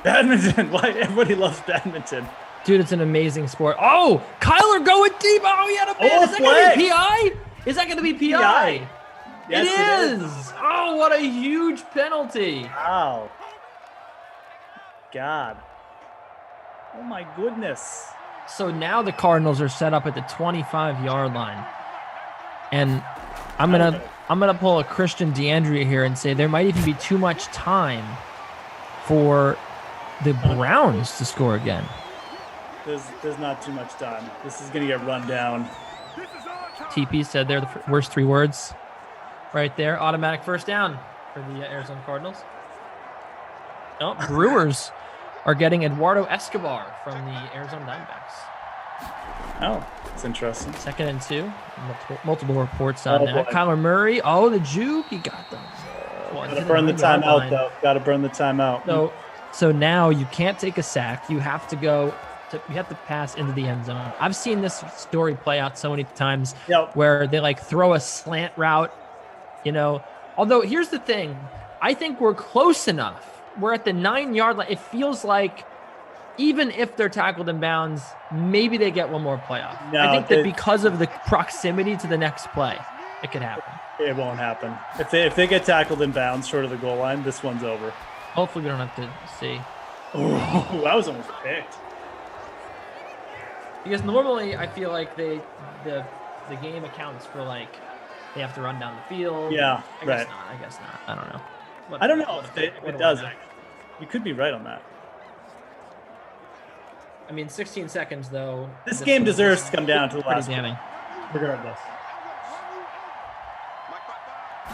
Badminton. Why? Everybody loves badminton. Dude, it's an amazing sport. Oh, Kyler going deep. Oh, he had a man. Is that going to be PI? Is that going to be PI? Yes, it is. Oh, what a huge penalty. Wow. God. Oh, my goodness. So now the Cardinals are set up at the 25-yard line. And I'm gonna pull a Christian DeAndrea here and say there might even be too much time for the Browns to score again. There's not too much time. This is gonna get run down. TP said they're the worst 3 words right there. Automatic first down for the Arizona Cardinals. No, Brewers are getting Eduardo Escobar from the Arizona Diamondbacks. Oh, that's interesting. 2nd and 2. Multiple reports on that. Kyler Murray. Oh, the juke. He got them. Gotta burn the timeout, though. Gotta burn the timeout. So now you can't take a sack. You have to you have to pass into the end zone. I've seen this story play out so many times where they like throw a slant route, Although here's the thing. I think we're close enough. We're at the 9-yard line. It feels like even if they're tackled in bounds, maybe they get one more playoff. No, I think that because of the proximity to the next play, it could happen. It won't happen. If they get tackled in bounds short of the goal line, this one's over. Hopefully we don't have to see. Oh, that was almost picked. Because normally I feel like the game accounts for like they have to run down the field. Yeah, I guess not. I don't know. I don't know if it does. You could be right on that. I mean, 16 seconds, though. This game deserves to come down to the last damning. Regardless.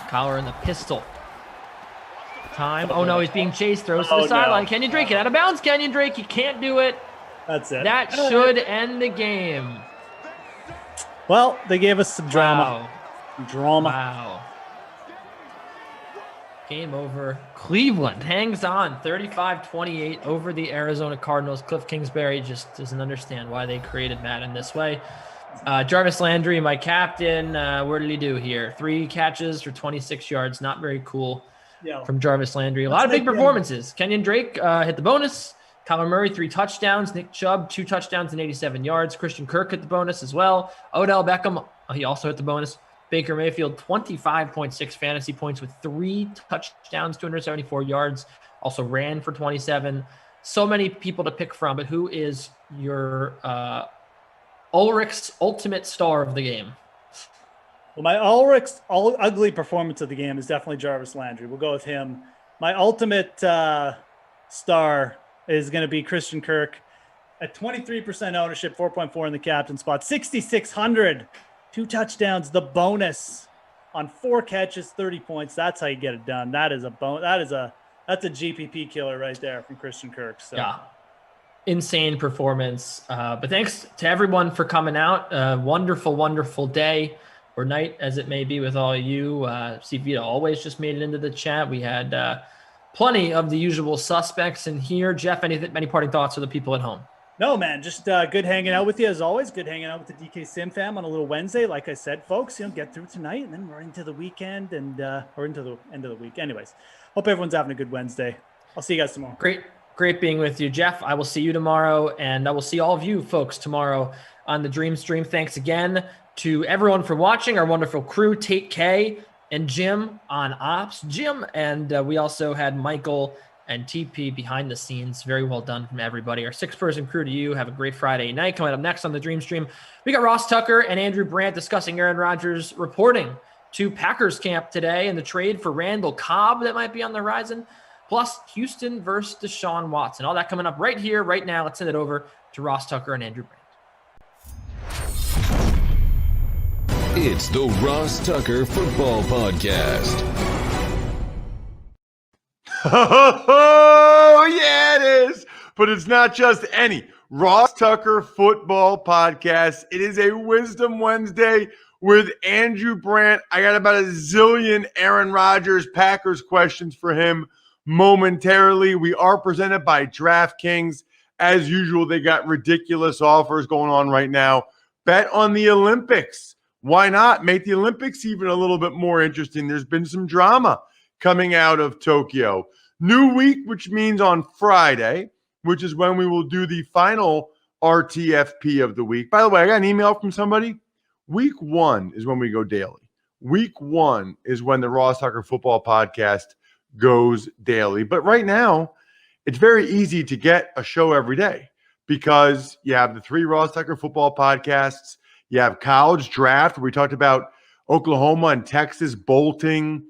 Collar in the pistol. Time. Oh, no, he's being chased. Throws to the sideline. No. Kenyon Drake, get out of bounds, Kenyon Drake. You can't do it. That's it. That should end the game. Well, they gave us some drama. Wow. Drama. Wow. Game over. Cleveland hangs on 35-28 over the Arizona Cardinals. Cliff Kingsbury just doesn't understand why they created Madden this way. Jarvis Landry, my captain, what did he do here? 3 catches for 26 yards. Not very cool from Jarvis Landry. A lot of big performances. Kenyon Drake hit the bonus. Kyler Murray, 3 touchdowns. Nick Chubb, 2 touchdowns and 87 yards. Christian Kirk hit the bonus as well. Odell Beckham, he also hit the bonus. Baker Mayfield, 25.6 fantasy points with 3 touchdowns, 274 yards. Also ran for 27. So many people to pick from, but who is your Ulrich's ultimate star of the game? Well, my Ulrich's ugly performance of the game is definitely Jarvis Landry. We'll go with him. My ultimate star is going to be Christian Kirk at 23% ownership, 4.4 in the captain spot, 6,600. 2 touchdowns, the bonus on 4 catches, 30 points. That's how you get it done. That is that's a GPP killer right there from Christian Kirk. So. Yeah, insane performance. But thanks to everyone for coming out. Wonderful, wonderful day or night as it may be with all of you. Vita always just made it into the chat. We had plenty of the usual suspects in here. Jeff, any parting thoughts for the people at home? No, man, just good hanging out with you as always. Good hanging out with the DK Sim fam on a little Wednesday. Like I said, folks, get through tonight and then we're into the weekend and we're into the end of the week. Anyways, hope everyone's having a good Wednesday. I'll see you guys tomorrow. Great being with you, Jeff. I will see you tomorrow, and I will see all of you folks tomorrow on the Dream Stream. Thanks again to everyone for watching, our wonderful crew, Tate K and Jim on ops. Jim, and we also had Michael and TP behind the scenes. Very well done from everybody. Our 6-person crew to you. Have a great Friday night. Coming up next on the Dream Stream, we got Ross Tucker and Andrew Brandt discussing Aaron Rodgers reporting to Packers camp today and the trade for Randall Cobb that might be on the horizon, plus Houston versus Deshaun Watson. All that coming up right here, right now. Let's send it over to Ross Tucker and Andrew Brandt. It's the Ross Tucker Football Podcast. Oh, yeah, it is. But it's not just any Ross Tucker Football Podcast. It is a Wisdom Wednesday with Andrew Brandt. I got about a zillion Aaron Rodgers Packers questions for him momentarily. We are presented by DraftKings. As usual, they got ridiculous offers going on right now. Bet on the Olympics. Why not? Make the Olympics even a little bit more interesting. There's been some drama coming out of Tokyo. New week, which means on Friday, which is when we will do the final RTFP of the week. By the way, I got an email from somebody. Week 1 is when we go daily. Week 1 is when the Ross Tucker Football Podcast goes daily. But right now, it's very easy to get a show every day because you have the 3 Ross Tucker Football Podcasts. You have College Draft, where we talked about Oklahoma and Texas bolting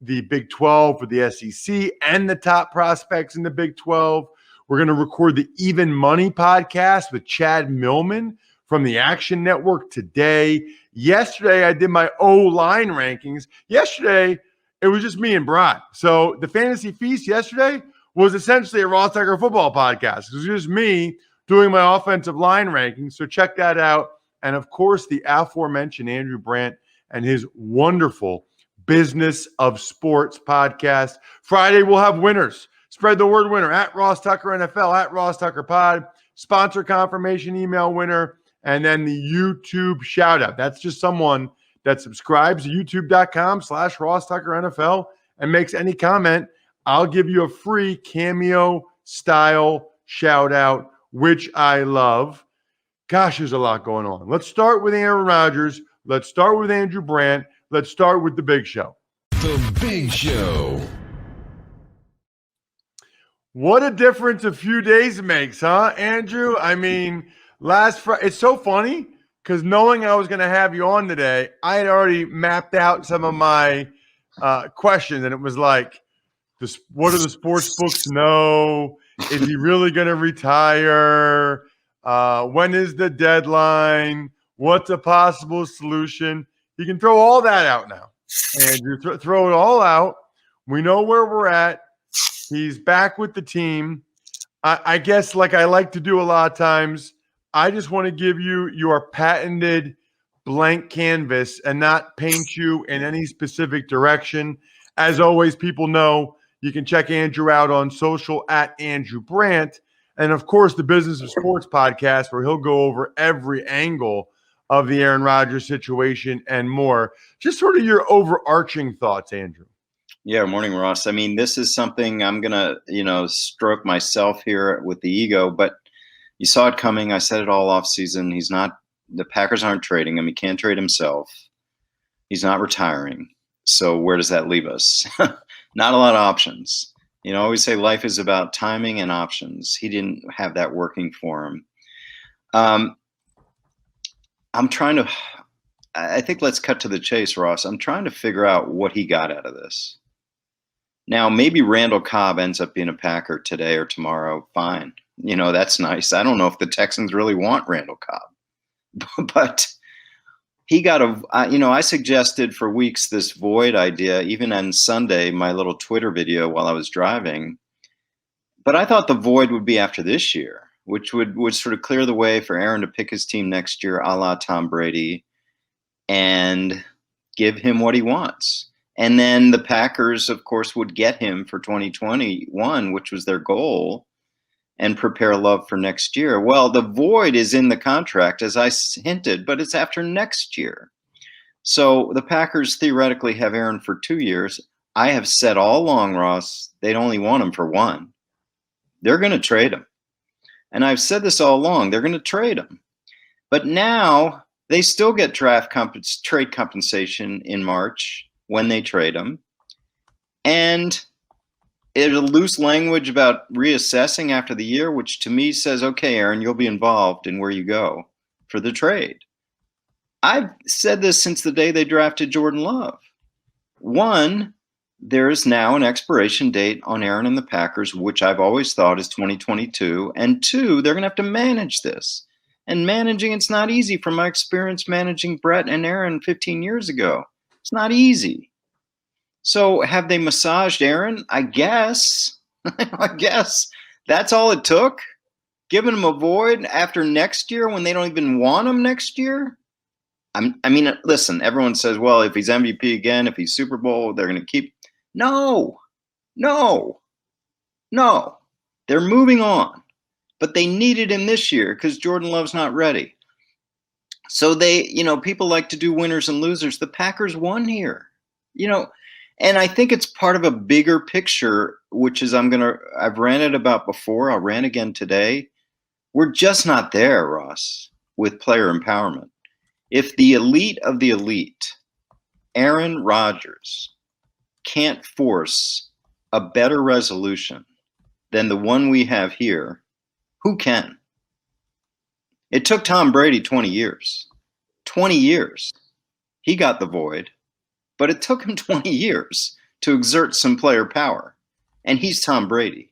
the Big 12 for the SEC and the top prospects in the Big 12. We're going to record the Even Money podcast with Chad Millman from the Action Network today. Yesterday, I did my O-line rankings. Yesterday, it was just me and Brad. So the Fantasy Feast yesterday was essentially a Ross Tucker Football podcast. It was just me doing my offensive line rankings. So check that out. And, of course, the aforementioned Andrew Brandt and his wonderful Business of Sports podcast. Friday, we'll have winners. Spread the word winner at Ross Tucker NFL, at Ross Tucker Pod, sponsor confirmation email winner, and then the YouTube shout out. That's just someone that subscribes to youtube.com/Ross Tucker NFL and makes any comment. I'll give you a free cameo style shout out, which I love. Gosh, there's a lot going on. Let's start with Aaron Rodgers. Let's start with Andrew Brandt. Let's start with the Big Show. The Big Show. What a difference a few days makes, huh, Andrew? I mean, last Friday, it's so funny because knowing I was going to have you on today, I had already mapped out some of my questions, and it was like, what do the sports books know? Is he really going to retire? When is the deadline? What's a possible solution? You can throw all that out now. Andrew, throw it all out. We know where we're at. He's back with the team. I guess like I like to do a lot of times, I just want to give you your patented blank canvas and not paint you in any specific direction. As always, people know you can check Andrew out on social at Andrew Brandt. And of course, the Business of Sports podcast, where he'll go over every angle of the Aaron Rodgers situation and more. Just sort of your overarching thoughts, Andrew. Yeah, morning, Ross. I mean, this is something I'm going to, stroke myself here with the ego, but you saw it coming. I said it all off season. The Packers aren't trading him. He can't trade himself. He's not retiring. So where does that leave us? Not a lot of options. I always say life is about timing and options. He didn't have that working for him. I think let's cut to the chase, Ross. I'm trying to figure out what he got out of this. Now, maybe Randall Cobb ends up being a Packer today or tomorrow. Fine. That's nice. I don't know if the Texans really want Randall Cobb. But he got I suggested for weeks this void idea, even on Sunday, my little Twitter video while I was driving. But I thought the void would be after this year, which would sort of clear the way for Aaron to pick his team next year, a la Tom Brady, and give him what he wants. And then the Packers, of course, would get him for 2021, which was their goal, and prepare Love for next year. Well, the void is in the contract, as I hinted, but it's after next year. So the Packers theoretically have Aaron for 2 years. I have said all along, Ross, they'd only want him for 1. They're going to trade him. And I've said this all along, they're going to trade him. But now they still get trade compensation in March when they trade him. And there's a loose language about reassessing after the year, which to me says, okay, Aaron, you'll be involved in where you go for the trade. I've said this since the day they drafted Jordan Love. 1, there is now an expiration date on Aaron and the Packers, which I've always thought is 2022. And 2, they're going to have to manage this. And managing, it's not easy from my experience managing Brett and Aaron 15 years ago. It's not easy. So have they massaged Aaron? I guess. I guess that's all it took. Giving him a void after next year when they don't even want him next year. I mean, listen, everyone says, well, if he's MVP again, if he's Super Bowl, they're going to keep. No. They're moving on. But they needed him this year because Jordan Love's not ready. So people like to do winners and losers. The Packers won here, and I think it's part of a bigger picture, which is I've ranted about before. I'll rant again today. We're just not there, Ross, with player empowerment. If the elite of the elite, Aaron Rodgers, can't force a better resolution than the one we have here, who can? It took Tom Brady 20 years. 20 years. He got the void, but it took him 20 years to exert some player power. And he's Tom Brady.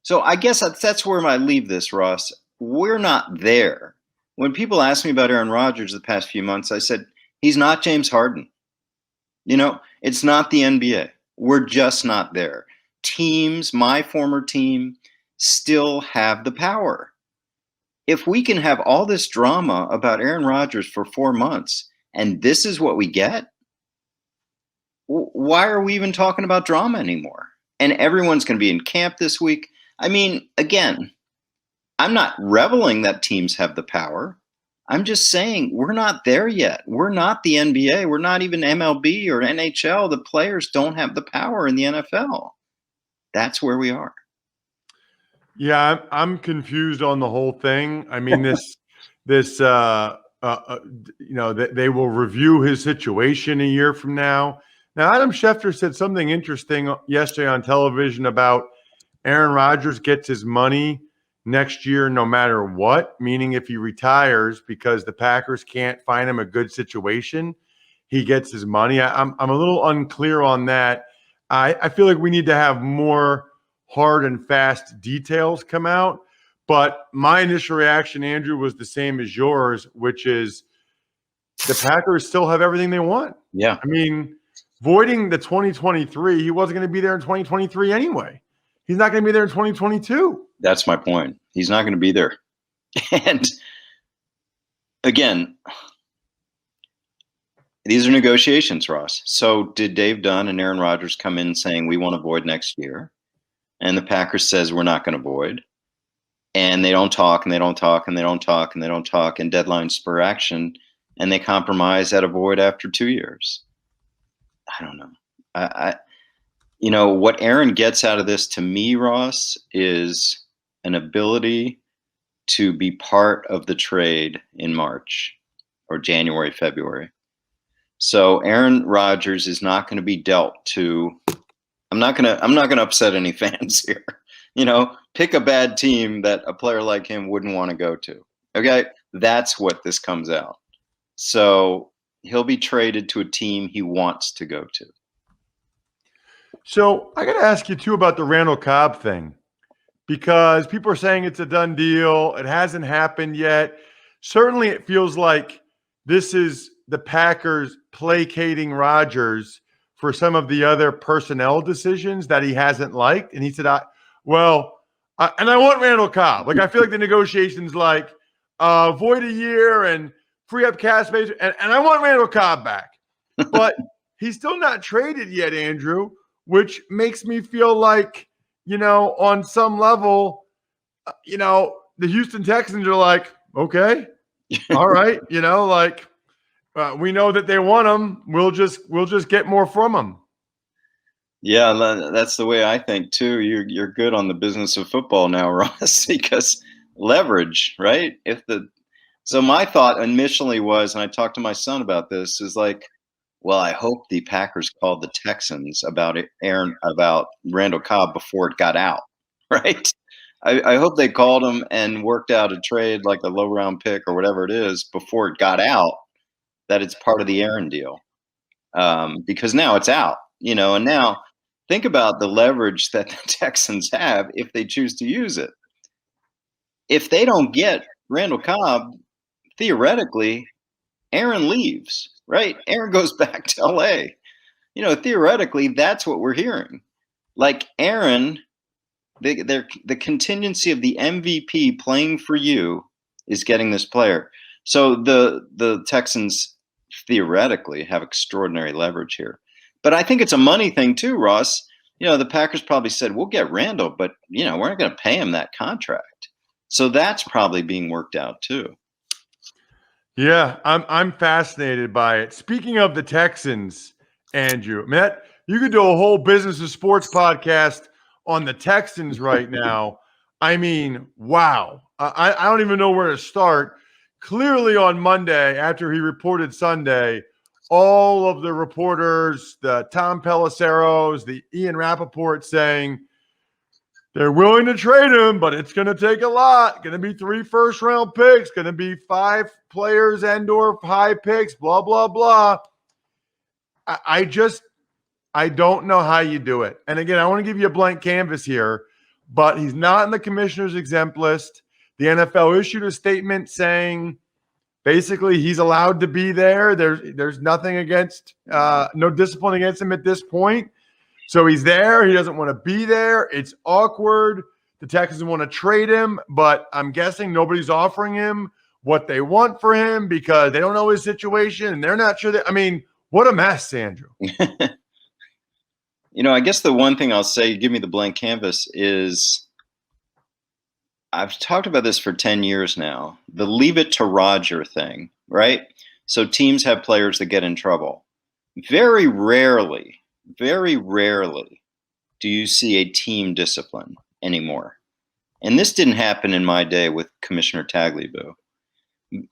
So I guess that's where I leave this, Ross. We're not there. When people ask me about Aaron Rodgers the past few months, I said, he's not James Harden. It's not the NBA. We're just not there. Teams, my former team, still have the power. If we can have all this drama about Aaron Rodgers for 4 months, and this is what we get, why are we even talking about drama anymore? And everyone's going to be in camp this week. I mean, again, I'm not reveling that teams have the power. I'm just saying we're not there yet. We're not the NBA. We're not even MLB or NHL. The players don't have the power in the NFL. That's where we are. Yeah, I'm confused on the whole thing. I mean, they will review his situation a year from now. Now, Adam Schefter said something interesting yesterday on television about Aaron Rodgers gets his money next year no matter what, meaning if he retires because the Packers can't find him a good situation, he gets his money. I'm a little unclear on that. I feel like we need to have more hard and fast details come out. But my initial reaction, Andrew, was the same as yours, which is the Packers still have everything they want. Yeah. I mean, voiding the 2023, he wasn't going to be there in 2023 anyway. He's not going to be there in 2022. That's my point. He's not going to be there. And again, these are negotiations, Ross. So did Dave Dunn and Aaron Rodgers come in saying we want to void next year? And the Packers says we're not going to void. And they don't talk and they don't talk and they don't talk and they don't talk, and deadlines spur action, and they compromise at a void after 2 years. I don't know. You know, what Aaron gets out of this to me, Ross, is an ability to be part of the trade in March or January, February. So Aaron Rodgers is not going to be dealt to. I'm not going to upset any fans here. You know, pick a bad team that a player like him wouldn't want to go to. Okay, that's what this comes out. So he'll be traded to a team he wants to go to. So I got to ask you too about the Randall Cobb thing, because people are saying it's a done deal. It hasn't happened yet. Certainly it feels like this is the Packers placating Rodgers for some of the other personnel decisions that he hasn't liked. And he said, I want Randall Cobb. Like, I feel like the negotiations like void a year and free up cap space, and I want Randall Cobb back. But he's still not traded yet, Andrew, which makes me feel like, you know, on some level, you know, the Houston Texans are like, okay, all right, you know, like we know that they want him. We'll just get more from him. Yeah, that's the way I think too. You're good on the business of football now, Ross, because leverage, right? So my thought initially was, and I talked to my son about this, is like, well, I hope the Packers called the Texans about Randall Cobb before it got out, right? I hope they called him and worked out a trade, like a low round pick or whatever it is, before it got out, that it's part of the Aaron deal. Because now it's out, you know, and now think about the leverage that the Texans have if they choose to use it. If they don't get Randall Cobb, theoretically, Aaron leaves, right? Aaron goes back to LA. You know, theoretically, that's what we're hearing. Like Aaron, the contingency of the MVP playing for you is getting this player. So the Texans theoretically have extraordinary leverage here. But I think it's a money thing too, Ross. You know, the Packers probably said, we'll get Randall, but, you know, we're not going to pay him that contract. So that's probably being worked out too. Yeah, I'm fascinated by it. Speaking of the Texans, Andrew, Matt, you could do a whole business of sports podcast on the Texans right now. I mean, wow. I don't even know where to start. Clearly on Monday, after he reported Sunday, all of the reporters, the Tom Pelisseros, the Ian Rappaport saying they're willing to trade him, but it's going to take a lot. Going to be 3 first-round picks, going to be 5 players and/or high picks, blah, blah, blah. I don't know how you do it. And again, I want to give you a blank canvas here, but he's not in the commissioner's exempt list. The NFL issued a statement saying basically he's allowed to be there. There's nothing against, no discipline against him at this point. So he's there. He doesn't want to be there. It's awkward. The Texans want to trade him, but I'm guessing nobody's offering him what they want for him because they don't know his situation and they're not sure that. I mean, what a mess, Andrew. You know, I guess the one thing I'll say, give me the blank canvas, is I've talked about this for 10 years now. The leave it to Roger thing, right? So teams have players that get in trouble. Very rarely do you see a team discipline anymore. And this didn't happen in my day with Commissioner Tagliabue.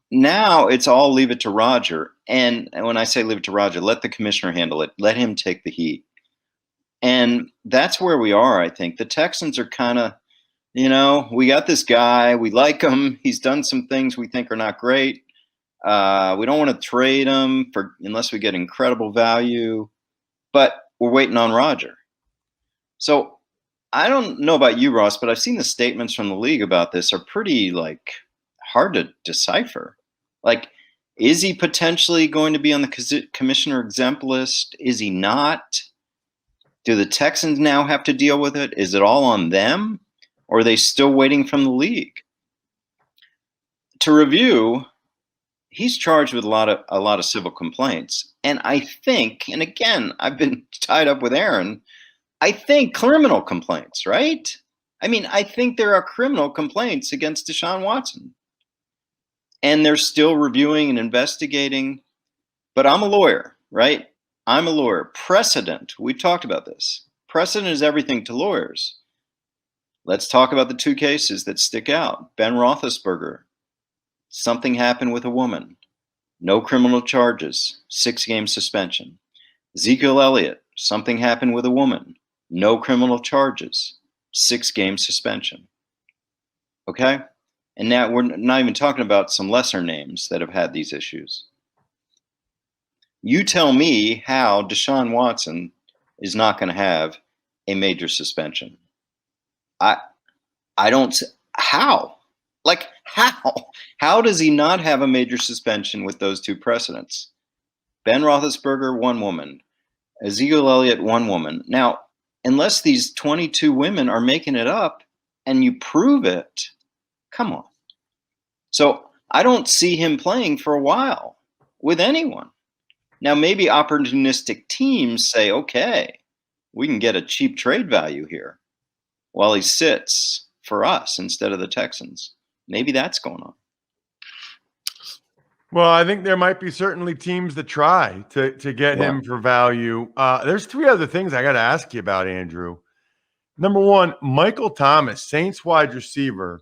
Now it's all leave it to Roger. And when I say leave it to Roger, let the commissioner handle it. Let him take the heat. And that's where we are, I think. The Texans are kind of, you know, we got this guy. We like him. He's done some things we think are not great. We don't want to trade him unless we get incredible value. But we're waiting on Roger. So I don't know about you, Ross, but I've seen the statements from the league about this are pretty, like, hard to decipher. Like, is he potentially going to be on the commissioner exempt list? Is he not? Do the Texans now have to deal with it? Is it all on them? Or are they still waiting from the league? To review, he's charged with a lot of civil complaints. And I think, and again, I've been tied up with Aaron, I think criminal complaints, right? I mean, I think there are criminal complaints against Deshaun Watson. And they're still reviewing and investigating. But I'm a lawyer, right? I'm a lawyer. Precedent, we talked about this. Precedent is everything to lawyers. Let's talk about the two cases that stick out. Ben Roethlisberger, something happened with a woman. No criminal charges, 6-game suspension. Ezekiel Elliott, something happened with a woman. No criminal charges, 6-game suspension. Okay? And now we're not even talking about some lesser names that have had these issues. You tell me how Deshaun Watson is not going to have a major suspension. I don't, how? Like, how? How does he not have a major suspension with those two precedents? Ben Roethlisberger, one woman. Ezekiel Elliott, one woman. Now, unless these 22 women are making it up and you prove it, come on. So I don't see him playing for a while with anyone. Now, maybe opportunistic teams say, okay, we can get a cheap trade value here while he sits for us instead of the Texans. Maybe that's going on. Well, I think there might be certainly teams that try to get him for value. There's 3 other things I got to ask you about, Andrew. Number one, Michael Thomas, Saints wide receiver,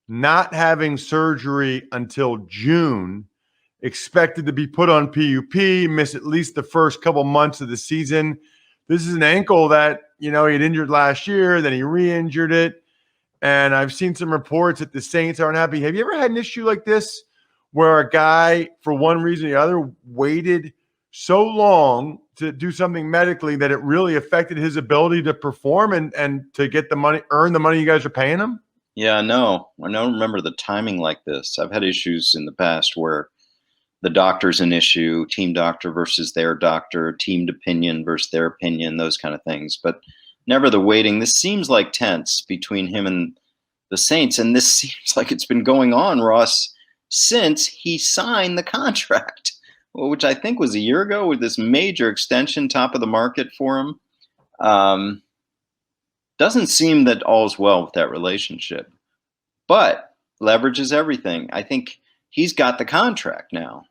not having surgery until June, expected to be put on PUP, miss at least the first couple months of the season. This is an ankle that, he had injured last year, then he re-injured it. And I've seen some reports that the Saints aren't happy. Have you ever had an issue like this where a guy, for one reason or the other, waited so long to do something medically that it really affected his ability to perform and to get the money, earn the money you guys are paying him? Yeah, no, I don't remember the timing like this. I've had issues in the past where the doctor's an issue, team doctor versus their doctor, team opinion versus their opinion, those kind of things. But never the waiting. This seems like tense between him and the Saints. And this seems like it's been going on, Ross, since he signed the contract, which I think was a year ago, with this major extension, top of the market for him. Doesn't seem that all's well with that relationship. But leverage is everything. I think he's got the contract now.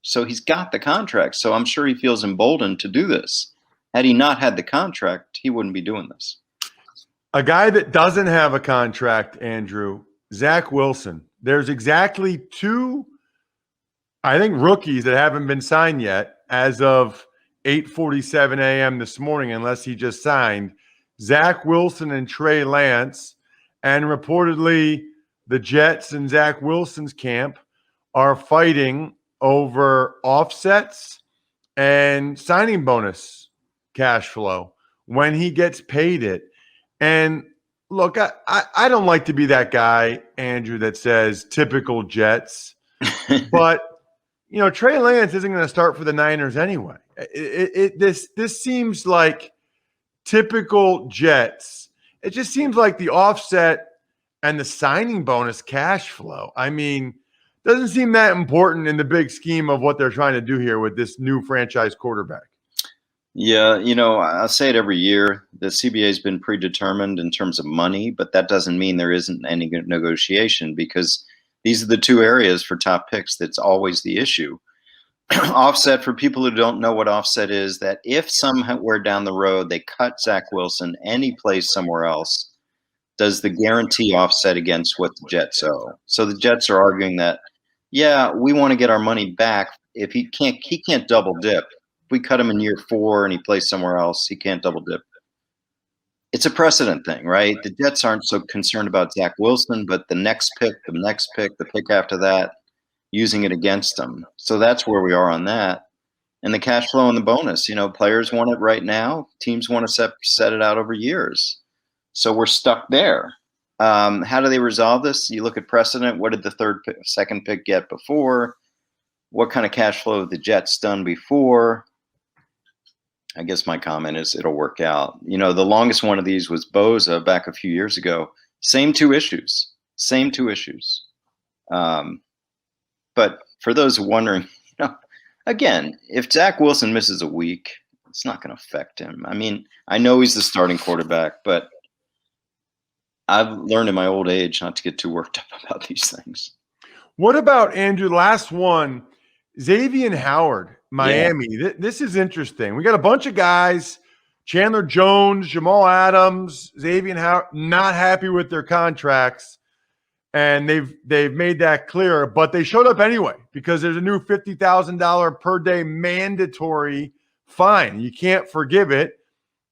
So he's got the contract. So I'm sure he feels emboldened to do this. Had he not had the contract, he wouldn't be doing this. A guy that doesn't have a contract, Andrew, Zach Wilson. There's exactly 2, I think, rookies that haven't been signed yet as of 8:47 a.m. this morning, unless he just signed. Zach Wilson and Trey Lance. And reportedly, the Jets and Zach Wilson's camp are fighting over offsets and signing bonus cash flow when he gets paid it. And look, I don't like to be that guy, Andrew, that says typical Jets. But, Trey Lance isn't going to start for the Niners anyway. This seems like typical Jets. It just seems like the offset and the signing bonus cash flow, I mean, doesn't seem that important in the big scheme of what they're trying to do here with this new franchise quarterback. Yeah, I'll say it every year. The CBA has been predetermined in terms of money, but that doesn't mean there isn't any negotiation, because these are the 2 areas for top picks that's always the issue. Offset, for people who don't know what offset is, that if somewhere down the road they cut Zach Wilson and he plays somewhere else, does the guarantee offset against what the Jets owe? So the Jets are arguing that, yeah, we want to get our money back. If he can't double dip. If we cut him in year 4 and he plays somewhere else, he can't double dip. It's a precedent thing, right? The Jets aren't so concerned about Zach Wilson, but the next pick, the pick after that, using it against them. So that's where we are on that. And the cash flow and the bonus, players want it right now. Teams want to set it out over years. So we're stuck there. How do they resolve this? You look at precedent. What did the second pick get before? What kind of cash flow have the Jets done before? I guess my comment is it'll work out. The longest one of these was Boza back a few years ago. Same two issues. Same two issues. But for those wondering, again, if Zach Wilson misses a week, it's not going to affect him. I mean, I know he's the starting quarterback, but I've learned in my old age not to get too worked up about these things. What about, Andrew, last one, Davion Howard, Miami. Yeah. This is interesting. We got a bunch of guys, Chandler Jones, Jamal Adams, Davion Howard, not happy with their contracts. And they've made that clear, but they showed up anyway because there's a new $50,000 per day mandatory fine. You can't forgive it.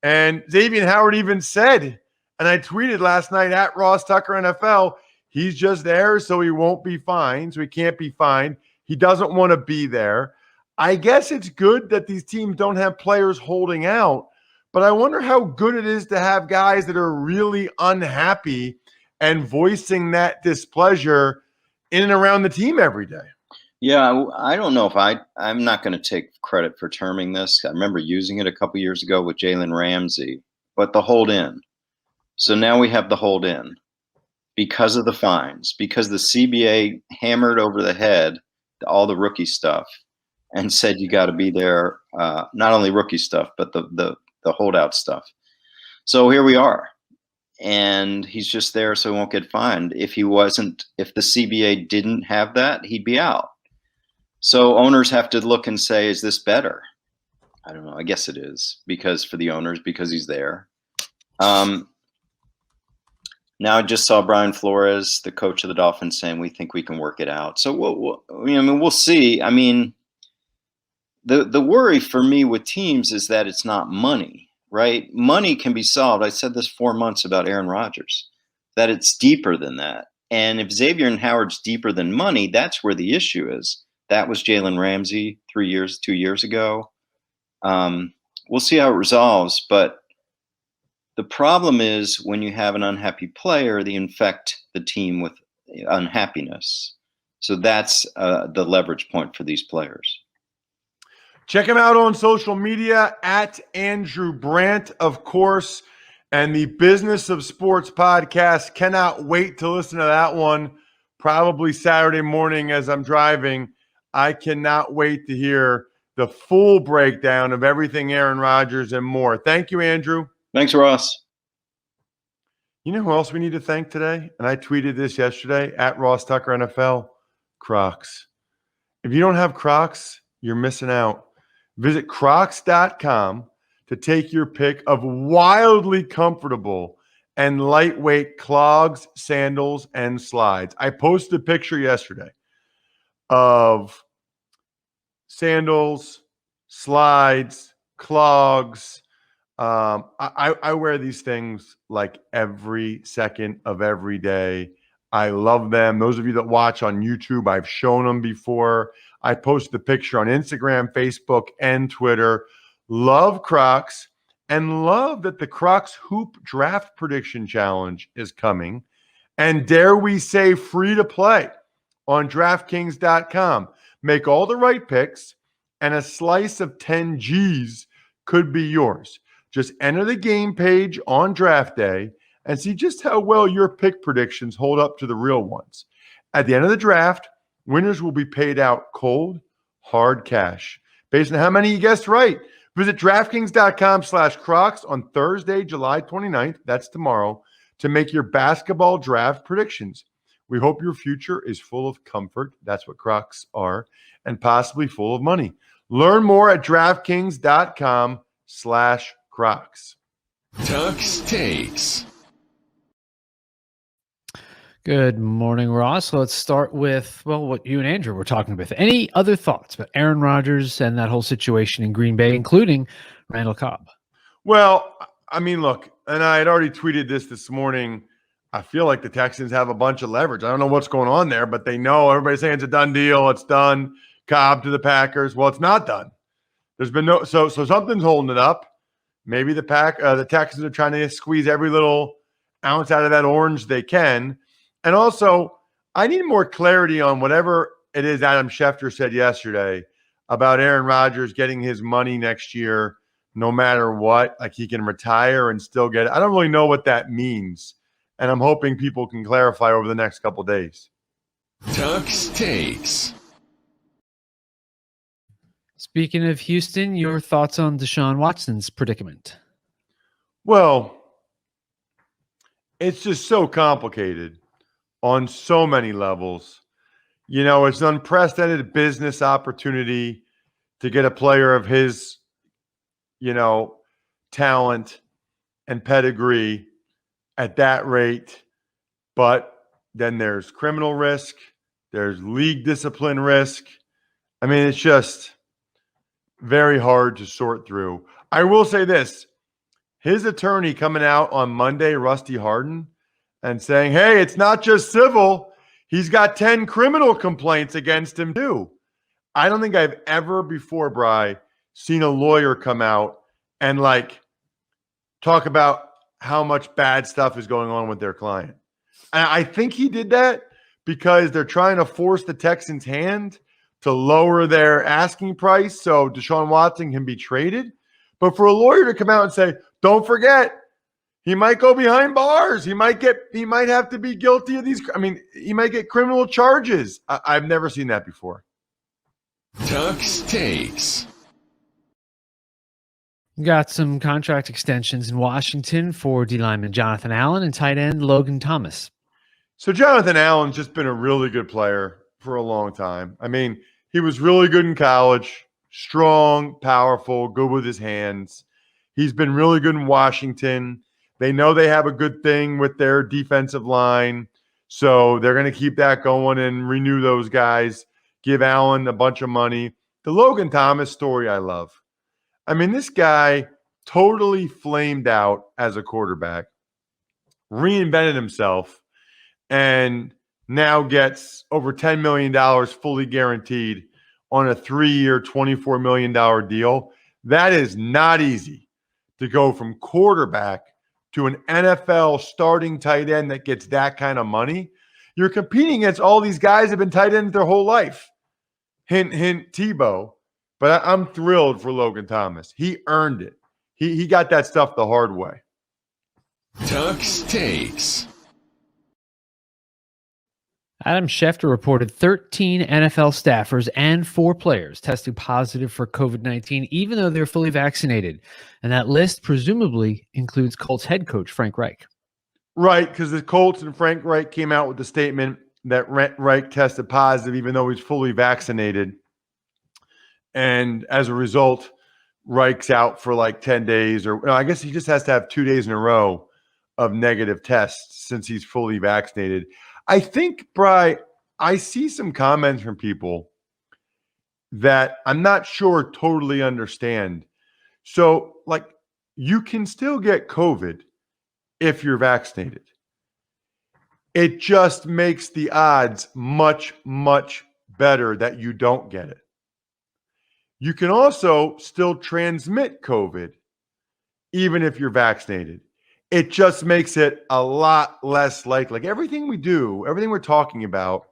And Davion Howard even said, and I tweeted last night at Ross Tucker NFL, he's just there so he won't be fined, so he can't be fined. He doesn't want to be there. I guess it's good that these teams don't have players holding out, but I wonder how good it is to have guys that are really unhappy and voicing that displeasure in and around the team every day. Yeah, I don't know if I'm not going to take credit for terming this. I remember using it a couple years ago with Jalen Ramsey, but the hold in. So now we have the hold in because of the fines, because the CBA hammered over the head all the rookie stuff and said you got to be there, not only rookie stuff, but the holdout stuff. So here we are. And he's just there so he won't get fined. If the CBA didn't have that, he'd be out. So owners have to look and say, is this better? I don't know. I guess it is because for the owners, because he's there. Now I just saw Brian Flores, the coach of the Dolphins, saying we think we can work it out. So we'll see. I mean, the worry for me with teams is that it's not money. Right? Money can be solved. I said this 4 months about Aaron Rodgers, that it's deeper than that. And if Davion Howard's deeper than money, that's where the issue is. That was Jalen Ramsey 2 years ago. We'll see how it resolves. But the problem is when you have an unhappy player, they infect the team with unhappiness. So that's the leverage point for these players. Check him out on social media at Andrew Brandt, of course, and the Business of Sports podcast. Cannot wait to listen to that one, probably Saturday morning as I'm driving. I cannot wait to hear the full breakdown of everything Aaron Rodgers and more. Thank you, Andrew. Thanks, Ross. You know who else we need to thank today? And I tweeted this yesterday at Ross Tucker NFL, Crocs. If you don't have Crocs, you're missing out. Visit crocs.com to take your pick of wildly comfortable and lightweight clogs, sandals, and slides. I posted a picture yesterday of sandals, slides, clogs. I wear these things like every second of every day. I love them. Those of you that watch on YouTube, I've shown them before. I posted the picture on Instagram, Facebook, and Twitter. Love Crocs and love that the Crocs Hoop Draft Prediction Challenge is coming. And dare we say free to play on DraftKings.com. Make all the right picks and a slice of 10 G's could be yours. Just enter the game page on draft day and see just how well your pick predictions hold up to the real ones. At the end of the draft, winners will be paid out cold, hard cash based on how many you guessed right. Visit DraftKings.com/Crocs on Thursday, July 29th, that's tomorrow, to make your basketball draft predictions. We hope your future is full of comfort, that's what Crocs are, and possibly full of money. Learn more at DraftKings.com/Crocs. Tuck's Takes. Good morning, Ross. Let's start with, what you and Andrew were talking about. Any other thoughts about Aaron Rodgers and that whole situation in Green Bay, including Randall Cobb? Well, I mean, look, and I had already tweeted this morning. I feel like the Texans have a bunch of leverage. I don't know what's going on there, but they know everybody's saying it's a done deal. It's done. Cobb to the Packers. Well, it's not done. There's been no, so something's holding it up. Maybe the Texans are trying to squeeze every little ounce out of that orange they can. And also, I need more clarity on whatever it is Adam Schefter said yesterday about Aaron Rodgers getting his money next year, no matter what. Like he can retire and still get it. I don't really know what that means. and I'm hoping people can clarify over the next couple of days. Tux takes. Speaking of Houston, your thoughts on Deshaun Watson's predicament? Well, it's just so complicated on so many levels. You know, it's an unprecedented business opportunity to get a player of his, you know, talent and pedigree at that rate. But then there's criminal risk, there's league discipline risk. I mean, it's just very hard to sort through. I will say this. His attorney coming out on Monday, Rusty Hardin, and saying, hey, it's not just civil. He's got 10 criminal complaints against him too. I don't think I've ever before, Bri, seen a lawyer come out and like talk about how much bad stuff is going on with their client. And I think he did that because they're trying to force the Texans' hand to lower their asking price so Deshaun Watson can be traded. But for a lawyer to come out and say, don't forget, he might go behind bars. He might have to be guilty of these. I mean, he might get criminal charges. I've never seen that before. Tux takes. Got some contract extensions in Washington for D lineman Jonathan Allen and tight end Logan Thomas. So Jonathan Allen's just been a really good player for a long time. I mean, he was really good in college, strong, powerful, good with his hands. He's been really good in Washington. They know they have a good thing with their defensive line, so they're going to keep that going and renew those guys, give Allen a bunch of money. The Logan Thomas story I love. I mean, this guy totally flamed out as a quarterback, reinvented himself, and now gets over $10 million fully guaranteed on a 3-year, $24 million deal. That is not easy to go from quarterback to an NFL starting tight end that gets that kind of money. You're competing against all these guys that have been tight ends their whole life. Hint, hint, Tebow. But I'm thrilled for Logan Thomas. He earned it. He got that stuff the hard way. Tux takes. Adam Schefter reported 13 NFL staffers and 4 players testing positive for COVID-19, even though they're fully vaccinated. And that list presumably includes Colts head coach Frank Reich. Right, because the Colts and Frank Reich came out with the statement that Reich tested positive, even though he's fully vaccinated. And as a result, Reich's out for like 10 days, or I guess he just has to have 2 days in a row of negative tests since he's fully vaccinated. I think, Bri, I see some comments from people that I'm not sure totally understand. So, like, you can still get COVID if you're vaccinated. It just makes the odds much, much better that you don't get it. You can also still transmit COVID even if you're vaccinated. It just makes it a lot less likely. Like everything we do, everything we're talking about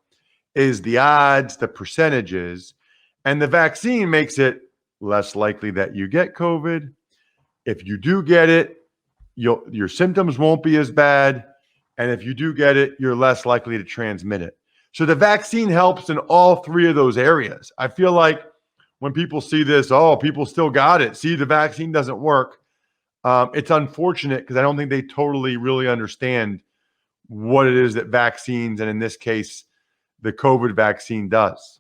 is the odds, the percentages, and the vaccine makes it less likely that you get COVID. If you do get it, your symptoms won't be as bad. And if you do get it, you're less likely to transmit it. So the vaccine helps in all 3 of those areas. I feel like when people see this, oh, people still got it. See, the vaccine doesn't work. It's unfortunate because I don't think they totally really understand what it is that vaccines, and in this case, the COVID vaccine does.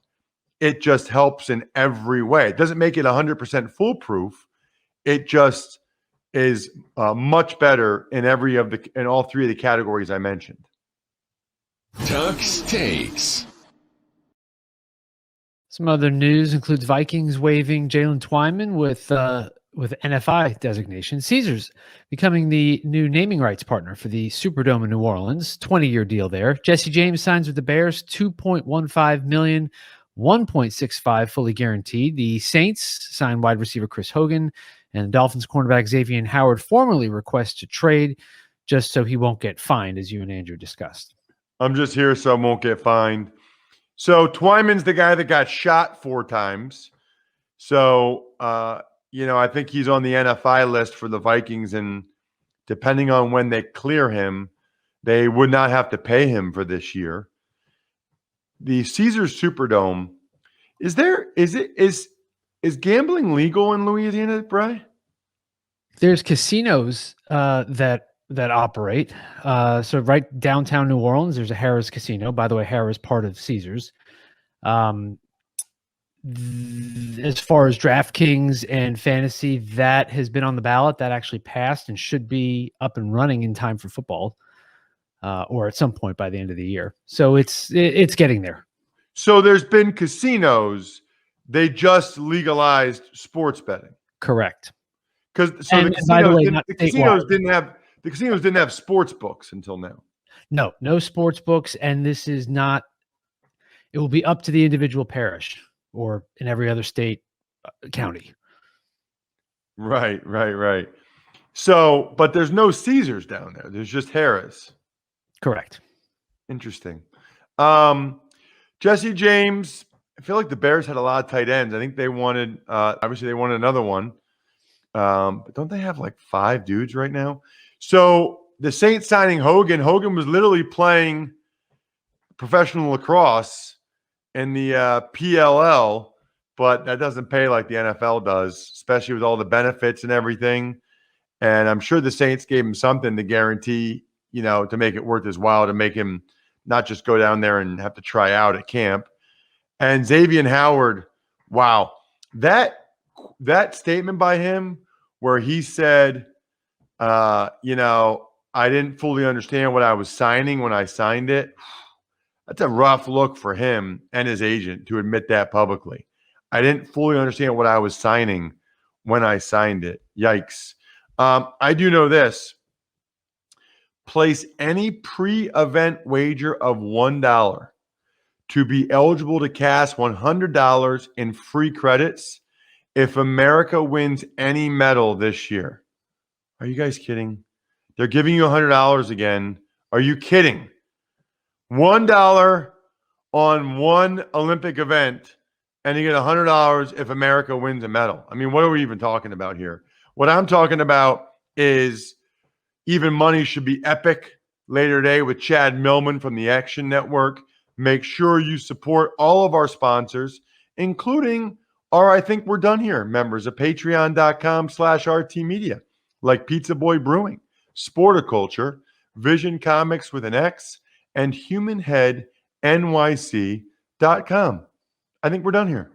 It just helps in every way. It doesn't make it 100% foolproof. It just is much better in in all 3 of the categories I mentioned. Tux takes. Some other news includes Vikings waiving Jalen Twyman with NFI designation. Caesars becoming the new naming rights partner for the Superdome in New Orleans. 20-year deal there. Jesse James signs with the Bears, $2.15 million, $1.65 fully guaranteed. The Saints signed wide receiver Chris Hogan, and Dolphins cornerback Xavier Howard formally requests to trade just so he won't get fined, as you and Andrew discussed. I'm just here so I won't get fined. So Twyman's the guy that got shot 4 times. So, I think he's on the NFI list for the Vikings, and depending on when they clear him, They would not have to pay him for this year. The Caesars Superdome, is gambling legal in Louisiana, Bry? There's casinos that operate. So right downtown New Orleans, there's a Harrah's Casino. By the way, Harrah's part of Caesars. As far as DraftKings and fantasy, that has been on the ballot. That actually passed and should be up and running in time for football, or at some point by the end of the year. So it's getting there. So there's been casinos. They just legalized sports betting. Correct. Because the casinos didn't have sports books until now. No sports books, and this is not. It will be up to the individual parish or in every other state, county. Right. So, but there's no Caesars down there. There's just Harrah's. Correct. Interesting. Jesse James, I feel like the Bears had a lot of tight ends. I think they wanted, obviously they wanted another one. But don't they have like 5 dudes right now? So the Saints signing Hogan. Hogan was literally playing professional lacrosse in the PLL, but that doesn't pay like the NFL does, especially with all the benefits and everything. And I'm sure the Saints gave him something to guarantee, to make it worth his while, to make him not just go down there and have to try out at camp. And Davion Howard, wow, that statement by him where he said, I didn't fully understand what I was signing when I signed it. That's a rough look for him and his agent to admit that publicly. I didn't fully understand what I was signing when I signed it. Yikes. I do know this. Place any pre-event wager of $1 to be eligible to cash $100 in free credits if America wins any medal this year. Are you guys kidding? They're giving you $100 again. Are you kidding? $1 on one Olympic event, and you get $100 if America wins a medal. I mean, what are we even talking about here? What I'm talking about is even money should be epic later today with Chad Millman from the Action Network. Make sure you support all of our sponsors, including our I Think We're Done Here members of patreon.com/RTmedia, like Pizza Boy Brewing, Sporticulture, Vision Comics with an X, and HumanHeadNYC.com. I think we're done here.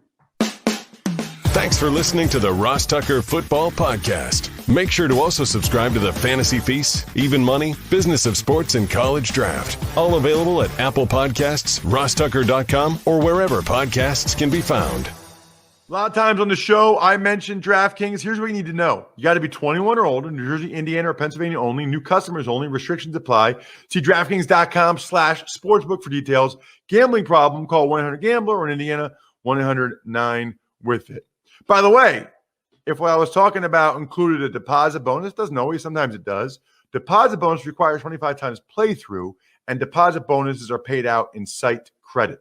Thanks for listening to the Ross Tucker Football Podcast. Make sure to also subscribe to the Fantasy Feast, Even Money, Business of Sports, and College Draft. All available at Apple Podcasts, RossTucker.com, or wherever podcasts can be found. A lot of times on the show, I mentioned DraftKings. Here's what you need to know. You got to be 21 or older, New Jersey, Indiana, or Pennsylvania only. New customers only. Restrictions apply. See DraftKings.com/sportsbook for details. Gambling problem, call 1-800-GAMBLER, or in Indiana, 1-800-9-WITH-IT. By the way, if what I was talking about included a deposit bonus, doesn't always, sometimes it does. Deposit bonus requires 25 times playthrough, and deposit bonuses are paid out in site credit.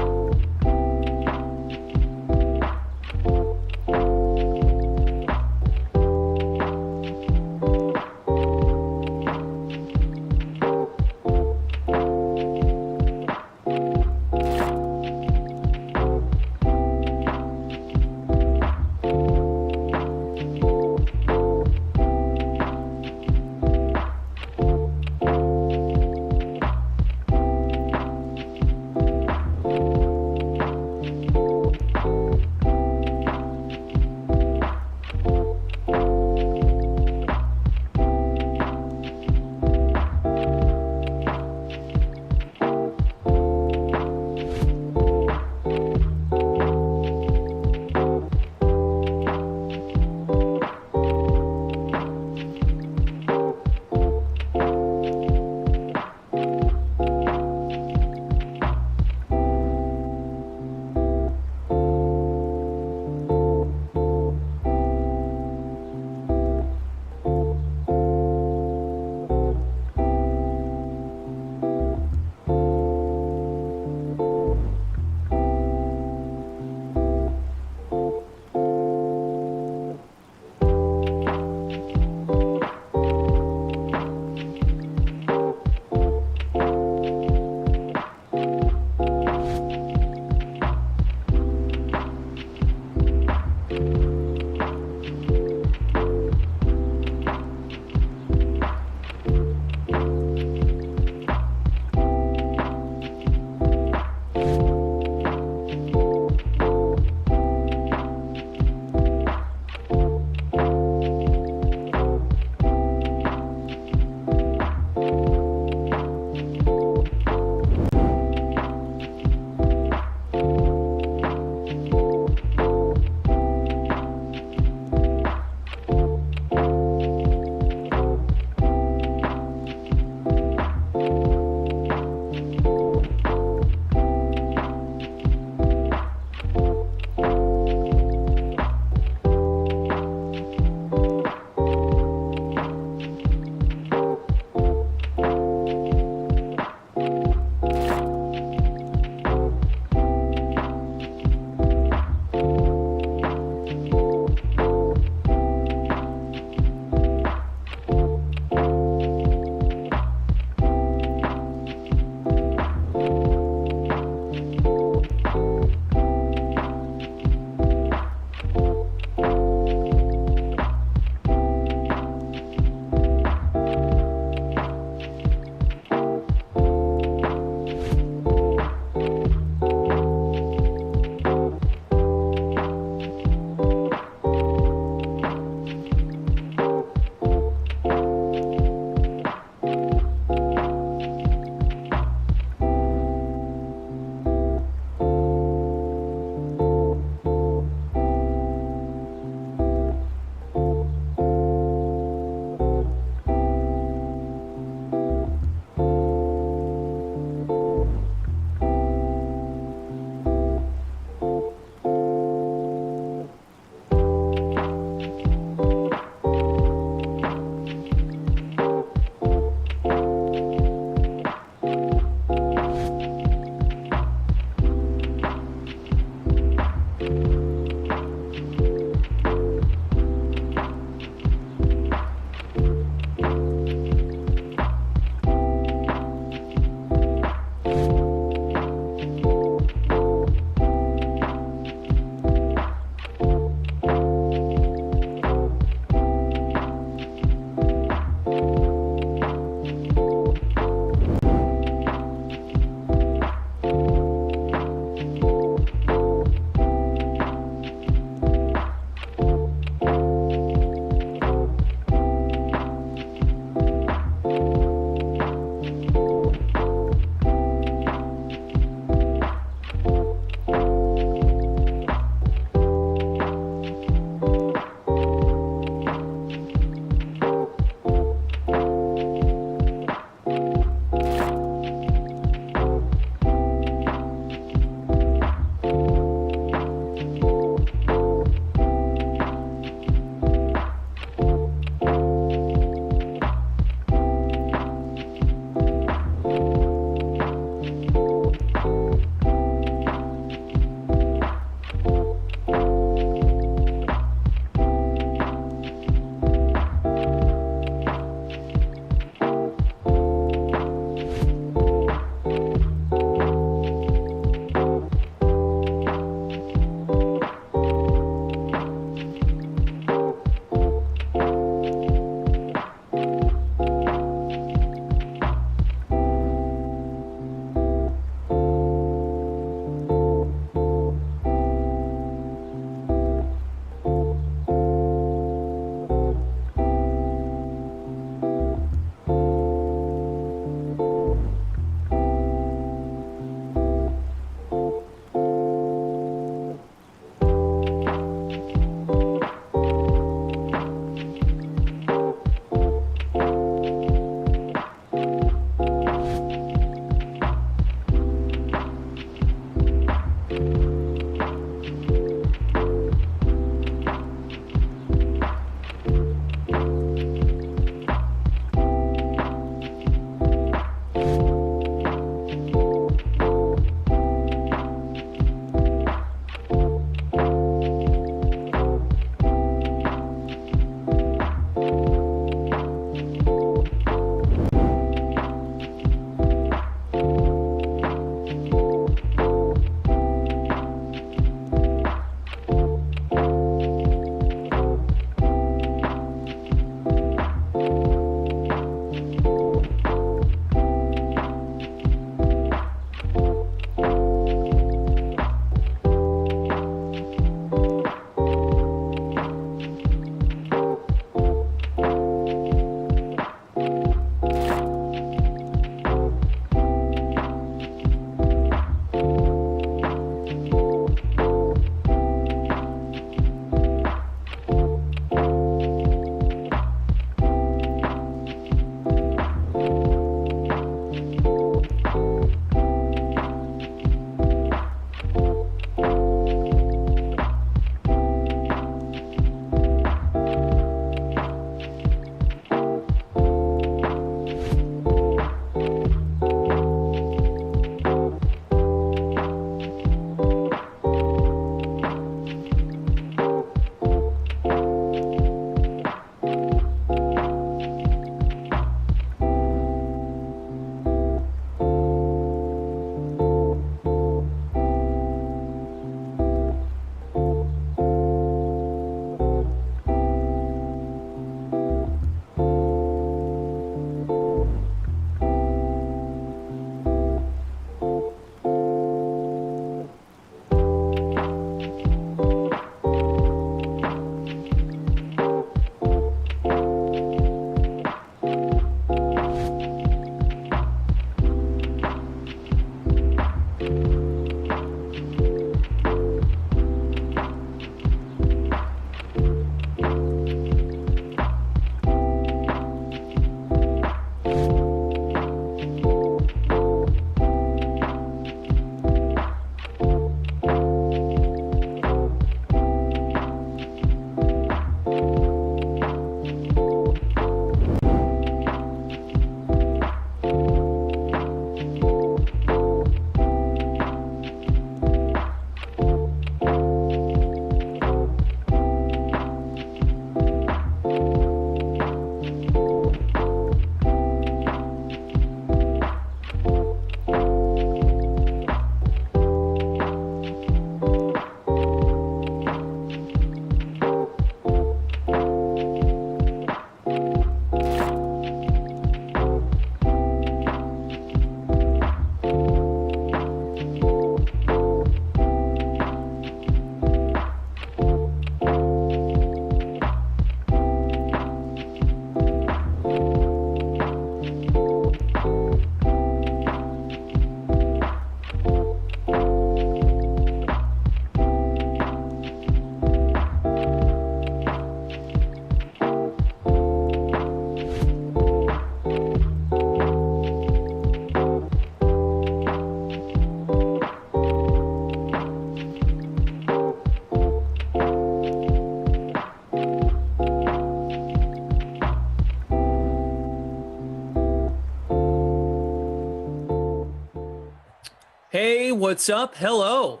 What's up? Hello.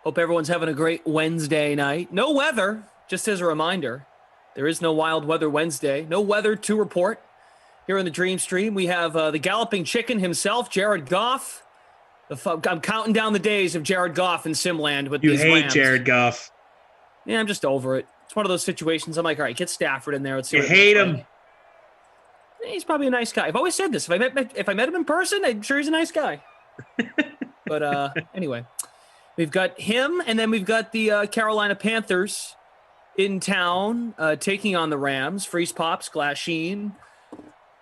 Hope everyone's having a great Wednesday night. No weather, just as a reminder. There is no Wild Weather Wednesday. No weather to report. Here in the Dream Stream, we have the Galloping Chicken himself, Jared Goff. I'm counting down the days of Jared Goff in Simland with these Rams. You hate Jared Goff. Yeah, I'm just over it. It's one of those situations. I'm like, all right, get Stafford in there. Let's see. You hate him. He's probably a nice guy. I've always said this. If I met him in person, I'm sure he's a nice guy. But anyway, we've got him, and then we've got the Carolina Panthers in town taking on the Rams. Freeze Pops, Glass Sheen.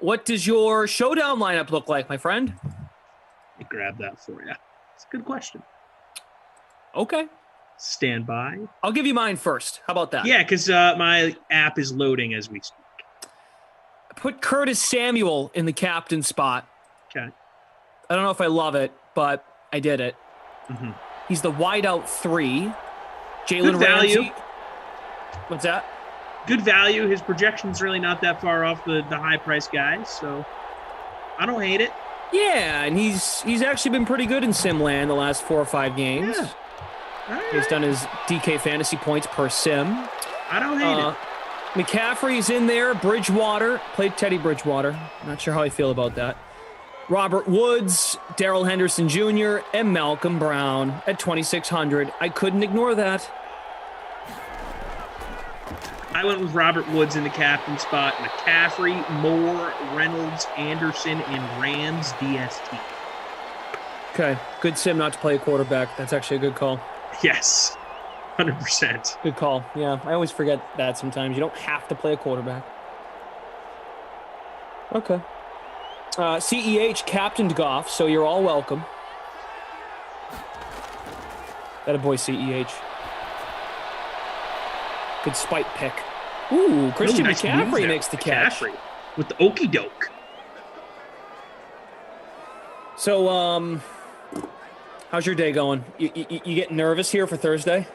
What does your showdown lineup look like, my friend? Let me grab that for you. It's a good question. Okay. Stand by. I'll give you mine first. How about that? Yeah, because my app is loading as we speak. Put Curtis Samuel in the captain spot. Okay. I don't know if I love it, but I did it. Mm-hmm. He's the wideout 3. Jalen Ramsey. What's that? Good value. His projection's really not that far off the high-priced guys, so I don't hate it. Yeah, and he's actually been pretty good in Simland the last 4 or 5 games. Yeah. Right. He's done his DK fantasy points per sim. I don't hate it. McCaffrey's in there. Bridgewater. Played Teddy Bridgewater. Not sure how I feel about that. Robert Woods, Darrell Henderson Jr., and Malcolm Brown at 2,600. I couldn't ignore that. I went with Robert Woods in the captain spot. McCaffrey, Moore, Reynolds, Anderson, and Rams DST. Okay, good sim not to play a quarterback. That's actually a good call. Yes, 100%. Good call. Yeah, I always forget that sometimes. You don't have to play a quarterback. Okay. CEH captained Goff, so you're all welcome. That a boy, CEH. Good spike pick. Ooh, Christian nice McCaffrey makes the catch. McCaffrey with the okey doke. So, how's your day going? You getting nervous here for Thursday?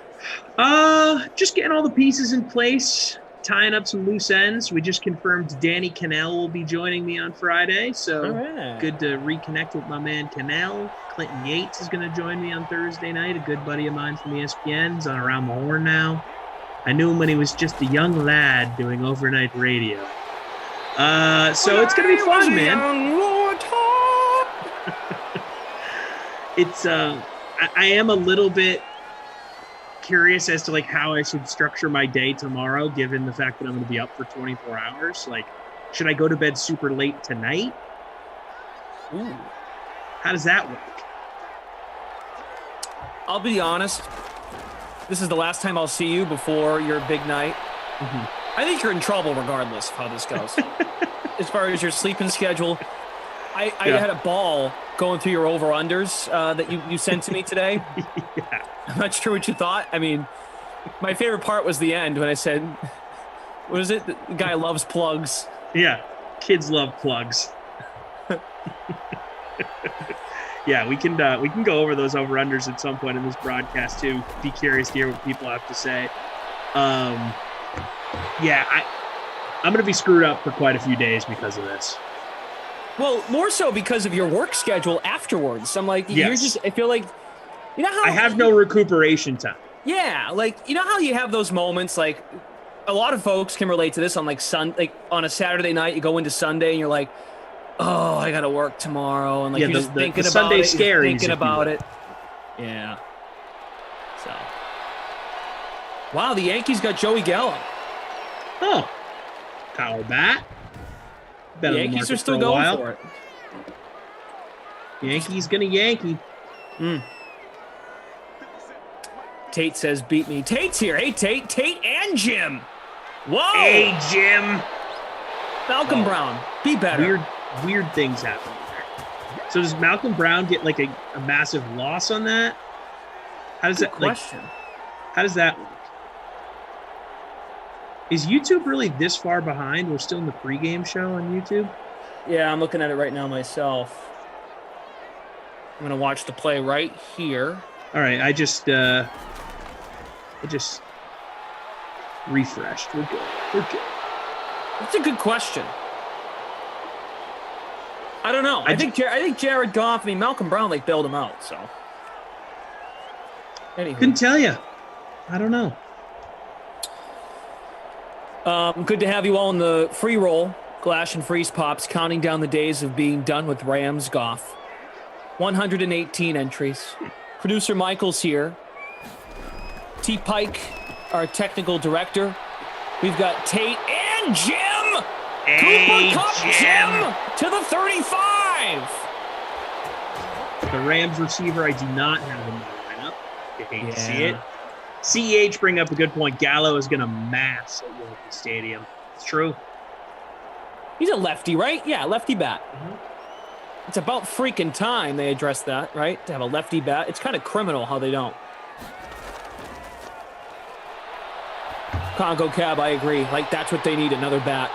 Just getting all the pieces in place, tying up some loose ends. We just confirmed Danny Cannell will be joining me on Friday, so good to reconnect with my man Cannell. Clinton Yates is going to join me on Thursday night, a good buddy of mine from ESPN. He's on Around the Horn now. I knew him when he was just a young lad doing overnight radio. So it's going to be fun, man. It's I am a little bit curious as to like how I should structure my day tomorrow, given the fact that I'm going to be up for 24 hours. Like, should I go to bed super late tonight? Ooh. How does that work? I'll be honest. This is the last time I'll see you before your big night. Mm-hmm. I think you're in trouble regardless of how this goes. As far as your sleeping schedule, I had a ball going through your over-unders that you sent to me today. Yeah. I'm not sure what you thought. I mean, my favorite part was the end when I said, what is it? The guy loves plugs. Yeah, kids love plugs. Yeah, we can go over those over-unders at some point in this broadcast too. Be curious to hear what people have to say. Yeah, I'm going to be screwed up for quite a few days because of this. Well, more so because of your work schedule afterwards. I'm like, yes. I feel like, you know how I have no recuperation time. Yeah, like, you know how you have those moments, like, a lot of folks can relate to this on like on a Saturday night, you go into Sunday and you're like, oh, I got to work tomorrow, and like you're just thinking about Sunday it, scaries, thinking about it. Yeah. So. Wow, the Yankees got Joey Gallo. Oh, power bat. The Yankees are still going for it. Yankees gonna Yankee. Tate says, beat me. Tate's here. Hey, Tate. Tate and Jim. Whoa. Hey, Jim. Malcolm Brown. Be better. Weird things happen there. So does Malcolm Brown get like a massive loss on that? How does that question? How does that work? Is YouTube really this far behind? We're still in the pregame show on YouTube? Yeah, I'm looking at it right now myself. I'm going to watch the play right here. All right, I just refreshed. We're good. That's a good question. I don't know. I think Jared Goff. I mean, Malcolm Brown, they bailed him out. So, anyway. Couldn't tell you. I don't know. Good to have you all in the free roll. Glash and Freeze Pops counting down the days of being done with Rams Goff. 118 entries. Producer Michael's here. T. Pike, our technical director. We've got Tate and Jim. Hey, Cooper Kupp Jim to the 35. The Rams receiver, I do not have in my lineup. You hate to see it. CEH bring up a good point. Gallo is going to mass at Yankee Stadium. It's true. He's a lefty, right? Yeah, lefty bat. It's about freaking time they address that, right? To have a lefty bat. It's kind of criminal how they don't. Congo Cab, I agree. Like, that's what they need, another bat.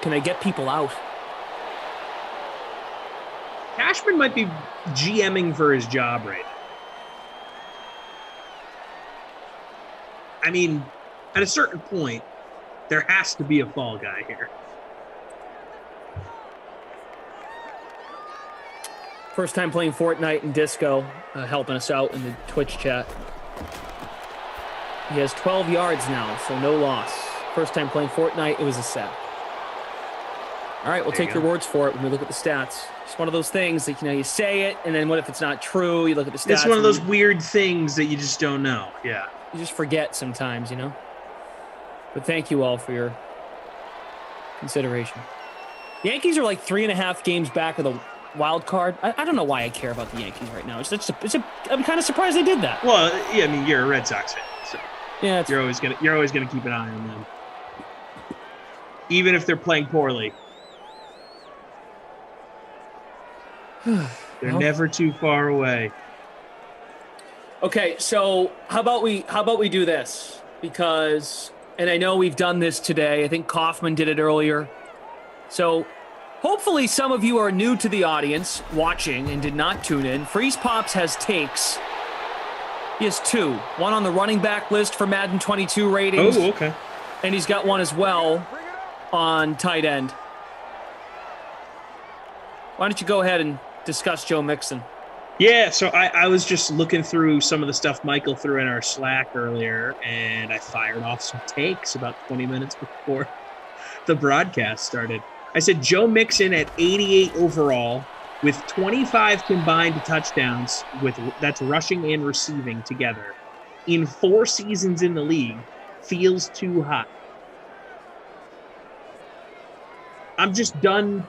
Can they get people out? Cashman might be GMing for his job right now. I mean, at a certain point, there has to be a fall guy here. First time playing Fortnite and Disco, helping us out in the Twitch chat. He has 12 yards now, so no loss. First time playing Fortnite, it was a sack. All right, we'll take your words for it when we look at the stats. It's one of those things that, you say it, and then what if it's not true? You look at the stats. It's one of those weird things that you just don't know. Yeah. You just forget sometimes, But thank you all for your consideration. Yankees are like 3.5 games back of the wild card. I don't know why I care about the Yankees right now. I'm kind of surprised they did that. Well, yeah, I mean, you're a Red Sox fan, so yeah, you're always gonna keep an eye on them, even if they're playing poorly. They're never too far away. Okay, so how about we do this? Because, and I know we've done this today. I think Kaufman did it earlier. So hopefully some of you are new to the audience watching and did not tune in. Freeze Pops has takes. He has 2. One on the running back list for Madden 22 ratings. Oh, okay. And he's got one as well on tight end. Why don't you go ahead and discuss Joe Mixon? Yeah, so I was just looking through some of the stuff Michael threw in our Slack earlier, and I fired off some takes about 20 minutes before the broadcast started. I said Joe Mixon at 88 overall with 25 combined touchdowns, that's rushing and receiving together, in 4 seasons in the league, feels too high. I'm just done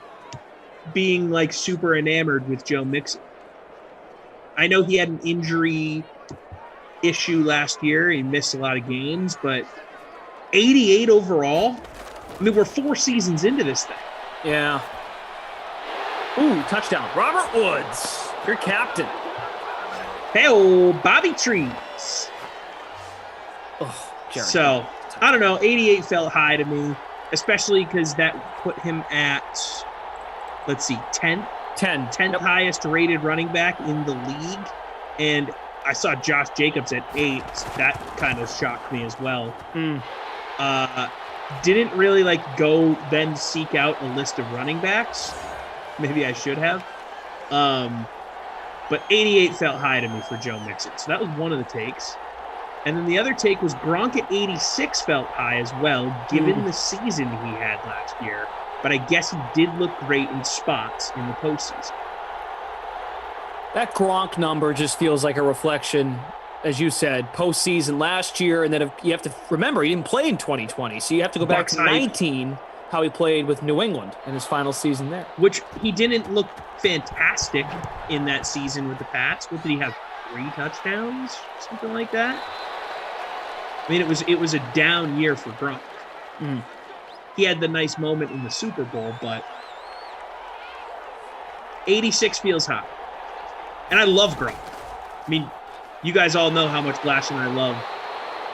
being like super enamored with Joe Mixon. I know he had an injury issue last year. He missed a lot of games, but 88 overall? I mean, we're 4 seasons into this thing. Yeah. Ooh, touchdown. Robert Woods, your captain. Hey-oh, Bobby Trees. Oh, Jerry. So, I don't know. 88 felt high to me, especially because that put him at, let's see, 10th highest rated running back in the league. And I saw Josh Jacobs at 8. That kind of shocked me as well. Didn't really go then seek out a list of running backs. Maybe I should have. But 88 felt high to me for Joe Mixon. So that was one of the takes. And then the other take was Gronk at 86 felt high as well, given the season he had last year. But I guess he did look great in spots in the postseason. That Gronk number just feels like a reflection, as you said, postseason last year. And then you have to remember, he didn't play in 2020. So you have to go back to 19, how he played with New England in his final season there. Which he didn't look fantastic in that season with the Pats. What did he have? 3 touchdowns? Something like that? I mean, it was a down year for Gronk. He had the nice moment in the Super Bowl, but 86 feels high. And I love Gronk. I mean, you guys all know how much Glash and I love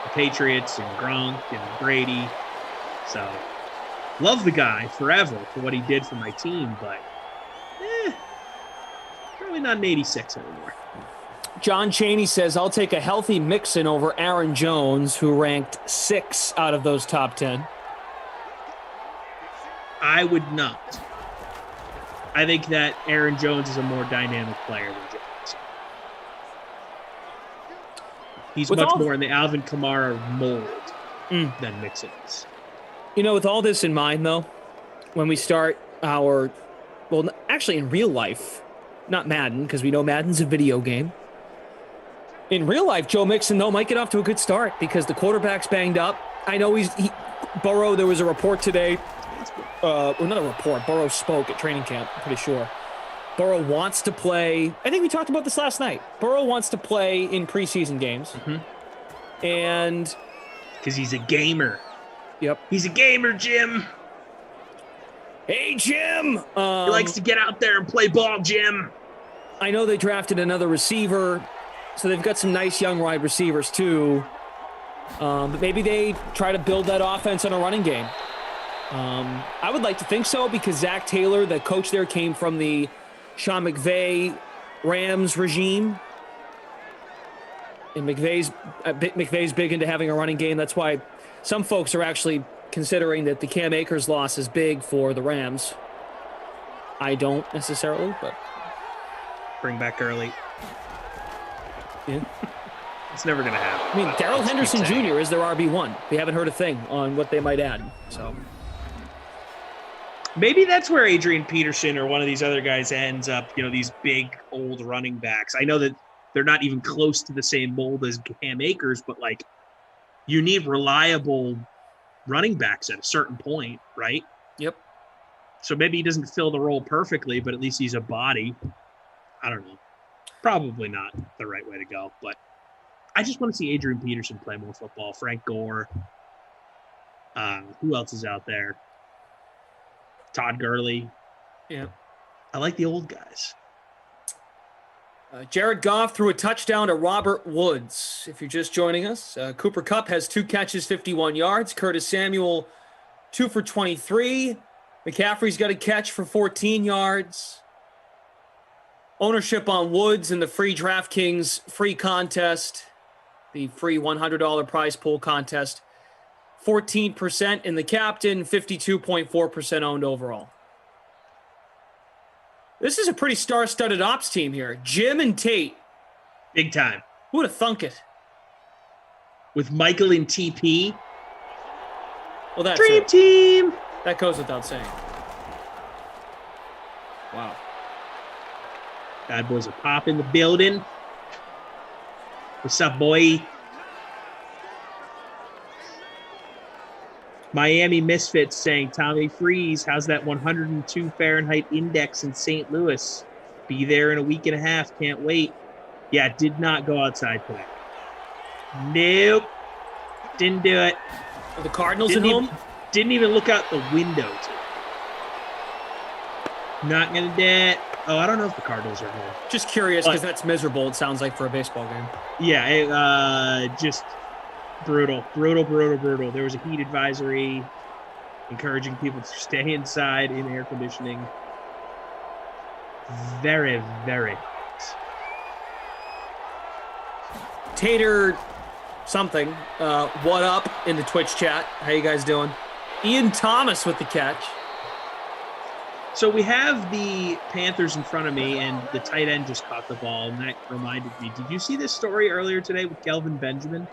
the Patriots and Gronk and Brady. So, love the guy forever for what he did for my team, but probably not an 86 anymore. John Chaney says, I'll take a healthy Mixon over Aaron Jones, who ranked 6 out of those top 10. I would not. I think that Aaron Jones is a more dynamic player than Joe Mixon. He's much more in the Alvin Kamara mold than Mixon is. With all this in mind, though, when we start actually in real life, not Madden, because we know Madden's a video game. In real life, Joe Mixon, though, might get off to a good start because the quarterback's banged up. I know Burrow, there was a report today. Not a report. Burrow spoke at training camp, I'm pretty sure. Burrow wants to play. I think we talked about this last night. Burrow wants to play in preseason games. Mm-hmm. And because he's a gamer. Yep. He's a gamer, Jim. Hey, Jim. He likes to get out there and play ball, Jim. I know they drafted another receiver, so they've got some nice young wide receivers, too. But maybe they try to build that offense on a running game. I would like to think so because Zach Taylor, the coach there, came from the Sean McVay Rams regime. And McVay's big into having a running game. That's why some folks are actually considering that the Cam Akers loss is big for the Rams. I don't necessarily, but bring back Gurley. Yeah. It's never going to happen. I mean, Darrell Henderson Jr. is their RB1. We haven't heard a thing on what they might add. So maybe that's where Adrian Peterson or one of these other guys ends up, these big old running backs. I know that they're not even close to the same mold as Cam Akers, but you need reliable running backs at a certain point, right? Yep. So maybe he doesn't fill the role perfectly, but at least he's a body. I don't know. Probably not the right way to go, but I just want to see Adrian Peterson play more football. Frank Gore. Who else is out there? Todd Gurley. Yeah. I like the old guys. Jared Goff threw a touchdown to Robert Woods. If you're just joining us, Cooper Kupp has 2 catches, 51 yards. Curtis Samuel, 2 for 23. McCaffrey's got a catch for 14 yards. Ownership on Woods in the free DraftKings free contest, the free $100 prize pool contest. 14% in the captain, 52.4% owned overall. This is a pretty star-studded ops team here. Jim and Tate. Big time. Who would have thunk it? With Michael and TP. Well, that's Dream team. That goes without saying. Wow. Bad boys are pop in the building. What's up, boy? Miami Misfits saying, Tommy Freeze, how's that 102 Fahrenheit index in St. Louis? Be there in a week and a half. Can't wait. Yeah, did not go outside today. Nope. Didn't do it. Are the Cardinals at home? Didn't even look out the window today. Not going to do it. Oh, I don't know if the Cardinals are home. Just curious because that's miserable, it sounds like, for a baseball game. Yeah, just brutal. There was a heat advisory encouraging people to stay inside in air conditioning. Very, very hot. Tater something. What up in the Twitch chat? How you guys doing? Ian Thomas with the catch. So we have the Panthers in front of me, and the tight end just caught the ball, and that reminded me. Did you see this story earlier today with Kelvin Benjamin?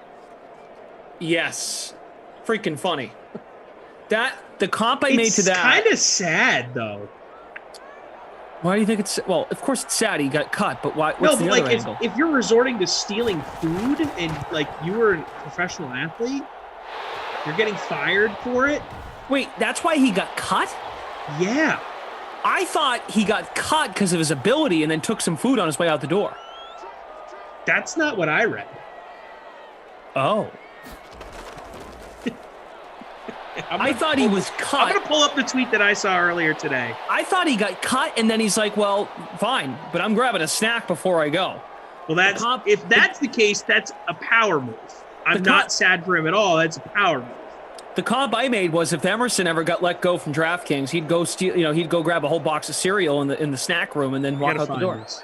Yes. Freaking funny. The comp I made to that. It's kind of sad, though. Why do you think it's... Well, of course it's sad he got cut, but why? What's the other angle? If you're resorting to stealing food and, you were a professional athlete, you're getting fired for it? Wait, that's why he got cut? Yeah. I thought he got cut because of his ability and then took some food on his way out the door. That's not what I read. Oh. I thought he was cut. I'm going to pull up the tweet that I saw earlier today. I thought he got cut, and then he's like, well, fine, but I'm grabbing a snack before I go. Well, if that's the case, that's a power move. I'm not sad for him at all. That's a power move. The comp I made was if Emerson ever got let go from DraftKings, he'd go steal. He'd go grab a whole box of cereal in the snack room and then walk out the door. This.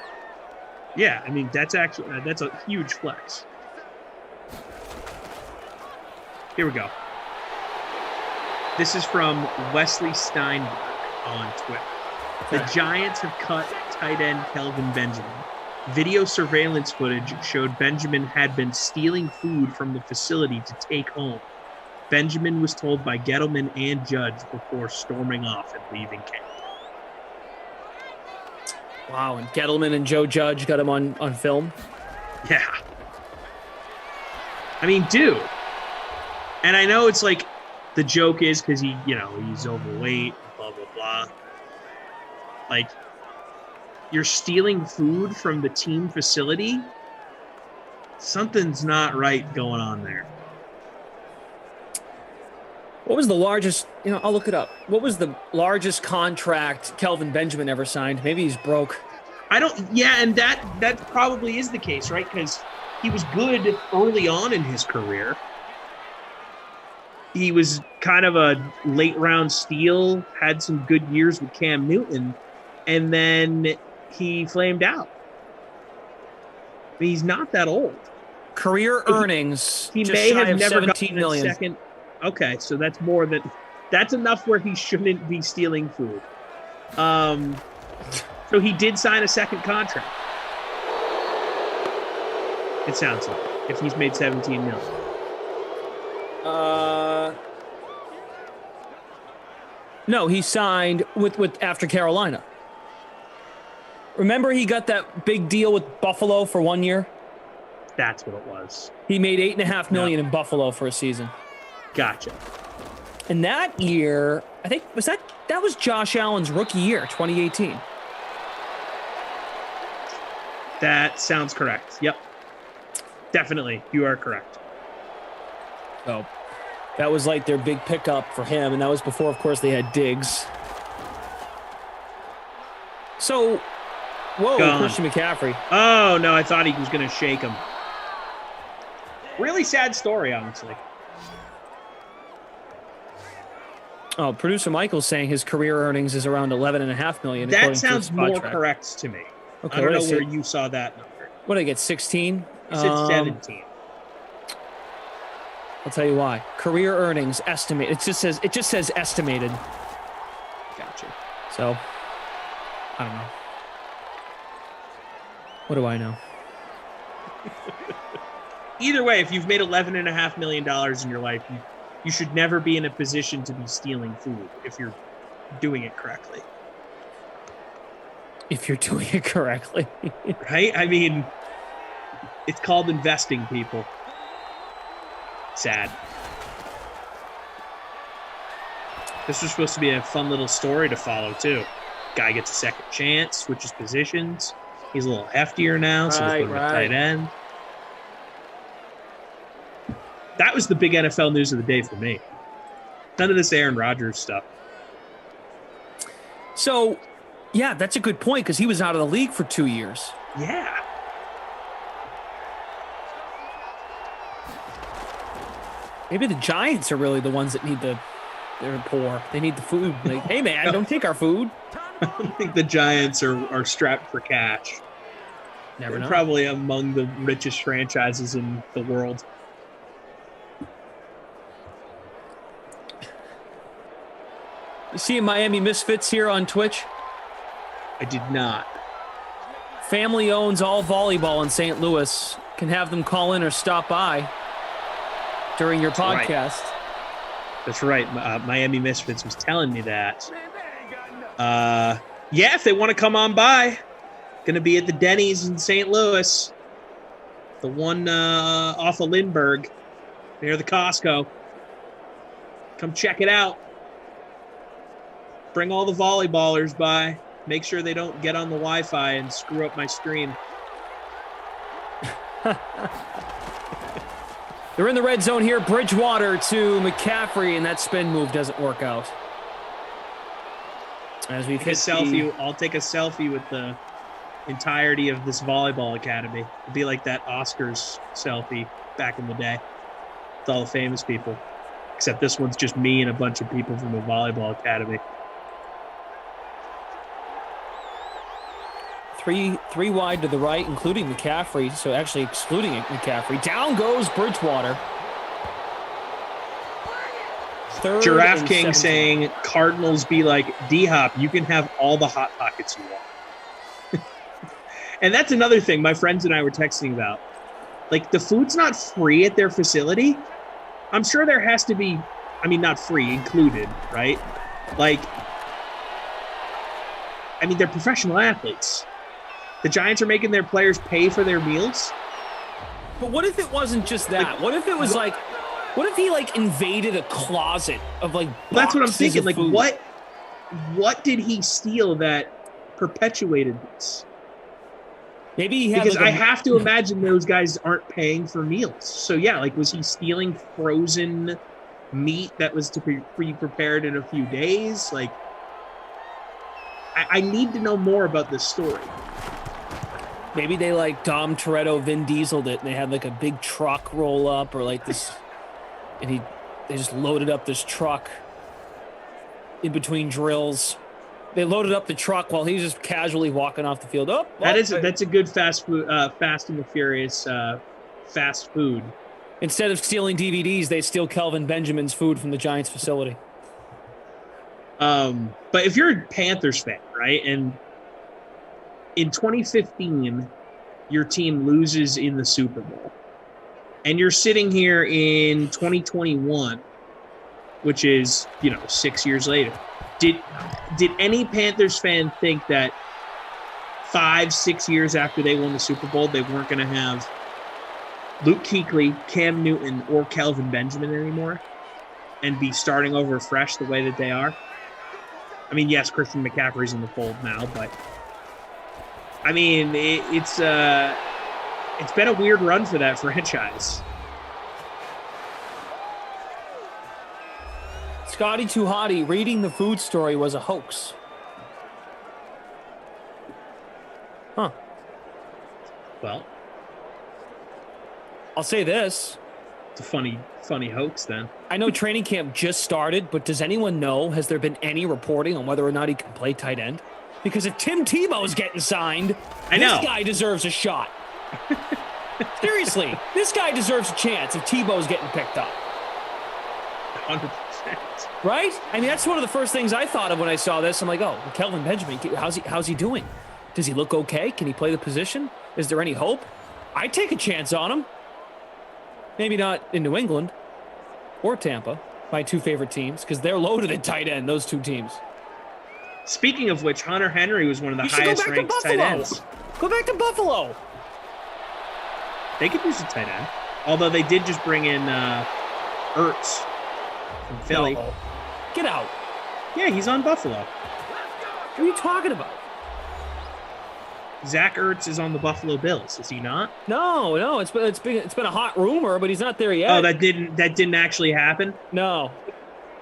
Yeah, I mean that's a huge flex. Here we go. This is from Wesley Steinberg on Twitter. The Giants have cut tight end Kelvin Benjamin. Video surveillance footage showed Benjamin had been stealing food from the facility to take home. Benjamin was told by Gettleman and Judge before storming off and leaving camp. Wow, and Gettleman and Joe Judge got him on film. Yeah. I mean, dude. And I know it's like the joke is because he's overweight, blah, blah, blah. Like, you're stealing food from the team facility? Something's not right going on there. What was the largest, I'll look it up. What was the largest contract Kelvin Benjamin ever signed? Maybe he's broke. And that probably is the case, right? Because he was good early on in his career. He was kind of a late round steal, had some good years with Cam Newton, and then he flamed out. I mean, he's not that old. Career earnings, he just may shy have of never 17 gotten million. a second. Okay, so that's more than that's enough where he shouldn't be stealing food. So he did sign a second contract. It sounds like if he's made 17 million. No, he signed with after Carolina. Remember he got that big deal with Buffalo for 1 year? That's what it was. He made $8.5 million in Buffalo for a season. Gotcha. And that year, I think that was Josh Allen's rookie year, 2018. That sounds correct. Yep. Definitely. You are correct. So that was like their big pickup for him. And that was before, of course, they had Diggs. So, whoa, Gone. Christian McCaffrey. Oh, no, I thought he was going to shake him. Really sad story, honestly. Oh, producer Michael's saying his career earnings is around $11.5 million. That sounds more correct to me. Okay, I don't know what where you saw that number. What did I get, 16? You said 17. I'll tell you why. Career earnings estimate. It just says estimated. Gotcha. So, I don't know. What do I know? Either way, if you've made $11.5 million in your life, you should never be in a position to be stealing food if you're doing it correctly. If you're doing it correctly. Right? I mean, it's called investing, people. Sad. This was supposed to be a fun little story to follow, too. Guy gets a second chance, switches positions. He's a little heftier now, so they put him at tight end. That was the big NFL news of the day for me. None of this Aaron Rodgers stuff. So, yeah, that's a good point because he was out of the league for 2 years. Yeah. Maybe the Giants are really the ones that they're poor. They need the food. Like, hey, man, don't take our food. I don't think the Giants are strapped for cash. Never know. Probably among the richest franchises in the world. You see Miami Misfits here on Twitch? I did not. Family owns all volleyball in St. Louis. Can have them call in or stop by during your podcast. That's right. Miami Misfits was telling me that. Yeah, if they want to come on by. Going to be at the Denny's in St. Louis. The one off of Lindbergh, near the Costco. Come check it out. Bring all the volleyballers by. Make sure they don't get on the Wi-Fi and screw up my stream. They're in the red zone here. Bridgewater to McCaffrey, and that spin move doesn't work out. As we've hit I'll take a selfie with the entirety of this volleyball academy. It'd be like that Oscars selfie back in the day with all the famous people. Except this one's just me and a bunch of people from the volleyball academy. Three wide to the right, including McCaffrey. So actually excluding McCaffrey. Down goes Bridgewater. DraftKings saying Cardinals be like, D-Hop, you can have all the Hot Pockets you want. And that's another thing my friends and I were texting about. Like, the food's not free at their facility. I'm sure there has to be, I mean, not free, included, right? Like, I mean, they're professional athletes. The Giants are making their players pay for their meals. But what if it wasn't just that? Like, what if it was like, what if he like invaded a closet of like that's what I'm thinking. Like, food? what did he steal that perpetuated this? Maybe he had because like I have to imagine those guys aren't paying for meals. So yeah, like, was he stealing frozen meat that was to be prepared in a few days? Like, I need to know more about this story. Maybe they like Dom Toretto, Vin Diesel'd it, and they had like a big truck roll up, or like this, and they just loaded up this truck in between drills. They loaded up the truck while he was just casually walking off the field. That's a good Fast and the Furious fast food. Instead of stealing DVDs, they steal Kelvin Benjamin's food from the Giants facility. But if you're a Panthers fan, right, and in 2015, your team loses in the Super Bowl, and you're sitting here in 2021, which is, 6 years later. Did any Panthers fan think that 5-6 years after they won the Super Bowl, they weren't going to have Luke Kuechly, Cam Newton, or Kelvin Benjamin anymore and be starting over fresh the way that they are? I mean, yes, Christian McCaffrey's in the fold now, but I mean, it's been a weird run for that franchise. Scotty Too Hottie, reading the food story was a hoax. Huh. Well, I'll say this. It's a funny hoax then. I know training camp just started, but does anyone know, has there been any reporting on whether or not he can play tight end? Because if Tim Tebow's getting signed, this guy deserves a shot. Seriously, this guy deserves a chance if Tebow's getting picked up. 100%. Right? I mean, that's one of the first things I thought of when I saw this. I'm like, oh, Kelvin Benjamin, how's he doing? Does he look okay? Can he play the position? Is there any hope? I'd take a chance on him. Maybe not in New England or Tampa, my two favorite teams, because they're loaded at tight end, those two teams. Speaking of which, Hunter Henry was one of the highest ranked tight ends. Go back to Buffalo. They could use a tight end. Although they did just bring in Ertz from Philly. No. Get out. Yeah, he's on Buffalo. What are you talking about? Zach Ertz is on the Buffalo Bills, is he not? No, it's been a hot rumor, but he's not there yet. Oh, that didn't actually happen? No.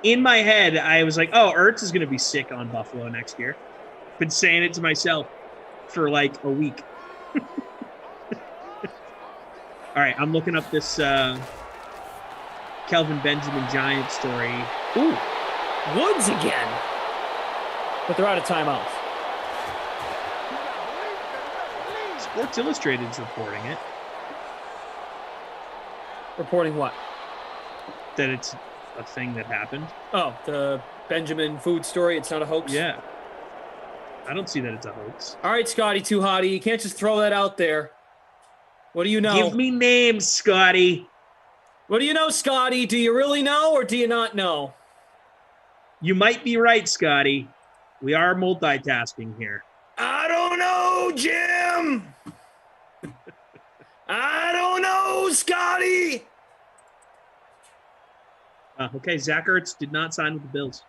In my head, I was like, oh, Ertz is going to be sick on Buffalo next year. Been saying it to myself for like a week. All right, I'm looking up this Kelvin Benjamin Giant story. Ooh, Woods again. But they're out of timeouts. Sports Illustrated's reporting it. Reporting what? That it's a thing that happened. Oh, the Benjamin food story. It's not a hoax? Yeah. I don't see that it's a hoax. All right, Scotty Too Hottie. You can't just throw that out there. What do you know? Give me names, Scotty. What do you know, Scotty? Do you really know or do you not know? You might be right, Scotty. We are multitasking here. I don't know, Jim. I don't know, Scotty. Okay, Zach Ertz did not sign with the Bills.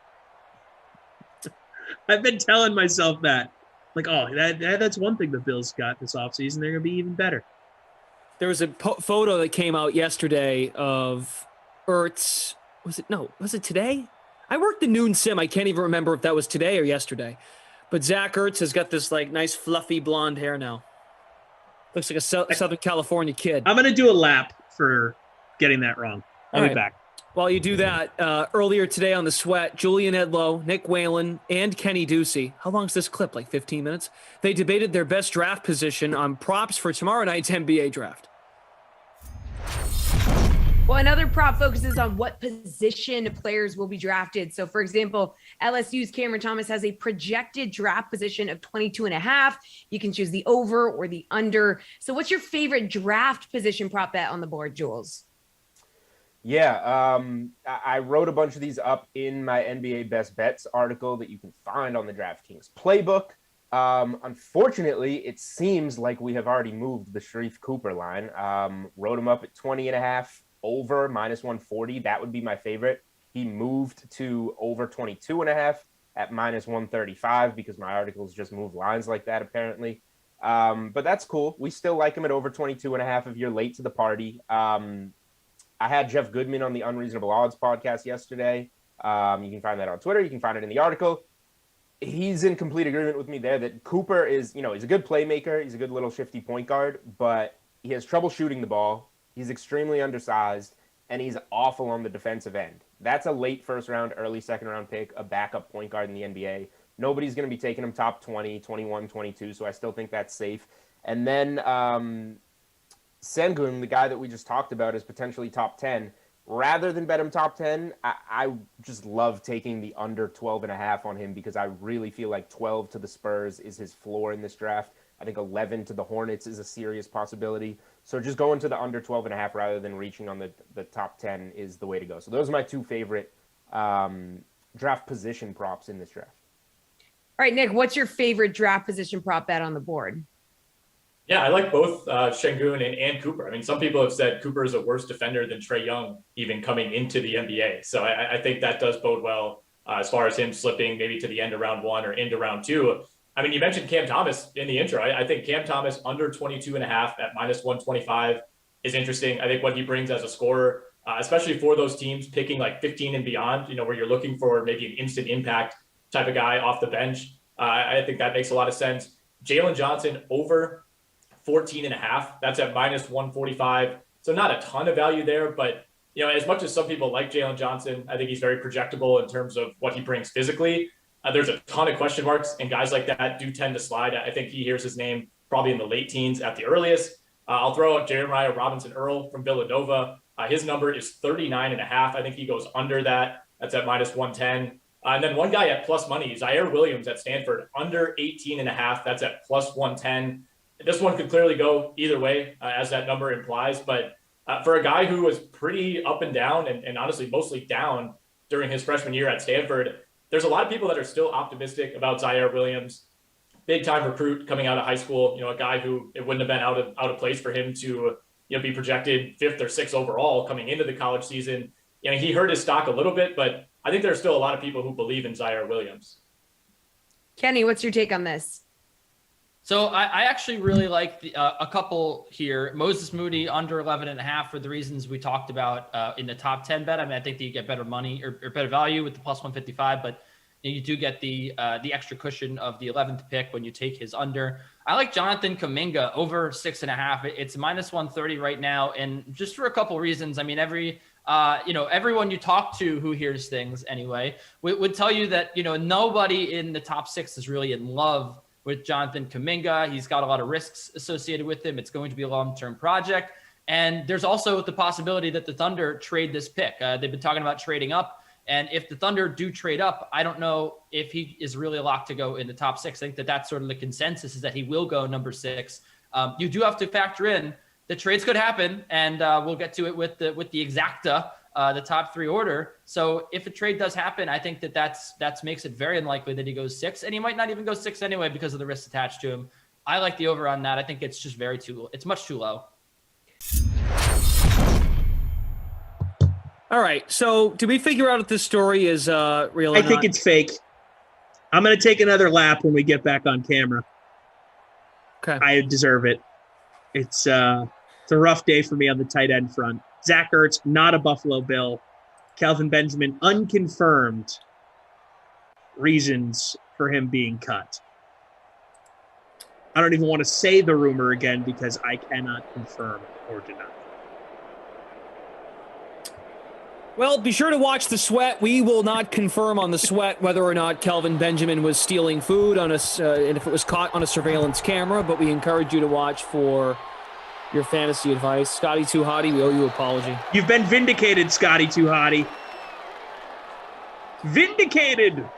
I've been telling myself that. Like, oh, that's one thing the Bills got this offseason. They're going to be even better. There was a photo that came out yesterday of Ertz. Was it today? I worked the noon sim. I can't even remember if that was today or yesterday. But Zach Ertz has got this like nice fluffy blonde hair now. Looks like a Southern California kid. I'm going to do a lap for getting that wrong. I'll be back. While you do that, earlier today on The Sweat, Julian Edlow, Nick Whalen, and Kenny Ducey, how long is this clip? Like 15 minutes? They debated their best draft position on props for tomorrow night's NBA draft. Well, another prop focuses on what position players will be drafted. So, for example, LSU's Cameron Thomas has a projected draft position of 22.5. You can choose the over or the under. So what's your favorite draft position prop bet on the board, Jules? Yeah, I wrote a bunch of these up in my NBA Best Bets article that you can find on the DraftKings playbook. Unfortunately, it seems like we have already moved the Sharif Cooper line. Wrote him up at 20.5 over -140. That would be my favorite. He moved to over 22.5 at -135 because my articles just move lines like that apparently. But that's cool. We still like him at over 22.5 if you're late to the party. I had Jeff Goodman on the Unreasonable Odds podcast yesterday. You can find that on Twitter. You can find it in the article. He's in complete agreement with me there that Cooper is, he's a good playmaker. He's a good little shifty point guard, but he has trouble shooting the ball. He's extremely undersized, and he's awful on the defensive end. That's a late first round, early second round pick, a backup point guard in the NBA. Nobody's going to be taking him top 20, 21, 22, so I still think that's safe. And then Sengun, the guy that we just talked about, is potentially top 10. Rather than bet him top 10, I just love taking the under 12.5 on him because I really feel like 12 to the Spurs is his floor in this draft. I think 11 to the Hornets is a serious possibility. So just going to the under 12.5 rather than reaching on the top 10 is the way to go. So those are my two favorite draft position props in this draft. All right, Nick, what's your favorite draft position prop bet on the board? Yeah, I like both Şengün and Cooper. I mean, some people have said Cooper is a worse defender than Trae Young even coming into the NBA. So I think that does bode well as far as him slipping maybe to the end of round 1 or into round 2. I mean, you mentioned Cam Thomas in the intro. I think Cam Thomas under 22.5 at -125 is interesting. I think what he brings as a scorer, especially for those teams picking like 15 and beyond, where you're looking for maybe an instant impact type of guy off the bench. I think that makes a lot of sense. Jalen Johnson over 14.5. That's at -145. So not a ton of value there, but as much as some people like Jalen Johnson, I think he's very projectable in terms of what he brings physically. There's a ton of question marks, and guys like that do tend to slide. I think he hears his name probably in the late teens at the earliest. I'll throw out Jeremiah Robinson Earl from Villanova. His number is 39.5. I think he goes under that. That's at -110. And then one guy at plus money, Zaire Williams at Stanford, under 18.5. That's at +110. This one could clearly go either way, as that number implies. But for a guy who was pretty up and down and honestly mostly down during his freshman year at Stanford, there's a lot of people that are still optimistic about Zaire Williams. Big-time recruit coming out of high school, a guy who it wouldn't have been out of place for him to be projected 5th or 6th overall coming into the college season. He hurt his stock a little bit, but I think there's still a lot of people who believe in Zaire Williams. Kenny, what's your take on this? So I actually really like a couple here. Moses Moody under 11.5 for the reasons we talked about in the top 10 bet. I mean, I think that you get better money or better value with the +155, but you do get the extra cushion of the 11th pick when you take his under. I like Jonathan Kuminga over 6.5. It's -130 right now, and just for a couple reasons. I mean, everyone you talk to who hears things anyway would tell you that nobody in the top 6 is really in love with Jonathan Kuminga. He's got a lot of risks associated with him. It's going to be a long-term project. And there's also the possibility that the Thunder trade this pick. They've been talking about trading up. And if the Thunder do trade up, I don't know if he is really locked to go in the top 6. I think that that's sort of the consensus, is that he will go number 6. You do have to factor in that trades could happen. And we'll get to it with the exacta, the top 3 order. So if a trade does happen, I think that makes it very unlikely that he goes 6, and he might not even go 6 anyway because of the risks attached to him. I like the over on that. I think it's just it's much too low. All right. So did we figure out if this story is real or I think it's fake. I'm going to take another lap when we get back on camera. Okay. I deserve it. It's a rough day for me on the tight end front. Zach Ertz, not a Buffalo Bill. Kelvin Benjamin, unconfirmed reasons for him being cut. I don't even want to say the rumor again because I cannot confirm or deny. Well, be sure to watch the Sweat. We will not confirm on the Sweat whether or not Kelvin Benjamin was stealing food on us, and if it was caught on a surveillance camera, but we encourage you to watch for your fantasy advice. Scotty Too Hottie, we owe you an apology. You've been vindicated, Scotty Too Hottie. Vindicated.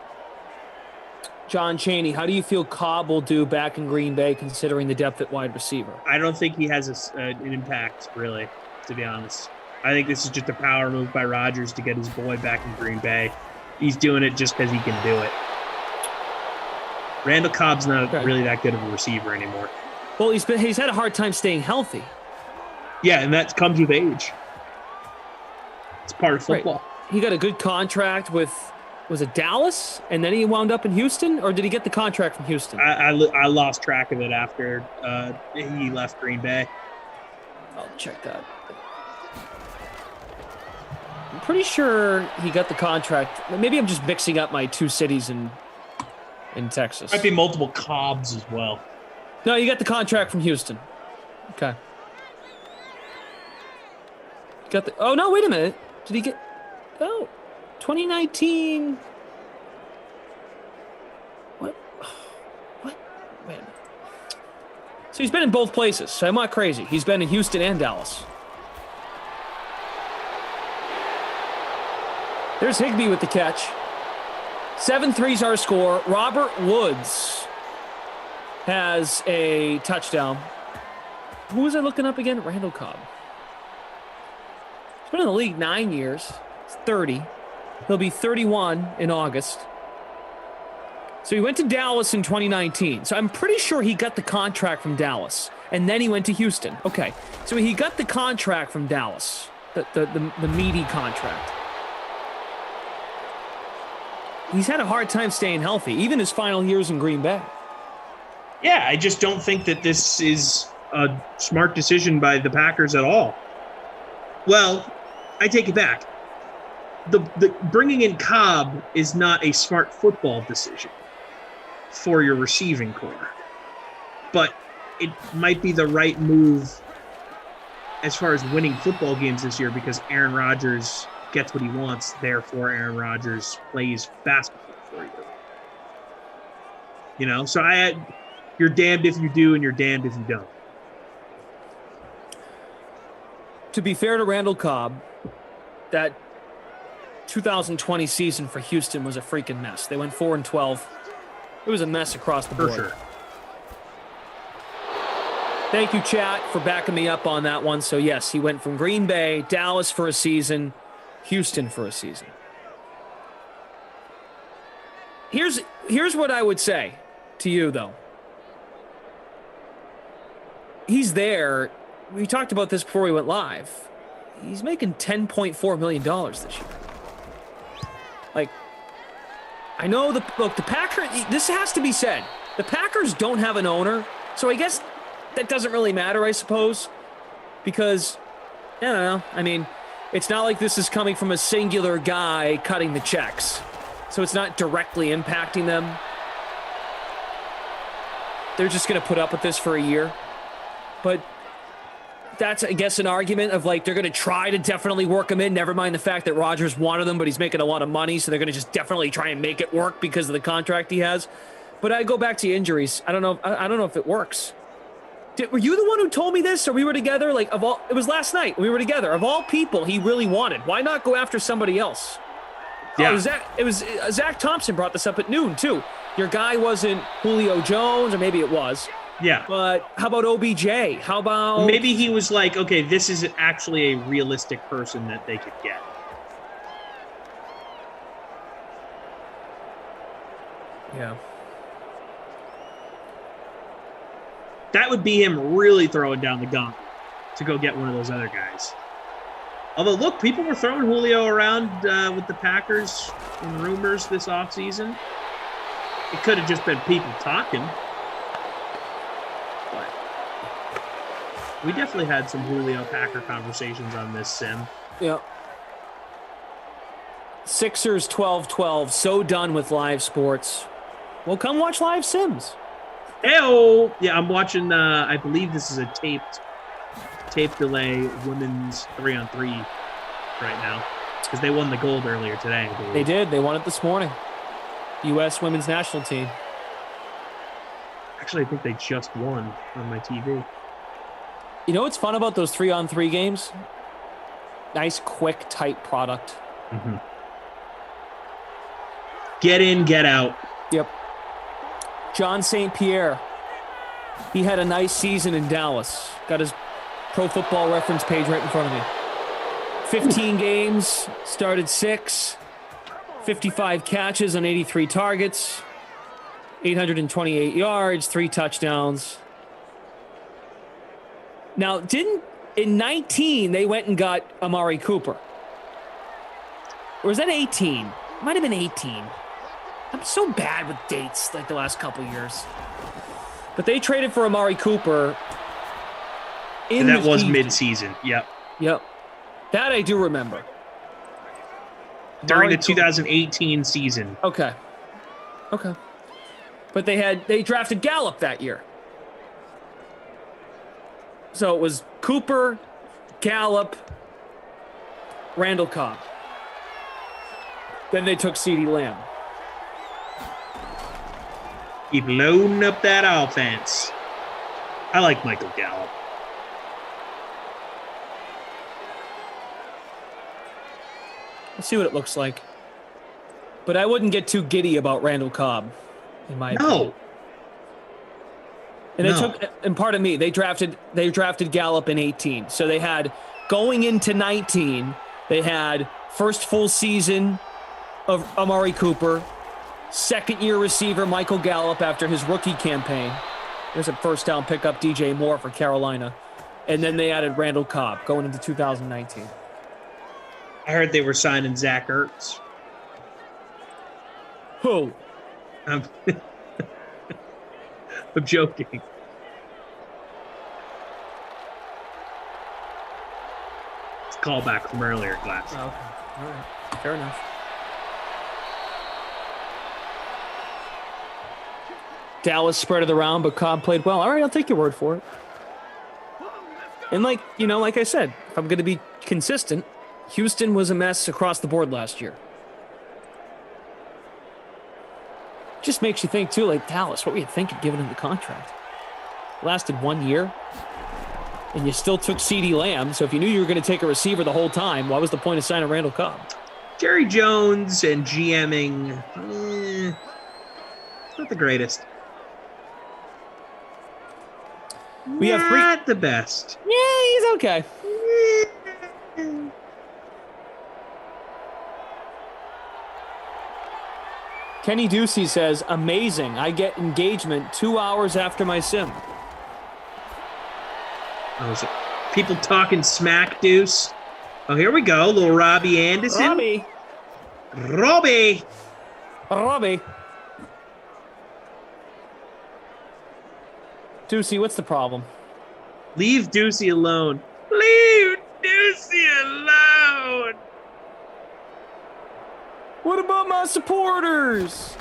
John Chaney, how do you feel Cobb will do back in Green Bay considering the depth at wide receiver? I don't think he has an impact, really, to be honest. I think this is just a power move by Rodgers to get his boy back in Green Bay. He's doing it just because he can do it. Randall Cobb's not really that good of a receiver anymore. Well, he's had a hard time staying healthy. Yeah, and that comes with age. It's part of football. Right. He got a good contract with, was it Dallas? And then he wound up in Houston? Or did he get the contract from Houston? I lost track of it after he left Green Bay. I'll check that. I'm pretty sure he got the contract. Maybe I'm just mixing up my two cities in Texas. Might be multiple Cobbs as well. No, you got the contract from Houston. Okay. Got the. Oh no! Wait a minute. Did he get? Oh, 2019. What? What? Wait a minute. So he's been in both places. So I'm not crazy. He's been in Houston and Dallas. There's Higbee with the catch. 7-3's our score. Robert Woods has a touchdown. Who was I looking up again? Randall Cobb. He's been in the league 9 years. He's 30. He'll be 31 in August. So he went to Dallas in 2019. So I'm pretty sure he got the contract from Dallas. And then he went to Houston. Okay. So he got the contract from Dallas. The meaty contract. He's had a hard time staying healthy, even his final years in Green Bay. Yeah, I just don't think that this is a smart decision by the Packers at all. Well, I take it back. The bringing in Cobb is not a smart football decision for your receiving core. But it might be the right move as far as winning football games this year because Aaron Rodgers gets what he wants, therefore Aaron Rodgers plays basketball for you. You know, so you're damned if you do and you're damned if you don't. To be fair to Randall Cobb, that 2020 season for Houston was a freaking mess. They went 4-12. It was a mess across the board. For sure. Thank you, chat, for backing me up on that one. So, yes, he went from Green Bay, Dallas for a season, Houston for a season. Here's what I would say to you, though. He's there. We talked about this before we went live. He's making $10.4 million this year. Like, I know the Packers, this has to be said. The Packers don't have an owner, so I guess that doesn't really matter, I suppose, because, I don't know. I mean, it's not like this is coming from a singular guy cutting the checks, so it's not directly impacting them. They're just going to put up with this for a year. But that's, I guess, an argument of like they're going to try to definitely work him in. Never mind the fact that Rodgers wanted him, but he's making a lot of money, so they're going to just definitely try and make it work because of the contract he has. But I go back to injuries. I don't know if it works. Were you the one who told me this, or we were together? Like it was last night. We were together. Of all people, he really wanted. Why not go after somebody else? Yeah. It was Zach Thompson brought this up at noon too. Your guy wasn't Julio Jones, or maybe it was. Yeah. But how about OBJ? How about... Maybe he was like, okay, this is actually a realistic person that they could get. Yeah. That would be him really throwing down the gauntlet to go get one of those other guys. Although, look, people were throwing Julio around with the Packers in rumors this offseason. It could have just been people talking. But we definitely had some Julio Packer conversations on this sim. Yeah. Sixers 12-12. So done with live sports. Well, come watch live sims. Hey-oh! Yeah, I'm watching, I believe this is a taped delay women's 3-on-3 right now. Because they won the gold earlier today, I believe. They did. They won it this morning. U.S. women's national team. Actually, I think they just won on my TV. You know what's fun about those 3-on-3 games? Nice, quick, tight product. Mm-hmm. Get in, get out. Yep. John St. Pierre. He had a nice season in Dallas. Got his Pro Football Reference page right in front of me. 15 games, started 6, 55 catches on 83 targets, 828 yards, 3 touchdowns. Now, in 19, they went and got Amari Cooper. Or was that 18? It might have been 18. I'm so bad with dates like the last couple years. But they traded for Amari Cooper. And that was mid-season. Yep. That I do remember. During the 2018 season. Okay. But they drafted Gallup that year. So it was Cooper, Gallup, Randall Cobb. Then they took CeeDee Lamb. Keep loading up that offense. I like Michael Gallup. Let's see what it looks like. But I wouldn't get too giddy about Randall Cobb, in my opinion. And pardon me, they drafted Gallup in 18. So they had, going into 19, they had first full season of Amari Cooper, second-year receiver Michael Gallup after his rookie campaign. There's a first-down pickup, DJ Moore for Carolina. And then they added Randall Cobb going into 2019. I heard they were signing Zach Ertz. Who? I'm joking. It's a callback from earlier class. Oh, okay. All right. Fair enough. Dallas spread it around, but Cobb played well. All right, I'll take your word for it. And like I said, if I'm going to be consistent, Houston was a mess across the board last year. Just makes you think, too, like, Dallas, what were you thinking giving him the contract? Lasted 1 year, and you still took CeeDee Lamb, so if you knew you were going to take a receiver the whole time, what was the point of signing Randall Cobb? Jerry Jones and GMing, not the greatest. Not the best. Yeah, he's okay. Kenny Ducey says, amazing. I get engagement 2 hours after my sim. Oh, is it people talking smack, Deuce? Oh, here we go. Little Robbie Anderson. Robbie. Ducey, what's the problem? Leave Ducey alone. Leave Ducey alone. What about my supporters?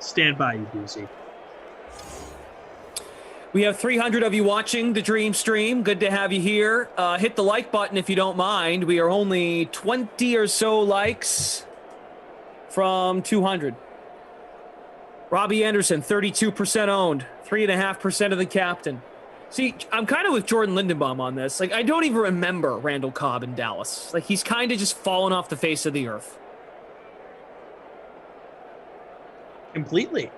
Stand by you, Ducey. We have 300 of you watching the Dream Stream. Good to have you here. Hit the like button if you don't mind. We are only 20 or so likes from 200. Robbie Anderson, 32% owned, 3.5% of the captain. See, I'm kind of with Jordan Lindenbaum on this. Like, I don't even remember Randall Cobb in Dallas. Like, he's kind of just fallen off the face of the earth. Completely.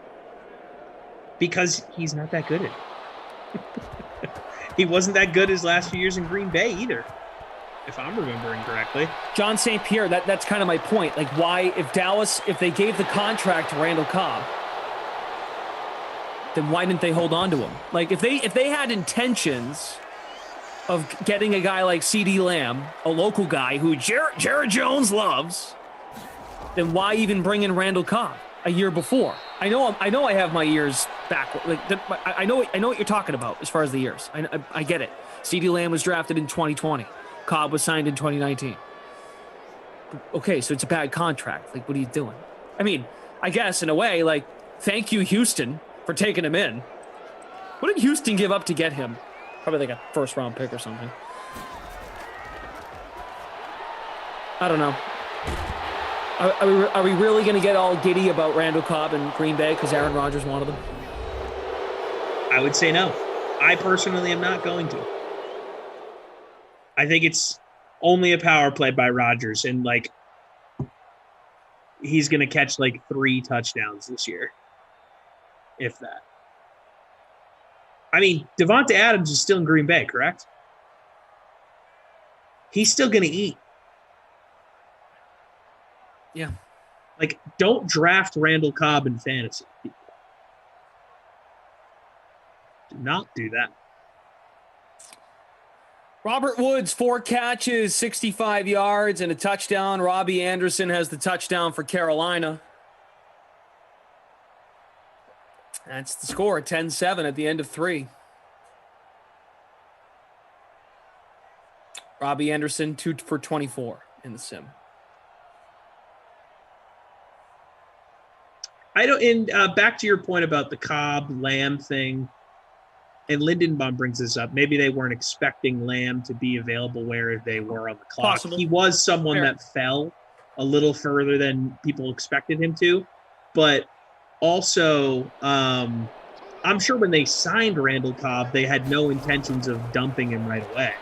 Because he's not that good at it. He wasn't that good his last few years in Green Bay either, if I'm remembering correctly. John St. Pierre, that's kind of my point. Like, why, if they gave the contract to Randall Cobb, then why didn't they hold on to him? Like, if they had intentions of getting a guy like CeeDee Lamb, a local guy who Jared Jones loves, then why even bring in Randall Cobb a year before? I know I have my years back. Like, I know what you're talking about as far as the years. I get it. CeeDee Lamb was drafted in 2020. Cobb was signed in 2019. Okay, so it's a bad contract. Like, what are you doing? I mean, I guess in a way, like, thank you, Houston, for taking him in. What did Houston give up to get him? Probably like a first-round pick or something. I don't know. Are we really going to get all giddy about Randall Cobb and Green Bay because Aaron Rodgers wanted them? I would say no. I personally am not going to. I think it's only a power play by Rodgers, and like he's going to catch like 3 touchdowns this year, if that. I mean, Devonta Adams is still in Green Bay, correct? He's still going to eat. Yeah. Like, don't draft Randall Cobb in fantasy. Do not do that. Robert Woods, 4 catches, 65 yards, and a touchdown. Robbie Anderson has the touchdown for Carolina. That's the score, 10-7 at the end of 3. Robbie Anderson, 2 for 24 in the sim. Back to your point about the Cobb Lamb thing, and Lindenbaum brings this up. Maybe they weren't expecting Lamb to be available where they were on the clock. Possible. He was someone that fell a little further than people expected him to, but also I'm sure when they signed Randall Cobb, they had no intentions of dumping him right away.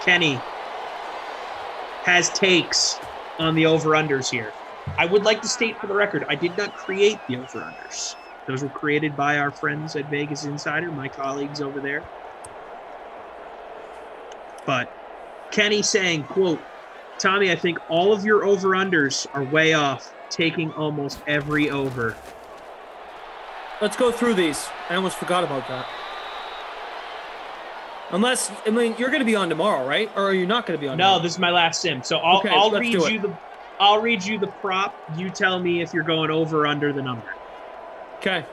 Kenny has takes on the over-unders here. I would like to state for the record, I did not create the over-unders. Those were created by our friends at Vegas Insider, my colleagues over there. But Kenny saying, quote, Tommy, I think all of your over-unders are way off, taking almost every over. Let's go through these. I almost forgot about that. Unless, I mean, you're going to be on tomorrow, right? Or are you not going to be on tomorrow? No, this is my last sim. So I'll read you the prop. You tell me if you're going over or under the number. Okay.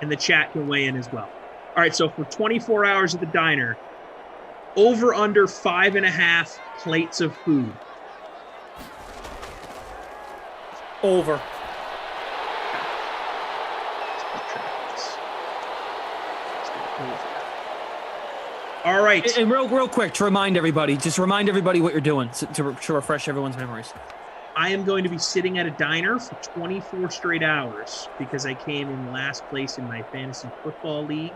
And the chat can weigh in as well. All right, so for 24 hours at the diner, over under 5.5 plates of food. Over. All right. And real quick, to remind everybody, what you're doing to refresh everyone's memories. I am going to be sitting at a diner for 24 straight hours because I came in last place in my fantasy football league.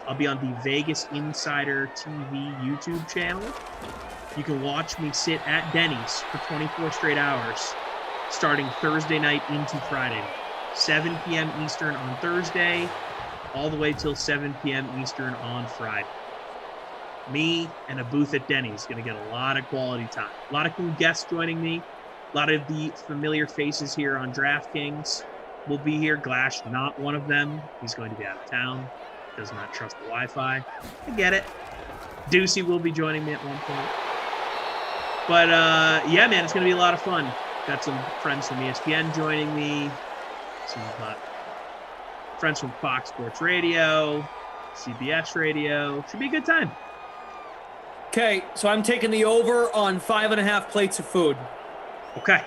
I'll be on the Vegas Insider TV YouTube channel. You can watch me sit at Denny's for 24 straight hours, starting Thursday night into Friday night. 7 p.m. Eastern on Thursday, all the way till 7 p.m. Eastern on Friday. Me and a booth at Denny's going to get a lot of quality time. A lot of cool guests joining me. A lot of the familiar faces here on DraftKings will be here. Glash, not one of them. He's going to be out of town. Does not trust the Wi-Fi. I get it. Ducey will be joining me at one point. But, yeah, man, it's going to be a lot of fun. Got some friends from ESPN joining me. Some friends from Fox Sports Radio, CBS Radio. Should be a good time. Okay, so I'm taking the over on 5.5 plates of food. Okay.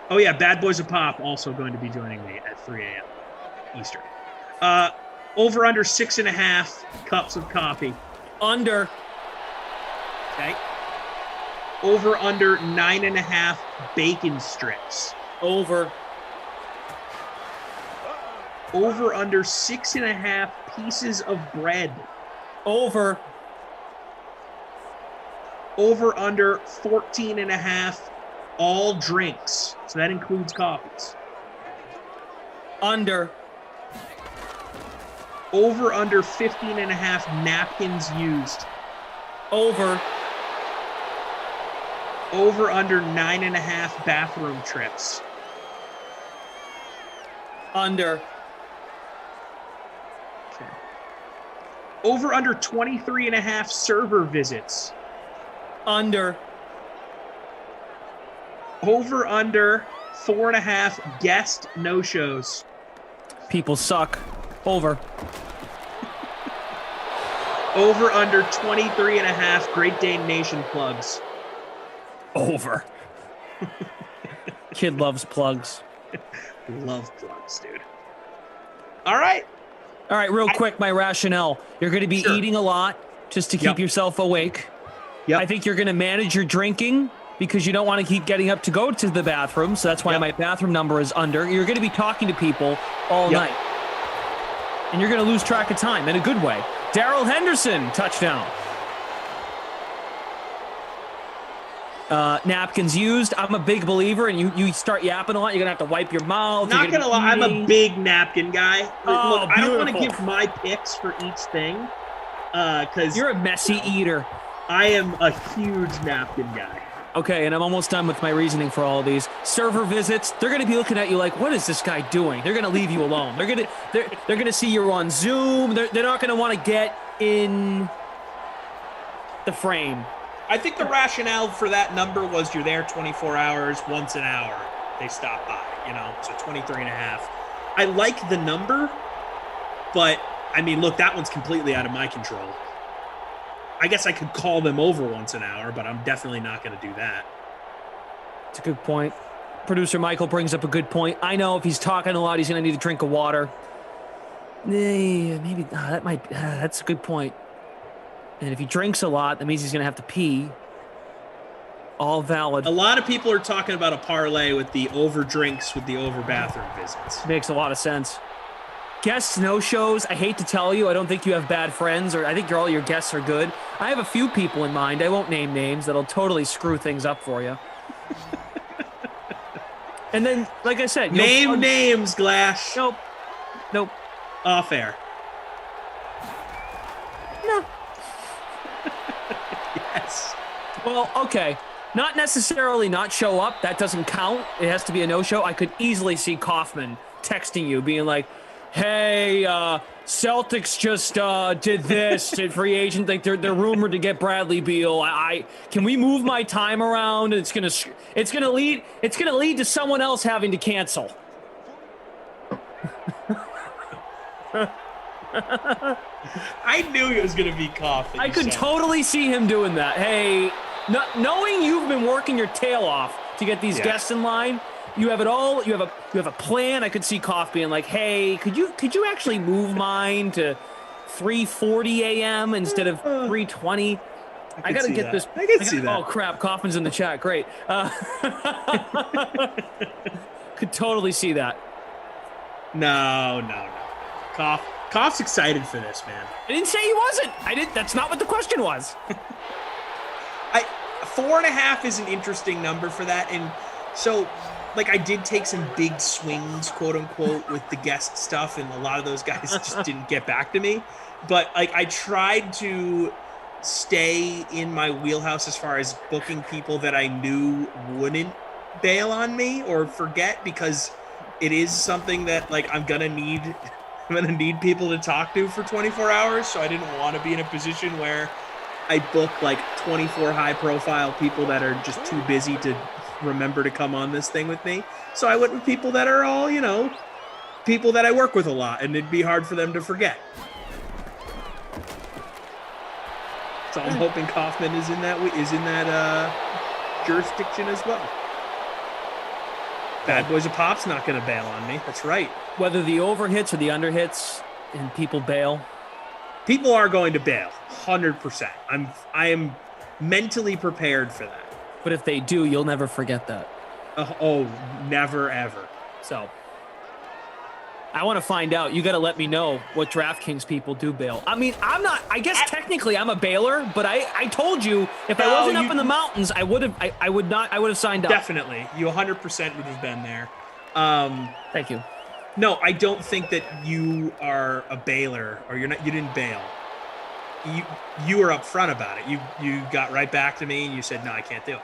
Oh, yeah, Bad Boys of Pop also going to be joining me at 3 a.m. Eastern. Over under 6.5 cups of coffee. Under. Okay. Over under 9.5 bacon strips. Over. Over under 6.5 pieces of bread. Over. Over under 14.5 all drinks. So that includes coffees. Under. Over under 15.5 napkins used. Over. Over under 9.5 bathroom trips. Under. Okay. Over under 23.5 server visits. Under. Over under 4.5 guest no-shows. People suck. Over. Over under 23.5 Great Dane Nation plugs. Over. Kid loves plugs. Love plugs, dude. All right. All right, real quick, my rationale. You're going to be eating a lot just to keep yourself awake. I think you're going to manage your drinking because you don't want to keep getting up to go to the bathroom. So that's why my bathroom number is under. You're going to be talking to people all night. And you're going to lose track of time in a good way. Darrell Henderson, touchdown. Napkins used. I'm a big believer, and you start yapping a lot, you're going to have to wipe your mouth. Not going to lie, I'm a big napkin guy. Oh, look, I don't want to give my picks for each thing because you're a messy eater. I am a huge napkin guy. Okay, and I'm almost done with my reasoning for all of these. Server visits, they're going to be looking at you like, what is this guy doing? They're going to leave you alone. They're going to see you on Zoom. They're not going to want to get in the frame. I think the rationale for that number was you're there 24 hours, once an hour. They stop by, so 23 and a half. I like the number, but, I mean, look, that one's completely out of my control. I guess I could call them over once an hour, but I'm definitely not going to do that. It's a good point. Producer Michael brings up a good point. I know if he's talking a lot, he's going to need a drink of water. Maybe that's a good point. And if he drinks a lot, that means he's going to have to pee. All valid. A lot of people are talking about a parlay with the over drinks with the over bathroom visits. Makes a lot of sense. Guests no-shows, I hate to tell you, I don't think you have bad friends, or I think all your guests are good. I have a few people in mind, I won't name names, that'll totally screw things up for you. And then, like I said... Name names, Glash. Nope. Off air. No. Yes. Well, okay. Not necessarily not show up, that doesn't count. It has to be a no-show. I could easily see Kaufman texting you, being like, hey, Celtics just did this at free agent. Like they're rumored to get Bradley Beal. Can we move my time around? It's gonna lead to someone else having to cancel. I knew it was gonna be coffee. I could totally see him doing that. Hey, knowing you've been working your tail off to get these guests in line. You have it all. You have a plan. I could see Koff being like, "Hey, could you actually move mine to 3:40 a.m. instead of 3:20?" I gotta get this. I can see that. Oh crap! Kaufman's in the chat. Great. Could totally see that. No. Koff's excited for this, man. I didn't say he wasn't. That's not what the question was. 4.5 is an interesting number for that, and so. Like, I did take some big swings, quote unquote, with the guest stuff, and a lot of those guys just didn't get back to me. But like, I tried to stay in my wheelhouse as far as booking people that I knew wouldn't bail on me or forget, because it is something that like I'm gonna need people to talk to for 24 hours. So I didn't want to be in a position where I book like 24 high profile people that are just too busy to remember to come on this thing with me. So I went with people that are all, people that I work with a lot, and it'd be hard for them to forget. So I'm hoping Kaufman is in that jurisdiction as well. Bad Boys of Pop's not going to bail on me. That's right. Whether the over hits or the under hits and people bail. People are going to bail, 100%. I am mentally prepared for that. But if they do, you'll never forget that. Never, ever. So, I want to find out. You got to let me know what DraftKings people do bail. I mean, I guess technically I'm a bailer, but I told you if I wasn't up in the mountains, I would have signed up. Definitely. You 100% would have been there. Thank you. No, I don't think that you are a bailer, or you didn't bail. You were upfront about it. You got right back to me and you said, no, I can't do it.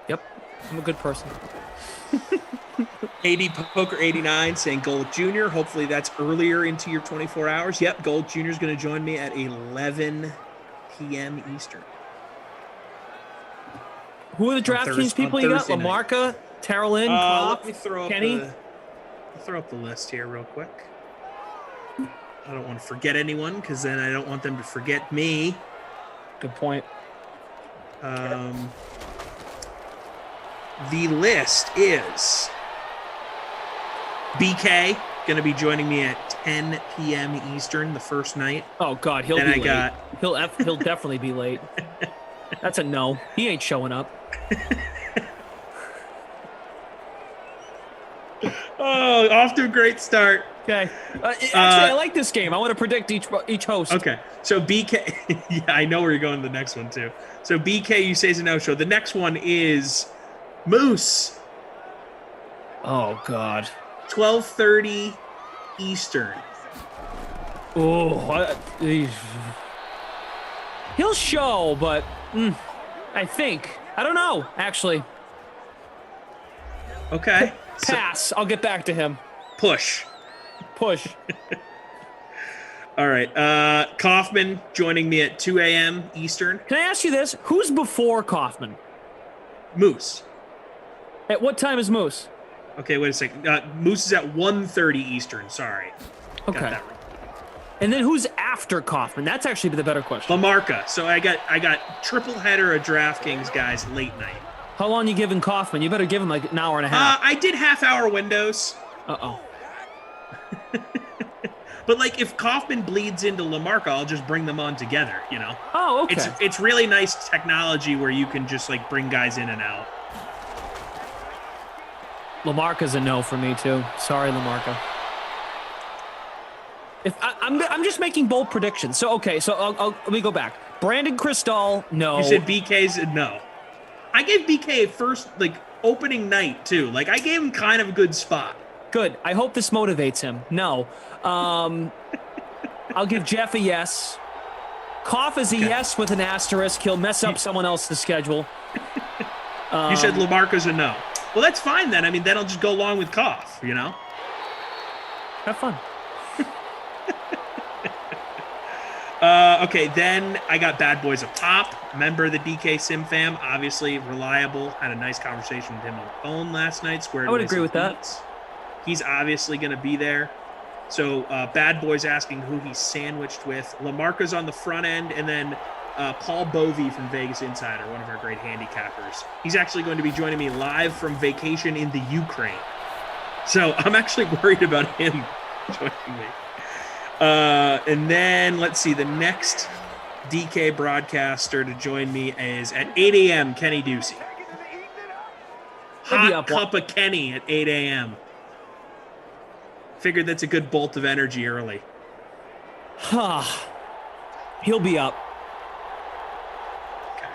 Yep. I'm a good person. AD Poker 89 saying Gold Jr. Hopefully that's earlier into your 24 hours. Yep, Gold Jr. is going to join me at 11 p.m. Eastern. Who are the DraftKings people you got? LaMarca, Terrell, let me throw up Kenny? throw up the list here real quick. I don't want to forget anyone, because then I don't want them to forget me. Good point. The list is BK going to be joining me at 10 p.m. Eastern the first night. Oh God, he'll definitely be late. That's a no. He ain't showing up. Oh, off to a great start. Okay. Actually, I like this game. I want to predict each host. Okay. So BK, yeah, I know where you're going to the next one too. So BK, you say is a no-show. The next one is Moose. Oh God. 12:30 Eastern. Oh, he'll show, but I think. I don't know, actually. Okay. Pass. I'll get back to him. Push. All right. Kaufman joining me at 2 a.m. Eastern. Can I ask you this? Who's before Kaufman? Moose. At what time is Moose? Okay, wait a second. Moose is at 1:30 Eastern. Sorry. Okay. Got that right. And then who's after Kaufman? That's actually the better question. Lamarca. So I got triple header of DraftKings guys late night. How long you giving Kaufman? You better give him like an hour and a half. I did half-hour windows. Uh-oh. But like if Kaufman bleeds into Lamarca, I'll just bring them on together, you know? Oh, okay. It's really nice technology where you can just like bring guys in and out. Lamarca's a no for me too. Sorry, Lamarca. If I'm just making bold predictions. So okay, so let me go back. Brandon Cristal, no. You said BK's a no. I gave BK first like opening night too. Like I gave him kind of a good spot. Good. I hope this motivates him. No. I'll give Jeff a yes. Koff is a yes with an asterisk. He'll mess up someone else's schedule. You said Lamarca's a no. Well, that's fine then. I mean, then I'll just go along with Koff, you know? Have fun. Okay, then I got Bad Boys of Pop, member of the DK Sim fam, obviously reliable. Had a nice conversation with him on the phone last night. I would agree with that. He's obviously going to be there. So Bad Boy's asking who he's sandwiched with. Lamarca's on the front end, and then Paul Bovey from Vegas Insider, one of our great handicappers. He's actually going to be joining me live from vacation in the Ukraine. So I'm actually worried about him joining me. And then, let's see, the next DK broadcaster to join me is at 8 a.m., Kenny Ducey. Hot cup of Kenny at 8 a.m. Figured that's a good bolt of energy early. He'll be up. Okay.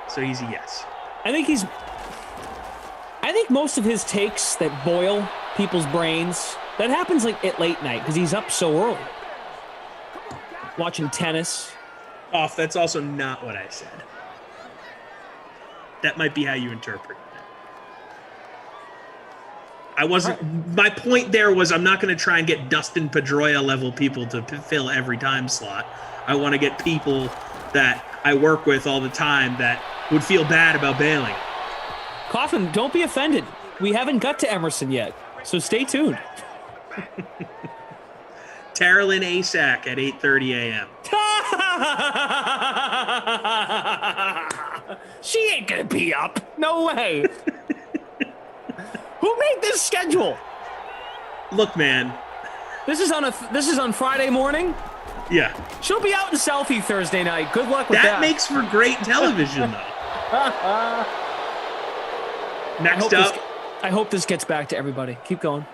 So he's a yes. I think most of his takes that boil people's brains, that happens like at late night because he's up so early. Watching tennis. Off, that's also not what I said. That might be how you interpret it. I wasn't. My point there was I'm not going to try and get Dustin Pedroia level people to fill every time slot. I want to get people that I work with all the time that would feel bad about bailing. Coffin, don't be offended. We haven't got to Emerson yet, so stay tuned. Tarylyn Asak at 8:30 a.m. She ain't gonna be up. No way. Who made this schedule? Look, man. This is on Friday morning? Yeah. She'll be out in selfie Thursday night. Good luck with that. That makes for great television, though. Next up. I hope this gets back to everybody. Keep going.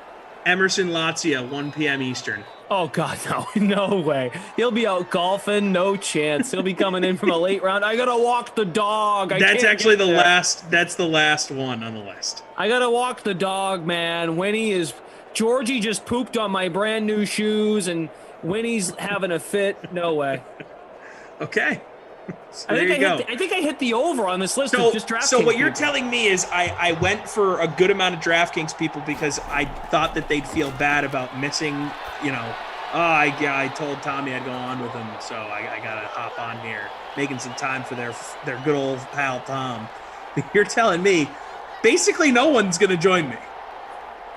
Emerson Lazia, 1 p.m. Eastern. Oh, God, no. No way. He'll be out golfing. No chance. He'll be coming in from a late round. I got to walk the dog. That's actually the last. That's the last one on the list. I got to walk the dog, man. Georgie just pooped on my brand new shoes, and Winnie's having a fit. No way. Okay. So I think I hit the over on this list of just DraftKings. So what you're telling me is I went for a good amount of DraftKings people because I thought that they'd feel bad about missing, I told Tommy I'd go on with him, so I got to hop on here, making some time for their good old pal Tom. You're telling me basically no one's going to join me.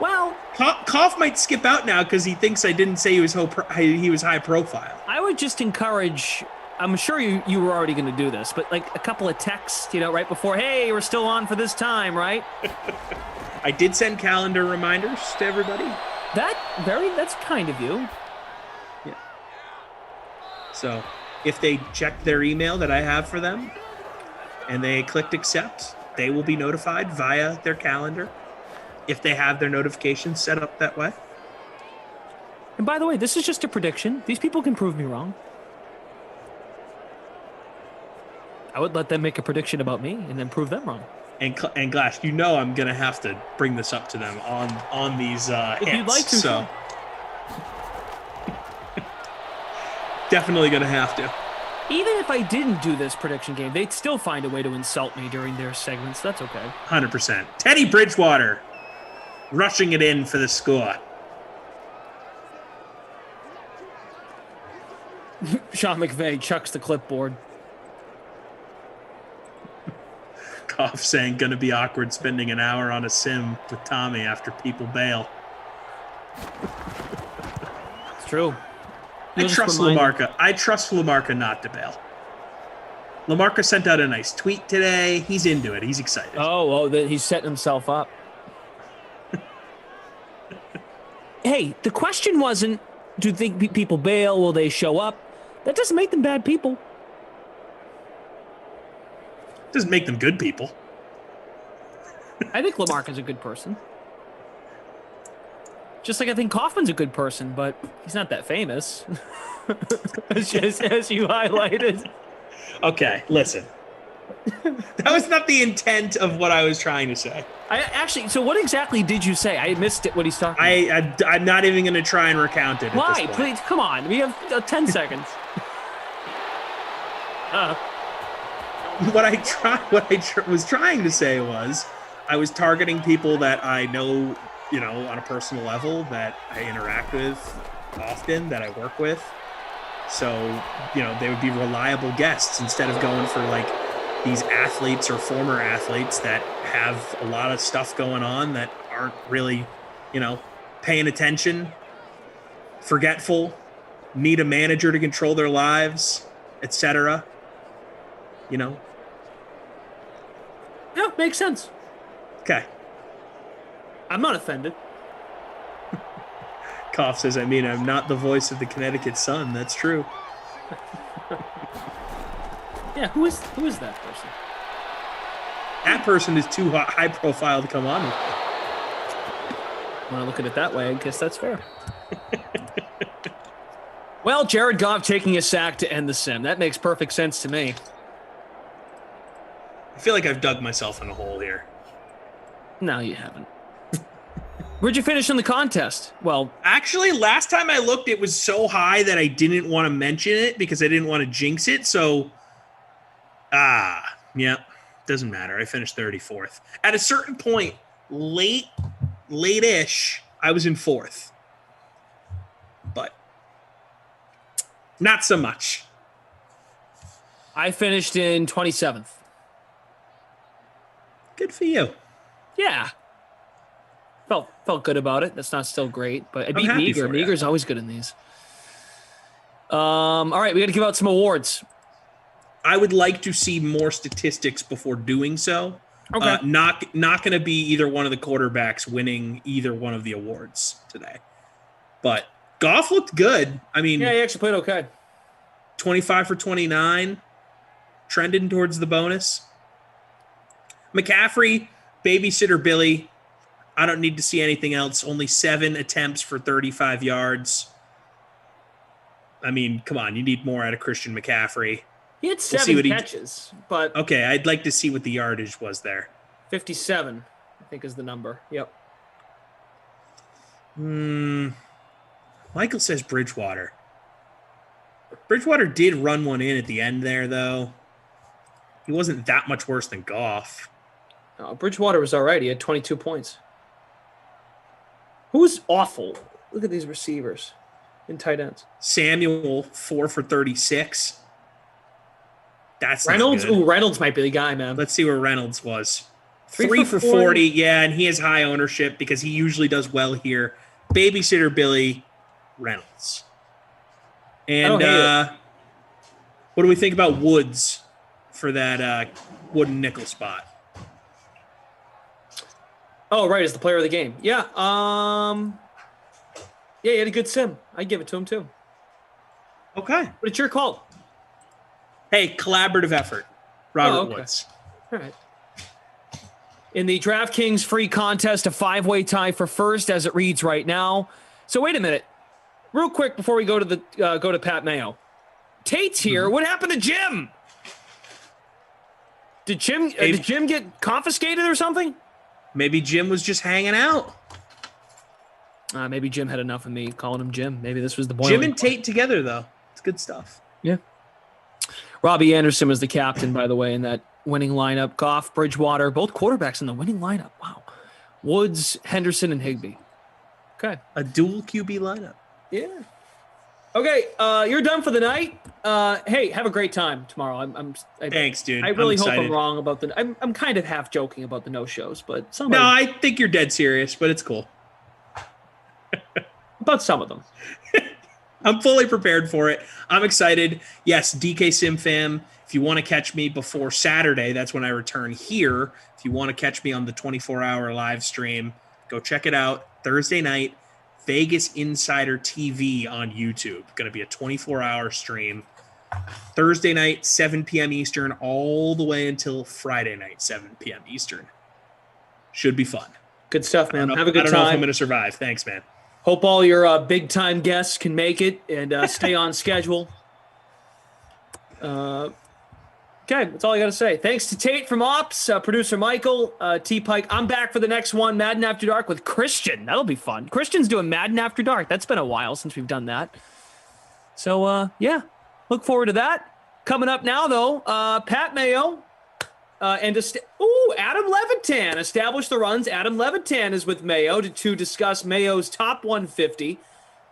Well, Koff might skip out now because he thinks I didn't say he was high profile. I would just encourage... I'm sure you were already going to do this, but like a couple of texts, right before, hey, we're still on for this time, right? I did send calendar reminders to everybody. That's kind of you. Yeah. So if they check their email that I have for them and they clicked accept, they will be notified via their calendar if they have their notifications set up that way. And by the way, this is just a prediction. These people can prove me wrong. I would let them make a prediction about me and then prove them wrong. And Glass, you know I'm going to have to bring this up to them on these hits. If you'd like to. So. Definitely going to have to. Even if I didn't do this prediction game, they'd still find a way to insult me during their segments. That's okay. 100%. Teddy Bridgewater rushing it in for the score. Sean McVay chucks the clipboard. Goff saying going to be awkward spending an hour on a sim with Tommy after people bail. It's true. I trust Lamarca not to bail. Lamarca sent out a nice tweet today. He's into it. He's excited. He's setting himself up. Hey, the question wasn't, do you think people bail? Will they show up? That doesn't make them bad people. Doesn't make them good people. I think Lamarca's a good person. Just like I think Kaufman's a good person, but he's not that famous. as you highlighted. Okay, listen. That was not the intent of what I was trying to say. So what exactly did you say? I missed it. What he's talking about. I'm not even going to try and recount it. Why? Please, come on. We have 10 seconds. What I was trying to say was, I was targeting people that I know, on a personal level, that I interact with often, that I work with. So, they would be reliable guests instead of going for like these athletes or former athletes that have a lot of stuff going on that aren't really, paying attention, forgetful, need a manager to control their lives, etc. Yeah, makes sense. Okay. I'm not offended. Koff says, I'm not the voice of the Connecticut Sun. That's true. Yeah, who is that person? That person is too high profile to come on with. When I look at it that way, I guess that's fair. Well, Jared Goff taking a sack to end the sim. That makes perfect sense to me. I feel like I've dug myself in a hole here. No, you haven't. Where'd you finish in the contest? Well, actually, last time I looked, it was so high that I didn't want to mention it because I didn't want to jinx it. So, yeah, doesn't matter. I finished 34th. At a certain point, late-ish, I was in 4th. But not so much. I finished in 27th. Good for you. Yeah. Felt good about it. That's not still great, but I beat Meager. Meager's always good in these. All right, we got to give out some awards. I would like to see more statistics before doing so. Okay. Not going to be either one of the quarterbacks winning either one of the awards today. But Goff looked good. Yeah, he actually played okay. 25 for 29, trending towards the bonus. McCaffrey, babysitter Billy. I don't need to see anything else. Only 7 attempts for 35 yards. Come on. You need more out of Christian McCaffrey. He had 7 catches, but... Okay, I'd like to see what the yardage was there. 57, I think is the number. Yep. Michael says Bridgewater. Bridgewater did run one in at the end there, though. He wasn't that much worse than Goff. No, Bridgewater was all right. He had 22 points. Who's awful? Look at these receivers and tight ends. Samuel, 4 for 36. That's Reynolds. Ooh, Reynolds might be the guy, man. Let's see where Reynolds was. 3 for 40. Yeah, and he has high ownership because he usually does well here. Babysitter Billy, Reynolds. And what do we think about Woods for that wooden nickel spot? Oh, right, as the player of the game. Yeah. Yeah, he had a good sim. I'd give it to him too. Okay. But it's your call. Hey, collaborative effort. Robert okay. Woods. All right. In the DraftKings free contest, a 5-way tie for first as it reads right now. So wait a minute. Real quick before we go to go to Pat Mayo. Tate's here. What happened to Jim? Did Jim get confiscated or something? Maybe Jim was just hanging out. Maybe Jim had enough of me calling him Jim. Maybe this was the boiling Jim and Tate together, though. It's good stuff. Yeah. Robbie Anderson was the captain, by the way, in that winning lineup. Goff, Bridgewater, both quarterbacks in the winning lineup. Wow. Woods, Henderson, and Higbee. Okay. A dual QB lineup. Yeah. Okay, you're done for the night. Hey, have a great time tomorrow. Thanks, dude. I really hope excited. I'm wrong about the. I'm kind of half joking about the no shows, but No, I think you're dead serious, but it's cool. About some of them. I'm fully prepared for it. I'm excited. Yes, DK Sim fam. If you want to catch me before Saturday, that's when I return here. If you want to catch me on the 24-hour live stream, go check it out. Thursday night, Vegas Insider TV on YouTube. Going to be a 24-hour stream. Thursday night, 7 p.m. Eastern, all the way until Friday night, 7 p.m. Eastern. Should be fun. Good stuff, man. Have a I good don't know if time. I'm going to survive. Thanks, man. Hope all your big-time guests can make it and stay on schedule. Okay, that's all I got to say. Thanks to Tate from Ops, producer Michael, T. Pike. I'm back for the next one, Madden After Dark with Christian. That'll be fun. Christian's doing Madden After Dark. That's been a while since we've done that. So, yeah, look forward to that. Coming up now, though, Pat Mayo and Adam Levitan established the runs. Adam Levitan is with Mayo to discuss Mayo's top 150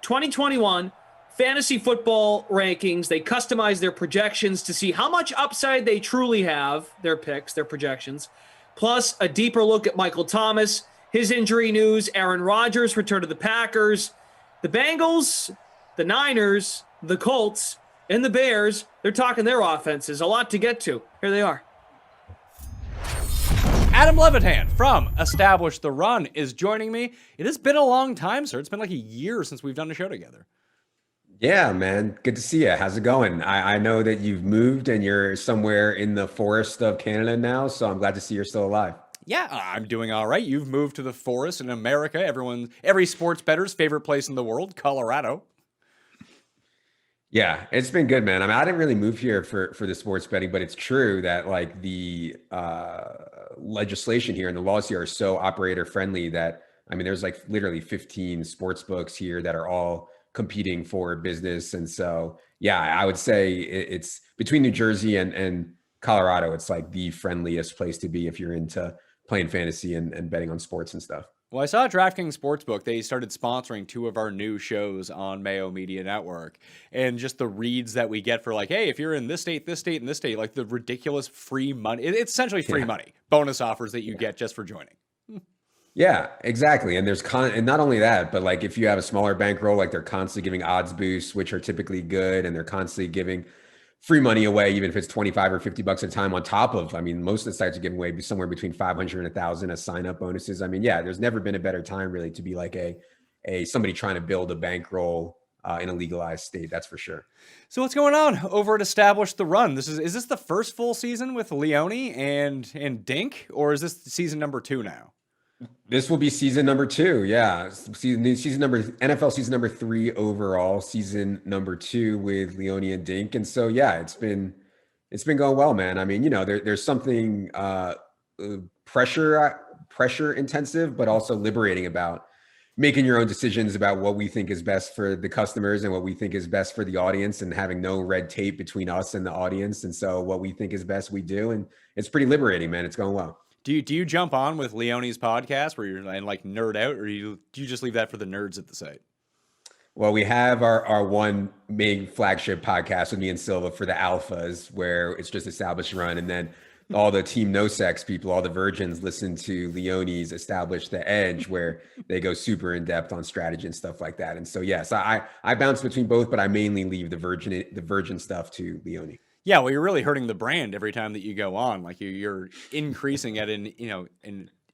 2021 fantasy football rankings. They customize their projections to see how much upside they truly have, their picks, their projections, plus a deeper look at Michael Thomas, his injury news, Aaron Rodgers return to the Packers, the Bengals, the Niners, the Colts, and the Bears. They're talking their offenses. A lot to get to. Here they are. Adam Levitan from Establish the Run is joining me. It has been a long time, sir. It's been like a year since we've done a show together. Yeah, man. Good to see you. How's it going? I know that you've moved and you're somewhere in the forest of Canada now, so I'm glad to see you're still alive. Yeah, I'm doing all right. You've moved to the forest in America. Every sports bettor's favorite place in the world, Colorado. Yeah, it's been good, man. I mean, I didn't really move here for the sports betting, but it's true that like the legislation here and the laws here are so operator friendly that, I mean, there's like literally 15 sports books here that are all competing for business. And so, yeah, I would say it's between New Jersey and Colorado, it's like the friendliest place to be if you're into playing fantasy and betting on sports and stuff. Well, I saw DraftKings Sportsbook. They started sponsoring 2 of our new shows on Mayo Media Network. And just the reads that we get for like, hey, if you're in this state, and this state, like the ridiculous free money. It's essentially free money. Bonus offers that you get just for joining. Yeah, exactly. And there's and not only that, but like if you have a smaller bankroll, like they're constantly giving odds boosts, which are typically good. And they're constantly giving free money away, even if it's $25 or $50 at a time on top of, I mean, most of the sites are giving away somewhere between 500 and 1,000 as sign up bonuses. I mean, yeah, there's never been a better time really to be like a somebody trying to build a bankroll in a legalized state. That's for sure. So what's going on over at Establish the Run? Is this the first full season with Leone and Dink, or is this season number 2 now? This will be season number 2. Yeah. NFL season number 3 overall, season number 2 with Leone and Dink. And so, yeah, it's been going well, man. I mean, you know, there's something pressure intensive, but also liberating about making your own decisions about what we think is best for the customers and what we think is best for the audience, and having no red tape between us and the audience. And so what we think is best, we do. And it's pretty liberating, man. It's going well. Do you jump on with Leone's podcast where you're and like nerd out, or do you just leave that for the nerds at the site? Well, we have our one main flagship podcast with me and Silva for the alphas, where it's just Established Run, and then all the Team No Sex people, all the virgins, listen to Leone's Establish the Edge, where they go super in depth on strategy and stuff like that. And so, yes, I bounce between both, but I mainly leave the virgin stuff to Leone. Yeah, well, you're really hurting the brand every time that you go on. Like you're increasing it, and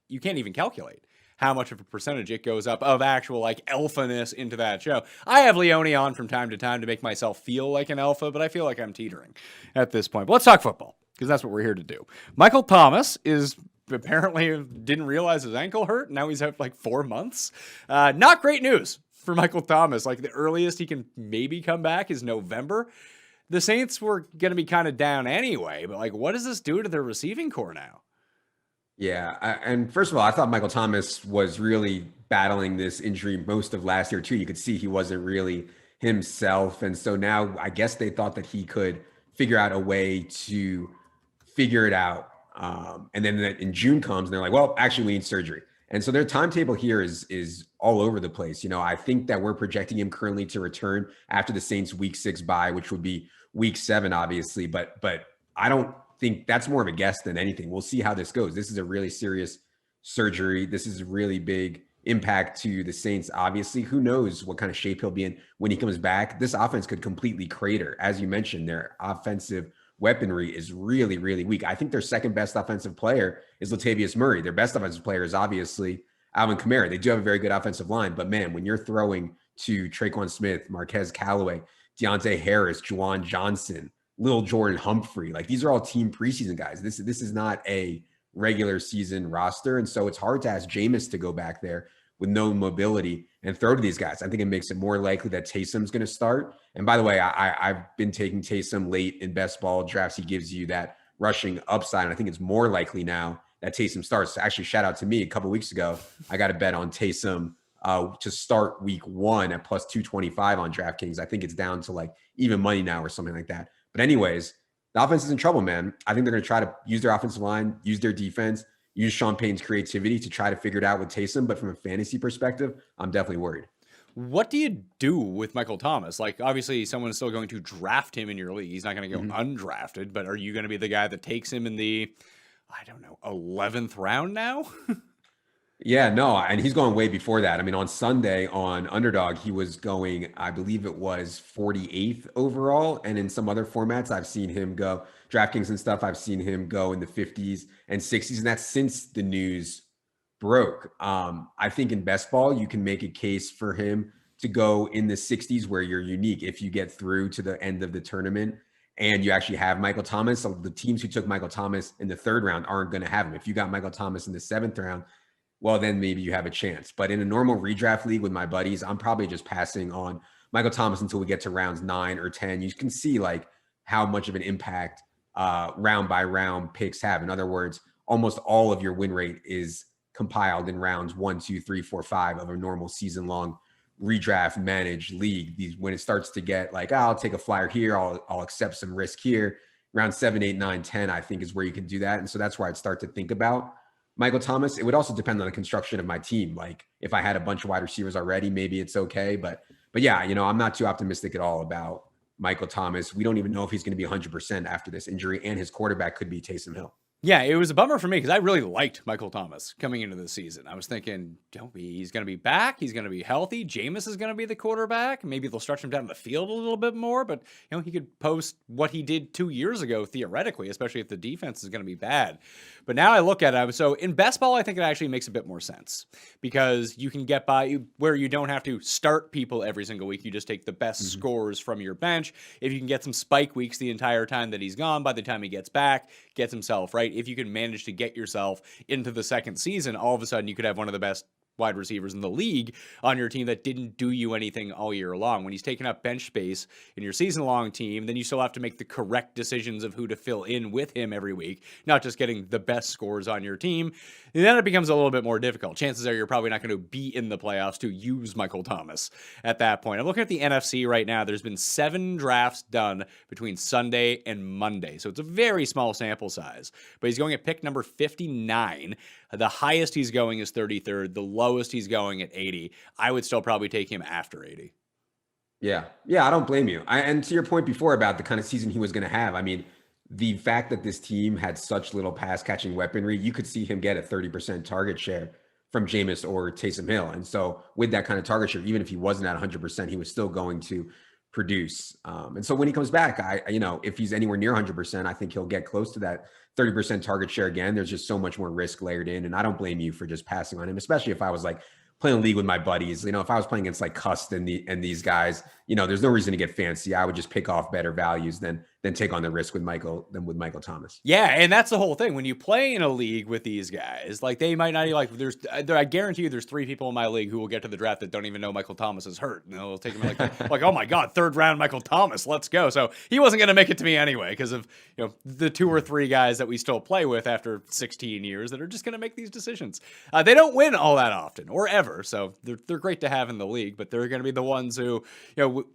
you can't even calculate how much of a percentage it goes up of actual like alphaness into that show. I have Leone on from time to time to make myself feel like an alpha, but I feel like I'm teetering at this point. But let's talk football, because that's what we're here to do. Michael Thomas is apparently didn't realize his ankle hurt. Now he's out like 4 months. Not great news for Michael Thomas. Like, the earliest he can maybe come back is November. The Saints were going to be kind of down anyway, but like, what does this do to their receiving core now? Yeah, and first of all, I thought Michael Thomas was really battling this injury most of last year too. You could see he wasn't really himself, and so now I guess they thought that he could figure out a way to figure it out. And then in June comes and they're like, well, actually we need surgery. And so their timetable here is all over the place. You know, I think that we're projecting him currently to return after the Saints week 6 bye, which would be week 7, obviously. But I don't think that's more of a guess than anything. We'll see how this goes. This is a really serious surgery. This is a really big impact to the Saints. Obviously, who knows what kind of shape he'll be in when he comes back. This offense could completely crater. As you mentioned, their offensive weaponry is really, really weak. I think their second best offensive player is Latavius Murray. Their best offensive player is obviously Alvin Kamara. They do have a very good offensive line, but man, when you're throwing to Traquan Smith, Marquez Callaway, Deontay Harris, Juwan Johnson, Lil Jordan Humphrey, like these are all team preseason guys. This is not a regular season roster. And so it's hard to ask Jameis to go back there with no mobility and throw to these guys. I think it makes it more likely that Taysom's going to start. And by the way, I've been taking Taysom late in best ball drafts. He gives you that rushing upside. And I think it's more likely now that Taysom starts. Actually, shout out to me. A couple of weeks ago, I got a bet on Taysom to start week 1 at plus 225 on DraftKings. I think it's down to like even money now or something like that. But anyways, the offense is in trouble, man. I think they're going to try to use their offensive line, use their defense, use Sean Payton's creativity to try to figure it out with Taysom. But from a fantasy perspective, I'm definitely worried. What do you do with Michael Thomas? Like, obviously, someone is still going to draft him in your league. He's not going to go undrafted, but are you going to be the guy that takes him in the, I don't know, 11th round now? Yeah, no, and he's going way before that. I mean, on Sunday on Underdog, he was going, I believe it was 48th overall. And in some other formats, I've seen him go, DraftKings and stuff, I've seen him go in the 50s and 60s. And that's since the news broke. I think in best ball, you can make a case for him to go in the 60s where you're unique if you get through to the end of the tournament and you actually have Michael Thomas. So the teams who took Michael Thomas in the 3rd round aren't going to have him. If you got Michael Thomas in the 7th round, well, then maybe you have a chance. But in a normal redraft league with my buddies, I'm probably just passing on Michael Thomas until we get to rounds 9 or 10. You can see like how much of an impact round by round picks have. In other words, almost all of your win rate is compiled in rounds 1, 2, 3, 4, 5 of a normal season long redraft managed league. When it starts to get like, I'll take a flyer here, I'll accept some risk here. Round 7, 8, 9, 10, I think is where you can do that. And so that's where I'd start to think about Michael Thomas. It would also depend on the construction of my team. Like if I had a bunch of wide receivers already, maybe it's okay. But yeah, you know, I'm not too optimistic at all about Michael Thomas. We don't even know if he's going to be 100% after this injury, and his quarterback could be Taysom Hill. Yeah, it was a bummer for me because I really liked Michael Thomas coming into the season. I was thinking, he's going to be back. He's going to be healthy. Jameis is going to be the quarterback. Maybe they'll stretch him down the field a little bit more, but you know, he could post what he did 2 years ago, theoretically, especially if the defense is going to be bad. But now I look at it, so in best ball, I think it actually makes a bit more sense because you can get by where you don't have to start people every single week. You just take the best scores from your bench. If you can get some spike weeks the entire time that he's gone, by the time he gets back, gets himself right. If you can manage to get yourself into the second season, all of a sudden you could have one of the best wide receivers in the league on your team that didn't do you anything all year long. When he's taking up bench space in your season-long team, then you still have to make the correct decisions of who to fill in with him every week, not just getting the best scores on your team. And then it becomes a little bit more difficult. Chances are you're probably not going to be in the playoffs to use Michael Thomas at that point. I'm looking at the NFC right now. There's been 7 drafts done between Sunday and Monday, so it's a very small sample size. But he's going at pick number 59. The highest he's going is 33rd. The lowest he's going at 80. I would still probably take him after 80. Yeah, I don't blame you. And to your point before about the kind of season he was going to have, I mean, the fact that this team had such little pass catching weaponry, you could see him get a 30% target share from Jameis or Taysom Hill. And so with that kind of target share, even if he wasn't at 100%, he was still going to produce. And so when he comes back, if he's anywhere near 100%, I think he'll get close to that 30% target share again. There's just so much more risk layered in, and I don't blame you for just passing on him, especially if I was like playing a league with my buddies. If I was playing against like Cust and these guys, there's no reason to get fancy. I would just pick off better values than take on the risk with Michael Thomas. Yeah, and that's the whole thing. When you play in a league with these guys, like they might not I guarantee you there's 3 people in my league who will get to the draft that don't even know Michael Thomas is hurt. And they'll take him like oh my God, 3rd round Michael Thomas, let's go. So he wasn't going to make it to me anyway because of the 2 or 3 guys that we still play with after 16 years that are just going to make these decisions. They don't win all that often or ever, so they're great to have in the league, but they're going to be the ones who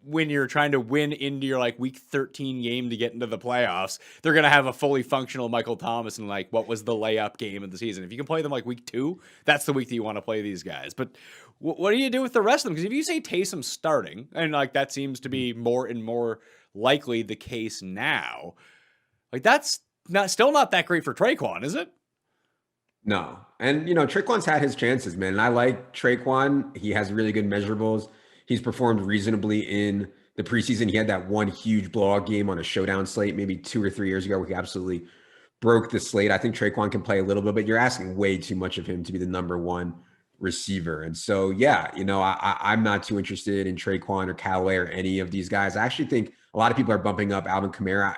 when you're trying to win into your like week 13 game to get into the playoffs, they're going to have a fully functional Michael Thomas and like what was the layup game of the season. If you can play them like week 2, that's the week that you want to play these guys. But what do you do with the rest of them? Because if you say Taysom starting, and like that seems to be more and more likely the case now, like that's still not that great for Traquan, is it? No. And, Traquan's had his chances, man. And I like Traquan. He has really good measurables. He's performed reasonably in the preseason. He had that one huge blowout game on a Showdown slate maybe 2 or 3 years ago where he absolutely broke the slate. I think Traquan can play a little bit, but you're asking way too much of him to be the number 1 receiver. And so, yeah, I'm not too interested in Traquan or Callaway or any of these guys. I actually think a lot of people are bumping up Alvin Kamara.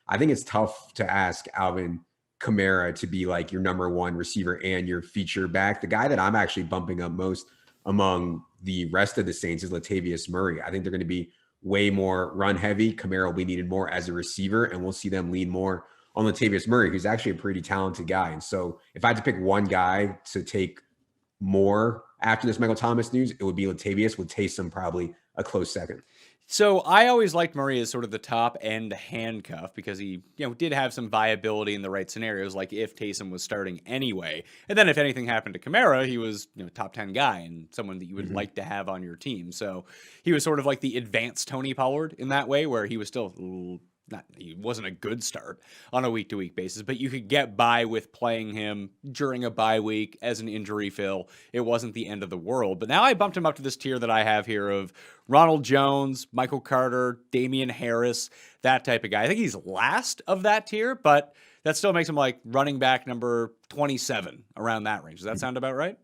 I think it's tough to ask Alvin Kamara to be like your number 1 receiver and your feature back. The guy that I'm actually bumping up most among the rest of the Saints is Latavius Murray. I think they're going to be way more run heavy. Kamara will be needed more as a receiver, and we'll see them lean more on Latavius Murray, who's actually a pretty talented guy. And so if I had to pick one guy to take more after this Michael Thomas news, it would be Latavius, with Taysom probably a close second. So I always liked Murray as sort of the top end handcuff because he, did have some viability in the right scenarios, like if Taysom was starting anyway. And then if anything happened to Kamara, he was, top 10 guy and someone that you would like to have on your team. So he was sort of like the advanced Tony Pollard in that way, where he was still he wasn't a good start on a week-to-week basis, but you could get by with playing him during a bye week as an injury fill. It wasn't the end of the world. But now I bumped him up to this tier that I have here of Ronald Jones, Michael Carter, Damian Harris, that type of guy. I think he's last of that tier, but that still makes him like running back number 27, around that range. Does that sound about right?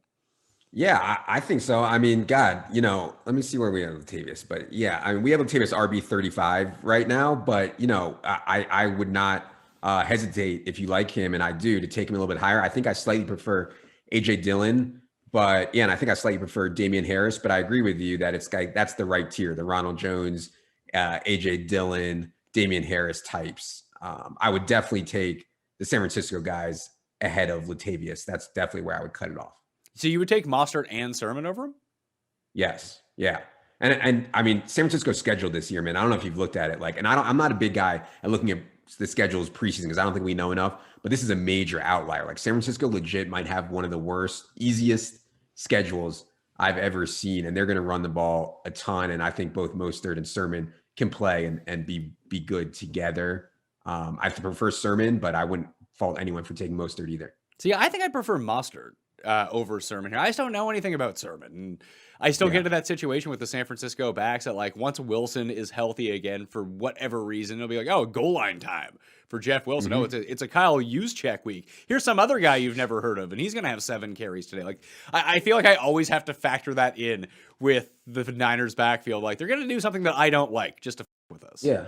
Yeah, I think so. I mean, God, let me see where we have Latavius. But yeah, I mean, we have Latavius RB 35 right now. But, I would not hesitate, if you like him, and I do, to take him a little bit higher. I think I slightly prefer A.J. Dillon. But yeah, and I think I slightly prefer Damian Harris. But I agree with you that that's the right tier, the Ronald Jones, A.J. Dillon, Damian Harris types. I would definitely take the San Francisco guys ahead of Latavius. That's definitely where I would cut it off. So you would take Mostert and Sermon over him? Yes. Yeah. And I mean, San Francisco's schedule this year, man, I don't know if you've looked at it. Like, and I'm not a big guy at looking at the schedules preseason because I don't think we know enough, but this is a major outlier. Like, San Francisco legit might have one of the worst, easiest schedules I've ever seen. And they're going to run the ball a ton. And I think both Mostert and Sermon can play and be good together. I have to prefer Sermon, but I wouldn't fault anyone for taking Mostert either. See, I think I prefer Mostert over Sermon here. I just don't know anything about Sermon. And I still get into that situation with the San Francisco backs that, like, once Wilson is healthy again for whatever reason, it'll be like, oh, goal line time for Jeff Wilson. No, it's a Kyle Juszczyk week. Here's some other guy you've never heard of, and he's going to have 7 carries today. Like, I feel like I always have to factor that in with the Niners backfield. Like, they're going to do something that I don't like just to with us. Yeah.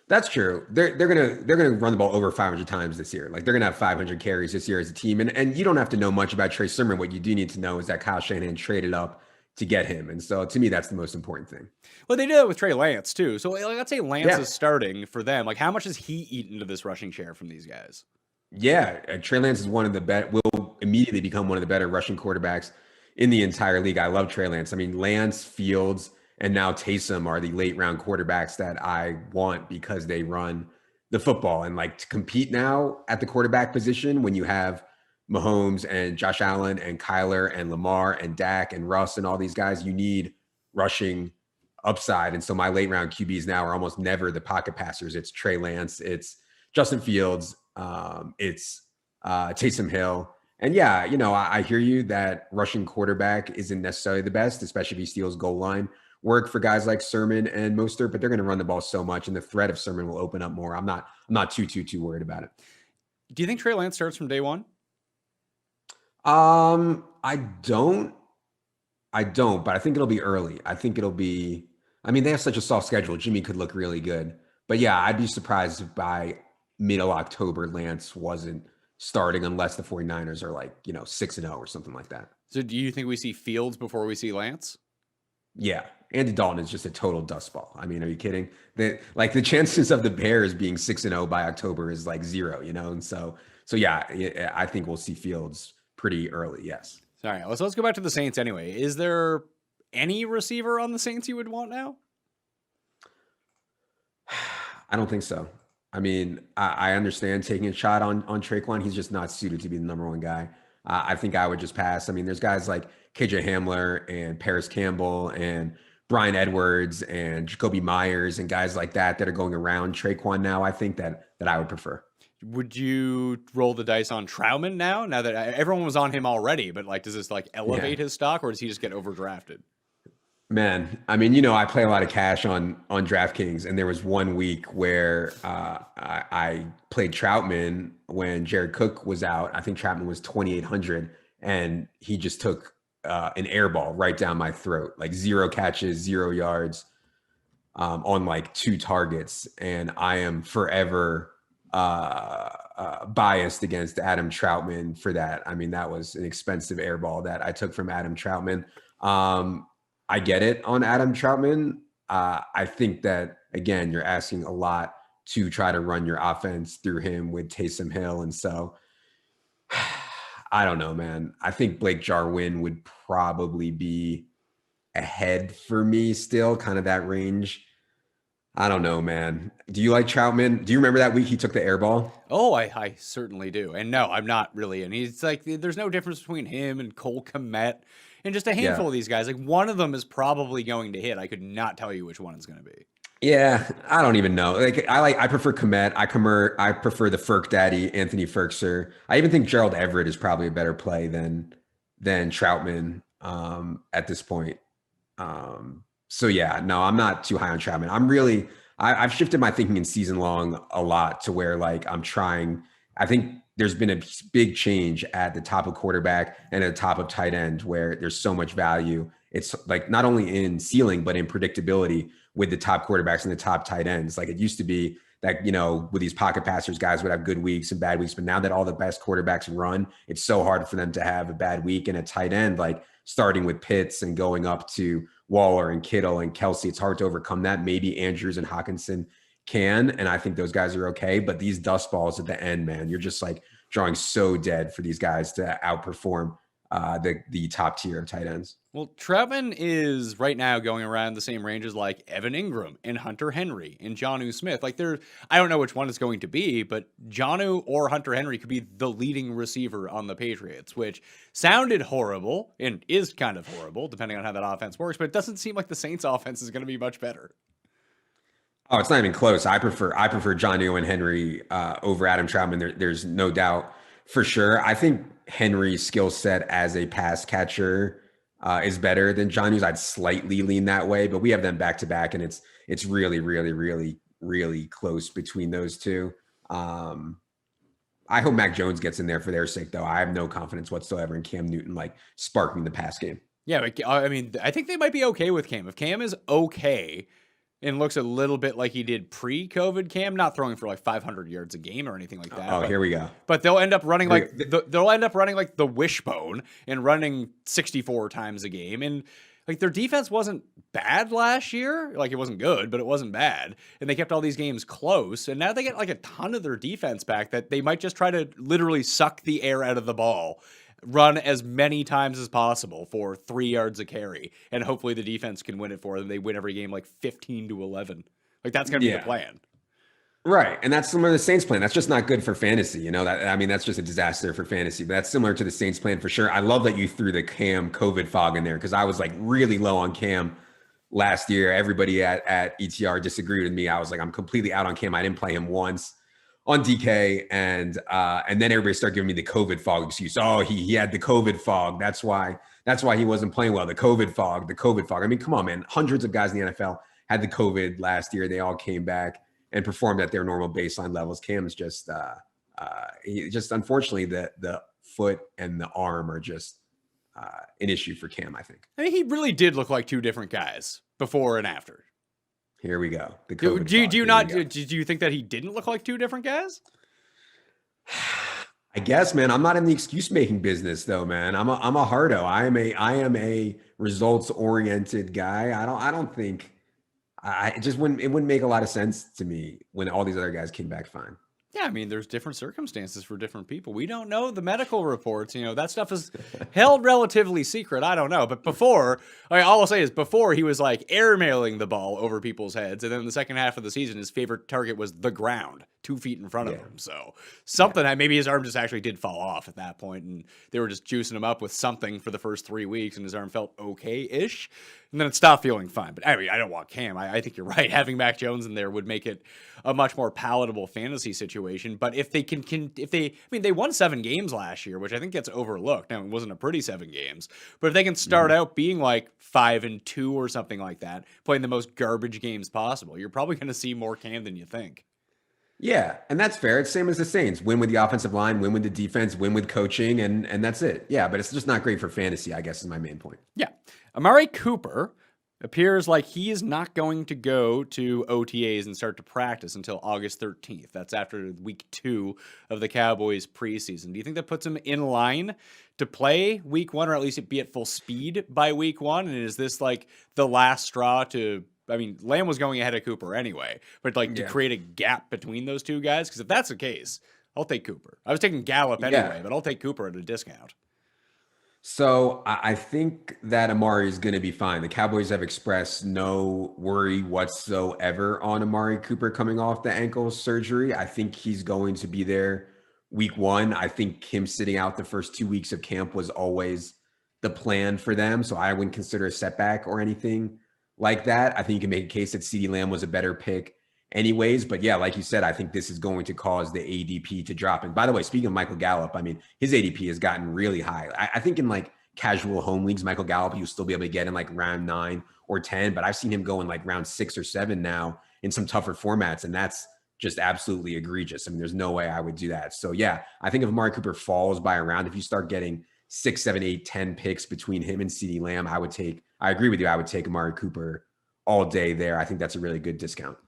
That's true. They're gonna run the ball over 500 times this year. Like, they're gonna have 500 carries this year as a team. And you don't have to know much about Trey Sermon. What you do need to know is that Kyle Shanahan traded up to get him. And so to me, that's the most important thing. Well, they did that with Trey Lance too. So like, let's say Lance is starting for them. Like, how much has he eaten into this rushing share from these guys? Yeah, Trey Lance is one of the will immediately become one of the better rushing quarterbacks in the entire league. I love Trey Lance. I mean, Lance, Fields, and now Taysom are the late round quarterbacks that I want because they run the football. And like, to compete now at the quarterback position when you have Mahomes and Josh Allen and Kyler and Lamar and Dak and Russ and all these guys, you need rushing upside. And so my late round QBs now are almost never the pocket passers. It's Trey Lance, it's Justin Fields, it's Taysom Hill. And yeah, I hear you that rushing quarterback isn't necessarily the best, especially if he steals goal line work for guys like Sermon and Mostert, but they're going to run the ball so much, and the threat of Sermon will open up more. I'm not too worried about it. Do you think Trey Lance starts from day one? I don't, but I think it'll be early. I think it'll be, I mean, they have such a soft schedule. Jimmy could look really good, but yeah, I'd be surprised if by middle October, Lance wasn't starting unless the 49ers are like, 6-0 or something like that. So do you think we see Fields before we see Lance? Yeah. Andy Dalton is just a total dust ball. I mean, are you kidding? The chances of the Bears being 6-0 by October is like 0, And so yeah, I think we'll see Fields pretty early. Yes. All right. Let's go back to the Saints anyway. Is there any receiver on the Saints you would want now? I don't think so. I mean, I understand taking a shot on Traquan. He's just not suited to be the number one guy. I think I would just pass. I mean, there's guys like KJ Hamler and Paris Campbell and Brian Edwards and Jacoby Myers and guys like that are going around Traquan now. I think that I would prefer. Would you roll the dice on Trautman now that everyone was on him already, but does this elevate his stock, or does he just get overdrafted? Man, I mean, I play a lot of cash on DraftKings, and there was one week where I played Trautman when Jared Cook was out. I think Trautman was 2,800, and he just took an air ball right down my throat, 0 catches, 0 yards on 2 targets. And I am forever biased against Adam Trautman for that. I mean, that was an expensive air ball that I took from Adam Trautman. I get it on Adam Trautman. I think that, again, you're asking a lot to try to run your offense through him with Taysom Hill. And so I don't know, man. I think Blake Jarwin would probably be ahead for me still, kind of that range. I don't know, man. Do you like Trautman? Do you remember that week he took the air ball? Oh, I certainly do. And no, I'm not really. And he's there's no difference between him and Cole Kmet and just a handful of these guys. One of them is probably going to hit. I could not tell you which one it's going to be. Yeah, I don't even know. I prefer Kmet. I prefer the Ferk Daddy, Anthony Ferkser. I even think Gerald Everett is probably a better play than Trautman at this point. So yeah, no, I'm not too high on Trautman. I've shifted my thinking in season long a lot to where I'm trying. I think there's been a big change at the top of quarterback and at the top of tight end where there's so much value. It's not only in ceiling, but in predictability with the top quarterbacks and the top tight ends. It used to be that, with these pocket passers, guys would have good weeks and bad weeks. But now that all the best quarterbacks run, it's so hard for them to have a bad week. And a tight end, starting with Pitts and going up to Waller and Kittle and Kelsey, it's hard to overcome that. Maybe Andrews and Hawkinson can, and I think those guys are okay. But these dust balls at the end, man, you're just drawing so dead for these guys to outperform the top tier of tight ends. Well, Trautman is right now going around the same ranges like Evan Ingram and Hunter Henry and Jonnu Smith. I don't know which one it's going to be, but Jonnu or Hunter Henry could be the leading receiver on the Patriots, which sounded horrible and is kind of horrible depending on how that offense works, but it doesn't seem like the Saints offense is going to be much better. Oh, it's not even close. I prefer Jonnu and Henry over Adam Trautman. There's no doubt for sure. I think Henry's skill set as a pass catcher is better than Jonnu's. I'd slightly lean that way, but we have them back to back, and it's really, really, really, really close between those two. I hope Mac Jones gets in there for their sake, though. I have no confidence whatsoever in Cam Newton sparking the pass game. Yeah, but, I mean, I think they might be okay with Cam. If Cam is okay and looks a little bit like he did pre-COVID Cam, not throwing for 500 yards a game or anything like that. Oh, here we go. But they'll end up running they'll end up running the wishbone and running 64 times a game. And their defense wasn't bad last year. It wasn't good, but it wasn't bad. And they kept all these games close. And now they get a ton of their defense back that they might just try to literally suck the air out of the ball, run as many times as possible for 3 yards a carry, and hopefully the defense can win it for them. They win every game 15-11. That's going to be the plan. Right. And that's similar to the Saints plan. That's just not good for fantasy. That's just a disaster for fantasy, but that's similar to the Saints plan for sure. I love that you threw the Cam COVID fog in there because I was really low on Cam last year. Everybody at ETR disagreed with me. I was I'm completely out on Cam. I didn't play him once on DK, and then everybody started giving me the COVID fog excuse. Oh, he had the COVID fog. That's why That's why he wasn't playing well. The COVID fog. I mean, come on, man. Hundreds of guys in the NFL had the COVID last year. They all came back and performed at their normal baseline levels. Cam's just, unfortunately, the foot and the arm are just an issue for Cam, I think. I mean, he really did look like two different guys before and after. Here we go. The do COVID you think that he didn't look like two different guys? I guess, man. I'm not in the excuse making business, though, man. I'm a hardo. I am a results oriented guy. I don't think it wouldn't make a lot of sense to me when all these other guys came back fine. Yeah, I mean, there's different circumstances for different people. We don't know the medical reports. You know, that stuff is held relatively secret. I don't know. But before, all I'll say is before he was like airmailing the ball over people's heads. And then the second half of the season, his favorite target was the ground, 2 feet in front of him. So something, maybe his arm just actually did fall off at that point, and they were just juicing him up with something for the first 3 weeks, and his arm felt okay-ish. And then it stopped feeling fine. But I mean, I don't want Cam. I think you're right. Having Mac Jones in there would make it a much more palatable fantasy situation. But if they they won 7 games last year, which I think gets overlooked. Now, it wasn't a pretty 7 games, but if they can start out being like 5-2 or something like that, playing the most garbage games possible, you're probably going to see more Cam than you think. Yeah, and that's fair. It's same as the Saints. Win with the offensive line, win with the defense, win with coaching, and that's it. Yeah, but it's just not great for fantasy, I guess, is my main point. Yeah. Amari Cooper appears like he is not going to go to OTAs and start to practice until August 13th. That's after week 2 of the Cowboys preseason. Do you think that puts him in line to play week 1, or at least be at full speed by week 1? And is this like the last straw to... I mean, Lamb was going ahead of Cooper anyway, but to create a gap between those two guys? Because if that's the case, I'll take Cooper. I was taking Gallup anyway, but I'll take Cooper at a discount. So I think that Amari is going to be fine. The Cowboys have expressed no worry whatsoever on Amari Cooper coming off the ankle surgery. I think he's going to be there week 1. I think him sitting out the first 2 weeks of camp was always the plan for them. So I wouldn't consider a setback or anything like that. I think you can make a case that CeeDee Lamb was a better pick anyways. But yeah, like you said, I think this is going to cause the ADP to drop. And by the way, speaking of Michael Gallup, I mean, his ADP has gotten really high. I think in like casual home leagues, Michael Gallup, you'll still be able to get in like round 9 or 10, but I've seen him go in like round 6 or 7 now in some tougher formats. And that's just absolutely egregious. I mean, there's no way I would do that. So yeah, I think if Amari Cooper falls by a round, if you start getting 6, 7, 8, 10 picks between him and CeeDee Lamb, I agree with you. I would take Amari Cooper all day there. I think that's a really good discount.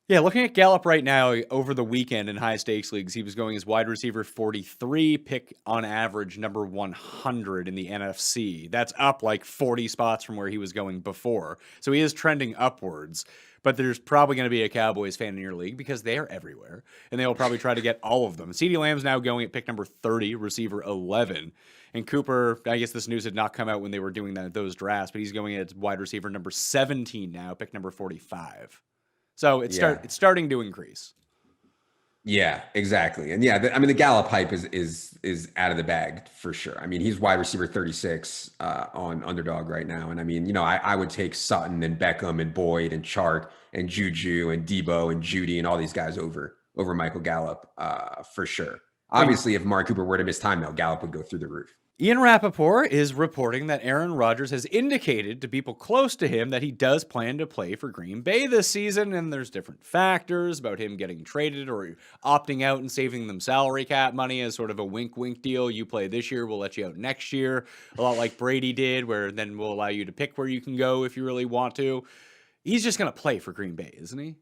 Yeah, looking at Gallup right now over the weekend in high stakes leagues, he was going as wide receiver 43, pick on average number 100 in the NFC. That's up like 40 spots from where he was going before. So he is trending upwards, but there's probably going to be a Cowboys fan in your league because they are everywhere, and they will probably try to get all of them. CeeDee Lamb's now going at pick number 30, receiver 11. And Cooper, I guess this news had not come out when they were doing those drafts, but he's going at wide receiver number 17 now, pick number 45. So it's starting to increase. Yeah, exactly. And yeah, I mean, the Gallup hype is out of the bag for sure. I mean, he's wide receiver 36 on Underdog right now. And I mean, I would take Sutton and Beckham and Boyd and Chark and Juju and Debo and Judy and all these guys over Michael Gallup for sure. Obviously, if Amari Cooper were to miss time, though, Gallup would go through the roof. Ian Rappaport is reporting that Aaron Rodgers has indicated to people close to him that he does plan to play for Green Bay this season, and there's different factors about him getting traded or opting out and saving them salary cap money as sort of a wink-wink deal. You play this year, we'll let you out next year, a lot like Brady did, where then we'll allow you to pick where you can go if you really want to. He's just going to play for Green Bay, isn't he?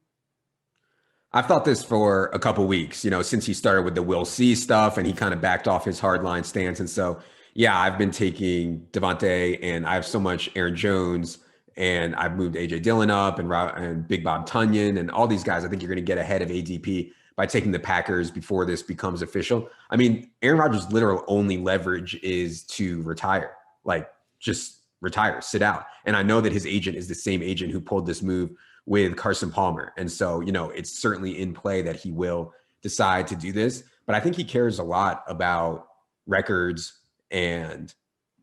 I've thought this for a couple weeks, since he started with the Will See stuff and he kind of backed off his hardline stance. And so, yeah, I've been taking Devontae, and I have so much Aaron Jones, and I've moved AJ Dillon up and Big Bob Tunyon and all these guys. I think you're going to get ahead of ADP by taking the Packers before this becomes official. I mean, Aaron Rodgers' literal only leverage is to retire, like just retire, sit out. And I know that his agent is the same agent who pulled this move with Carson Palmer. And so, it's certainly in play that he will decide to do this, but I think he cares a lot about records and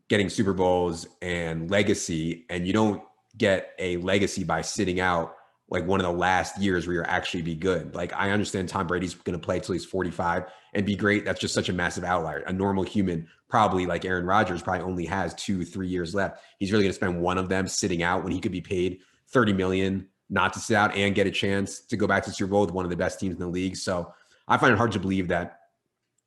getting Super Bowls and legacy. And you don't get a legacy by sitting out like one of the last years where you're actually be good. Like I understand Tom Brady's going to play till he's 45 and be great. That's just such a massive outlier. A normal human, probably like Aaron Rodgers, probably only has 2-3 years left. He's really going to spend one of them sitting out when he could be paid $30 million not to sit out and get a chance to go back to the Super Bowl with one of the best teams in the league. So I find it hard to believe that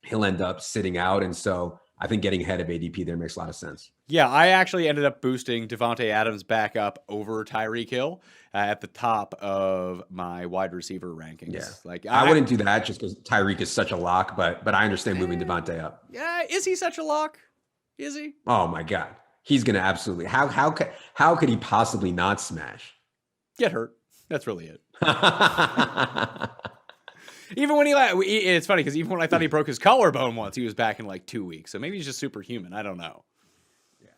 he'll end up sitting out. And so I think getting ahead of ADP there makes a lot of sense. Yeah, I actually ended up boosting Devontae Adams back up over Tyreek Hill at the top of my wide receiver rankings. Yeah, like I wouldn't do that just because Tyreek is such a lock, but I understand moving Devontae up. Yeah, is he such a lock? Is he? Oh my God, he's gonna absolutely. How could he possibly not smash? Get hurt. That's really it. Even when it's funny because even when I thought he broke his collarbone once, he was back in like 2 weeks. So maybe he's just superhuman. I don't know. Yeah,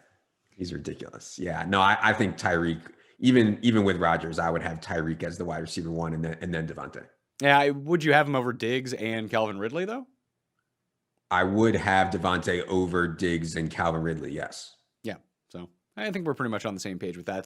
he's ridiculous. Yeah, no, I think Tyreek, even with Rodgers, I would have Tyreek as the wide receiver 1 and then Devontae. Yeah, would you have him over Diggs and Calvin Ridley though? I would have Devontae over Diggs and Calvin Ridley. Yes. Yeah. So I think we're pretty much on the same page with that.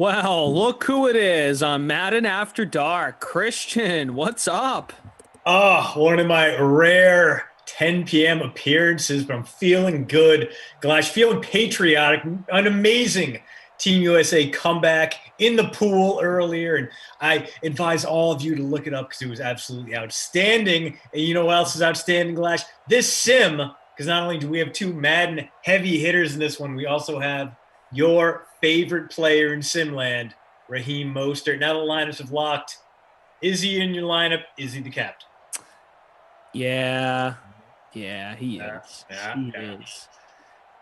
Well, look who it is on Madden After Dark. Christian, what's up? Oh, one of my rare 10 p.m. appearances, but I'm feeling good. Glash, feeling patriotic. An amazing Team USA comeback in the pool earlier, and I advise all of you to look it up because it was absolutely outstanding. And you know what else is outstanding, Glash? This sim, because not only do we have two Madden heavy hitters in this one, we also have your favorite player in Simland, Raheem Mostert. Now the lineups have locked. Is he in your lineup? Is he the captain? Yeah, he is. He is.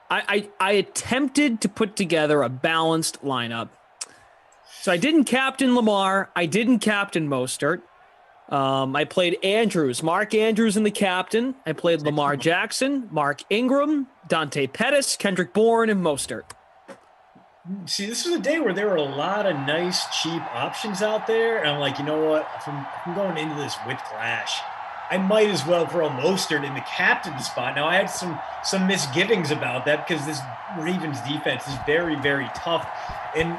I attempted to put together a balanced lineup. So I didn't captain Lamar. I didn't captain Mostert. I played Andrews, Mark Andrews in the captain. I played Lamar Jackson, Mark Ingram, Dante Pettis, Kendrick Bourne, and Mostert. See, this was a day where there were a lot of nice, cheap options out there. And I'm like, you know what? If I'm going into this with Glash, I might as well throw Mostert in the captain spot. Now, I had some misgivings about that because this Ravens defense is very, very tough. And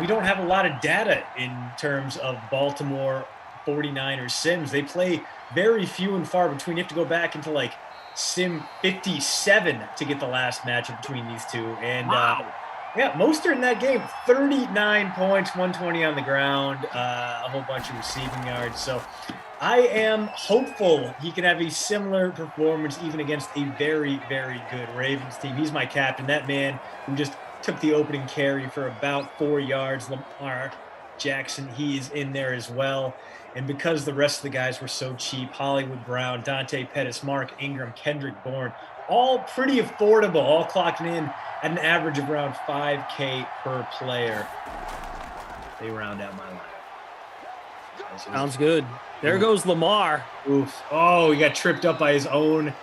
we don't have a lot of data in terms of Baltimore 49ers sims. They play very few and far between. You have to go back into like sim 57 to get the last matchup between these two. And yeah, Mostert in that game, 39 points, 120 on the ground, a whole bunch of receiving yards. So I am hopeful he can have a similar performance even against a very, very good Ravens team. He's my captain, that man who just took the opening carry for about 4 yards. Lamar Jackson, he's in there as well. And because the rest of the guys were so cheap, Hollywood Brown, Dante Pettis, Mark Ingram, Kendrick Bourne, all pretty affordable, all clocking in at an average of around $5K per player. They round out my lineup. Sounds good. There goes Lamar. Oof. Oh, he got tripped up by his own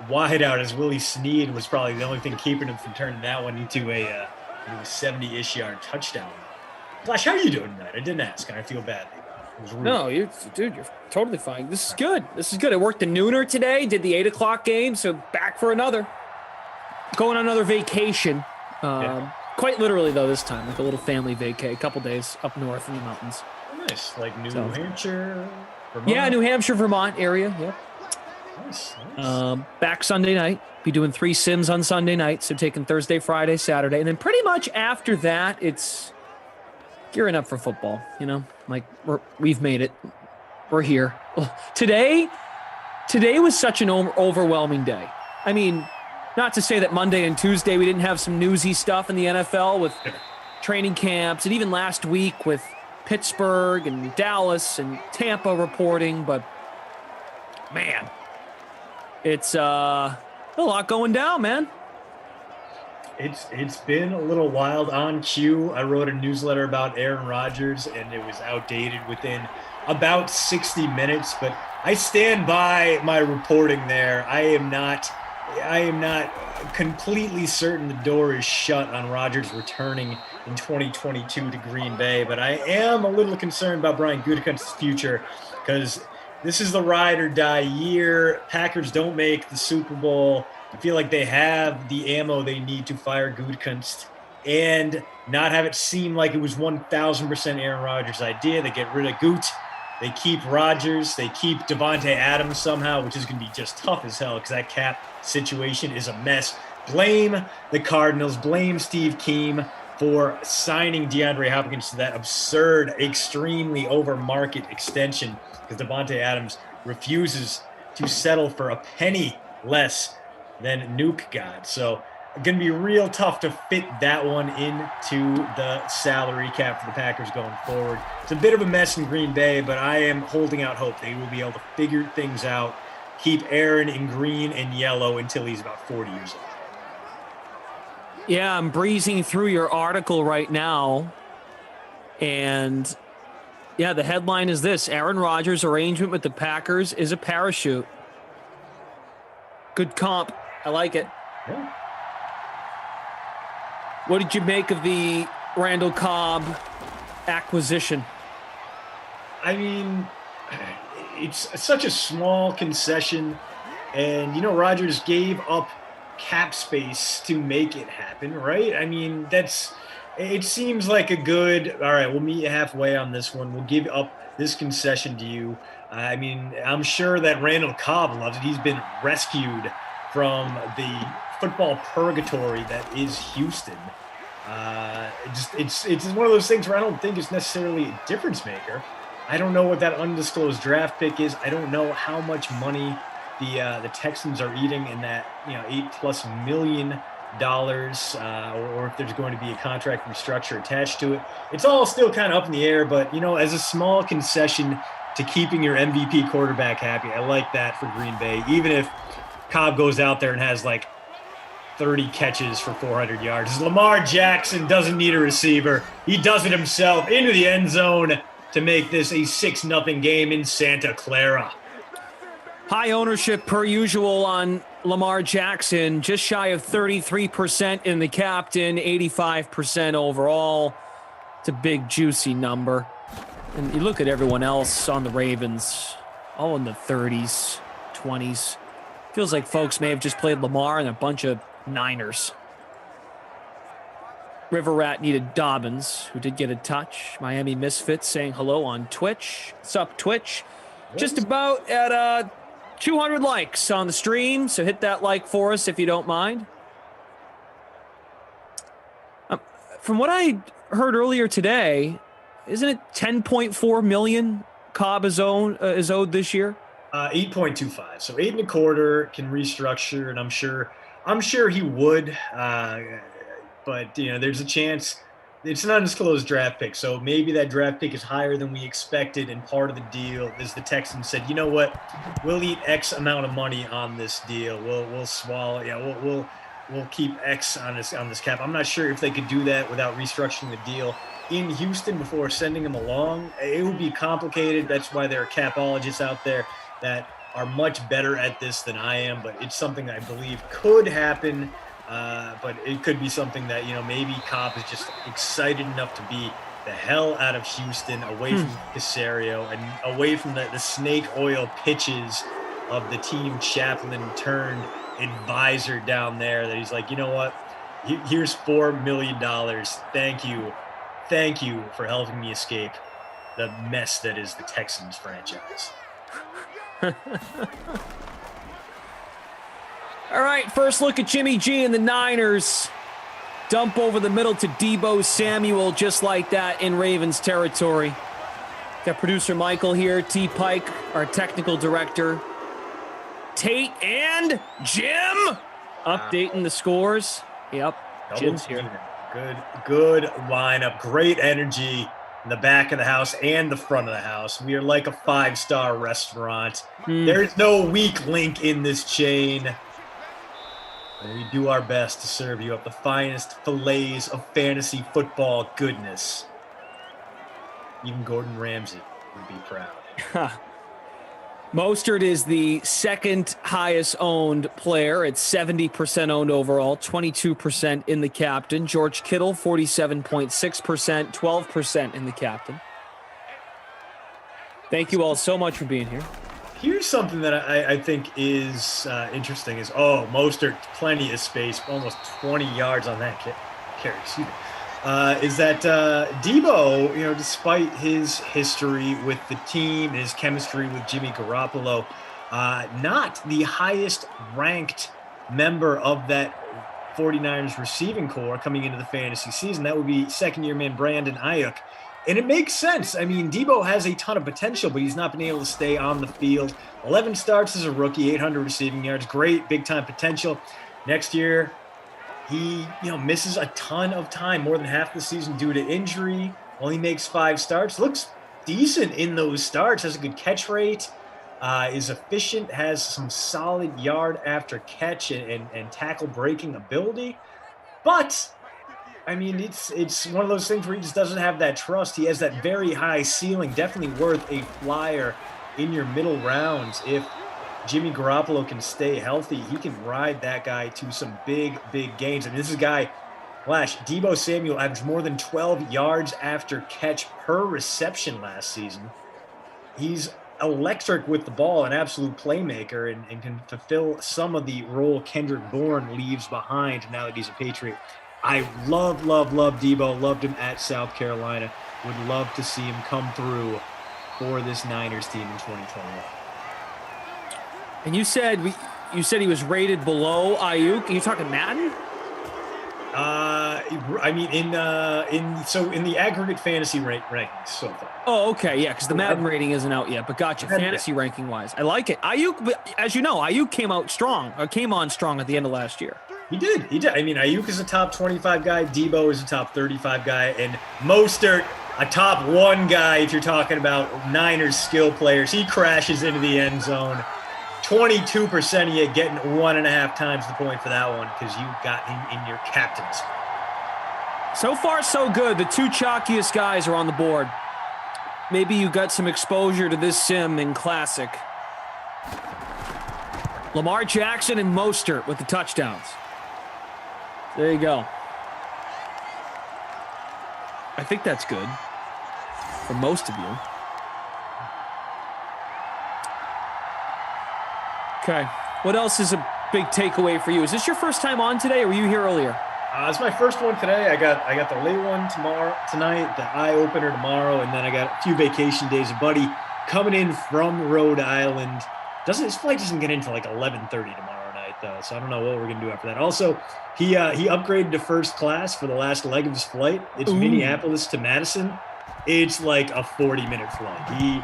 wideout as Willie Snead was probably the only thing keeping him from turning that one into a 70-ish yard touchdown. Flash, how are you doing tonight? I didn't ask, and I feel badly. No, you're totally fine. This is good. I worked the nooner today, did the 8 o'clock game, so back for another. Going on another vacation. Quite literally, though, this time, like a little family vacay, a couple days up north in the mountains. Nice, like New Hampshire, Vermont? Yeah, New Hampshire, Vermont area, yep. Nice. Back Sunday night. Be doing 3 sims on Sunday night, so taking Thursday, Friday, Saturday, and then pretty much after that, it's gearing up for football, you know? Like, we've made it. We're here. Today was such an overwhelming day. I mean, not to say that Monday and Tuesday we didn't have some newsy stuff in the NFL with training camps, and even last week with Pittsburgh and Dallas and Tampa reporting, but man, it's a lot going down, man. It's been a little wild on cue. I wrote a newsletter about Aaron Rodgers, and it was outdated within about 60 minutes, but I stand by my reporting there. I am not completely certain the door is shut on Rodgers returning in 2022 to Green Bay, but I am a little concerned about Brian Gutekunst's future because this is the ride or die year. Packers don't make the Super Bowl. I feel like they have the ammo they need to fire Gutekunst and not have it seem like it was 1,000% Aaron Rodgers' idea. They get rid of Gut. They keep Rodgers. They keep Devontae Adams somehow, which is going to be just tough as hell because that cap situation is a mess. Blame the Cardinals. Blame Steve Keem for signing DeAndre Hopkins to that absurd, extremely over-market extension because Devontae Adams refuses to settle for a penny less than Nuke got. So going to be real tough to fit that one into the salary cap for the Packers going forward. It's a bit of a mess in Green Bay, but I am holding out hope they will be able to figure things out, keep Aaron in green and yellow until he's about 40 years old. Yeah, I'm breezing through your article right now, and yeah, the headline is this: Aaron Rodgers' arrangement with the Packers is a parachute. Good comp. I like it. Yeah. What did you make of the Randall Cobb acquisition? I mean, it's such a small concession, and Rodgers gave up cap space to make it happen, right? I mean, that's It seems like a good, all right, we'll meet you halfway on this one. We'll give up this concession to you. I mean, I'm sure that Randall Cobb loves it. He's been rescued from the football purgatory that is Houston. It's one of those things where I don't think it's necessarily a difference maker. I don't know what that undisclosed draft pick is. I don't know how much money the Texans are eating in that $8+ million, or if there's going to be a contract restructure attached to it. It's all still kind of up in the air, but as a small concession to keeping your MVP quarterback happy, I like that for Green Bay. Even if Cobb goes out there and has like 30 catches for 400 yards. Lamar Jackson doesn't need a receiver. He does it himself into the end zone to make this a 6-0 game in Santa Clara. High ownership per usual on Lamar Jackson, just shy of 33% in the captain, 85% overall. It's a big, juicy number. And you look at everyone else on the Ravens, all in the 30s, 20s. Feels like folks may have just played Lamar and a bunch of Niners. River Rat needed Dobbins, who did get a touch. Miami Misfits saying hello on Twitch. What's up, Twitch? Just about at 200 likes on the stream, so hit that like for us if you don't mind. From what I heard earlier today, isn't it 10.4 million Cobb is owed this year? 8.25, so 8.25 can restructure, and I'm sure he would, but there's a chance. It's an undisclosed draft pick, so maybe that draft pick is higher than we expected, and part of the deal is the Texans said, you know what, we'll eat X amount of money on this deal. We'll swallow, we'll keep X on this cap. I'm not sure if they could do that without restructuring the deal in Houston before sending him along. It would be complicated. That's why there are capologists out there that are much better at this than I am, but it's something that I believe could happen. But it could be something that, maybe Cobb is just excited enough to be the hell out of Houston, away from Casario and away from the snake oil pitches of the team chaplain turned advisor down there, that he's like, you know what, here's $4 million. Thank you for helping me escape the mess that is the Texans franchise. All right, first look at Jimmy G and the Niners. Dump over the middle to Deebo Samuel, just like that in Ravens territory. Got producer Michael here, T. Pike, our technical director. Tate and Jim updating the scores. Yep, Jim's here. Good lineup, great energy in the back of the house and the front of the house. We are like a 5-star restaurant. There's no weak link in this chain. And we do our best to serve you up the finest fillets of fantasy football goodness. Even Gordon Ramsay would be proud. Mostert is the second highest owned player at 70% owned overall, 22% in the captain. George Kittle, 47.6%, 12% in the captain. Thank you all so much for being here. Here's something that I think is interesting is, Mostert, plenty of space, almost 20 yards on that carry, excuse me. Is that Deebo, despite his history with the team, his chemistry with Jimmy Garoppolo, not the highest ranked member of that 49ers receiving core coming into the fantasy season. That would be second-year man Brandon Ayuk. And it makes sense. I mean, Deebo has a ton of potential, but he's not been able to stay on the field. 11 starts as a rookie, 800 receiving yards, great big-time potential. Next year, he misses a ton of time, more than half the season due to injury. Only makes 5 starts. Looks decent in those starts. Has a good catch rate. Is efficient. Has some solid yard after catch and tackle breaking ability. But I mean, it's one of those things where he just doesn't have that trust. He has that very high ceiling, definitely worth a flyer in your middle rounds. If Jimmy Garoppolo can stay healthy, he can ride that guy to some big, big gains. I mean, this is a guy, Deebo Samuel averaged more than 12 yards after catch per reception last season. He's electric with the ball, an absolute playmaker, and can fulfill some of the role Kendrick Bourne leaves behind now that he's a Patriot. I love Debo. Loved him at South Carolina. Would love to see him come through for this Niners team in 2021. And you said he was rated below Ayuk. Are you talking Madden? I mean, in the aggregate fantasy rankings so far. Oh, okay, yeah, because the Madden rating isn't out yet. But gotcha, fantasy ranking wise, I like it. Ayuk, but as you know, Ayuk came on strong at the end of last year. He did. I mean, Ayuk is a top 25 guy. Debo is a top 35 guy, and Mostert, a top 1 guy. If you're talking about Niners skill players, he crashes into the end zone. 22% of you getting 1.5 times the point for that one because you got him in your captains. So far, so good. The 2 chalkiest guys are on the board. Maybe you got some exposure to this sim in Classic. Lamar Jackson and Mostert with the touchdowns. There you go. I think that's good for most of you. Okay. What else is a big takeaway for you? Is this your first time on today, or were you here earlier? It's my first one today. I got the late one tonight, the eye opener tomorrow, and then I got a few vacation days. A buddy coming in from Rhode Island. His flight doesn't get in until like 11:30 tomorrow night, though. So I don't know what we're gonna do after that. Also, he upgraded to first class for the last leg of his flight. It's Minneapolis to Madison. It's like a 40-minute flight. He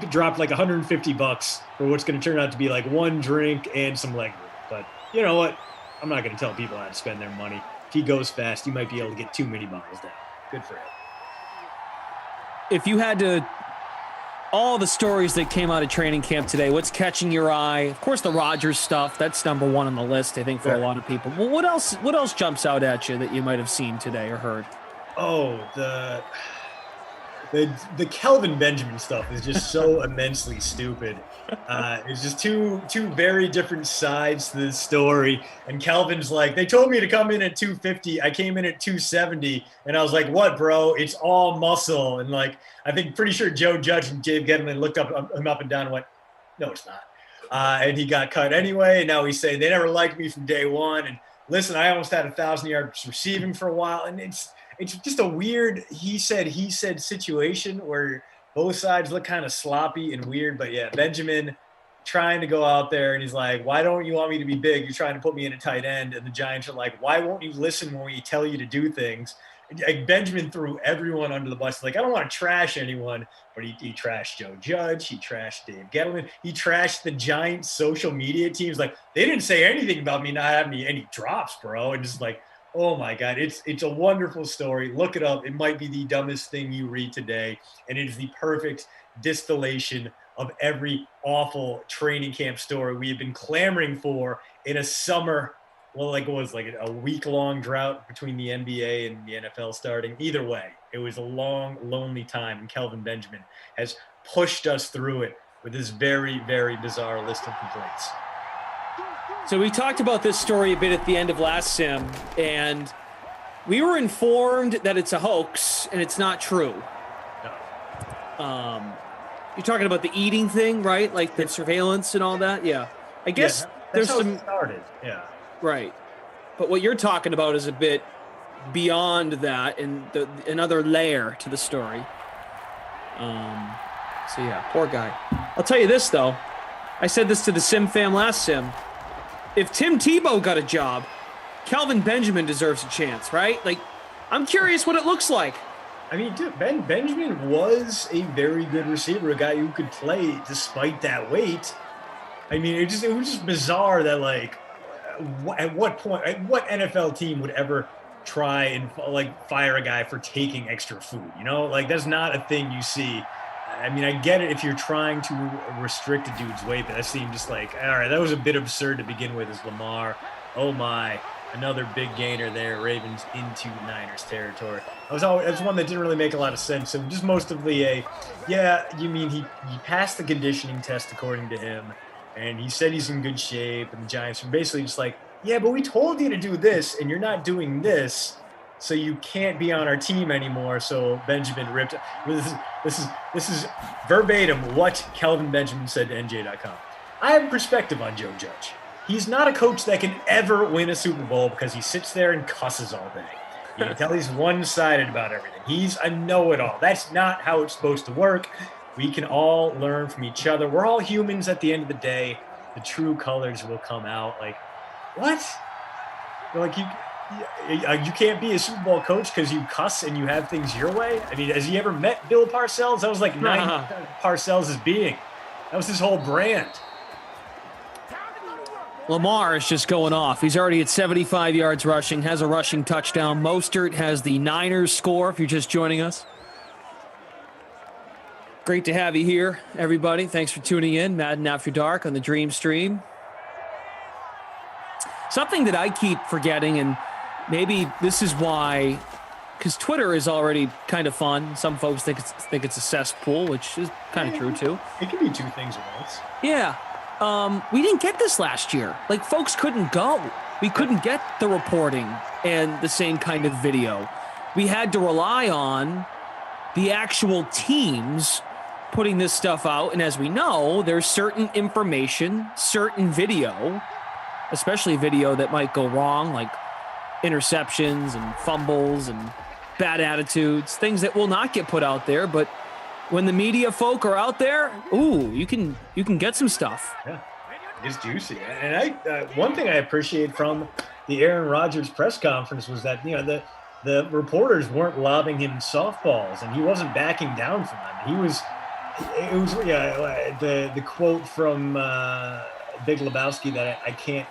dropped like $150 for what's going to turn out to be like 1 drink and some leg room. But you know what? I'm not going to tell people how to spend their money. If he goes fast, you might be able to get 2 mini bottles down. Good for him. If you had to, all the stories that came out of training camp today, what's catching your eye? Of course, the Rodgers stuff. That's number 1 on the list, I think, for a lot of people. Well, what else jumps out at you that you might have seen today or heard? Oh, the Kelvin Benjamin stuff is just so immensely stupid. It's just two very different sides to this story. And Kelvin's like, they told me to come in at 250. I came in at 270. And I was like, what, bro? It's all muscle. And like, I think pretty sure Joe Judge and Dave Gettleman looked him up and down and went, no, it's not. And he got cut anyway. And now he's saying they never liked me from day one. And listen, I almost had 1,000 yards receiving for a while. And it's just a weird he said situation where both sides look kind of sloppy and weird. But yeah, Benjamin trying to go out there and he's like, why don't you want me to be big? You're trying to put me in a tight end. And the Giants are like, why won't you listen when we tell you to do things? Like Benjamin threw everyone under the bus. Like, I don't want to trash anyone, but he trashed Joe Judge. He trashed Dave Gettleman. He trashed the Giants social media teams. Like, they didn't say anything about me not having any drops, bro. And just like, oh my God, it's a wonderful story. Look it up. It might be the dumbest thing you read today. And it is the perfect distillation of every awful training camp story we have been clamoring for in a summer. Well, like it was like a week-long drought between the NBA and the NFL starting. Either way, it was a long, lonely time. And Kelvin Benjamin has pushed us through it with this very, very bizarre list of complaints. So we talked about this story a bit at the end of last sim, and we were informed that it's a hoax and it's not true. No. You're talking about the eating thing, right? Like the surveillance and all that? Yeah. I guess there's how some... it started. Yeah. Right. But what you're talking about is a bit beyond that and another layer to the story. So yeah, poor guy. I'll tell you this, though. I said this to the Sim fam last sim. If Tim Tebow got a job, Kelvin Benjamin deserves a chance, right? Like, I'm curious what it looks like. I mean, dude, Benjamin was a very good receiver, a guy who could play despite that weight. I mean, it was just bizarre that, like, at what point, what NFL team would ever try and, like, fire a guy for taking extra food, you know? Like, that's not a thing you see. I mean, I get it if you're trying to restrict a dude's weight, but that seemed just like, all right, that was a bit absurd to begin with as Lamar. Oh, my. Another big gainer there, Ravens into Niners territory. That's one that didn't really make a lot of sense. So just most of the, you mean he passed the conditioning test according to him, and he said he's in good shape, and the Giants are basically just like, yeah, but we told you to do this, and you're not doing this, so you can't be on our team anymore. So Benjamin ripped. This is verbatim what Kelvin Benjamin said to NJ.com. I have perspective on Joe Judge. he's not a coach that can ever win a Super Bowl because he sits there and cusses all day. You can tell he's one-sided about everything. He's a know-it-all. That's not how it's supposed to work. We can all learn from each other. We're all humans at the end of the day. The true colors will come out. Like, what? Like, you can't be a Super Bowl coach because you cuss and you have things your way? I mean, has he ever met Bill Parcells? That was like 9 Parcells' being. That was his whole brand. Lamar is just going off. He's already at 75 yards rushing, has a rushing touchdown. Mostert has the Niners score if you're just joining us. Great to have you here, everybody. Thanks for tuning in. Madden After Dark on the Dream Stream. Something that I keep forgetting, and maybe this is why, because Twitter is already kind of fun. Some folks think it's a cesspool, which is kind of true too. It can be two things at once. Yeah. We didn't get this last year. Like, folks couldn't go. We couldn't get the reporting and the same kind of video. We had to rely on the actual teams putting this stuff out. And as we know, there's certain information, certain video, especially video that might go wrong, like interceptions and fumbles and bad attitudes, things that will not get put out there. But when the media folk are out there, ooh, you can get some stuff. Yeah, it's juicy. And one thing I appreciate from the Aaron Rodgers press conference was that, you know, the reporters weren't lobbing him softballs, and he wasn't backing down from them. The quote from Big Lebowski that I can't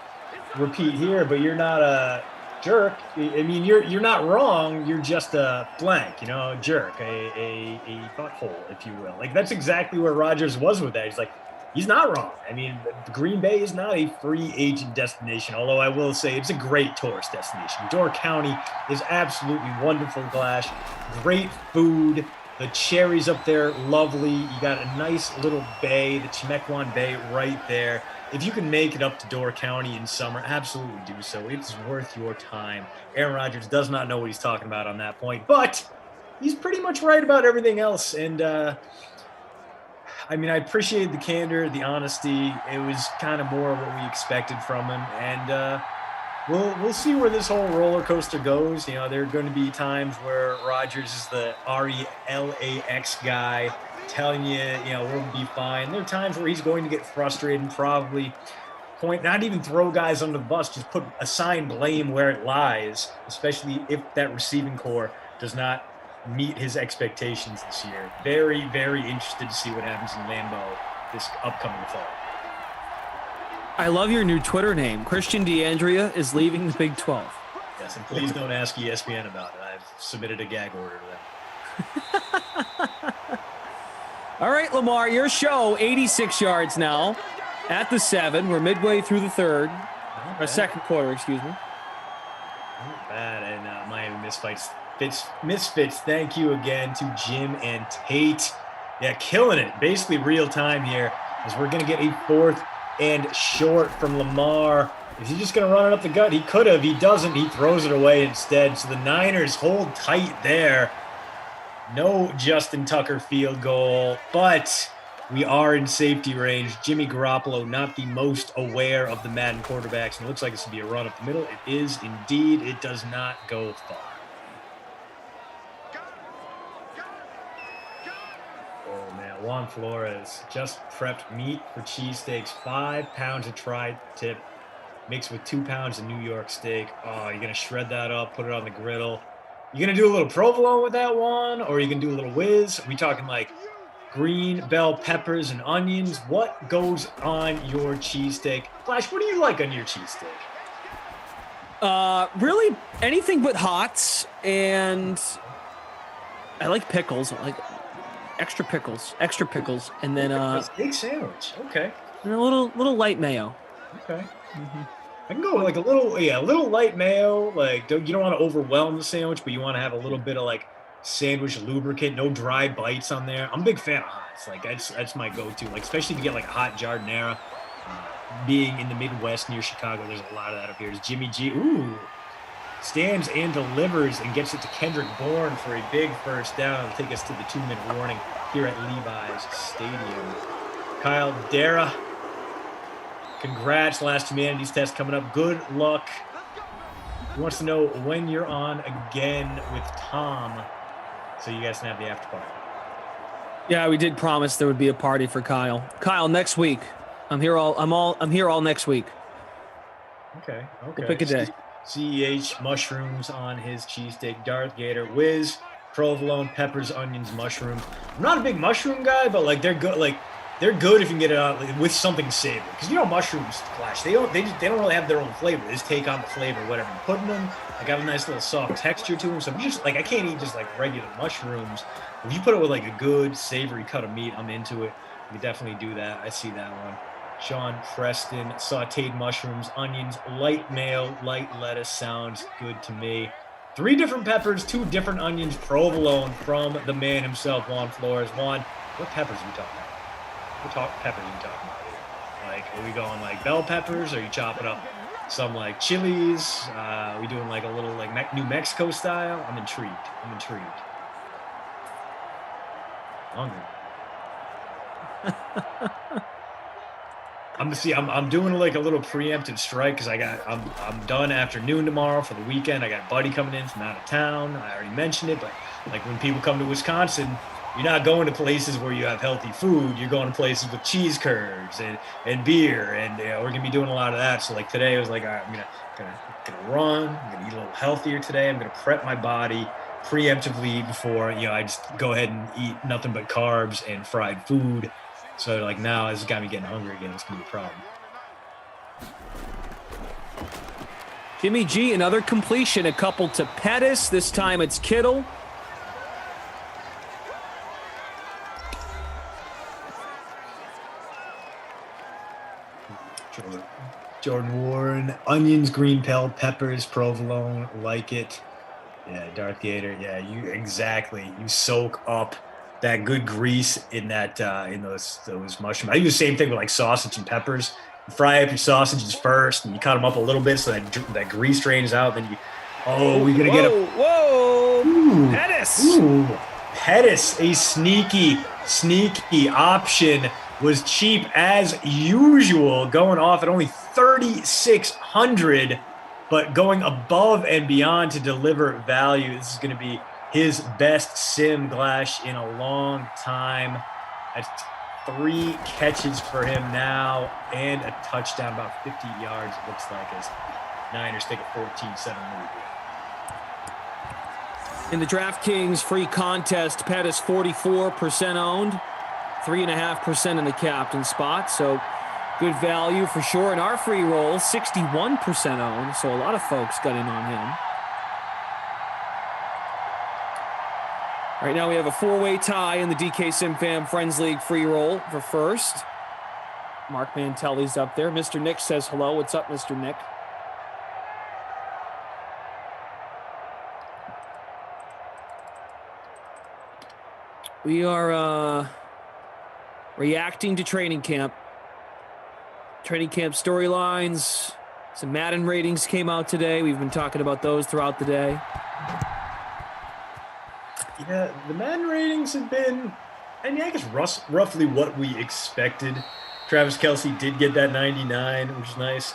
repeat here, but you're not a jerk. I mean, you're not wrong. You're just a blank, you know, a jerk, a butthole, if you will. Like, that's exactly where Rodgers was with that. He's like, he's not wrong. I mean, Green Bay is not a free agent destination, although I will say it's a great tourist destination. Door County is absolutely wonderful, Glash. Great food. The cherries up there, lovely. You got a nice little bay, the Chimequan Bay right there. If you can make it up to Door County in summer, absolutely do so. It's worth your time. Aaron Rodgers does not know what he's talking about on that point, but he's pretty much right about everything else. And, I mean, I appreciate the candor, the honesty. It was kind of more what we expected from him. And we'll see where this whole roller coaster goes. You know, there are going to be times where Rodgers is the RELAX guy, telling you, you know, we'll be fine. There are times where he's going to get frustrated and probably not even throw guys under the bus, just assign blame where it lies, especially if that receiving core does not meet his expectations this year. Very, very interested to see what happens in Lambeau this upcoming fall. I love your new Twitter name. Christian DeAndrea is leaving the Big 12. Yes, and please don't ask ESPN about it. I've submitted a gag order to them. All right, Lamar, your show, 86 yards now at the 7. We're midway through the third, or second quarter, excuse me. Not bad. And Miami Misfits, thank you again to Jim and Tate. Yeah, killing it. Basically real time here, as we're going to get a 4th and short from Lamar. Is he just going to run it up the gut? He could have. He doesn't. He throws it away instead. So the Niners hold tight there. No Justin Tucker field goal, but we are in safety range. Jimmy Garoppolo, not the most aware of the Madden quarterbacks, and it looks like this will be a run up the middle. It is indeed. It does not go far. Oh, man. Juan Flores just prepped meat for cheesesteaks. 5 pounds of tri-tip mixed with 2 pounds of New York steak. Oh, you're going to shred that up, put it on the griddle. You going to do a little provolone with that one, or you can do a little whiz? Are we talking like green bell peppers and onions? What goes on your cheesesteak? Flash, what do you like on your cheesesteak? Really anything but hots, and I like pickles. I like extra pickles, and then steak sandwich. Okay. And a little light mayo. Okay. Mm-hmm. I can go with like a little light mayo. Like, you don't want to overwhelm the sandwich, but you want to have a little bit of like sandwich lubricant, no dry bites on there. I'm a big fan of hots. Like, that's my go-to. Like, especially if you get like a hot giardiniera. Being in the Midwest near Chicago, there's a lot of that up here. Is Jimmy G. Ooh, stands and delivers and gets it to Kendrick Bourne for a big first down. It'll take us to the 2-minute warning here at Levi's Stadium. Kyle Congrats. Last humanities test coming up. Good luck. He wants to know when you're on again with Tom, so you guys can have the after party. Yeah, we did promise there would be a party for Kyle. Kyle, next week. I'm here all next week. Okay. We'll pick a day. CEH mushrooms on his cheesesteak. Darth Gator whiz, provolone, peppers, onions, mushrooms. I'm not a big mushroom guy, but like they're good. Like they're good if you can get it out with something savory. Because mushrooms, Flash, they don't really have their own flavor. They just take on the flavor, whatever you put in them. They got a nice little soft texture to them. So just like I can't eat just like regular mushrooms. If you put it with like a good savory cut of meat, I'm into it. You definitely do that. I see that one. Sean Preston, sauteed mushrooms, onions, light mayo, light lettuce. Sounds good to me. 3 different peppers, 2 different onions, provolone from the man himself, Juan Flores. Juan, what peppers are we talking about? What peppers are we talking about here? Like, are we going like bell peppers? Or are you chopping up some like chilies? Are we doing like a little like New Mexico style? I'm intrigued. Hungry. I'm doing like a little preemptive strike because I'm done afternoon tomorrow for the weekend. I got a buddy coming in from out of town. I already mentioned it, but like when people come to Wisconsin, you're not going to places where you have healthy food. You're going to places with cheese curds and beer, and we're gonna be doing a lot of that. So like today, I was like, all right, I'm gonna run. I'm gonna eat a little healthier today. I'm gonna prep my body preemptively before I just go ahead and eat nothing but carbs and fried food. So like now, it's got me getting hungry again. It's gonna be a problem. Jimmy G, another completion, a couple to Pettis. This time it's Kittle. Jordan Warren, onions, green bell peppers, provolone, like it. Yeah, Darth Gator. Yeah, you soak up that good grease in that in those mushrooms. I do the same thing with like sausage and peppers. You fry up your sausages first, and you cut them up a little bit so that grease drains out. Then we're gonna get a Pettis. Pettis, a sneaky option. Was cheap as usual, going off at only 3,600, but going above and beyond to deliver value. This is going to be his best sim Glash in a long time. That's 3 catches for him now and a touchdown, about 50 yards. It looks like as Niners take a 14-7 lead. In the DraftKings free contest, Pettis 44% owned. 3.5% in the captain spot, so good value for sure. In our free roll, 61% owned, so a lot of folks got in on him. Right now we have a 4-way tie in the DK SimFam Friends League free roll for first. Mark Mantelli's up there. Mr. Nick says hello. What's up, Mr. Nick? We are reacting to training camp. Training camp storylines. Some Madden ratings came out today. We've been talking about those throughout the day. Yeah, the Madden ratings have been, I guess roughly what we expected. Travis Kelce did get that 99, which is nice.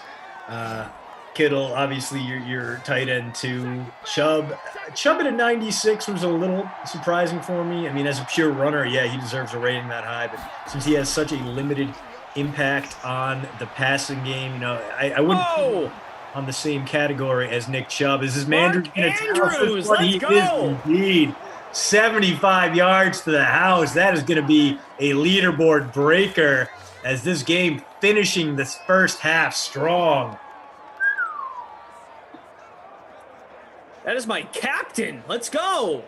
Kittle, obviously your tight end too. Chubb at a 96 was a little surprising for me. As a pure runner, yeah, he deserves a rating that high, but since he has such a limited impact on the passing game, I wouldn't put him on the same category as Nick Chubb. Is his man Andrews? Let's go. Indeed. 75 yards to the house. That is going to be a leaderboard breaker as this game finishing this first half strong. That is my captain. Let's go.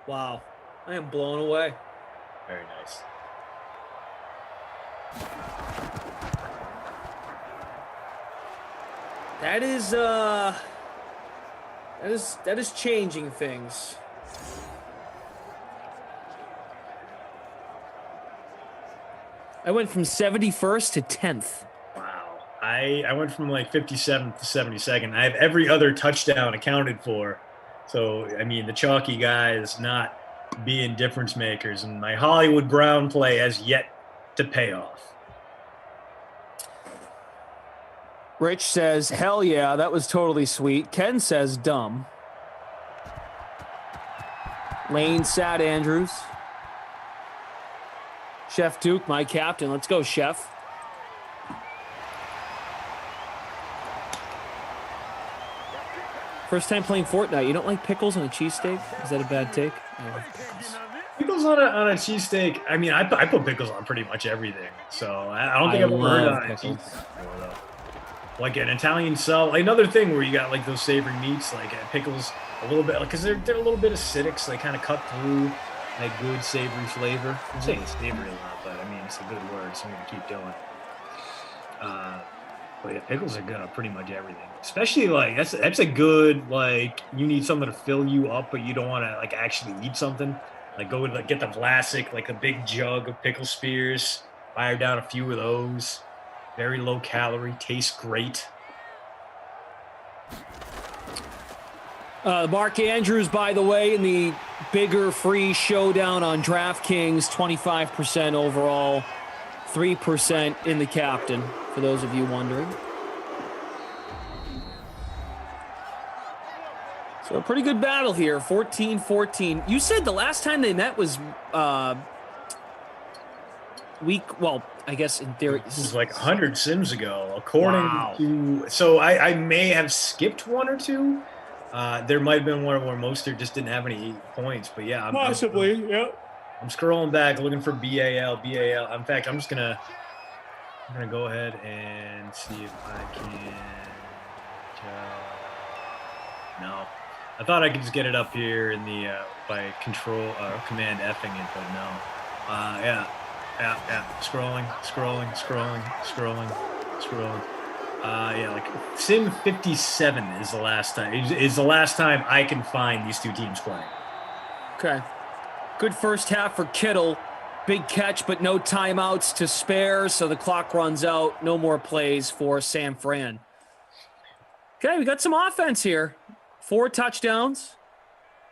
Wow. I am blown away. Very nice. That is changing things. I went from 71st to 10th. I went from like 57th to 72nd. I have every other touchdown accounted for. So, the chalky guys not being difference makers. And my Hollywood Brown play has yet to pay off. Rich says, hell yeah, that was totally sweet. Ken says, dumb. Lane Sad Andrews. Chef Duke, my captain. Let's go, Chef. First time playing Fortnite. You don't like pickles on a cheesesteak? Is that a bad take? I love pickles. Pickles on a cheesesteak. I mean, I put pickles on pretty much everything. So I don't think I've ever heard on a cheesesteak before, though. Like an Italian sub. Like another thing where you got like those savory meats, like pickles a little bit, because they're a little bit acidic, so they kind of cut through that good savory flavor. I'm saying savory a lot, but I mean, it's a good word, so I'm going to keep doing it. But yeah, pickles are good on pretty much everything. Especially like that's a good, like, you need something to fill you up, but you don't want to like actually eat something. Like go and like, get the Vlasic, like a big jug of pickle spears, fire down a few of those. Very low calorie, tastes great. Mark Andrews, by the way, in the bigger free showdown on DraftKings, 25% overall, 3% in the captain, for those of you wondering. So a pretty good battle here, 14-14. You said the last time they met was I guess in theory. This was like 100 sims ago, according to. So I may have skipped one or two. There might have been one where Mostert just didn't have any points, but yeah, possibly. I'm scrolling back looking for BAL. In fact, I'm gonna go ahead and see if I can. No, I thought I could just get it up here in the by command Fing it, but no. Yeah. Scrolling. Yeah, like Sim 57 is the last time I can find these two teams playing. Okay. Good first half for Kittle. Big catch, but no timeouts to spare, so the clock runs out. No more plays for San Fran. Okay, we got some offense here. 4 touchdowns.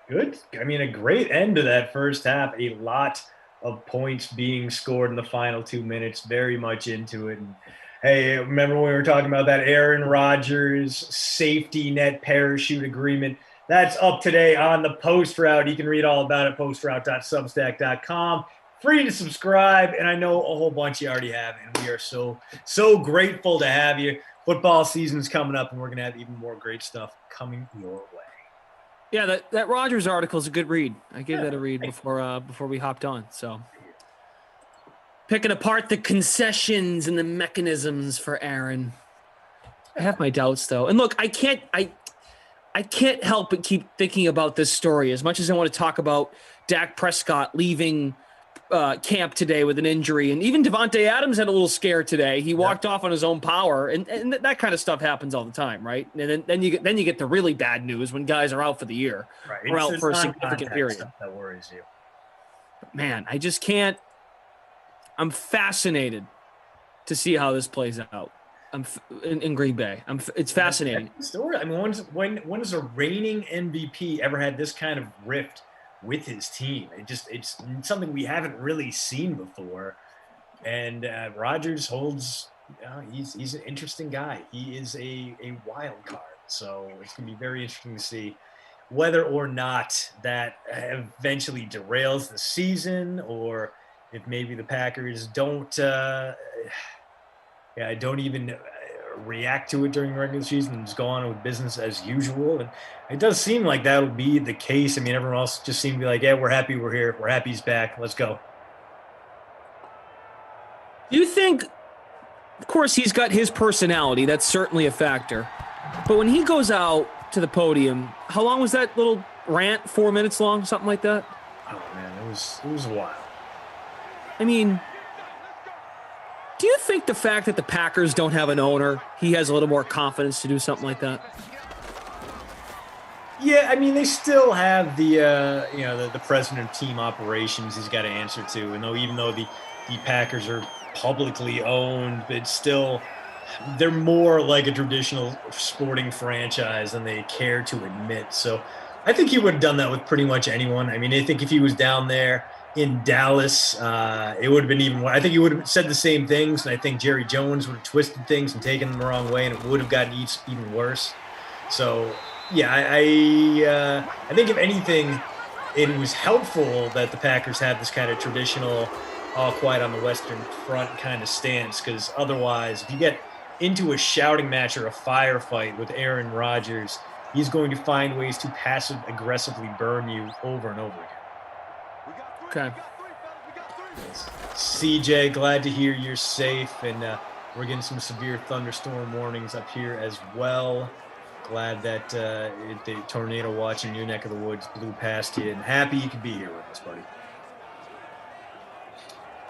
Good. I mean, a great end to that first half. A lot of points being scored in the final 2 minutes. Very much into it. And hey, remember when we were talking about that Aaron Rodgers safety net parachute agreement? That's up today on the Post Route. You can read all about it, postroute.substack.com. Free to subscribe, and I know a whole bunch you already have, and we are so grateful to have you. Football season's coming up, and we're going to have even more great stuff coming your way. Yeah, that Rodgers article is a good read. I gave that a read before we hopped on. So picking apart the concessions and the mechanisms for Aaron. I have my doubts though. And look, I can't help but keep thinking about this story as much as I want to talk about Dak Prescott leaving camp today with an injury, and even Devontae Adams had a little scare today. He walked off on his own power, and that kind of stuff happens all the time, right? And then you get the really bad news when guys are out for the year, right? Or out for a significant period. Stuff that worries you. But man, I just can't. I'm fascinated to see how this plays out. I'm in Green Bay. It's fascinating. Story. I mean, when has a reigning MVP ever had this kind of rift with his team? It's something we haven't really seen before. And Rodgers holds. He's an interesting guy. He is a wild card. So it's going to be very interesting to see whether or not that eventually derails the season, or if maybe the Packers don't even react to it during the regular season and just go on with business as usual. And it does seem like that'll be the case. I mean, everyone else just seemed to be like, yeah, we're happy we're here. We're happy he's back. Let's go. Do you think, of course, he's got his personality. That's certainly a factor. But when he goes out to the podium, how long was that little rant? 4 minutes long? Something like that? Oh, man, it was a while. I mean, do you think the fact that the Packers don't have an owner, he has a little more confidence to do something like that? Yeah, I mean, they still have the president of team operations he's got to answer to. And even though the Packers are publicly owned, but still they're more like a traditional sporting franchise than they care to admit. So I think he would have done that with pretty much anyone. I mean, I think if he was down there in Dallas, it would have been even. I think he would have said the same things, and I think Jerry Jones would have twisted things and taken them the wrong way, and it would have gotten even worse. So, yeah, I think if anything, it was helpful that the Packers had this kind of traditional, all quiet on the Western Front kind of stance, because otherwise, if you get into a shouting match or a firefight with Aaron Rodgers, he's going to find ways to passive-aggressively burn you over and over again. Okay. CJ, glad to hear you're safe, and we're getting some severe thunderstorm warnings up here as well. Glad that the tornado watch in your neck of the woods blew past you, and happy you could be here with us, buddy.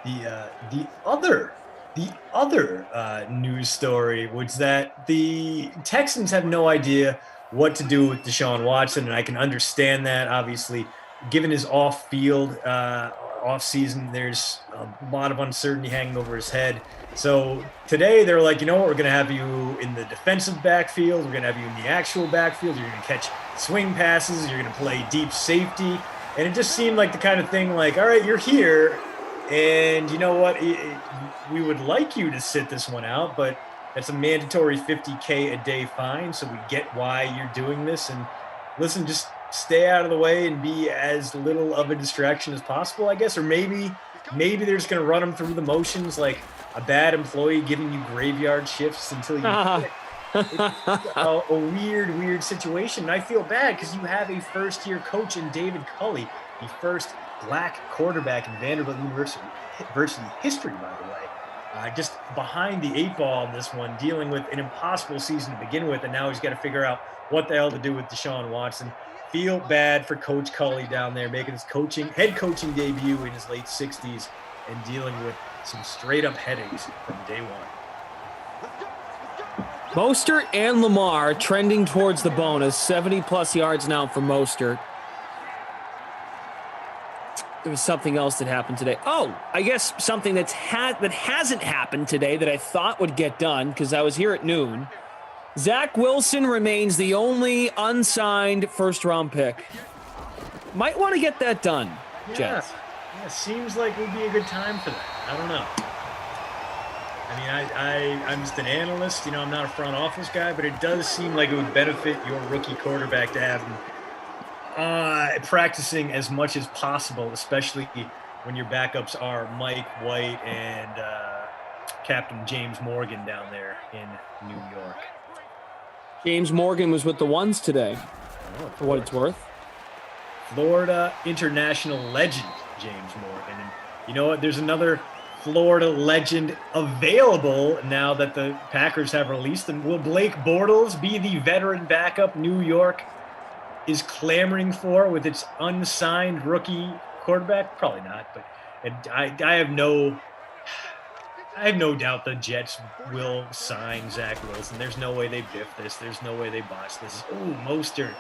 The other news story was that the Texans have no idea what to do with Deshaun Watson, and I can understand that. Obviously, given his off-field off-season, there's a lot of uncertainty hanging over his head. So today they're like, you know what, we're going to have you in the defensive backfield. We're going to have you in the actual backfield. You're going to catch swing passes. You're going to play deep safety. And it just seemed like the kind of thing like, all right, you're here. And you know what? We would like you to sit this one out, but that's a mandatory $50K a day fine. So we get why you're doing this. And listen, just stay out of the way and be as little of a distraction as possible, I guess. Or maybe they're just going to run them through the motions like a bad employee giving you graveyard shifts until you quit. It's a weird situation. And I feel bad because you have a first-year coach in David Culley, the first black quarterback in Vanderbilt University history, by the way. Just behind the eight ball on this one, dealing with an impossible season to begin with, and now he's got to figure out what the hell to do with Deshaun Watson. Feel bad for Coach Culley down there, making his head coaching debut in his late 60s and dealing with some straight-up headaches from day one. Mostert and Lamar trending towards the bonus. 70-plus yards now for Mostert. There was something else that happened today. Oh, I guess something that hasn't happened today that I thought would get done because I was here at noon. Zach Wilson remains the only unsigned first-round pick. Might want to get that done, Jets. Yeah, seems like it would be a good time for that. I don't know. I mean, I'm just an analyst. You know, I'm not a front office guy, but it does seem like it would benefit your rookie quarterback to have him practicing as much as possible, especially when your backups are Mike White and Captain James Morgan down there in New York. James Morgan was with the ones today, for what it's worth. Florida international legend, James Morgan. And you know what? There's another Florida legend available now that the Packers have released them. Will Blake Bortles be the veteran backup New York is clamoring for with its unsigned rookie quarterback? Probably not, but I have no doubt the Jets will sign Zach Wilson. There's no way they biff this. There's no way they botch this. Ooh, Mostert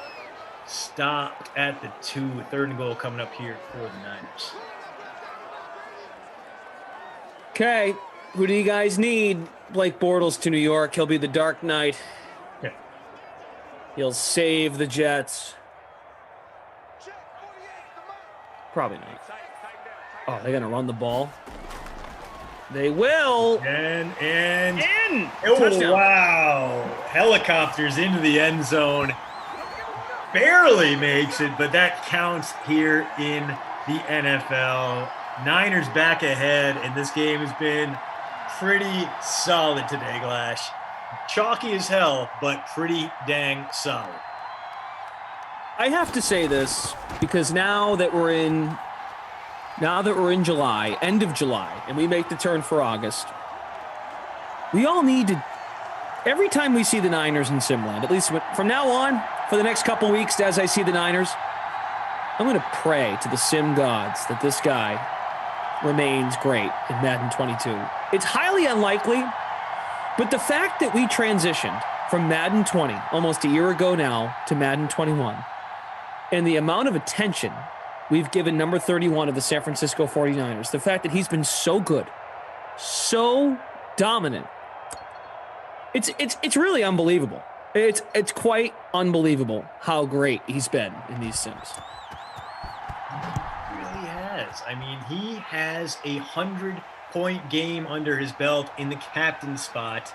stopped at the 2, 3rd and goal coming up here for the Niners. Okay, who do you guys need? Blake Bortles to New York. He'll be the Dark Knight. Yeah. He'll save the Jets. Probably not. Oh, they're going to run the ball. They will. And in. Oh, Touchdown. Wow. Helicopters into the end zone. Barely makes it, but that counts here in the NFL. Niners back ahead, and this game has been pretty solid today, Glash. Chalky as hell, but pretty dang solid. I have to say this because now that we're in July, end of July, and we make the turn for August, we all need to, every time we see the Niners in Simland, at least from now on, for the next couple weeks as I see the Niners, I'm going to pray to the sim gods that this guy remains great in Madden 22. It's highly unlikely, but the fact that we transitioned from Madden 20 almost a year ago now to Madden 21, and the amount of attention we've given number 31 of the San Francisco 49ers, the fact that he's been so good, so dominant, it's really unbelievable. It's quite unbelievable how great he's been in these sims. really has. I mean, he has a 100-point game under his belt in the captain spot.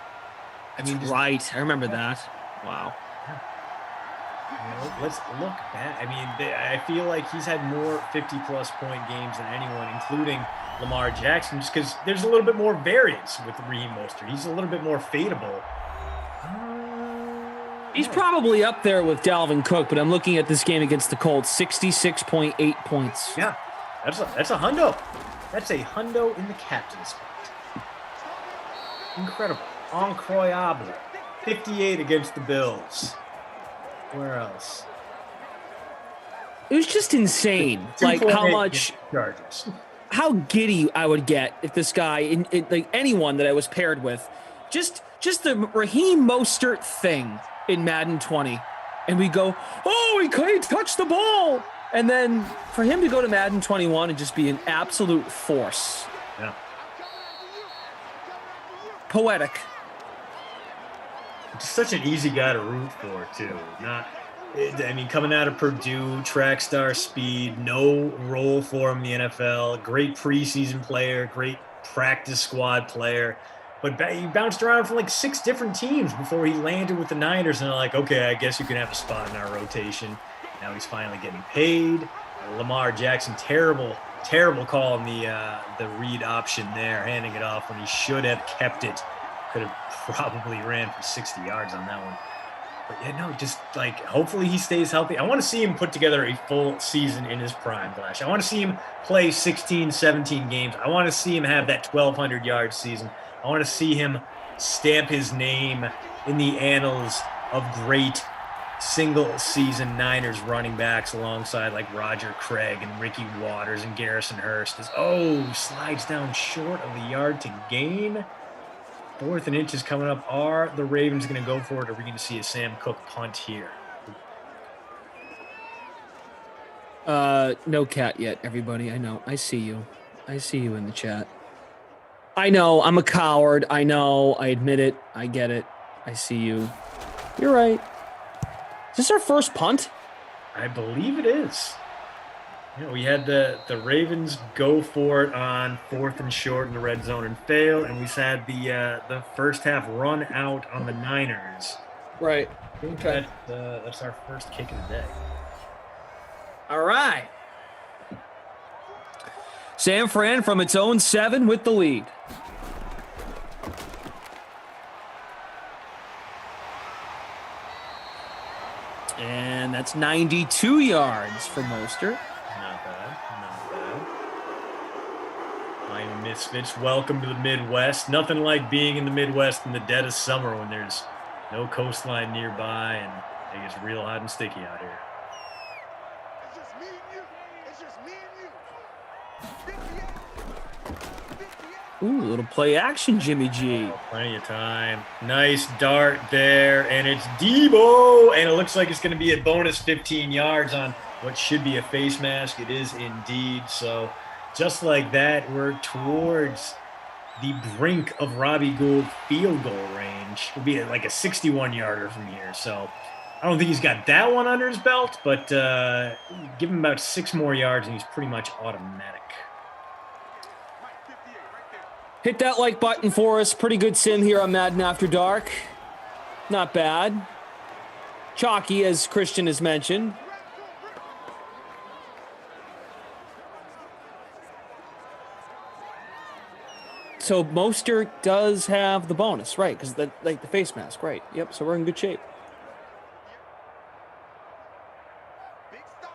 That's right. I remember that. Wow. Let's look back. I mean, I feel like he's had more 50-plus point games than anyone, including Lamar Jackson, just because there's a little bit more variance with Raheem Mostert. He's a little bit more fadeable. He's probably up there with Dalvin Cook, but I'm looking at this game against the Colts, 66.8 points. Yeah, that's a hundo. That's a hundo in the captain spot. Incredible. Incroyable. 58 against the Bills. Where else? It was just insane. Like how much Chargers. How giddy I would get if this guy, like anyone that I was paired with, just the Raheem Mostert thing in Madden 20, and we go, oh, he can't touch the ball, and then for him to go to Madden 21 and just be an absolute force. Yeah. Poetic. Just such an easy guy to root for too. Coming out of Purdue, track star speed, no role for him in the NFL. Great preseason player, great practice squad player. But he bounced around for like 6 different teams before he landed with the Niners. And they're like, okay, I guess you can have a spot in our rotation. Now he's finally getting paid. Lamar Jackson, terrible call on the read option there, handing it off when he should have kept it. Could have probably ran for 60 yards on that one. But yeah, no, just like hopefully he stays healthy. I want to see him put together a full season in his prime, Glash. I want to see him play 16, 17 games. I want to see him have that 1,200-yard season. I want to see him stamp his name in the annals of great single-season Niners running backs alongside like Roger Craig and Ricky Waters and Garrison Hurst. Slides down short of the yard to gain. 4th and inches coming up. Are the Ravens going to go for it, or are we going to see a Sam Cook punt here? No cat yet, everybody. I know. I see you. I see you in the chat. I know. I'm a coward. I know. I admit it. I get it. I see you. You're right. Is this our first punt? I believe it is. We had the Ravens go for it on 4th and short in the red zone and fail, and we had the first half run out on the Niners. Right. I think that's our first kick of the day. All right. San Fran from its own 7 with the lead. And that's 92 yards for Mostert. Not bad. Miami Misfits, welcome to the Midwest. Nothing like being in the Midwest in the dead of summer when there's no coastline nearby and it gets real hot and sticky out here. Ooh, little play action, Jimmy G. Plenty of time. Nice dart there, and it's Debo, and it looks like it's going to be a bonus 15 yards on what should be a face mask. It is indeed. So just like that, we're towards the brink of Robbie Gould field goal range. It'll be like a 61-yarder from here. So I don't think he's got that one under his belt, but give him about 6 more yards, and he's pretty much automatic. Hit that like button for us. Pretty good sim here on Madden After Dark. Not bad. Chalky, as Christian has mentioned. So Mostert does have the bonus, right? Because the face mask, right? Yep. So we're in good shape.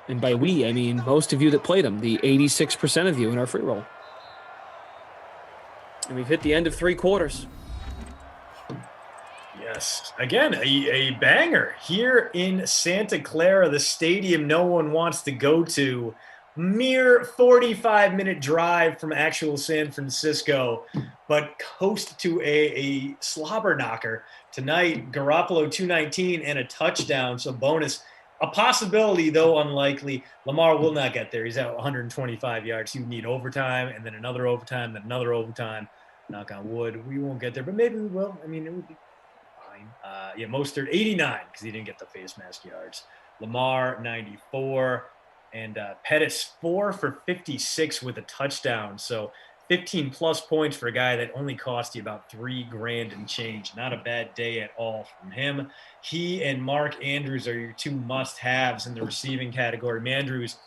And by we, I mean most of you that played him, the 86% of you in our free roll. And we've hit the end of 3 quarters. Yes. Again, a banger here in Santa Clara, the stadium no one wants to go to. Mere 45-minute drive from actual San Francisco, but coast to a slobber knocker. Tonight, Garoppolo 219 and a touchdown, so bonus. A possibility, though unlikely. Lamar will not get there. He's at 125 yards. He would need overtime, and then another overtime, then another overtime. Knock on wood. We won't get there, but maybe we will. I mean, it would be fine. Mostert 89 because he didn't get the face mask yards. Lamar 94. And Pettis 4 for 56 with a touchdown. So 15 plus points for a guy that only cost you about $3,000 and change. Not a bad day at all from him. He and Mark Andrews are your two must-haves in the receiving category. Andrews,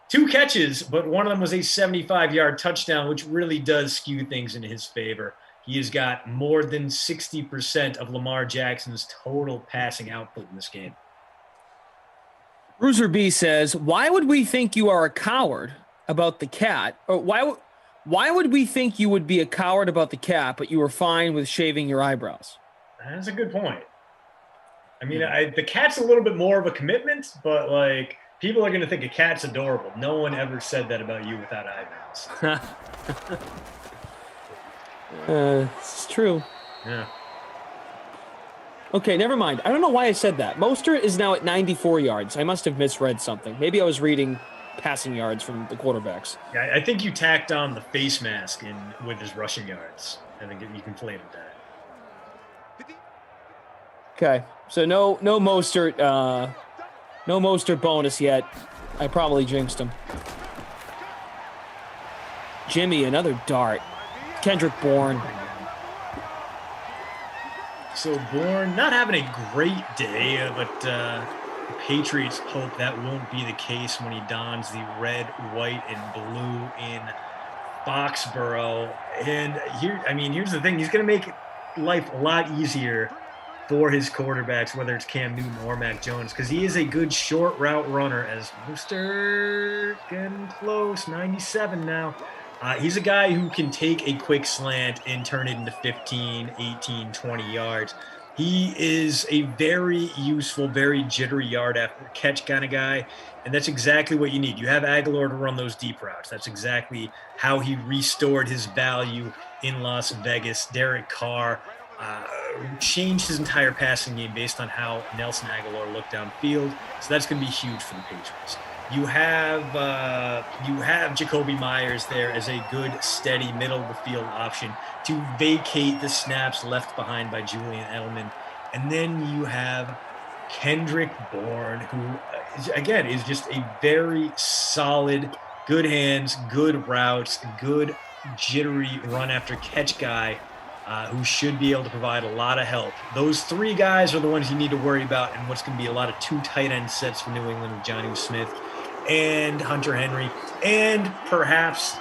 2 catches, but one of them was a 75-yard touchdown, which really does skew things in his favor. He has got more than 60% of Lamar Jackson's total passing output in this game. Bruiser B says, why would we think you are a coward about the cat? Or why would we think you would be a coward about the cat, but you were fine with shaving your eyebrows? That's a good point. I mean, the cat's a little bit more of a commitment, but like people are going to think a cat's adorable. No one ever said that about you without eyebrows. It's true. Yeah. Okay, never mind. I don't know why I said that. Mostert is now at 94 yards. I must have misread something. Maybe I was reading passing yards from the quarterbacks. Yeah, I think you tacked on the face mask with his rushing yards. I think you conflated that. Okay, so no Mostert, no Mostert bonus yet. I probably jinxed him. Jimmy, another dart. Kendrick Bourne. So Bourne not having a great day, but the Patriots hope that won't be the case when he dons the red, white, and blue in Foxborough. And here's the thing: he's going to make life a lot easier for his quarterbacks, whether it's Cam Newton or Mac Jones, because he is a good short route runner. As Mostert getting close, 97 now. He's a guy who can take a quick slant and turn it into 15, 18, 20 yards. He is a very useful, very jittery yard after catch kind of guy, and that's exactly what you need. You have Aguilar to run those deep routes. That's exactly how he restored his value in Las Vegas. Derek Carr changed his entire passing game based on how Nelson Aguilar looked downfield, so that's going to be huge for the Patriots. You have Jacoby Myers there as a good, steady, middle-of-the-field option to vacate the snaps left behind by Julian Edelman. And then you have Kendrick Bourne, who, again, is just a very solid, good hands, good routes, good jittery run-after-catch guy who should be able to provide a lot of help. Those 3 guys are the ones you need to worry about and what's going to be a lot of 2 tight end sets for New England with Johnny Smith and Hunter Henry, and perhaps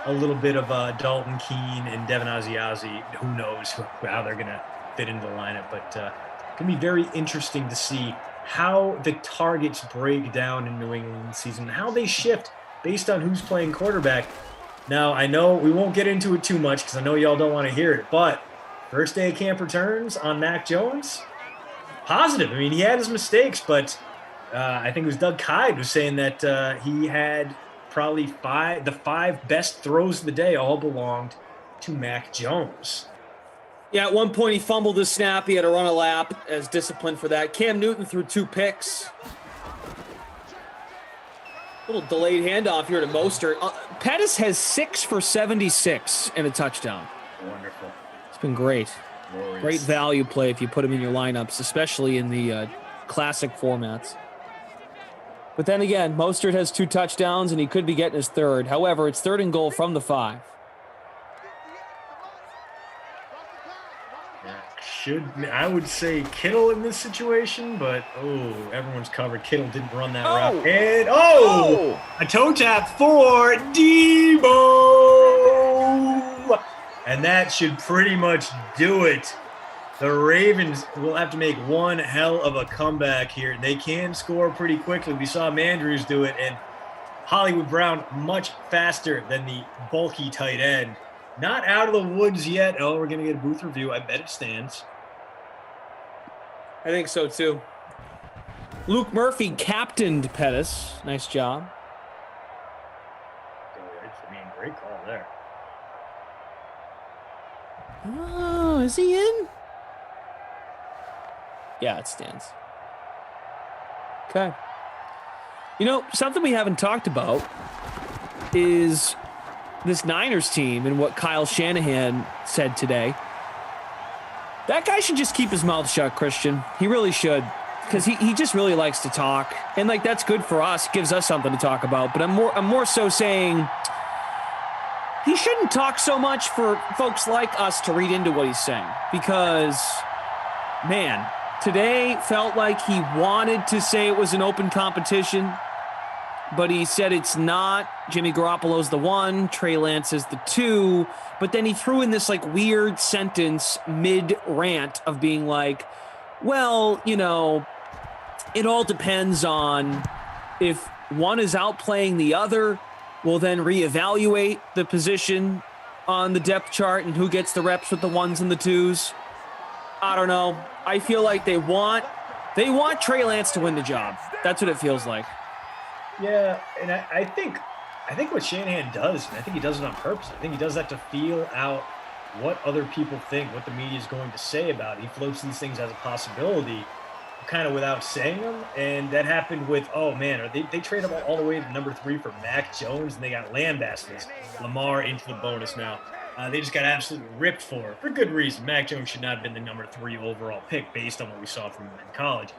a little bit of Dalton Keene and Devin Asiasi. Who knows how they're going to fit into the lineup, but it's going to be very interesting to see how the targets break down in New England this season, how they shift based on who's playing quarterback. Now, I know we won't get into it too much because I know y'all don't want to hear it, but first day of camp returns on Mac Jones, positive. I mean, he had his mistakes, but I think it was Doug Kyde was saying that he had probably the 5 best throws of the day all belonged to Mac Jones. Yeah, at one point he fumbled his snap. He had to run a lap as discipline for that. Cam Newton threw 2 picks. Little delayed handoff here to Mostert. Pettis has 6 for 76 and a touchdown. Wonderful. It's been great. Glorious. Great value play if you put him in your lineups, especially in the classic formats. But then again, Mostert has 2 touchdowns, and he could be getting his 3rd. However, it's 3rd and goal from the 5. I would say Kittle in this situation, but everyone's covered. Kittle didn't run that route. And a toe tap for Debo, and that should pretty much do it. The Ravens will have to make one hell of a comeback here. They can score pretty quickly. We saw Mandrews do it, and Hollywood Brown much faster than the bulky tight end. Not out of the woods yet. We're going to get a booth review. I bet it stands. I think so, too. Luke Murphy captained Pettis. Nice job. Great call there. Oh, is he in? Yeah, it stands. Okay. You know, something we haven't talked about is this Niners team and what Kyle Shanahan said today. That guy should just keep his mouth shut, Christian. He really should. because he just really likes to talk, and like that's good for us, gives us something to talk about. But I'm more so saying he shouldn't talk so much for folks like us to read into what he's saying, because man, today felt like he wanted to say it was an open competition, but he said it's not. Jimmy Garoppolo's the 1, Trey Lance is the 2, but then he threw in this like weird sentence mid-rant of being like, well, you know, it all depends on if one is outplaying the other, we'll then reevaluate the position on the depth chart and who gets the reps with the 1s and the 2s. I don't know. I feel like they want Trey Lance to win the job. That's what it feels like. Yeah, and I think what Shanahan does, and I think he does it on purpose. I think he does that to feel out what other people think, what the media is going to say about it. He floats these things as a possibility, kind of without saying them. And that happened with, oh man, they traded all the way to number 3 for Mac Jones, and they got lambasted. Lamar into the bonus now. They just got absolutely ripped for good reason. Mac Jones should not have been the number 3 overall pick based on what we saw from him in college.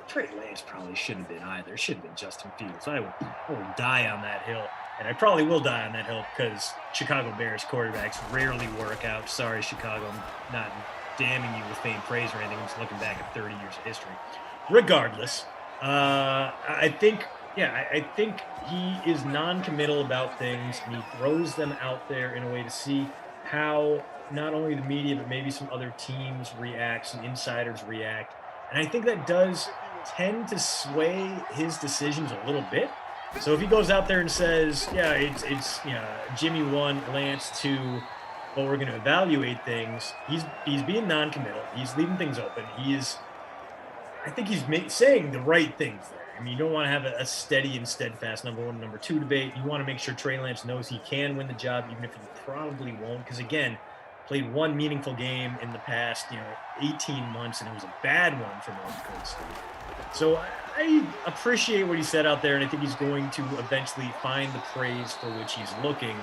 Trey Lance probably shouldn't have been either. It should have been Justin Fields. I will die on that hill. And I probably will die on that hill because Chicago Bears quarterbacks rarely work out. Sorry, Chicago. I'm not damning you with faint praise or anything. I'm just looking back at 30 years of history. Regardless, I think he is non-committal about things, and he throws them out there in a way to see how not only the media, but maybe some other teams react, some insiders react. And I think that does tend to sway his decisions a little bit. So if he goes out there and says, yeah, it's Jimmy 1, Lance 2, but we're going to evaluate things, he's being non-committal. He's leaving things open. I think he's saying the right things there. I mean, you don't want to have a steady and steadfast number 1, number 2 debate. You want to make sure Trey Lance knows he can win the job, even if he probably won't. Because again, played one meaningful game in the past, 18 months, and it was a bad one for North Dakota State. So I appreciate what he said out there, and I think he's going to eventually find the praise for which he's looking,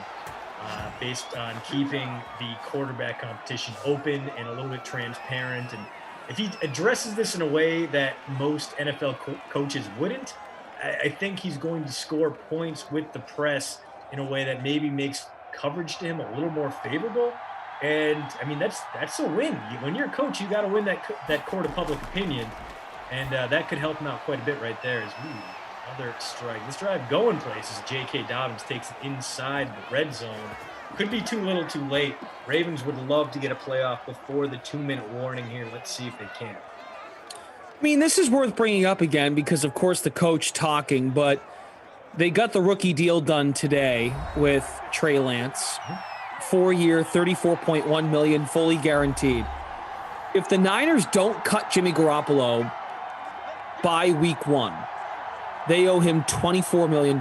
based on keeping the quarterback competition open and a little bit transparent. And if he addresses this in a way that most NFL coaches wouldn't, I think he's going to score points with the press in a way that maybe makes coverage to him a little more favorable. And I mean, that's a win. When you're a coach, you got to win that court of public opinion, and that could help him out quite a bit right there. Another strike. This drive going places. J.K. Dobbins takes it inside the red zone. Could be too little, too late. Ravens would love to get a playoff before the 2-minute warning here. Let's see if they can. I mean, this is worth bringing up again because, of course, the coach talking, but they got the rookie deal done today with Trey Lance. 4-year, $34.1 million, fully guaranteed. If the Niners don't cut Jimmy Garoppolo by week 1, they owe him $24 million,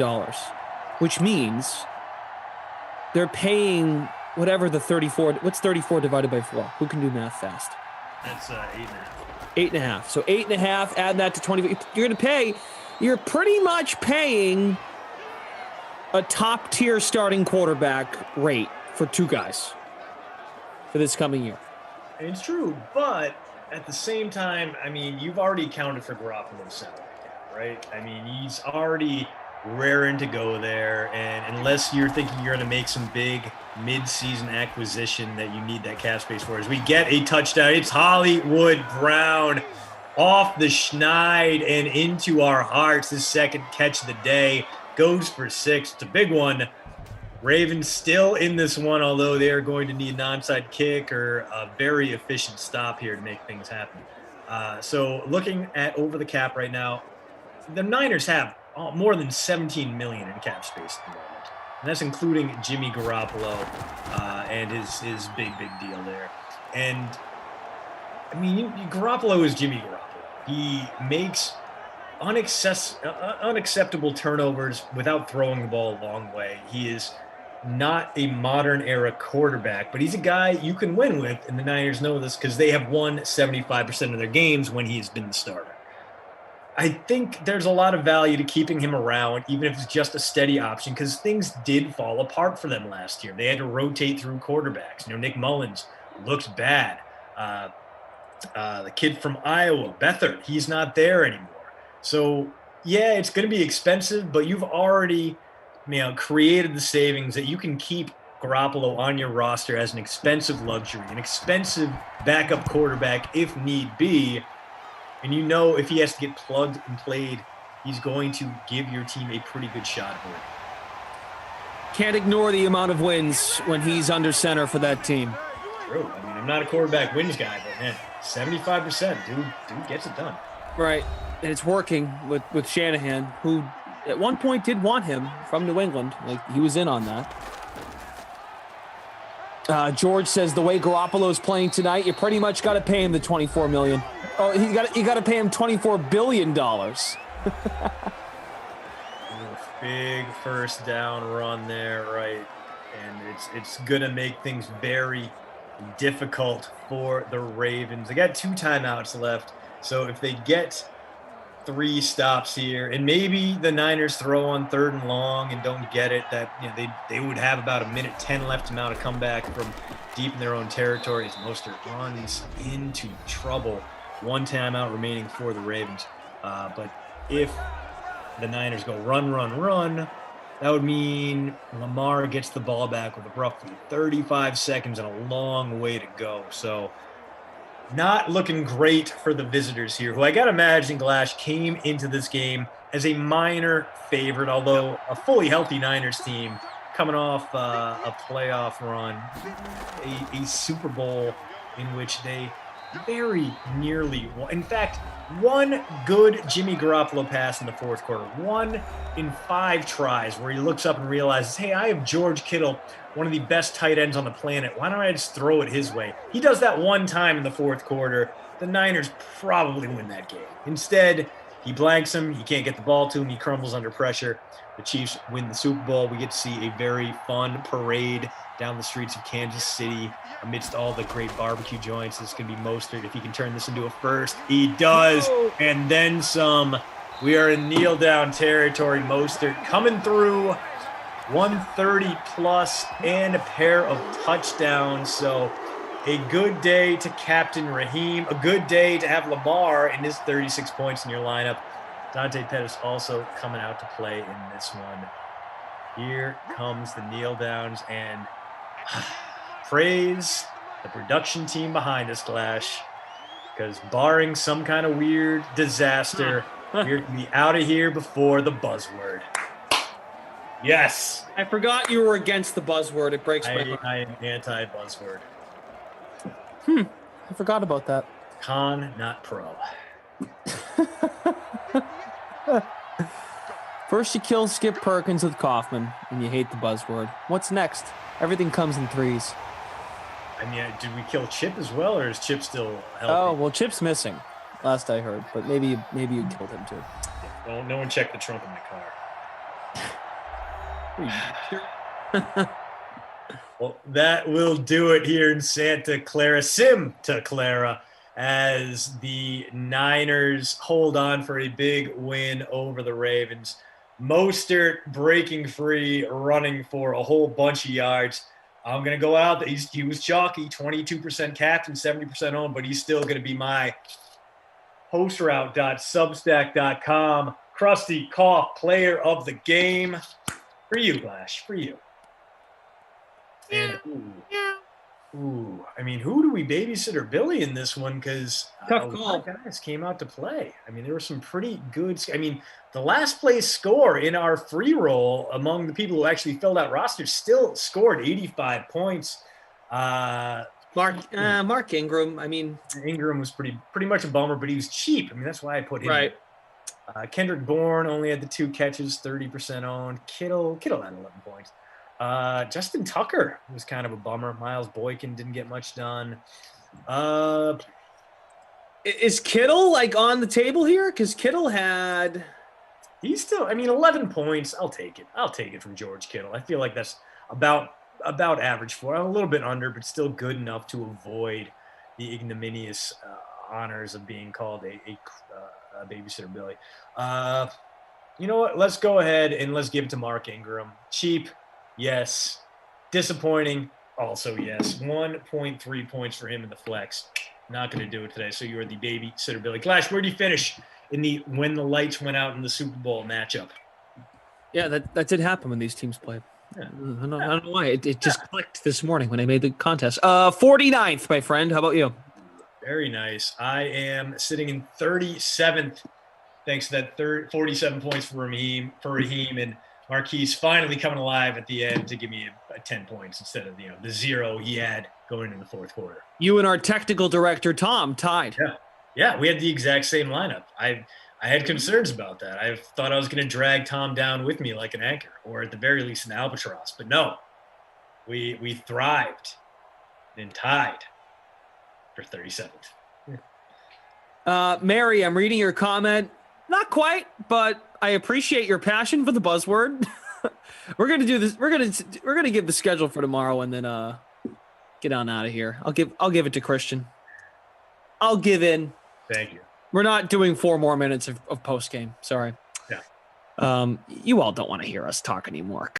which means they're paying whatever the 34. What's 34 divided by 4? Who can do math fast? That's 8.5. 8.5. So 8.5, add that to 20. You're pretty much paying a top tier starting quarterback rate for 2 guys for this coming year. It's true, but at the same time, I mean, you've already accounted for Garoppolo's salary cap, right? I mean, he's already raring to go there, and unless you're thinking you're going to make some big mid-season acquisition that you need that cap space for, as we get a touchdown, it's Hollywood Brown off the schneid and into our hearts. His second catch of the day, goes for 6. It's a big one. Ravens still in this one, although they are going to need an onside kick or a very efficient stop here to make things happen. So looking at over the cap right now, the Niners have more than $17 million in cap space at the moment. And that's including Jimmy Garoppolo and his big deal there. And, I mean, Garoppolo is Jimmy Garoppolo. He makes unacceptable turnovers without throwing the ball a long way. He is not a modern era quarterback, but he's a guy you can win with, and the Niners know this because they have won 75% of their games when he's been the starter. I think there's a lot of value to keeping him around, even if it's just a steady option, because things did fall apart for them last year. They had to rotate through quarterbacks. Nick Mullins looked bad. The kid from Iowa, Beathard, he's not there anymore. So, yeah, it's going to be expensive, but you've already created the savings that you can keep Garoppolo on your roster as an expensive luxury, an expensive backup quarterback if need be. And if he has to get plugged and played, he's going to give your team a pretty good shot at winning. Can't ignore the amount of wins when he's under center for that team. True. I mean, I'm not a quarterback wins guy, but man, 75%, dude gets it done. Right. And it's working with Shanahan, who at one point did want him from New England. Like, he was in on that. George says the way Garoppolo's playing tonight, you pretty much got to pay him the $24 million. Oh, you got to pay him $24 billion. Big first down run there, right? And it's gonna make things very difficult for the Ravens. They got 2 timeouts left, so if they get 3 stops here, and maybe the Niners throw on 3rd and long and don't get it, that they would have about 1:10 left to mount a comeback from deep in their own territory as Mostert runs into trouble. 1 timeout remaining for the Ravens, but if the Niners go run, that would mean Lamar gets the ball back with roughly 35 seconds and a long way to go. So not looking great for the visitors here, who I got to imagine, Glash, came into this game as a minor favorite, although a fully healthy Niners team coming off a playoff run, a Super Bowl in which they very nearly won. In fact, one good Jimmy Garoppolo pass in the 4th quarter, 1 in 5 tries where he looks up and realizes, hey, I have George Kittle, one of the best tight ends on the planet. Why don't I just throw it his way? He does that 1 time in the 4th quarter. The Niners probably win that game. Instead, he blanks him. He can't get the ball to him. He crumbles under pressure. The Chiefs win the Super Bowl. We get to see a very fun parade down the streets of Kansas City amidst all the great barbecue joints. This can be Mostert. If he can turn this into a first, he does. And then some. We are in kneel down territory. Mostert coming through, 130 plus and a pair of touchdowns. So a good day to Captain Raheem, a good day to have Lamar and his 36 points in your lineup. Dante Pettis also coming out to play in this one. Here comes the kneel downs, and praise the production team behind us, Glash, because barring some kind of weird disaster, we're going to be out of here before the buzzword. Yes. I forgot you were against the buzzword. It breaks my heart. I am anti-buzzword. I forgot about that. Con, not pro. First you kill Skip Perkins with Kaufman, and you hate the buzzword. What's next? Everything comes in threes. I mean, did we kill Chip as well, or is Chip still healthy? Oh, well, Chip's missing, last I heard, but maybe you killed him too. Well, no one checked the trunk of my car. Well, that will do it here in Santa Clara, as the Niners hold on for a big win over the Ravens. Mostert breaking free, running for a whole bunch of yards. I'm going to go out. He was chalky, 22% captain, 70% owned, but he's still going to be my postroute.substack.com Krusty Koff player of the game. For you, Glash, for you. And I mean, who do we babysitter Billy in this one? Because a lot of guys came out to play. I mean, there were some pretty good. I mean, the last place score in our free roll among the people who actually filled out rosters still scored 85 points. Mark Ingram. I mean, Ingram was pretty much a bummer, but he was cheap. I mean, that's why I put him. Right. Kendrick Bourne only had the 2 catches, 30% owned. Kittle had 11 points. Justin Tucker was kind of a bummer. Miles Boykin didn't get much done. Is Kittle like on the table here? Because Kittle had. He's still. I mean, 11 points. I'll take it. I'll take it from George Kittle. I feel like that's about average for. I'm a little bit under, but still good enough to avoid the ignominious honors of being called a babysitter Billy. You know what? Let's go ahead and let's give it to Mark Ingram. Cheap. Yes. Disappointing. Also, yes. 1.3 points for him in the flex. Not going to do it today. So you are the babysitter, Billy Clash. Where do you finish in the when the lights went out in the Super Bowl matchup? Yeah, that did happen when these teams played. Yeah. I don't know why. It just clicked this morning when I made the contest. 49th, my friend. How about you? Very nice. I am sitting in 37th, thanks to that 47 points for Raheem, and Marquise finally coming alive at the end to give me a 10 points instead of the 0 he had going in the fourth quarter. You and our technical director Tom tied. Yeah, we had the exact same lineup. I had concerns about that. I thought I was going to drag Tom down with me like an anchor, or at the very least an albatross. But no, we thrived and tied for 37th. Mary, I'm reading your comment. Not quite, but I appreciate your passion for the buzzword. We're gonna do this. We're gonna give the schedule for tomorrow and then get on out of here. I'll give it to Christian. I'll give in. Thank you. We're not doing 4 more minutes of post game. Sorry. Yeah. You all don't want to hear us talk anymore.